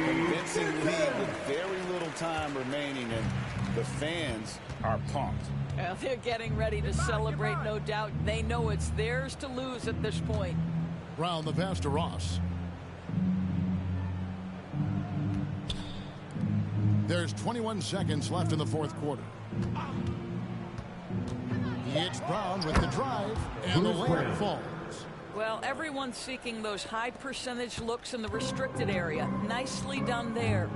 Speaker 16: Convincing lead with very little time remaining, and the fans are pumped.
Speaker 24: Well, they're getting ready to celebrate, no doubt. They know it's theirs to lose at this point.
Speaker 14: Brown, the pass to Ross. There's 21 seconds left in the fourth quarter. It's Brown with the drive, and the layup falls.
Speaker 24: Well, everyone's seeking those high percentage looks in the restricted area. Nicely done there.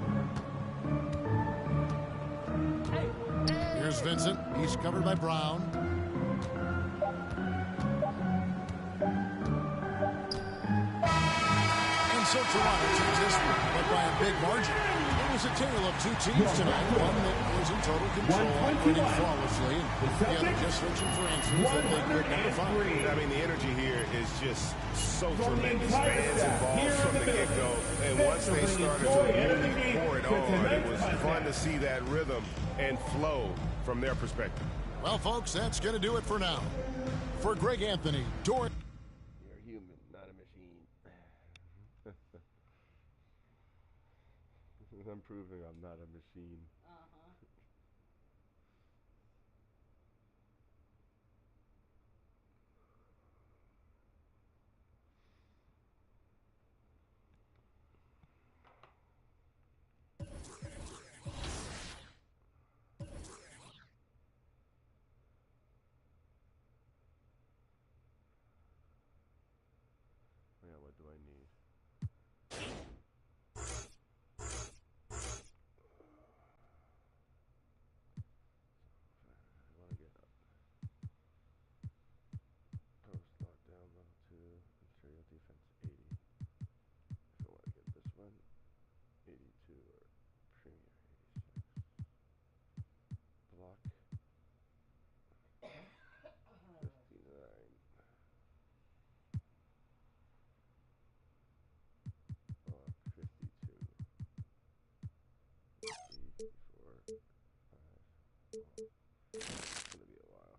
Speaker 14: Here's Vincent. He's covered by Brown. And so Toronto takes this one, but by a big margin. It was a tale of two teams tonight. One that was in total control, winning flawlessly, and the other just searching for answers that they could never find.
Speaker 10: I mean, the energy here is just so tremendous. Fans involved from the get-go, and once they started to really pour it on, it was fun to see that rhythm and flow from their perspective.
Speaker 14: Well, folks, that's going to do it for now. For Greg Anthony, Doran.
Speaker 7: You're human, not a machine. I'm proving I'm not a machine. Yeah, what do I need? I want to get up. It's gonna be a while.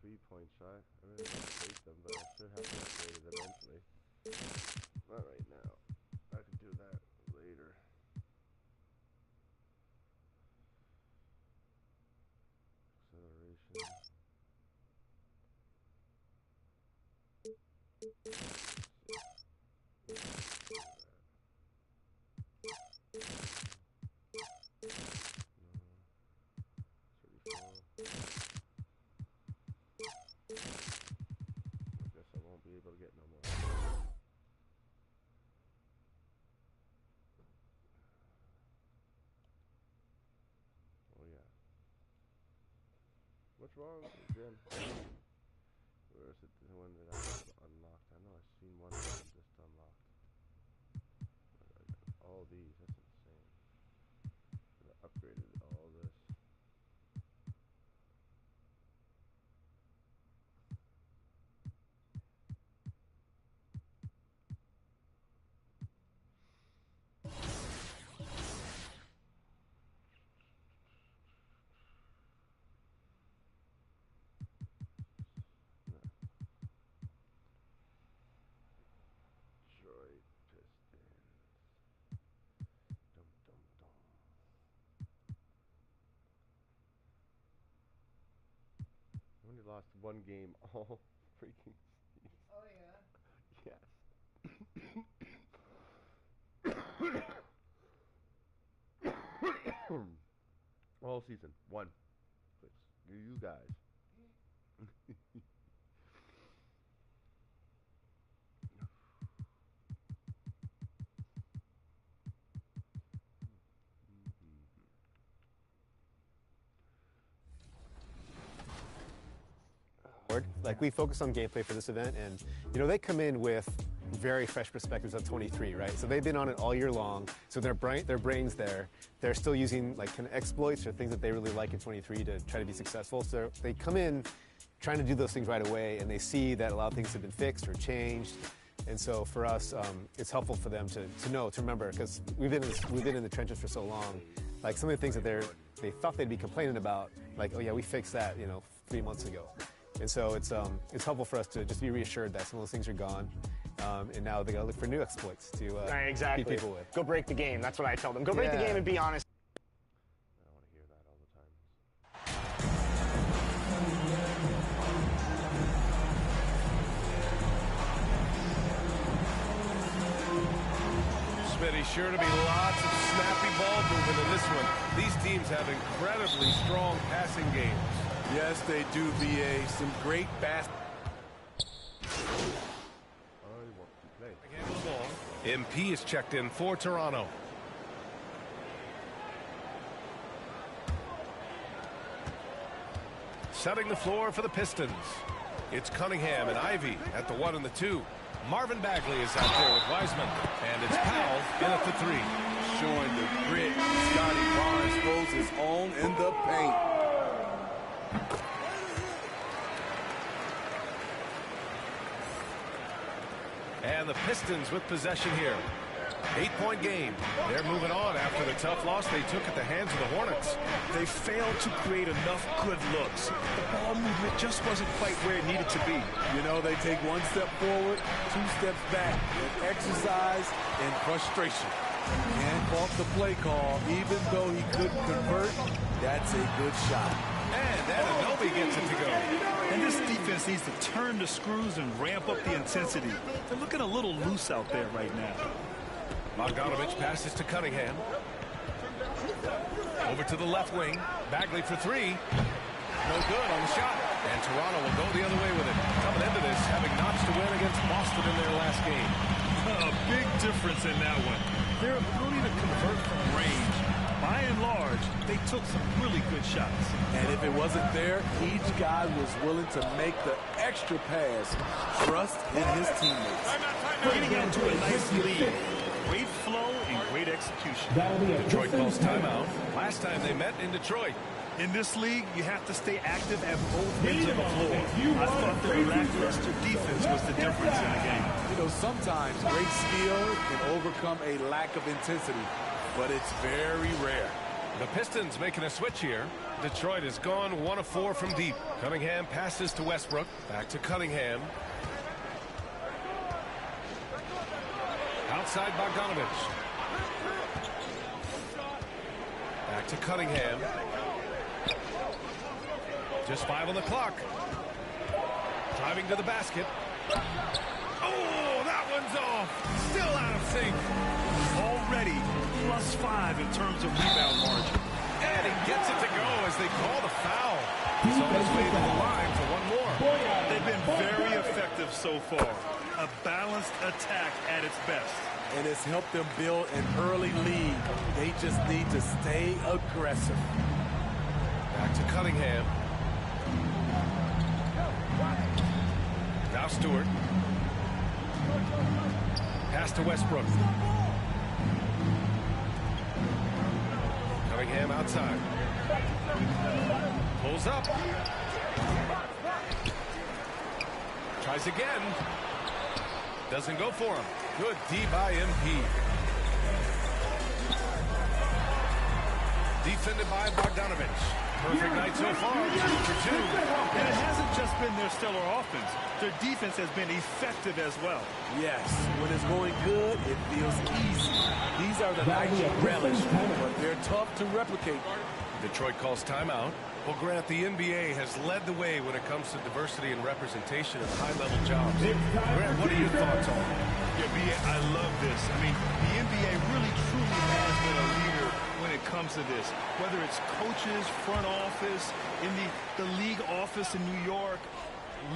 Speaker 7: Three-point shot. I really want to take them, but I should have to upgrade it eventually. Not right now. I can do that later. Acceleration. Be able to get no more. Oh yeah. What's wrong, Jim? Where is it? The one that I have unlocked? I know I've seen one of them just unlocked. All these, that's insane. I upgraded all this. Detroit Pistons. Dum dum dum. I only lost one game all freaking season.
Speaker 2: Oh yeah.
Speaker 7: Yes. All season. One. You guys.
Speaker 5: Like, we focus on gameplay for this event, and you know, they come in with very fresh perspectives of 23, right? So they've been on it all year long, so their brains there, they're still using like kind of exploits or things that they really like in 23 to try to be successful. So they come in trying to do those things right away, and they see that a lot of things have been fixed or changed. And so for us, it's helpful for them to remember, because we've been in the trenches for so long. Like, some of the things that they thought they'd be complaining about, like, oh yeah, we fixed that, you know, 3 months ago. And so it's helpful for us to just be reassured that some of those things are gone, and now they gotta look for new exploits to
Speaker 12: exactly.
Speaker 5: beat people with.
Speaker 12: Go break the game. That's what I tell them. Go break the game and be honest.
Speaker 7: I want to hear that all the time.
Speaker 3: Smitty, sure to be lots of snappy ball movement in this one. These teams have incredibly strong passing games.
Speaker 20: Yes, they do, VA. Some great
Speaker 3: MP is checked in for Toronto. Setting the floor for the Pistons. It's Cunningham and Ivy at the 1 and the 2. Marvin Bagley is out there with Wiseman. And it's Powell in at the 3.
Speaker 20: Showing the grit. Scotty Barnes throws his own in the paint.
Speaker 3: And the Pistons with possession here. 8-point game. They're moving on after the tough loss they took at the hands of the Hornets.
Speaker 4: They failed to create enough good looks. The ball movement just wasn't quite where it needed to be.
Speaker 20: You know, they take 1 step forward, 2 steps back, and exercise and frustration. Can't fault the play call, even though he couldn't convert. That's a good shot.
Speaker 3: And Anunoby gets it to go.
Speaker 4: And this defense needs to turn the screws and ramp up the intensity. They're looking a little loose out there right now.
Speaker 3: Bogdanovich passes to Cunningham. Over to the left wing. Bagley for 3. No good on the shot. And Toronto will go the other way with it. Coming into this, having notched a win against Boston in their last game.
Speaker 4: A big difference in that one. Their ability to convert from range by and large, they took some really good shots.
Speaker 20: And if it wasn't there, each guy was willing to make the extra pass. Trust in his teammates.
Speaker 4: Getting out to a nice lead. Great flow and great execution.
Speaker 3: Detroit calls timeout. Last time they met in Detroit.
Speaker 4: In this league, you have to stay active at both ends of the floor. I thought their lackluster defense was the difference in the game.
Speaker 20: You know, sometimes great skill can overcome a lack of intensity, but it's very rare.
Speaker 3: The Pistons making a switch here. Detroit has gone 1 of 4 from deep. Cunningham passes to Westbrook. Back to Cunningham. Outside Bogdanovich. Back to Cunningham. Just 5 on the clock. Driving to the basket. Oh, that one's off. Still out of sync.
Speaker 4: Already +5 in terms of rebound margin.
Speaker 3: And he gets it to go as they call the foul. He's on his way to the line for one more.
Speaker 4: They've been very effective so far. A balanced attack at its best.
Speaker 20: And it's helped them build an early lead. They just need to stay aggressive.
Speaker 3: Back to Cunningham. Now Stewart. Pass to Westbrook. Cunningham outside. Pulls up. Tries again. Doesn't go for him. Good D by MP. Defended by Bogdanovich. Perfect night so far. 2 for 2.
Speaker 4: And it hasn't just been their stellar offense. Their defense has been effective as well.
Speaker 20: Yes, when it's going good, it feels easy. These are the nights you relish, but they're tough to replicate.
Speaker 3: Detroit calls timeout. Well, Grant, the NBA has led the way when it comes to diversity and representation of high-level jobs. Grant, what are your thoughts on it?
Speaker 4: Yeah, I love this. I mean, the NBA really truly has been a leader when it comes to this. Whether it's coaches, front office, in the league office in New York,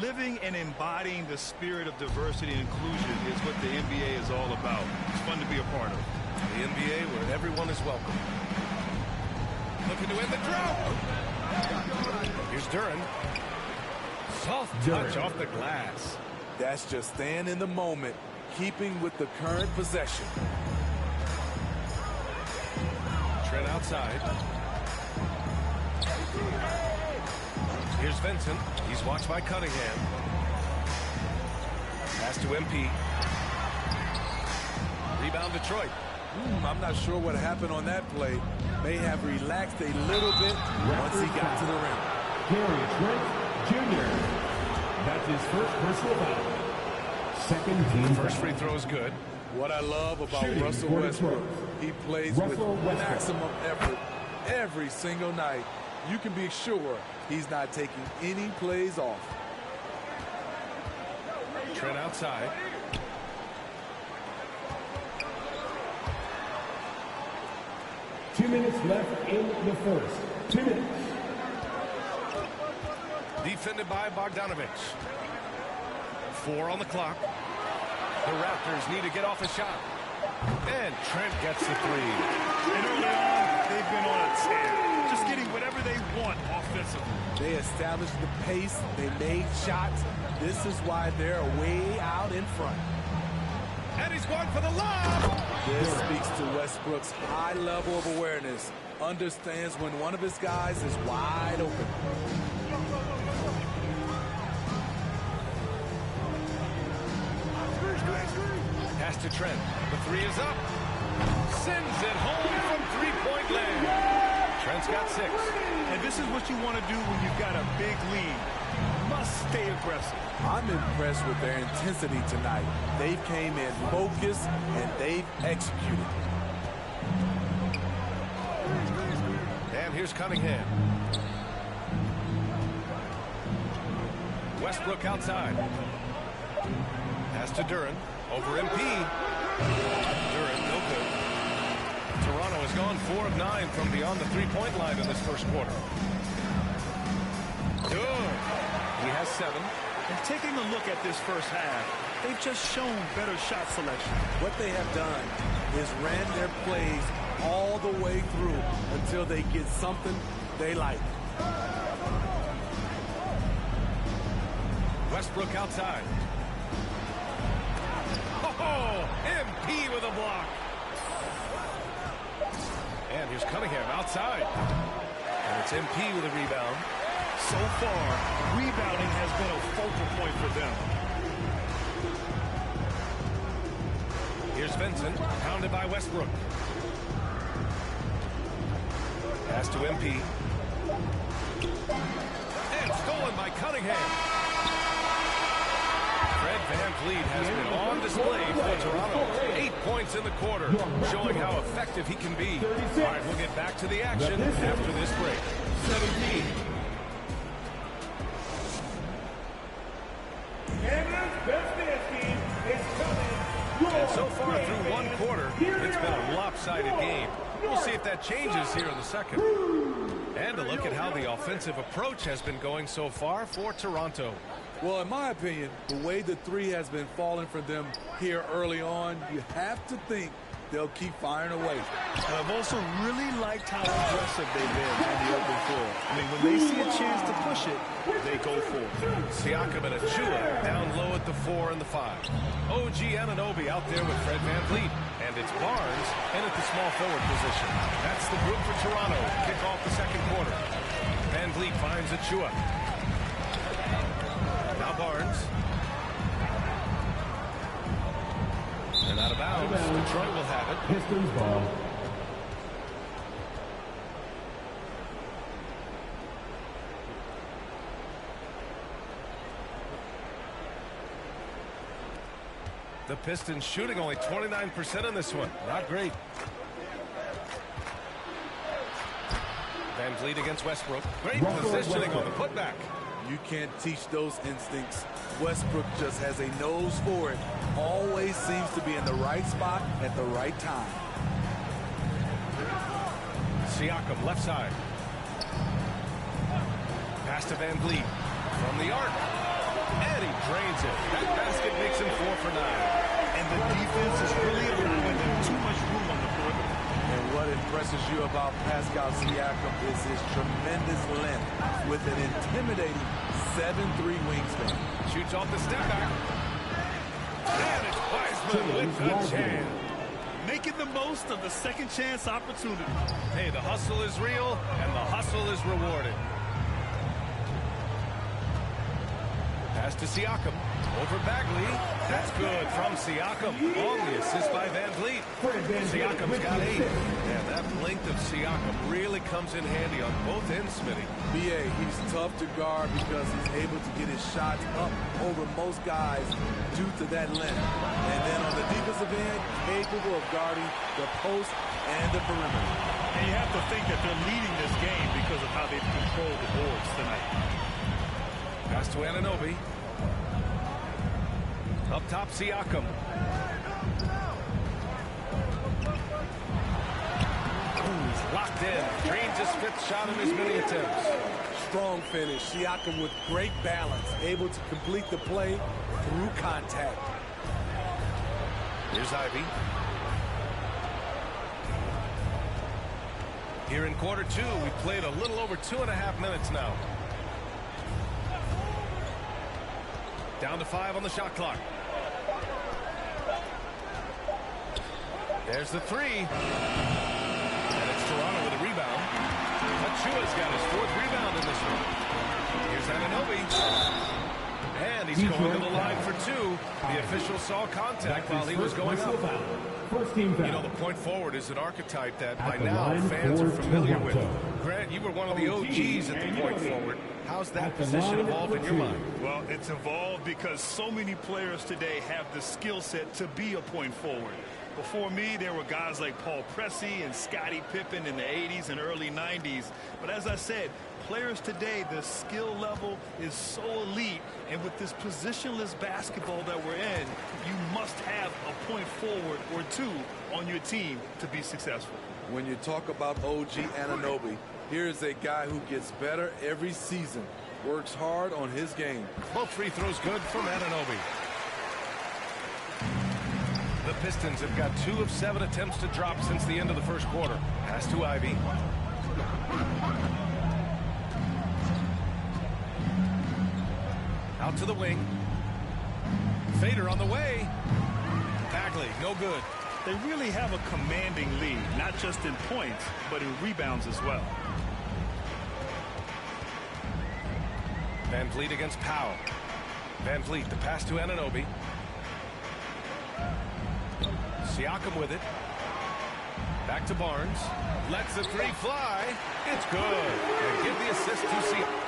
Speaker 4: living and embodying the spirit of diversity and inclusion is what the NBA is all about. It's fun to be a part of.
Speaker 3: The NBA where everyone is welcome. Looking to end the drought. Here's Duren. Soft touch off the glass.
Speaker 20: That's just staying in the moment, keeping with the current possession.
Speaker 3: Trent outside. Here's Vincent. He's watched by Cunningham. Pass to MP. Rebound Detroit.
Speaker 20: I'm not sure what happened on that play. May have relaxed a little bit once he got to the rim.
Speaker 6: Gary Trent Jr. That's his first personal foul. Second team.
Speaker 3: First free throw is good.
Speaker 20: What I love about Russell Westbrook, he plays with maximum effort every single night. You can be sure he's not taking any plays off.
Speaker 3: Trent outside.
Speaker 6: Two minutes left in the first. 2 minutes.
Speaker 3: Defended by Bogdanovich. 4 on the clock. The Raptors need to get off a shot. And Trent gets the 3.
Speaker 4: And early on, they've been on a tear. Just getting whatever they want offensively.
Speaker 20: They established the pace. They made shots. This is why they're way out in front.
Speaker 3: And he's going for the lob.
Speaker 20: This speaks to Westbrook's high level of awareness. Understands when one of his guys is wide open.
Speaker 3: Pass to Trent. The 3 is up. Sends it home from three-point land. Trent's got 6.
Speaker 4: And this is what you want to do when you've got a big lead. You must stay aggressive.
Speaker 20: I'm impressed with their intensity tonight. They came in focused and they've executed.
Speaker 3: And here's Cunningham. Westbrook outside. Pass to Duren. Over MP. Duren, no good. Toronto has gone 4 of 9 from beyond the three-point line in this first quarter. Good. He has 7.
Speaker 4: And taking a look at this first half, they've just shown better shot selection.
Speaker 20: What they have done is ran their plays all the way through until they get something they like.
Speaker 3: Westbrook outside. Oh, MP with a block. And here's Cunningham outside. And it's MP with a rebound.
Speaker 4: So far, rebounding has been a focal point for them.
Speaker 3: Here's Vincent, pounded by Westbrook. Pass to MP. And stolen by Cunningham. Fred VanVleet has been on display for Toronto. 8 points in the quarter, showing how effective he can be. All right, we'll get back to the action after this break.
Speaker 6: 17.
Speaker 3: And so far through one quarter, it's been a lopsided game. We'll see if that changes here in the second. And a look at how the offensive approach has been going so far for Toronto.
Speaker 20: Well, in my opinion, the way the three has been falling for them here early on, you have to think they'll keep firing away.
Speaker 4: And I've also really liked how aggressive they've been on the open floor. I mean, when they see a chance to push it, they go for it.
Speaker 3: Siakam and Achua down low at the 4 and the 5. OG Anunoby out there with Fred VanVleet. And it's Barnes in at the small forward position. That's the group for Toronto. Kick off the second quarter. VanVleet finds Achua. Now Barnes. And out of bounds. Detroit will have it.
Speaker 6: Pistons ball.
Speaker 3: The Pistons shooting only 29% in this one. Not great. VanVleet against Westbrook. Great positioning on the putback.
Speaker 20: You can't teach those instincts. Westbrook just has a nose for it. Always seems to be in the right spot at the right time.
Speaker 3: Siakam left side. Pass to VanVleet from the arc. And he drains it. That basket makes him 4 for 9.
Speaker 4: And the defense is really allowing them too much room on the perimeter.
Speaker 20: And what impresses you about Pascal Siakam is his tremendous length with an intimidating 7'3" wingspan.
Speaker 3: Shoots off the step back. And it's Wiseman with the jam.
Speaker 4: Making the most of the second chance opportunity.
Speaker 3: Hey, the hustle is real, and the hustle is rewarded. Pass to Siakam. Over Bagley. That's good from Siakam. On the assist by VanVleet. Siakam's got 8. And that length of Siakam really comes in handy on both ends, Smitty.
Speaker 20: BA, he's tough to guard because he's able to get his shots up over most guys due to that length. And then on the defensive end, capable of guarding the post and the perimeter.
Speaker 4: And you have to think that they're leading this game because of how they've controlled the boards tonight.
Speaker 3: Pass to Anunoby. Up top, Siakam. He's locked in. Drains his 5th shot in his many attempts.
Speaker 20: Strong finish. Siakam with great balance. Able to complete the play through contact.
Speaker 3: Here's Ivy. Here in quarter 2, we played a little over 2.5 minutes now. Down to 5 on the shot clock. There's the 3. And it's Toronto with a rebound. Achua's got his 4th rebound in this one. Here's Anunoby. And he's going to the line for 2. The official saw contact while he was going up. You know, the point forward is an archetype that by now fans are familiar with. Grant, you were one of the OGs at the point forward. How's that position evolved in your mind?
Speaker 4: Well, it's evolved because so many players today have the skill set to be a point forward. Before me, there were guys like Paul Pressey and Scottie Pippen in the 80s and early 90s. But as I said, players today, the skill level is so elite. And with this positionless basketball that we're in, you must have a point forward or 2 on your team to be successful.
Speaker 20: When you talk about OG Anunoby, here's a guy who gets better every season, works hard on his game.
Speaker 3: Both free throws good from Anunoby. The Pistons have got 2 of 7 attempts to drop since the end of the first quarter. Pass to Ivy. Out to the wing. Fader on the way. Bagley, no good.
Speaker 4: They really have a commanding lead, not just in points, but in rebounds as well.
Speaker 3: Van Vliet against Powell. Van Vliet, the pass to Anunoby. Siakam with it. Back to Barnes. Lets the 3 fly. It's good. And give the assist to Siakam.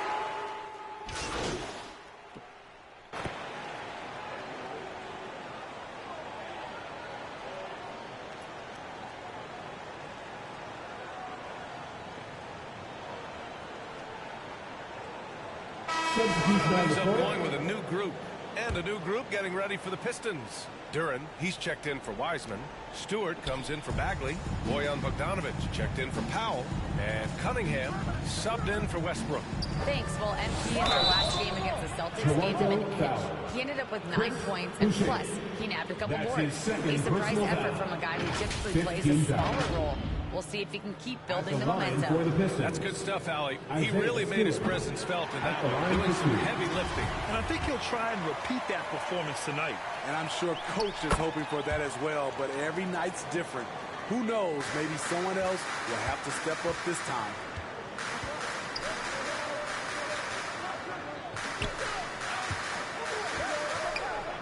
Speaker 3: Brings up going with a new group. And a new group getting ready for the Pistons. Duran, he's checked in for Wiseman. Stewart comes in for Bagley. Bojan Bogdanovic checked in for Powell. And Cunningham subbed in for Westbrook.
Speaker 8: Thanks. Well, MP in their last game against the Celtics gave them an edge. He ended up with 9 points, and plus, he nabbed a couple boards. A surprise effort from a guy who typically plays a smaller role. We'll see if he can keep building the momentum.
Speaker 3: That's good stuff, Allie. He really made his presence felt in that one, doing some heavy lifting.
Speaker 4: And I think he'll try and repeat that performance tonight.
Speaker 20: And I'm sure Coach is hoping for that as well, but every night's different. Who knows, maybe someone else will have to step up this time.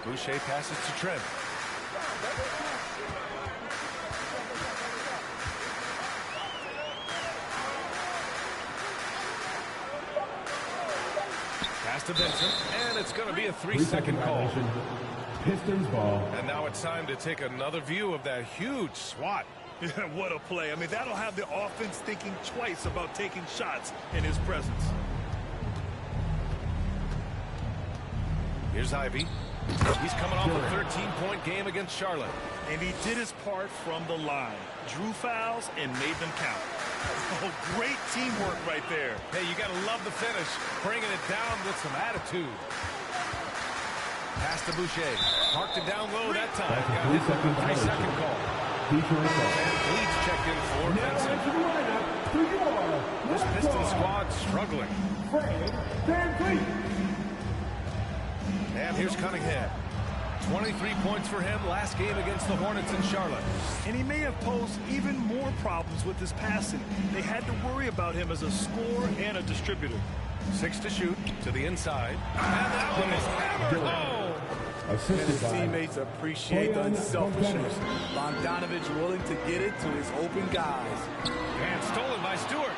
Speaker 3: Boucher passes to Trent. Pass to Vincent, and it's going to be a 3-second call.
Speaker 6: Pistons ball.
Speaker 3: And now it's time to take another view of that huge swat.
Speaker 4: What a play. I mean, that'll have the offense thinking twice about taking shots in his presence.
Speaker 3: Here's Ivy. He's coming off a 13-point game against Charlotte.
Speaker 4: And he did his part from the line. Drew fouls and made them count. Oh, great teamwork right there.
Speaker 3: Hey, you got to love the finish. Bringing it down with some attitude. Pass to Boucher. Parked it down low that time. Got hit with a 3-second call. And Vliet's checked in for Vincent. This Pistons squad struggling. And here's Cunningham. 23 points for him last game against the Hornets in Charlotte.
Speaker 4: And he may have posed even more problems with his passing. They had to worry about him as a scorer and a distributor.
Speaker 3: 6 to shoot to the inside. And that one is hammered home.
Speaker 20: And his teammates appreciate the unselfishness. Bogdanovic willing to get it to his open guys.
Speaker 3: And stolen by Stewart.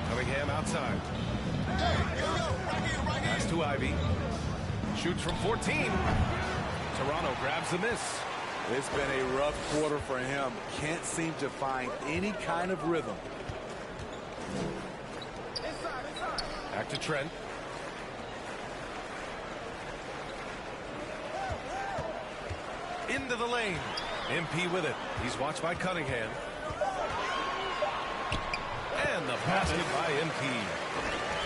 Speaker 3: Cunningham outside. Pass to Ivy. Shoots from 14. Toronto grabs the miss.
Speaker 20: It's been a rough quarter for him. Can't seem to find any kind of rhythm.
Speaker 3: Back to Trent. Into the lane. MP with it. He's watched by Cunningham. And the basket by MP.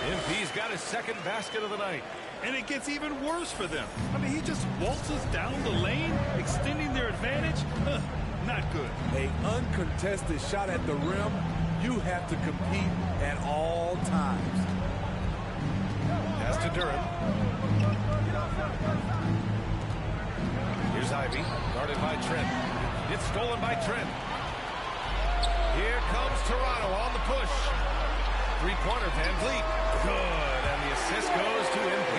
Speaker 3: MP's got his second basket of the night.
Speaker 4: And it gets even worse for them. I mean, he just waltzes down the lane, extending their advantage. Not good.
Speaker 20: An uncontested shot at the rim. You have to compete at all times.
Speaker 3: Pass to Duran. Here's Ivy, guarded by Trent. It's stolen by Trent. Here comes Toronto on the push. Three-pointer, Van Vliet. Good, and the assist goes to MP.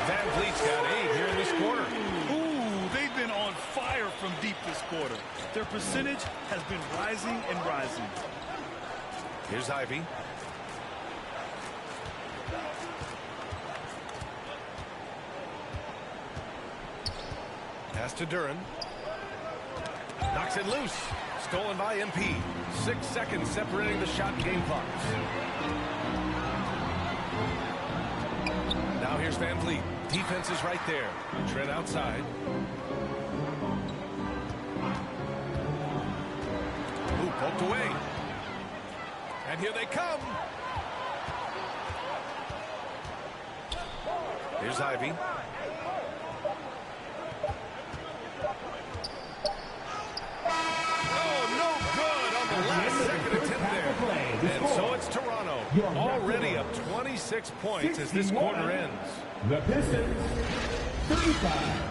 Speaker 3: Van Vliet's got 8 here in this quarter.
Speaker 4: Ooh, they've been on fire from deep this quarter. Their percentage has been rising and rising.
Speaker 3: Here's Ivy. Pass to Duran. Knocks it loose. Stolen by MP. 6 seconds separating the shot and game clocks. Now here's Van Vliet. Defense is right there. Trent outside. Ooh, poked away. And here they come. Here's Ivy. Already up 26 points as this quarter ends.
Speaker 6: The Pistons, 35.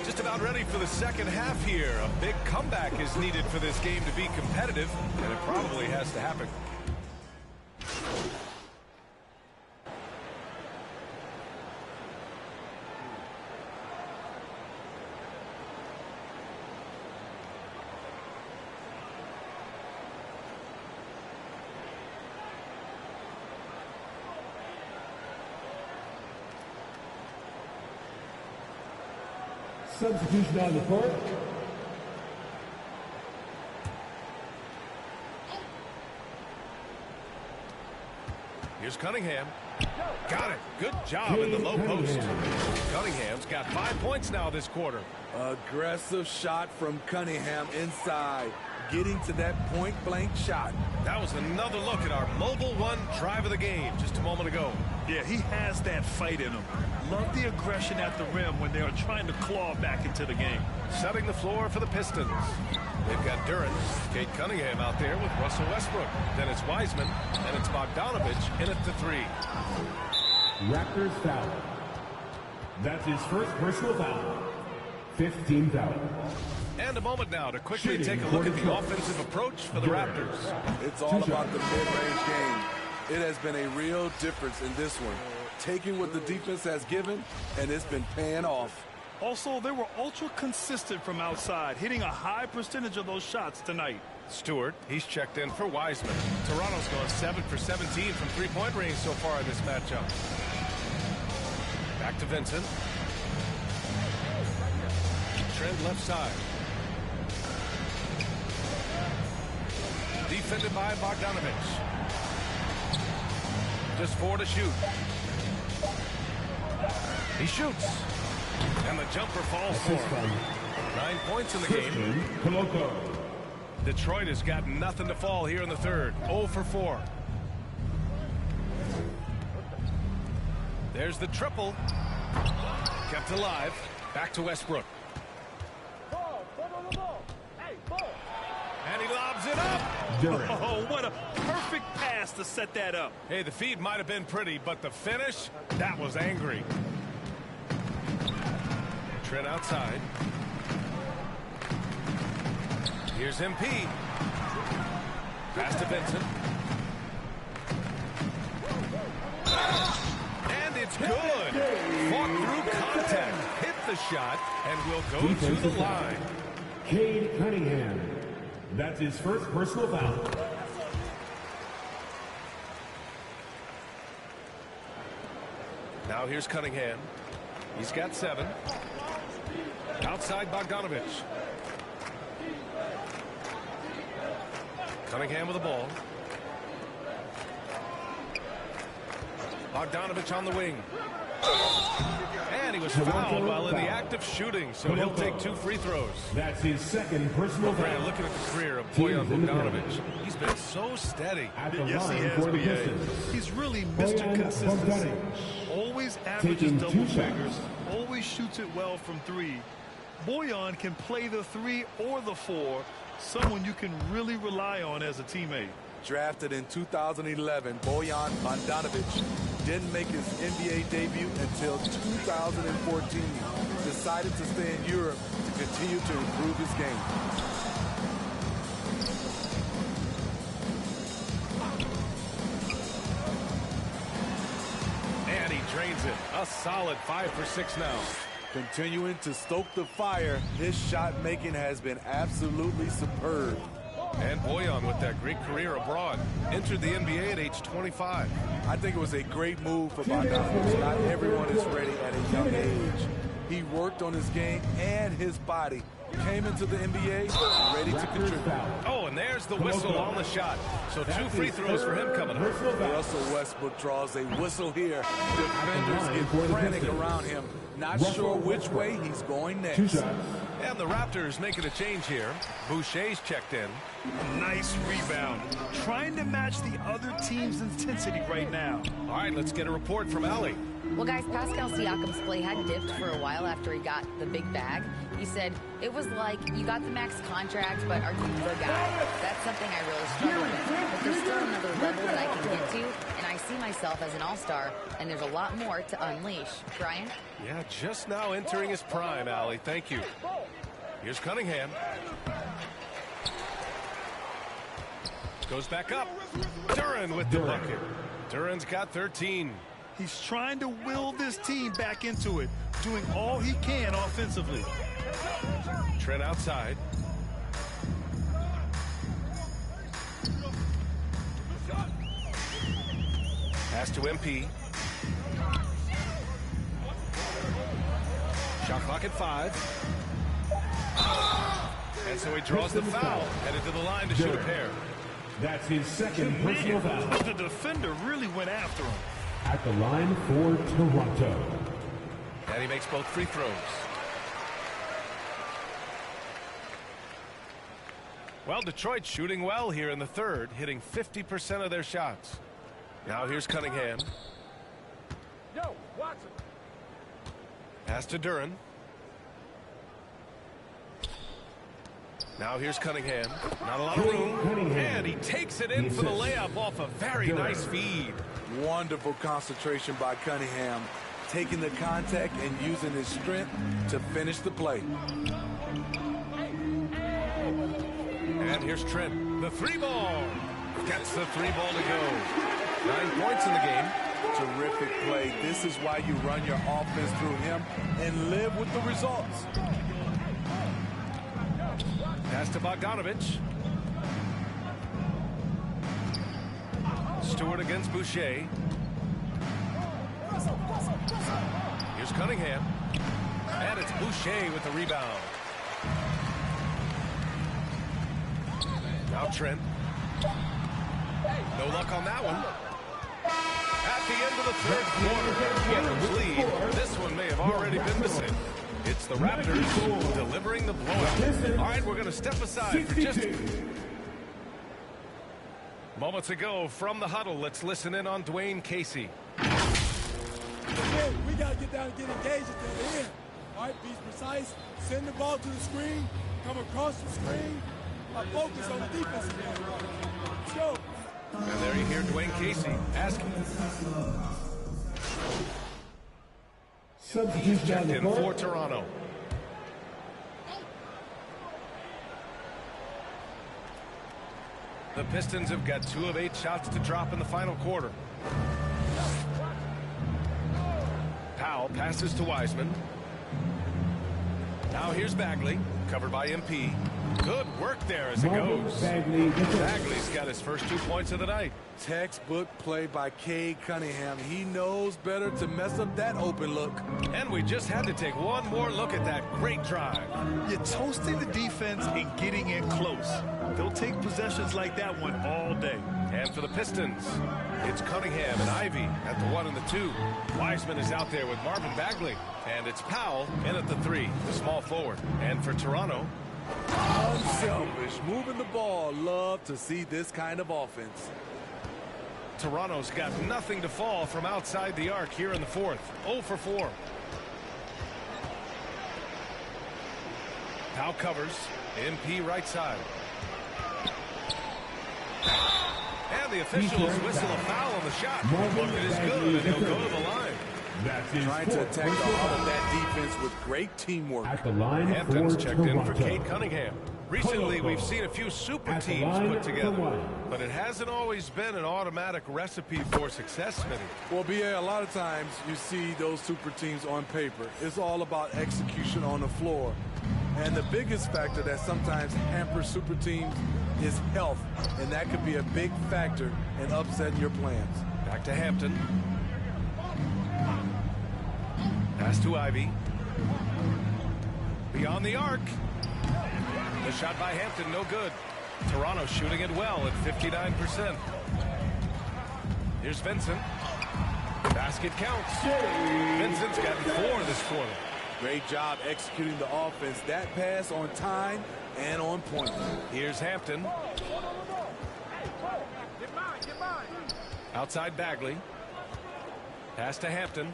Speaker 3: Just about ready for the second half here. A big comeback is needed for this game to be competitive, and it probably has to happen.
Speaker 6: Substitution on the court.
Speaker 3: Here's Cunningham. Got it. Good job in the low post. Cunningham's got 5 points now this quarter.
Speaker 20: Aggressive shot from Cunningham inside, getting to that point-blank shot.
Speaker 3: That was another look at our Mobile One drive of the game just a moment ago.
Speaker 4: Yeah, he has that fight in him. Love the aggression at the rim when they are trying to claw back into the game.
Speaker 3: Setting the floor for the Pistons. They've got Duran, Kate Cunningham out there with Russell Westbrook. Then it's Wiseman, and it's Bogdanovich in at the 3.
Speaker 6: Raptors foul. That's his first personal foul. 15 foul.
Speaker 3: And a moment now to quickly take a look at the offensive approach for the Raptors.
Speaker 20: It's all about the mid-range game. It has been a real difference in this one. Taking what the defense has given, and it's been paying off.
Speaker 4: Also, they were ultra consistent from outside, hitting a high percentage of those shots tonight.
Speaker 3: Stewart, he's checked in for Wiseman. Toronto's gone 7 for 17 from three-point range so far in this matchup. Back to Vincent. Trend left side. Defended by Bogdanovich. Just 4 to shoot. He shoots. And the jumper falls for him. 9 points in the game. Detroit has got nothing to fall here in the third. 0 for 4. There's the triple. Kept alive. Back to Westbrook. And he lobs it up.
Speaker 4: Oh, what a perfect pass to set that up.
Speaker 3: Hey, the feed might have been pretty, but the finish, that was angry. Trent outside. Here's MP. Pass to Vincent. And it's good. Fought through contact. Hit the shot and will go to the line.
Speaker 6: Cade Cunningham. That's his first personal foul.
Speaker 3: Now here's Cunningham. He's got 7. Outside Bogdanovich. Cunningham with the ball. Bogdanovich on the wing. And he was fouled while in the act of shooting, so he'll take 2 free throws.
Speaker 6: That's his second personal foul.
Speaker 3: Looking at the career of Bojan Bogdanovich, he's been so steady.
Speaker 4: Yes, he has, B.A. He's really Mr. Consistency. Always averages double figures, always shoots it well from 3. Bojan can play the 3 or the 4, someone you can really rely on as a teammate.
Speaker 20: Drafted in 2011, Bojan Bogdanovich didn't make his NBA debut until 2014. Decided to stay in Europe to continue to improve his game.
Speaker 3: And he drains it. A solid 5 for 6 now.
Speaker 20: Continuing to stoke the fire, his shot making has been absolutely superb.
Speaker 3: And Bojan with that great career abroad. Entered the NBA at age 25.
Speaker 20: I think it was a great move for Bogdanovich. Not everyone is ready at a young age. He worked on his game and his body Came into the NBA ready to contribute.
Speaker 3: Oh, and there's the whistle on the shot. So 2 free throws for him coming up.
Speaker 20: Russell Westbrook draws a whistle here. Defenders get frantic around him. Not sure which way he's going next.
Speaker 3: And the Raptors making a change here. Boucher's checked in.
Speaker 4: Nice rebound. Trying to match the other team's intensity right now.
Speaker 3: All right, let's get a report from Allie.
Speaker 8: Well, guys, Pascal Siakam's play had dipped for a while after he got the big bag. He said, it was like, you got the max contract, but are you the guy? That's something I really struggle with. But there's still another level that I can get to, and I see myself as an all-star, and there's a lot more to unleash. Brian?
Speaker 3: Yeah, just now entering his prime, Allie. Thank you. Here's Cunningham. Goes back up. Duren with the bucket. Duren's got 13.
Speaker 4: He's trying to will this team back into it, doing all he can offensively.
Speaker 3: Trent outside. Pass to MP. Shot clock at 5. And so he draws the foul. Headed to the line to shoot a pair.
Speaker 6: That's his second personal foul.
Speaker 4: The defender really went after him.
Speaker 6: At the line for Toronto.
Speaker 3: And he makes both free throws. Well, Detroit shooting well here in the third, hitting 50% of their shots. Now here's Cunningham.
Speaker 6: Yo, Watson.
Speaker 3: Pass to Duren. Now here's Cunningham. Not a lot of room. And he takes it in for the layup off a very nice feed.
Speaker 20: Wonderful concentration by Cunningham. Taking the contact and using his strength to finish the play.
Speaker 3: And here's Trent. The 3-ball. Gets the 3-ball to go. 9 points in the game.
Speaker 20: Terrific play. This is why you run your offense through him and live with the results.
Speaker 3: Pass to Bogdanovich. Stewart against Boucher. Here's Cunningham. And it's Boucher with the rebound. Now Trent. No luck on that one. At the end of the third quarter, Kingdom's lead. This one may have already been missing. It's the Raptors delivering the blowout. All right, we're going to step aside for just moments ago from the huddle. Let's listen in on Dwayne Casey.
Speaker 2: Hey, we got to get down and get engaged at the end. All right, be precise. Send the ball to the screen. Come across the screen. Focus on the defense again. Let's go.
Speaker 3: And there you hear Dwayne Casey asking. He's checked in for Toronto. The Pistons have got 2 of 8 shots to drop in the final quarter. Powell passes to Wiseman. Now here's Bagley, covered by MP. Good work there as it goes. Bagley's got his first 2 points of the night.
Speaker 20: Textbook play by Cade Cunningham. He knows better to mess up that open look.
Speaker 3: And we just had to take one more look at that great drive.
Speaker 4: You're toasting the defense and getting in close. They'll take possessions like that one all day.
Speaker 3: And for the Pistons, it's Cunningham and Ivy at the 1 and the 2. Wiseman is out there with Marvin Bagley. And it's Powell in at the 3, the small forward. And for Toronto,
Speaker 20: unselfish, moving the ball. Love to see this kind of offense.
Speaker 3: Toronto's got nothing to fall from outside the arc here in the fourth. 0 for 4. Powell covers. MP right side. And the officials whistle a foul on the shot. Look, it is good, and he'll go to the line.
Speaker 20: Trying to attack the heart of that defense with great teamwork.
Speaker 6: At the line
Speaker 3: Hampton's
Speaker 6: for
Speaker 3: checked in for
Speaker 6: Toronto.
Speaker 3: Cade Cunningham. Recently, we've seen a few super teams put together, but it hasn't always been an automatic recipe for success, Smitty.
Speaker 20: Well, BA, a lot of times you see those super teams on paper. It's all about execution on the floor. And the biggest factor that sometimes hampers super teams is health, and that could be a big factor in upsetting your plans.
Speaker 3: Back to Hampton. Pass to Ivy. Beyond the arc. The shot by Hampton, no good. Toronto shooting it well at 59%. Here's Vincent. Basket counts. Vincent's got 4 this quarter.
Speaker 20: Great job executing the offense. That pass on time and on point.
Speaker 3: Here's Hampton. Outside Bagley. Pass to Hampton.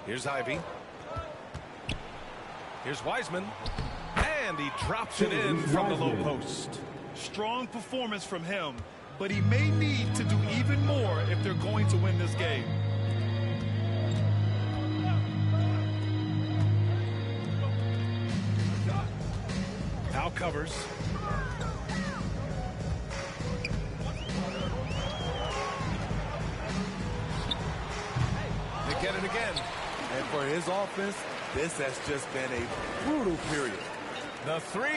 Speaker 3: Here's Ivy. Here's Wiseman. And he drops it in from the low post.
Speaker 4: Strong performance from him, but he may need to do even more if they're going to win this game.
Speaker 3: Now covers. They get it again.
Speaker 20: And for his offense, this has just been a brutal period.
Speaker 3: The 3.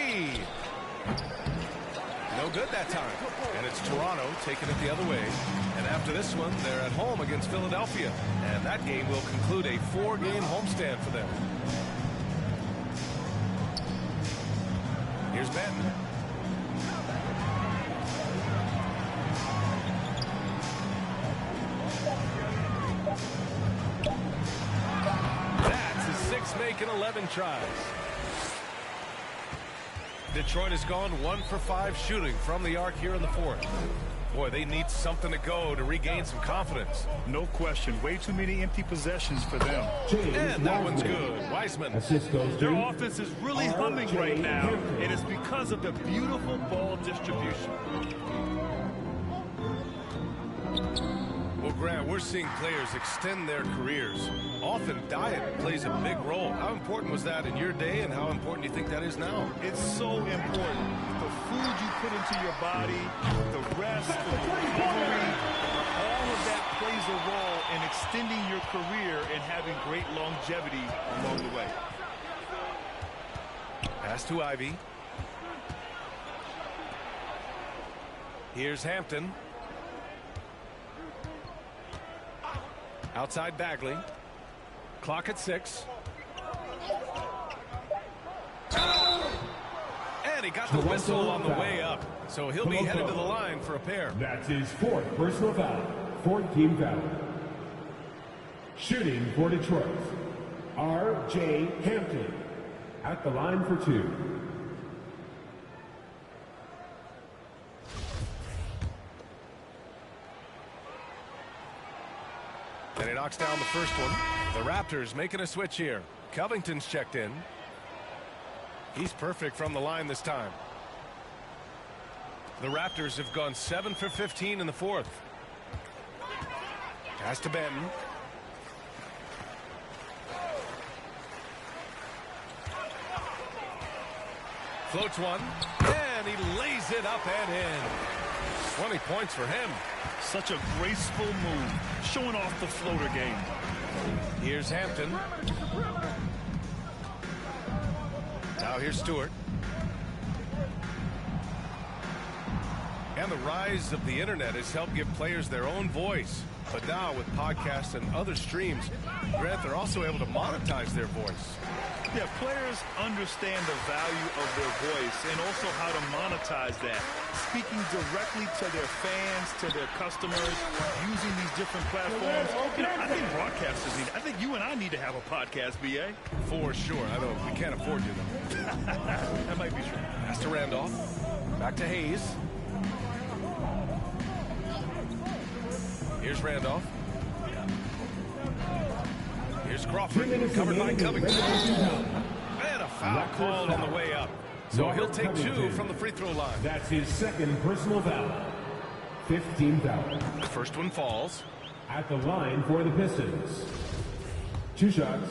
Speaker 3: No good that time. And it's Toronto taking it the other way. And after this one, they're at home against Philadelphia. And that game will conclude a 4-game homestand for them. Here's Benton. That's his 6th make in 11 tries. Detroit has gone 1 for 5 shooting from the arc here in the 4th. Boy, they need something to go to regain some confidence.
Speaker 4: No question. Way too many empty possessions for them.
Speaker 3: And that one's good. Wiseman.
Speaker 4: Their offense is really humming right now, and it's because of the beautiful ball distribution.
Speaker 3: Well, Grant, we're seeing players extend their careers. Often diet plays a big role. How important was that in your day, and how important do you think that is now?
Speaker 4: It's so important. The food you put into your body, the rest, the recovery, all of that plays a role in extending your career and having great longevity along the way.
Speaker 3: Pass to Ivy. Here's Hampton. Outside Bagley. Clock at 6. And he got the whistle on the way up. So he'll be headed to the line for a pair.
Speaker 6: That's his 4th personal foul. 4th team foul. Shooting for Detroit, R.J. Hampton. At the line for 2.
Speaker 3: And he knocks down the first one. The Raptors making a switch here. Covington's checked in. He's perfect from the line this time. The Raptors have gone 7 for 15 in the 4th. Pass to Benton. Floats one. And he lays it up and in. 20 points for him.
Speaker 4: Such a graceful move, showing off the floater game.
Speaker 3: Here's Hampton. Now here's Stewart. And the rise of the internet has helped give players their own voice. But now with podcasts and other streams, Grant, they're also able to monetize their voice.
Speaker 4: Yeah, players understand the value of their voice and also how to monetize that. Speaking directly to their fans, to their customers, using these different platforms. You know, I think broadcasters need, I think you and I need to have a podcast, B.A.
Speaker 3: For sure. We can't afford you, though.
Speaker 4: That might be true.
Speaker 3: Pass to Randolph. Back to Hayes. Here's Randolph. Here's Crawford, covered by Covington. And a foul called on the way up. So he'll take 2 from the free throw line.
Speaker 6: That's his 2nd personal foul. 15 foul.
Speaker 3: The first one falls.
Speaker 6: At the line for the Pistons. 2 shots.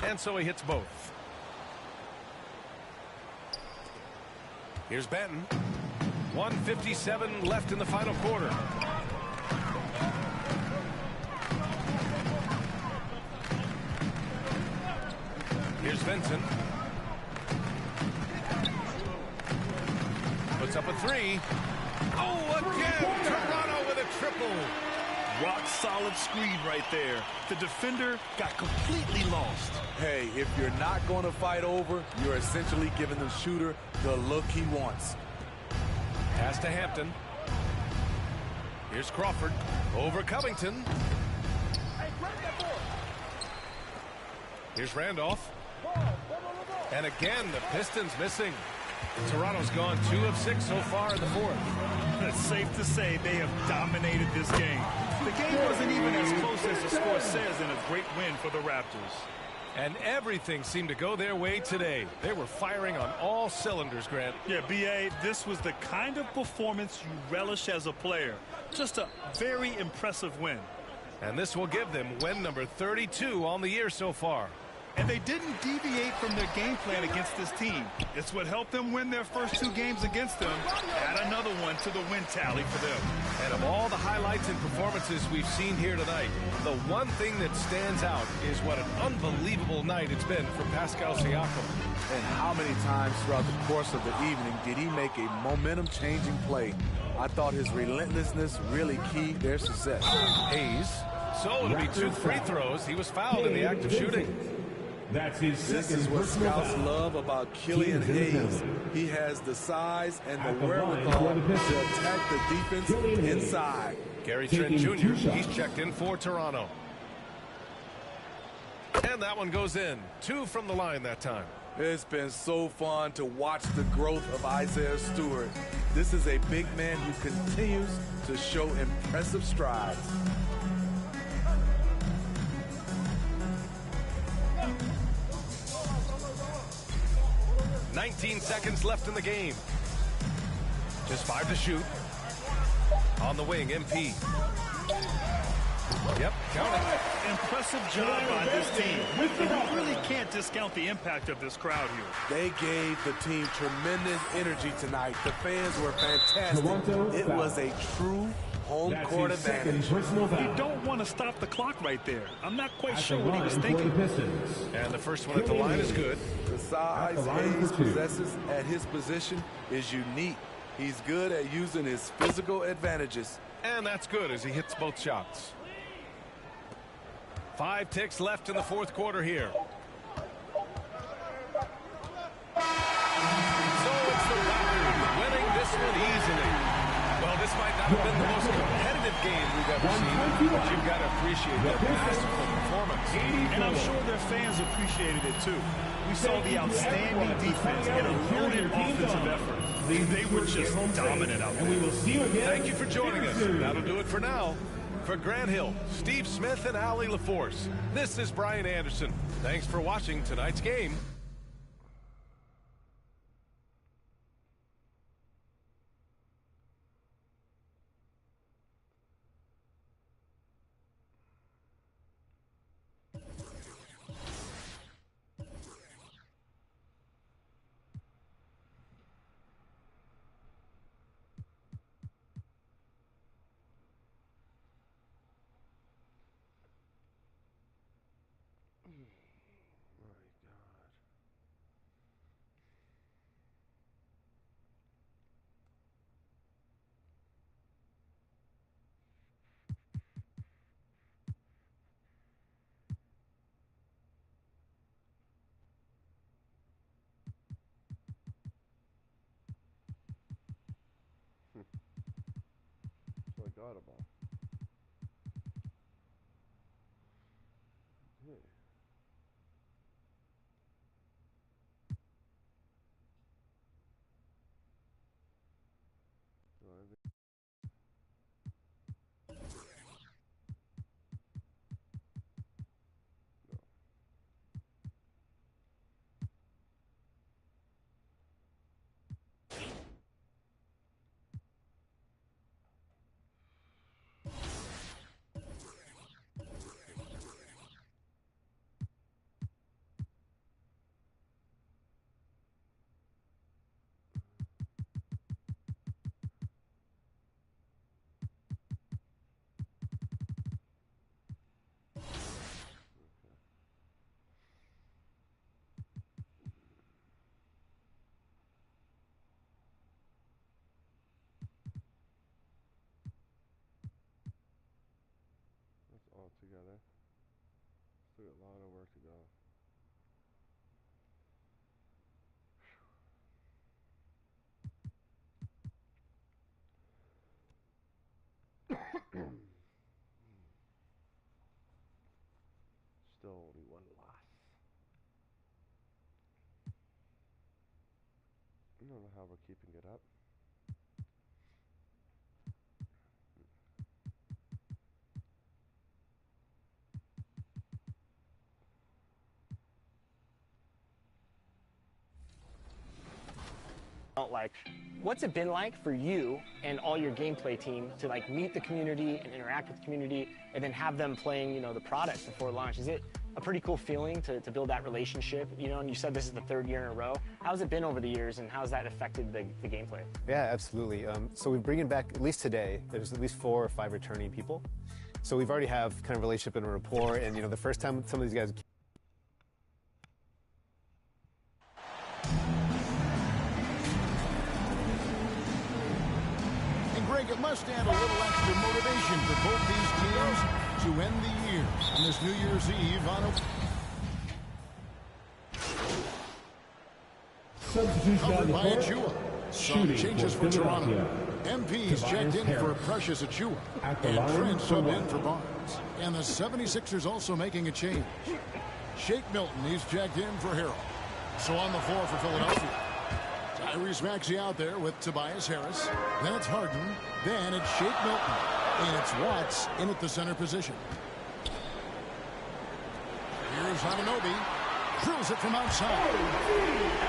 Speaker 3: And so he hits both. Here's Benton. 1:57 left in the final quarter. Here's Vincent. Puts up a 3. Oh, again, Toronto with a triple.
Speaker 4: Rock solid screen right there. The defender got completely lost.
Speaker 20: Hey, if you're not going to fight over, you're essentially giving the shooter the look he wants.
Speaker 3: Pass to Hampton. Here's Crawford over Covington. Here's Randolph. And again, the Pistons missing. Toronto's gone 2 of 6 so far in the fourth.
Speaker 4: It's safe to say they have dominated this game. The game wasn't even as close as the score says, and a great win for the Raptors.
Speaker 3: And everything seemed to go their way today. They were firing on all cylinders, Grant.
Speaker 4: Yeah, B.A., this was the kind of performance you relish as a player. Just a very impressive win.
Speaker 3: And this will give them win number 32 on the year so far.
Speaker 4: And they didn't deviate from their game plan against this team. It's what helped them win their first 2 games against them. Add another one to the win tally for them.
Speaker 3: And of all the highlights and performances we've seen here tonight, the one thing that stands out is what an unbelievable night it's been for Pascal Siakam.
Speaker 20: And how many times throughout the course of the evening did he make a momentum-changing play? I thought his relentlessness really keyed their success.
Speaker 3: Hayes. So it'll be 2 free throws. He was fouled in the act of shooting.
Speaker 10: That's his this is what scouts love about Killian Hayes. He has the size and the wherewithal to attack the defense inside.
Speaker 3: Gary Trent Jr., he's checked in for Toronto. And that one goes in. 2 from the line that time.
Speaker 20: It's been so fun to watch the growth of Isaiah Stewart. This is a big man who continues to show impressive strides.
Speaker 3: 19 seconds left in the game. Just 5 to shoot. On the wing, MP. Yep, count it.
Speaker 4: Impressive job by this team. And you really can't discount the impact of this crowd here.
Speaker 20: They gave the team tremendous energy tonight. The fans were fantastic. It was a true home court advantage.
Speaker 4: You don't want to stop the clock right there. I'm not quite sure what he was thinking.
Speaker 3: And the first one at the line is good.
Speaker 20: The size Hayes possesses at his position is unique. He's good at using his physical advantages.
Speaker 3: And that's good as he hits both shots. 5 ticks left in the fourth quarter here. So it's the Raptors winning this one easily. Well, this might not have been the most competitive game we've ever seen, but you've got to appreciate their masterful performance.
Speaker 4: And I'm sure their fans appreciated it too. We saw the outstanding defense and a loaded offensive effort. They were just dominant out there.
Speaker 3: Thank you for joining us. That'll do it for now. For Grant Hill, Steve Smith, and Allie LaForce, this is Brian Anderson. Thanks for watching tonight's game.
Speaker 7: So I got them all. Okay. So I think Still a lot of work to go. Still only one loss. I don't know how we're keeping it up.
Speaker 12: Like, what's it been like for you and all your gameplay team to like meet the community and interact with the community and then have them playing, you know, the product before launch? Is it a pretty cool feeling to build that relationship? You know, and you said this is the 3rd year in a row. How's it been over the years, and how's that affected the gameplay?
Speaker 5: Yeah, absolutely. So we're bringing back, at least today, there's at least 4 or 5 returning people. So we've already have kind of relationship and a rapport, and you know, the first time some of these guys
Speaker 14: Greg, it must add a little extra motivation for both these teams to end the year on this New Year's Eve on a... Covered by Achua. Some changes for Toronto. MP's checked in for Precious Achua. And Trent subbed in for Barnes. And the 76ers also making a change. Shake Milton, he's checked in for Harrell. So on the floor for Philadelphia. Tyrese Maxey out there with Tobias Harris. Then it's Harden. Then it's Shake Milton. And it's Watts in at the center position. Here's Anunoby. Drills it from outside.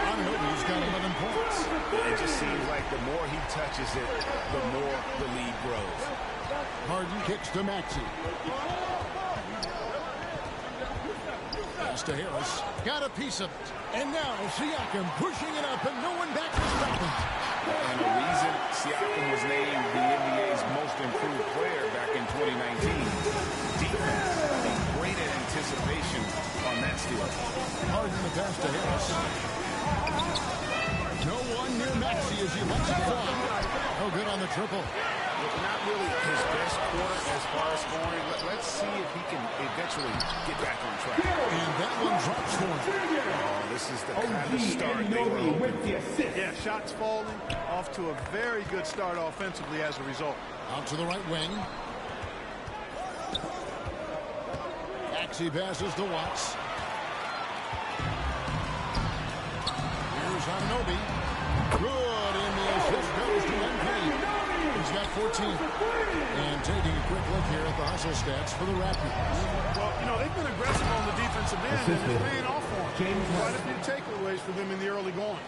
Speaker 14: Anunoby's got 11 points.
Speaker 16: It just seems like the more he touches it, the more the lead grows.
Speaker 14: Harden kicks to Maxey. Pass to Harris. Got a piece of it. And now Siakam pushing it up and no one back to stop him.
Speaker 16: And the reason Siakam was named the NBA's most improved player back in 2019. Defense, I mean, great anticipation on that steal.
Speaker 14: Harden the pass to Harris. No one near Maxey as he lets it fly. Oh, good on the triple.
Speaker 16: Not really his best quarter as far as scoring. Let's see if he can eventually get back on track.
Speaker 14: And that one drops for him.
Speaker 16: Oh, this is the kind of start they were hoping for.
Speaker 15: Yeah, shots falling, off to a very good start offensively as a result.
Speaker 14: Out to the right wing. Maxey passes to Watts. Here's Anunoby. Good, and the assist goes to MP. He's got 14. And taking a quick look here at the hustle stats for the Raptors.
Speaker 15: Well, you know, they've been aggressive on the defensive end, and it's paying off for them. Quite a few takeaways for them in the early going.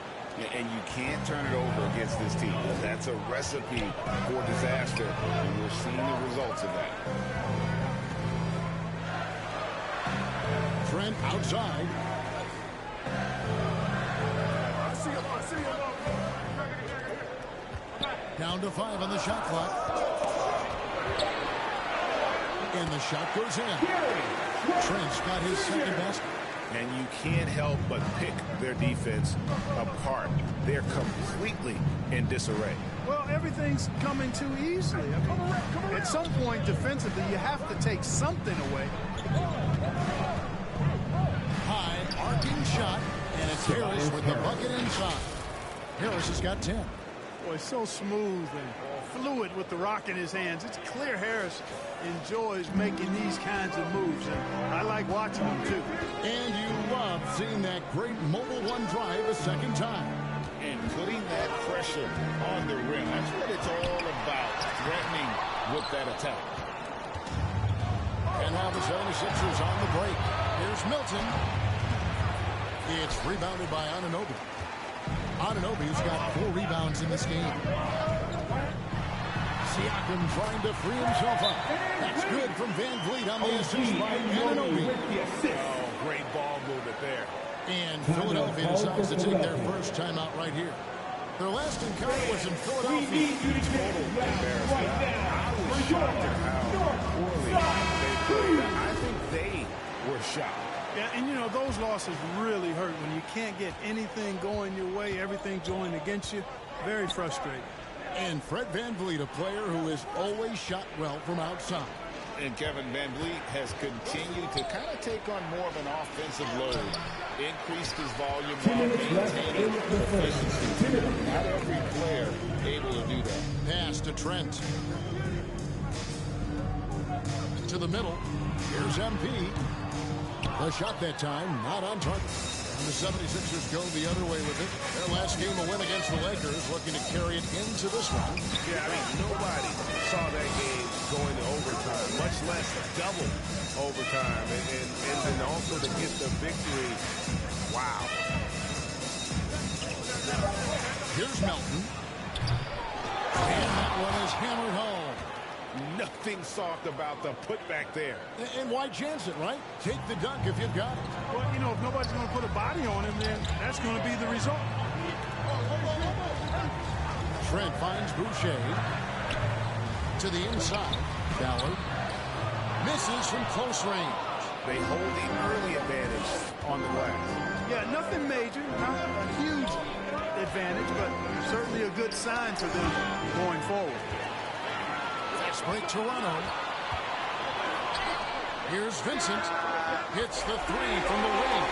Speaker 16: And you can't turn it over against this team. That's a recipe for disaster, and we're seeing the results of that.
Speaker 14: Trent outside. Down to 5 on the shot clock. And the shot goes in. Trent's got his second basket.
Speaker 16: And you can't help but pick their defense apart. They're completely in disarray.
Speaker 15: Well, everything's coming too easily. I mean, at some point defensively, you have to take something away.
Speaker 14: High arcing shot, and it's Harris with the bucket inside. Harris has got 10.
Speaker 15: Boy, so smooth and fluid with the rock in his hands. It's clear Harris enjoys making these kinds of moves, and I like watching him too.
Speaker 14: And you love seeing that great mobile one drive a second time.
Speaker 16: And putting that pressure on the rim. That's what it's all about, threatening with that attack.
Speaker 14: And now the 76ers on the break. Here's Milton. It's rebounded by Anunoby. Anunoby's got 4 rebounds in this game. Siakam trying to free himself up. That's good from Van Vliet on the assist by Anunoby.
Speaker 16: Oh, great ball movement there.
Speaker 14: And Philadelphia decides to take their first timeout right here. Their last encounter was in Philadelphia.
Speaker 16: Total embarrassment. I was shocked at how poorly they played. I think they were shocked.
Speaker 15: Yeah, and you know, those losses really hurt when you can't get anything going your way, everything going against you. Very frustrating.
Speaker 14: And Fred VanVleet, a player who has always shot well from outside.
Speaker 16: And Kevin Van Vliet has continued to kind of take on more of an offensive load. Increased his volume while maintaining efficiency. Not every player able to do that.
Speaker 14: Pass to Trent. To the middle. Here's MP. The shot that time, not on target. And the 76ers go the other way with it. Their last game a win against the Lakers, looking to carry it into this one.
Speaker 10: Yeah, I mean, nobody saw that game going to overtime, much less double overtime. And then also to get the victory. Wow.
Speaker 14: Here's Melton. And that one is hammered home.
Speaker 10: Nothing soft about the putback there.
Speaker 14: And why chance it, right? Take the dunk if you've got it.
Speaker 15: Well, you know, if nobody's going to put a body on him, then that's going to be the result.
Speaker 14: Trent finds Boucher. To the inside. Ballard. Misses from close range.
Speaker 10: They hold the early advantage on the glass.
Speaker 15: Yeah, nothing major, not a huge advantage, but certainly a good sign for them going forward.
Speaker 14: Fast break Toronto. Here's Vincent. Hits the three from the wing.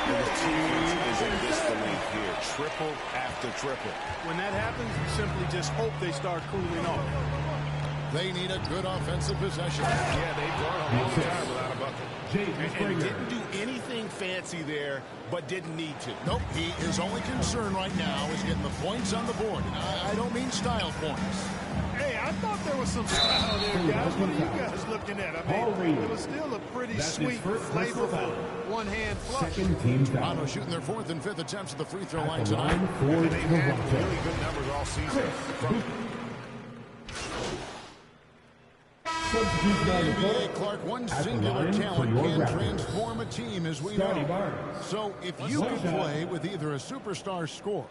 Speaker 10: And the team is in disbelief here. Triple after triple.
Speaker 15: When that happens, you simply just hope they start cooling off.
Speaker 14: They need a good offensive possession.
Speaker 10: Yeah, they've gone a long time without a bucket. And didn't do anything fancy there, but didn't need to.
Speaker 14: Nope, his only concern right now is getting the points on the board. And I don't mean style points.
Speaker 15: Hey, I thought there was some style there, guys. What are you guys looking at? I mean, it was still a pretty sweet, flavorful one-hand flush.
Speaker 14: Toronto shooting their fourth and fifth attempts at the free throw line tonight.
Speaker 10: And they've had really good numbers all season.
Speaker 14: NBA Clark, one singular talent can transform a team, as we know. So if you could play with either a superstar scorer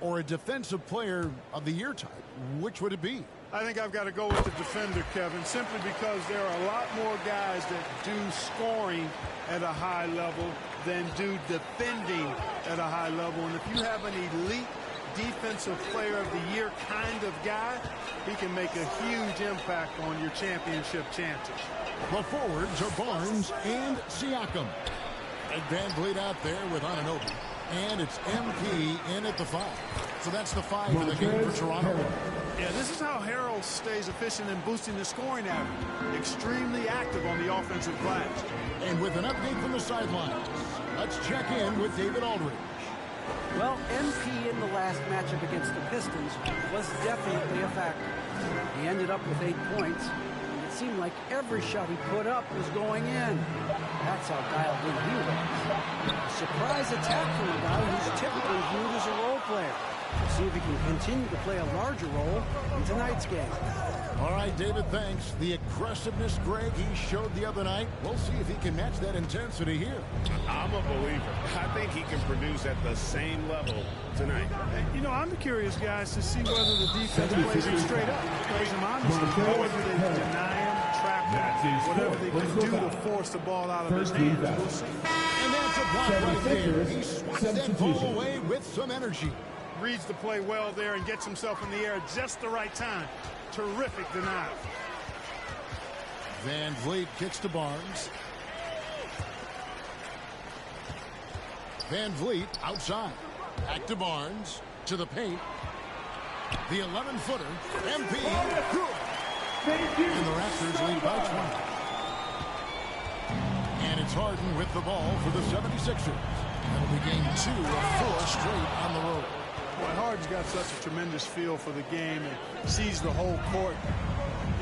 Speaker 14: or a defensive player of the year type, which would it be?
Speaker 15: I think I've got to go with the defender, Kevin, simply because there are a lot more guys that do scoring at a high level than do defending at a high level. And if you have an elite defensive player of the year kind of guy, he can make a huge impact on your championship chances.
Speaker 14: The forwards are Barnes and Siakam. And Van Vliet out there with Anunoby. And it's MP in at the 5. So that's the 5 for the game for Toronto.
Speaker 15: Yeah, this is how Harrell stays efficient in boosting the scoring average. Extremely active on the offensive glass.
Speaker 14: And with an update from the sidelines, let's check in with David Aldridge.
Speaker 18: Well, MP in the last matchup against the Pistons was definitely a factor. He ended up with 8 points, and it seemed like every shot he put up was going in. That's how dialed in he was. A surprise attack from a guy who's typically viewed as a role player. We'll see if he can continue to play a larger role in tonight's game.
Speaker 14: All right, David, thanks. The aggressiveness, Greg, he showed the other night. We'll see if he can match that intensity here.
Speaker 10: I'm a believer. I think he can produce at the same level tonight.
Speaker 15: You know, I'm curious, guys, to see whether the defense plays him straight up. Plays him honestly. Or whether they can deny him, trap him, whatever they can do to force the ball out of his hands. We'll see.
Speaker 14: And that's a block right there. He swats that ball away with some energy.
Speaker 15: Reads the play well there and gets himself in the air at just the right time. Terrific denial.
Speaker 14: Van Vliet kicks to Barnes. Van Vliet outside. Back to Barnes. To the paint. The 11-footer. MP. And the Raptors lead by 20. And it's Harden with the ball for the 76ers. That'll be game 2 of 4 straight on the road.
Speaker 15: Boy, Harden's got such a tremendous feel for the game and sees the whole court.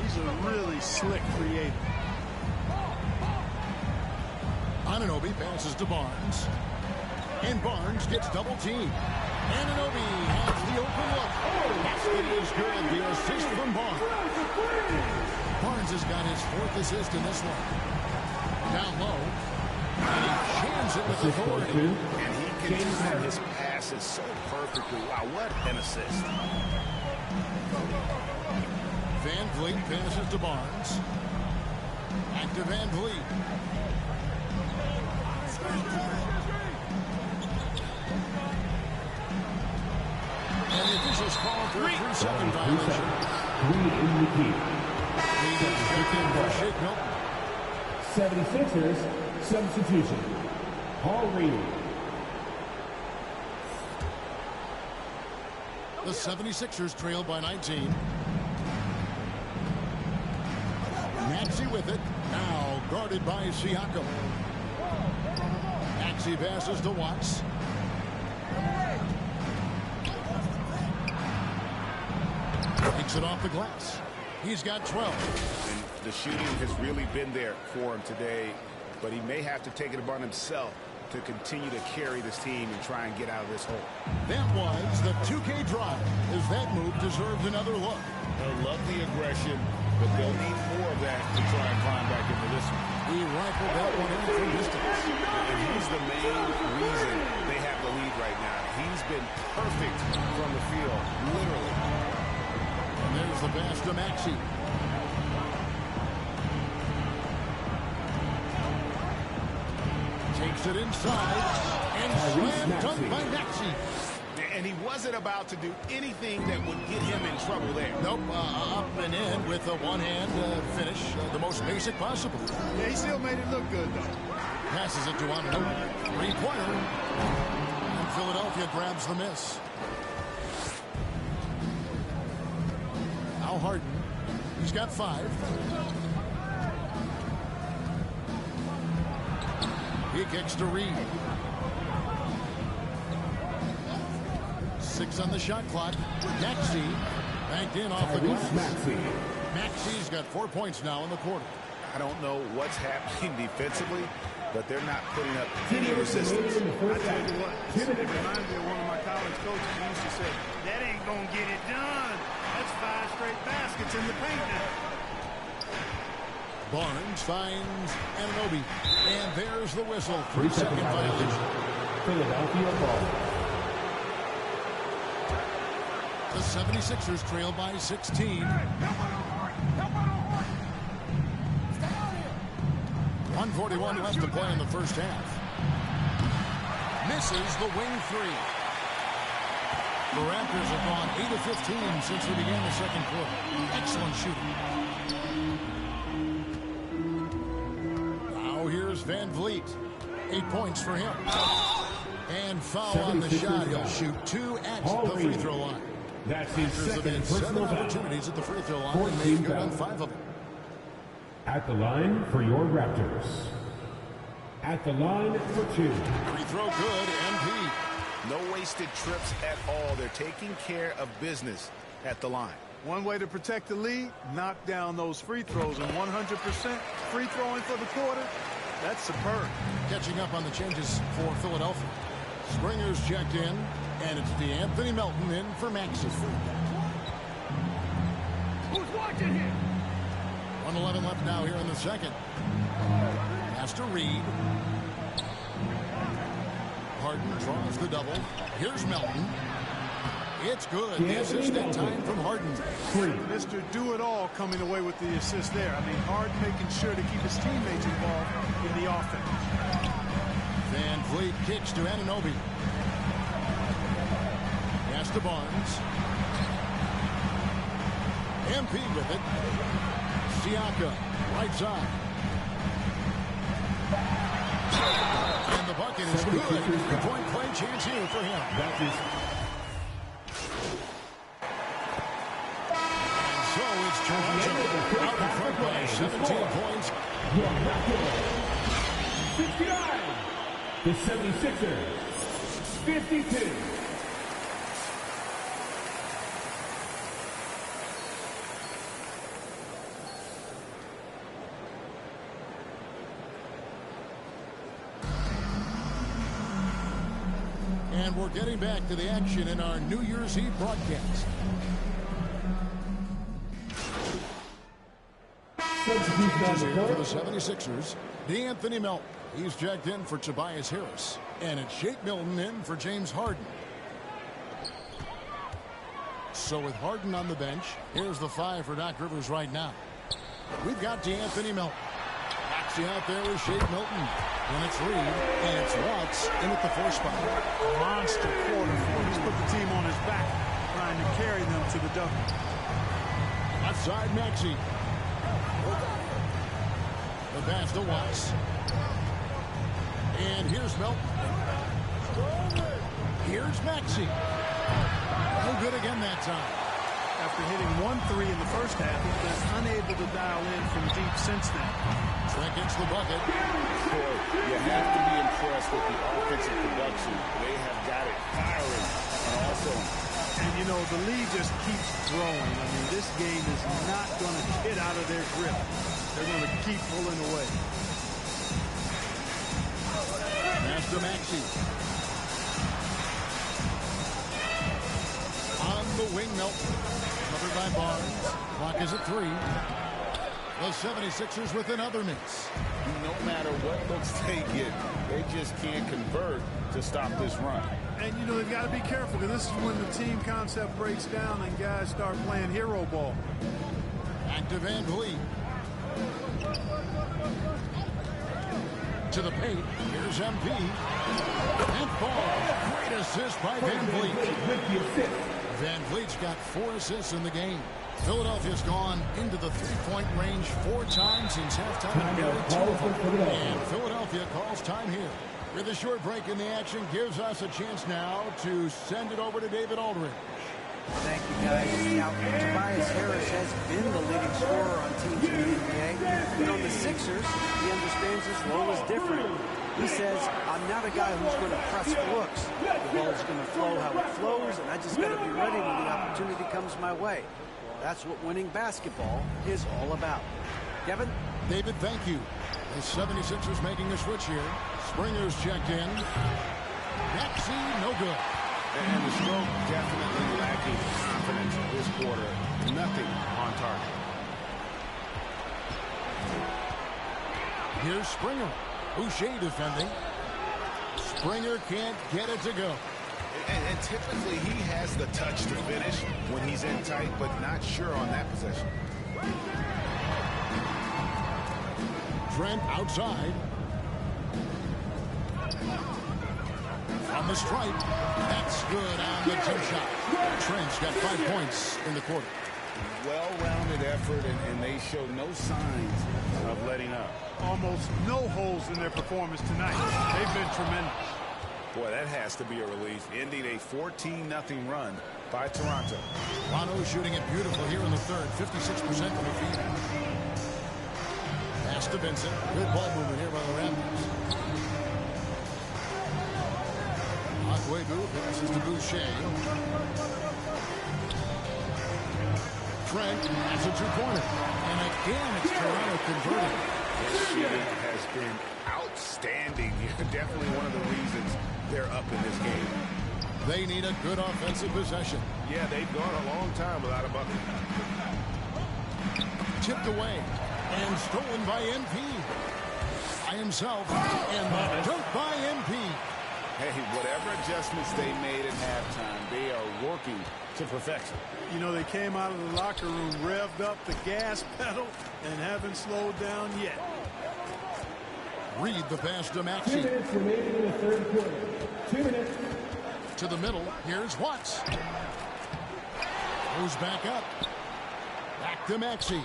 Speaker 15: He's a really slick creator.
Speaker 14: Anunoby passes to Barnes. And Barnes gets double teamed. Anunoby has the open look. Basket is good. The assist from Barnes. Barnes has got his 4th assist in this one. Down low. And he jams it with authority.
Speaker 10: And he can time his passes so perfectly. Wow, what an assist.
Speaker 14: Van Vliet passes to Barnes. Back to Van Vliet. And the officials call for a 3-second violation. Shake Milton.
Speaker 6: 76ers substitution. Paul Reed.
Speaker 14: The 76ers trail by 19. Maxey with it. Now guarded by Siakam. Maxey passes to Watts. Takes it off the glass. He's got 12.
Speaker 16: And the shooting has really been there for him today, but he may have to take it upon himself to continue to carry this team and try and get out of this hole.
Speaker 14: That was the 2K drive, as that move deserved another look.
Speaker 16: They'll love the aggression, but they'll need more of that to try and climb back into this one.
Speaker 14: He rifled that one in from distance.
Speaker 16: And he's the main reason they have the lead right now. He's been perfect from the field, literally.
Speaker 14: And there's the pass to Maxey. Takes it inside, and slam dunk by Maxey.
Speaker 16: And he wasn't about to do anything that would get him in trouble there.
Speaker 14: Nope, up and in with a one-hand finish, the most basic possible.
Speaker 15: Yeah, he still made it look good, though.
Speaker 14: Passes it to Anunoby. Three-pointer. And Philadelphia grabs the miss. Al Harden. He's got 5. He kicks to Reed. 6 on the shot clock. Maxey banked in off the glass. Maxey's got 4 points now in the quarter.
Speaker 16: I don't know what's happening defensively, but they're not putting up any resistance.
Speaker 15: I tell you what, it reminds me of one of my college coaches who used to say, that ain't going to get it done. That's 5 straight baskets in the paint now.
Speaker 14: Barnes finds Anunoby. And there's the whistle. 3-second violation.
Speaker 6: Philadelphia ball.
Speaker 14: The 76ers trail by 16. 1:41 left to play in the first half. Misses the wing 3. The Raptors have gone 8 of 15 since we began the second quarter. Excellent shooting. Now here's Van Vliet. 8 points for him. And foul on the shot. He'll shoot 2 at the free throw line.
Speaker 6: That's his second
Speaker 14: 7 opportunities at the free throw line and made good on 5 of them.
Speaker 6: At the line for your Raptors. At the line for 2.
Speaker 14: Free throw good, MP.
Speaker 16: No wasted trips at all. They're taking care of business at the line.
Speaker 15: One way to protect the lead, knock down those free throws, and 100% free throwing for the quarter, that's superb.
Speaker 14: Catching up on the changes for Philadelphia. Springer's checked in, and it's Anthony Melton in for Maxey.
Speaker 6: Who's watching here?
Speaker 14: 1:11 left now here in the second. Pass to Reed. Harden draws the double. Here's Melton. It's good. The assist that time from Harden.
Speaker 15: Mr. Do-It-All coming away with the assist there. I mean, Harden making sure to keep his teammates involved in the offense.
Speaker 14: Van Vliet kicks to Anunoby. Pass to Barnes. MP with it. Siakam, right side. And the bucket is good. 3-point play chance here for him.
Speaker 6: That's his.
Speaker 14: And so it's Toronto out in front by 17 points.
Speaker 6: 69. The 76ers. 52.
Speaker 14: And we're getting back to the action in our New Year's Eve broadcast. For the 76ers, D'Anthony Melton. He's checked in for Tobias Harris. And it's Shake Milton in for James Harden. So with Harden on the bench, here's the 5 for Doc Rivers right now. We've got D'Anthony Melton. Maxey out there with Shake Milton. And it's Reed, and it's Watts in at the 4 spot.
Speaker 15: Monster quarter for him. He's put the team on his back, trying to carry them to the W.
Speaker 14: Left side, Maxey. The pass to Watts. And here's Melton. Here's Maxey. No good again that time.
Speaker 15: After hitting 1-3 in the first half, he's been unable to dial in from deep since then.
Speaker 14: Trent gets the bucket.
Speaker 16: Boy, you have to be impressed with the offensive production. They have got it firing on all cylinders.
Speaker 15: And, you know, the lead just keeps growing. I mean, this game is not going to get out of their grip. They're going to keep pulling away.
Speaker 14: Pass to Maxey. On the wing, Melton. Covered by Barnes. Clock is at 3. The 76ers with another miss.
Speaker 16: No matter what looks they get, they just can't convert to stop this run.
Speaker 15: And, you know, they've got to be careful because this is when the team concept breaks down and guys start playing hero ball.
Speaker 14: Back to Van Vliet. To the paint. Here's MP. And ball. Great assist by Van Vliet. Van Vliet's got 4 assists in the game. Philadelphia's gone into the three-point range 4 times since halftime. And Philadelphia calls time here. With a short break in the action, gives us a chance now to send it over to David Aldridge.
Speaker 18: Thank you, guys. Now, Tobias Harris has been the leading scorer on teams in the NBA. But on the Sixers, he understands his role is different. He says, I'm not a guy who's going to press for looks. The ball's going to flow how it flows, and I just got to be ready when the opportunity comes my way. That's what winning basketball is all about. Kevin?
Speaker 14: David, thank you. The 76ers making a switch here. Springer's checked in. Maxey, no good.
Speaker 10: And the stroke definitely lacking confidence this quarter. Nothing on target.
Speaker 14: Here's Springer. Boucher defending. Springer can't get it to go.
Speaker 10: And typically he has the touch to finish when he's in tight, but not sure on that possession.
Speaker 14: Trent outside. From the stripe. That's good on the jump shot. Trent's got 5 points in the quarter.
Speaker 16: Well-rounded effort, and they show no signs of letting up.
Speaker 15: Almost no holes in their performance tonight. They've been tremendous.
Speaker 10: Boy, that has to be a relief, ending a 14-0 run by Toronto.
Speaker 14: Toronto shooting it beautiful here in the third, 56% from the field. Pass to Vincent. Good ball movement here by the Raptors. Akwebu passes to Boucher. Trent has a two-pointer. And again, it's Toronto converting.
Speaker 10: This shooting has been outstanding. Definitely one of the reasons they're up in this game.
Speaker 14: They need a good offensive possession.
Speaker 10: Yeah, they've gone a long time without a bucket.
Speaker 14: Tipped away and stolen by MP. By himself. And dunked by MP.
Speaker 16: Hey, whatever adjustments they made at halftime, they are working to perfection.
Speaker 15: You know, they came out of the locker room, revved up the gas pedal, and haven't slowed down yet.
Speaker 14: Read the pass to Maxey.
Speaker 6: 2 minutes remaining in the third quarter. 2 minutes.
Speaker 14: To the middle. Here's Watts. Goes back up. Back to Maxey.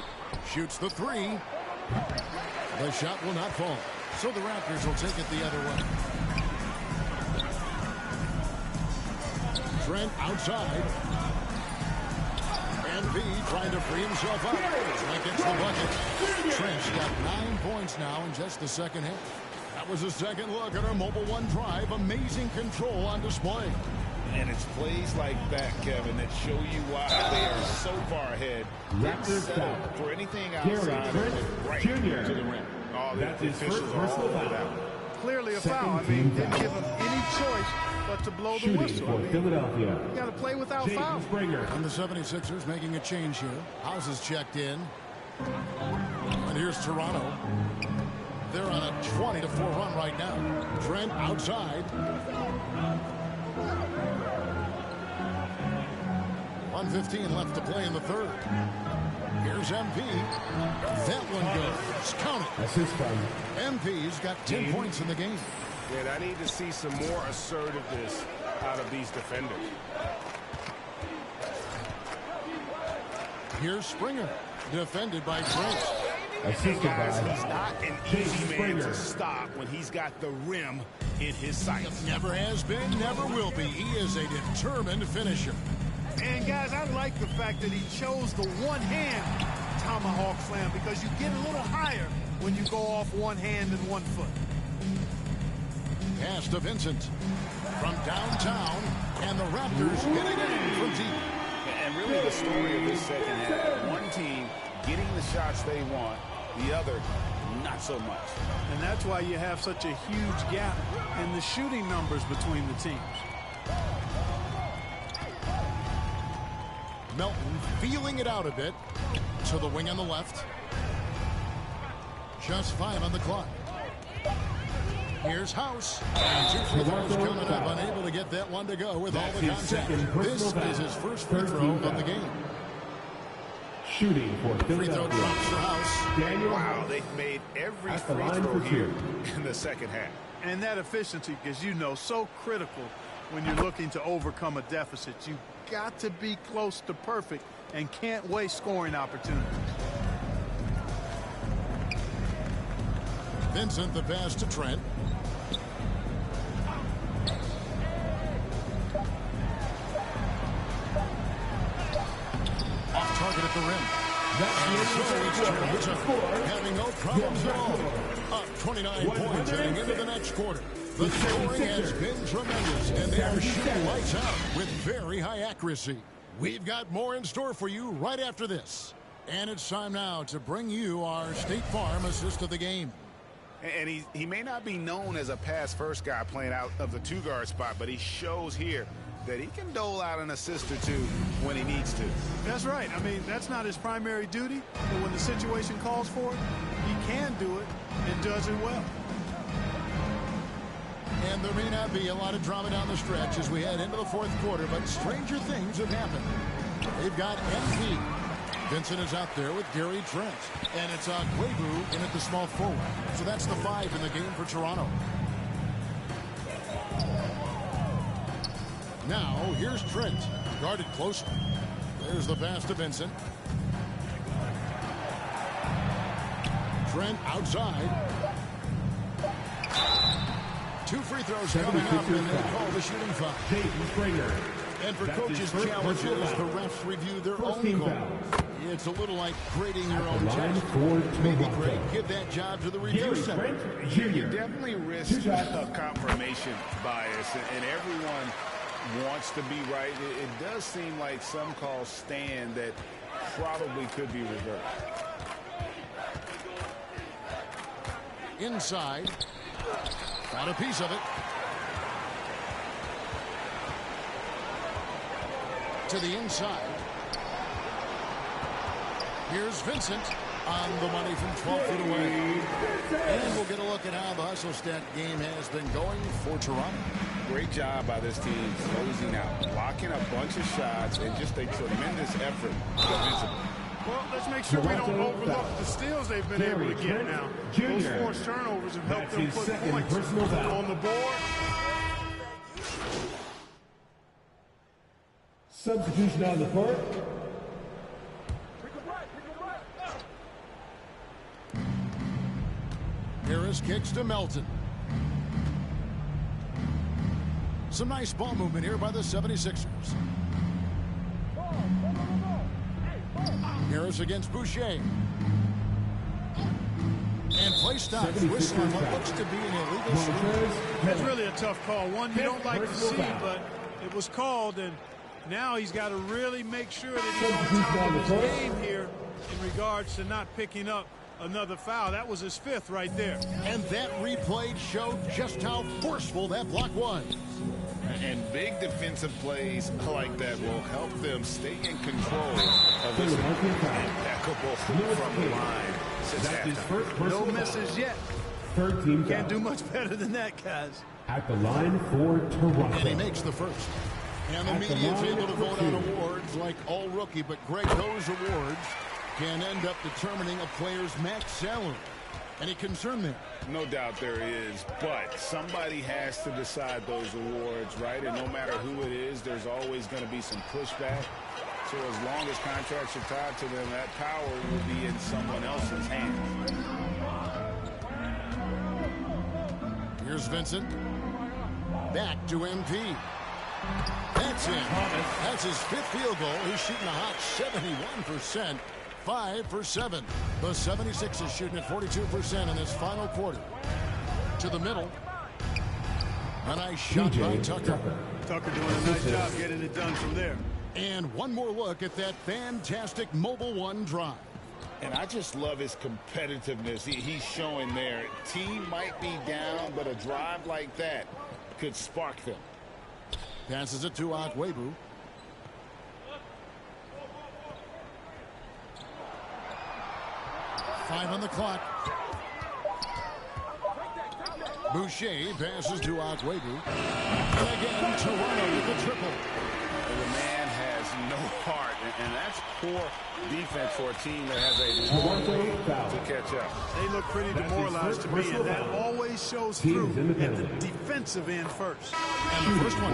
Speaker 14: Shoots the 3. The shot will not fall. So the Raptors will take it the other way. Trent outside. NB trying to free himself up. Trent gets the bucket. Trent's got 9 points now in just the second half. That was a second look at our Mobile One drive. Amazing control on display.
Speaker 16: And it's plays like that, Kevin, that show you why they are so far ahead.
Speaker 6: Raptors foul.
Speaker 16: For anything outside of it, right to the rim.
Speaker 10: Oh,
Speaker 6: That's his first personal foul.
Speaker 15: Clearly a foul. I mean, didn't give them any choice but to blow the whistle.
Speaker 6: For Philadelphia.
Speaker 15: You got to play without foul.
Speaker 6: Springer.
Speaker 14: And the 76ers making a change here. House is checked in. And here's Toronto. They're on a 20-4 run right now. Trent outside. 1:15 left to play in the third. Here's MP. That one goes. Count it.
Speaker 6: Assist from
Speaker 14: MP's got 10 points in the game.
Speaker 10: Man, I need to see some more assertiveness out of these defenders.
Speaker 14: Here's Springer. Defended by Trent.
Speaker 6: And guys, he's not an easy man to stop when he's got the rim in his sights.
Speaker 14: Never has been, never will be. He is a determined finisher.
Speaker 15: And guys, I like the fact that he chose the one-hand tomahawk slam because you get a little higher when you go off one hand and 1 foot.
Speaker 14: Pass to Vincent from downtown, and the Raptors getting in from deep.
Speaker 16: And really the story of this second half, one team getting the shots they want, the other not so much.
Speaker 15: And that's why you have such a huge gap in the shooting numbers between the teams.
Speaker 14: Melton feeling it out a bit to the wing on the left. Just 5 on the clock. Here's House. And 2 free throws coming up. Unable to get that one to go with all the contact. This is his first free throw of the game.
Speaker 6: Shooting for
Speaker 14: free throw drops for House.
Speaker 6: Wow, they've made every free throw here in the second half.
Speaker 15: And that efficiency, as you know, so critical when you're looking to overcome a deficit. You've got to be close to perfect and can't waste scoring opportunities.
Speaker 14: Vincent, the pass to Trent. Off target at the rim. And so it's having no problems at all. Up 29 points heading into the next quarter. The scoring has been tremendous, and they are shooting lights out with very high accuracy. We've got more in store for you right after this. And it's time now to bring you our State Farm assist of the game.
Speaker 16: And he may not be known as a pass-first guy playing out of the 2-guard spot, but he shows here that he can dole out an assist or two when he needs to.
Speaker 15: That's right. I mean, that's not his primary duty, but when the situation calls for it, he can do it and does it well.
Speaker 14: And there may not be a lot of drama down the stretch as we head into the fourth quarter, but stranger things have happened. They've got MP. Vincent is out there with Gary Trent. And it's Quabu in at the small forward. So that's the 5 in the game for Toronto. Now, here's Trent. Guarded closer. There's the pass to Vincent. Trent outside. 2 free throws coming up, and they call the shooting foul. And for coaches' challenges, the refs review their own call. It's a little like grading your own test. Maybe Greg, give that job to the review center.
Speaker 16: You definitely risk a confirmation bias, and everyone wants to be right. It does seem like some calls stand that probably could be reversed.
Speaker 14: Inside. Got a piece of it. To the inside. Here's Vincent on the money from 12 feet away. And we'll get a look at how the hustle stat game has been going for Toronto.
Speaker 16: Great job by this team closing out, blocking a bunch of shots, and just a tremendous effort defensively.
Speaker 15: Well, let's make sure we don't overlook the steals they've been able to get now. Those forced turnovers have helped them put points on the board.
Speaker 6: Substitution on the court.
Speaker 14: Harris kicks to Melton. Some nice ball movement here by the 76ers. Harris against Boucher. And play stops. Whistling what looks to be an illegal swing.
Speaker 15: That's really a tough call. One you don't like to see, but it was called, and now he's got to really make sure that he's on top of his game here in regards to not picking up another foul. That was his 5th right there.
Speaker 14: And that replay showed just how forceful that block was.
Speaker 16: And big defensive plays like that will help them stay in control of this impeccable from the line since halftime.
Speaker 15: No misses yet.
Speaker 6: Third team
Speaker 15: Can't do much better than that, guys.
Speaker 6: At the line for Toronto.
Speaker 14: And he makes the first. And the media is able to vote on awards like all rookie, but Greg, those awards can end up determining a player's max salary. Any concern there?
Speaker 16: No doubt there is, but somebody has to decide those awards, right? And no matter who it is, there's always going to be some pushback. So as long as contracts are tied to them, that power will be in someone else's hands.
Speaker 14: Here's Vincent. Back to MP. That's it. That's his 5th field goal. He's shooting a hot 71%. 5 for 7. The 76ers shooting at 42% in this final quarter. To the middle. A nice shot by Tucker.
Speaker 15: Tucker doing a nice job getting it done from there.
Speaker 14: And one more look at that fantastic Mobile One drive.
Speaker 16: And I just love his competitiveness he's showing there. Team might be down, but a drive like that could spark them.
Speaker 14: Passes it to Akwebu. Five on the clock. Boucher passes to Akwebu. And again, Toronto with the triple.
Speaker 16: The man has no heart, and that's poor defense for a team that has a long way to catch up.
Speaker 15: They look pretty demoralized to me, and that always shows through at the defensive end first.
Speaker 14: And the first one,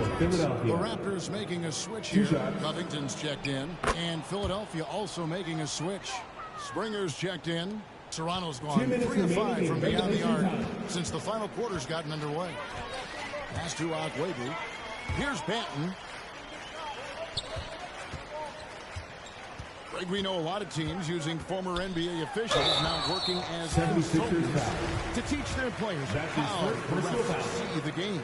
Speaker 14: the Raptors making a switch here. Covington's checked in, and Philadelphia also making a switch. Springer's checked in. Toronto's gone 3 of 5 from beyond the arc since the final quarter's gotten underway. Pass to Akwebu. Here's Banton. Greg, we know a lot of teams using former NBA officials now working as consultants to teach their players how to see the game.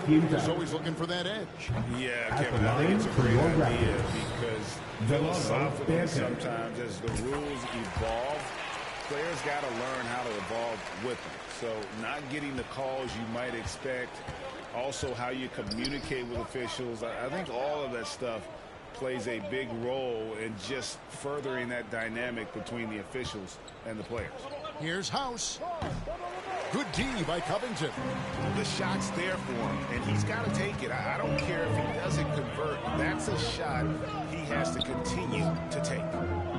Speaker 14: He's always looking for that edge.
Speaker 16: Yeah, Kevin, I think it's a great idea because philosophically sometimes as the rules evolve, players got to learn how to evolve with them. So not getting the calls you might expect, also how you communicate with officials. I think all of that stuff plays a big role in just furthering that dynamic between the officials and the players.
Speaker 14: Here's House. Good D by Covington.
Speaker 16: The shot's there for him, and he's got to take it. I don't care if he doesn't convert. That's a shot he has to continue to take.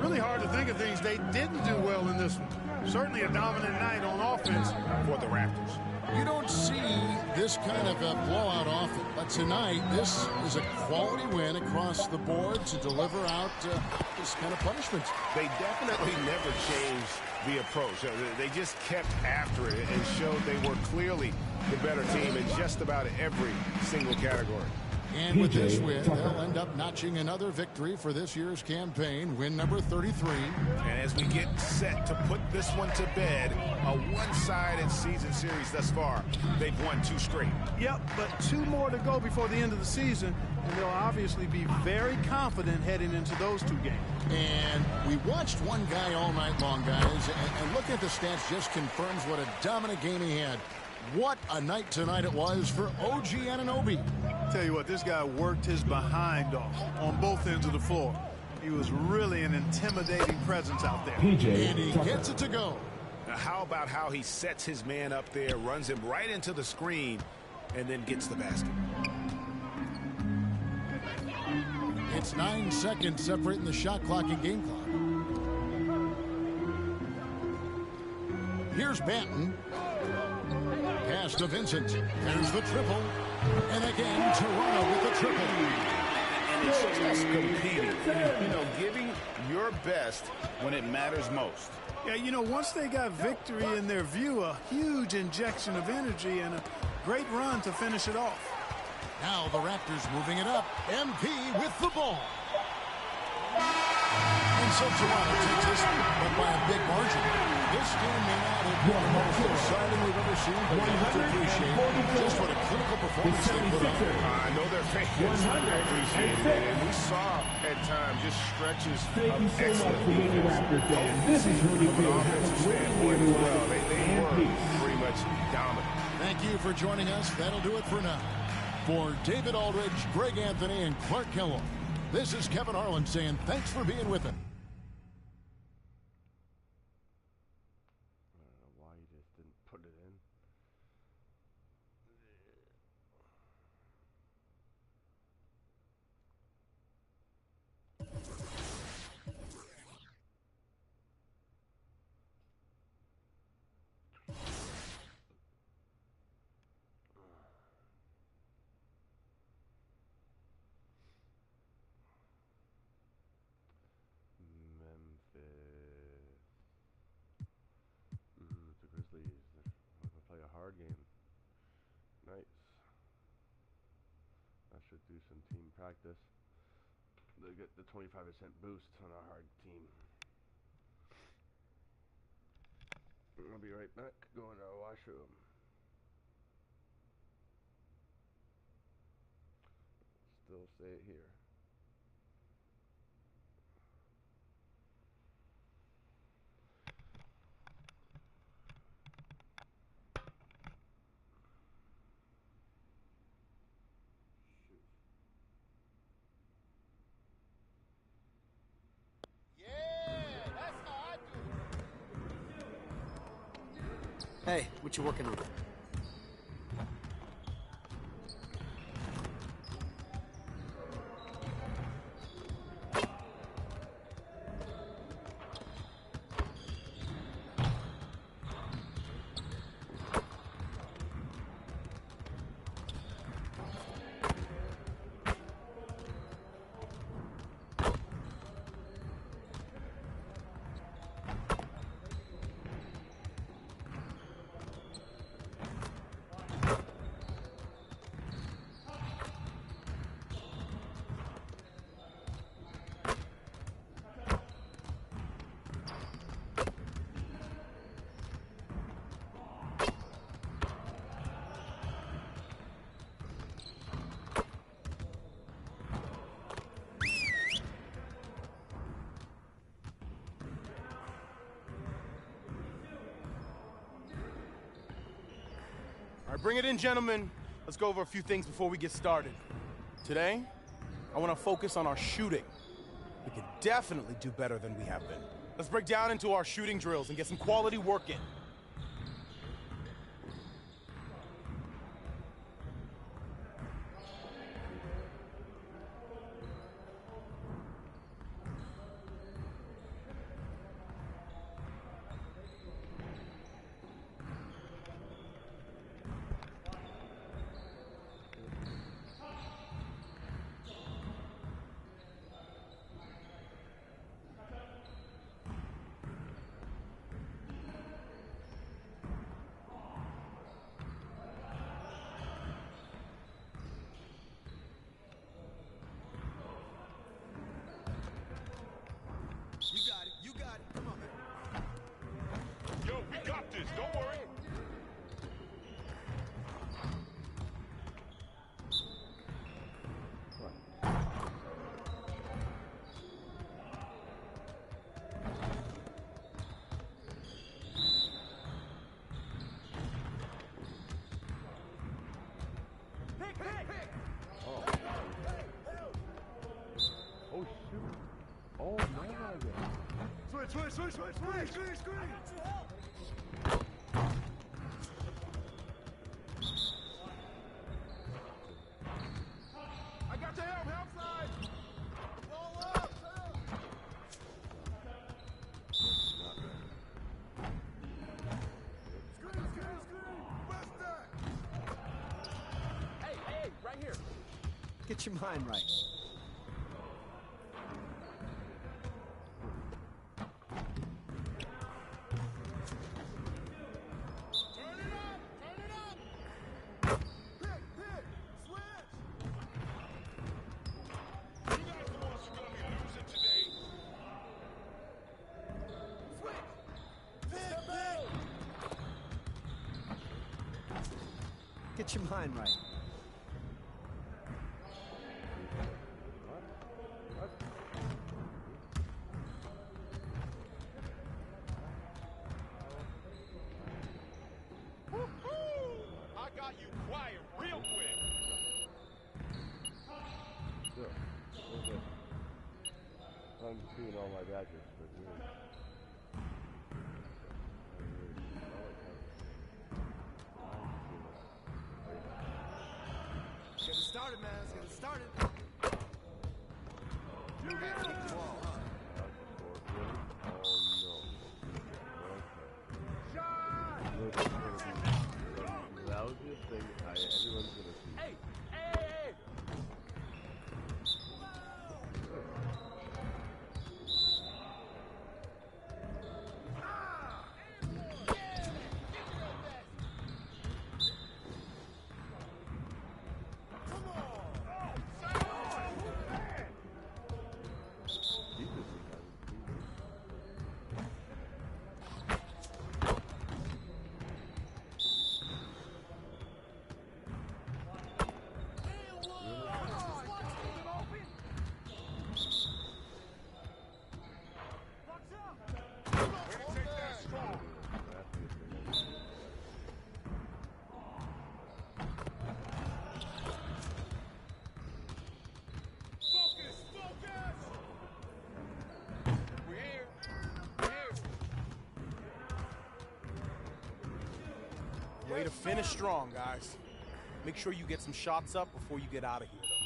Speaker 15: Really hard to think of things they didn't do well in this one. Certainly a dominant night on offense
Speaker 16: for the Raptors.
Speaker 14: You don't see this kind of a blowout often, but tonight this is a quality win across the board to deliver out this kind of punishment.
Speaker 16: They definitely never changed the approach. They just kept after it and showed they were clearly the better team in just about every single category.
Speaker 14: And with this win, they'll end up notching another victory for this year's campaign, win number 33.
Speaker 16: And as we get set to put this one to bed, a one-sided season series thus far, they've won 2 straight.
Speaker 15: Yep, but 2 more to go before the end of the season, and they'll obviously be very confident heading into those 2 games.
Speaker 14: And we watched one guy all night long, guys, and looking at the stats just confirms what a dominant game he had. What a night tonight it was for OG Anunoby.
Speaker 15: Tell you what, this guy worked his behind off on both ends of the floor. He was really an intimidating presence out there.
Speaker 14: And he gets it to go.
Speaker 16: Now, how about how he sets his man up there, runs him right into the screen, and then gets the basket.
Speaker 14: It's 9 seconds separating the shot clock and game clock. Here's Banton. Pass to Vincent. There's the triple. And again, Toronto with the triple.
Speaker 16: And it's just competing. You know, giving your best when it matters most.
Speaker 15: Yeah, you know, once they got victory in their view, a huge injection of energy and a great run to finish it off.
Speaker 14: Now the Raptors moving it up. MP with the ball. And so Toronto takes this but by a big margin. This game may not have been the most exciting we've ever seen, but we have to appreciate just what a clinical performance they put on.
Speaker 16: I know their fans appreciate it, and we saw at times just stretches of excellent defense.
Speaker 6: This is Rudy
Speaker 16: From an offensive standpoint as well, they were pretty much dominant.
Speaker 14: Thank you for joining us. That'll do it for now. For David Aldridge, Greg Anthony, and Clark Kellogg, this is Kevin Harlan saying thanks for being with us.
Speaker 7: Nice. I should do some team practice to get the 25% boost on our hard team. I'll be right back, going to our washroom. Still say it here.
Speaker 18: Hey, what you working on?
Speaker 11: All right, bring it in, gentlemen. Let's go over a few things before we get started. Today, I want to focus on our shooting. We can definitely do better than we have been. Let's break down into our shooting drills and get some quality work in.
Speaker 3: Don't worry.
Speaker 7: Oh shoot. Oh man. Switch. Screen.
Speaker 11: I got your help side. Roll up. Screen. What's that? Hey, right here.
Speaker 18: Get your mind right. Get your mind right.
Speaker 3: I got you quiet real quick.
Speaker 7: I'm seeing all my badges, but really.
Speaker 11: Let's get it started, man. Let's get it started.
Speaker 7: You got to keep the ball, huh? The loudest thing everyone's gonna see.
Speaker 11: Hey! Way to finish strong, guys. Make sure you get some shots up before you get out of here, though.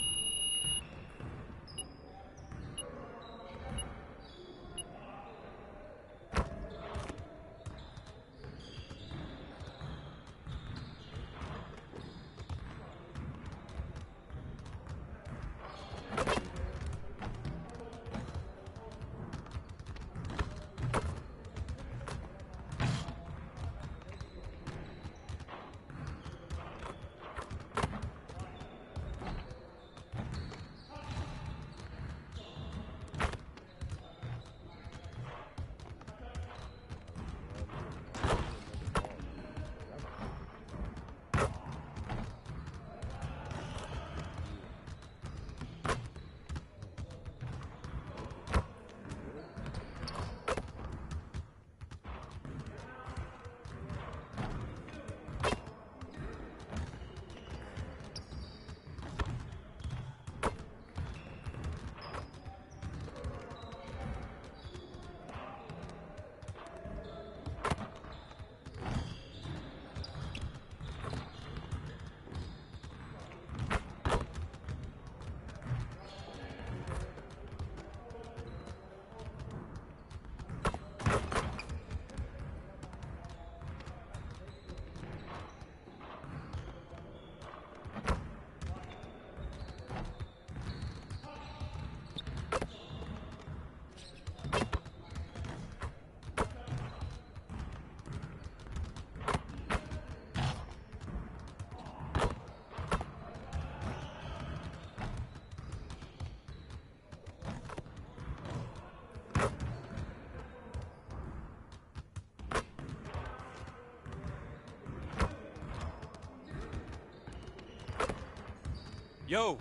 Speaker 17: Yo!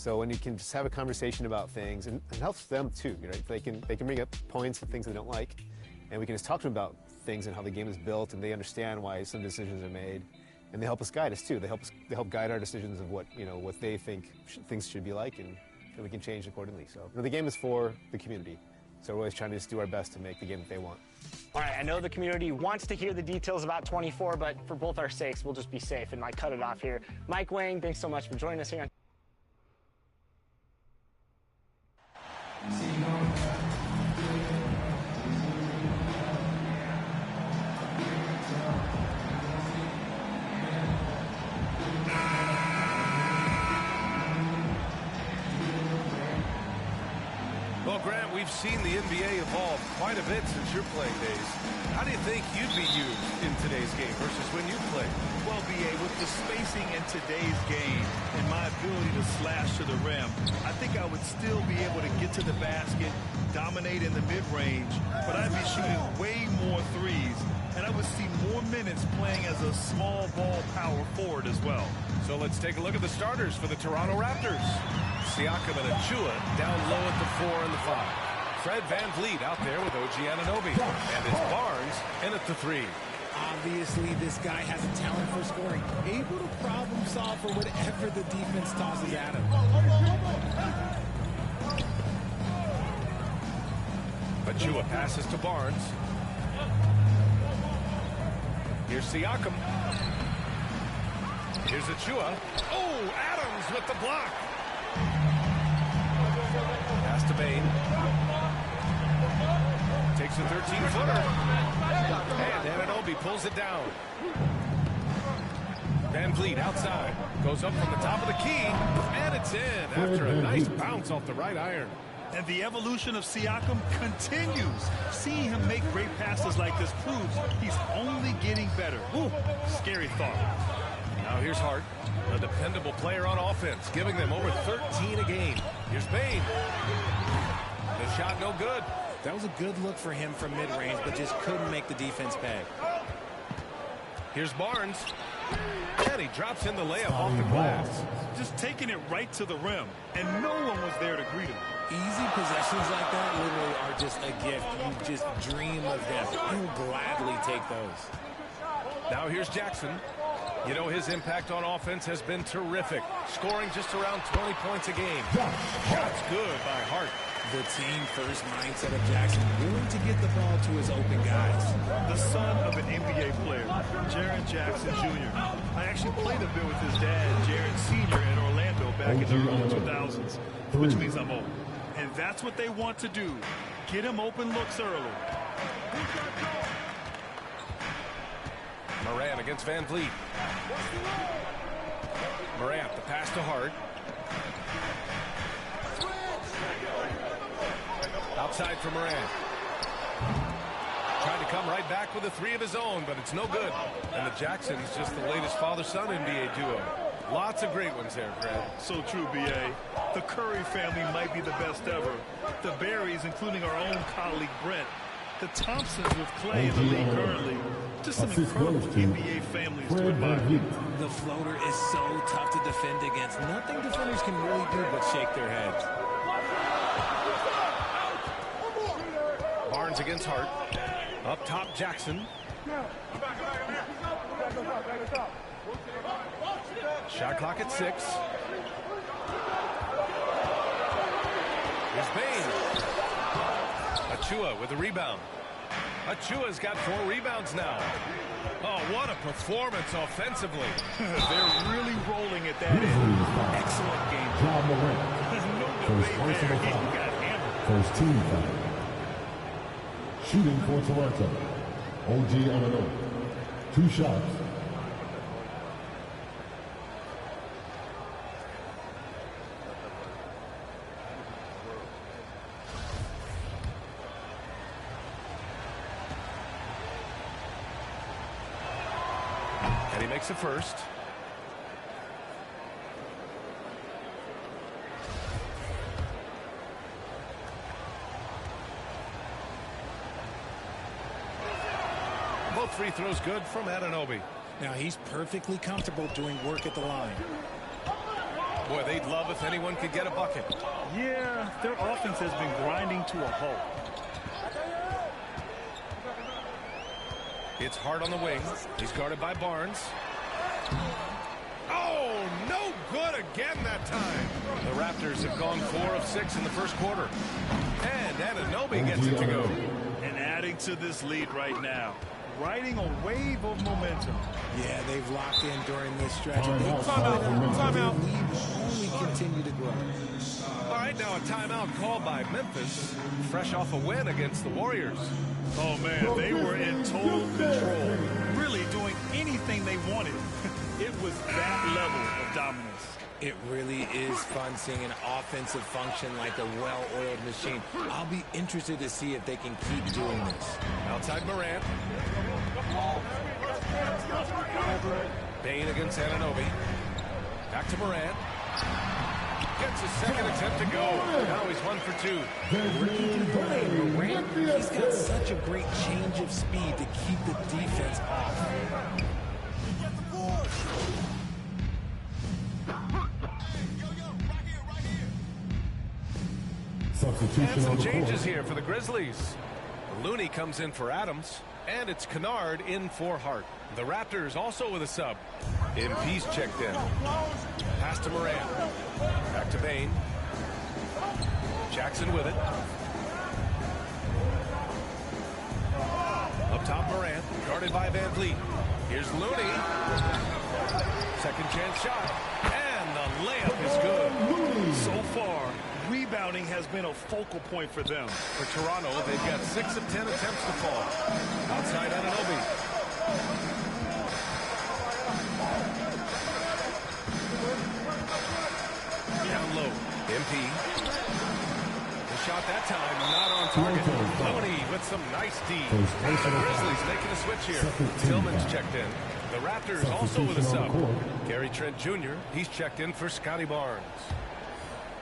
Speaker 5: So when you can just have a conversation about things, and it helps them too, right? They can bring up points and things they don't like, and we can just talk to them about things and how the game is built, and they understand why some decisions are made, and they help us guide us too. They help guide our decisions of what they think things should be like, and we can change accordingly. So the game is for the community, so we're always trying to just do our best to make the game that they want.
Speaker 12: All right, I know the community wants to hear the details about 24, but for both our sakes, we'll just be safe and cut it off here. Mike Wang, thanks so much for joining us here on
Speaker 3: Well, Grant, we've seen the NBA evolve quite a bit since your playing days. How do you think you'd be used in today's game versus when you played?
Speaker 4: Well, B.A., with the spacing in today's game and my ability to slash to the rim, I think I would still be able to get to the basket, dominate in the mid-range, but I'd be shooting way more threes, and I would see more minutes playing as a small ball power forward as well.
Speaker 3: So let's take a look at the starters for the Toronto Raptors. Siakam and Achua down low at the 4 and the 5. Fred VanVleet out there with OG Anunoby. And it's Barnes in at the 3.
Speaker 13: Obviously, this guy has a talent for scoring. Able to problem solve for whatever the defense tosses at him.
Speaker 3: Achua passes to Barnes. Here's Siakam. Here's Achua. Oh, Adams with the block. Pass to Bane. Takes a 13-footer. And Anunoby pulls it down. VanVleet outside. Goes up from the top of the key. And it's in after a nice bounce off the right iron.
Speaker 4: And the evolution of Siakam continues. Seeing him make great passes like this proves he's only getting better. Ooh, scary thought.
Speaker 3: Now here's Hart, a dependable player on offense, giving them over 13 a game. Here's Bane. The shot no good.
Speaker 13: That was a good look for him from mid-range, but just couldn't make the defense pay.
Speaker 3: Here's Barnes. And he drops in the layup off the glass.
Speaker 4: Just taking it right to the rim, and no one was there to greet him.
Speaker 13: Easy possessions like that literally are just a gift. You just dream of them. You'll gladly take those.
Speaker 3: Now here's Jackson. You know, his impact on offense has been terrific, scoring just around 20 points a game. Shots good by Hart.
Speaker 13: The team-first mindset of Jackson, willing to get the ball to his open guys.
Speaker 4: The son of an NBA player, Jaren Jackson Jr. I actually played a bit with his dad, Jaren Sr. in Orlando back in the early 2000s, which means I'm old. And that's what they want to do, get him open looks early.
Speaker 3: Morant against VanVleet. Morant, the pass to Hart. Outside for Morant. Trying to come right back with a 3 of his own, but it's no good. And the Jacksons, just the latest father-son NBA duo. Lots of great ones there, Fred.
Speaker 4: So true, B.A. The Curry family might be the best ever. The Berries, including our own colleague Brent. The Thompsons with Clay in the league currently. Just some incredible NBA families to admire.
Speaker 13: The floater is so tough to defend against. Nothing defenders can really do but shake their heads.
Speaker 3: Barnes against Hart. Up top, Jackson. Shot clock at 6. Here's Bane. Achua with the rebound. Achua's got 4 rebounds now. Oh, what a performance offensively.
Speaker 4: They're really rolling at that end. Excellent game. There's no debate there. He got hammered.
Speaker 6: First team foul. Shooting for Toronto, OG Anunoby. 2 shots.
Speaker 3: And he makes a first. Both free throws good from Anunoby.
Speaker 13: Now he's perfectly comfortable doing work at the line.
Speaker 3: Boy, they'd love if anyone could get a bucket.
Speaker 4: Yeah, their offense has been grinding to a halt.
Speaker 3: It's Hart on the wing. He's guarded by Barnes. Oh, no good again that time. The Raptors have gone 4 of 6 in the first quarter. And Anunoby gets it to go.
Speaker 4: And adding to this lead right now. Riding a wave of momentum.
Speaker 13: Yeah, they've locked in during this stretch. Timeout. The lead will only continue to grow.
Speaker 3: All right, now a timeout called by Memphis, fresh off a win against the Warriors.
Speaker 4: Oh, man, they were in total control. Really doing anything they wanted. It was that level of dominance.
Speaker 13: It really is fun seeing an offensive function like a well-oiled machine. I'll be interested to see if they can keep doing this.
Speaker 3: Outside Morant. Bain against Anunoby. Back to Morant. Gets his second attempt to go. Now he's 1 for 2.
Speaker 13: Morant, he's got such a great change of speed to keep the defense off.
Speaker 3: And some changes here for the Grizzlies. Looney comes in for Adams, and it's Kennard in for Hart. The Raptors also with a sub. MP's checked in. Pass to Morant. Back to Bain. Jackson with it. Up top Morant, guarded by Van Vliet. Here's Looney. Second chance shot. And the layup is good.
Speaker 4: So far, rebounding has been a focal point for them.
Speaker 3: For Toronto, they've got 6 of 10 attempts to fall. Outside Anunoby. Down low. MP. The shot that time, not on target. Looney with some nice D. The Grizzlies making a switch here. Tillman's checked in. The Raptors also with a sub. Gary Trent Jr., he's checked in for Scotty Barnes.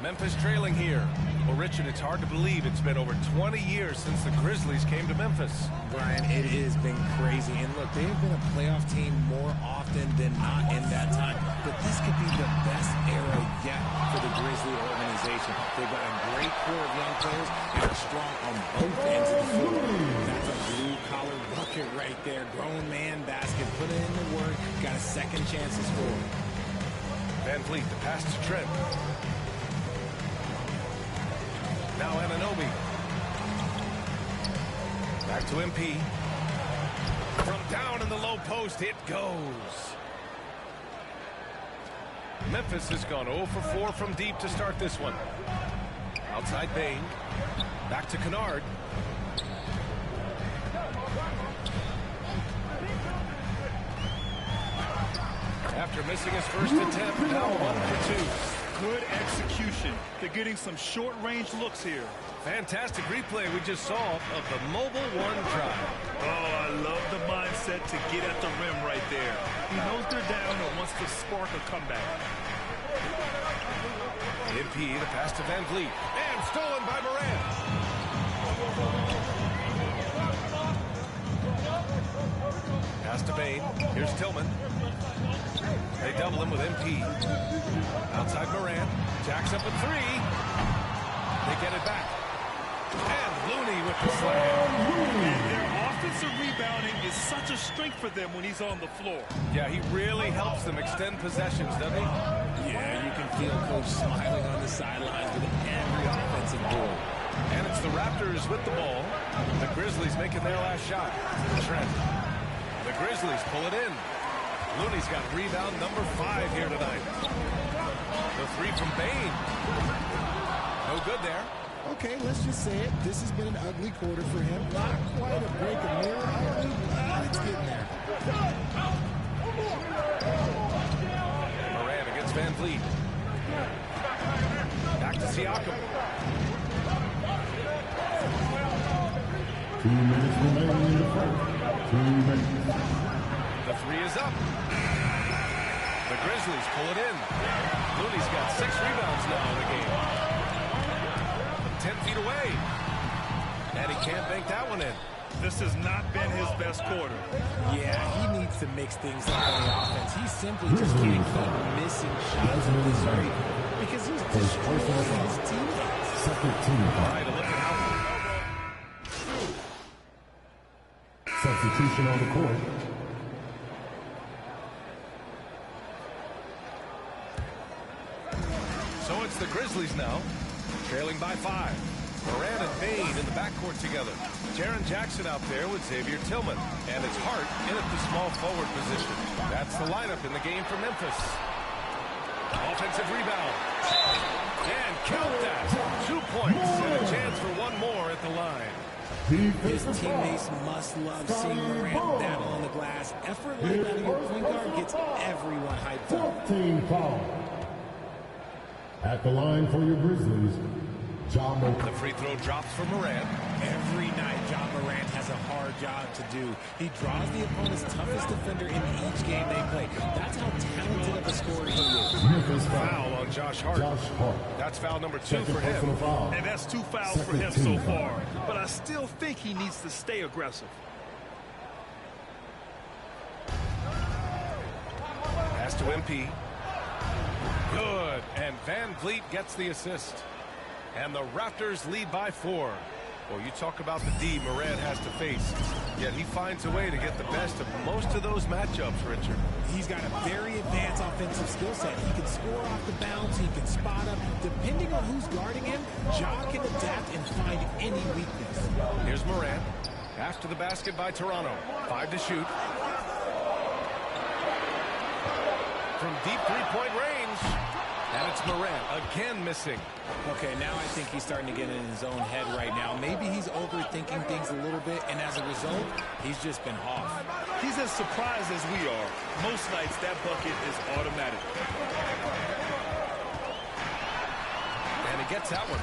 Speaker 3: Memphis trailing here. Well, Richard, it's hard to believe it's been over 20 years since the Grizzlies came to Memphis.
Speaker 13: Brian, it has been crazy. And look, they've been a playoff team more often than not in that time. But this could be the best era yet for the Grizzly organization. They've got a great core of young players and are strong on both ends of the floor. That's a blue-collar bucket right there. Grown man basket. Put it in the work. Got a second chance to score.
Speaker 3: Van Vliet, the pass to Trent. Now Anunoby. Back to MP. From down in the low post, it goes. Memphis has gone 0 for 4 from deep to start this one. Outside Bain. Back to Kennard. After missing his first attempt, now 1 for 2.
Speaker 4: Good execution. They're getting some short-range looks here.
Speaker 3: Fantastic replay we just saw of the Mobile 1 drive.
Speaker 4: Oh, I love the mindset to get at the rim right there. He knows they're down and wants to spark a comeback.
Speaker 3: MP, the pass to Van Vliet. And stolen by Morant. Pass to Bain. Here's Tillman. They double him with MP. Outside Morant. Jacks up a 3. They get it back. And Looney with the slam.
Speaker 4: And their offensive rebounding is such a strength for them when he's on the floor.
Speaker 3: Yeah, he really helps them extend possessions, doesn't he?
Speaker 13: Yeah, you can feel Coach smiling on the sidelines with every offensive goal.
Speaker 3: And it's the Raptors with the ball. The Grizzlies making their last shot. Trent. The Grizzlies pull it in. Looney's got rebound number 5 here tonight. The 3 from Bain. No good there.
Speaker 13: Okay, let's just say it. This has been an ugly quarter for him. Not quite a break of mirror ugly, but it's getting there.
Speaker 3: Morant against Van Vliet. Back to Siakam.
Speaker 14: 2 minutes remaining in the first. 2 minutes.
Speaker 3: The 3 is up. The Grizzlies pull it in. Looney's got 6 rebounds now in the game. 10 feet away. And he can't bank that one in.
Speaker 4: This has not been his best quarter.
Speaker 13: Yeah, he needs to mix things up on the offense. defense. He simply just can't keep missing shots at this rate because he's destroying his teammates.
Speaker 6: Second team foul.
Speaker 3: All right, look out.
Speaker 6: Substitution on the court.
Speaker 3: So it's the Grizzlies now, trailing by 5. Moran and Bain in the backcourt together. Jaren Jackson out there with Xavier Tillman. And it's Hart in at the small forward position. That's the lineup in the game for Memphis. Offensive rebound. And count that. 2 points and a chance for one more at the line.
Speaker 13: His teammates must love seeing Morant battle on the glass. Effort like that of your point guard gets everyone hyped up.
Speaker 6: Team foul. At the line for your Grizzlies, Ja Morant.
Speaker 3: The free throw drops for Morant.
Speaker 13: Every night, Ja Morant has a hard job to do. He draws the opponent's toughest defender in each game they play. That's how talented of a scorer he is.
Speaker 3: Foul on Josh Hart. That's foul number 2 for him.
Speaker 4: And that's 2 fouls for him so far. But I still think he needs to stay aggressive.
Speaker 3: Pass to MP. Good. And Van Vliet gets the assist. And the Raptors lead by 4. Well, you talk about the D Morant has to face. Yet he finds a way to get the best of most of those matchups, Richard.
Speaker 13: He's got a very advanced offensive skill set. He can score off the bounce. He can spot up. Depending on who's guarding him, Ja can adapt and find any weakness.
Speaker 3: Here's Morant. After the basket by Toronto. 5 to shoot. From deep three-point range. And it's Morant again missing.
Speaker 13: Okay, now I think he's starting to get in his own head right now. Maybe he's overthinking things a little bit, and as a result, he's just been off.
Speaker 4: He's as surprised as we are. Most nights, that bucket is automatic.
Speaker 3: And he gets that one.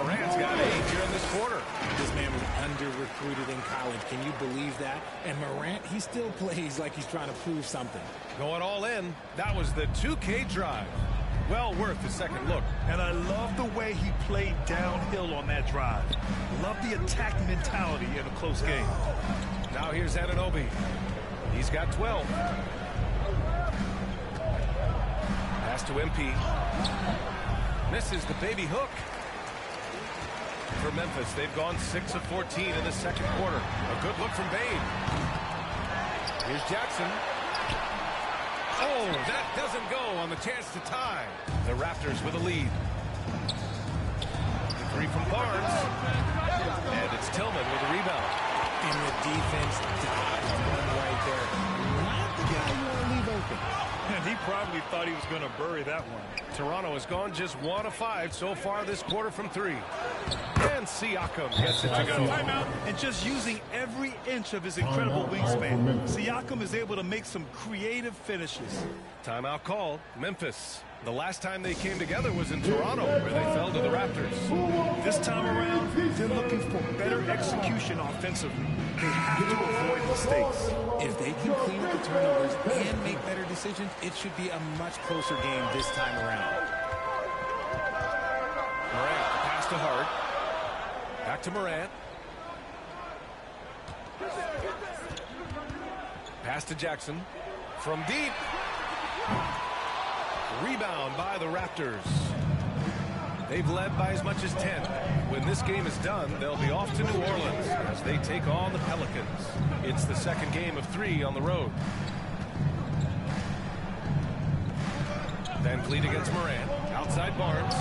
Speaker 3: Morant's got 8 here in this quarter.
Speaker 13: This man was under-recruited in college. Can you believe that? And Morant, he still plays like he's trying to prove something.
Speaker 3: Going all in. That was the 2K drive. Well worth a second look.
Speaker 4: And I love the way he played downhill on that drive. Love the attack mentality in a close game.
Speaker 3: Now here's Anunoby. He's got 12. Pass to MP. Misses the baby hook. For Memphis, they've gone 6 of 14 in the second quarter. A good look from Bain. Here's Jackson. Oh, that doesn't go on the chance to tie. The Raptors with a lead. The 3 from Barnes. And it's Tillman with a rebound.
Speaker 13: And the defense dodged one right there. Not the guy you want to leave open.
Speaker 4: And he probably thought he was going to bury that one.
Speaker 3: Toronto has gone just 1 of 5 so far this quarter from 3. And Siakam gets it to go.
Speaker 4: Timeout, and just using every inch of his incredible wingspan, Siakam is able to make some creative finishes.
Speaker 3: Timeout called. Memphis. The last time they came together was in Toronto, where they fell to the Raptors.
Speaker 4: This time around, they're looking for better execution offensively. They have to avoid mistakes.
Speaker 13: If they can clean up the turnovers and make better decisions, it should be a much closer game this time around.
Speaker 3: Morant, pass to Hart. Back to Morant. Pass to Jackson. From deep. Rebound by the Raptors. They've led by as much as 10. When this game is done, they'll be off to New Orleans as they take on the Pelicans. It's the second game of 3 on the road. Van Vliet against Morant. Outside Barnes.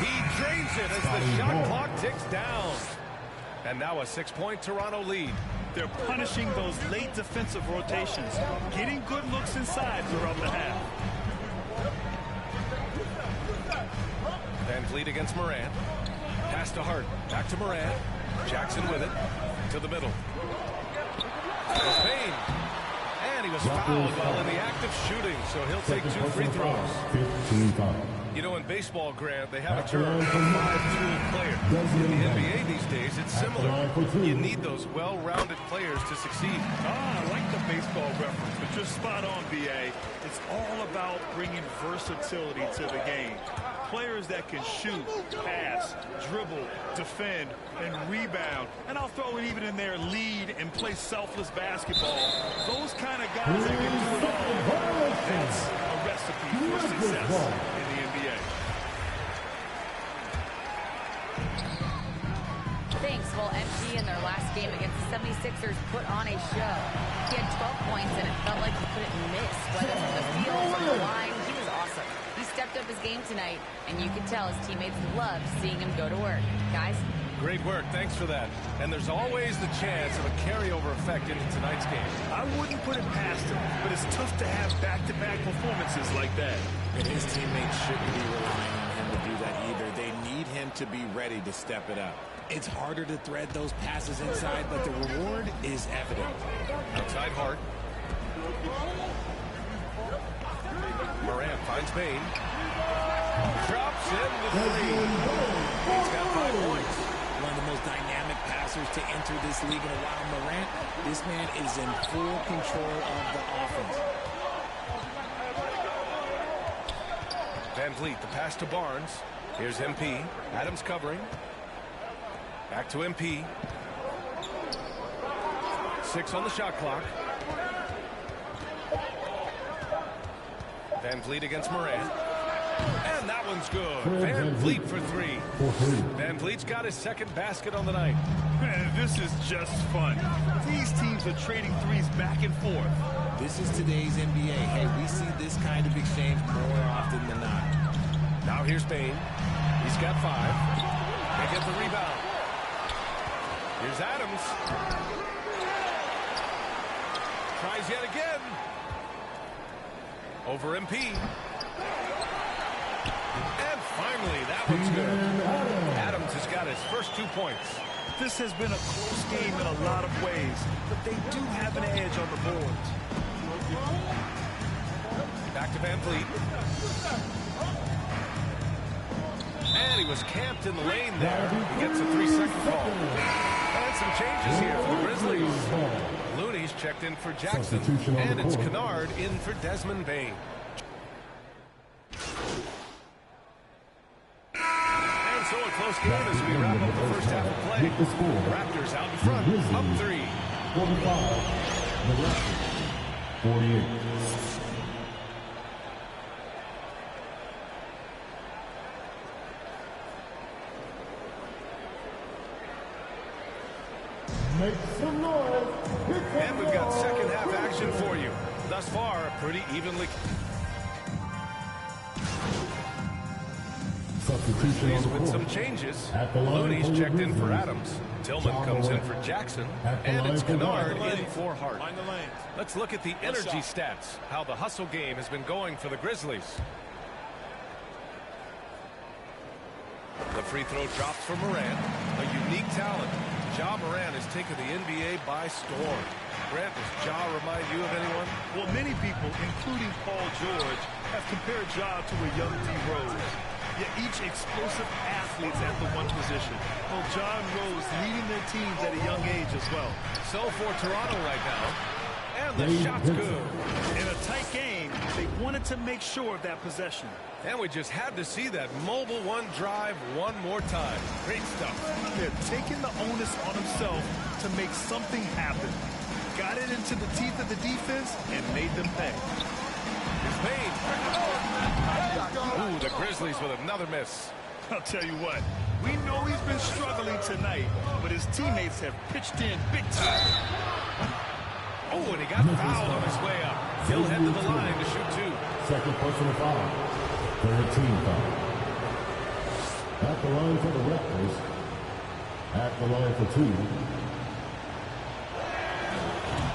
Speaker 3: He drains it as the shot clock ticks down. And now a 6-point Toronto lead.
Speaker 4: They're punishing those late defensive rotations, getting good looks inside throughout the half.
Speaker 3: Van Vliet against Morant. Pass to Hart. Back to Morant. Jackson with it. To the middle. There's Bain. And he was fouled while in the act of shooting, so he'll take 2 free throws. You know, in baseball, Grant, they have a term, a five-tool player. In the NBA these days, it's similar. You need those well-rounded players to succeed.
Speaker 4: I like the baseball reference, but you're spot on, B.A. It's all about bringing versatility to the game. Players that can shoot, pass, dribble, defend, and rebound. And I'll throw it even in there, lead and play selfless basketball. Those kind of guys that can do it all. That's a recipe for success in the NBA.
Speaker 8: Thanks. Well, MP in their last game against the 76ers put on a show. He had 12 points, and it felt like he couldn't miss. Whether from the field, from the line, he was awesome. He stepped up his game tonight, and you could tell his teammates loved seeing him go to work. Guys?
Speaker 3: Great work. Thanks for that. And there's always the chance of a carryover effect into tonight's game.
Speaker 4: I wouldn't put it past him, but it's tough to have back-to-back performances like that.
Speaker 13: And his teammates shouldn't be relying on him to do that either. They need him to be ready to step it up. It's harder to thread those passes inside, but the reward is evident.
Speaker 3: Outside Hart. Morant finds Bain. Drops in the three. He's got 5 points.
Speaker 13: One of the most dynamic passers to enter this league in a while. Morant, this man is in full control of the offense.
Speaker 3: Van Vliet, the pass to Barnes. Here's MP. Adams covering. Back to MP. 6 on the shot clock. Van Vliet against Morant. And that one's good. Van Vliet for 3. Van Vliet's got his second basket on the night.
Speaker 4: Man, this is just fun. These teams are trading threes back and forth.
Speaker 13: This is today's NBA. Hey, we see this kind of exchange more often than not.
Speaker 3: Now here's Bain. He's got 5. They get the rebound. Here's Adams. Tries yet again. Over MP. And finally, that one's good. Adams has got his first 2 points.
Speaker 4: This has been a close game in a lot of ways, but they do have an edge on the boards.
Speaker 3: Back to Van Vliet. And he was camped in the lane there. He gets a 3-second call. And some changes here for the Grizzlies. Looney's checked in for Jackson. And it's Kennard in for Desmond Bain. And so a close game as we wrap up the first half of play. Raptors out in front, up 3.
Speaker 6: 45. The Raptors. 48. Make some noise.
Speaker 3: And we've got second half action for you. Thus far, pretty evenly. Grizzlies with some changes. Looney's checked in for Adams. Tillman comes in for Jackson. And it's Kennard in for Hart. Let's look at the energy stats, how the hustle game has been going for the Grizzlies. The free throw drops for Morant, a unique talent. Ja Morant has taken the NBA by storm. Grant, does Ja remind you of anyone?
Speaker 4: Well, many people, including Paul George, have compared Ja to a young D. Rose. Yet each explosive athletes at the one position. Well, Ja and Rose leading their teams at a young age as well.
Speaker 3: So for Toronto right now, and the shot's good.
Speaker 4: In a tight game, they wanted to make sure of that possession.
Speaker 3: And we just had to see that mobile one drive one more time. Great stuff.
Speaker 4: They're taking the onus on himself to make something happen. Got it into the teeth of the defense and made them pay.
Speaker 3: It's Bain. Ooh, the Grizzlies with another miss.
Speaker 4: I'll tell you what, we know he's been struggling tonight, but his teammates have pitched in big time.
Speaker 3: Oh, and he got fouled on his way up. He'll head to the line to shoot 2.
Speaker 14: Second personal foul. 13 foul. At the line for the Raptors. At the line for 2.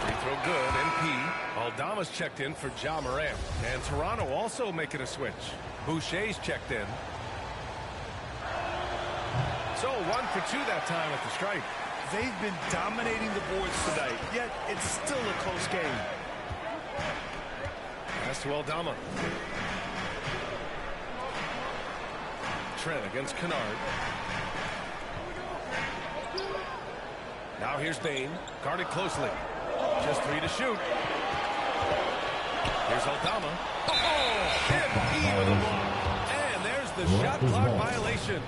Speaker 3: Free throw good, NP. Aldama's checked in for Ja Morant. And Toronto also making a switch. Boucher's checked in. So 1 for 2 that time at the stripe.
Speaker 4: They've been dominating the boards tonight, yet it's still a close game.
Speaker 3: Pass to Aldama. Trent against Kennard. Now here's Bain, guarded closely. Just 3 to shoot. Here's Aldama. Oh, MP with a block. And there's the shot clock violation.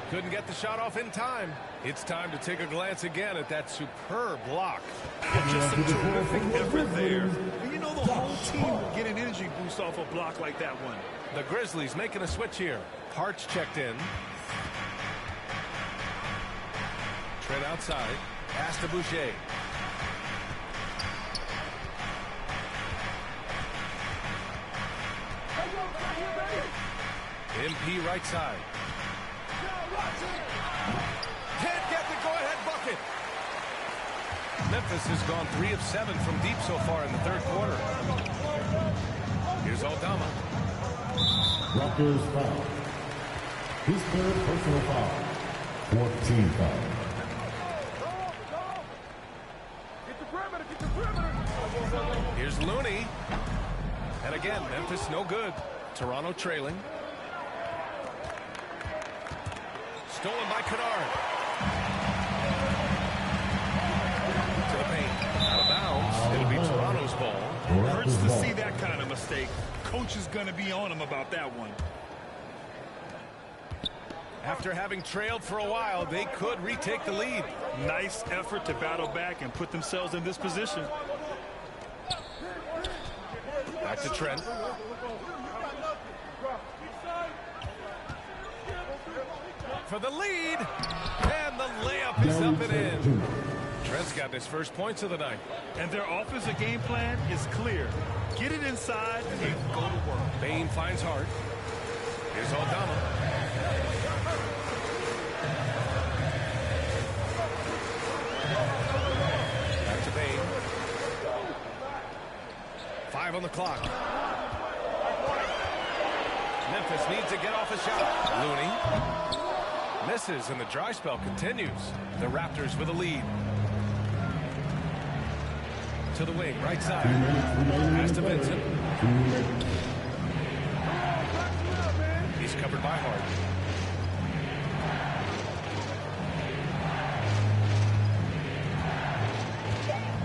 Speaker 3: Couldn't get the shot off in time. It's time to take a glance again at that superb block.
Speaker 4: Just a terrific effort there. And you know the whole team will get an energy boost off a block like that one.
Speaker 3: The Grizzlies making a switch here. Hart's checked in. Trent outside. Pass to Boucher. MP right side. Can't get the go-ahead bucket. Memphis has gone 3 of 7 from deep so far in the third quarter. Here's Aldama.
Speaker 14: Rutgers foul. His third personal foul. 14 foul.
Speaker 3: Here's Looney. And again, Memphis no good. Toronto trailing. Stolen by Kennard. To the paint. Out of bounds. It'll be Toronto's ball.
Speaker 4: Hurts to see that kind of mistake. Coach is going to be on him about that one.
Speaker 3: After having trailed for a while, they could retake the lead.
Speaker 4: Nice effort to battle back and put themselves in this position.
Speaker 3: Back to Trent. For the lead. And the layup is up and in. Trent's got his first points of the night.
Speaker 4: And their offensive game plan is clear. Get it inside and go to work.
Speaker 3: Bain finds Hart. Here's Aldama. Back to Bain. 5 on the clock. Memphis needs to get off a shot. Looney misses, and the dry spell continues. The Raptors with a lead. To the wing, right side. Pass to Vincent. He's covered by Hart.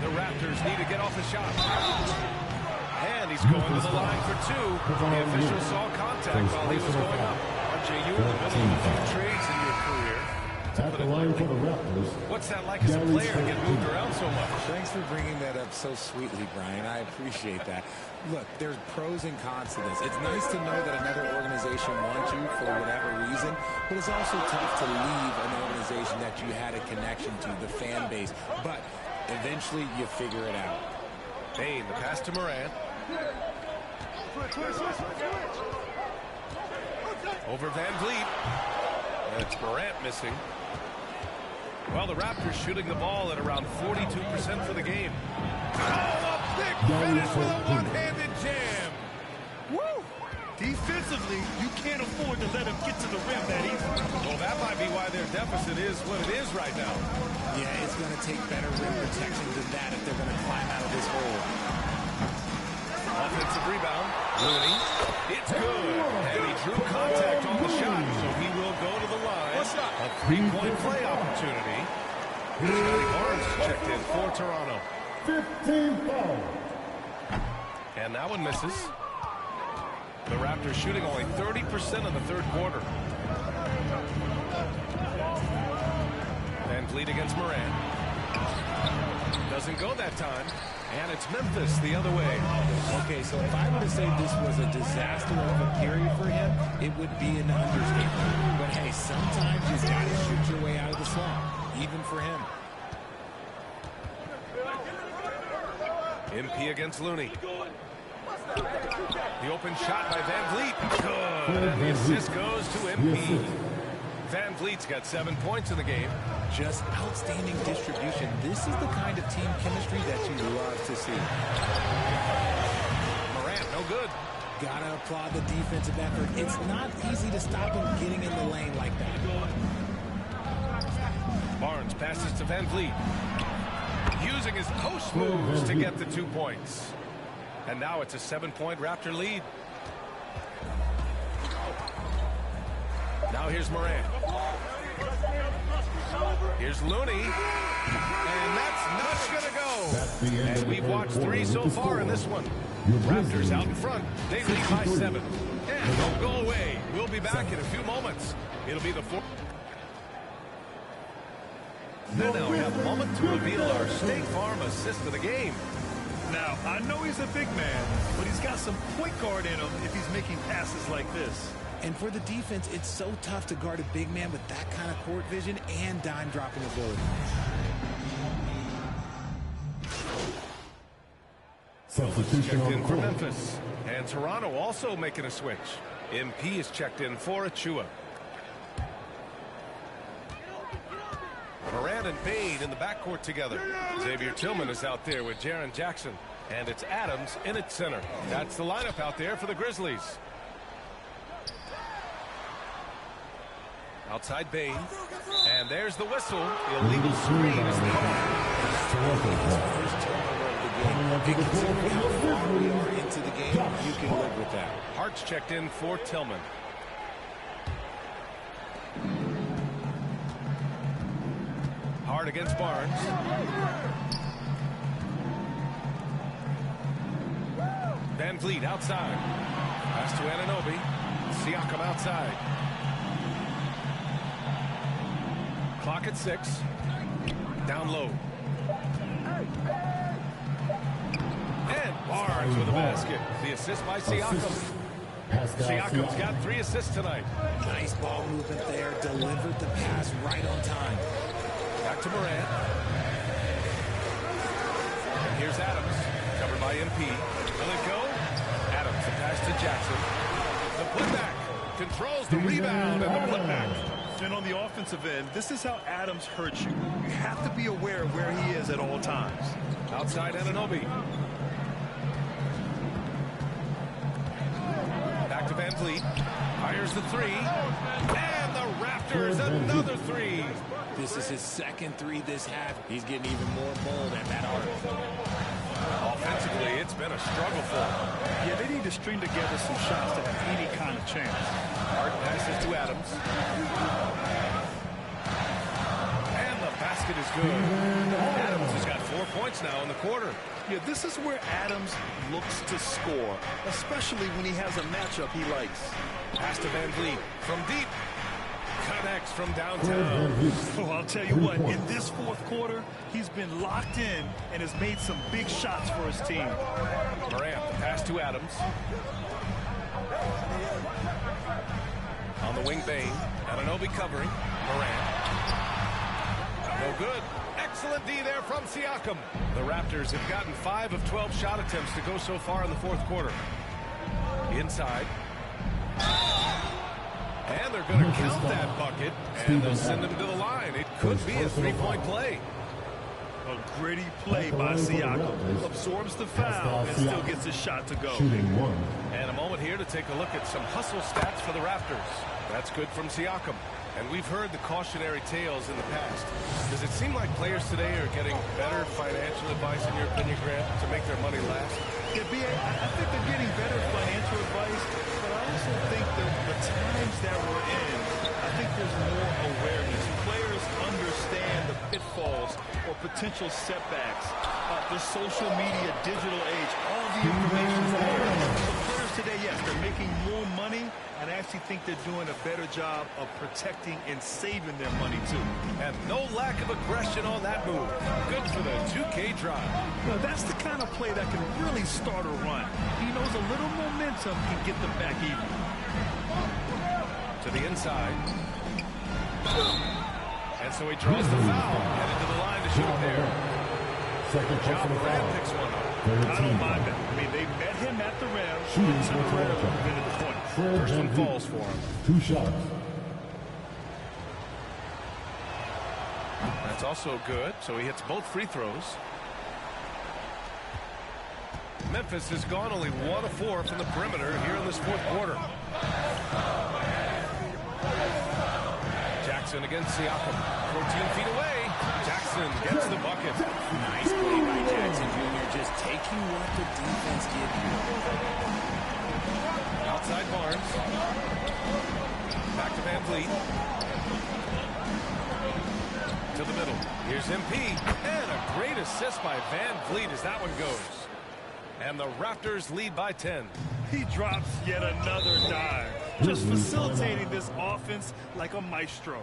Speaker 3: The Raptors need to get off a shot. And he's going to the line for 2. The official saw contact while he was going up. RJ, you were in the middle of a few trades in your career.
Speaker 14: At the line for the Raptors.
Speaker 3: What's that like as a player to get moved around so much?
Speaker 13: Thanks for bringing that up so sweetly, Brian. I appreciate that. Look, there's pros and cons to this. It's nice to know that another organization wants you for whatever reason, but it's also tough to leave an organization that you had a connection to, the fan base. But eventually you figure it out.
Speaker 3: Bain, the pass to Morant. Over Van Vliet. And it's Morant missing. Well, the Raptors shooting the ball at around 42% for the game. Oh, a big finish with a one-handed jam.
Speaker 4: Woo! Defensively, you can't afford to let him get to the rim that easily.
Speaker 3: Well, that might be why their deficit is what it is right now.
Speaker 13: Yeah, it's going to take better rim protection than that if they're going to climb out of this hole.
Speaker 3: Offensive rebound. Looney. It's good. And he drew contact on the shot, so he will go to the line. A 3-point play opportunity. Scotty Barnes checked in for Toronto.
Speaker 14: 15 foul.
Speaker 3: And that one misses. The Raptors shooting only 30% in the third quarter. Van Vliet against Morant. Doesn't go that time. And it's Memphis the other way.
Speaker 13: Okay, so if I were to say this was a disaster of a period for him, it would be an understatement. But hey, sometimes you've got to shoot your way out of the slump, even for him.
Speaker 3: MP against Looney. The open shot by Van Vliet. Good. And the assist goes to MP. Van Vliet's got 7 points in the game.
Speaker 13: Just outstanding distribution. This is the kind of team chemistry that you love to see.
Speaker 3: Morant, no good.
Speaker 13: Gotta applaud the defensive effort. It's not easy to stop him getting in the lane like that.
Speaker 3: Barnes passes to Van Vliet. Using his post moves to get the 2 points. And now it's a 7-point Raptor lead. Now here's Moran. Here's Looney. And that's not going to go. And we've watched 3 so far in this one. Raptors out in front. They lead by 7. And don't go away. We'll be back in a few moments. It'll be the 4th. And now we have a moment to reveal our State Farm assist of the game.
Speaker 4: Now, I know he's a big man, but he's got some point guard in him if he's making passes like this.
Speaker 13: And for the defense, it's so tough to guard a big man with that kind of court vision and dime dropping ability.
Speaker 3: Substitution checked in for Memphis. And Toronto also making a switch. MP is checked in for Achua. Moran and Bain in the backcourt together. Xavier Tillman is out there with Jaren Jackson. And it's Adams in at center. That's the lineup out there for the Grizzlies. Outside Bain. And there's the whistle. The illegal screen is the how far we are into the game, you can live with that. Hart's checked in for Tillman. Hart against Barnes. Van Vliet outside. Pass to Anunoby. Siakam outside. Clock at 6. Down low. And Barnes with a basket. The assist by Siakam. Siakam's got 3 assists tonight.
Speaker 13: Nice ball movement there. Delivered the pass right on time.
Speaker 3: Back to Morant. And here's Adams. Covered by MP. Will it go? Adams, a pass to Jackson. The putback. Controls the rebound and the putback.
Speaker 4: And on the offensive end, this is how Adams hurts you. You have to be aware of where he is at all times.
Speaker 3: Outside Anunoby. Back to Van Vliet. Fires the 3. And the Raptors another 3.
Speaker 13: This is his second 3 this half. He's getting even more bold at that arc.
Speaker 3: Offensively, it's been a struggle for him.
Speaker 4: Yeah, they need to string together some shots to have any kind of chance.
Speaker 3: Hart passes to Adams. And the basket is good. Adams has got 4 points now in the quarter.
Speaker 4: Yeah, this is where Adams looks to score, especially when he has a matchup he likes.
Speaker 3: Pass to Van Vliet from deep. Connects from downtown.
Speaker 4: Oh, I'll tell you what, in this 4th quarter, he's been locked in and has made some big shots for his team.
Speaker 3: Morant, the pass to Adams. On the wing, Bain. Anunoby covering. Morant. No good. Excellent D there from Siakam. The Raptors have gotten 5 of 12 shot attempts to go so far in the 4th quarter. Inside. And they're going to count that bucket, and they'll send him to the line. It could be a 3-point play.
Speaker 4: A gritty play by Siakam. Absorbs the foul and still gets a shot to go.
Speaker 3: And a moment here to take a look at some hustle stats for the Raptors. That's good from Siakam. And we've heard the cautionary tales in the past. Does it seem like players today are getting better financial advice, in your opinion, Grant, to make their money last?
Speaker 4: Yeah, I think they're getting better financial advice, but I also think that the times that we're in, I think there's more awareness. Players understand the pitfalls or potential setbacks. The social media, digital age, all the information is there. So players today, yes, they're making more money, and I actually think they're doing a better job of protecting and saving their money, too.
Speaker 3: And no lack of aggression on that move. Good for the 2K drive.
Speaker 4: Well, that's the kind of play that can really start a run. He knows a little momentum can get them back even.
Speaker 3: To the inside. And so he draws the foul. Headed to the line to shoot it there. Ja Morant picks one up.
Speaker 4: I don't mind it. I mean, they met him at the rim. Temporarily prevented the point.
Speaker 3: First one falls for him.
Speaker 14: 2 shots.
Speaker 3: That's also good, so he hits both free throws. Memphis has gone only 1 of 4 from the perimeter here in this 4th quarter. Jackson against Siakam. 14 feet away. Jackson gets the bucket.
Speaker 13: Nice play by Jackson Jr. Just taking what the defense gives you.
Speaker 3: Outside Barnes. Back to Van Vliet. To the middle. Here's MP. And a great assist by Van Vliet as that one goes. And the Raptors lead by 10.
Speaker 4: He drops yet another dive, just facilitating this offense like a maestro.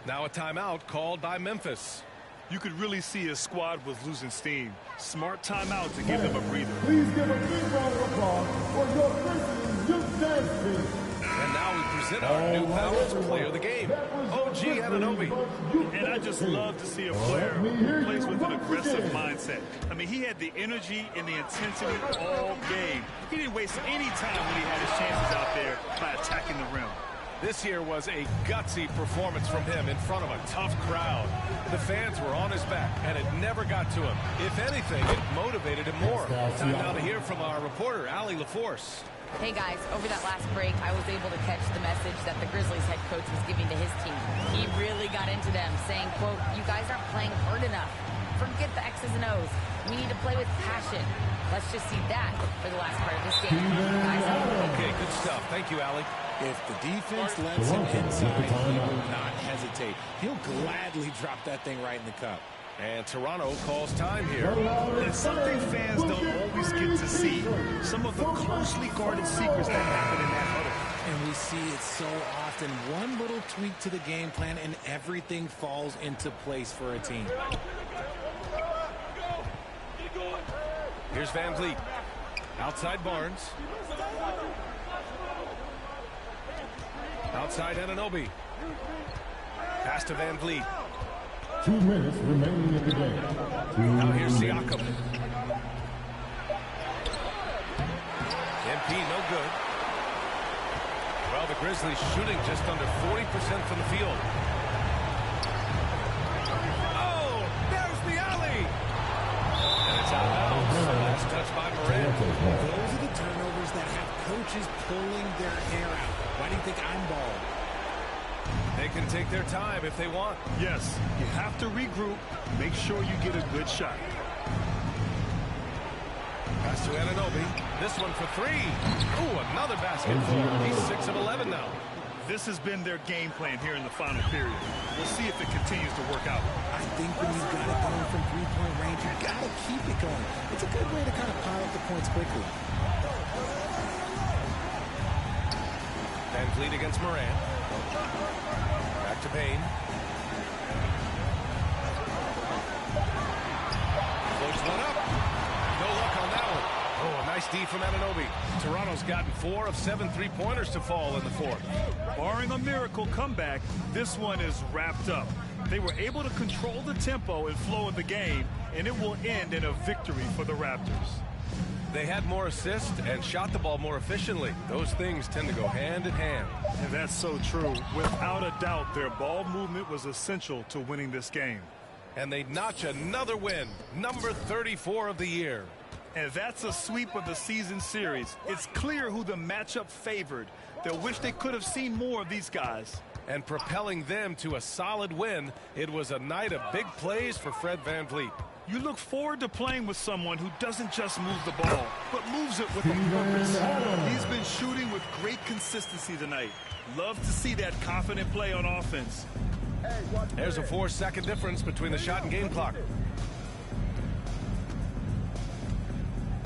Speaker 3: Now a timeout called by Memphis.
Speaker 4: You could really see his squad was losing steam. Smart timeout to give them a breather.
Speaker 6: Please give a big round of applause for your Grizzlies youth dance team.
Speaker 3: And now we present our new Bowers player of the game, OG Anunoby.
Speaker 4: And I just love to see a player who plays with an aggressive mindset. I mean, he had the energy and the intensity all game. He didn't waste any time when he had his chances out there by attacking the rim.
Speaker 3: This here was a gutsy performance from him in front of a tough crowd. The fans were on his back, and it never got to him. If anything, it motivated him more. Time now to hear from our reporter, Allie LaForce.
Speaker 8: Hey guys, over that last break, I was able to catch the message that the Grizzlies head coach was giving to his team. He really got into them, saying, quote, "You guys aren't playing hard enough. Forget the X's and O's. We need to play with passion." Let's just see that for the last part of this game.
Speaker 3: Okay, good stuff. Thank you, Allie.
Speaker 13: If the defense lets him inside, he will not hesitate. He'll gladly drop that thing right in the cup.
Speaker 3: And Toronto calls time here.
Speaker 4: And something fans don't always get to see. Some of the closely guarded secrets that happen in that huddle.
Speaker 13: And we see it so often. One little tweak to the game plan and everything falls into place for a team.
Speaker 3: Here's Van Vliet. Outside Barnes. Outside Anunoby. Pass to Van Vliet.
Speaker 6: 2 minutes remaining in the game.
Speaker 3: Now here's Siakam. MP no good. Well, the Grizzlies shooting just under 40% from the field. Oh, there's the alley. And it's out of bounds. Last touch by Morant.
Speaker 13: Those are the turnovers that have coaches pulling their hair out. Why do you think I'm bald?
Speaker 3: They can take their time if they want.
Speaker 4: Yes, you have to regroup. Make sure you get a good shot.
Speaker 3: Pass to Anunoby. This one for three. Ooh, another basket for him. He's 6 of 11 now.
Speaker 4: This has been their game plan here in the final period. We'll see if it continues to work out.
Speaker 13: I think when you've got it going from three-point range, you've got to keep it going. It's a good way to kind of pile up the points quickly.
Speaker 3: Van Vliet against Morant. Back to Payne. Floats one up. No luck on that one. Oh, a nice D from Anunoby. Toronto's gotten 4 of 7 3-pointers to fall in the fourth.
Speaker 4: Barring a miracle comeback, this one is wrapped up. They were able to control the tempo and flow of the game, and it will end in a victory for the Raptors.
Speaker 3: They had more assists and shot the ball more efficiently. Those things tend to go hand in hand.
Speaker 4: And that's so true. Without a doubt, their ball movement was essential to winning this game.
Speaker 3: And they notch another win, number 34 of the year.
Speaker 4: And that's a sweep of the season series. It's clear who the matchup favored. They'll wish they could have seen more of these guys.
Speaker 3: And propelling them to a solid win, it was a night of big plays for Fred Van Vliet.
Speaker 4: You look forward to playing with someone who doesn't just move the ball, but moves it with a purpose. He's been shooting with great consistency tonight. Love to see that confident play on offense.
Speaker 3: There's a 4-second difference between the shot and game clock.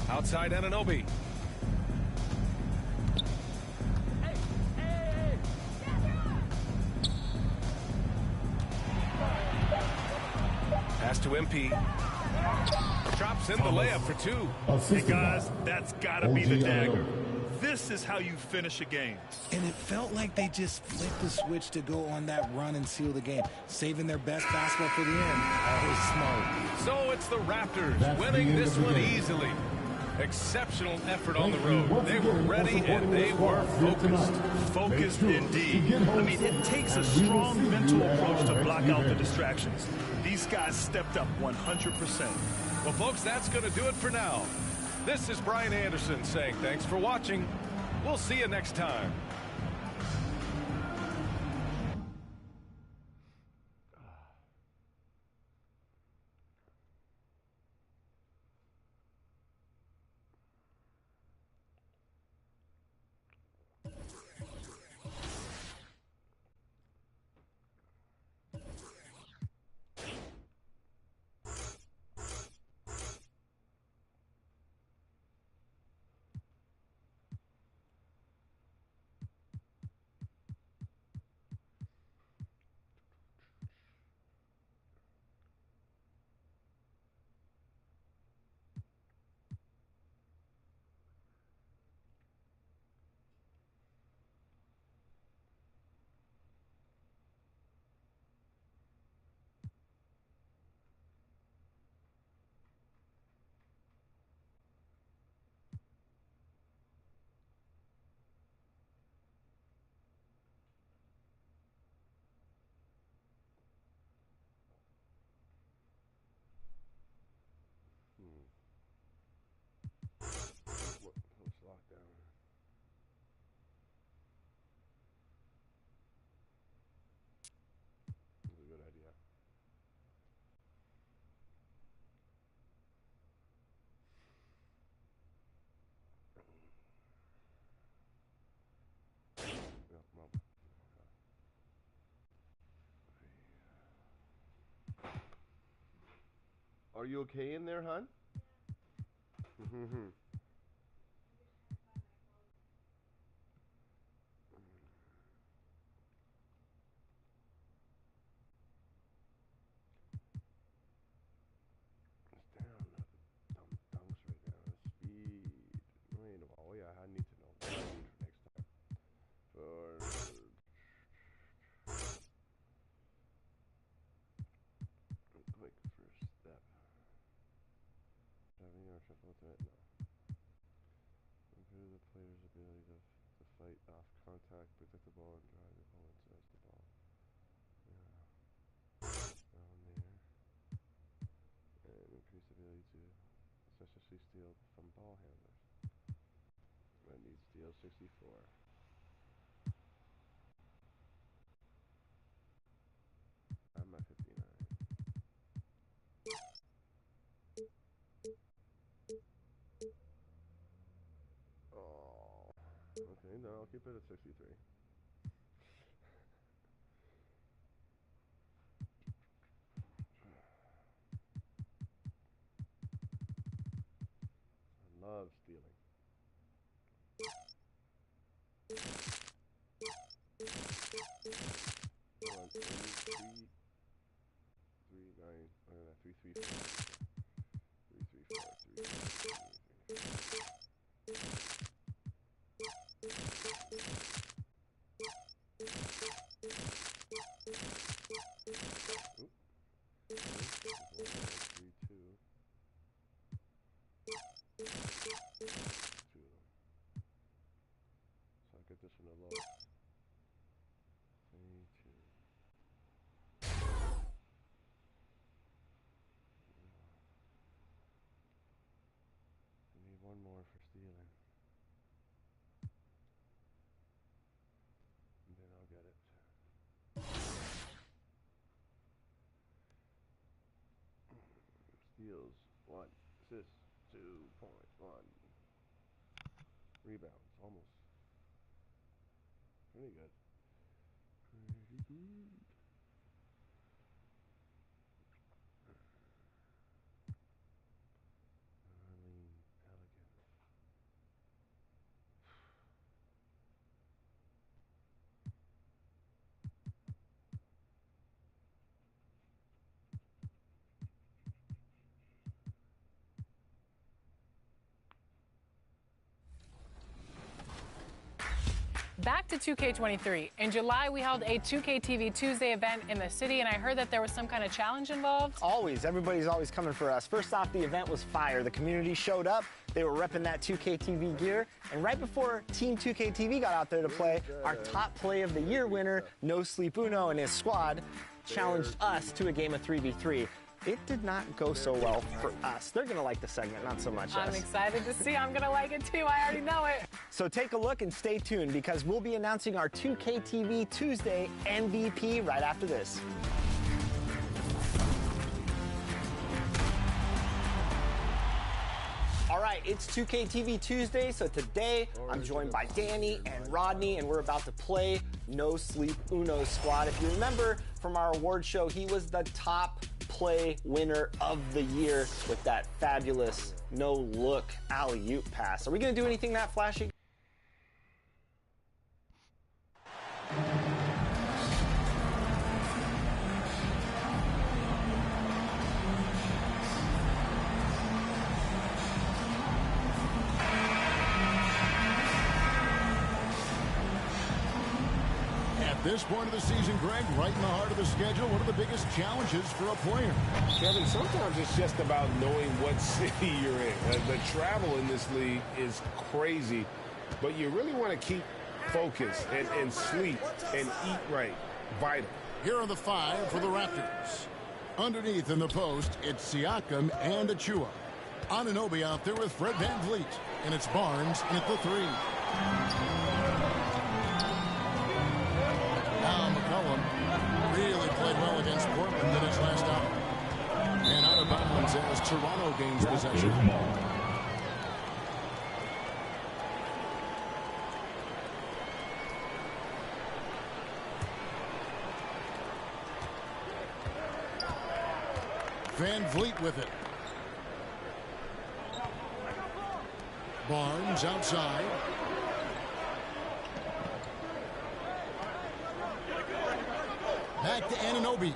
Speaker 3: Outside Anunoby. Pass to MP. Drops in the layup for 2.
Speaker 4: Hey guys, that's gotta be the dagger. This is how you finish a game.
Speaker 13: And it felt like they just flipped the switch to go on that run and seal the game, saving their best basketball for the end. Always smart.
Speaker 3: So it's the Raptors winning this one easily. Exceptional effort on the road. They were ready and they were focused.
Speaker 4: Focused indeed. I mean, it takes a strong mental approach to block out the distractions. These guys stepped up 100%.
Speaker 3: Well, folks, that's going to do it for now. This is Brian Anderson saying thanks for watching. We'll see you next time.
Speaker 7: Are you okay in there, hon? It's down. Dunks right now. Speed. Wait, oh yeah, I need to know what I need for next time. Quick first step. Driving or triple threat? No. Improve the player's ability to fight off contact, protect the ball, and drive the opponent as the ball. Yeah. Down there. And increase the ability to successfully steal from ball handlers. I need steal 64. I'm at 59. Oh. Okay, no, I'll keep it at 63. I love stealing. Hold on, 3, 9, 3, 3, 4. 3, 3, 4, 3, 3, 2. So I'll get this one a low. 3, 2. I need one more for stealing. And then I'll get it. Steals 1, assists 2.1, rebounds almost. Pretty good. Pretty good. Arlene Pelican.
Speaker 9: Back to 2K23. In July, we held a 2K TV Tuesday event in the city, and I heard that there was some kind of challenge involved.
Speaker 12: Always. Everybody's always coming for us. First off, the event was fire. The community showed up. They were repping that 2K TV gear. And right before Team 2K TV got out there to play, our top play of the year winner, No Sleep Uno and his squad, challenged us to a game of 3v3. It did not go so well for us. They're going to like the segment, not so much
Speaker 9: I'm
Speaker 12: us.
Speaker 9: excited to see. I'm going to like it too. I already know it.
Speaker 12: So take a look and stay tuned because we'll be announcing our 2K TV Tuesday MVP right after this. All right, it's 2K TV Tuesday, so today I'm joined by Danny and Rodney, and we're about to play No Sleep Uno Squad. If you remember from our award show, he was the top play winner of the year with that fabulous no-look alley-oop pass. Are we going to do anything that flashy?
Speaker 14: At this point of the season, Greg, right in the heart of the schedule, what are the biggest challenges for a player?
Speaker 10: Kevin, sometimes it's just about knowing what city you're in. The travel in this league is crazy, but you really want to keep focused and sleep and eat right. Vital.
Speaker 14: Here are the 5 for the Raptors. Underneath in the post, it's Siakam and Achua. Anunoby out there with Fred VanVleet, and it's Barnes in at the 3. Now McCollum really played well against Portland in his last outing. And out of bounds as Toronto gains possession. VanVleet with it. Barnes outside. Back to Anunoby.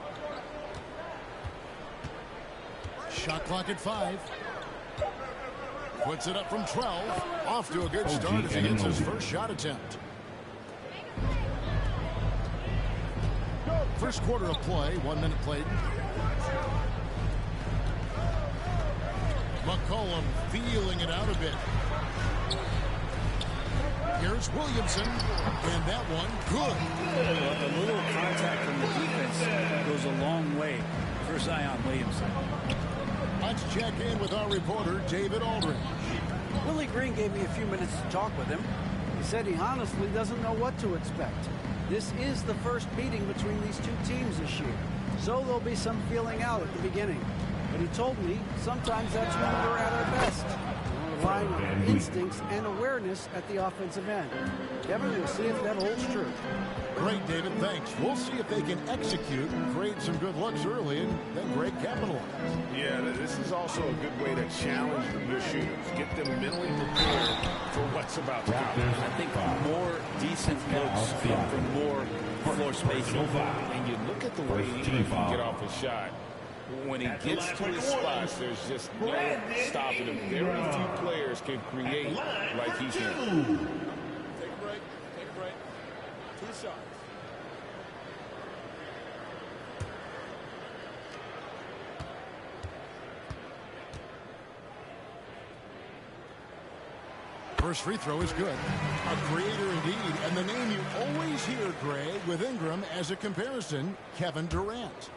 Speaker 14: Shot clock at 5. Puts it up from 12. Off to a good start as he gets his first shot attempt. First quarter of play, 1 minute played. McCollum feeling it out a bit. Here's Williamson, and that one good.
Speaker 21: A little contact from the defense goes a long way for Zion Williamson.
Speaker 14: Let's check in with our reporter, David Aldridge.
Speaker 18: Willie Green gave me a few minutes to talk with him. He said he honestly doesn't know what to expect. This is the first meeting between these two teams this year, so there'll be some feeling out at the beginning. But he told me sometimes that's when we're at our best. Relying on instincts and awareness at the offensive end. Kevin, we'll see if that holds true.
Speaker 14: Great, David. Thanks. We'll see if they can execute and create some good looks early and then great capitalize.
Speaker 10: Yeah, this is also a good way to challenge your shooters. Get them mentally prepared for what's about to come.
Speaker 21: I think more decent looks come from more floor spacing.
Speaker 16: And you look at the way he can get off a shot. When he gets to his spots, there's just no stopping him. Very few players can create like he can.
Speaker 11: Take a break. Take a break. 2 shots.
Speaker 14: First free throw is good. A creator indeed. And the name you always hear, Greg, with Ingram as a comparison, Kevin Durant.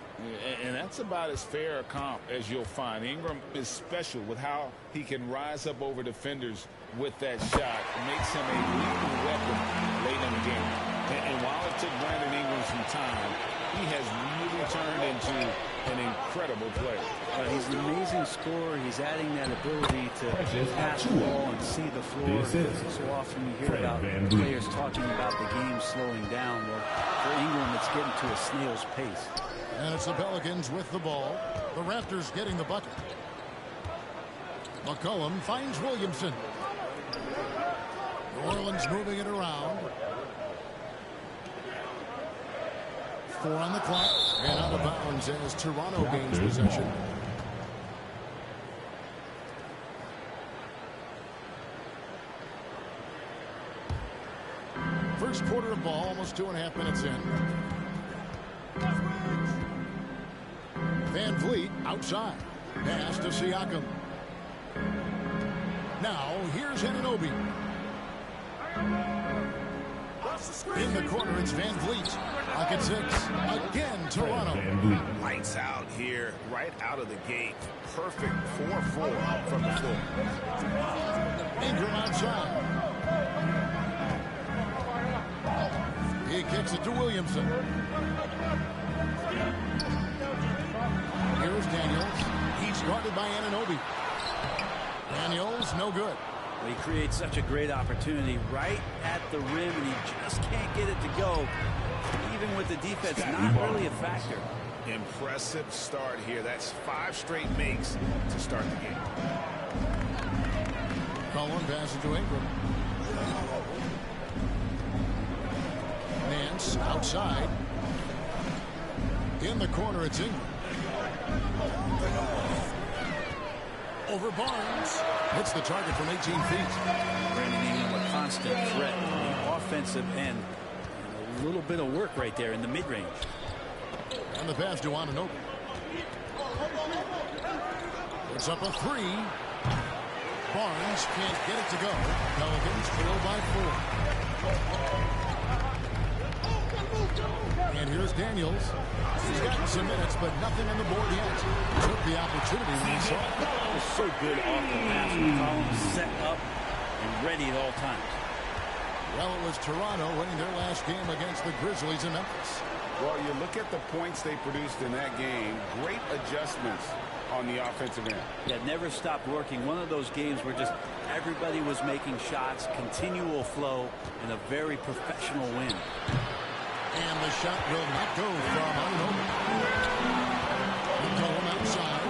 Speaker 16: And that's about as fair a comp as you'll find. Ingram is special with how he can rise up over defenders with that shot. It makes him a lethal weapon late in the game. And while it took Brandon Ingram some time, he has really turned into an incredible player.
Speaker 21: He's an amazing scorer. He's adding that ability to pass the ball and see the floor. So often you hear about players talking about the game slowing down. Well, for Ingram, it's getting to a snail's pace.
Speaker 14: And it's the Pelicans with the ball. The Raptors getting the bucket. McCollum finds Williamson. New Orleans moving it around. 4 on the clock. And out of bounds as Toronto gains possession. First quarter of ball, almost 2.5 minutes in. Van Vliet outside. Pass to Siakam. Now, here's Anunoby. In the corner, it's Van Vliet. Clock at 6. Again, Toronto.
Speaker 10: Lights out here, right out of the gate. Perfect 4-4 from the floor.
Speaker 14: Ingram outside. He kicks it to Williamson. Here's Daniels. He's guarded by Anunoby. Daniels, no good.
Speaker 21: Well, he creates such a great opportunity right at the rim, and he just can't get it to go. Even with the defense, not really a factor.
Speaker 10: Impressive start here. That's 5 straight makes to start the game.
Speaker 14: Cullen passes to Ingram. Nance outside. In the corner, it's Ingram. Over Barnes. Hits the target from 18 feet.
Speaker 21: Brandon Ingram, a constant threat on the offensive end. And a little bit of work right there in the mid-range.
Speaker 14: And the pass to Anunoby. It's up a 3. Barnes can't get it to go. Pelicans trail by 4. And here's Daniels. He's gotten some minutes, but nothing on the board yet. Took the opportunity when he saw it.
Speaker 21: Was so good off the pass. McCollum set up and ready at all times.
Speaker 14: Well, it was Toronto winning their last game against the Grizzlies in Memphis.
Speaker 10: Well, you look at the points they produced in that game. Great adjustments on the offensive end.
Speaker 21: Yeah, never stopped working. One of those games where just everybody was making shots, continual flow, and a very professional win.
Speaker 14: And the shot will not go from Anunoby. McCollum outside.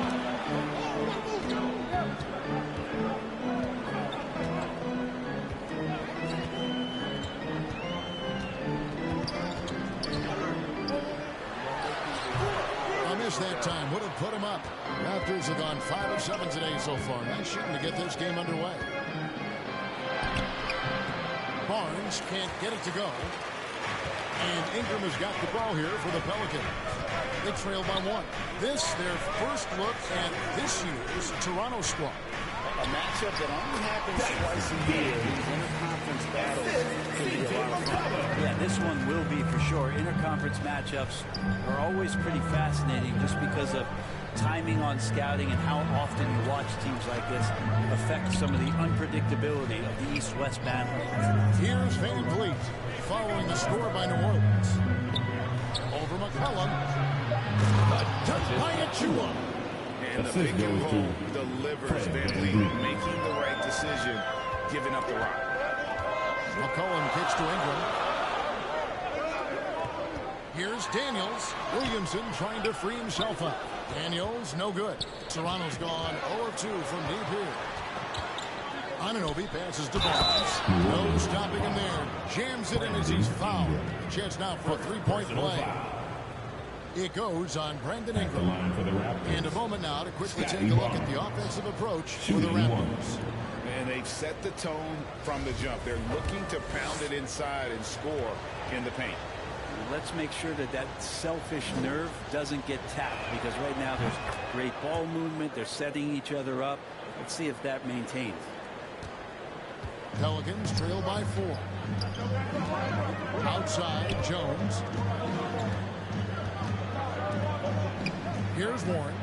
Speaker 14: them up. Raptors have gone 5 of 7 today so far. Nice shooting to get this game underway. Barnes can't get it to go. And Ingram has got the ball here for the Pelicans. They trail by 1. This, their first look at this year's Toronto squad.
Speaker 16: A matchup that only happens twice a year. These interconference battles can be a lot of fun.
Speaker 21: Yeah, this one will be for sure. Interconference matchups are always pretty fascinating just because of timing on scouting and how often you watch teams like this affect some of the unpredictability of the East-West battle.
Speaker 14: Here's Van Vliet following the score by New Orleans. Over McCollum. Touched by Achua.
Speaker 10: And the pick and roll delivers. Van Vliet making the right decision, giving up the rock.
Speaker 14: McCollum kicks to Ingram. Here's Daniels. Williamson trying to free himself up. Daniels, no good. Toronto's gone 0 of 2 from deep here. Anunoby passes to Barnes. No stopping him there. Jams it in as he's fouled. Chance now for a three-point play. It goes on Brandon Ingram. And a moment now to quickly take a look at the offensive approach for the Raptors.
Speaker 16: And they've set the tone from the jump. They're looking to pound it inside and score in the paint.
Speaker 21: Let's make sure that that selfish nerve doesn't get tapped, because right now there's great ball movement. They're setting each other up. Let's see if that maintains.
Speaker 14: Pelicans trail by 4. Outside, Jones. Here's Warren.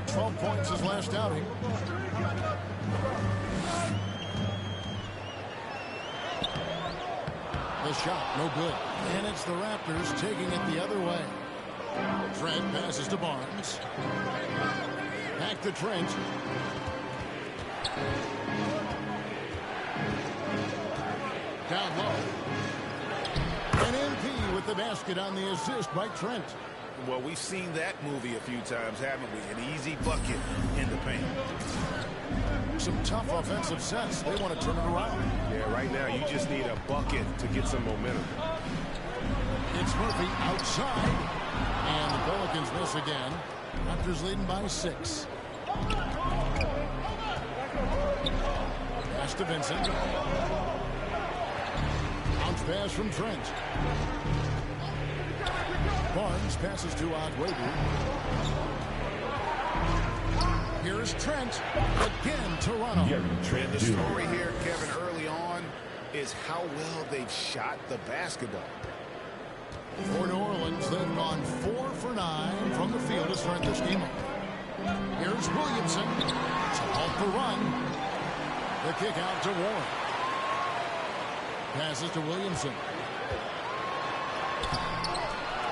Speaker 14: 12 points his last outing. The shot, no good. And it's the Raptors taking it the other way. Trent passes to Barnes. Back to Trent. Down low. And MP with the basket on the assist by Trent.
Speaker 10: Well, we've seen that movie a few times, haven't we? An easy bucket in the paint.
Speaker 14: Some tough offensive sets. They want to turn it around.
Speaker 10: Yeah, right now you just need a bucket to get some momentum.
Speaker 14: It's Murphy outside. And the Pelicans miss again. Raptors leading by 6. Pass to Vincent. Bounce pass from Trent. Barnes passes to Adwebu. Here's Trent. Again, Toronto.
Speaker 10: And the story here, Kevin, early on is how well they've shot the basketball.
Speaker 14: For New Orleans, they've gone 4 for 9 from the field to start this game. Here's Williamson to halt the run. The kick out to Warren. Passes to Williamson.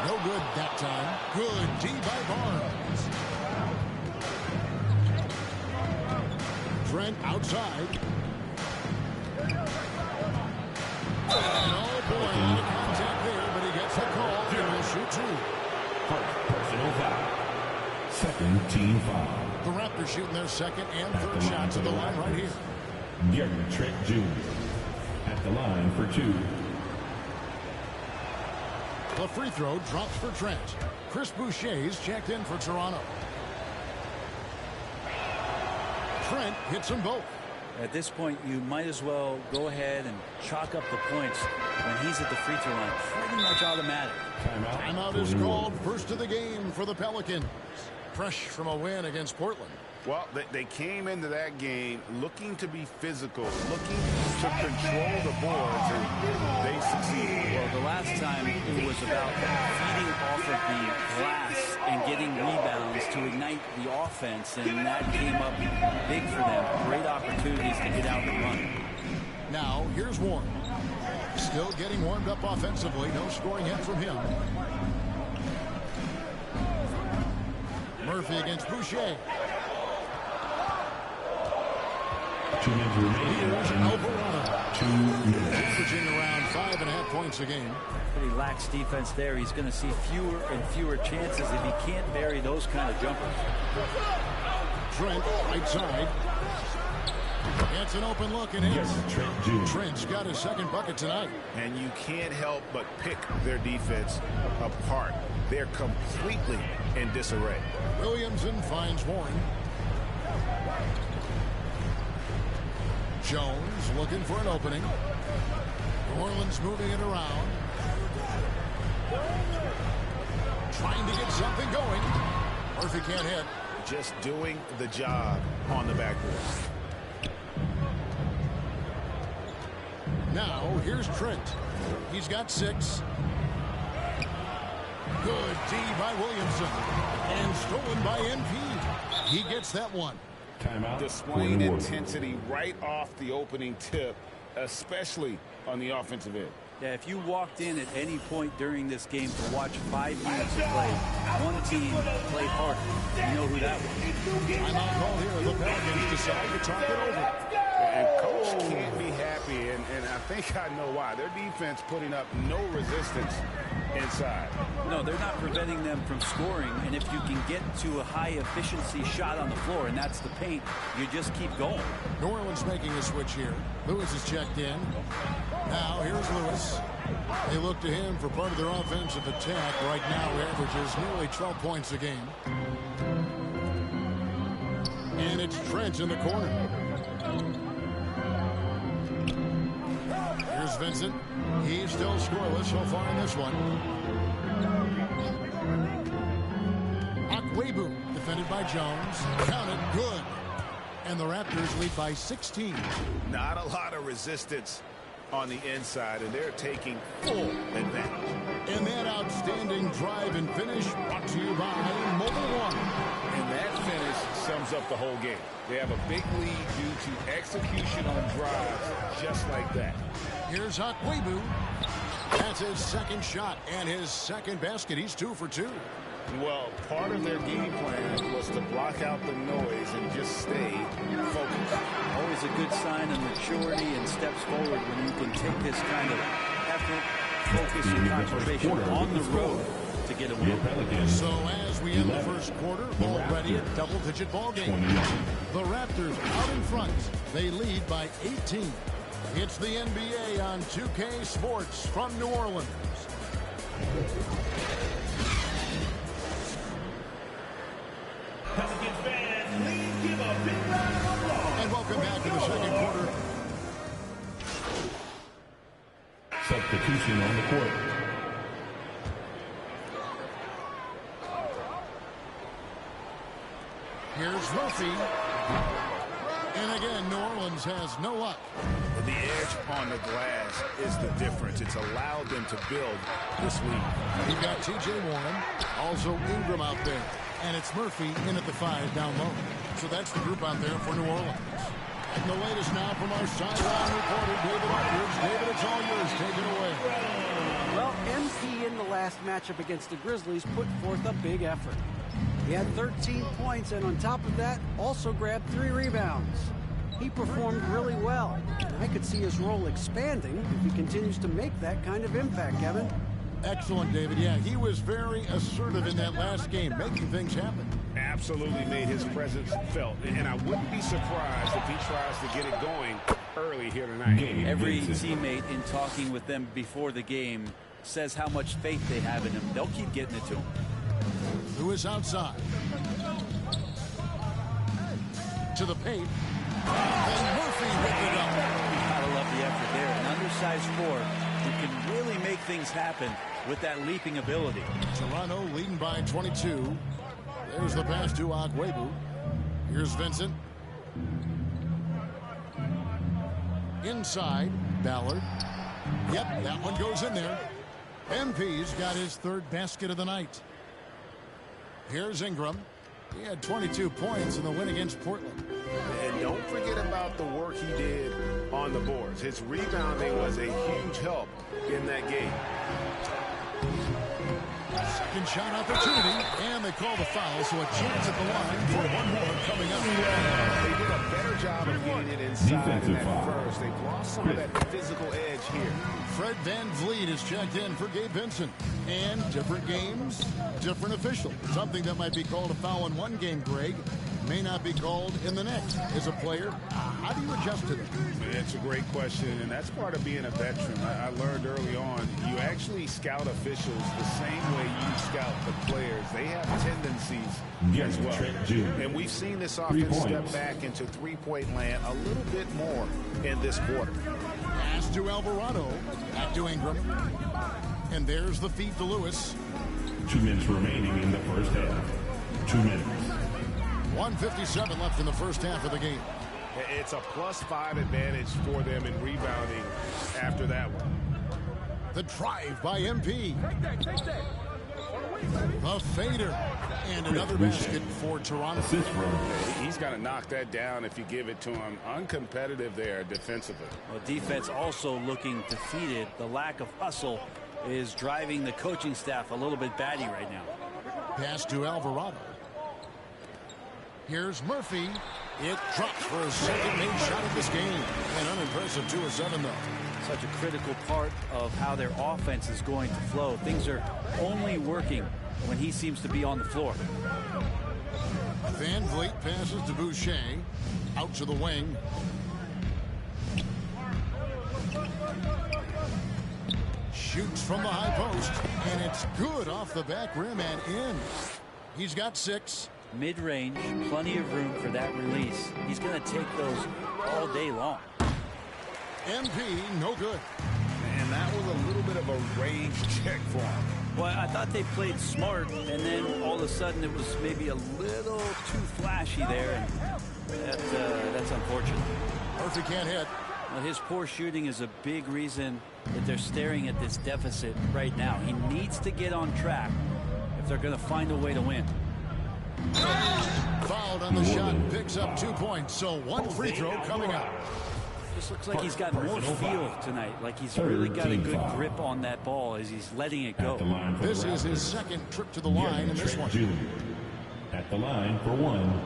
Speaker 14: No good that time. Good D by Barnes. Trent outside. Oh boy, out of contact there, but he gets the call. He will shoot 2.
Speaker 6: Personal foul. Second team foul.
Speaker 14: The Raptors shooting their second and third shots at the line right here.
Speaker 6: Gary Trent Jr. at the line for 2.
Speaker 14: The free throw drops for Trent. Chris Boucher's checked in for Toronto. Trent hits them both.
Speaker 21: At this point, you might as well go ahead and chalk up the points when he's at the free throw line. Pretty much automatic.
Speaker 14: Timeout is called. First of the game for the Pelicans. Fresh from a win against Portland.
Speaker 10: Well, they came into that game looking to be physical, looking to control the boards, and they succeeded.
Speaker 21: Well, the last time it was about feeding off of the glass and getting rebounds to ignite the offense, and that came up big for them. Great opportunities to get out and run.
Speaker 14: Now, here's Warren. Still getting warmed up offensively. No scoring yet from him. Murphy against Boucher.
Speaker 6: 2 minutes remaining.
Speaker 14: Alvarado.
Speaker 6: 2 minutes.
Speaker 14: Averaging around 5.5 points a game.
Speaker 21: Pretty lax defense there. He's going to see fewer and fewer chances if he can't bury those kind of jumpers.
Speaker 14: Trent, right side. It's an open look and hits. Trent's got his second bucket tonight.
Speaker 10: And you can't help but pick their defense apart. they're completely in disarray.
Speaker 14: Williamson finds Warren. Jones looking for an opening. New Orleans moving it around. Trying to get something going. Murphy can't hit.
Speaker 10: Just doing the job on the backboard.
Speaker 14: Now, here's Trent. He's got 6. Good D by Williamson. And stolen by MP. He gets that one.
Speaker 16: Timeout. Displaying intensity right off the opening tip, especially on the offensive end.
Speaker 21: Yeah, if you walked in at any point during this game to watch 5 minutes of play, one team played harder. You know who that was.
Speaker 14: I'm out call here. The Pelicans decide to talk it over.
Speaker 10: And Coach can't be happy, and I think I know why. Their defense putting up no resistance inside.
Speaker 21: No, they're not preventing them from scoring, and if you can get to a high-efficiency shot on the floor, and that's the paint, you just keep going.
Speaker 14: New Orleans making a switch here. Lewis is checked in. Now, here's Lewis. They look to him for part of their offensive attack. Right now, he averages nearly 12 points a game. And it's Trent in the corner. Here's Vincent. He's still scoreless so far in this one. Akwebu defended by Jones. Counted good. And the Raptors lead by 16.
Speaker 10: Not a lot of resistance on the inside, and they're taking full advantage.
Speaker 14: And that outstanding drive and finish brought to you by Mobile One.
Speaker 16: And that finish sums up the whole game. They have a big lead due to execution on drives just like that.
Speaker 14: Here's Akwebu. That's his second shot and his second basket. He's 2 for 2.
Speaker 16: Well, part of their game plan was to block out the noise and just stay focused.
Speaker 21: Always a good sign of maturity and steps forward when you can take this kind of effort, focus, and concentration on the road to get a win.
Speaker 14: So as we end the first quarter, already a double-digit ball game. The Raptors out in front. They lead by 18. It's the NBA on 2K Sports from New Orleans.
Speaker 6: Pelicans fans, please give a big round of applause.
Speaker 14: And welcome back to the second quarter.
Speaker 1: Substitution on the court.
Speaker 14: Here's Murphy. And again, New Orleans has no luck.
Speaker 10: The edge on the glass is the difference. It's allowed them to build this week.
Speaker 14: You've got T.J. Warren, also Ingram out there. And it's Murphy in at the 5 down low. So that's the group out there for New Orleans. And the latest now from our sideline reporter, David Aldridge. David, it's all yours. Take it away.
Speaker 18: Well, MP in the last matchup against the Grizzlies put forth a big effort. He had 13 points, and on top of that, also grabbed 3 rebounds. He performed really well. I could see his role expanding if he continues to make that kind of impact, Kevin.
Speaker 14: Excellent, David. Yeah, he was very assertive in that last game, making things happen.
Speaker 10: Absolutely made his presence felt. And I wouldn't be surprised if he tries to get it going early here tonight.
Speaker 21: Every teammate in talking with them before the game says how much faith they have in him. They'll keep getting it to him.
Speaker 14: Who is outside? To the paint. And Murphy with it up.
Speaker 21: Gotta love the effort there. An undersized forward who can really make things happen with that leaping ability.
Speaker 14: Toronto leading by 22. There's the pass to Akwebu. Here's Vincent. Inside, Ballard. Yep, that one goes in there. MP's got his 3rd basket of the night. Here's Ingram. He had 22 points in the win against Portland.
Speaker 10: And don't forget about the work he did on the boards. His rebounding was a huge help in that game.
Speaker 14: Second shot opportunity, and they call the foul, so a chance at the line for one more coming up.
Speaker 10: They did a better job of getting it inside in that first. They've lost some of that physical edge here.
Speaker 14: Fred VanVleet is checked in for Gabe Vincent. And different games, different official. Something that might be called a foul in one game, Greg, may not be called in the next. As a player, how do you adjust to that?
Speaker 10: It's a great question, and that's part of being a veteran. I learned early on, you actually scout officials the same way you scout the players. They have tendencies as well. And we've seen this offense step back into three-point land a little bit more in this quarter.
Speaker 14: Pass to Alvarado. Back to Ingram. And there's the feed to Lewis.
Speaker 6: 2 minutes remaining in the first half. 2 minutes.
Speaker 14: 1:57 left in the first half of the game.
Speaker 10: It's a +5 advantage for them in rebounding after that one.
Speaker 14: The drive by MP. A fader. And another basket for Toronto.
Speaker 10: He's got to knock that down if you give it to him. Uncompetitive there defensively.
Speaker 21: Well, defense also looking defeated. The lack of hustle is driving the coaching staff a little bit batty right now.
Speaker 14: Pass to Alvarado. Here's Murphy. It drops for a second made shot of this game. An unimpressive 2 of 7, though.
Speaker 21: Such a critical part of how their offense is going to flow. Things are only working when he seems to be on the floor.
Speaker 14: Van Vliet passes to Boucher. Out to the wing. Shoots from the high post. And it's good off the back rim and in. He's got 6.
Speaker 21: Mid-range, plenty of room for that release. He's going to take those all day long.
Speaker 14: MP, no good.
Speaker 10: And that was a little bit of a range check for him.
Speaker 21: Well, I thought they played smart, and then all of a sudden it was maybe a little too flashy there, and that's unfortunate.
Speaker 14: Murphy can't hit.
Speaker 21: Well, his poor shooting is a big reason that they're staring at this deficit right now. He needs to get on track if they're going to find a way to win.
Speaker 14: Fouled on the shot, picks up 2 points, so 1 free throw coming up.
Speaker 21: Just looks like he's got more feel tonight, like he's really got a good grip on that ball as he's letting it go.
Speaker 14: This is his second trip to the line in this one.
Speaker 6: At the line for 1.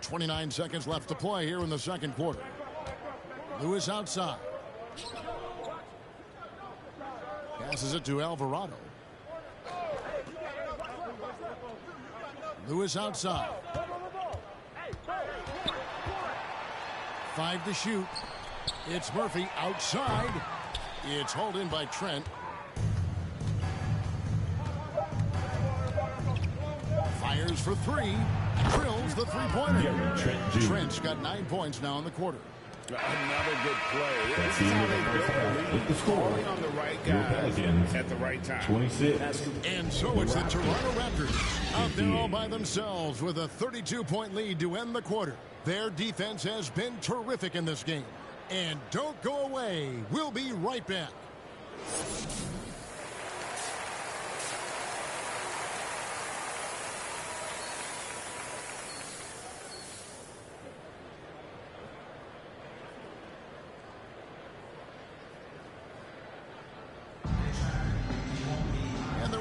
Speaker 14: .29 seconds left to play here in the second quarter. Lewis outside. Passes it to Alvarado. Lewis outside. 5 to shoot. It's Murphy outside. It's hauled in by Trent. Fires for 3. Drills the three-pointer. Trent's got 9 points now in the quarter.
Speaker 10: Another good play. This is how they build a lead. Scoring on the right guys at the right time.
Speaker 6: 26.
Speaker 14: And so it's the Toronto Raptors out there all by themselves with a 32-point lead to end the quarter. Their defense has been terrific in this game. And don't go away. We'll be right back.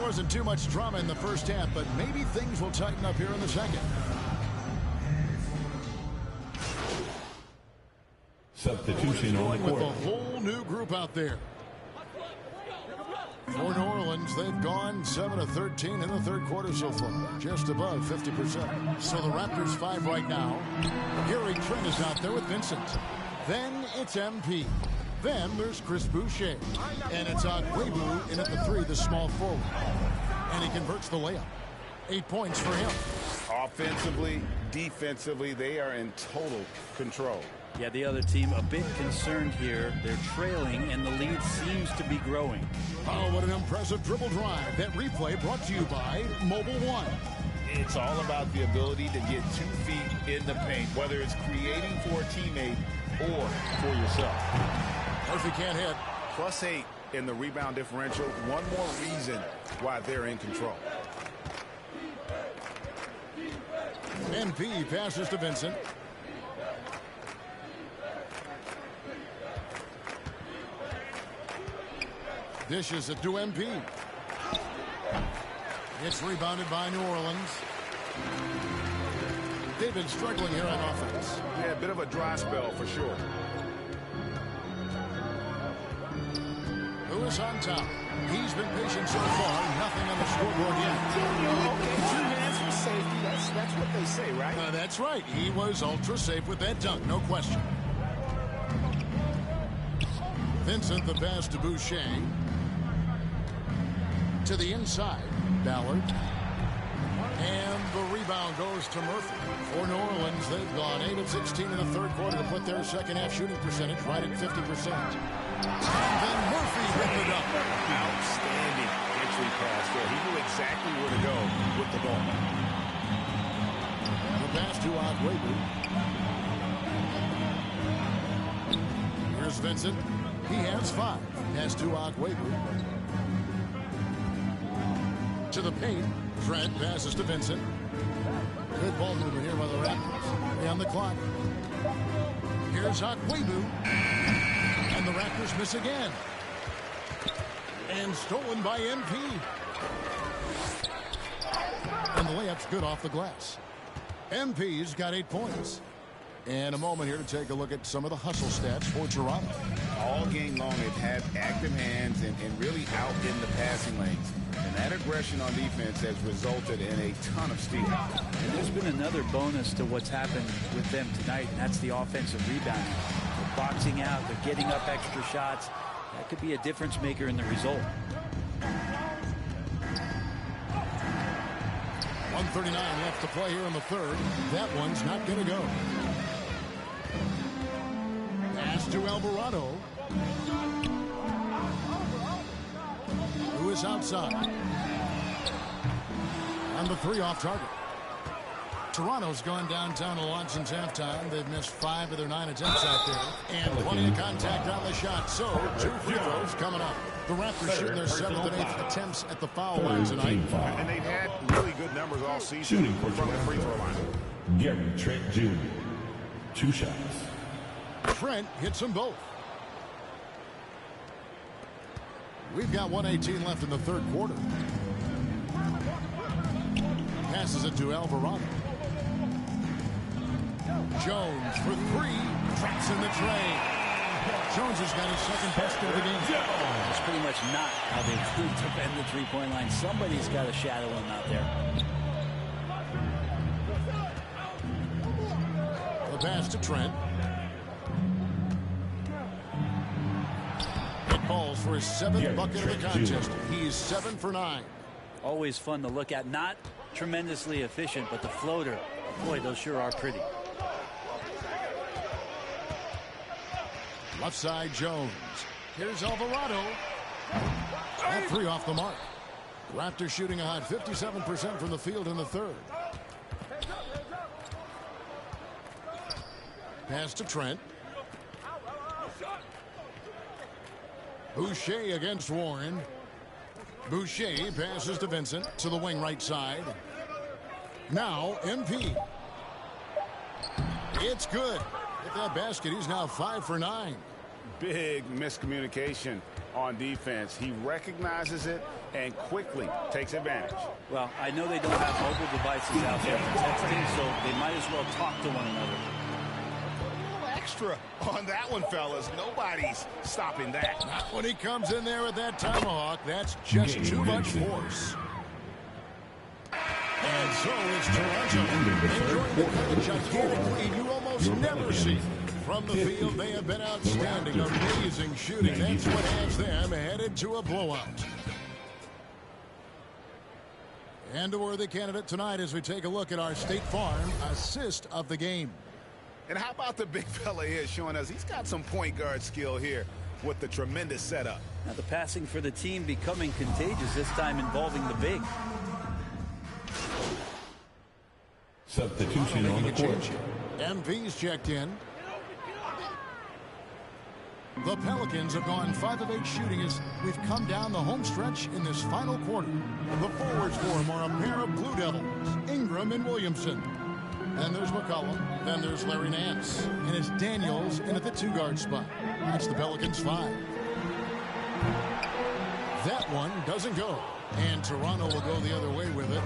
Speaker 14: Wasn't too much drama in the first half, but maybe things will tighten up here in the second.
Speaker 6: Substitution on the
Speaker 14: with
Speaker 6: court.
Speaker 14: a whole new group out there. For New Orleans, they've gone 7 of 13 in the third quarter so far, just above 50%. So the Raptors 5 right now. Gary Trent is out there with Vincent. Then it's MP. Then there's Chris Boucher. And it's Agwebu in at the 3, the small forward. And he converts the layup. 8 points for him.
Speaker 10: Offensively, defensively, they are in total control.
Speaker 21: Yeah, the other team a bit concerned here. They're trailing, and the lead seems to be growing.
Speaker 14: Oh, what an impressive dribble drive. That replay brought to you by Mobile One.
Speaker 10: It's all about the ability to get 2 feet in the paint, whether it's creating for a teammate or for yourself.
Speaker 14: Murphy can't hit.
Speaker 10: +8 in the rebound differential. One more reason why they're in control.
Speaker 14: MP passes to Vincent. Dishes it to MP. It's rebounded by New Orleans. They've been struggling here on offense.
Speaker 10: Yeah, a bit of a dry spell for sure.
Speaker 14: Lewis on top. He's been patient so far. Nothing on the scoreboard yet.
Speaker 16: Okay, 2 hands for safety. That's what they say, right?
Speaker 14: That's right. He was ultra safe with that dunk, no question. Vincent, the pass to Boucher. To the inside, Ballard. And the rebound goes to Murphy. For New Orleans, they've gone 8 of 16 in the third quarter to put their second half shooting percentage right at 50%. And then Murphy hit the dunk.
Speaker 10: Outstanding entry pass there. He knew exactly where to go with the ball.
Speaker 14: The pass to Agwebu. Here's Vincent. He has 5. Pass to Agwebu. To the paint. Trent passes to Vincent. Good ball movement here by the Raptors. On the clock. Here's Agwebu. And the Raptors miss again. And stolen by MP. And the layup's good off the glass. MP's got 8 points. And a moment here to take a look at some of the hustle stats for Toronto.
Speaker 16: All game long, they've had active hands and really out in the passing lanes. And that aggression on defense has resulted in a ton of steals.
Speaker 21: And there's been another bonus to what's happened with them tonight, and that's the offensive rebounding. They're boxing out, they're getting up extra shots. That could be a difference maker in the result.
Speaker 14: 1:39 left to play here in the third. That one's not going to go. Pass to Alvarado. Who is outside. And the 3 off target. Toronto's gone downtown a lot since halftime. They've missed 5 of their 9 attempts out there. And plenty of contact on the shot. So 2 free throws coming up. The Raptors shooting their 7th and 8th attempts at the foul line tonight.
Speaker 10: And they've had really good numbers all season from the free throw line.
Speaker 6: Gary Trent Jr. 2 shots.
Speaker 14: Trent hits them both. We've got 1:18 left in the third quarter. Passes it to Alvarado. Jones for 3. Tracks in the tray. Jones has got his second best of the game.
Speaker 21: That's pretty much not how they defend the three-point line. Somebody's got to shadow him out there.
Speaker 14: The pass to Trent. It falls for his 7th bucket of the contest. He's 7 for 9.
Speaker 21: Always fun to look at. Not tremendously efficient, but the floater, boy, those sure are pretty.
Speaker 14: Left side, Jones. Here's Alvarado. That 3 off the mark. Raptors shooting a hot 57% from the field in the third. Pass to Trent. Boucher against Warren. Boucher passes to Vincent to the wing right side. Now MP. It's good. With that basket, he's now 5 for 9.
Speaker 10: Big miscommunication on defense. He recognizes it and quickly takes advantage.
Speaker 21: Well, I know they don't have mobile devices out there for texting, so they might as well talk to one another.
Speaker 10: A little extra on that one, fellas. Nobody's stopping that.
Speaker 14: Not when he comes in there with that tomahawk. That's just too much force. And so is Toronto enjoying the gigantic lead you almost never see. From the field, they have been outstanding, amazing shooting. That's what has them headed to a blowout. And a worthy candidate tonight as we take a look at our State Farm assist of the game.
Speaker 10: And how about the big fella here showing us he's got some point guard skill here with the tremendous setup.
Speaker 21: Now the passing for the team becoming contagious, this time involving the big.
Speaker 6: Substitution on the court.
Speaker 14: MV's checked in. The Pelicans have gone 5 of 8 shooting as we've come down the home stretch in this final quarter. The forwards for them are a pair of Blue Devils, Ingram and Williamson. And there's McCollum. Then there's Larry Nance. And it's Daniels in at the 2-guard spot. That's the Pelicans 5. That one doesn't go. And Toronto will go the other way with it.